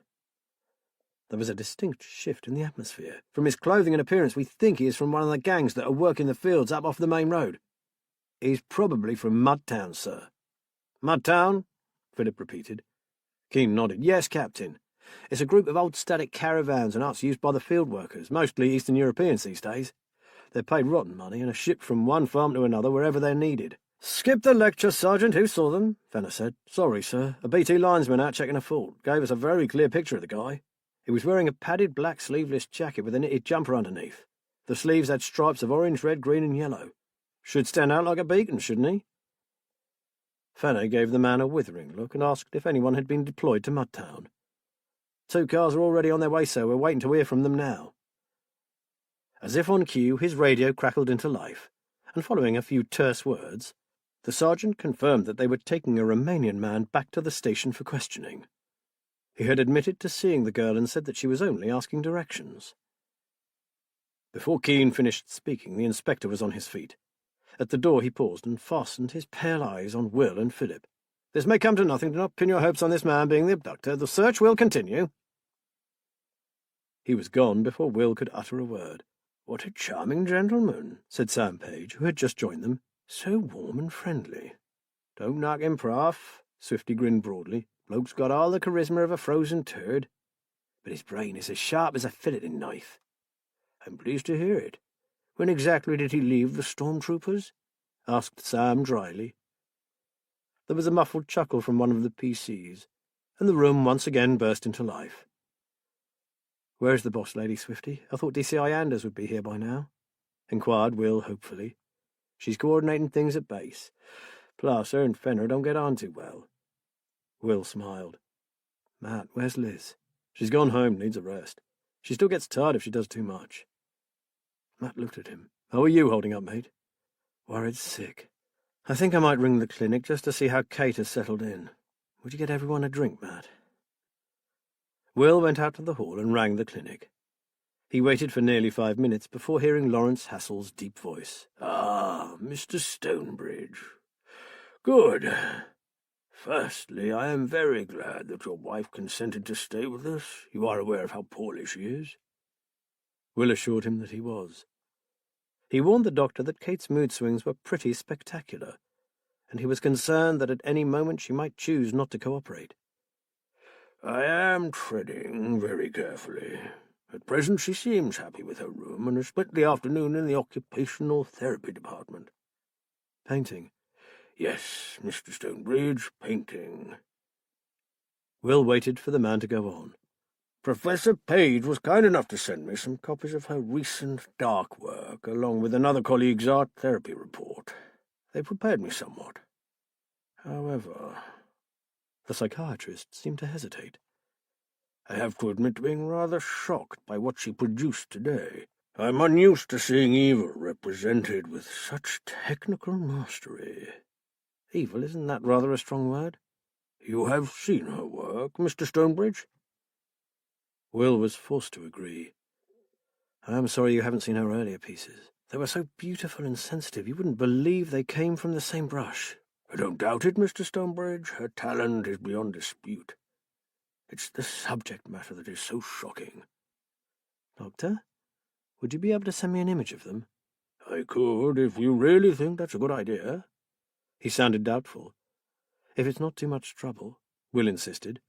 There was a distinct shift in the atmosphere. "From his clothing and appearance, we think he is from one of the gangs that are working the fields up off the main road." "He's probably from Mudtown, sir." "Mudtown?" Philip repeated. Keene nodded. "Yes, Captain. It's a group of old static caravans and huts used by the field workers, mostly Eastern Europeans these days. They're paid rotten money and are shipped from one farm to another wherever they're needed." "Skip the lecture, Sergeant. Who saw them?" Fenner said. "Sorry, sir. A BT linesman out checking a fault. Gave us a very clear picture of the guy. He was wearing a padded black sleeveless jacket with a knitted jumper underneath. The sleeves had stripes of orange, red, green and yellow. Should stand out like a beacon, shouldn't he?" Fenner gave the man a withering look and asked if anyone had been deployed to Mudtown. "2 cars are already on their way, sir. We're waiting to hear from them now." As if on cue, his radio crackled into life, and following a few terse words, the sergeant confirmed that they were taking a Romanian man back to the station for questioning. He had admitted to seeing the girl and said that she was only asking directions. Before Keene finished speaking, the inspector was on his feet. At the door he paused and fastened his pale eyes on Will and Philip. "This may come to nothing. Do not pin your hopes on this man being the abductor. The search will continue." He was gone before Will could utter a word. "What a charming gentleman," said Sam Page, who had just joined them. "So warm and friendly." "Don't knock him, Prof." Swifty grinned broadly. "Bloke's got all the charisma of a frozen turd, but his brain is as sharp as a filleting knife." "I'm pleased to hear it. When exactly did he leave the stormtroopers?" asked Sam dryly. There was a muffled chuckle from one of the PCs, and the room once again burst into life. "Where's the boss lady, Swifty? I thought DCI Anders would be here by now," inquired Will hopefully. "She's coordinating things at base. Plus, her and Fenner don't get on too well." Will smiled. "Matt, where's Liz?" "She's gone home, needs a rest. She still gets tired if she does too much." Matt looked at him. "How are you holding up, mate?" "Worried sick. I think I might ring the clinic just to see how Kate has settled in. Would you get everyone a drink, Matt?" Will went out to the hall and rang the clinic. He waited for nearly 5 minutes before hearing Lawrence Hassel's deep voice. "Ah, Mr. Stonebridge. Good. Firstly, I am very glad that your wife consented to stay with us. You are aware of how poorly she is?" Will assured him that he was. He warned the doctor that Kate's mood swings were pretty spectacular, and he was concerned that at any moment she might choose not to cooperate. "I am treading very carefully. At present she seems happy with her room and has spent the afternoon in the occupational therapy department." "Painting?" "Yes, Mr. Stonebridge, painting." Will waited for the man to go on. "Professor Page was kind enough to send me some copies of her recent dark work, along with another colleague's art therapy report. They prepared me somewhat. However—" The psychiatrist seemed to hesitate. "I have to admit to being rather shocked by what she produced today. I'm unused to seeing evil represented with such technical mastery." "Evil, isn't that rather a strong word?" "You have seen her work, Mr. Stonebridge?" Will was forced to agree. "I am sorry you haven't seen her earlier pieces. They were so beautiful and sensitive, you wouldn't believe they came from the same brush." "I don't doubt it, Mr. Stonebridge. Her talent is beyond dispute. It's the subject matter that is so shocking." "Doctor, would you be able to send me an image of them?" "I could, if you really think that's a good idea." He sounded doubtful. If it's not too much trouble, Will insisted.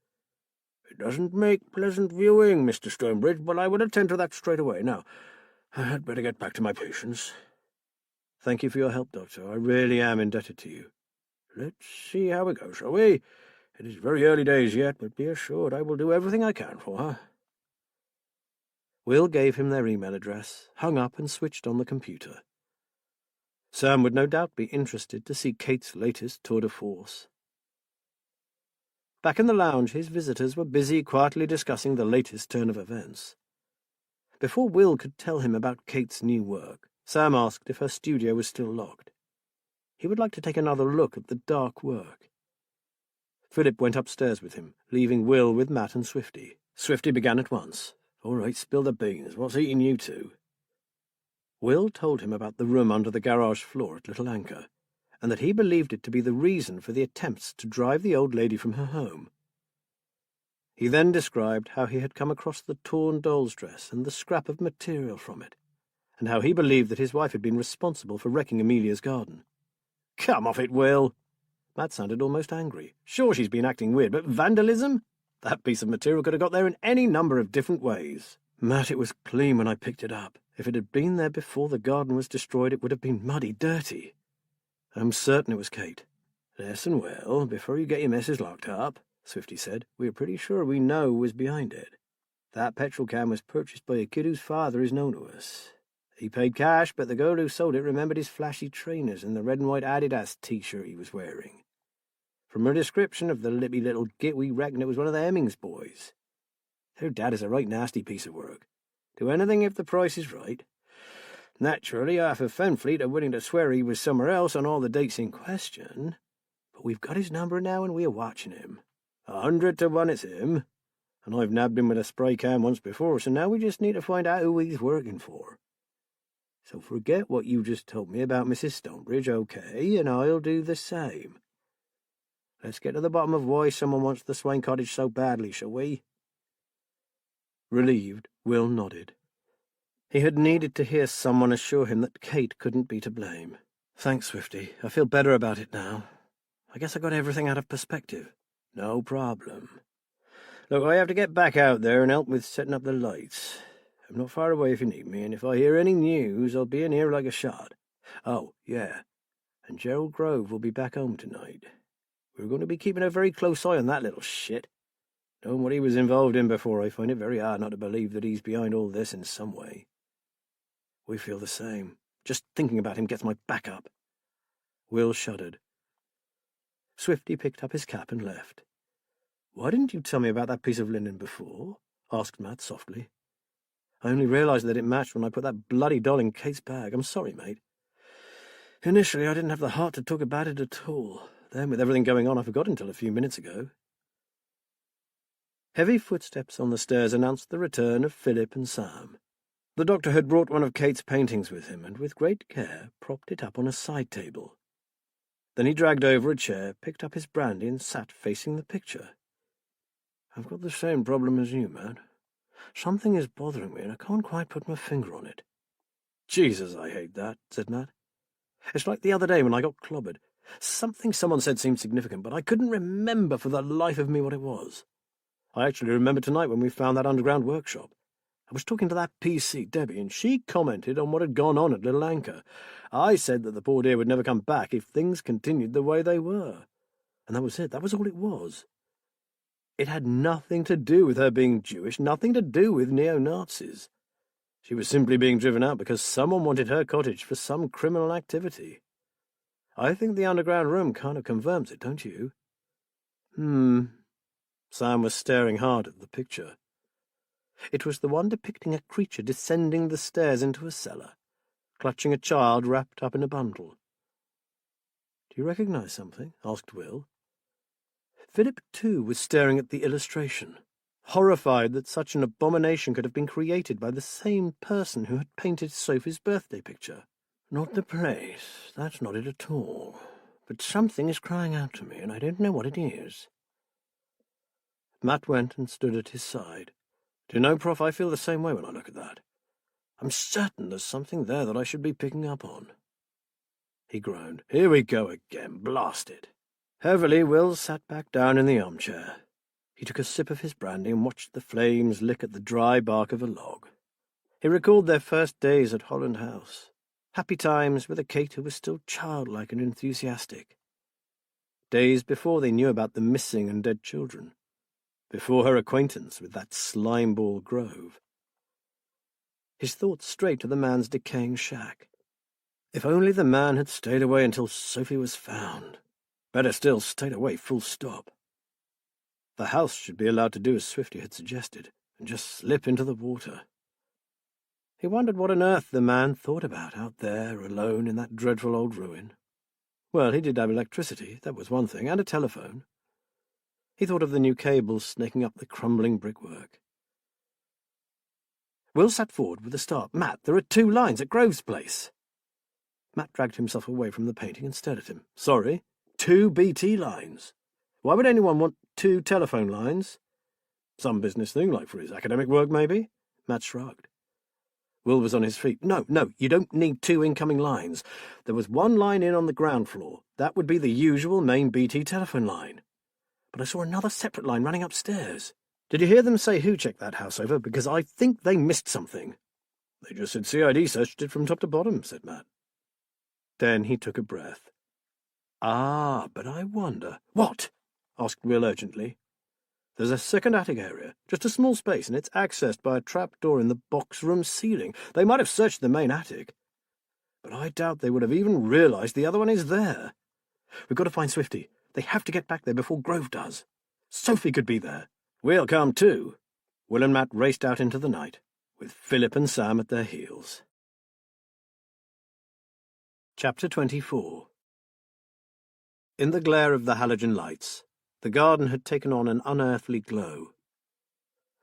It doesn't make pleasant viewing, Mr. Stonebridge, but I will attend to that straight away. Now, I had better get back to my patients. Thank you for your help, Doctor. I really am indebted to you. Let's see how it goes, shall we? It is very early days yet, but be assured I will do everything I can for her. Will gave him their email address, hung up and switched on the computer. Sam would no doubt be interested to see Kate's latest tour de force. Back in the lounge, his visitors were busy quietly discussing the latest turn of events. Before Will could tell him about Kate's new work, Sam asked if her studio was still locked. He would like to take another look at the dark work. Philip went upstairs with him, leaving Will with Matt and Swifty. Swifty began at once. All right, spill the beans. What's eating you two? Will told him about the room under the garage floor at Little Anchor, and that he believed it to be the reason for the attempts to drive the old lady from her home. He then described how he had come across the torn doll's dress and the scrap of material from it, and how he believed that his wife had been responsible for wrecking Amelia's garden. Come off it, Will. Matt sounded almost angry. Sure, she's been acting weird, but vandalism? That piece of material could have got there in any number of different ways. Matt, it was clean when I picked it up. If it had been there before the garden was destroyed, it would have been muddy, dirty. I'm certain it was Kate. Listen, Will, before you get your missus locked up, Swifty said, we're pretty sure we know who was behind it. That petrol can was purchased by a kid whose father is known to us. He paid cash, but the girl who sold it remembered his flashy trainers and the red and white Adidas t-shirt he was wearing. From her description of the lippy little git, we reckon it was one of the Hemmings boys. Her dad is a right nasty piece of work. Do anything if the price is right. Naturally, half of Fenfleet are willing to swear he was somewhere else on all the dates in question, but we've got his number now and we're watching him. 100 to 1 it's him, and I've nabbed him with a spray can once before, so now we just need to find out who he's working for. So forget what you just told me about Mrs. Stonebridge, okay, and I'll do the same. Let's get to the bottom of why someone wants the Swain cottage so badly, shall we? Relieved, Will nodded. He had needed to hear someone assure him that Kate couldn't be to blame. Thanks, Swifty. I feel better about it now. I guess I got everything out of perspective. No problem. Look, I have to get back out there and help with setting up the lights. I'm not far away if you need me, and if I hear any news, I'll be in here like a shot. Oh, yeah, and Gerald Grove will be back home tonight. We're going to be keeping a very close eye on that little shit. Knowing what he was involved in before, I find it very hard not to believe that he's behind all this in some way. We feel the same. Just thinking about him gets my back up. Will shuddered. Swifty picked up his cap and left. Why didn't you tell me about that piece of linen before? Asked Matt softly. I only realised that it matched when I put that bloody doll in Kate's bag. I'm sorry, mate. Initially, I didn't have the heart to talk about it at all. Then, with everything going on, I forgot until a few minutes ago. Heavy footsteps on the stairs announced the return of Philip and Sam. The doctor had brought one of Kate's paintings with him, and with great care propped it up on a side table. Then he dragged over a chair, picked up his brandy, and sat facing the picture. I've got the same problem as you, Matt. Something is bothering me, and I can't quite put my finger on it. Jesus, I hate that, said Matt. It's like the other day when I got clobbered. Something someone said seemed significant, but I couldn't remember for the life of me what it was. I actually remember tonight when we found that underground workshop. I was talking to that PC, Debbie, and she commented on what had gone on at Little Anchor. I said that the poor dear would never come back if things continued the way they were. And that was it. That was all it was. It had nothing to do with her being Jewish, nothing to do with neo-Nazis. She was simply being driven out because someone wanted her cottage for some criminal activity. I think the underground room kind of confirms it, don't you? Sam was staring hard at the picture. It was the one depicting a creature descending the stairs into a cellar, clutching a child wrapped up in a bundle. Do you recognize something? Asked Will. Philip, too, was staring at the illustration, horrified that such an abomination could have been created by the same person who had painted Sophie's birthday picture. Not the place. That's not it at all. But something is crying out to me, and I don't know what it is. Matt went and stood at his side. Do you know, Prof, I feel the same way when I look at that. I'm certain there's something there that I should be picking up on. He groaned. Here we go again. Blast it. Heavily, Will sat back down in the armchair. He took a sip of his brandy and watched the flames lick at the dry bark of a log. He recalled their first days at Holland House. Happy times with a Kate who was still childlike and enthusiastic. Days before they knew about the missing and dead children. Before her acquaintance with that slimeball Grove. His thoughts strayed to the man's decaying shack. If only the man had stayed away until Sophie was found. Better still, stayed away full stop. The house should be allowed to do as Swifty had suggested, and just slip into the water. He wondered what on earth the man thought about out there alone in that dreadful old ruin. Well, he did have electricity, that was one thing, and a telephone. He thought of the new cables snaking up the crumbling brickwork. Will sat forward with a start. "Matt, there are 2 lines at Grove's place." Matt dragged himself away from the painting and stared at him. "Sorry, 2 BT lines. Why would anyone want 2 telephone lines?" "Some business thing, like for his academic work, maybe?" Matt shrugged. Will was on his feet. No, you don't need 2 incoming lines. There was 1 line in on the ground floor. That would be the usual main BT telephone line. But I saw another separate line running upstairs. Did you hear them say who checked that house over? Because I think they missed something." "They just said CID searched it from top to bottom," said Matt. Then he took a breath. "Ah, but I wonder—" "What?" asked Will urgently. "There's a second attic area, just a small space, and it's accessed by a trapdoor in the box room ceiling. They might have searched the main attic, but I doubt they would have even realized the other one is there. We've got to find Swifty. They have to get back there before Grove does. Sophie could be there. We'll come too." Will and Matt raced out into the night, with Philip and Sam at their heels. Chapter 24. In the glare of the halogen lights, the garden had taken on an unearthly glow.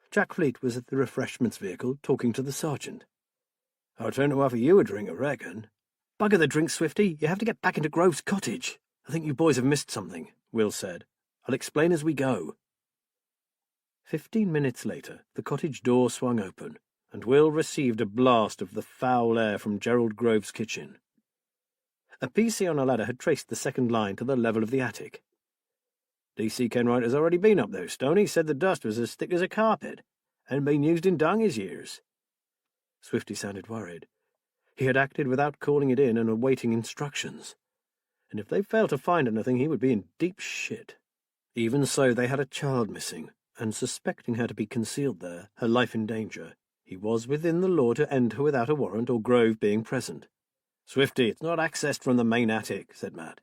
Jack Fleet was at the refreshments vehicle, talking to the sergeant. "I'll turn to offer you a drink, I reckon." "Bugger the drink, Swifty. You have to get back into Grove's cottage. I think you boys have missed something," Will said. "I'll explain as we go." 15 minutes later, the cottage door swung open, and Will received a blast of the foul air from Gerald Grove's kitchen. A PC on a ladder had traced the second line to the level of the attic. "DC Kenwright has already been up there, Stoney. Said the dust was as thick as a carpet, and been used in dung his years." Swifty sounded worried. He had acted without calling it in and awaiting instructions. And if they failed to find anything, he would be in deep shit. Even so, they had a child missing, and suspecting her to be concealed there, her life in danger, he was within the law to end her without a warrant or Grove being present. "Swifty, it's not accessed from the main attic," said Matt.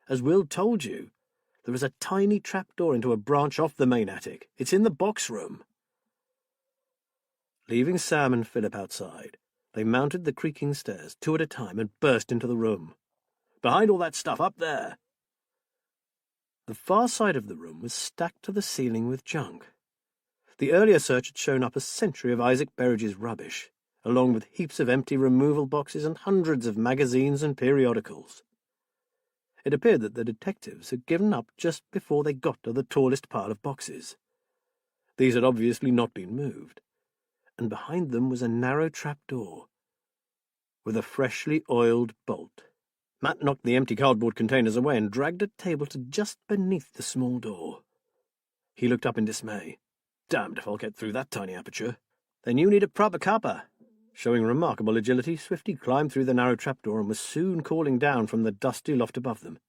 "As Will told you, there is a tiny trapdoor into a branch off the main attic. It's in the box room." Leaving Sam and Philip outside, they mounted the creaking stairs 2 at a time and burst into the room. "Behind all that stuff up there." The far side of the room was stacked to the ceiling with junk. The earlier search had shown up a century of Isaac Berridge's rubbish, along with heaps of empty removal boxes and hundreds of magazines and periodicals. It appeared that the detectives had given up just before they got to the tallest pile of boxes. These had obviously not been moved, and behind them was a narrow trapdoor with a freshly oiled bolt. Matt knocked the empty cardboard containers away and dragged a table to just beneath the small door. He looked up in dismay. "Damned if I'll get through that tiny aperture." "Then you need a proper copper." Showing remarkable agility, Swifty climbed through the narrow trapdoor and was soon calling down from the dusty loft above them.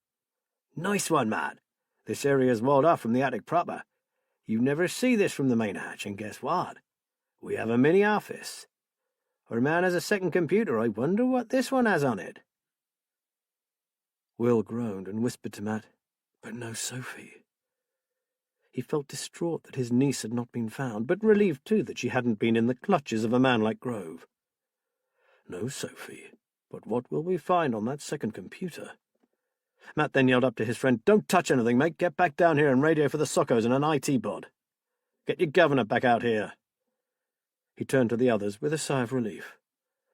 "Nice one, Matt. This area's walled off from the attic proper. You never see this from the main hatch, and guess what? We have a mini office. Our man has a second computer. I wonder what this one has on it." Will groaned and whispered to Matt, "But no Sophie." He felt distraught that his niece had not been found, but relieved too that she hadn't been in the clutches of a man like Grove. "No Sophie, but what will we find on that second computer?" Matt then yelled up to his friend, "Don't touch anything, mate. Get back down here and radio for the Soccos and an IT bod. Get your governor back out here." He turned to the others with a sigh of relief.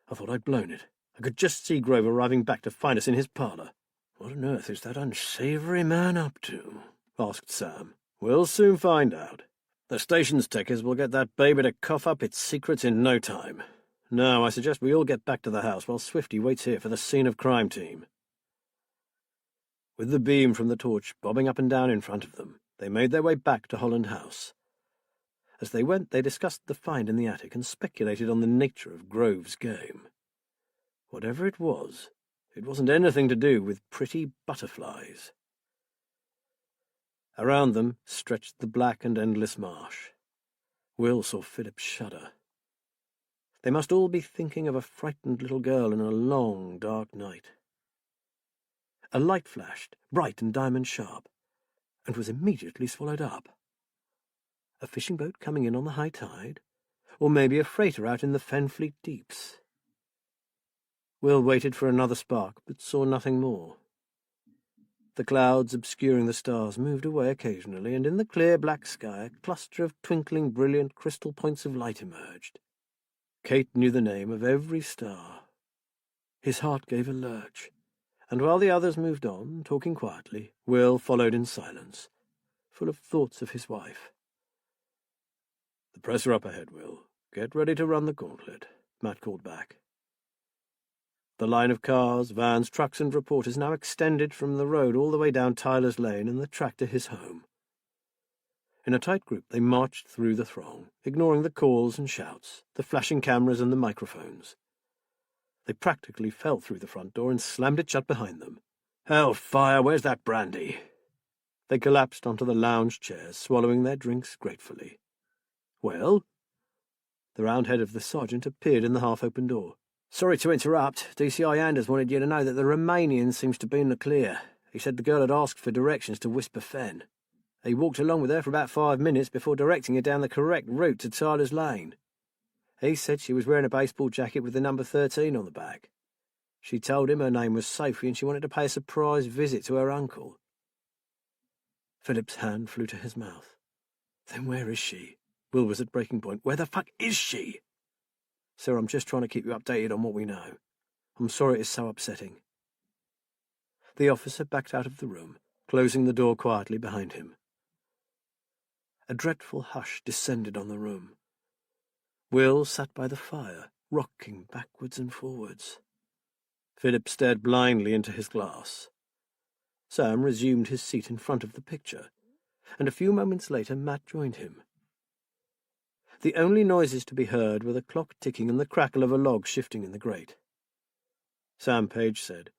"I thought I'd blown it. I could just see Grove arriving back to find us in his parlour." "What on earth is that unsavoury man up to?" asked Sam. "We'll soon find out. The station's techers will get that baby to cough up its secrets in no time. Now, I suggest we all get back to the house while Swifty waits here for the scene of crime team." With the beam from the torch bobbing up and down in front of them, they made their way back to Holland House. As they went, they discussed the find in the attic and speculated on the nature of Grove's game. Whatever it wasn't anything to do with pretty butterflies. Around them stretched the black and endless marsh. Will saw Philip shudder. They must all be thinking of a frightened little girl in a long, dark night. A light flashed, bright and diamond-sharp, and was immediately swallowed up. A fishing boat coming in on the high tide, or maybe a freighter out in the Fenfleet deeps. Will waited for another spark, but saw nothing more. The clouds obscuring the stars moved away occasionally, and in the clear black sky a cluster of twinkling, brilliant crystal points of light emerged. Kate knew the name of every star. His heart gave a lurch, and while the others moved on, talking quietly, Will followed in silence, full of thoughts of his wife. "The press are up ahead, Will. Get ready to run the gauntlet," Matt called back. The line of cars, vans, trucks and reporters now extended from the road all the way down Tyler's Lane and the track to his home. In a tight group they marched through the throng, ignoring the calls and shouts, the flashing cameras and the microphones. They practically fell through the front door and slammed it shut behind them. "Hellfire, where's that brandy?" They collapsed onto the lounge chairs, swallowing their drinks gratefully. "Well?" The round head of the sergeant appeared in the half-open door. "Sorry to interrupt. DCI Anders wanted you to know that the Romanian seems to be in the clear. He said the girl had asked for directions to Whisper Fen. He walked along with her for about 5 minutes before directing her down the correct route to Tyler's Lane. He said she was wearing a baseball jacket with the number 13 on the back. She told him her name was Sophie and she wanted to pay a surprise visit to her uncle." Philip's hand flew to his mouth. "Then where is she?" Will was at breaking point. "Where the fuck is she?" "Sir, I'm just trying to keep you updated on what we know. I'm sorry it is so upsetting." The officer backed out of the room, closing the door quietly behind him. A dreadful hush descended on the room. Will sat by the fire, rocking backwards and forwards. Philip stared blindly into his glass. Sam resumed his seat in front of the picture, and a few moments later Matt joined him. The only noises to be heard were the clock ticking and the crackle of a log shifting in the grate. Sam Page said,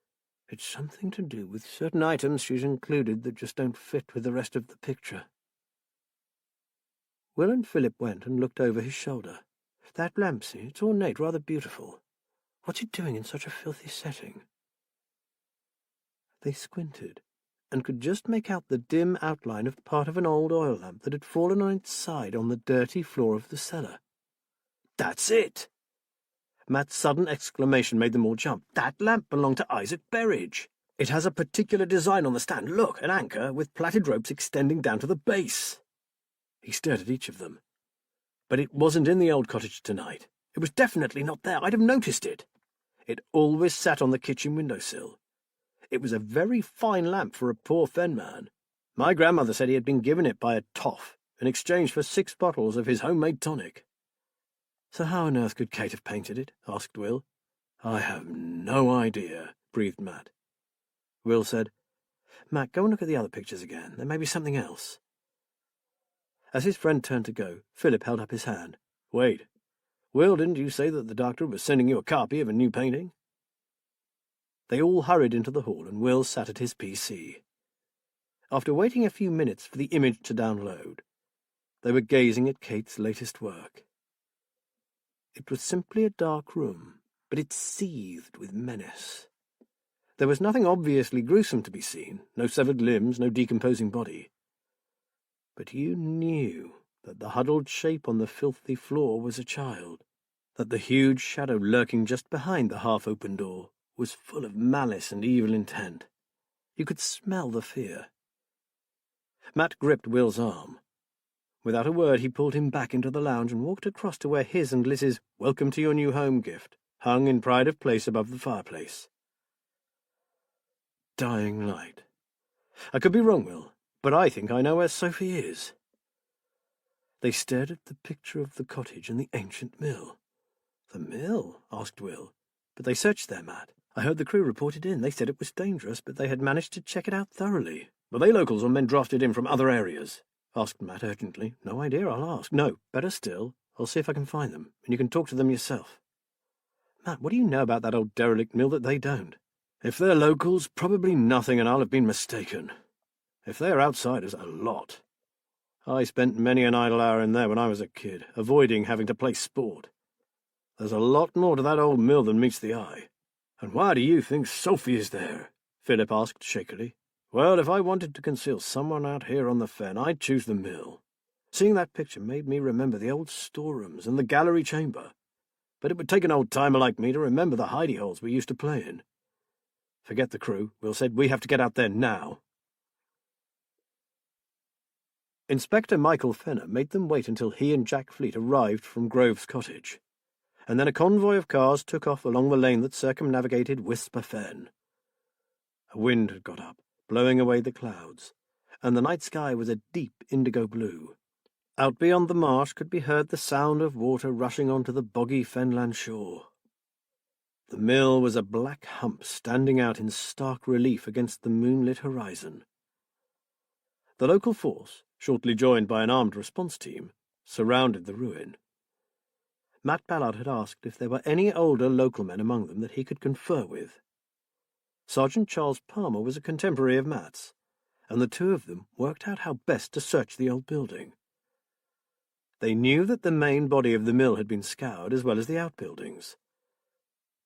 "It's something to do with certain items she's included that just don't fit with the rest of the picture." Will and Philip went and looked over his shoulder. "That lamp, see, it's ornate, rather beautiful. What's it doing in such a filthy setting?" They squinted, and could just make out the dim outline of part of an old oil lamp that had fallen on its side on the dirty floor of the cellar. "That's it!" Matt's sudden exclamation made them all jump. "That lamp belonged to Isaac Berridge. It has a particular design on the stand. Look, an anchor with plaited ropes extending down to the base." He stared at each of them. "But it wasn't in the old cottage tonight. It was definitely not there. I'd have noticed it. It always sat on the kitchen windowsill. It was a very fine lamp for a poor fen man. My grandmother said he had been given it by a toff in exchange for 6 bottles of his homemade tonic." "So how on earth could Kate have painted it?" asked Will. "I have no idea," breathed Matt. Will said, "Matt, go and look at the other pictures again. There may be something else." As his friend turned to go, Philip held up his hand. "Wait. Will, didn't you say that the doctor was sending you a copy of a new painting?" They all hurried into the hall, and Will sat at his PC. After waiting a few minutes for the image to download, they were gazing at Kate's latest work. It was simply a dark room, but it seethed with menace. There was nothing obviously gruesome to be seen, no severed limbs, no decomposing body. But you knew that the huddled shape on the filthy floor was a child, that the huge shadow lurking just behind the half-open door was full of malice and evil intent. You could smell the fear. Matt gripped Will's arm. Without a word he pulled him back into the lounge and walked across to where his and Liz's "Welcome to your new home" gift hung in pride of place above the fireplace. Dying light. "I could be wrong, Will, but I think I know where Sophie is." They stared at the picture of the cottage and the ancient mill. "The mill?" asked Will. "But they searched there, Matt. I heard the crew reported in. They said it was dangerous, but they had managed to check it out thoroughly. Were they locals or men drafted in from other areas? Asked Matt urgently. No idea, I'll ask. No, better still, I'll see if I can find them, and you can talk to them yourself. Matt, what do you know about that old derelict mill that they don't? If they're locals, probably nothing, and I'll have been mistaken. If they're outsiders, a lot. I spent many an idle hour in there when I was a kid, avoiding having to play sport. There's a lot more to that old mill than meets the eye. And why do you think Sophie is there? Philip asked shakily. Well, if I wanted to conceal someone out here on the fen, I'd choose the mill. Seeing that picture made me remember the old storerooms and the gallery chamber. But it would take an old-timer like me to remember the hidey holes we used to play in. Forget the crew. Will said we have to get out there now. Inspector Michael Fenner made them wait until he and Jack Fleet arrived from Grove's cottage, and then a convoy of cars took off along the lane that circumnavigated Whisper Fen. A wind had got up, blowing away the clouds, and the night sky was a deep indigo blue. Out beyond the marsh could be heard the sound of water rushing onto the boggy fenland shore. The mill was a black hump standing out in stark relief against the moonlit horizon. The local force, shortly joined by an armed response team, surrounded the ruin. Matt Ballard had asked if there were any older local men among them that he could confer with. Sergeant Charles Palmer was a contemporary of Matt's, and the two of them worked out how best to search the old building. They knew that the main body of the mill had been scoured, as well as the outbuildings.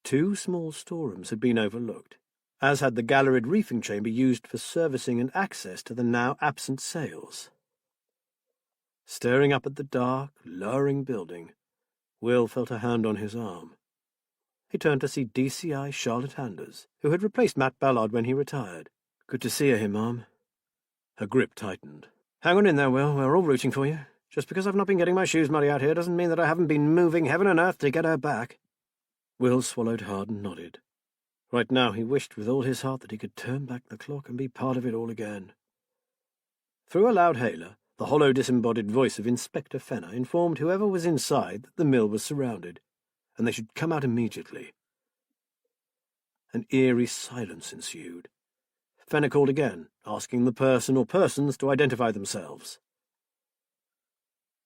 2 small storerooms had been overlooked, as had the galleried reefing chamber used for servicing and access to the now absent sails. Staring up at the dark, lowering building, Will felt a hand on his arm. He turned to see DCI Charlotte Anders, who had replaced Matt Ballard when he retired. Good to see you, Mom. Her grip tightened. Hang on in there, Will. We're all rooting for you. Just because I've not been getting my shoes muddy out here doesn't mean that I haven't been moving heaven and earth to get her back. Will swallowed hard and nodded. Right now he wished with all his heart that he could turn back the clock and be part of it all again. Through a loud hailer, the hollow disembodied voice of Inspector Fenner informed whoever was inside that the mill was surrounded, and they should come out immediately. An eerie silence ensued. Fenner called again, asking the person or persons to identify themselves.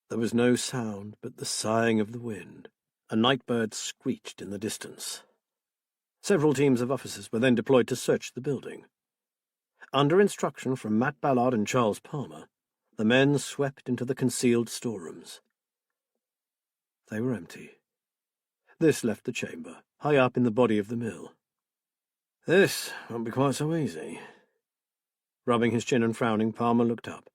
There was no sound but the sighing of the wind. A night bird screeched in the distance. Several teams of officers were then deployed to search the building. Under instruction from Matt Ballard and Charles Palmer, the men swept into the concealed storerooms. They were empty. This left the chamber, high up in the body of the mill. This won't be quite so easy. Rubbing his chin and frowning, Palmer looked up.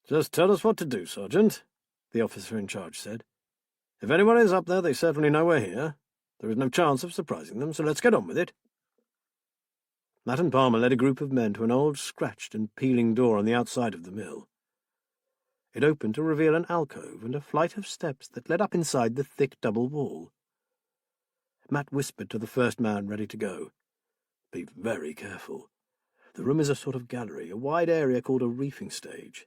Just tell us what to do, Sergeant, the officer in charge said. If anyone is up there, they certainly know we're here. There is no chance of surprising them, so let's get on with it. Matt and Palmer led a group of men to an old scratched and peeling door on the outside of the mill. It opened to reveal an alcove and a flight of steps that led up inside the thick double wall. Matt whispered to the first man ready to go. Be very careful. The room is a sort of gallery, a wide area called a reefing stage.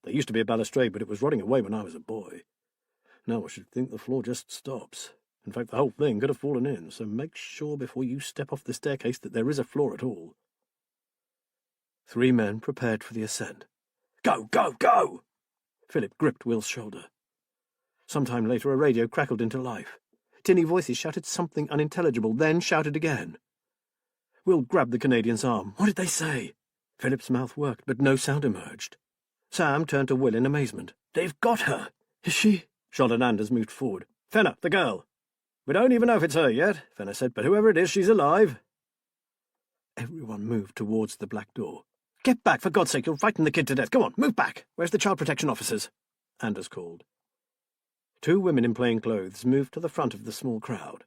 There used to be a balustrade, but it was rotting away when I was a boy. Now I should think the floor just stops. In fact, the whole thing could have fallen in, so make sure before you step off the staircase that there is a floor at all. 3 men prepared for the ascent. Go, go, go! Philip gripped Will's shoulder. Sometime later, a radio crackled into life. Tinny voices shouted something unintelligible, then shouted again. Will grabbed the Canadian's arm. What did they say? Philip's mouth worked, but no sound emerged. Sam turned to Will in amazement. They've got her! Is she? Charlotte Anders moved forward. Fenner, the girl. We don't even know if it's her yet, Fenner said, but whoever it is, she's alive. Everyone moved towards the black door. Get back, for God's sake, you'll frighten the kid to death. Come on, move back. Where's the child protection officers? Anders called. 2 women in plain clothes moved to the front of the small crowd.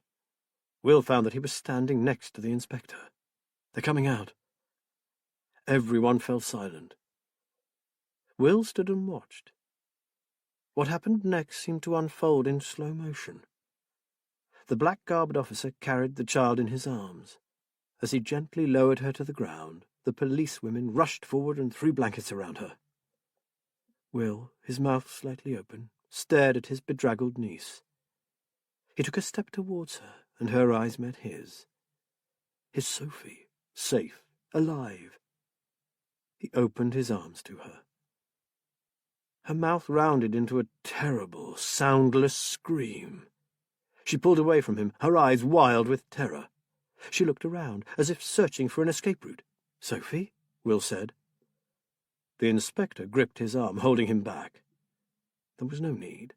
Will found that he was standing next to the inspector. They're coming out. Everyone fell silent. Will stood and watched. What happened next seemed to unfold in slow motion. The black-garbed officer carried the child in his arms. As he gently lowered her to the ground, the policewomen rushed forward and threw blankets around her. Will, his mouth slightly open, stared at his bedraggled niece. He took a step towards her, and her eyes met his. His Sophie, safe, alive. He opened his arms to her. Her mouth rounded into a terrible, soundless scream. She pulled away from him, her eyes wild with terror. She looked around, as if searching for an escape route. "Sophie?" Will said. The inspector gripped his arm, holding him back. There was no need.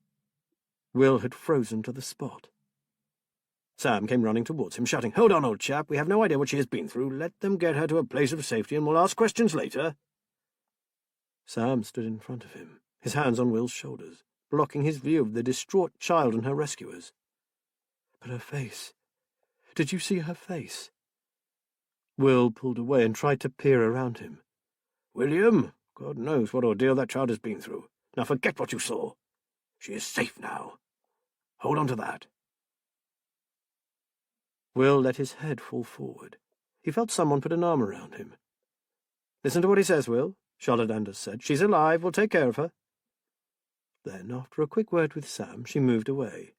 Will had frozen to the spot. Sam came running towards him, shouting, "Hold on, old chap, we have no idea what she has been through. Let them get her to a place of safety and we'll ask questions later." Sam stood in front of him, his hands on Will's shoulders, blocking his view of the distraught child and her rescuers. But her face. Did you see her face? Will pulled away and tried to peer around him. "William, God knows what ordeal that child has been through. Now forget what you saw. She is safe now. Hold on to that." Will let his head fall forward. He felt someone put an arm around him. "Listen to what he says, Will," Charlotte Anders said. "She's alive. We'll take care of her." Then, after a quick word with Sam, she moved away.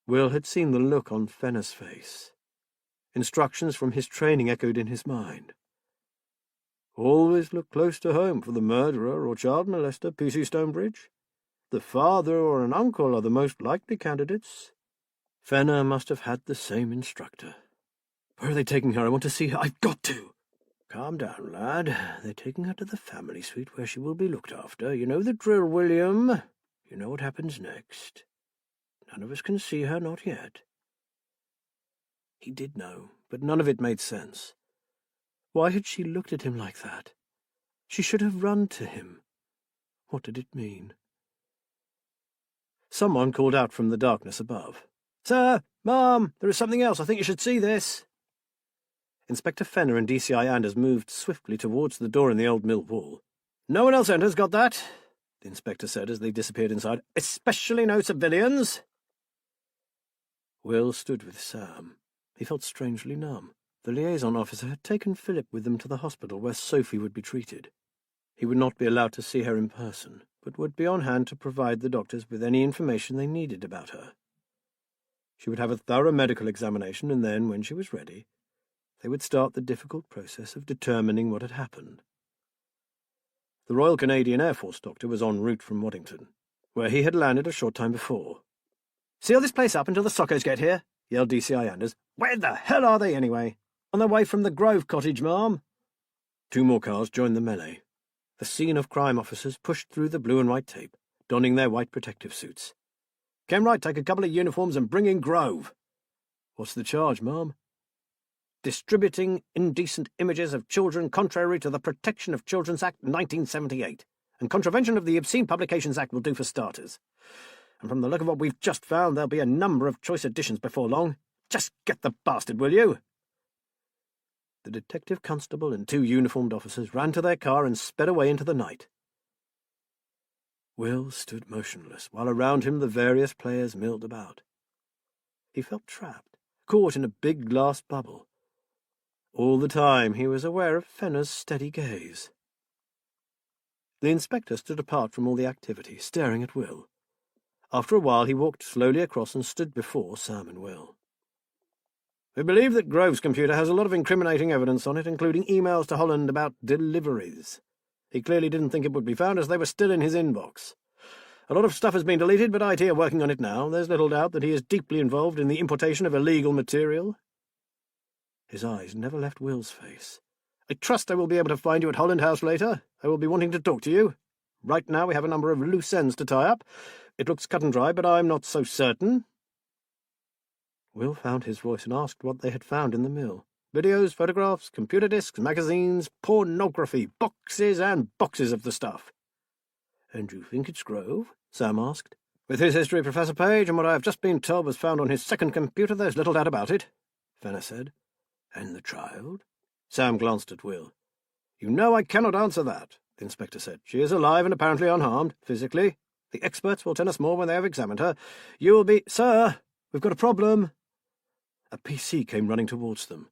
Will had seen the look on Fenner's face. Instructions from his training echoed in his mind. "Always look close to home for the murderer or child molester, P.C. Stonebridge. The father or an uncle are the most likely candidates." Fenner must have had the same instructor. "Where are they taking her? I want to see her. I've got to." "Calm down, lad. They're taking her to the family suite where she will be looked after. You know the drill, William. You know what happens next. None of us can see her, not yet." He did know, but none of it made sense. Why had she looked at him like that? She should have run to him. What did it mean? Someone called out from the darkness above. "Sir! Ma'am! There is something else. I think you should see this." Inspector Fenner and DCI Anders moved swiftly towards the door in the old mill wall. "No one else enters, got that?" the inspector said as they disappeared inside. "Especially no civilians." Will stood with Sam. He felt strangely numb. The liaison officer had taken Philip with them to the hospital where Sophie would be treated. He would not be allowed to see her in person, but would be on hand to provide the doctors with any information they needed about her. She would have a thorough medical examination, and then, when she was ready, they would start the difficult process of determining what had happened. The Royal Canadian Air Force doctor was en route from Waddington, where he had landed a short time before. "Seal this place up until the Soccos get here," yelled DCI Anders. "Where the hell are they, anyway?" "On their way from the Grove Cottage, ma'am." 2 more cars joined the melee. The scene of crime officers pushed through the blue and white tape, donning their white protective suits. "Ken Wright, take a couple of uniforms and bring in Grove." "What's the charge, ma'am?" "Distributing indecent images of children contrary to the Protection of Children's Act 1978, and contravention of the Obscene Publications Act will do for starters. And from the look of what we've just found, there'll be a number of choice additions before long. Just get the bastard, will you?" The detective constable and 2 uniformed officers ran to their car and sped away into the night. Will stood motionless, while around him the various players milled about. He felt trapped, caught in a big glass bubble. All the time he was aware of Fenner's steady gaze. The inspector stood apart from all the activity, staring at Will. After a while he walked slowly across and stood before Sam and Will. "We believe that Grove's computer has a lot of incriminating evidence on it, including emails to Holland about deliveries. He clearly didn't think it would be found, as they were still in his inbox. A lot of stuff has been deleted, but IT are working on it now. There's little doubt that he is deeply involved in the importation of illegal material." His eyes never left Will's face. "I trust I will be able to find you at Holland House later. I will be wanting to talk to you. Right now we have a number of loose ends to tie up. It looks cut and dry, but I'm not so certain." Will found his voice and asked what they had found in the mill. "Videos, photographs, computer disks, magazines, pornography, boxes and boxes of the stuff." "And you think it's Grove?" Sam asked. "With his history, Professor Page, and what I have just been told was found on his second computer, there's little doubt about it," Fenner said. "And the child?" Sam glanced at Will. "You know I cannot answer that," the inspector said. "She is alive and apparently unharmed, physically. The experts will tell us more when they have examined her. You will be— Sir, we've got a problem." A PC came running towards them.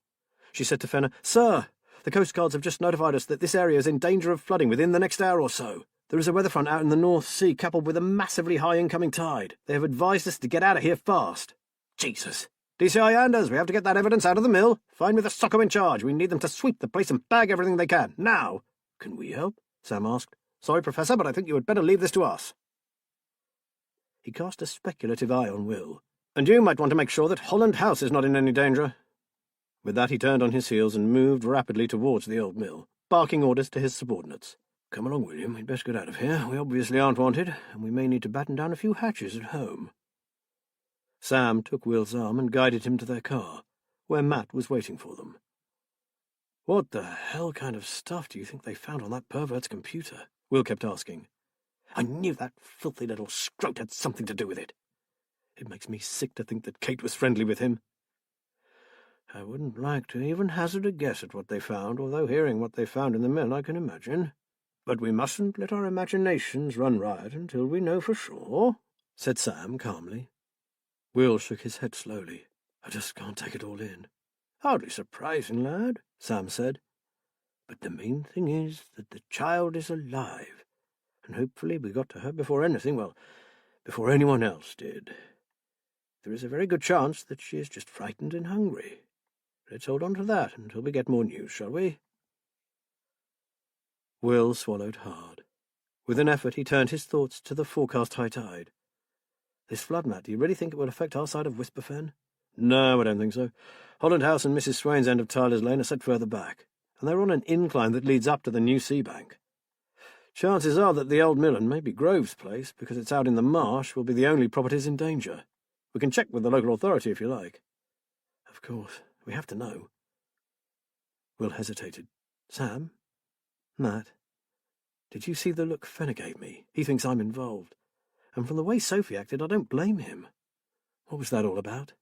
She said to Fenner, "Sir, the Coast Guards have just notified us that this area is in danger of flooding within the next hour or so. There is a weather front out in the North Sea coupled with a massively high incoming tide. They have advised us to get out of here fast." "Jesus," DCI Anders, we have to get that evidence out of the mill. Find me the socko in charge. We need them to sweep the place and bag everything they can. Now! Can we help? Sam asked. Sorry, Professor, but I think you had better leave this to us. He cast a speculative eye on Will. And you might want to make sure that Holland House is not in any danger. With that he turned on his heels and moved rapidly towards the old mill, barking orders to his subordinates. Come along, William. We'd best get out of here. We obviously aren't wanted, and we may need to batten down a few hatches at home. Sam took Will's arm and guided him to their car, where Matt was waiting for them. What the hell kind of stuff do you think they found on that pervert's computer? Will kept asking. I knew that filthy little scrote had something to do with it. It makes me sick to think that Kate was friendly with him. I wouldn't like to even hazard a guess at what they found, although hearing what they found in the mill I can imagine. But we mustn't let our imaginations run riot until we know for sure, said Sam calmly. Will shook his head slowly. I just can't take it all in. Hardly surprising, lad, Sam said. But the main thing is that the child is alive, and hopefully we got to her before anyone else did. There is a very good chance that she is just frightened and hungry. Let's hold on to that until we get more news, shall we? Will swallowed hard. With an effort he turned his thoughts to the forecast high tide. This flood, Matt, do you really think it will affect our side of Whisperfen? No, I don't think so. Holland House and Mrs. Swain's end of Tyler's Lane are set further back, and they're on an incline that leads up to the new sea bank. Chances are that the old mill and maybe Grove's place, because it's out in the marsh, will be the only properties in danger. We can check with the local authority if you like. Of course. We have to know. Will hesitated. Sam? Matt? Did you see the look Fenner gave me? He thinks I'm involved. And from the way Sophie acted, I don't blame him. What was that all about?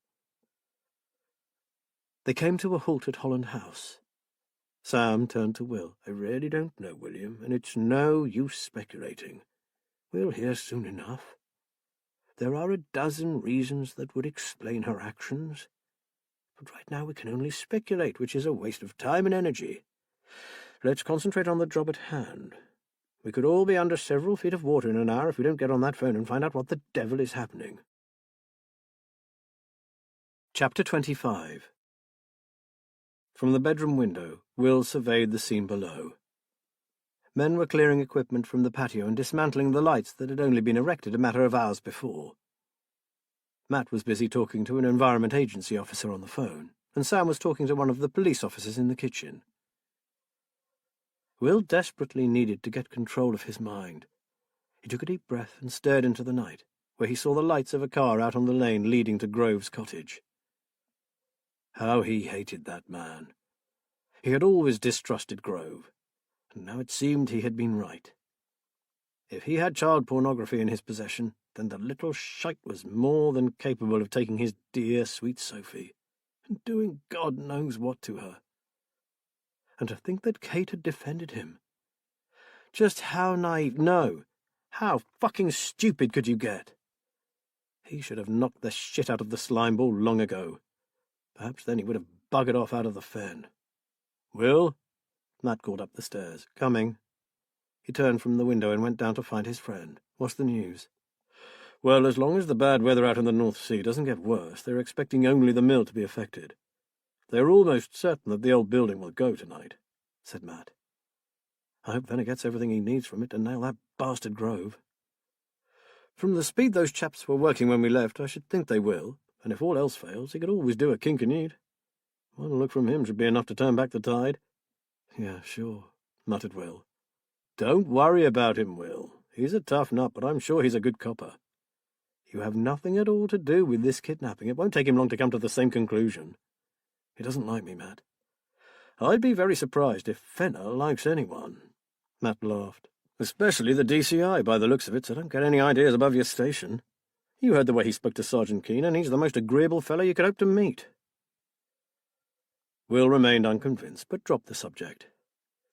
They came to a halt at Holland House. Sam turned to Will. I really don't know, William, and it's no use speculating. We'll hear soon enough. There are a dozen reasons that would explain her actions. But right now we can only speculate, which is a waste of time and energy. Let's concentrate on the job at hand. We could all be under several feet of water in an hour if we don't get on that phone and find out what the devil is happening. Chapter 25. From the bedroom window, Will surveyed the scene below. Men were clearing equipment from the patio and dismantling the lights that had only been erected a matter of hours before. Matt was busy talking to an Environment Agency officer on the phone, and Sam was talking to one of the police officers in the kitchen. Will desperately needed to get control of his mind. He took a deep breath and stared into the night, where he saw the lights of a car out on the lane leading to Grove's cottage. How he hated that man. He had always distrusted Grove, and now it seemed he had been right. If he had child pornography in his possession, then the little shite was more than capable of taking his dear, sweet Sophie, and doing God knows what to her. And to think that Kate had defended him. Just how naive, no, how fucking stupid could you get? He should have knocked the shit out of the slime ball long ago. Perhaps then he would have buggered off out of the fen. Will? Matt called up the stairs. Coming. He turned from the window and went down to find his friend. What's the news? Well, as long as the bad weather out in the North Sea doesn't get worse, they're expecting only the mill to be affected. They're almost certain that the old building will go tonight, said Matt. I hope Venner gets everything he needs from it to nail that bastard Grove. From the speed those chaps were working when we left, I should think they will, and if all else fails, he could always do a Kincaid. One look from him should be enough to turn back the tide. Yeah, sure, muttered Will. Don't worry about him, Will. He's a tough nut, but I'm sure he's a good copper. You have nothing at all to do with this kidnapping. It won't take him long to come to the same conclusion. He doesn't like me, Matt. I'd be very surprised if Fenner likes anyone. Matt laughed. Especially the DCI, by the looks of it, so don't get any ideas above your station. You heard the way he spoke to Sergeant Keane, and he's the most agreeable fellow you could hope to meet. Will remained unconvinced, but dropped the subject.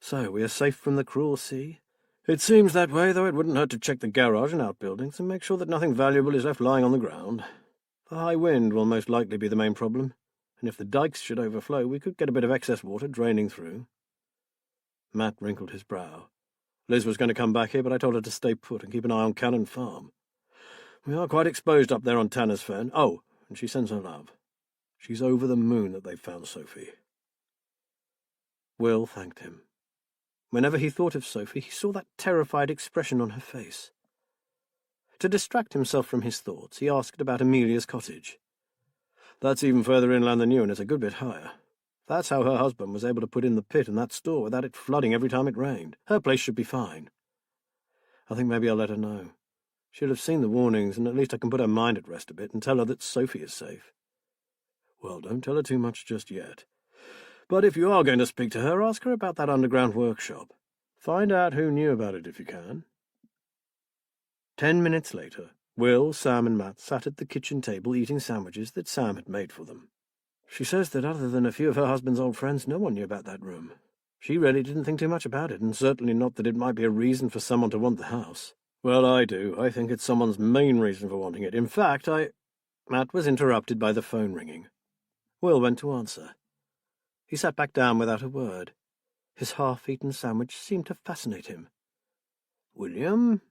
So, we are safe from the cruel sea? It seems that way, though it wouldn't hurt to check the garage and outbuildings and make sure that nothing valuable is left lying on the ground. The high wind will most likely be the main problem, and if the dikes should overflow, we could get a bit of excess water draining through. Matt wrinkled his brow. Liz was going to come back here, but I told her to stay put and keep an eye on Cannon Farm. We are quite exposed up there on Tanner's Fen. Oh, and she sends her love. She's over the moon that they found Sophie." Will thanked him. Whenever he thought of Sophie, he saw that terrified expression on her face. To distract himself from his thoughts, he asked about Amelia's cottage. "That's even further inland than you, and it's a good bit higher. That's how her husband was able to put in the pit in that store without it flooding every time it rained. Her place should be fine. I think maybe I'll let her know. She'll have seen the warnings, and at least I can put her mind at rest a bit and tell her that Sophie is safe." "Well, don't tell her too much just yet. But if you are going to speak to her, ask her about that underground workshop. Find out who knew about it if you can." 10 minutes later, Will, Sam, and Matt sat at the kitchen table eating sandwiches that Sam had made for them. "She says that other than a few of her husband's old friends, no one knew about that room. She really didn't think too much about it, and certainly not that it might be a reason for someone to want the house." "Well, I do. I think it's someone's main reason for wanting it. In fact, Matt was interrupted by the phone ringing. Will went to answer. He sat back down without a word. His half-eaten sandwich seemed to fascinate him. "William?"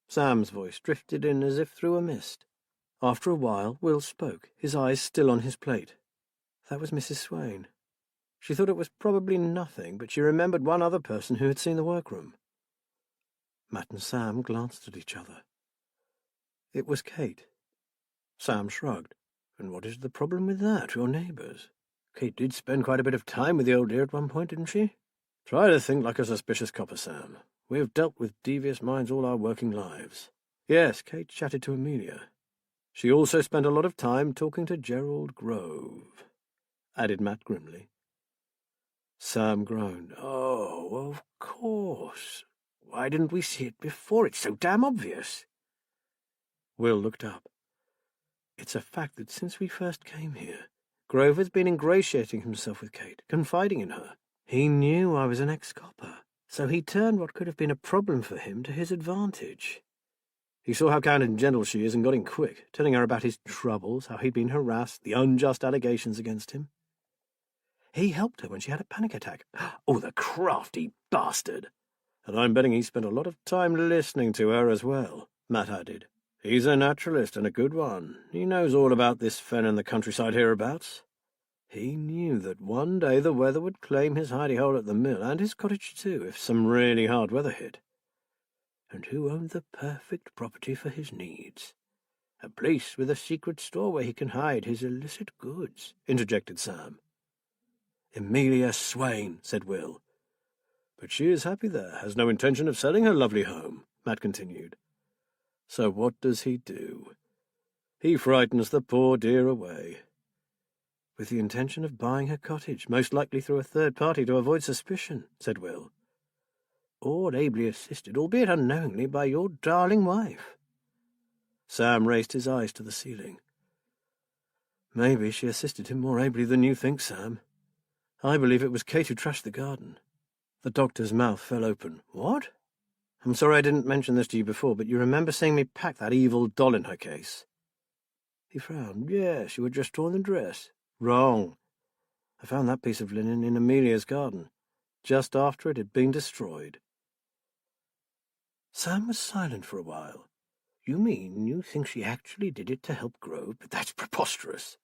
Sam's voice drifted in as if through a mist. After a while, Will spoke, his eyes still on his plate. That was Mrs. Swain. She thought it was probably nothing, but she remembered one other person who had seen the workroom. Matt and Sam glanced at each other. It was Kate. Sam shrugged. "And what is the problem with that? Your neighbours. Kate did spend quite a bit of time with the old dear at one point, didn't she? Try to think like a suspicious copper, Sam. We have dealt with devious minds all our working lives." "Yes, Kate chatted to Amelia. She also spent a lot of time talking to Gerald Grove," added Matt grimly. Sam groaned. "Oh, of course. Why didn't we see it before? It's so damn obvious." Will looked up. "It's a fact that since we first came here, Grove has been ingratiating himself with Kate, confiding in her. He knew I was an ex-copper, so he turned what could have been a problem for him to his advantage. He saw how kind and gentle she is and got in quick, telling her about his troubles, how he'd been harassed, the unjust allegations against him. He helped her when she had a panic attack. Oh, the crafty bastard! And I'm betting he spent a lot of time listening to her as well," Matt added. "He's a naturalist and a good one. He knows all about this fen and the countryside hereabouts. He knew that one day the weather would claim his hidey-hole at the mill, and his cottage too, if some really hard weather hit. And who owned the perfect property for his needs? A place with a secret store where he can hide his illicit goods," interjected Sam. "Amelia Swain," said Will. "But she is happy there, has no intention of selling her lovely home," Matt continued. "So what does he do? He frightens the poor dear away." "With the intention of buying her cottage, most likely through a third party to avoid suspicion," said Will. "Or ably assisted, albeit unknowingly, by your darling wife." Sam raised his eyes to the ceiling. "Maybe she assisted him more ably than you think, Sam. I believe it was Kate who trashed the garden." The doctor's mouth fell open. "What?" "I'm sorry I didn't mention this to you before, but you remember seeing me pack that evil doll in her case?" He frowned. "Yes, you had just torn the dress." "Wrong. I found that piece of linen in Amelia's garden, just after it had been destroyed." Sam was silent for a while. "You mean you think she actually did it to help Grove? But that's preposterous."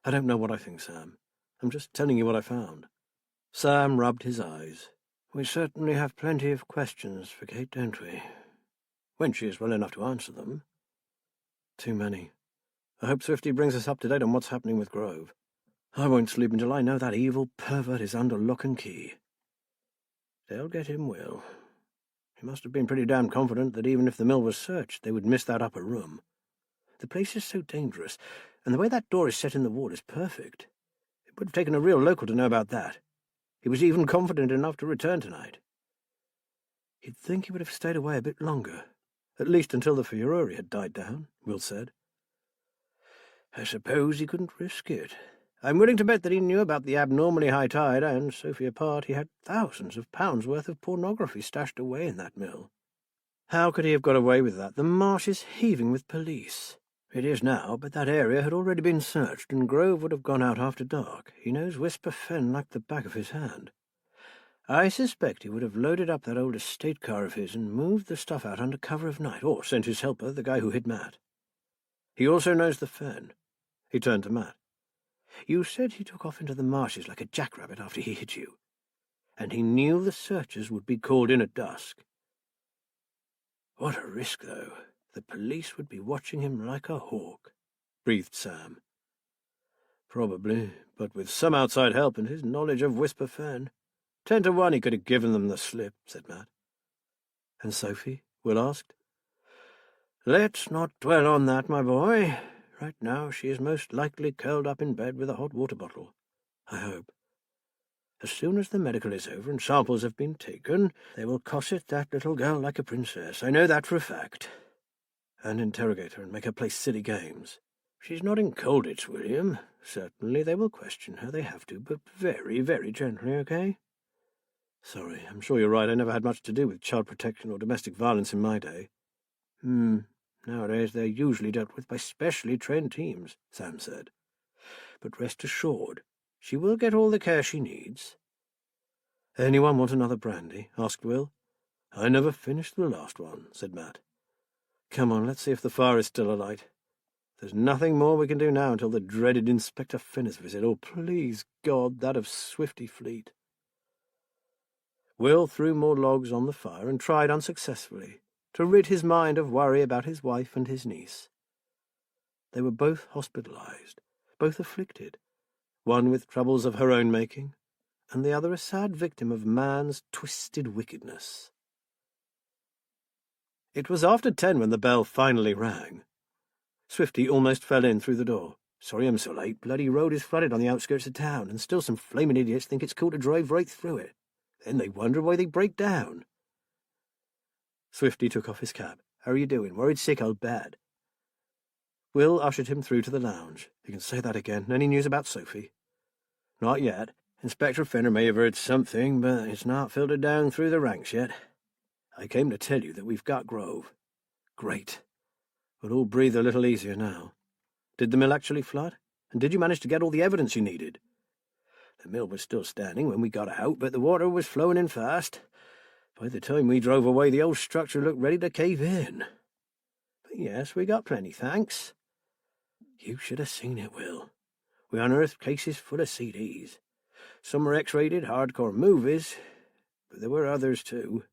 "I don't know what I think, Sam. I'm just telling you what I found." Sam rubbed his eyes. "We certainly have plenty of questions for Kate, don't we? When she is well enough to answer them." "Too many. I hope Swifty brings us up to date on what's happening with Grove. I won't sleep until I know that evil pervert is under lock and key." "They'll get him, Will. He must have been pretty damn confident that even if the mill was searched, they would miss that upper room. The place is so dangerous, and the way that door is set in the wall is perfect. It would have taken a real local to know about that. He was even confident enough to return tonight." "You'd think he would have stayed away a bit longer, at least until the furore had died down," Will said. "I suppose he couldn't risk it. I'm willing to bet that he knew about the abnormally high tide, and, Sophie apart, he had thousands of pounds worth of pornography stashed away in that mill." "How could he have got away with that? The marsh is heaving with police." "It is now, but that area had already been searched, and Grove would have gone out after dark. He knows Whisper Fen like the back of his hand. I suspect he would have loaded up that old estate car of his and moved the stuff out under cover of night, or sent his helper, the guy who hid Matt. He also knows the Fen." He turned to Matt. You said he took off into the marshes like a jackrabbit after he hit you, and he knew the searchers would be called in at dusk. What a risk, though. The police would be watching him like a hawk, breathed Sam. Probably, but with some outside help and his knowledge of Whisper Fen, 10 to 1 he could have given them the slip, said Matt. And Sophie? Will asked. Let's not dwell on that, my boy. Right now she is most likely curled up in bed with a hot water bottle. I hope. As soon as the medical is over and samples have been taken, they will cosset that little girl like a princess. I know that for a fact. And interrogate her and make her play silly games. She's not in Colditz, William. Certainly they will question her, they have to, but very, very gently, okay? Sorry, I'm sure you're right. I never had much to do with child protection or domestic violence in my day. Nowadays they're usually dealt with by specially trained teams, Sam said. But rest assured, she will get all the care she needs. Anyone want another brandy? Asked Will. I never finished the last one, said Matt. Come on, let's see if the fire is still alight. There's nothing more we can do now until the dreaded Inspector Finner's visit. Oh, please, God, that of Swifty Fleet. Will threw more logs on the fire and tried unsuccessfully to rid his mind of worry about his wife and his niece. They were both hospitalized, both afflicted, one with troubles of her own making, and the other a sad victim of man's twisted wickedness. It was after 10 when the bell finally rang. Swifty almost fell in through the door. Sorry I'm so late. Bloody road is flooded on the outskirts of town, and still some flaming idiots think it's cool to drive right through it. Then they wonder why they break down. Swifty took off his cap. How are you doing? Worried sick, old bad? Will ushered him through to the lounge. You can say that again. Any news about Sophie? Not yet. Inspector Fenner may have heard something, but it's not filtered down through the ranks yet. I came to tell you that we've got Grove. Great. We'll all breathe a little easier now. Did the mill actually flood? And did you manage to get all the evidence you needed? The mill was still standing when we got out, but the water was flowing in fast. By the time we drove away, the old structure looked ready to cave in. But yes, we got plenty, thanks. You should have seen it, Will. We unearthed cases full of CDs. Some were X-rated, hardcore movies, but there were others too.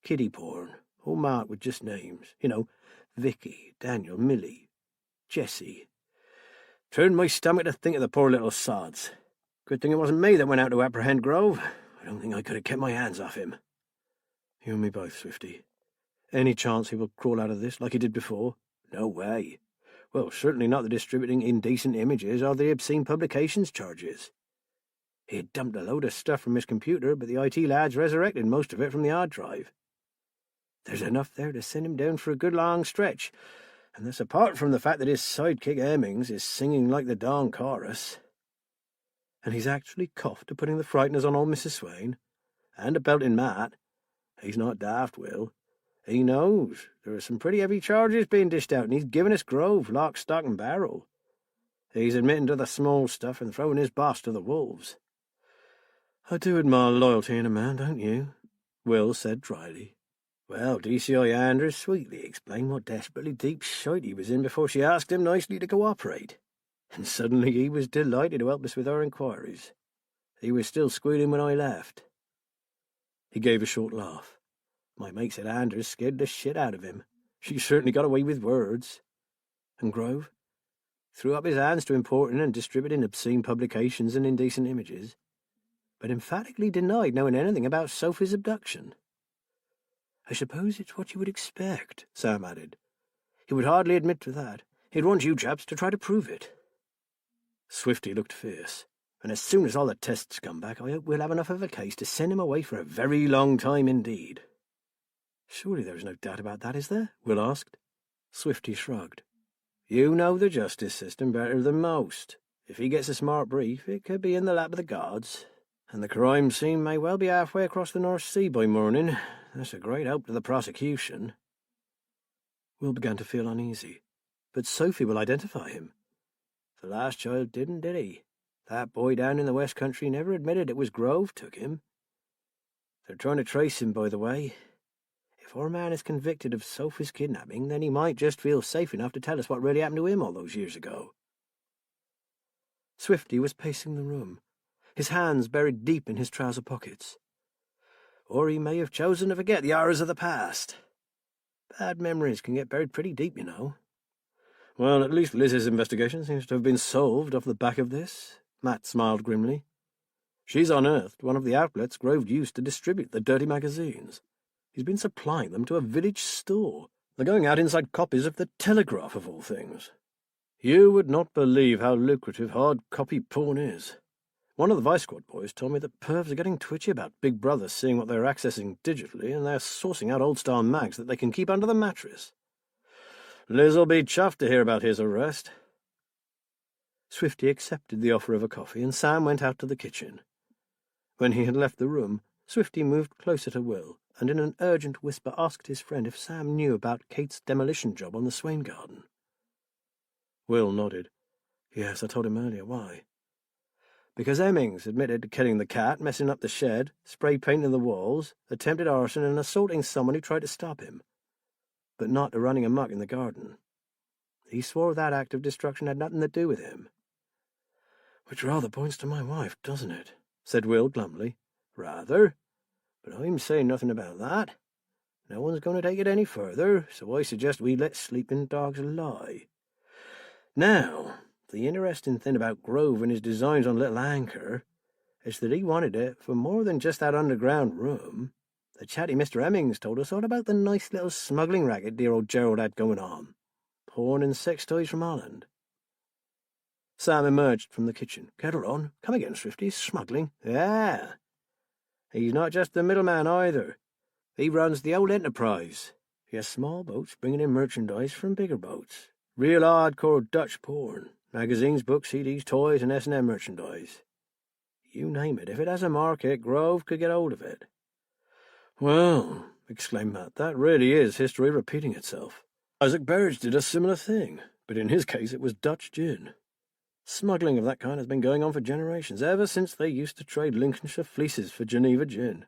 Kiddie porn, all marked with just names. You know, Vicky, Daniel, Millie, Jessie. Turned my stomach to think of the poor little sods. Good thing it wasn't me that went out to apprehend Grove. I don't think I could have kept my hands off him. You and me both, Swifty. Any chance he will crawl out of this like he did before? No way. Well, certainly not the distributing indecent images or the obscene publications charges. He had dumped a load of stuff from his computer, but the IT lads resurrected most of it from the hard drive. There's enough there to send him down for a good long stretch, and that's apart from the fact that his sidekick Hemmings is singing like the dawn chorus. And he's actually coughed to putting the frighteners on old Mrs. Swain, and a belting Matt. He's not daft, Will. He knows there are some pretty heavy charges being dished out, and he's given us Grove, lock, stock, and barrel. He's admitting to the small stuff and throwing his boss to the wolves. I do admire loyalty in a man, don't you? Will said dryly. Well, DCI Andrews sweetly explained what desperately deep shite he was in before she asked him nicely to cooperate. And suddenly he was delighted to help us with our inquiries. He was still squealing when I left. He gave a short laugh. My mate said Andrews scared the shit out of him. She certainly got away with words. And Grove? Threw up his hands to importing and distributing obscene publications and indecent images, but emphatically denied knowing anything about Sophie's abduction. I suppose it's what you would expect, Sam added. He would hardly admit to that. He'd want you chaps to try to prove it. Swifty looked fierce. And as soon as all the tests come back, I hope we'll have enough of a case to send him away for a very long time indeed. Surely there is no doubt about that, is there? Will asked. Swifty shrugged. You know the justice system better than most. If he gets a smart brief, it could be in the lap of the gods. And the crime scene may well be halfway across the North Sea by morning. That's a great help to the prosecution. Will began to feel uneasy. But Sophie will identify him. The last child didn't, did he? That boy down in the West Country never admitted it was Grove took him. They're trying to trace him, by the way. If our man is convicted of Sophie's kidnapping, then he might just feel safe enough to tell us what really happened to him all those years ago. Swifty was pacing the room, his hands buried deep in his trouser pockets. Or he may have chosen to forget the horrors of the past. Bad memories can get buried pretty deep, you know. Well, at least Liz's investigation seems to have been solved off the back of this. Matt smiled grimly. She's unearthed one of the outlets Grove used to distribute the dirty magazines. He's been supplying them to a village store. They're going out inside copies of the Telegraph, of all things. You would not believe how lucrative hard copy porn is. One of the Vice Squad boys told me that pervs are getting twitchy about Big Brother seeing what they're accessing digitally, and they're sourcing out old-style mags that they can keep under the mattress. Liz'll be chuffed to hear about his arrest. Swifty accepted the offer of a coffee, and Sam went out to the kitchen. When he had left the room, Swifty moved closer to Will, and in an urgent whisper asked his friend if Sam knew about Kate's demolition job on the Swain garden. Will nodded. Yes, I told him earlier. Why? Because Hemmings admitted to killing the cat, messing up the shed, spray painting the walls, attempted arson, and assaulting someone who tried to stop him, but not to running amok in the garden. He swore that act of destruction had nothing to do with him. Which rather points to my wife, doesn't it? Said Will glumly. Rather. But I'm saying nothing about that. No one's going to take it any further, so I suggest we let sleeping dogs lie. Now, the interesting thing about Grove and his designs on Little Anchor is that he wanted it for more than just that underground room. The chatty Mr. Hemmings told us all about the nice little smuggling racket dear old Gerald had going on. Porn and sex toys from Holland. Sam emerged from the kitchen. Kettle on. Come again, Swifty. Smuggling. Yeah. He's not just the middleman either. He runs the old enterprise. He has small boats bringing in merchandise from bigger boats. Real hardcore Dutch porn. Magazines, books, CDs, toys, and S&M merchandise. You name it. If it has a market, Grove could get hold of it. Well, exclaimed Matt, that really is history repeating itself. Isaac Berridge did a similar thing, but in his case it was Dutch gin. Smuggling of that kind has been going on for generations, ever since they used to trade Lincolnshire fleeces for Geneva gin.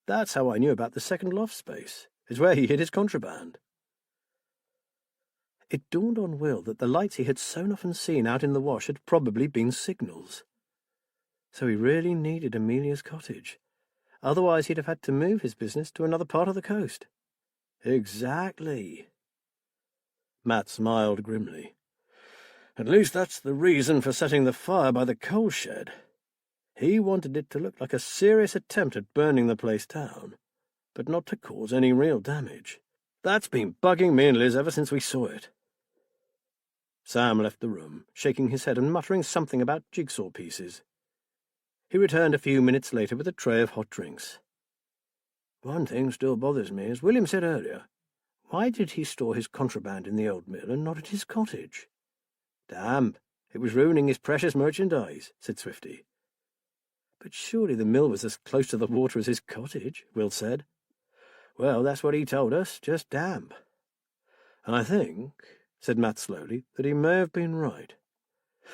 That's how I knew about the second loft space. It's where he hid his contraband. It dawned on Will that the lights he had so often seen out in the wash had probably been signals. So he really needed Amelia's cottage. Otherwise he'd have had to move his business to another part of the coast. Exactly. Matt smiled grimly. At least that's the reason for setting the fire by the coal shed. He wanted it to look like a serious attempt at burning the place down, but not to cause any real damage. That's been bugging me and Liz ever since we saw it. Sam left the room, shaking his head and muttering something about jigsaw pieces. He returned a few minutes later with a tray of hot drinks. One thing still bothers me, as William said earlier. Why did he store his contraband in the old mill and not at his cottage? Damn, it was ruining his precious merchandise, said Swifty. But surely the mill was as close to the water as his cottage, Will said. Well, that's what he told us, just damp. I think, said Matt slowly, that he may have been right.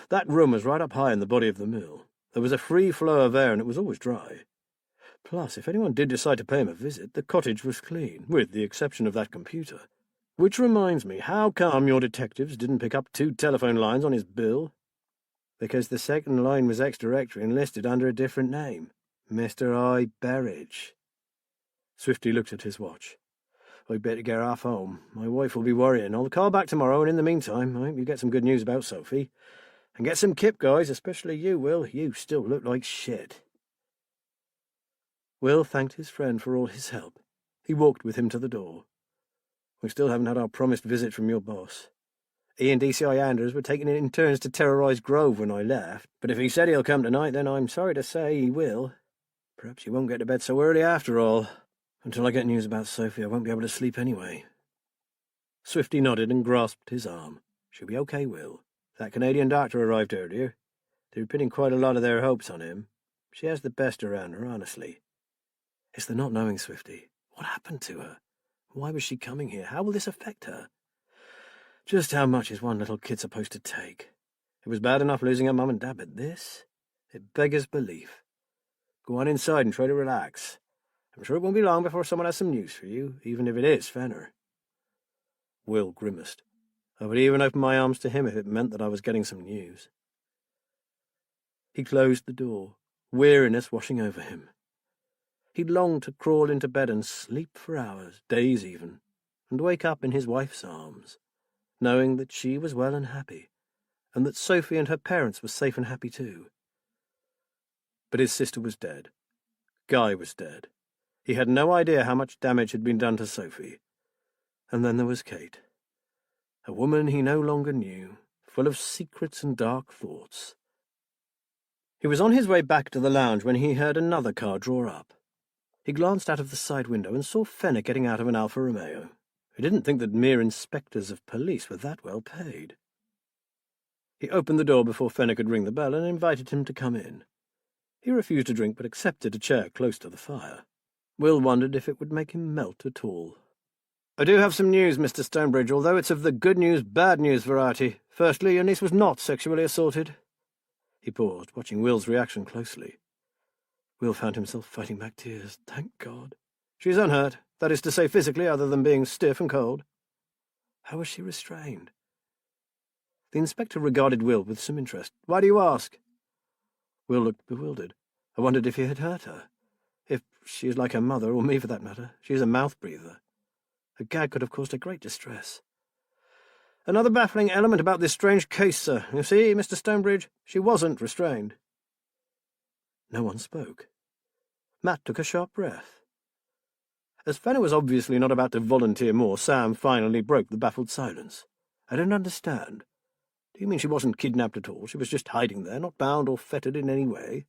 That room was right up high in the body of the mill. There was a free flow of air and it was always dry. Plus, if anyone did decide to pay him a visit, the cottage was clean, with the exception of that computer. Which reminds me, how come your detectives didn't pick up 2 telephone lines on his bill? Because the second line was ex-directory and listed under a different name. Mr. I. Berridge. Swifty looked at his watch. I'd better get off home. My wife will be worrying. I'll call back tomorrow, and in the meantime, I hope you get some good news about Sophie. And get some kip, guys, especially you, Will. You still look like shit. Will thanked his friend for all his help. He walked with him to the door. We still haven't had our promised visit from your boss. He and DCI Anders were taking it in turns to terrorise Grove when I left, but if he said he'll come tonight, then I'm sorry to say he will. Perhaps you won't get to bed so early after all. Until I get news about Sophie, I won't be able to sleep anyway. Swifty nodded and grasped his arm. She'll be okay, Will. That Canadian doctor arrived earlier. They were pinning quite a lot of their hopes on him. She has the best around her, honestly. It's the not knowing, Swifty. What happened to her? Why was she coming here? How will this affect her? Just how much is one little kid supposed to take? It was bad enough losing her mum and dad, but this? It beggars belief. Go on inside and try to relax. I'm sure it won't be long before someone has some news for you, even if it is Fenner. Will grimaced. I would even open my arms to him if it meant that I was getting some news. He closed the door, weariness washing over him. He longed to crawl into bed and sleep for hours, days even, and wake up in his wife's arms, knowing that she was well and happy, and that Sophie and her parents were safe and happy too. But his sister was dead. Guy was dead. He had no idea how much damage had been done to Sophie. And then there was Kate, a woman he no longer knew, full of secrets and dark thoughts. He was on his way back to the lounge when he heard another car draw up. He glanced out of the side window and saw Fenner getting out of an Alfa Romeo. He didn't think that mere inspectors of police were that well paid. He opened the door before Fenner could ring the bell and invited him to come in. He refused a drink but accepted a chair close to the fire. Will wondered if it would make him melt at all. "I do have some news, Mr. Stonebridge, although it's of the good news, bad news variety. Firstly, your niece was not sexually assaulted." He paused, watching Will's reaction closely. Will found himself fighting back tears. Thank God. "She's unhurt, that is to say physically, other than being stiff and cold." "How was she restrained?" The inspector regarded Will with some interest. "Why do you ask?" Will looked bewildered. I wondered if he had hurt her. If she is like her mother, or me for that matter, she is a mouth-breather. A gag could have caused her great distress. "Another baffling element about this strange case, sir. You see, Mr. Stonebridge, she wasn't restrained." No one spoke. Matt took a sharp breath. As Fenner was obviously not about to volunteer more, Sam finally broke the baffled silence. "I don't understand. Do you mean she wasn't kidnapped at all? She was just hiding there, not bound or fettered in any way?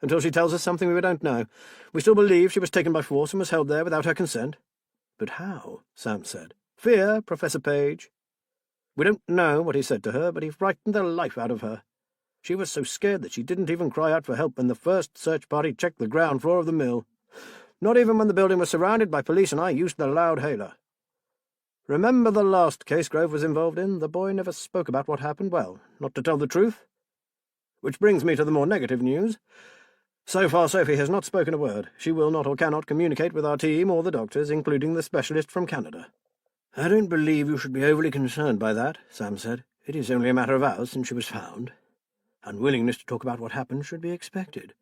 Until she tells us something we don't know. We still believe she was taken by force and was held there without her consent." "But how?" Sam said. "Fear, Professor Page. We don't know what he said to her, but he frightened the life out of her. She was so scared that she didn't even cry out for help when the first search party checked the ground floor of the mill. Not even when the building was surrounded by police and I used the loud hailer. Remember the last case Grove was involved in? The boy never spoke about what happened, well, not to tell the truth. Which brings me to the more negative news. So far, Sophie has not spoken a word. She will not or cannot communicate with our team or the doctors, including the specialist from Canada." "I don't believe you should be overly concerned by that," Sam said. "It is only a matter of hours since she was found. Unwillingness to talk about what happened should be expected.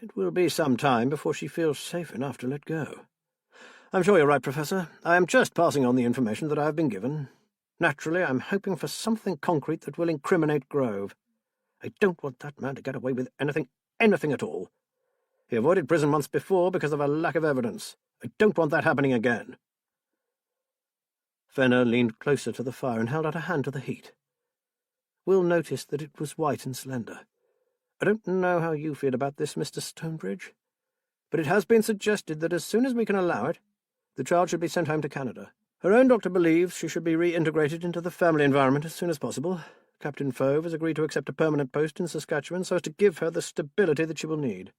It will be some time before she feels safe enough to let go." "I'm sure you're right, Professor. I am just passing on the information that I have been given. Naturally, I'm hoping for something concrete that will incriminate Grove. I don't want that man to get away with anything at all. He avoided prison once before because of a lack of evidence. I don't want that happening again." Fenner leaned closer to the fire and held out a hand to the heat. Will noticed that it was white and slender. "I don't know how you feel about this, Mr. Stonebridge, but it has been suggested that as soon as we can allow it, the child should be sent home to Canada. Her own doctor believes she should be reintegrated into the family environment as soon as possible. Captain Fove has agreed to accept a permanent post in Saskatchewan so as to give her the stability that she will need."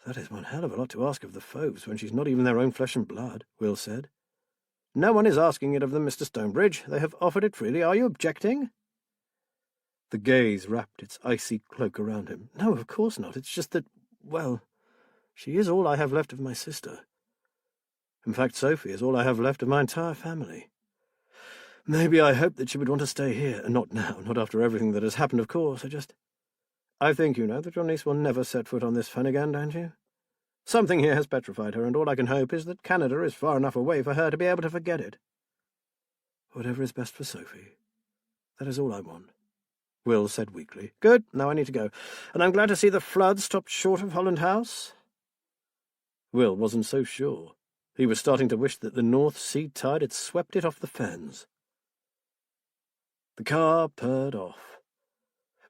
"That is one hell of a lot to ask of the Foves when she's not even their own flesh and blood," Will said. "No one is asking it of them, Mr. Stonebridge. They have offered it freely. Are you objecting?" The gaze wrapped its icy cloak around him. "No, of course not. It's just that, well, she is all I have left of my sister. In fact, Sophie is all I have left of my entire family. Maybe I hoped that she would want to stay here, and not now, not after everything that has happened, of course. I think you know that your niece will never set foot on this fen again, don't you? Something here has petrified her, and all I can hope is that Canada is far enough away for her to be able to forget it." "Whatever is best for Sophie. That is all I want," Will said weakly. "Good, now I need to go. And I'm glad to see the flood stopped short of Holland House." Will wasn't so sure. He was starting to wish that the North Sea tide had swept it off the fens. The car purred off.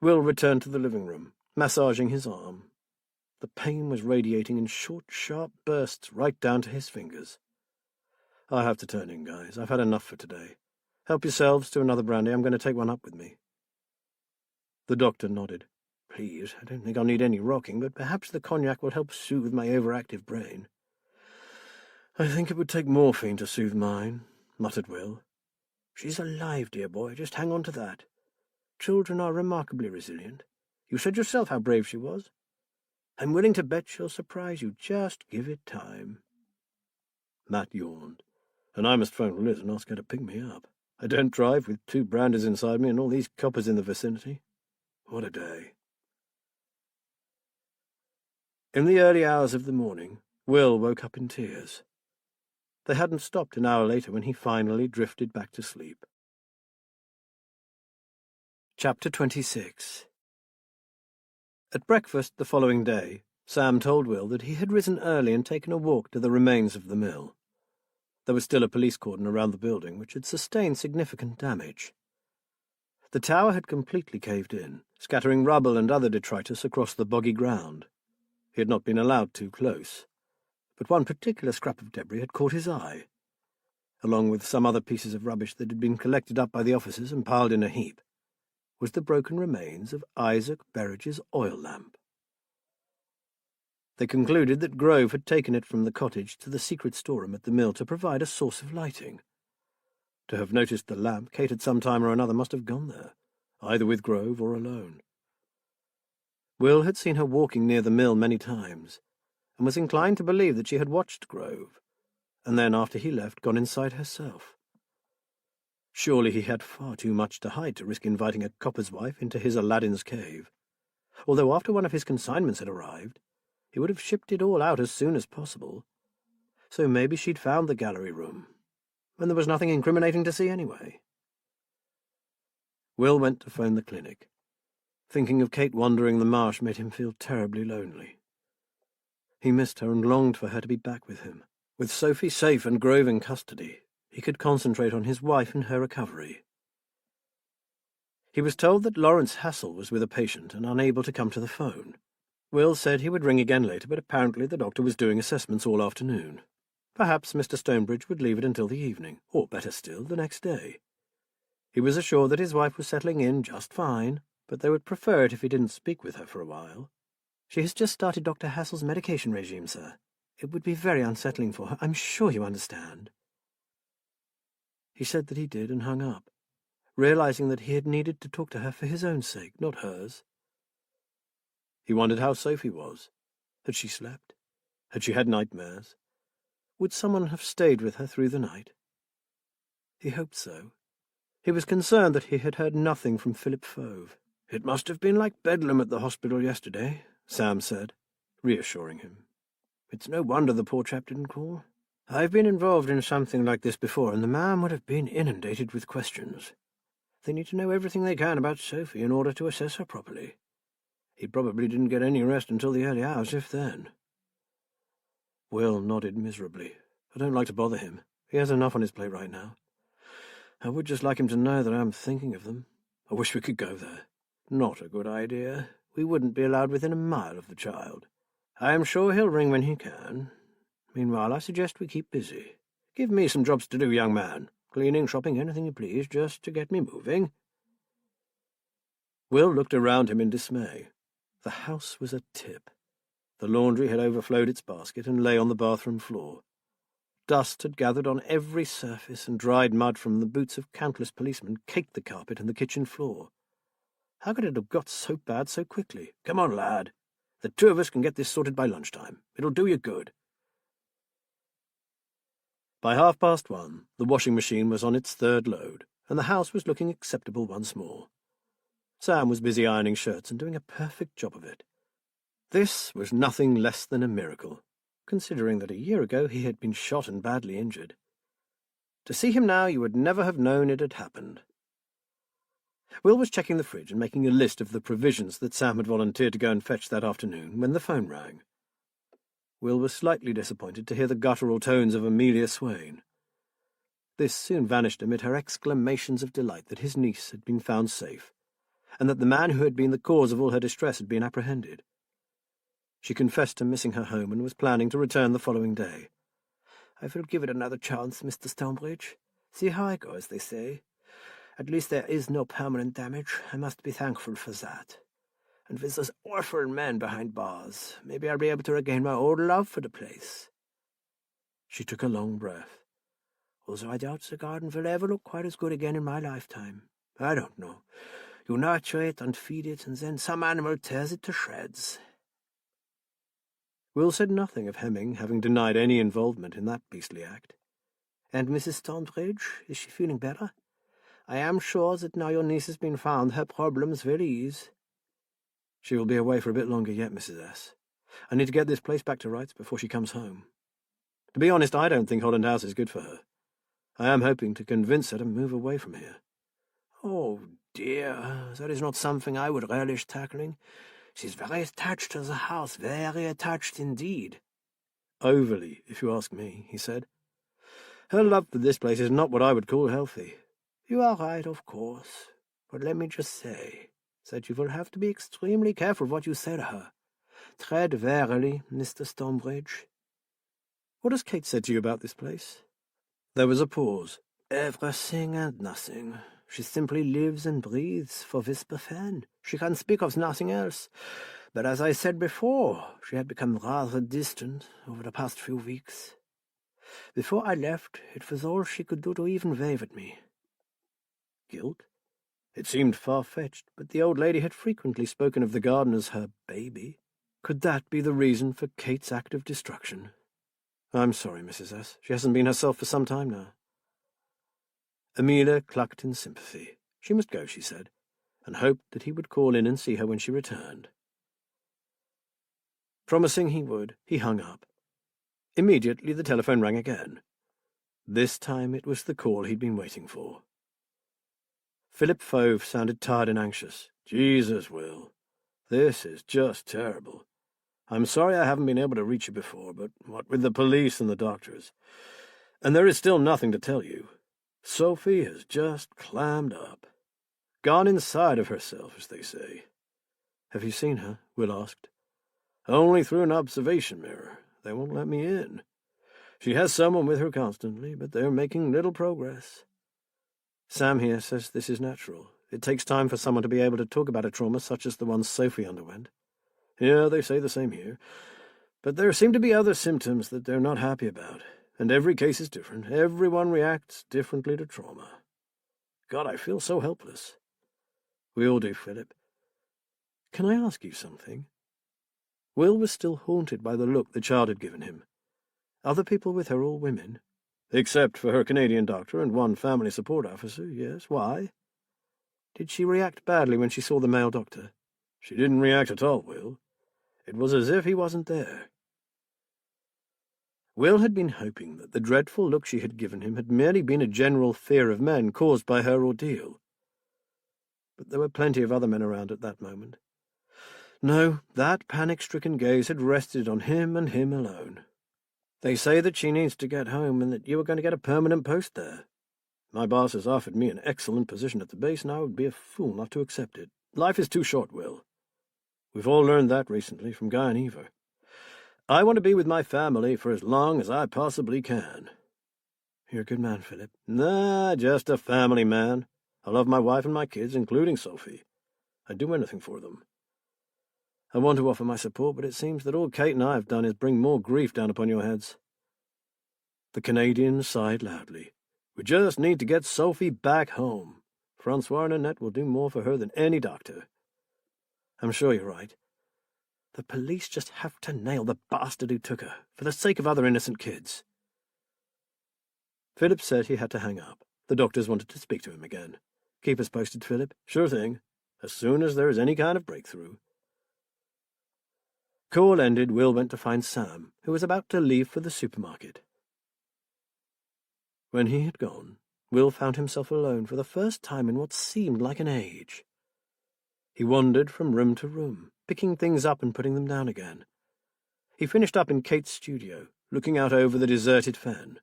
Will returned to the living room, massaging his arm. The pain was radiating in short, sharp bursts right down to his fingers. "I have to turn in, guys. I've had enough for today. Help yourselves to another brandy. I'm going to take one up with me." The doctor nodded. "Please, I don't think I'll need any rocking, but perhaps the cognac will help soothe my overactive brain." "I think it would take morphine to soothe mine," muttered Will. "She's alive, dear boy. Just hang on to that. Children are remarkably resilient. You said yourself how brave she was. I'm willing to bet she'll surprise you. Just give it time." Matt yawned. "And I must phone Liz and ask her to pick me up. I don't drive with 2 brandies inside me and all these coppers in the vicinity. What a day." In the early hours of the morning, Will woke up in tears. They hadn't stopped an hour later when he finally drifted back to sleep. Chapter 26. At breakfast the following day, Sam told Will that he had risen early and taken a walk to the remains of the mill. There was still a police cordon around the building, which had sustained significant damage. The tower had completely caved in, scattering rubble and other detritus across the boggy ground. He had not been allowed too close, but one particular scrap of debris had caught his eye, along with some other pieces of rubbish that had been collected up by the officers and piled in a heap, was the broken remains of Isaac Berridge's oil lamp. They concluded that Grove had taken it from the cottage to the secret storeroom at the mill to provide a source of lighting. To have noticed the lamp, Kate at some time or another must have gone there, either with Grove or alone. Will had seen her walking near the mill many times, and was inclined to believe that she had watched Grove, and then, after he left, gone inside herself. Surely he had far too much to hide to risk inviting a copper's wife into his Aladdin's cave, although after one of his consignments had arrived, he would have shipped it all out as soon as possible. So maybe she'd found the gallery room, and there was nothing incriminating to see anyway. Will went to phone the clinic. Thinking of Kate wandering the marsh made him feel terribly lonely. He missed her and longed for her to be back with him. With Sophie safe and Grove in custody, he could concentrate on his wife and her recovery. He was told that Lawrence Hassel was with a patient and unable to come to the phone. Will said he would ring again later, but apparently the doctor was doing assessments all afternoon. Perhaps Mr. Stonebridge would leave it until the evening, or better still, the next day. He was assured that his wife was settling in just fine, but they would prefer it if he didn't speak with her for a while. "She has just started Dr. Hassel's medication regime, sir. It would be very unsettling for her. I'm sure you understand." He said that he did and hung up, realizing that he had needed to talk to her for his own sake, not hers. He wondered how Sophie was. Had she slept? Had she had nightmares? Would someone have stayed with her through the night? He hoped so. He was concerned that he had heard nothing from Philip Fove. "It must have been like bedlam at the hospital yesterday," Sam said, reassuring him. "It's no wonder the poor chap didn't call. I've been involved in something like this before, and the man would have been inundated with questions. They need to know everything they can about Sophie in order to assess her properly. He probably didn't get any rest until the early hours, if then." Will nodded miserably. "I don't like to bother him. He has enough on his plate right now. I would just like him to know that I'm thinking of them. I wish we could go there." "Not a good idea. We wouldn't be allowed within a mile of the child. I am sure he'll ring when he can. Meanwhile, I suggest we keep busy. Give me some jobs to do, young man. Cleaning, shopping, anything you please, just to get me moving." Will looked around him in dismay. The house was a tip. The laundry had overflowed its basket and lay on the bathroom floor. Dust had gathered on every surface, and dried mud from the boots of countless policemen caked the carpet and the kitchen floor. How could it have got so bad so quickly? "Come on, lad. The two of us can get this sorted by lunchtime. It'll do you good." By 1:30, the washing machine was on its third load, and the house was looking acceptable once more. Sam was busy ironing shirts and doing a perfect job of it. This was nothing less than a miracle, considering that a year ago he had been shot and badly injured. To see him now, you would never have known it had happened. Will was checking the fridge and making a list of the provisions that Sam had volunteered to go and fetch that afternoon when the phone rang. Will was slightly disappointed to hear the guttural tones of Amelia Swain. This soon vanished amid her exclamations of delight that his niece had been found safe, and that the man who had been the cause of all her distress had been apprehended. She confessed to missing her home and was planning to return the following day. "I will give it another chance, Mr. Stonebridge. See how I go, as they say. At least there is no permanent damage. I must be thankful for that. And with those awful men behind bars, maybe I'll be able to regain my old love for the place." She took a long breath. "Although I doubt the garden will ever look quite as good again in my lifetime. I don't know. You nurture it and feed it, and then some animal tears it to shreds." Will said nothing of Hemming having denied any involvement in that beastly act. "And Mrs. Stonebridge, is she feeling better? I am sure that now your niece has been found, her problems will ease." "She will be away for a bit longer yet, Mrs. S. I need to get this place back to rights before she comes home. To be honest, I don't think Holland House is good for her. I am hoping to convince her to move away from here. Oh, dear, that is not something I would relish tackling. She's very attached to the house, very attached indeed. Overly, if you ask me, he said. Her love for this place is not what I would call healthy. You are right, of course. But let me just say that you will have to be extremely careful what you say to her. Tread warily, Mr. Stonebridge. What has Kate said to you about this place? There was a pause. Everything and nothing. She simply lives and breathes for Whisper Fen. She can speak of nothing else. But as I said before, she had become rather distant over the past few weeks. Before I left, it was all she could do to even wave at me. Guilt? It seemed far-fetched, but the old lady had frequently spoken of the garden as her baby. Could that be the reason for Kate's act of destruction? I'm sorry, Mrs. S. She hasn't been herself for some time now. Amelia clucked in sympathy. She must go, she said, and hoped that he would call in and see her when she returned. Promising he would, he hung up. Immediately the telephone rang again. This time it was the call he'd been waiting for. Philip Fove sounded tired and anxious. Jesus, Will, this is just terrible. I'm sorry I haven't been able to reach you before, but what with the police and the doctors. And there is still nothing to tell you. Sophie has just clammed up. Gone inside of herself, as they say. Have you seen her? Will asked. Only through an observation mirror. They won't let me in. She has someone with her constantly, but they're making little progress. Sam here says this is natural. It takes time for someone to be able to talk about a trauma such as the one Sophie underwent. Yeah, they say the same here. But there seem to be other symptoms that they're not happy about, and every case is different. Everyone reacts differently to trauma. God, I feel so helpless. We all do, Philip. Can I ask you something? Will was still haunted by the look the child had given him. Other people with her all women? Except for her Canadian doctor and one family support officer, yes. Why? Did she react badly when she saw the male doctor? She didn't react at all, Will. It was as if he wasn't there. Will had been hoping that the dreadful look she had given him had merely been a general fear of men caused by her ordeal. But there were plenty of other men around at that moment. No, that panic-stricken gaze had rested on him and him alone. They say that she needs to get home and that you are going to get a permanent post there. My boss has offered me an excellent position at the base, and I would be a fool not to accept it. Life is too short, Will. We've all learned that recently from Guy and Eva. I want to be with my family for as long as I possibly can. You're a good man, Philip. Nah, just a family man. I love my wife and my kids, including Sophie. I'd do anything for them. I want to offer my support, but it seems that all Kate and I have done is bring more grief down upon your heads. The Canadian sighed loudly. We just need to get Sophie back home. Francois and Annette will do more for her than any doctor. I'm sure you're right. The police just have to nail the bastard who took her, for the sake of other innocent kids. Philip said he had to hang up. The doctors wanted to speak to him again. Keep us posted, Philip. Sure thing. As soon as there is any kind of breakthrough. Call ended, Will went to find Sam, who was about to leave for the supermarket. When he had gone, Will found himself alone for the first time in what seemed like an age. He wandered from room to room, picking things up and putting them down again. He finished up in Kate's studio, looking out over the deserted fen.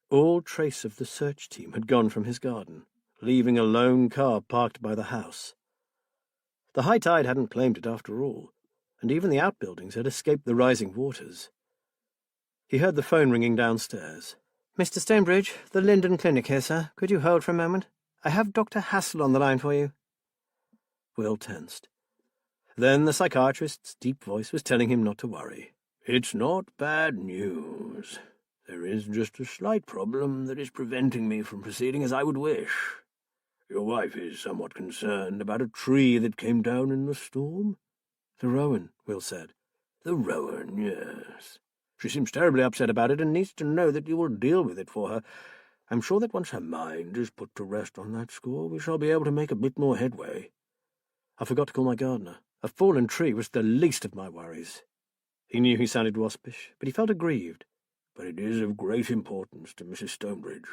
All trace of the search team had gone from his garden, leaving a lone car parked by the house. The high tide hadn't claimed it after all, and even the outbuildings had escaped the rising waters. He heard the phone ringing downstairs. Mr. Stonebridge, the Linden Clinic here, sir. Could you hold for a moment? I have Dr. Hassel on the line for you. Will tensed. Then the psychiatrist's deep voice was telling him not to worry. It's not bad news. There is just a slight problem that is preventing me from proceeding as I would wish. Your wife is somewhat concerned about a tree that came down in the storm. The rowan, Will said. The rowan, yes. She seems terribly upset about it and needs to know that you will deal with it for her. I'm sure that once her mind is put to rest on that score, we shall be able to make a bit more headway. I forgot to call my gardener. A fallen tree was the least of my worries. He knew he sounded waspish, but he felt aggrieved. But it is of great importance to Mrs. Stonebridge.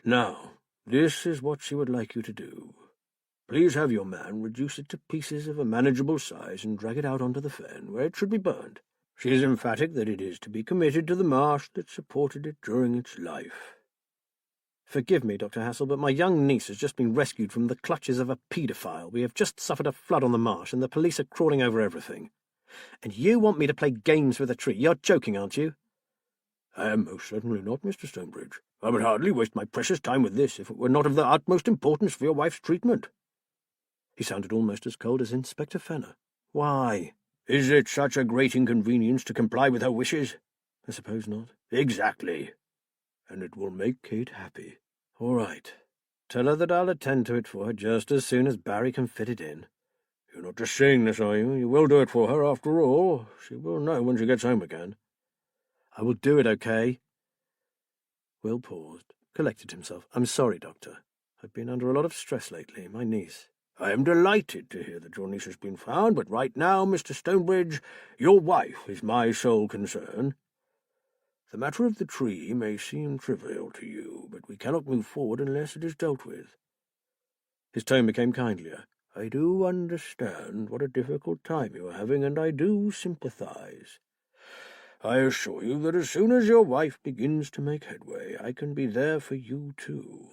Now, this is what she would like you to do. Please have your man reduce it to pieces of a manageable size and drag it out onto the fen, where it should be burned. She is emphatic that it is to be committed to the marsh that supported it during its life. Forgive me, Dr. Hassel, but my young niece has just been rescued from the clutches of a paedophile. We have just suffered a flood on the marsh, and the police are crawling over everything. And you want me to play games with a tree? You're joking, aren't you? I am most certainly not, Mr. Stonebridge. I would hardly waste my precious time with this if it were not of the utmost importance for your wife's treatment. He sounded almost as cold as Inspector Fenner. Why? Is it such a great inconvenience to comply with her wishes? I suppose not. Exactly. And it will make Kate happy. All right. Tell her that I'll attend to it for her just as soon as Barry can fit it in. You're not just saying this, are you? You will do it for her, after all. She will know when she gets home again. I will do it, okay? Will paused, collected himself. I'm sorry, Doctor. I've been under a lot of stress lately. My niece. I am delighted to hear that your niece has been found, but right now, Mr. Stonebridge, your wife is my sole concern. The matter of the tree may seem trivial to you, but we cannot move forward unless it is dealt with. His tone became kindlier. I do understand what a difficult time you are having, and I do sympathize. I assure you that as soon as your wife begins to make headway, I can be there for you too.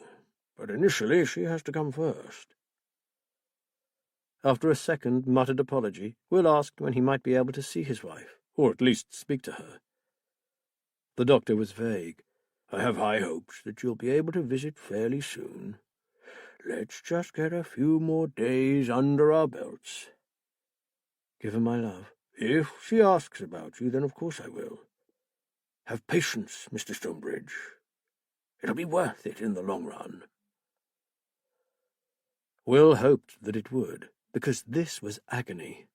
But initially she has to come first. After a second muttered apology, Will asked when he might be able to see his wife, or at least speak to her. The doctor was vague. I have high hopes that you'll be able to visit fairly soon. Let's just get a few more days under our belts. Give her my love. If she asks about you, then of course I will. Have patience, Mr. Stonebridge. It'll be worth it in the long run. Will hoped that it would, because this was agony.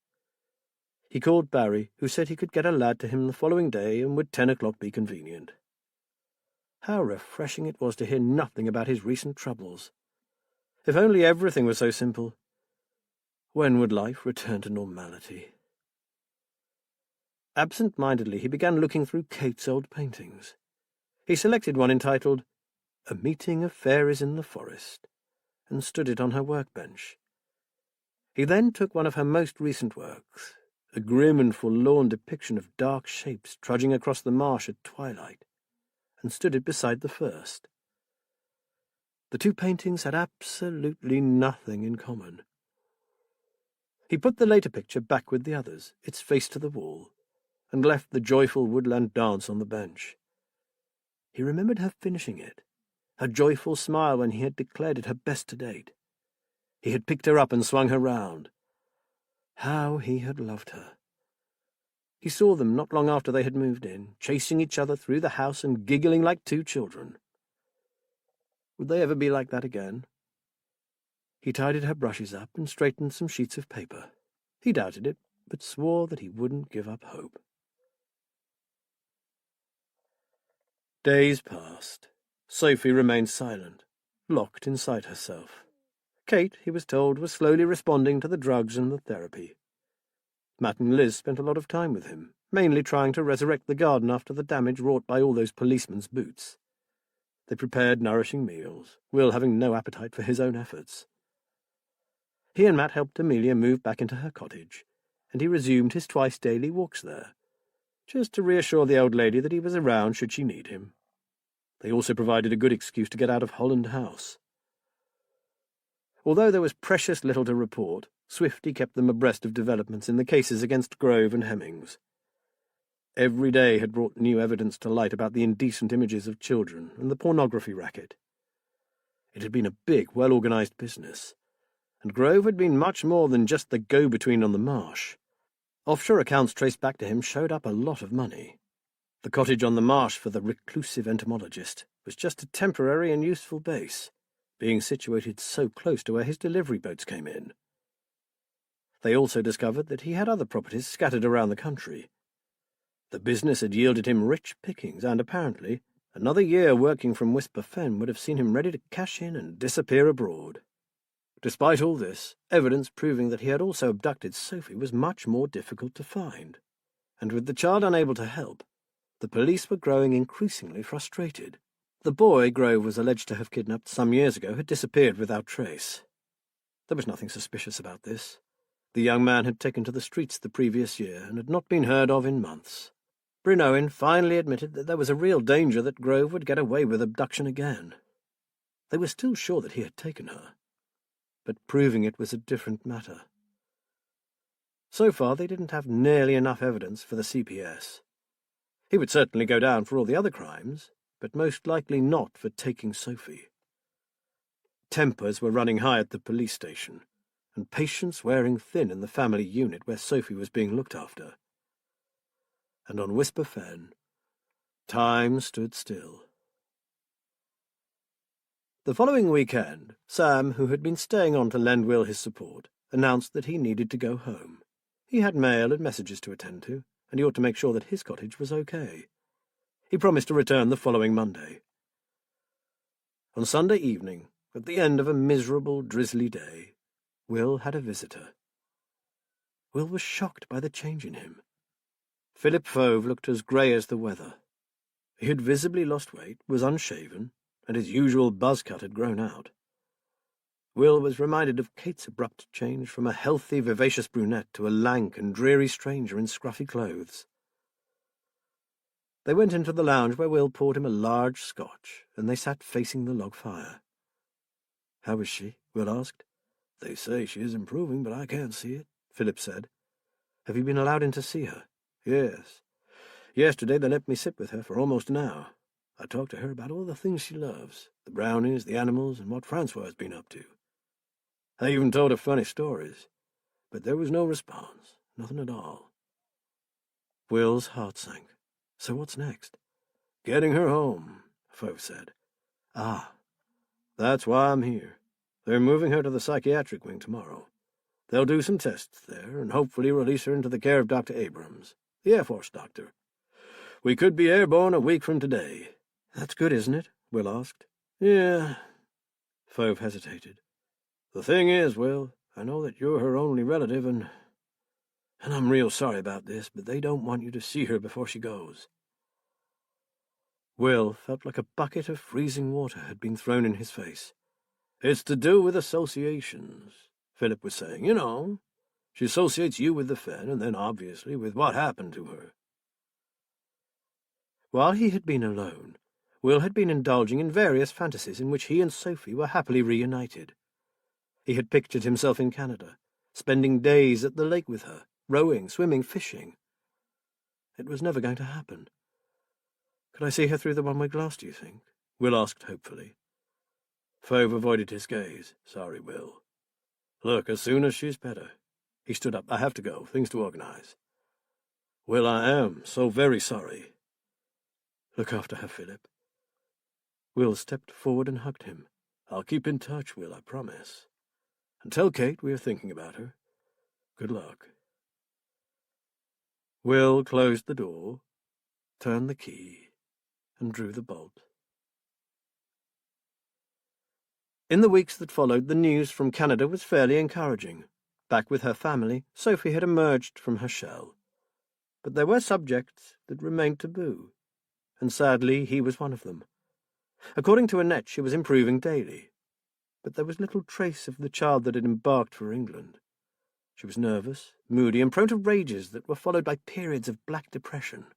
He called Barry, who said he could get a lad to him the following day, and would 10 o'clock be convenient. How refreshing it was to hear nothing about his recent troubles. If only everything were so simple. When would life return to normality? Absent-mindedly, he began looking through Kate's old paintings. He selected one entitled, A Meeting of Fairies in the Forest, and stood it on her workbench. He then took one of her most recent works, a grim and forlorn depiction of dark shapes trudging across the marsh at twilight, and stood it beside the first. The two paintings had absolutely nothing in common. He put the later picture back with the others, its face to the wall, and left the joyful woodland dance on the bench. He remembered her finishing it, her joyful smile when he had declared it her best to date. He had picked her up and swung her round. How he had loved her. He saw them not long after they had moved in, chasing each other through the house and giggling like two children. Would they ever be like that again? He tidied her brushes up and straightened some sheets of paper. He doubted it, but swore that he wouldn't give up hope. Days passed. Sophie remained silent, locked inside herself. Kate, he was told, was slowly responding to the drugs and the therapy. Matt and Liz spent a lot of time with him, mainly trying to resurrect the garden after the damage wrought by all those policemen's boots. They prepared nourishing meals, Will having no appetite for his own efforts. He and Matt helped Amelia move back into her cottage, and he resumed his twice-daily walks there, just to reassure the old lady that he was around should she need him. They also provided a good excuse to get out of Holland House. Although there was precious little to report, Swifty kept them abreast of developments in the cases against Grove and Hemmings. Every day had brought new evidence to light about the indecent images of children and the pornography racket. It had been a big, well-organized business, and Grove had been much more than just the go-between on the marsh. Offshore accounts traced back to him showed up a lot of money. The cottage on the marsh for the reclusive entomologist was just a temporary and useful base, being situated so close to where his delivery boats came in. They also discovered that he had other properties scattered around the country. The business had yielded him rich pickings, and apparently another year working from Whisper Fen would have seen him ready to cash in and disappear abroad. Despite all this, evidence proving that he had also abducted Sophie was much more difficult to find, and with the child unable to help, the police were growing increasingly frustrated. The boy Grove was alleged to have kidnapped some years ago had disappeared without trace. There was nothing suspicious about this. The young man had taken to the streets the previous year and had not been heard of in months. Bryn Owen finally admitted that there was a real danger that Grove would get away with abduction again. They were still sure that he had taken her, but proving it was a different matter. So far, they didn't have nearly enough evidence for the CPS. He would certainly go down for all the other crimes, but most likely not for taking Sophie. Tempers were running high at the police station, and patience wearing thin in the family unit where Sophie was being looked after. And on Whisper Fen, time stood still. The following weekend, Sam, who had been staying on to lend Will his support, announced that he needed to go home. He had mail and messages to attend to, and he ought to make sure that his cottage was okay. He promised to return the following Monday. On Sunday evening, at the end of a miserable, drizzly day, Will had a visitor. Will was shocked by the change in him. Philip Fove looked as grey as the weather. He had visibly lost weight, was unshaven, and his usual buzz cut had grown out. Will was reminded of Kate's abrupt change from a healthy, vivacious brunette to a lank and dreary stranger in scruffy clothes. They went into the lounge where Will poured him a large Scotch, and they sat facing the log fire. "How is she?" Will asked. "They say she is improving, but I can't see it," Philip said. "Have you been allowed in to see her?" "Yes. Yesterday they let me sit with her for almost an hour. I talked to her about all the things she loves, the brownies, the animals, and what Francois has been up to. I even told her funny stories, but there was no response, nothing at all." Will's heart sank. "So what's next?" "Getting her home," Fove said. "Ah. That's why I'm here. They're moving her to the psychiatric wing tomorrow. They'll do some tests there, and hopefully release her into the care of Dr. Abrams, the Air Force doctor. We could be airborne a week from today." "That's good, isn't it?" Will asked. "Yeah." Fove hesitated. "The thing is, Will, I know that you're her only relative, and I'm real sorry about this, but they don't want you to see her before she goes." Will felt like a bucket of freezing water had been thrown in his face. "It's to do with associations," Philip was saying. "You know, she associates you with the Fen, and then, obviously, with what happened to her." While he had been alone, Will had been indulging in various fantasies in which he and Sophie were happily reunited. He had pictured himself in Canada, spending days at the lake with her, rowing, swimming, fishing. It was never going to happen. "Could I see her through the one-way glass, do you think?" Will asked hopefully. Fove avoided his gaze. "Sorry, Will. Look, as soon as she's better." He stood up. "I have to go. Things to organize." "Will, I am so very sorry." "Look after her, Philip." Will stepped forward and hugged him. "I'll keep in touch, Will, I promise. And tell Kate we are thinking about her. Good luck." Will closed the door, turned the key, and drew the bolt. In the weeks that followed, the news from Canada was fairly encouraging. Back with her family, Sophie had emerged from her shell. But there were subjects that remained taboo, and sadly he was one of them. According to Annette, she was improving daily, but there was little trace of the child that had embarked for England. She was nervous, moody, and prone to rages that were followed by periods of black depression.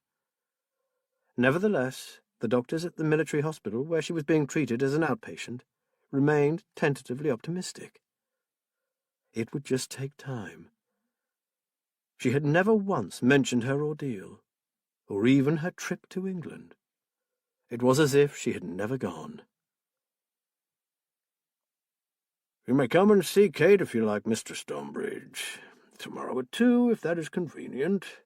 Nevertheless, the doctors at the military hospital, where she was being treated as an outpatient, remained tentatively optimistic. It would just take time. She had never once mentioned her ordeal, or even her trip to England. It was as if she had never gone. "You may come and see Kate if you like, Mr. Stonebridge. Tomorrow at 2, if that is convenient."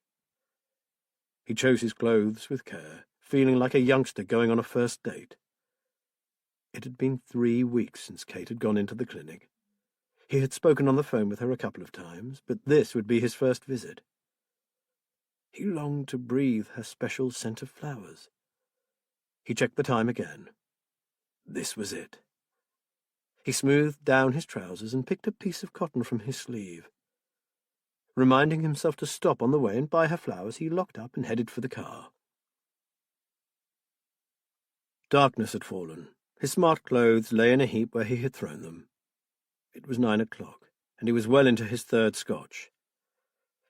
He chose his clothes with care, feeling like a youngster going on a first date. It had been 3 weeks since Kate had gone into the clinic. He had spoken on the phone with her a couple of times, but this would be his first visit. He longed to breathe her special scent of flowers. He checked the time again. This was it. He smoothed down his trousers and picked a piece of cotton from his sleeve. Reminding himself to stop on the way and buy her flowers, he locked up and headed for the car. Darkness had fallen. His smart clothes lay in a heap where he had thrown them. It was 9 o'clock, and he was well into his third scotch.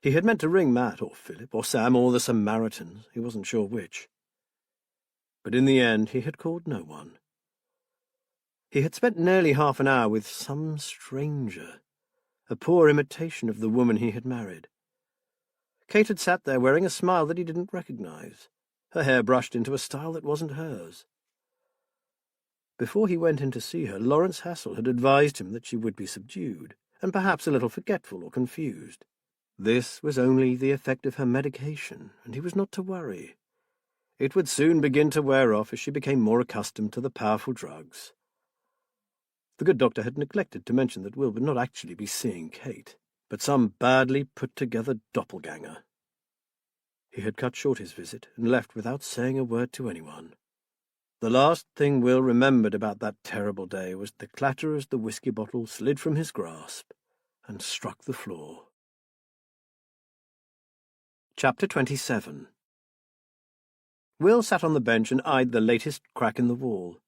He had meant to ring Matt or Philip or Sam or the Samaritans, he wasn't sure which. But in the end he had called no one. He had spent nearly half an hour with some stranger, a poor imitation of the woman he had married. Kate had sat there wearing a smile that he didn't recognize, her hair brushed into a style that wasn't hers. Before he went in to see her, Lawrence Hassel had advised him that she would be subdued, and perhaps a little forgetful or confused. This was only the effect of her medication, and he was not to worry. It would soon begin to wear off as she became more accustomed to the powerful drugs. The good doctor had neglected to mention that Will would not actually be seeing Kate, but some badly put-together doppelganger. He had cut short his visit and left without saying a word to anyone. The last thing Will remembered about that terrible day was the clatter as the whiskey bottle slid from his grasp and struck the floor. Chapter 27. Will sat on the bench and eyed the latest crack in the wall.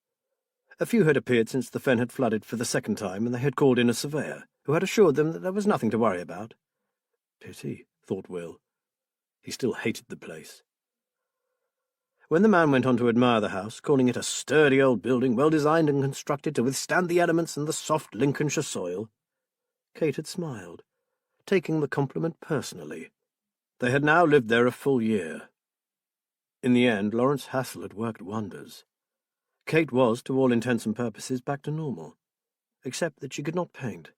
A few had appeared since the fen had flooded for the second time, and they had called in a surveyor, who had assured them that there was nothing to worry about. Pity, thought Will. He still hated the place. When the man went on to admire the house, calling it a sturdy old building, well designed and constructed to withstand the elements and the soft Lincolnshire soil, Kate had smiled, taking the compliment personally. They had now lived there a full year. In the end, Lawrence Hassel had worked wonders. Kate was, to all intents and purposes, back to normal, except that she could not paint.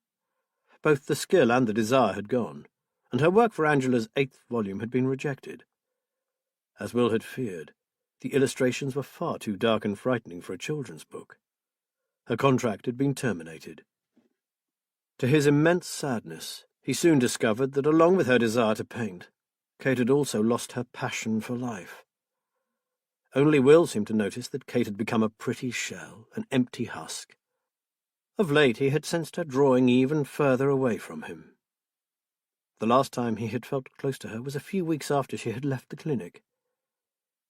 Both the skill and the desire had gone, and her work for Angela's 8th volume had been rejected. As Will had feared, the illustrations were far too dark and frightening for a children's book. Her contract had been terminated. To his immense sadness, he soon discovered that along with her desire to paint, Kate had also lost her passion for life. Only Will seemed to notice that Kate had become a pretty shell, an empty husk. Of late he had sensed her drawing even further away from him. The last time he had felt close to her was a few weeks after she had left the clinic.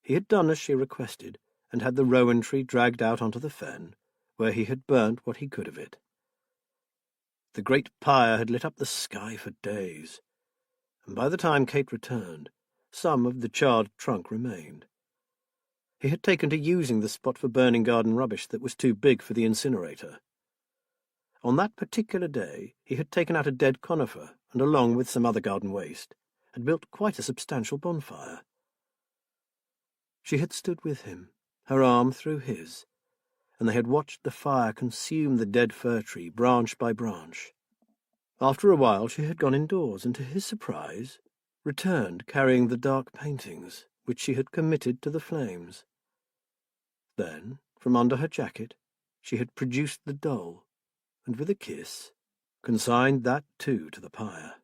He had done as she requested, and had the rowan tree dragged out onto the fen, where he had burnt what he could of it. The great pyre had lit up the sky for days, and by the time Kate returned, some of the charred trunk remained. He had taken to using the spot for burning garden rubbish that was too big for the incinerator. On that particular day he had taken out a dead conifer, and along with some other garden waste, had built quite a substantial bonfire. She had stood with him, her arm through his, and they had watched the fire consume the dead fir tree branch by branch. After a while she had gone indoors, and to his surprise returned carrying the dark paintings, which she had committed to the flames. Then, from under her jacket, she had produced the doll, and with a kiss, consigned that too to the pyre.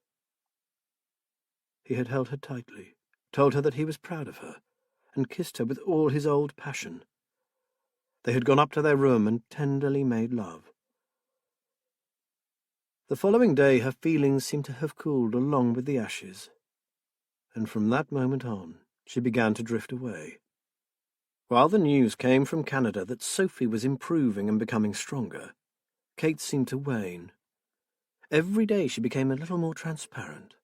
He had held her tightly, told her that he was proud of her, and kissed her with all his old passion. They had gone up to their room and tenderly made love. The following day her feelings seemed to have cooled along with the ashes, and from that moment on she began to drift away. While the news came from Canada that Sophie was improving and becoming stronger, Kate seemed to wane. Every day she became a little more transparent,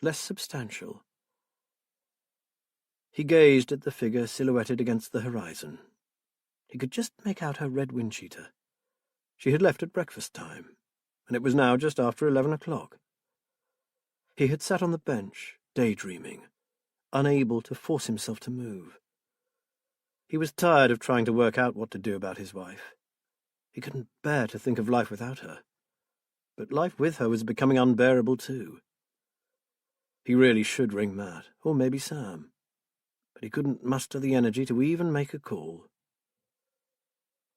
less substantial. He gazed at the figure silhouetted against the horizon. He could just make out her red wind-cheater. She had left at breakfast time, and it was now just after 11 o'clock. He had sat on the bench, daydreaming, unable to force himself to move. He was tired of trying to work out what to do about his wife. He couldn't bear to think of life without her, but life with her was becoming unbearable too. He really should ring Matt, or maybe Sam, but he couldn't muster the energy to even make a call.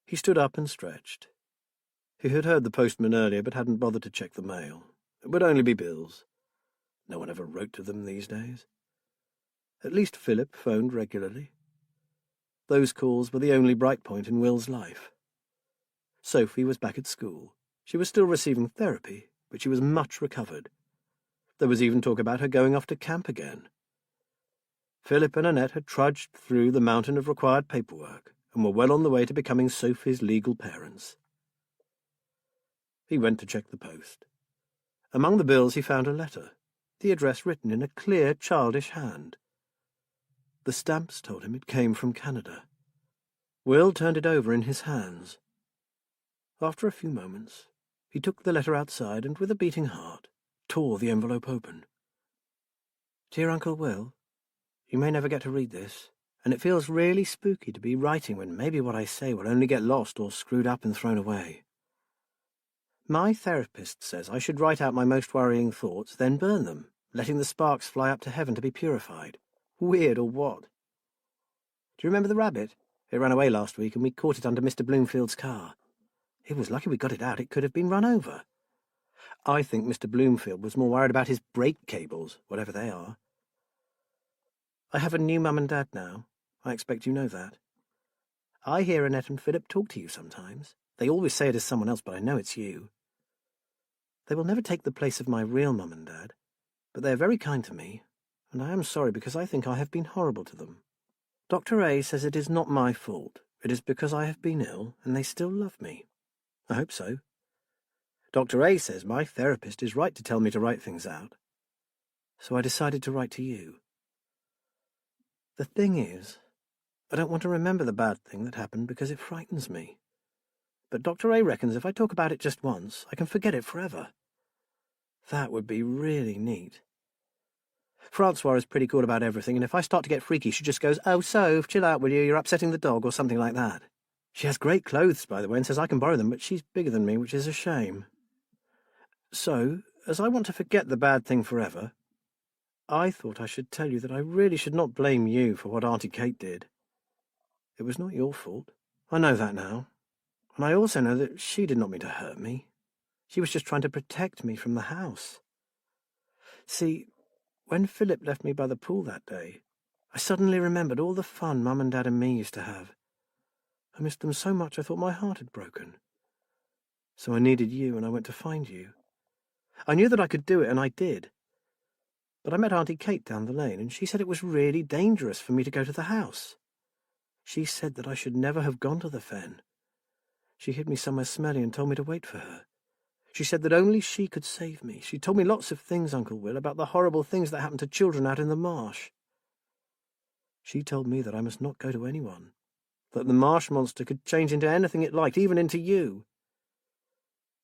He stood up and stretched. He had heard the postman earlier, but hadn't bothered to check the mail. It would only be bills. No one ever wrote to them these days. At least Philip phoned regularly. Those calls were the only bright point in Will's life. Sophie was back at school, She was still receiving therapy, but she was much recovered. There was even talk about her going off to camp again. Philip and Annette had trudged through the mountain of required paperwork and were well on the way to becoming Sophie's legal parents. He went to check the post. Among the bills he found a letter, the address written in a clear, childish hand. The stamps told him it came from Canada. Will turned it over in his hands. After a few moments, he took the letter outside and, with a beating heart, tore the envelope open. Dear Uncle Will, you may never get to read this, and it feels really spooky to be writing when maybe what I say will only get lost or screwed up and thrown away. My therapist says I should write out my most worrying thoughts, then burn them, letting the sparks fly up to heaven to be purified. Weird or what? Do you remember the rabbit? It ran away last week and we caught it under Mr. Bloomfield's car. It was lucky we got it out. It could have been run over. I think Mr. Bloomfield was more worried about his brake cables, whatever they are. I have a new mum and dad now. I expect you know that. I hear Annette and Philip talk to you sometimes. They always say it is someone else, but I know it's you. They will never take the place of my real mum and dad, but they are very kind to me, and I am sorry because I think I have been horrible to them. Dr. A says it is not my fault. It is because I have been ill, and they still love me. I hope so. Dr. A says my therapist is right to tell me to write things out. So I decided to write to you. The thing is, I don't want to remember the bad thing that happened because it frightens me. But Dr. A reckons if I talk about it just once, I can forget it forever. That would be really neat. Francois is pretty cool about everything, and if I start to get freaky, she just goes, "Oh, Soph, chill out, will you? You're upsetting the dog," or something like that. She has great clothes, by the way, and says I can borrow them, but she's bigger than me, which is a shame. So, as I want to forget the bad thing forever, I thought I should tell you that I really should not blame you for what Auntie Kate did. It was not your fault. I know that now. And I also know that she did not mean to hurt me. She was just trying to protect me from the house. See, when Philip left me by the pool that day, I suddenly remembered all the fun Mum and Dad and me used to have. I missed them so much I thought my heart had broken. So I needed you, and I went to find you. I knew that I could do it, and I did. But I met Auntie Kate down the lane, and she said it was really dangerous for me to go to the house. She said that I should never have gone to the fen. She hid me somewhere smelly and told me to wait for her. She said that only she could save me. She told me lots of things, Uncle Will, about the horrible things that happen to children out in the marsh. She told me that I must not go to anyone, that the marsh monster could change into anything it liked, even into you.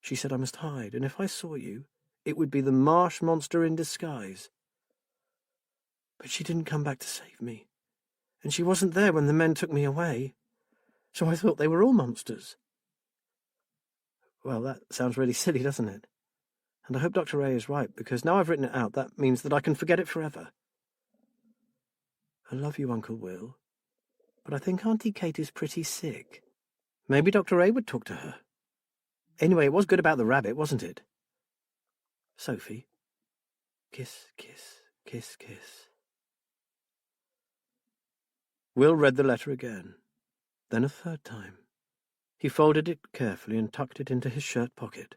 She said I must hide, and if I saw you, it would be the marsh monster in disguise. But she didn't come back to save me, and she wasn't there when the men took me away, so I thought they were all monsters. Well, that sounds really silly, doesn't it? And I hope Dr. A is right, because now I've written it out, that means that I can forget it forever. I love you, Uncle Will, but I think Auntie Kate is pretty sick. Maybe Dr. A would talk to her. Anyway, it was good about the rabbit, wasn't it? Sophie. Kiss, kiss, kiss, kiss. Will read the letter again, then a third time. He folded it carefully and tucked it into his shirt pocket.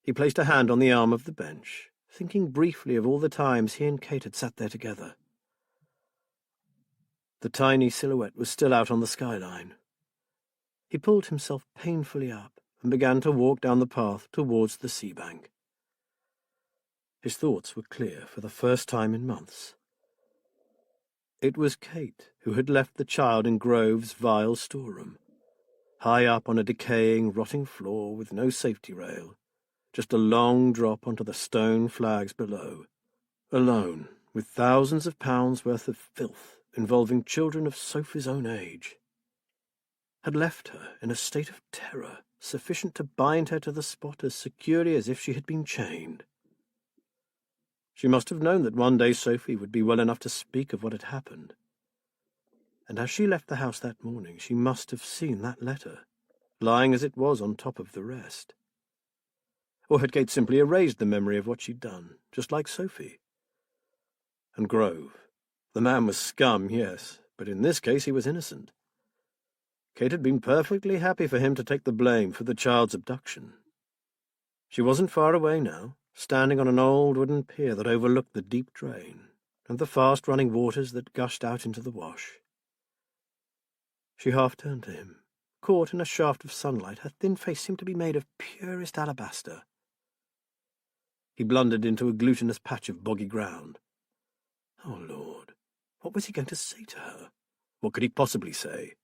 He placed a hand on the arm of the bench, thinking briefly of all the times he and Kate had sat there together. The tiny silhouette was still out on the skyline. He pulled himself painfully up and began to walk down the path towards the sea bank. His thoughts were clear for the first time in months. It was Kate who had left the child in Grove's vile storeroom, high up on a decaying, rotting floor with no safety rail, just a long drop onto the stone flags below, alone, with thousands of pounds worth of filth involving children of Sophie's own age. Had left her in a state of terror sufficient to bind her to the spot as securely as if she had been chained. She must have known that one day Sophie would be well enough to speak of what had happened. And as she left the house that morning, she must have seen that letter, lying as it was on top of the rest. Or had Kate simply erased the memory of what she'd done, just like Sophie? And Grove. The man was scum, yes, but in this case he was innocent. Kate had been perfectly happy for him to take the blame for the child's abduction, She wasn't far away now, standing on an old wooden pier that overlooked the deep drain and the fast-running waters that gushed out into the wash. She half turned to him. Caught in a shaft of sunlight, her thin face seemed to be made of purest alabaster. He blundered into a glutinous patch of boggy ground. Oh, Lord, what was he going to say to her? What could he possibly say?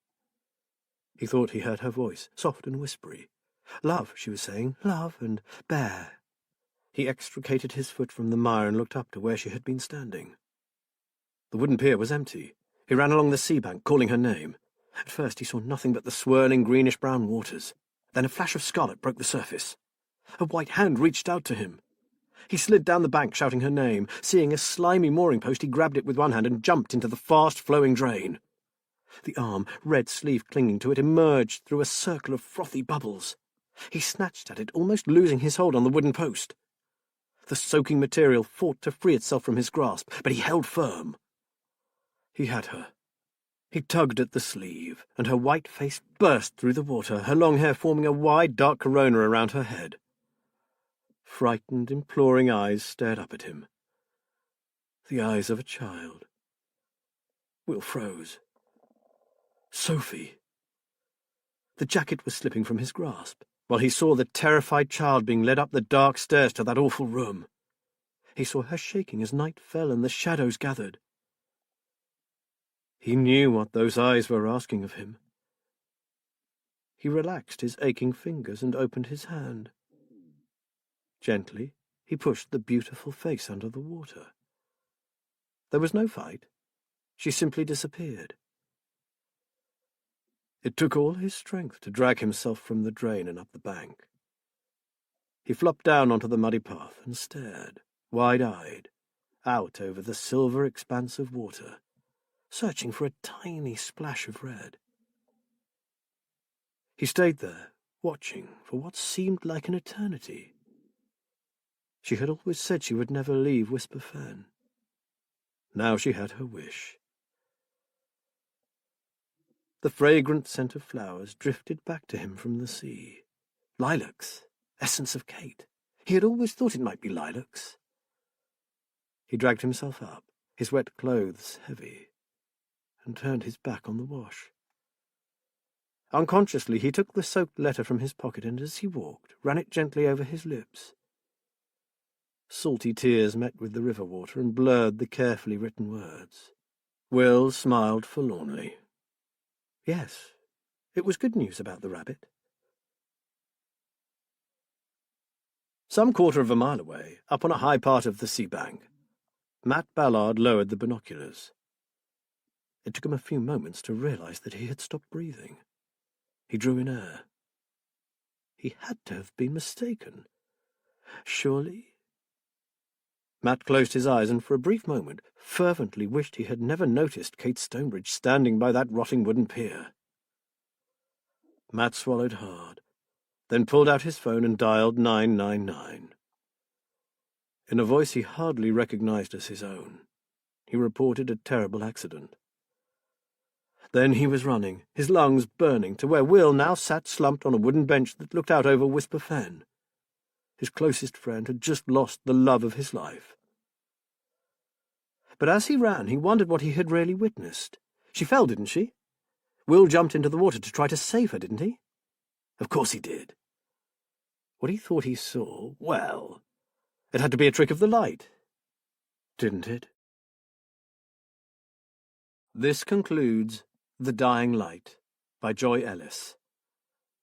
He thought he heard her voice, soft and whispery. Love, she was saying, love and bear. He extricated his foot from the mire and looked up to where she had been standing. The wooden pier was empty. He ran along the sea bank, calling her name. At first he saw nothing but the swirling greenish-brown waters. Then a flash of scarlet broke the surface. A white hand reached out to him. He slid down the bank, shouting her name. Seeing a slimy mooring post, he grabbed it with one hand and jumped into the fast-flowing drain. The arm, red sleeve clinging to it, emerged through a circle of frothy bubbles. He snatched at it, almost losing his hold on the wooden post. The soaking material fought to free itself from his grasp, but he held firm. He had her. He tugged at the sleeve, and her white face burst through the water, her long hair forming a wide, dark corona around her head. Frightened, imploring eyes stared up at him. The eyes of a child. Will froze. Sophie! The jacket was slipping from his grasp, while he saw the terrified child being led up the dark stairs to that awful room. He saw her shaking as night fell and the shadows gathered. He knew what those eyes were asking of him. He relaxed his aching fingers and opened his hand. Gently, he pushed the beautiful face under the water. There was no fight. She simply disappeared. It took all his strength to drag himself from the drain and up the bank. He flopped down onto the muddy path and stared, wide-eyed, out over the silver expanse of water, searching for a tiny splash of red. He stayed there, watching for what seemed like an eternity. She had always said she would never leave Whisper Fen. Now she had her wish. The fragrant scent of flowers drifted back to him from the sea. Lilacs, essence of Kate. He had always thought it might be lilacs. He dragged himself up, his wet clothes heavy, and turned his back on the wash. Unconsciously, he took the soaked letter from his pocket and, as he walked, ran it gently over his lips. Salty tears met with the river water and blurred the carefully written words. Will smiled forlornly. Yes, it was good news about the rabbit. Some quarter of a mile away, up on a high part of the sea bank, Matt Ballard lowered the binoculars. It took him a few moments to realize that he had stopped breathing. He drew in air. He had to have been mistaken. Surely? Matt closed his eyes and for a brief moment fervently wished he had never noticed Kate Stonebridge standing by that rotting wooden pier. Matt swallowed hard, then pulled out his phone and dialed 999. In a voice he hardly recognized as his own, he reported a terrible accident. Then he was running, his lungs burning, to where Will now sat slumped on a wooden bench that looked out over Whisper Fen. His closest friend had just lost the love of his life. But as he ran, he wondered what he had really witnessed. She fell, didn't she? Will jumped into the water to try to save her, didn't he? Of course he did. What he thought he saw, well, it had to be a trick of the light, didn't it? This concludes The Dying Light by Joy Ellis.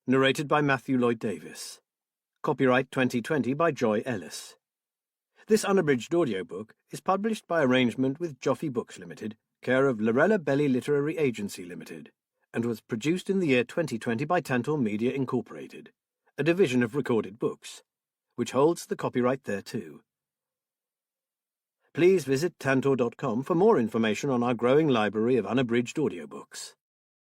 Narrated by Matthew Lloyd Davis. Copyright 2020 by Joy Ellis. This unabridged audiobook is published by arrangement with Joffy Books Limited, care of Lorella Belly Literary Agency Limited, and was produced in the year 2020 by Tantor Media Incorporated, a division of Recorded Books, which holds the copyright thereto. Please visit tantor.com for more information on our growing library of unabridged audiobooks.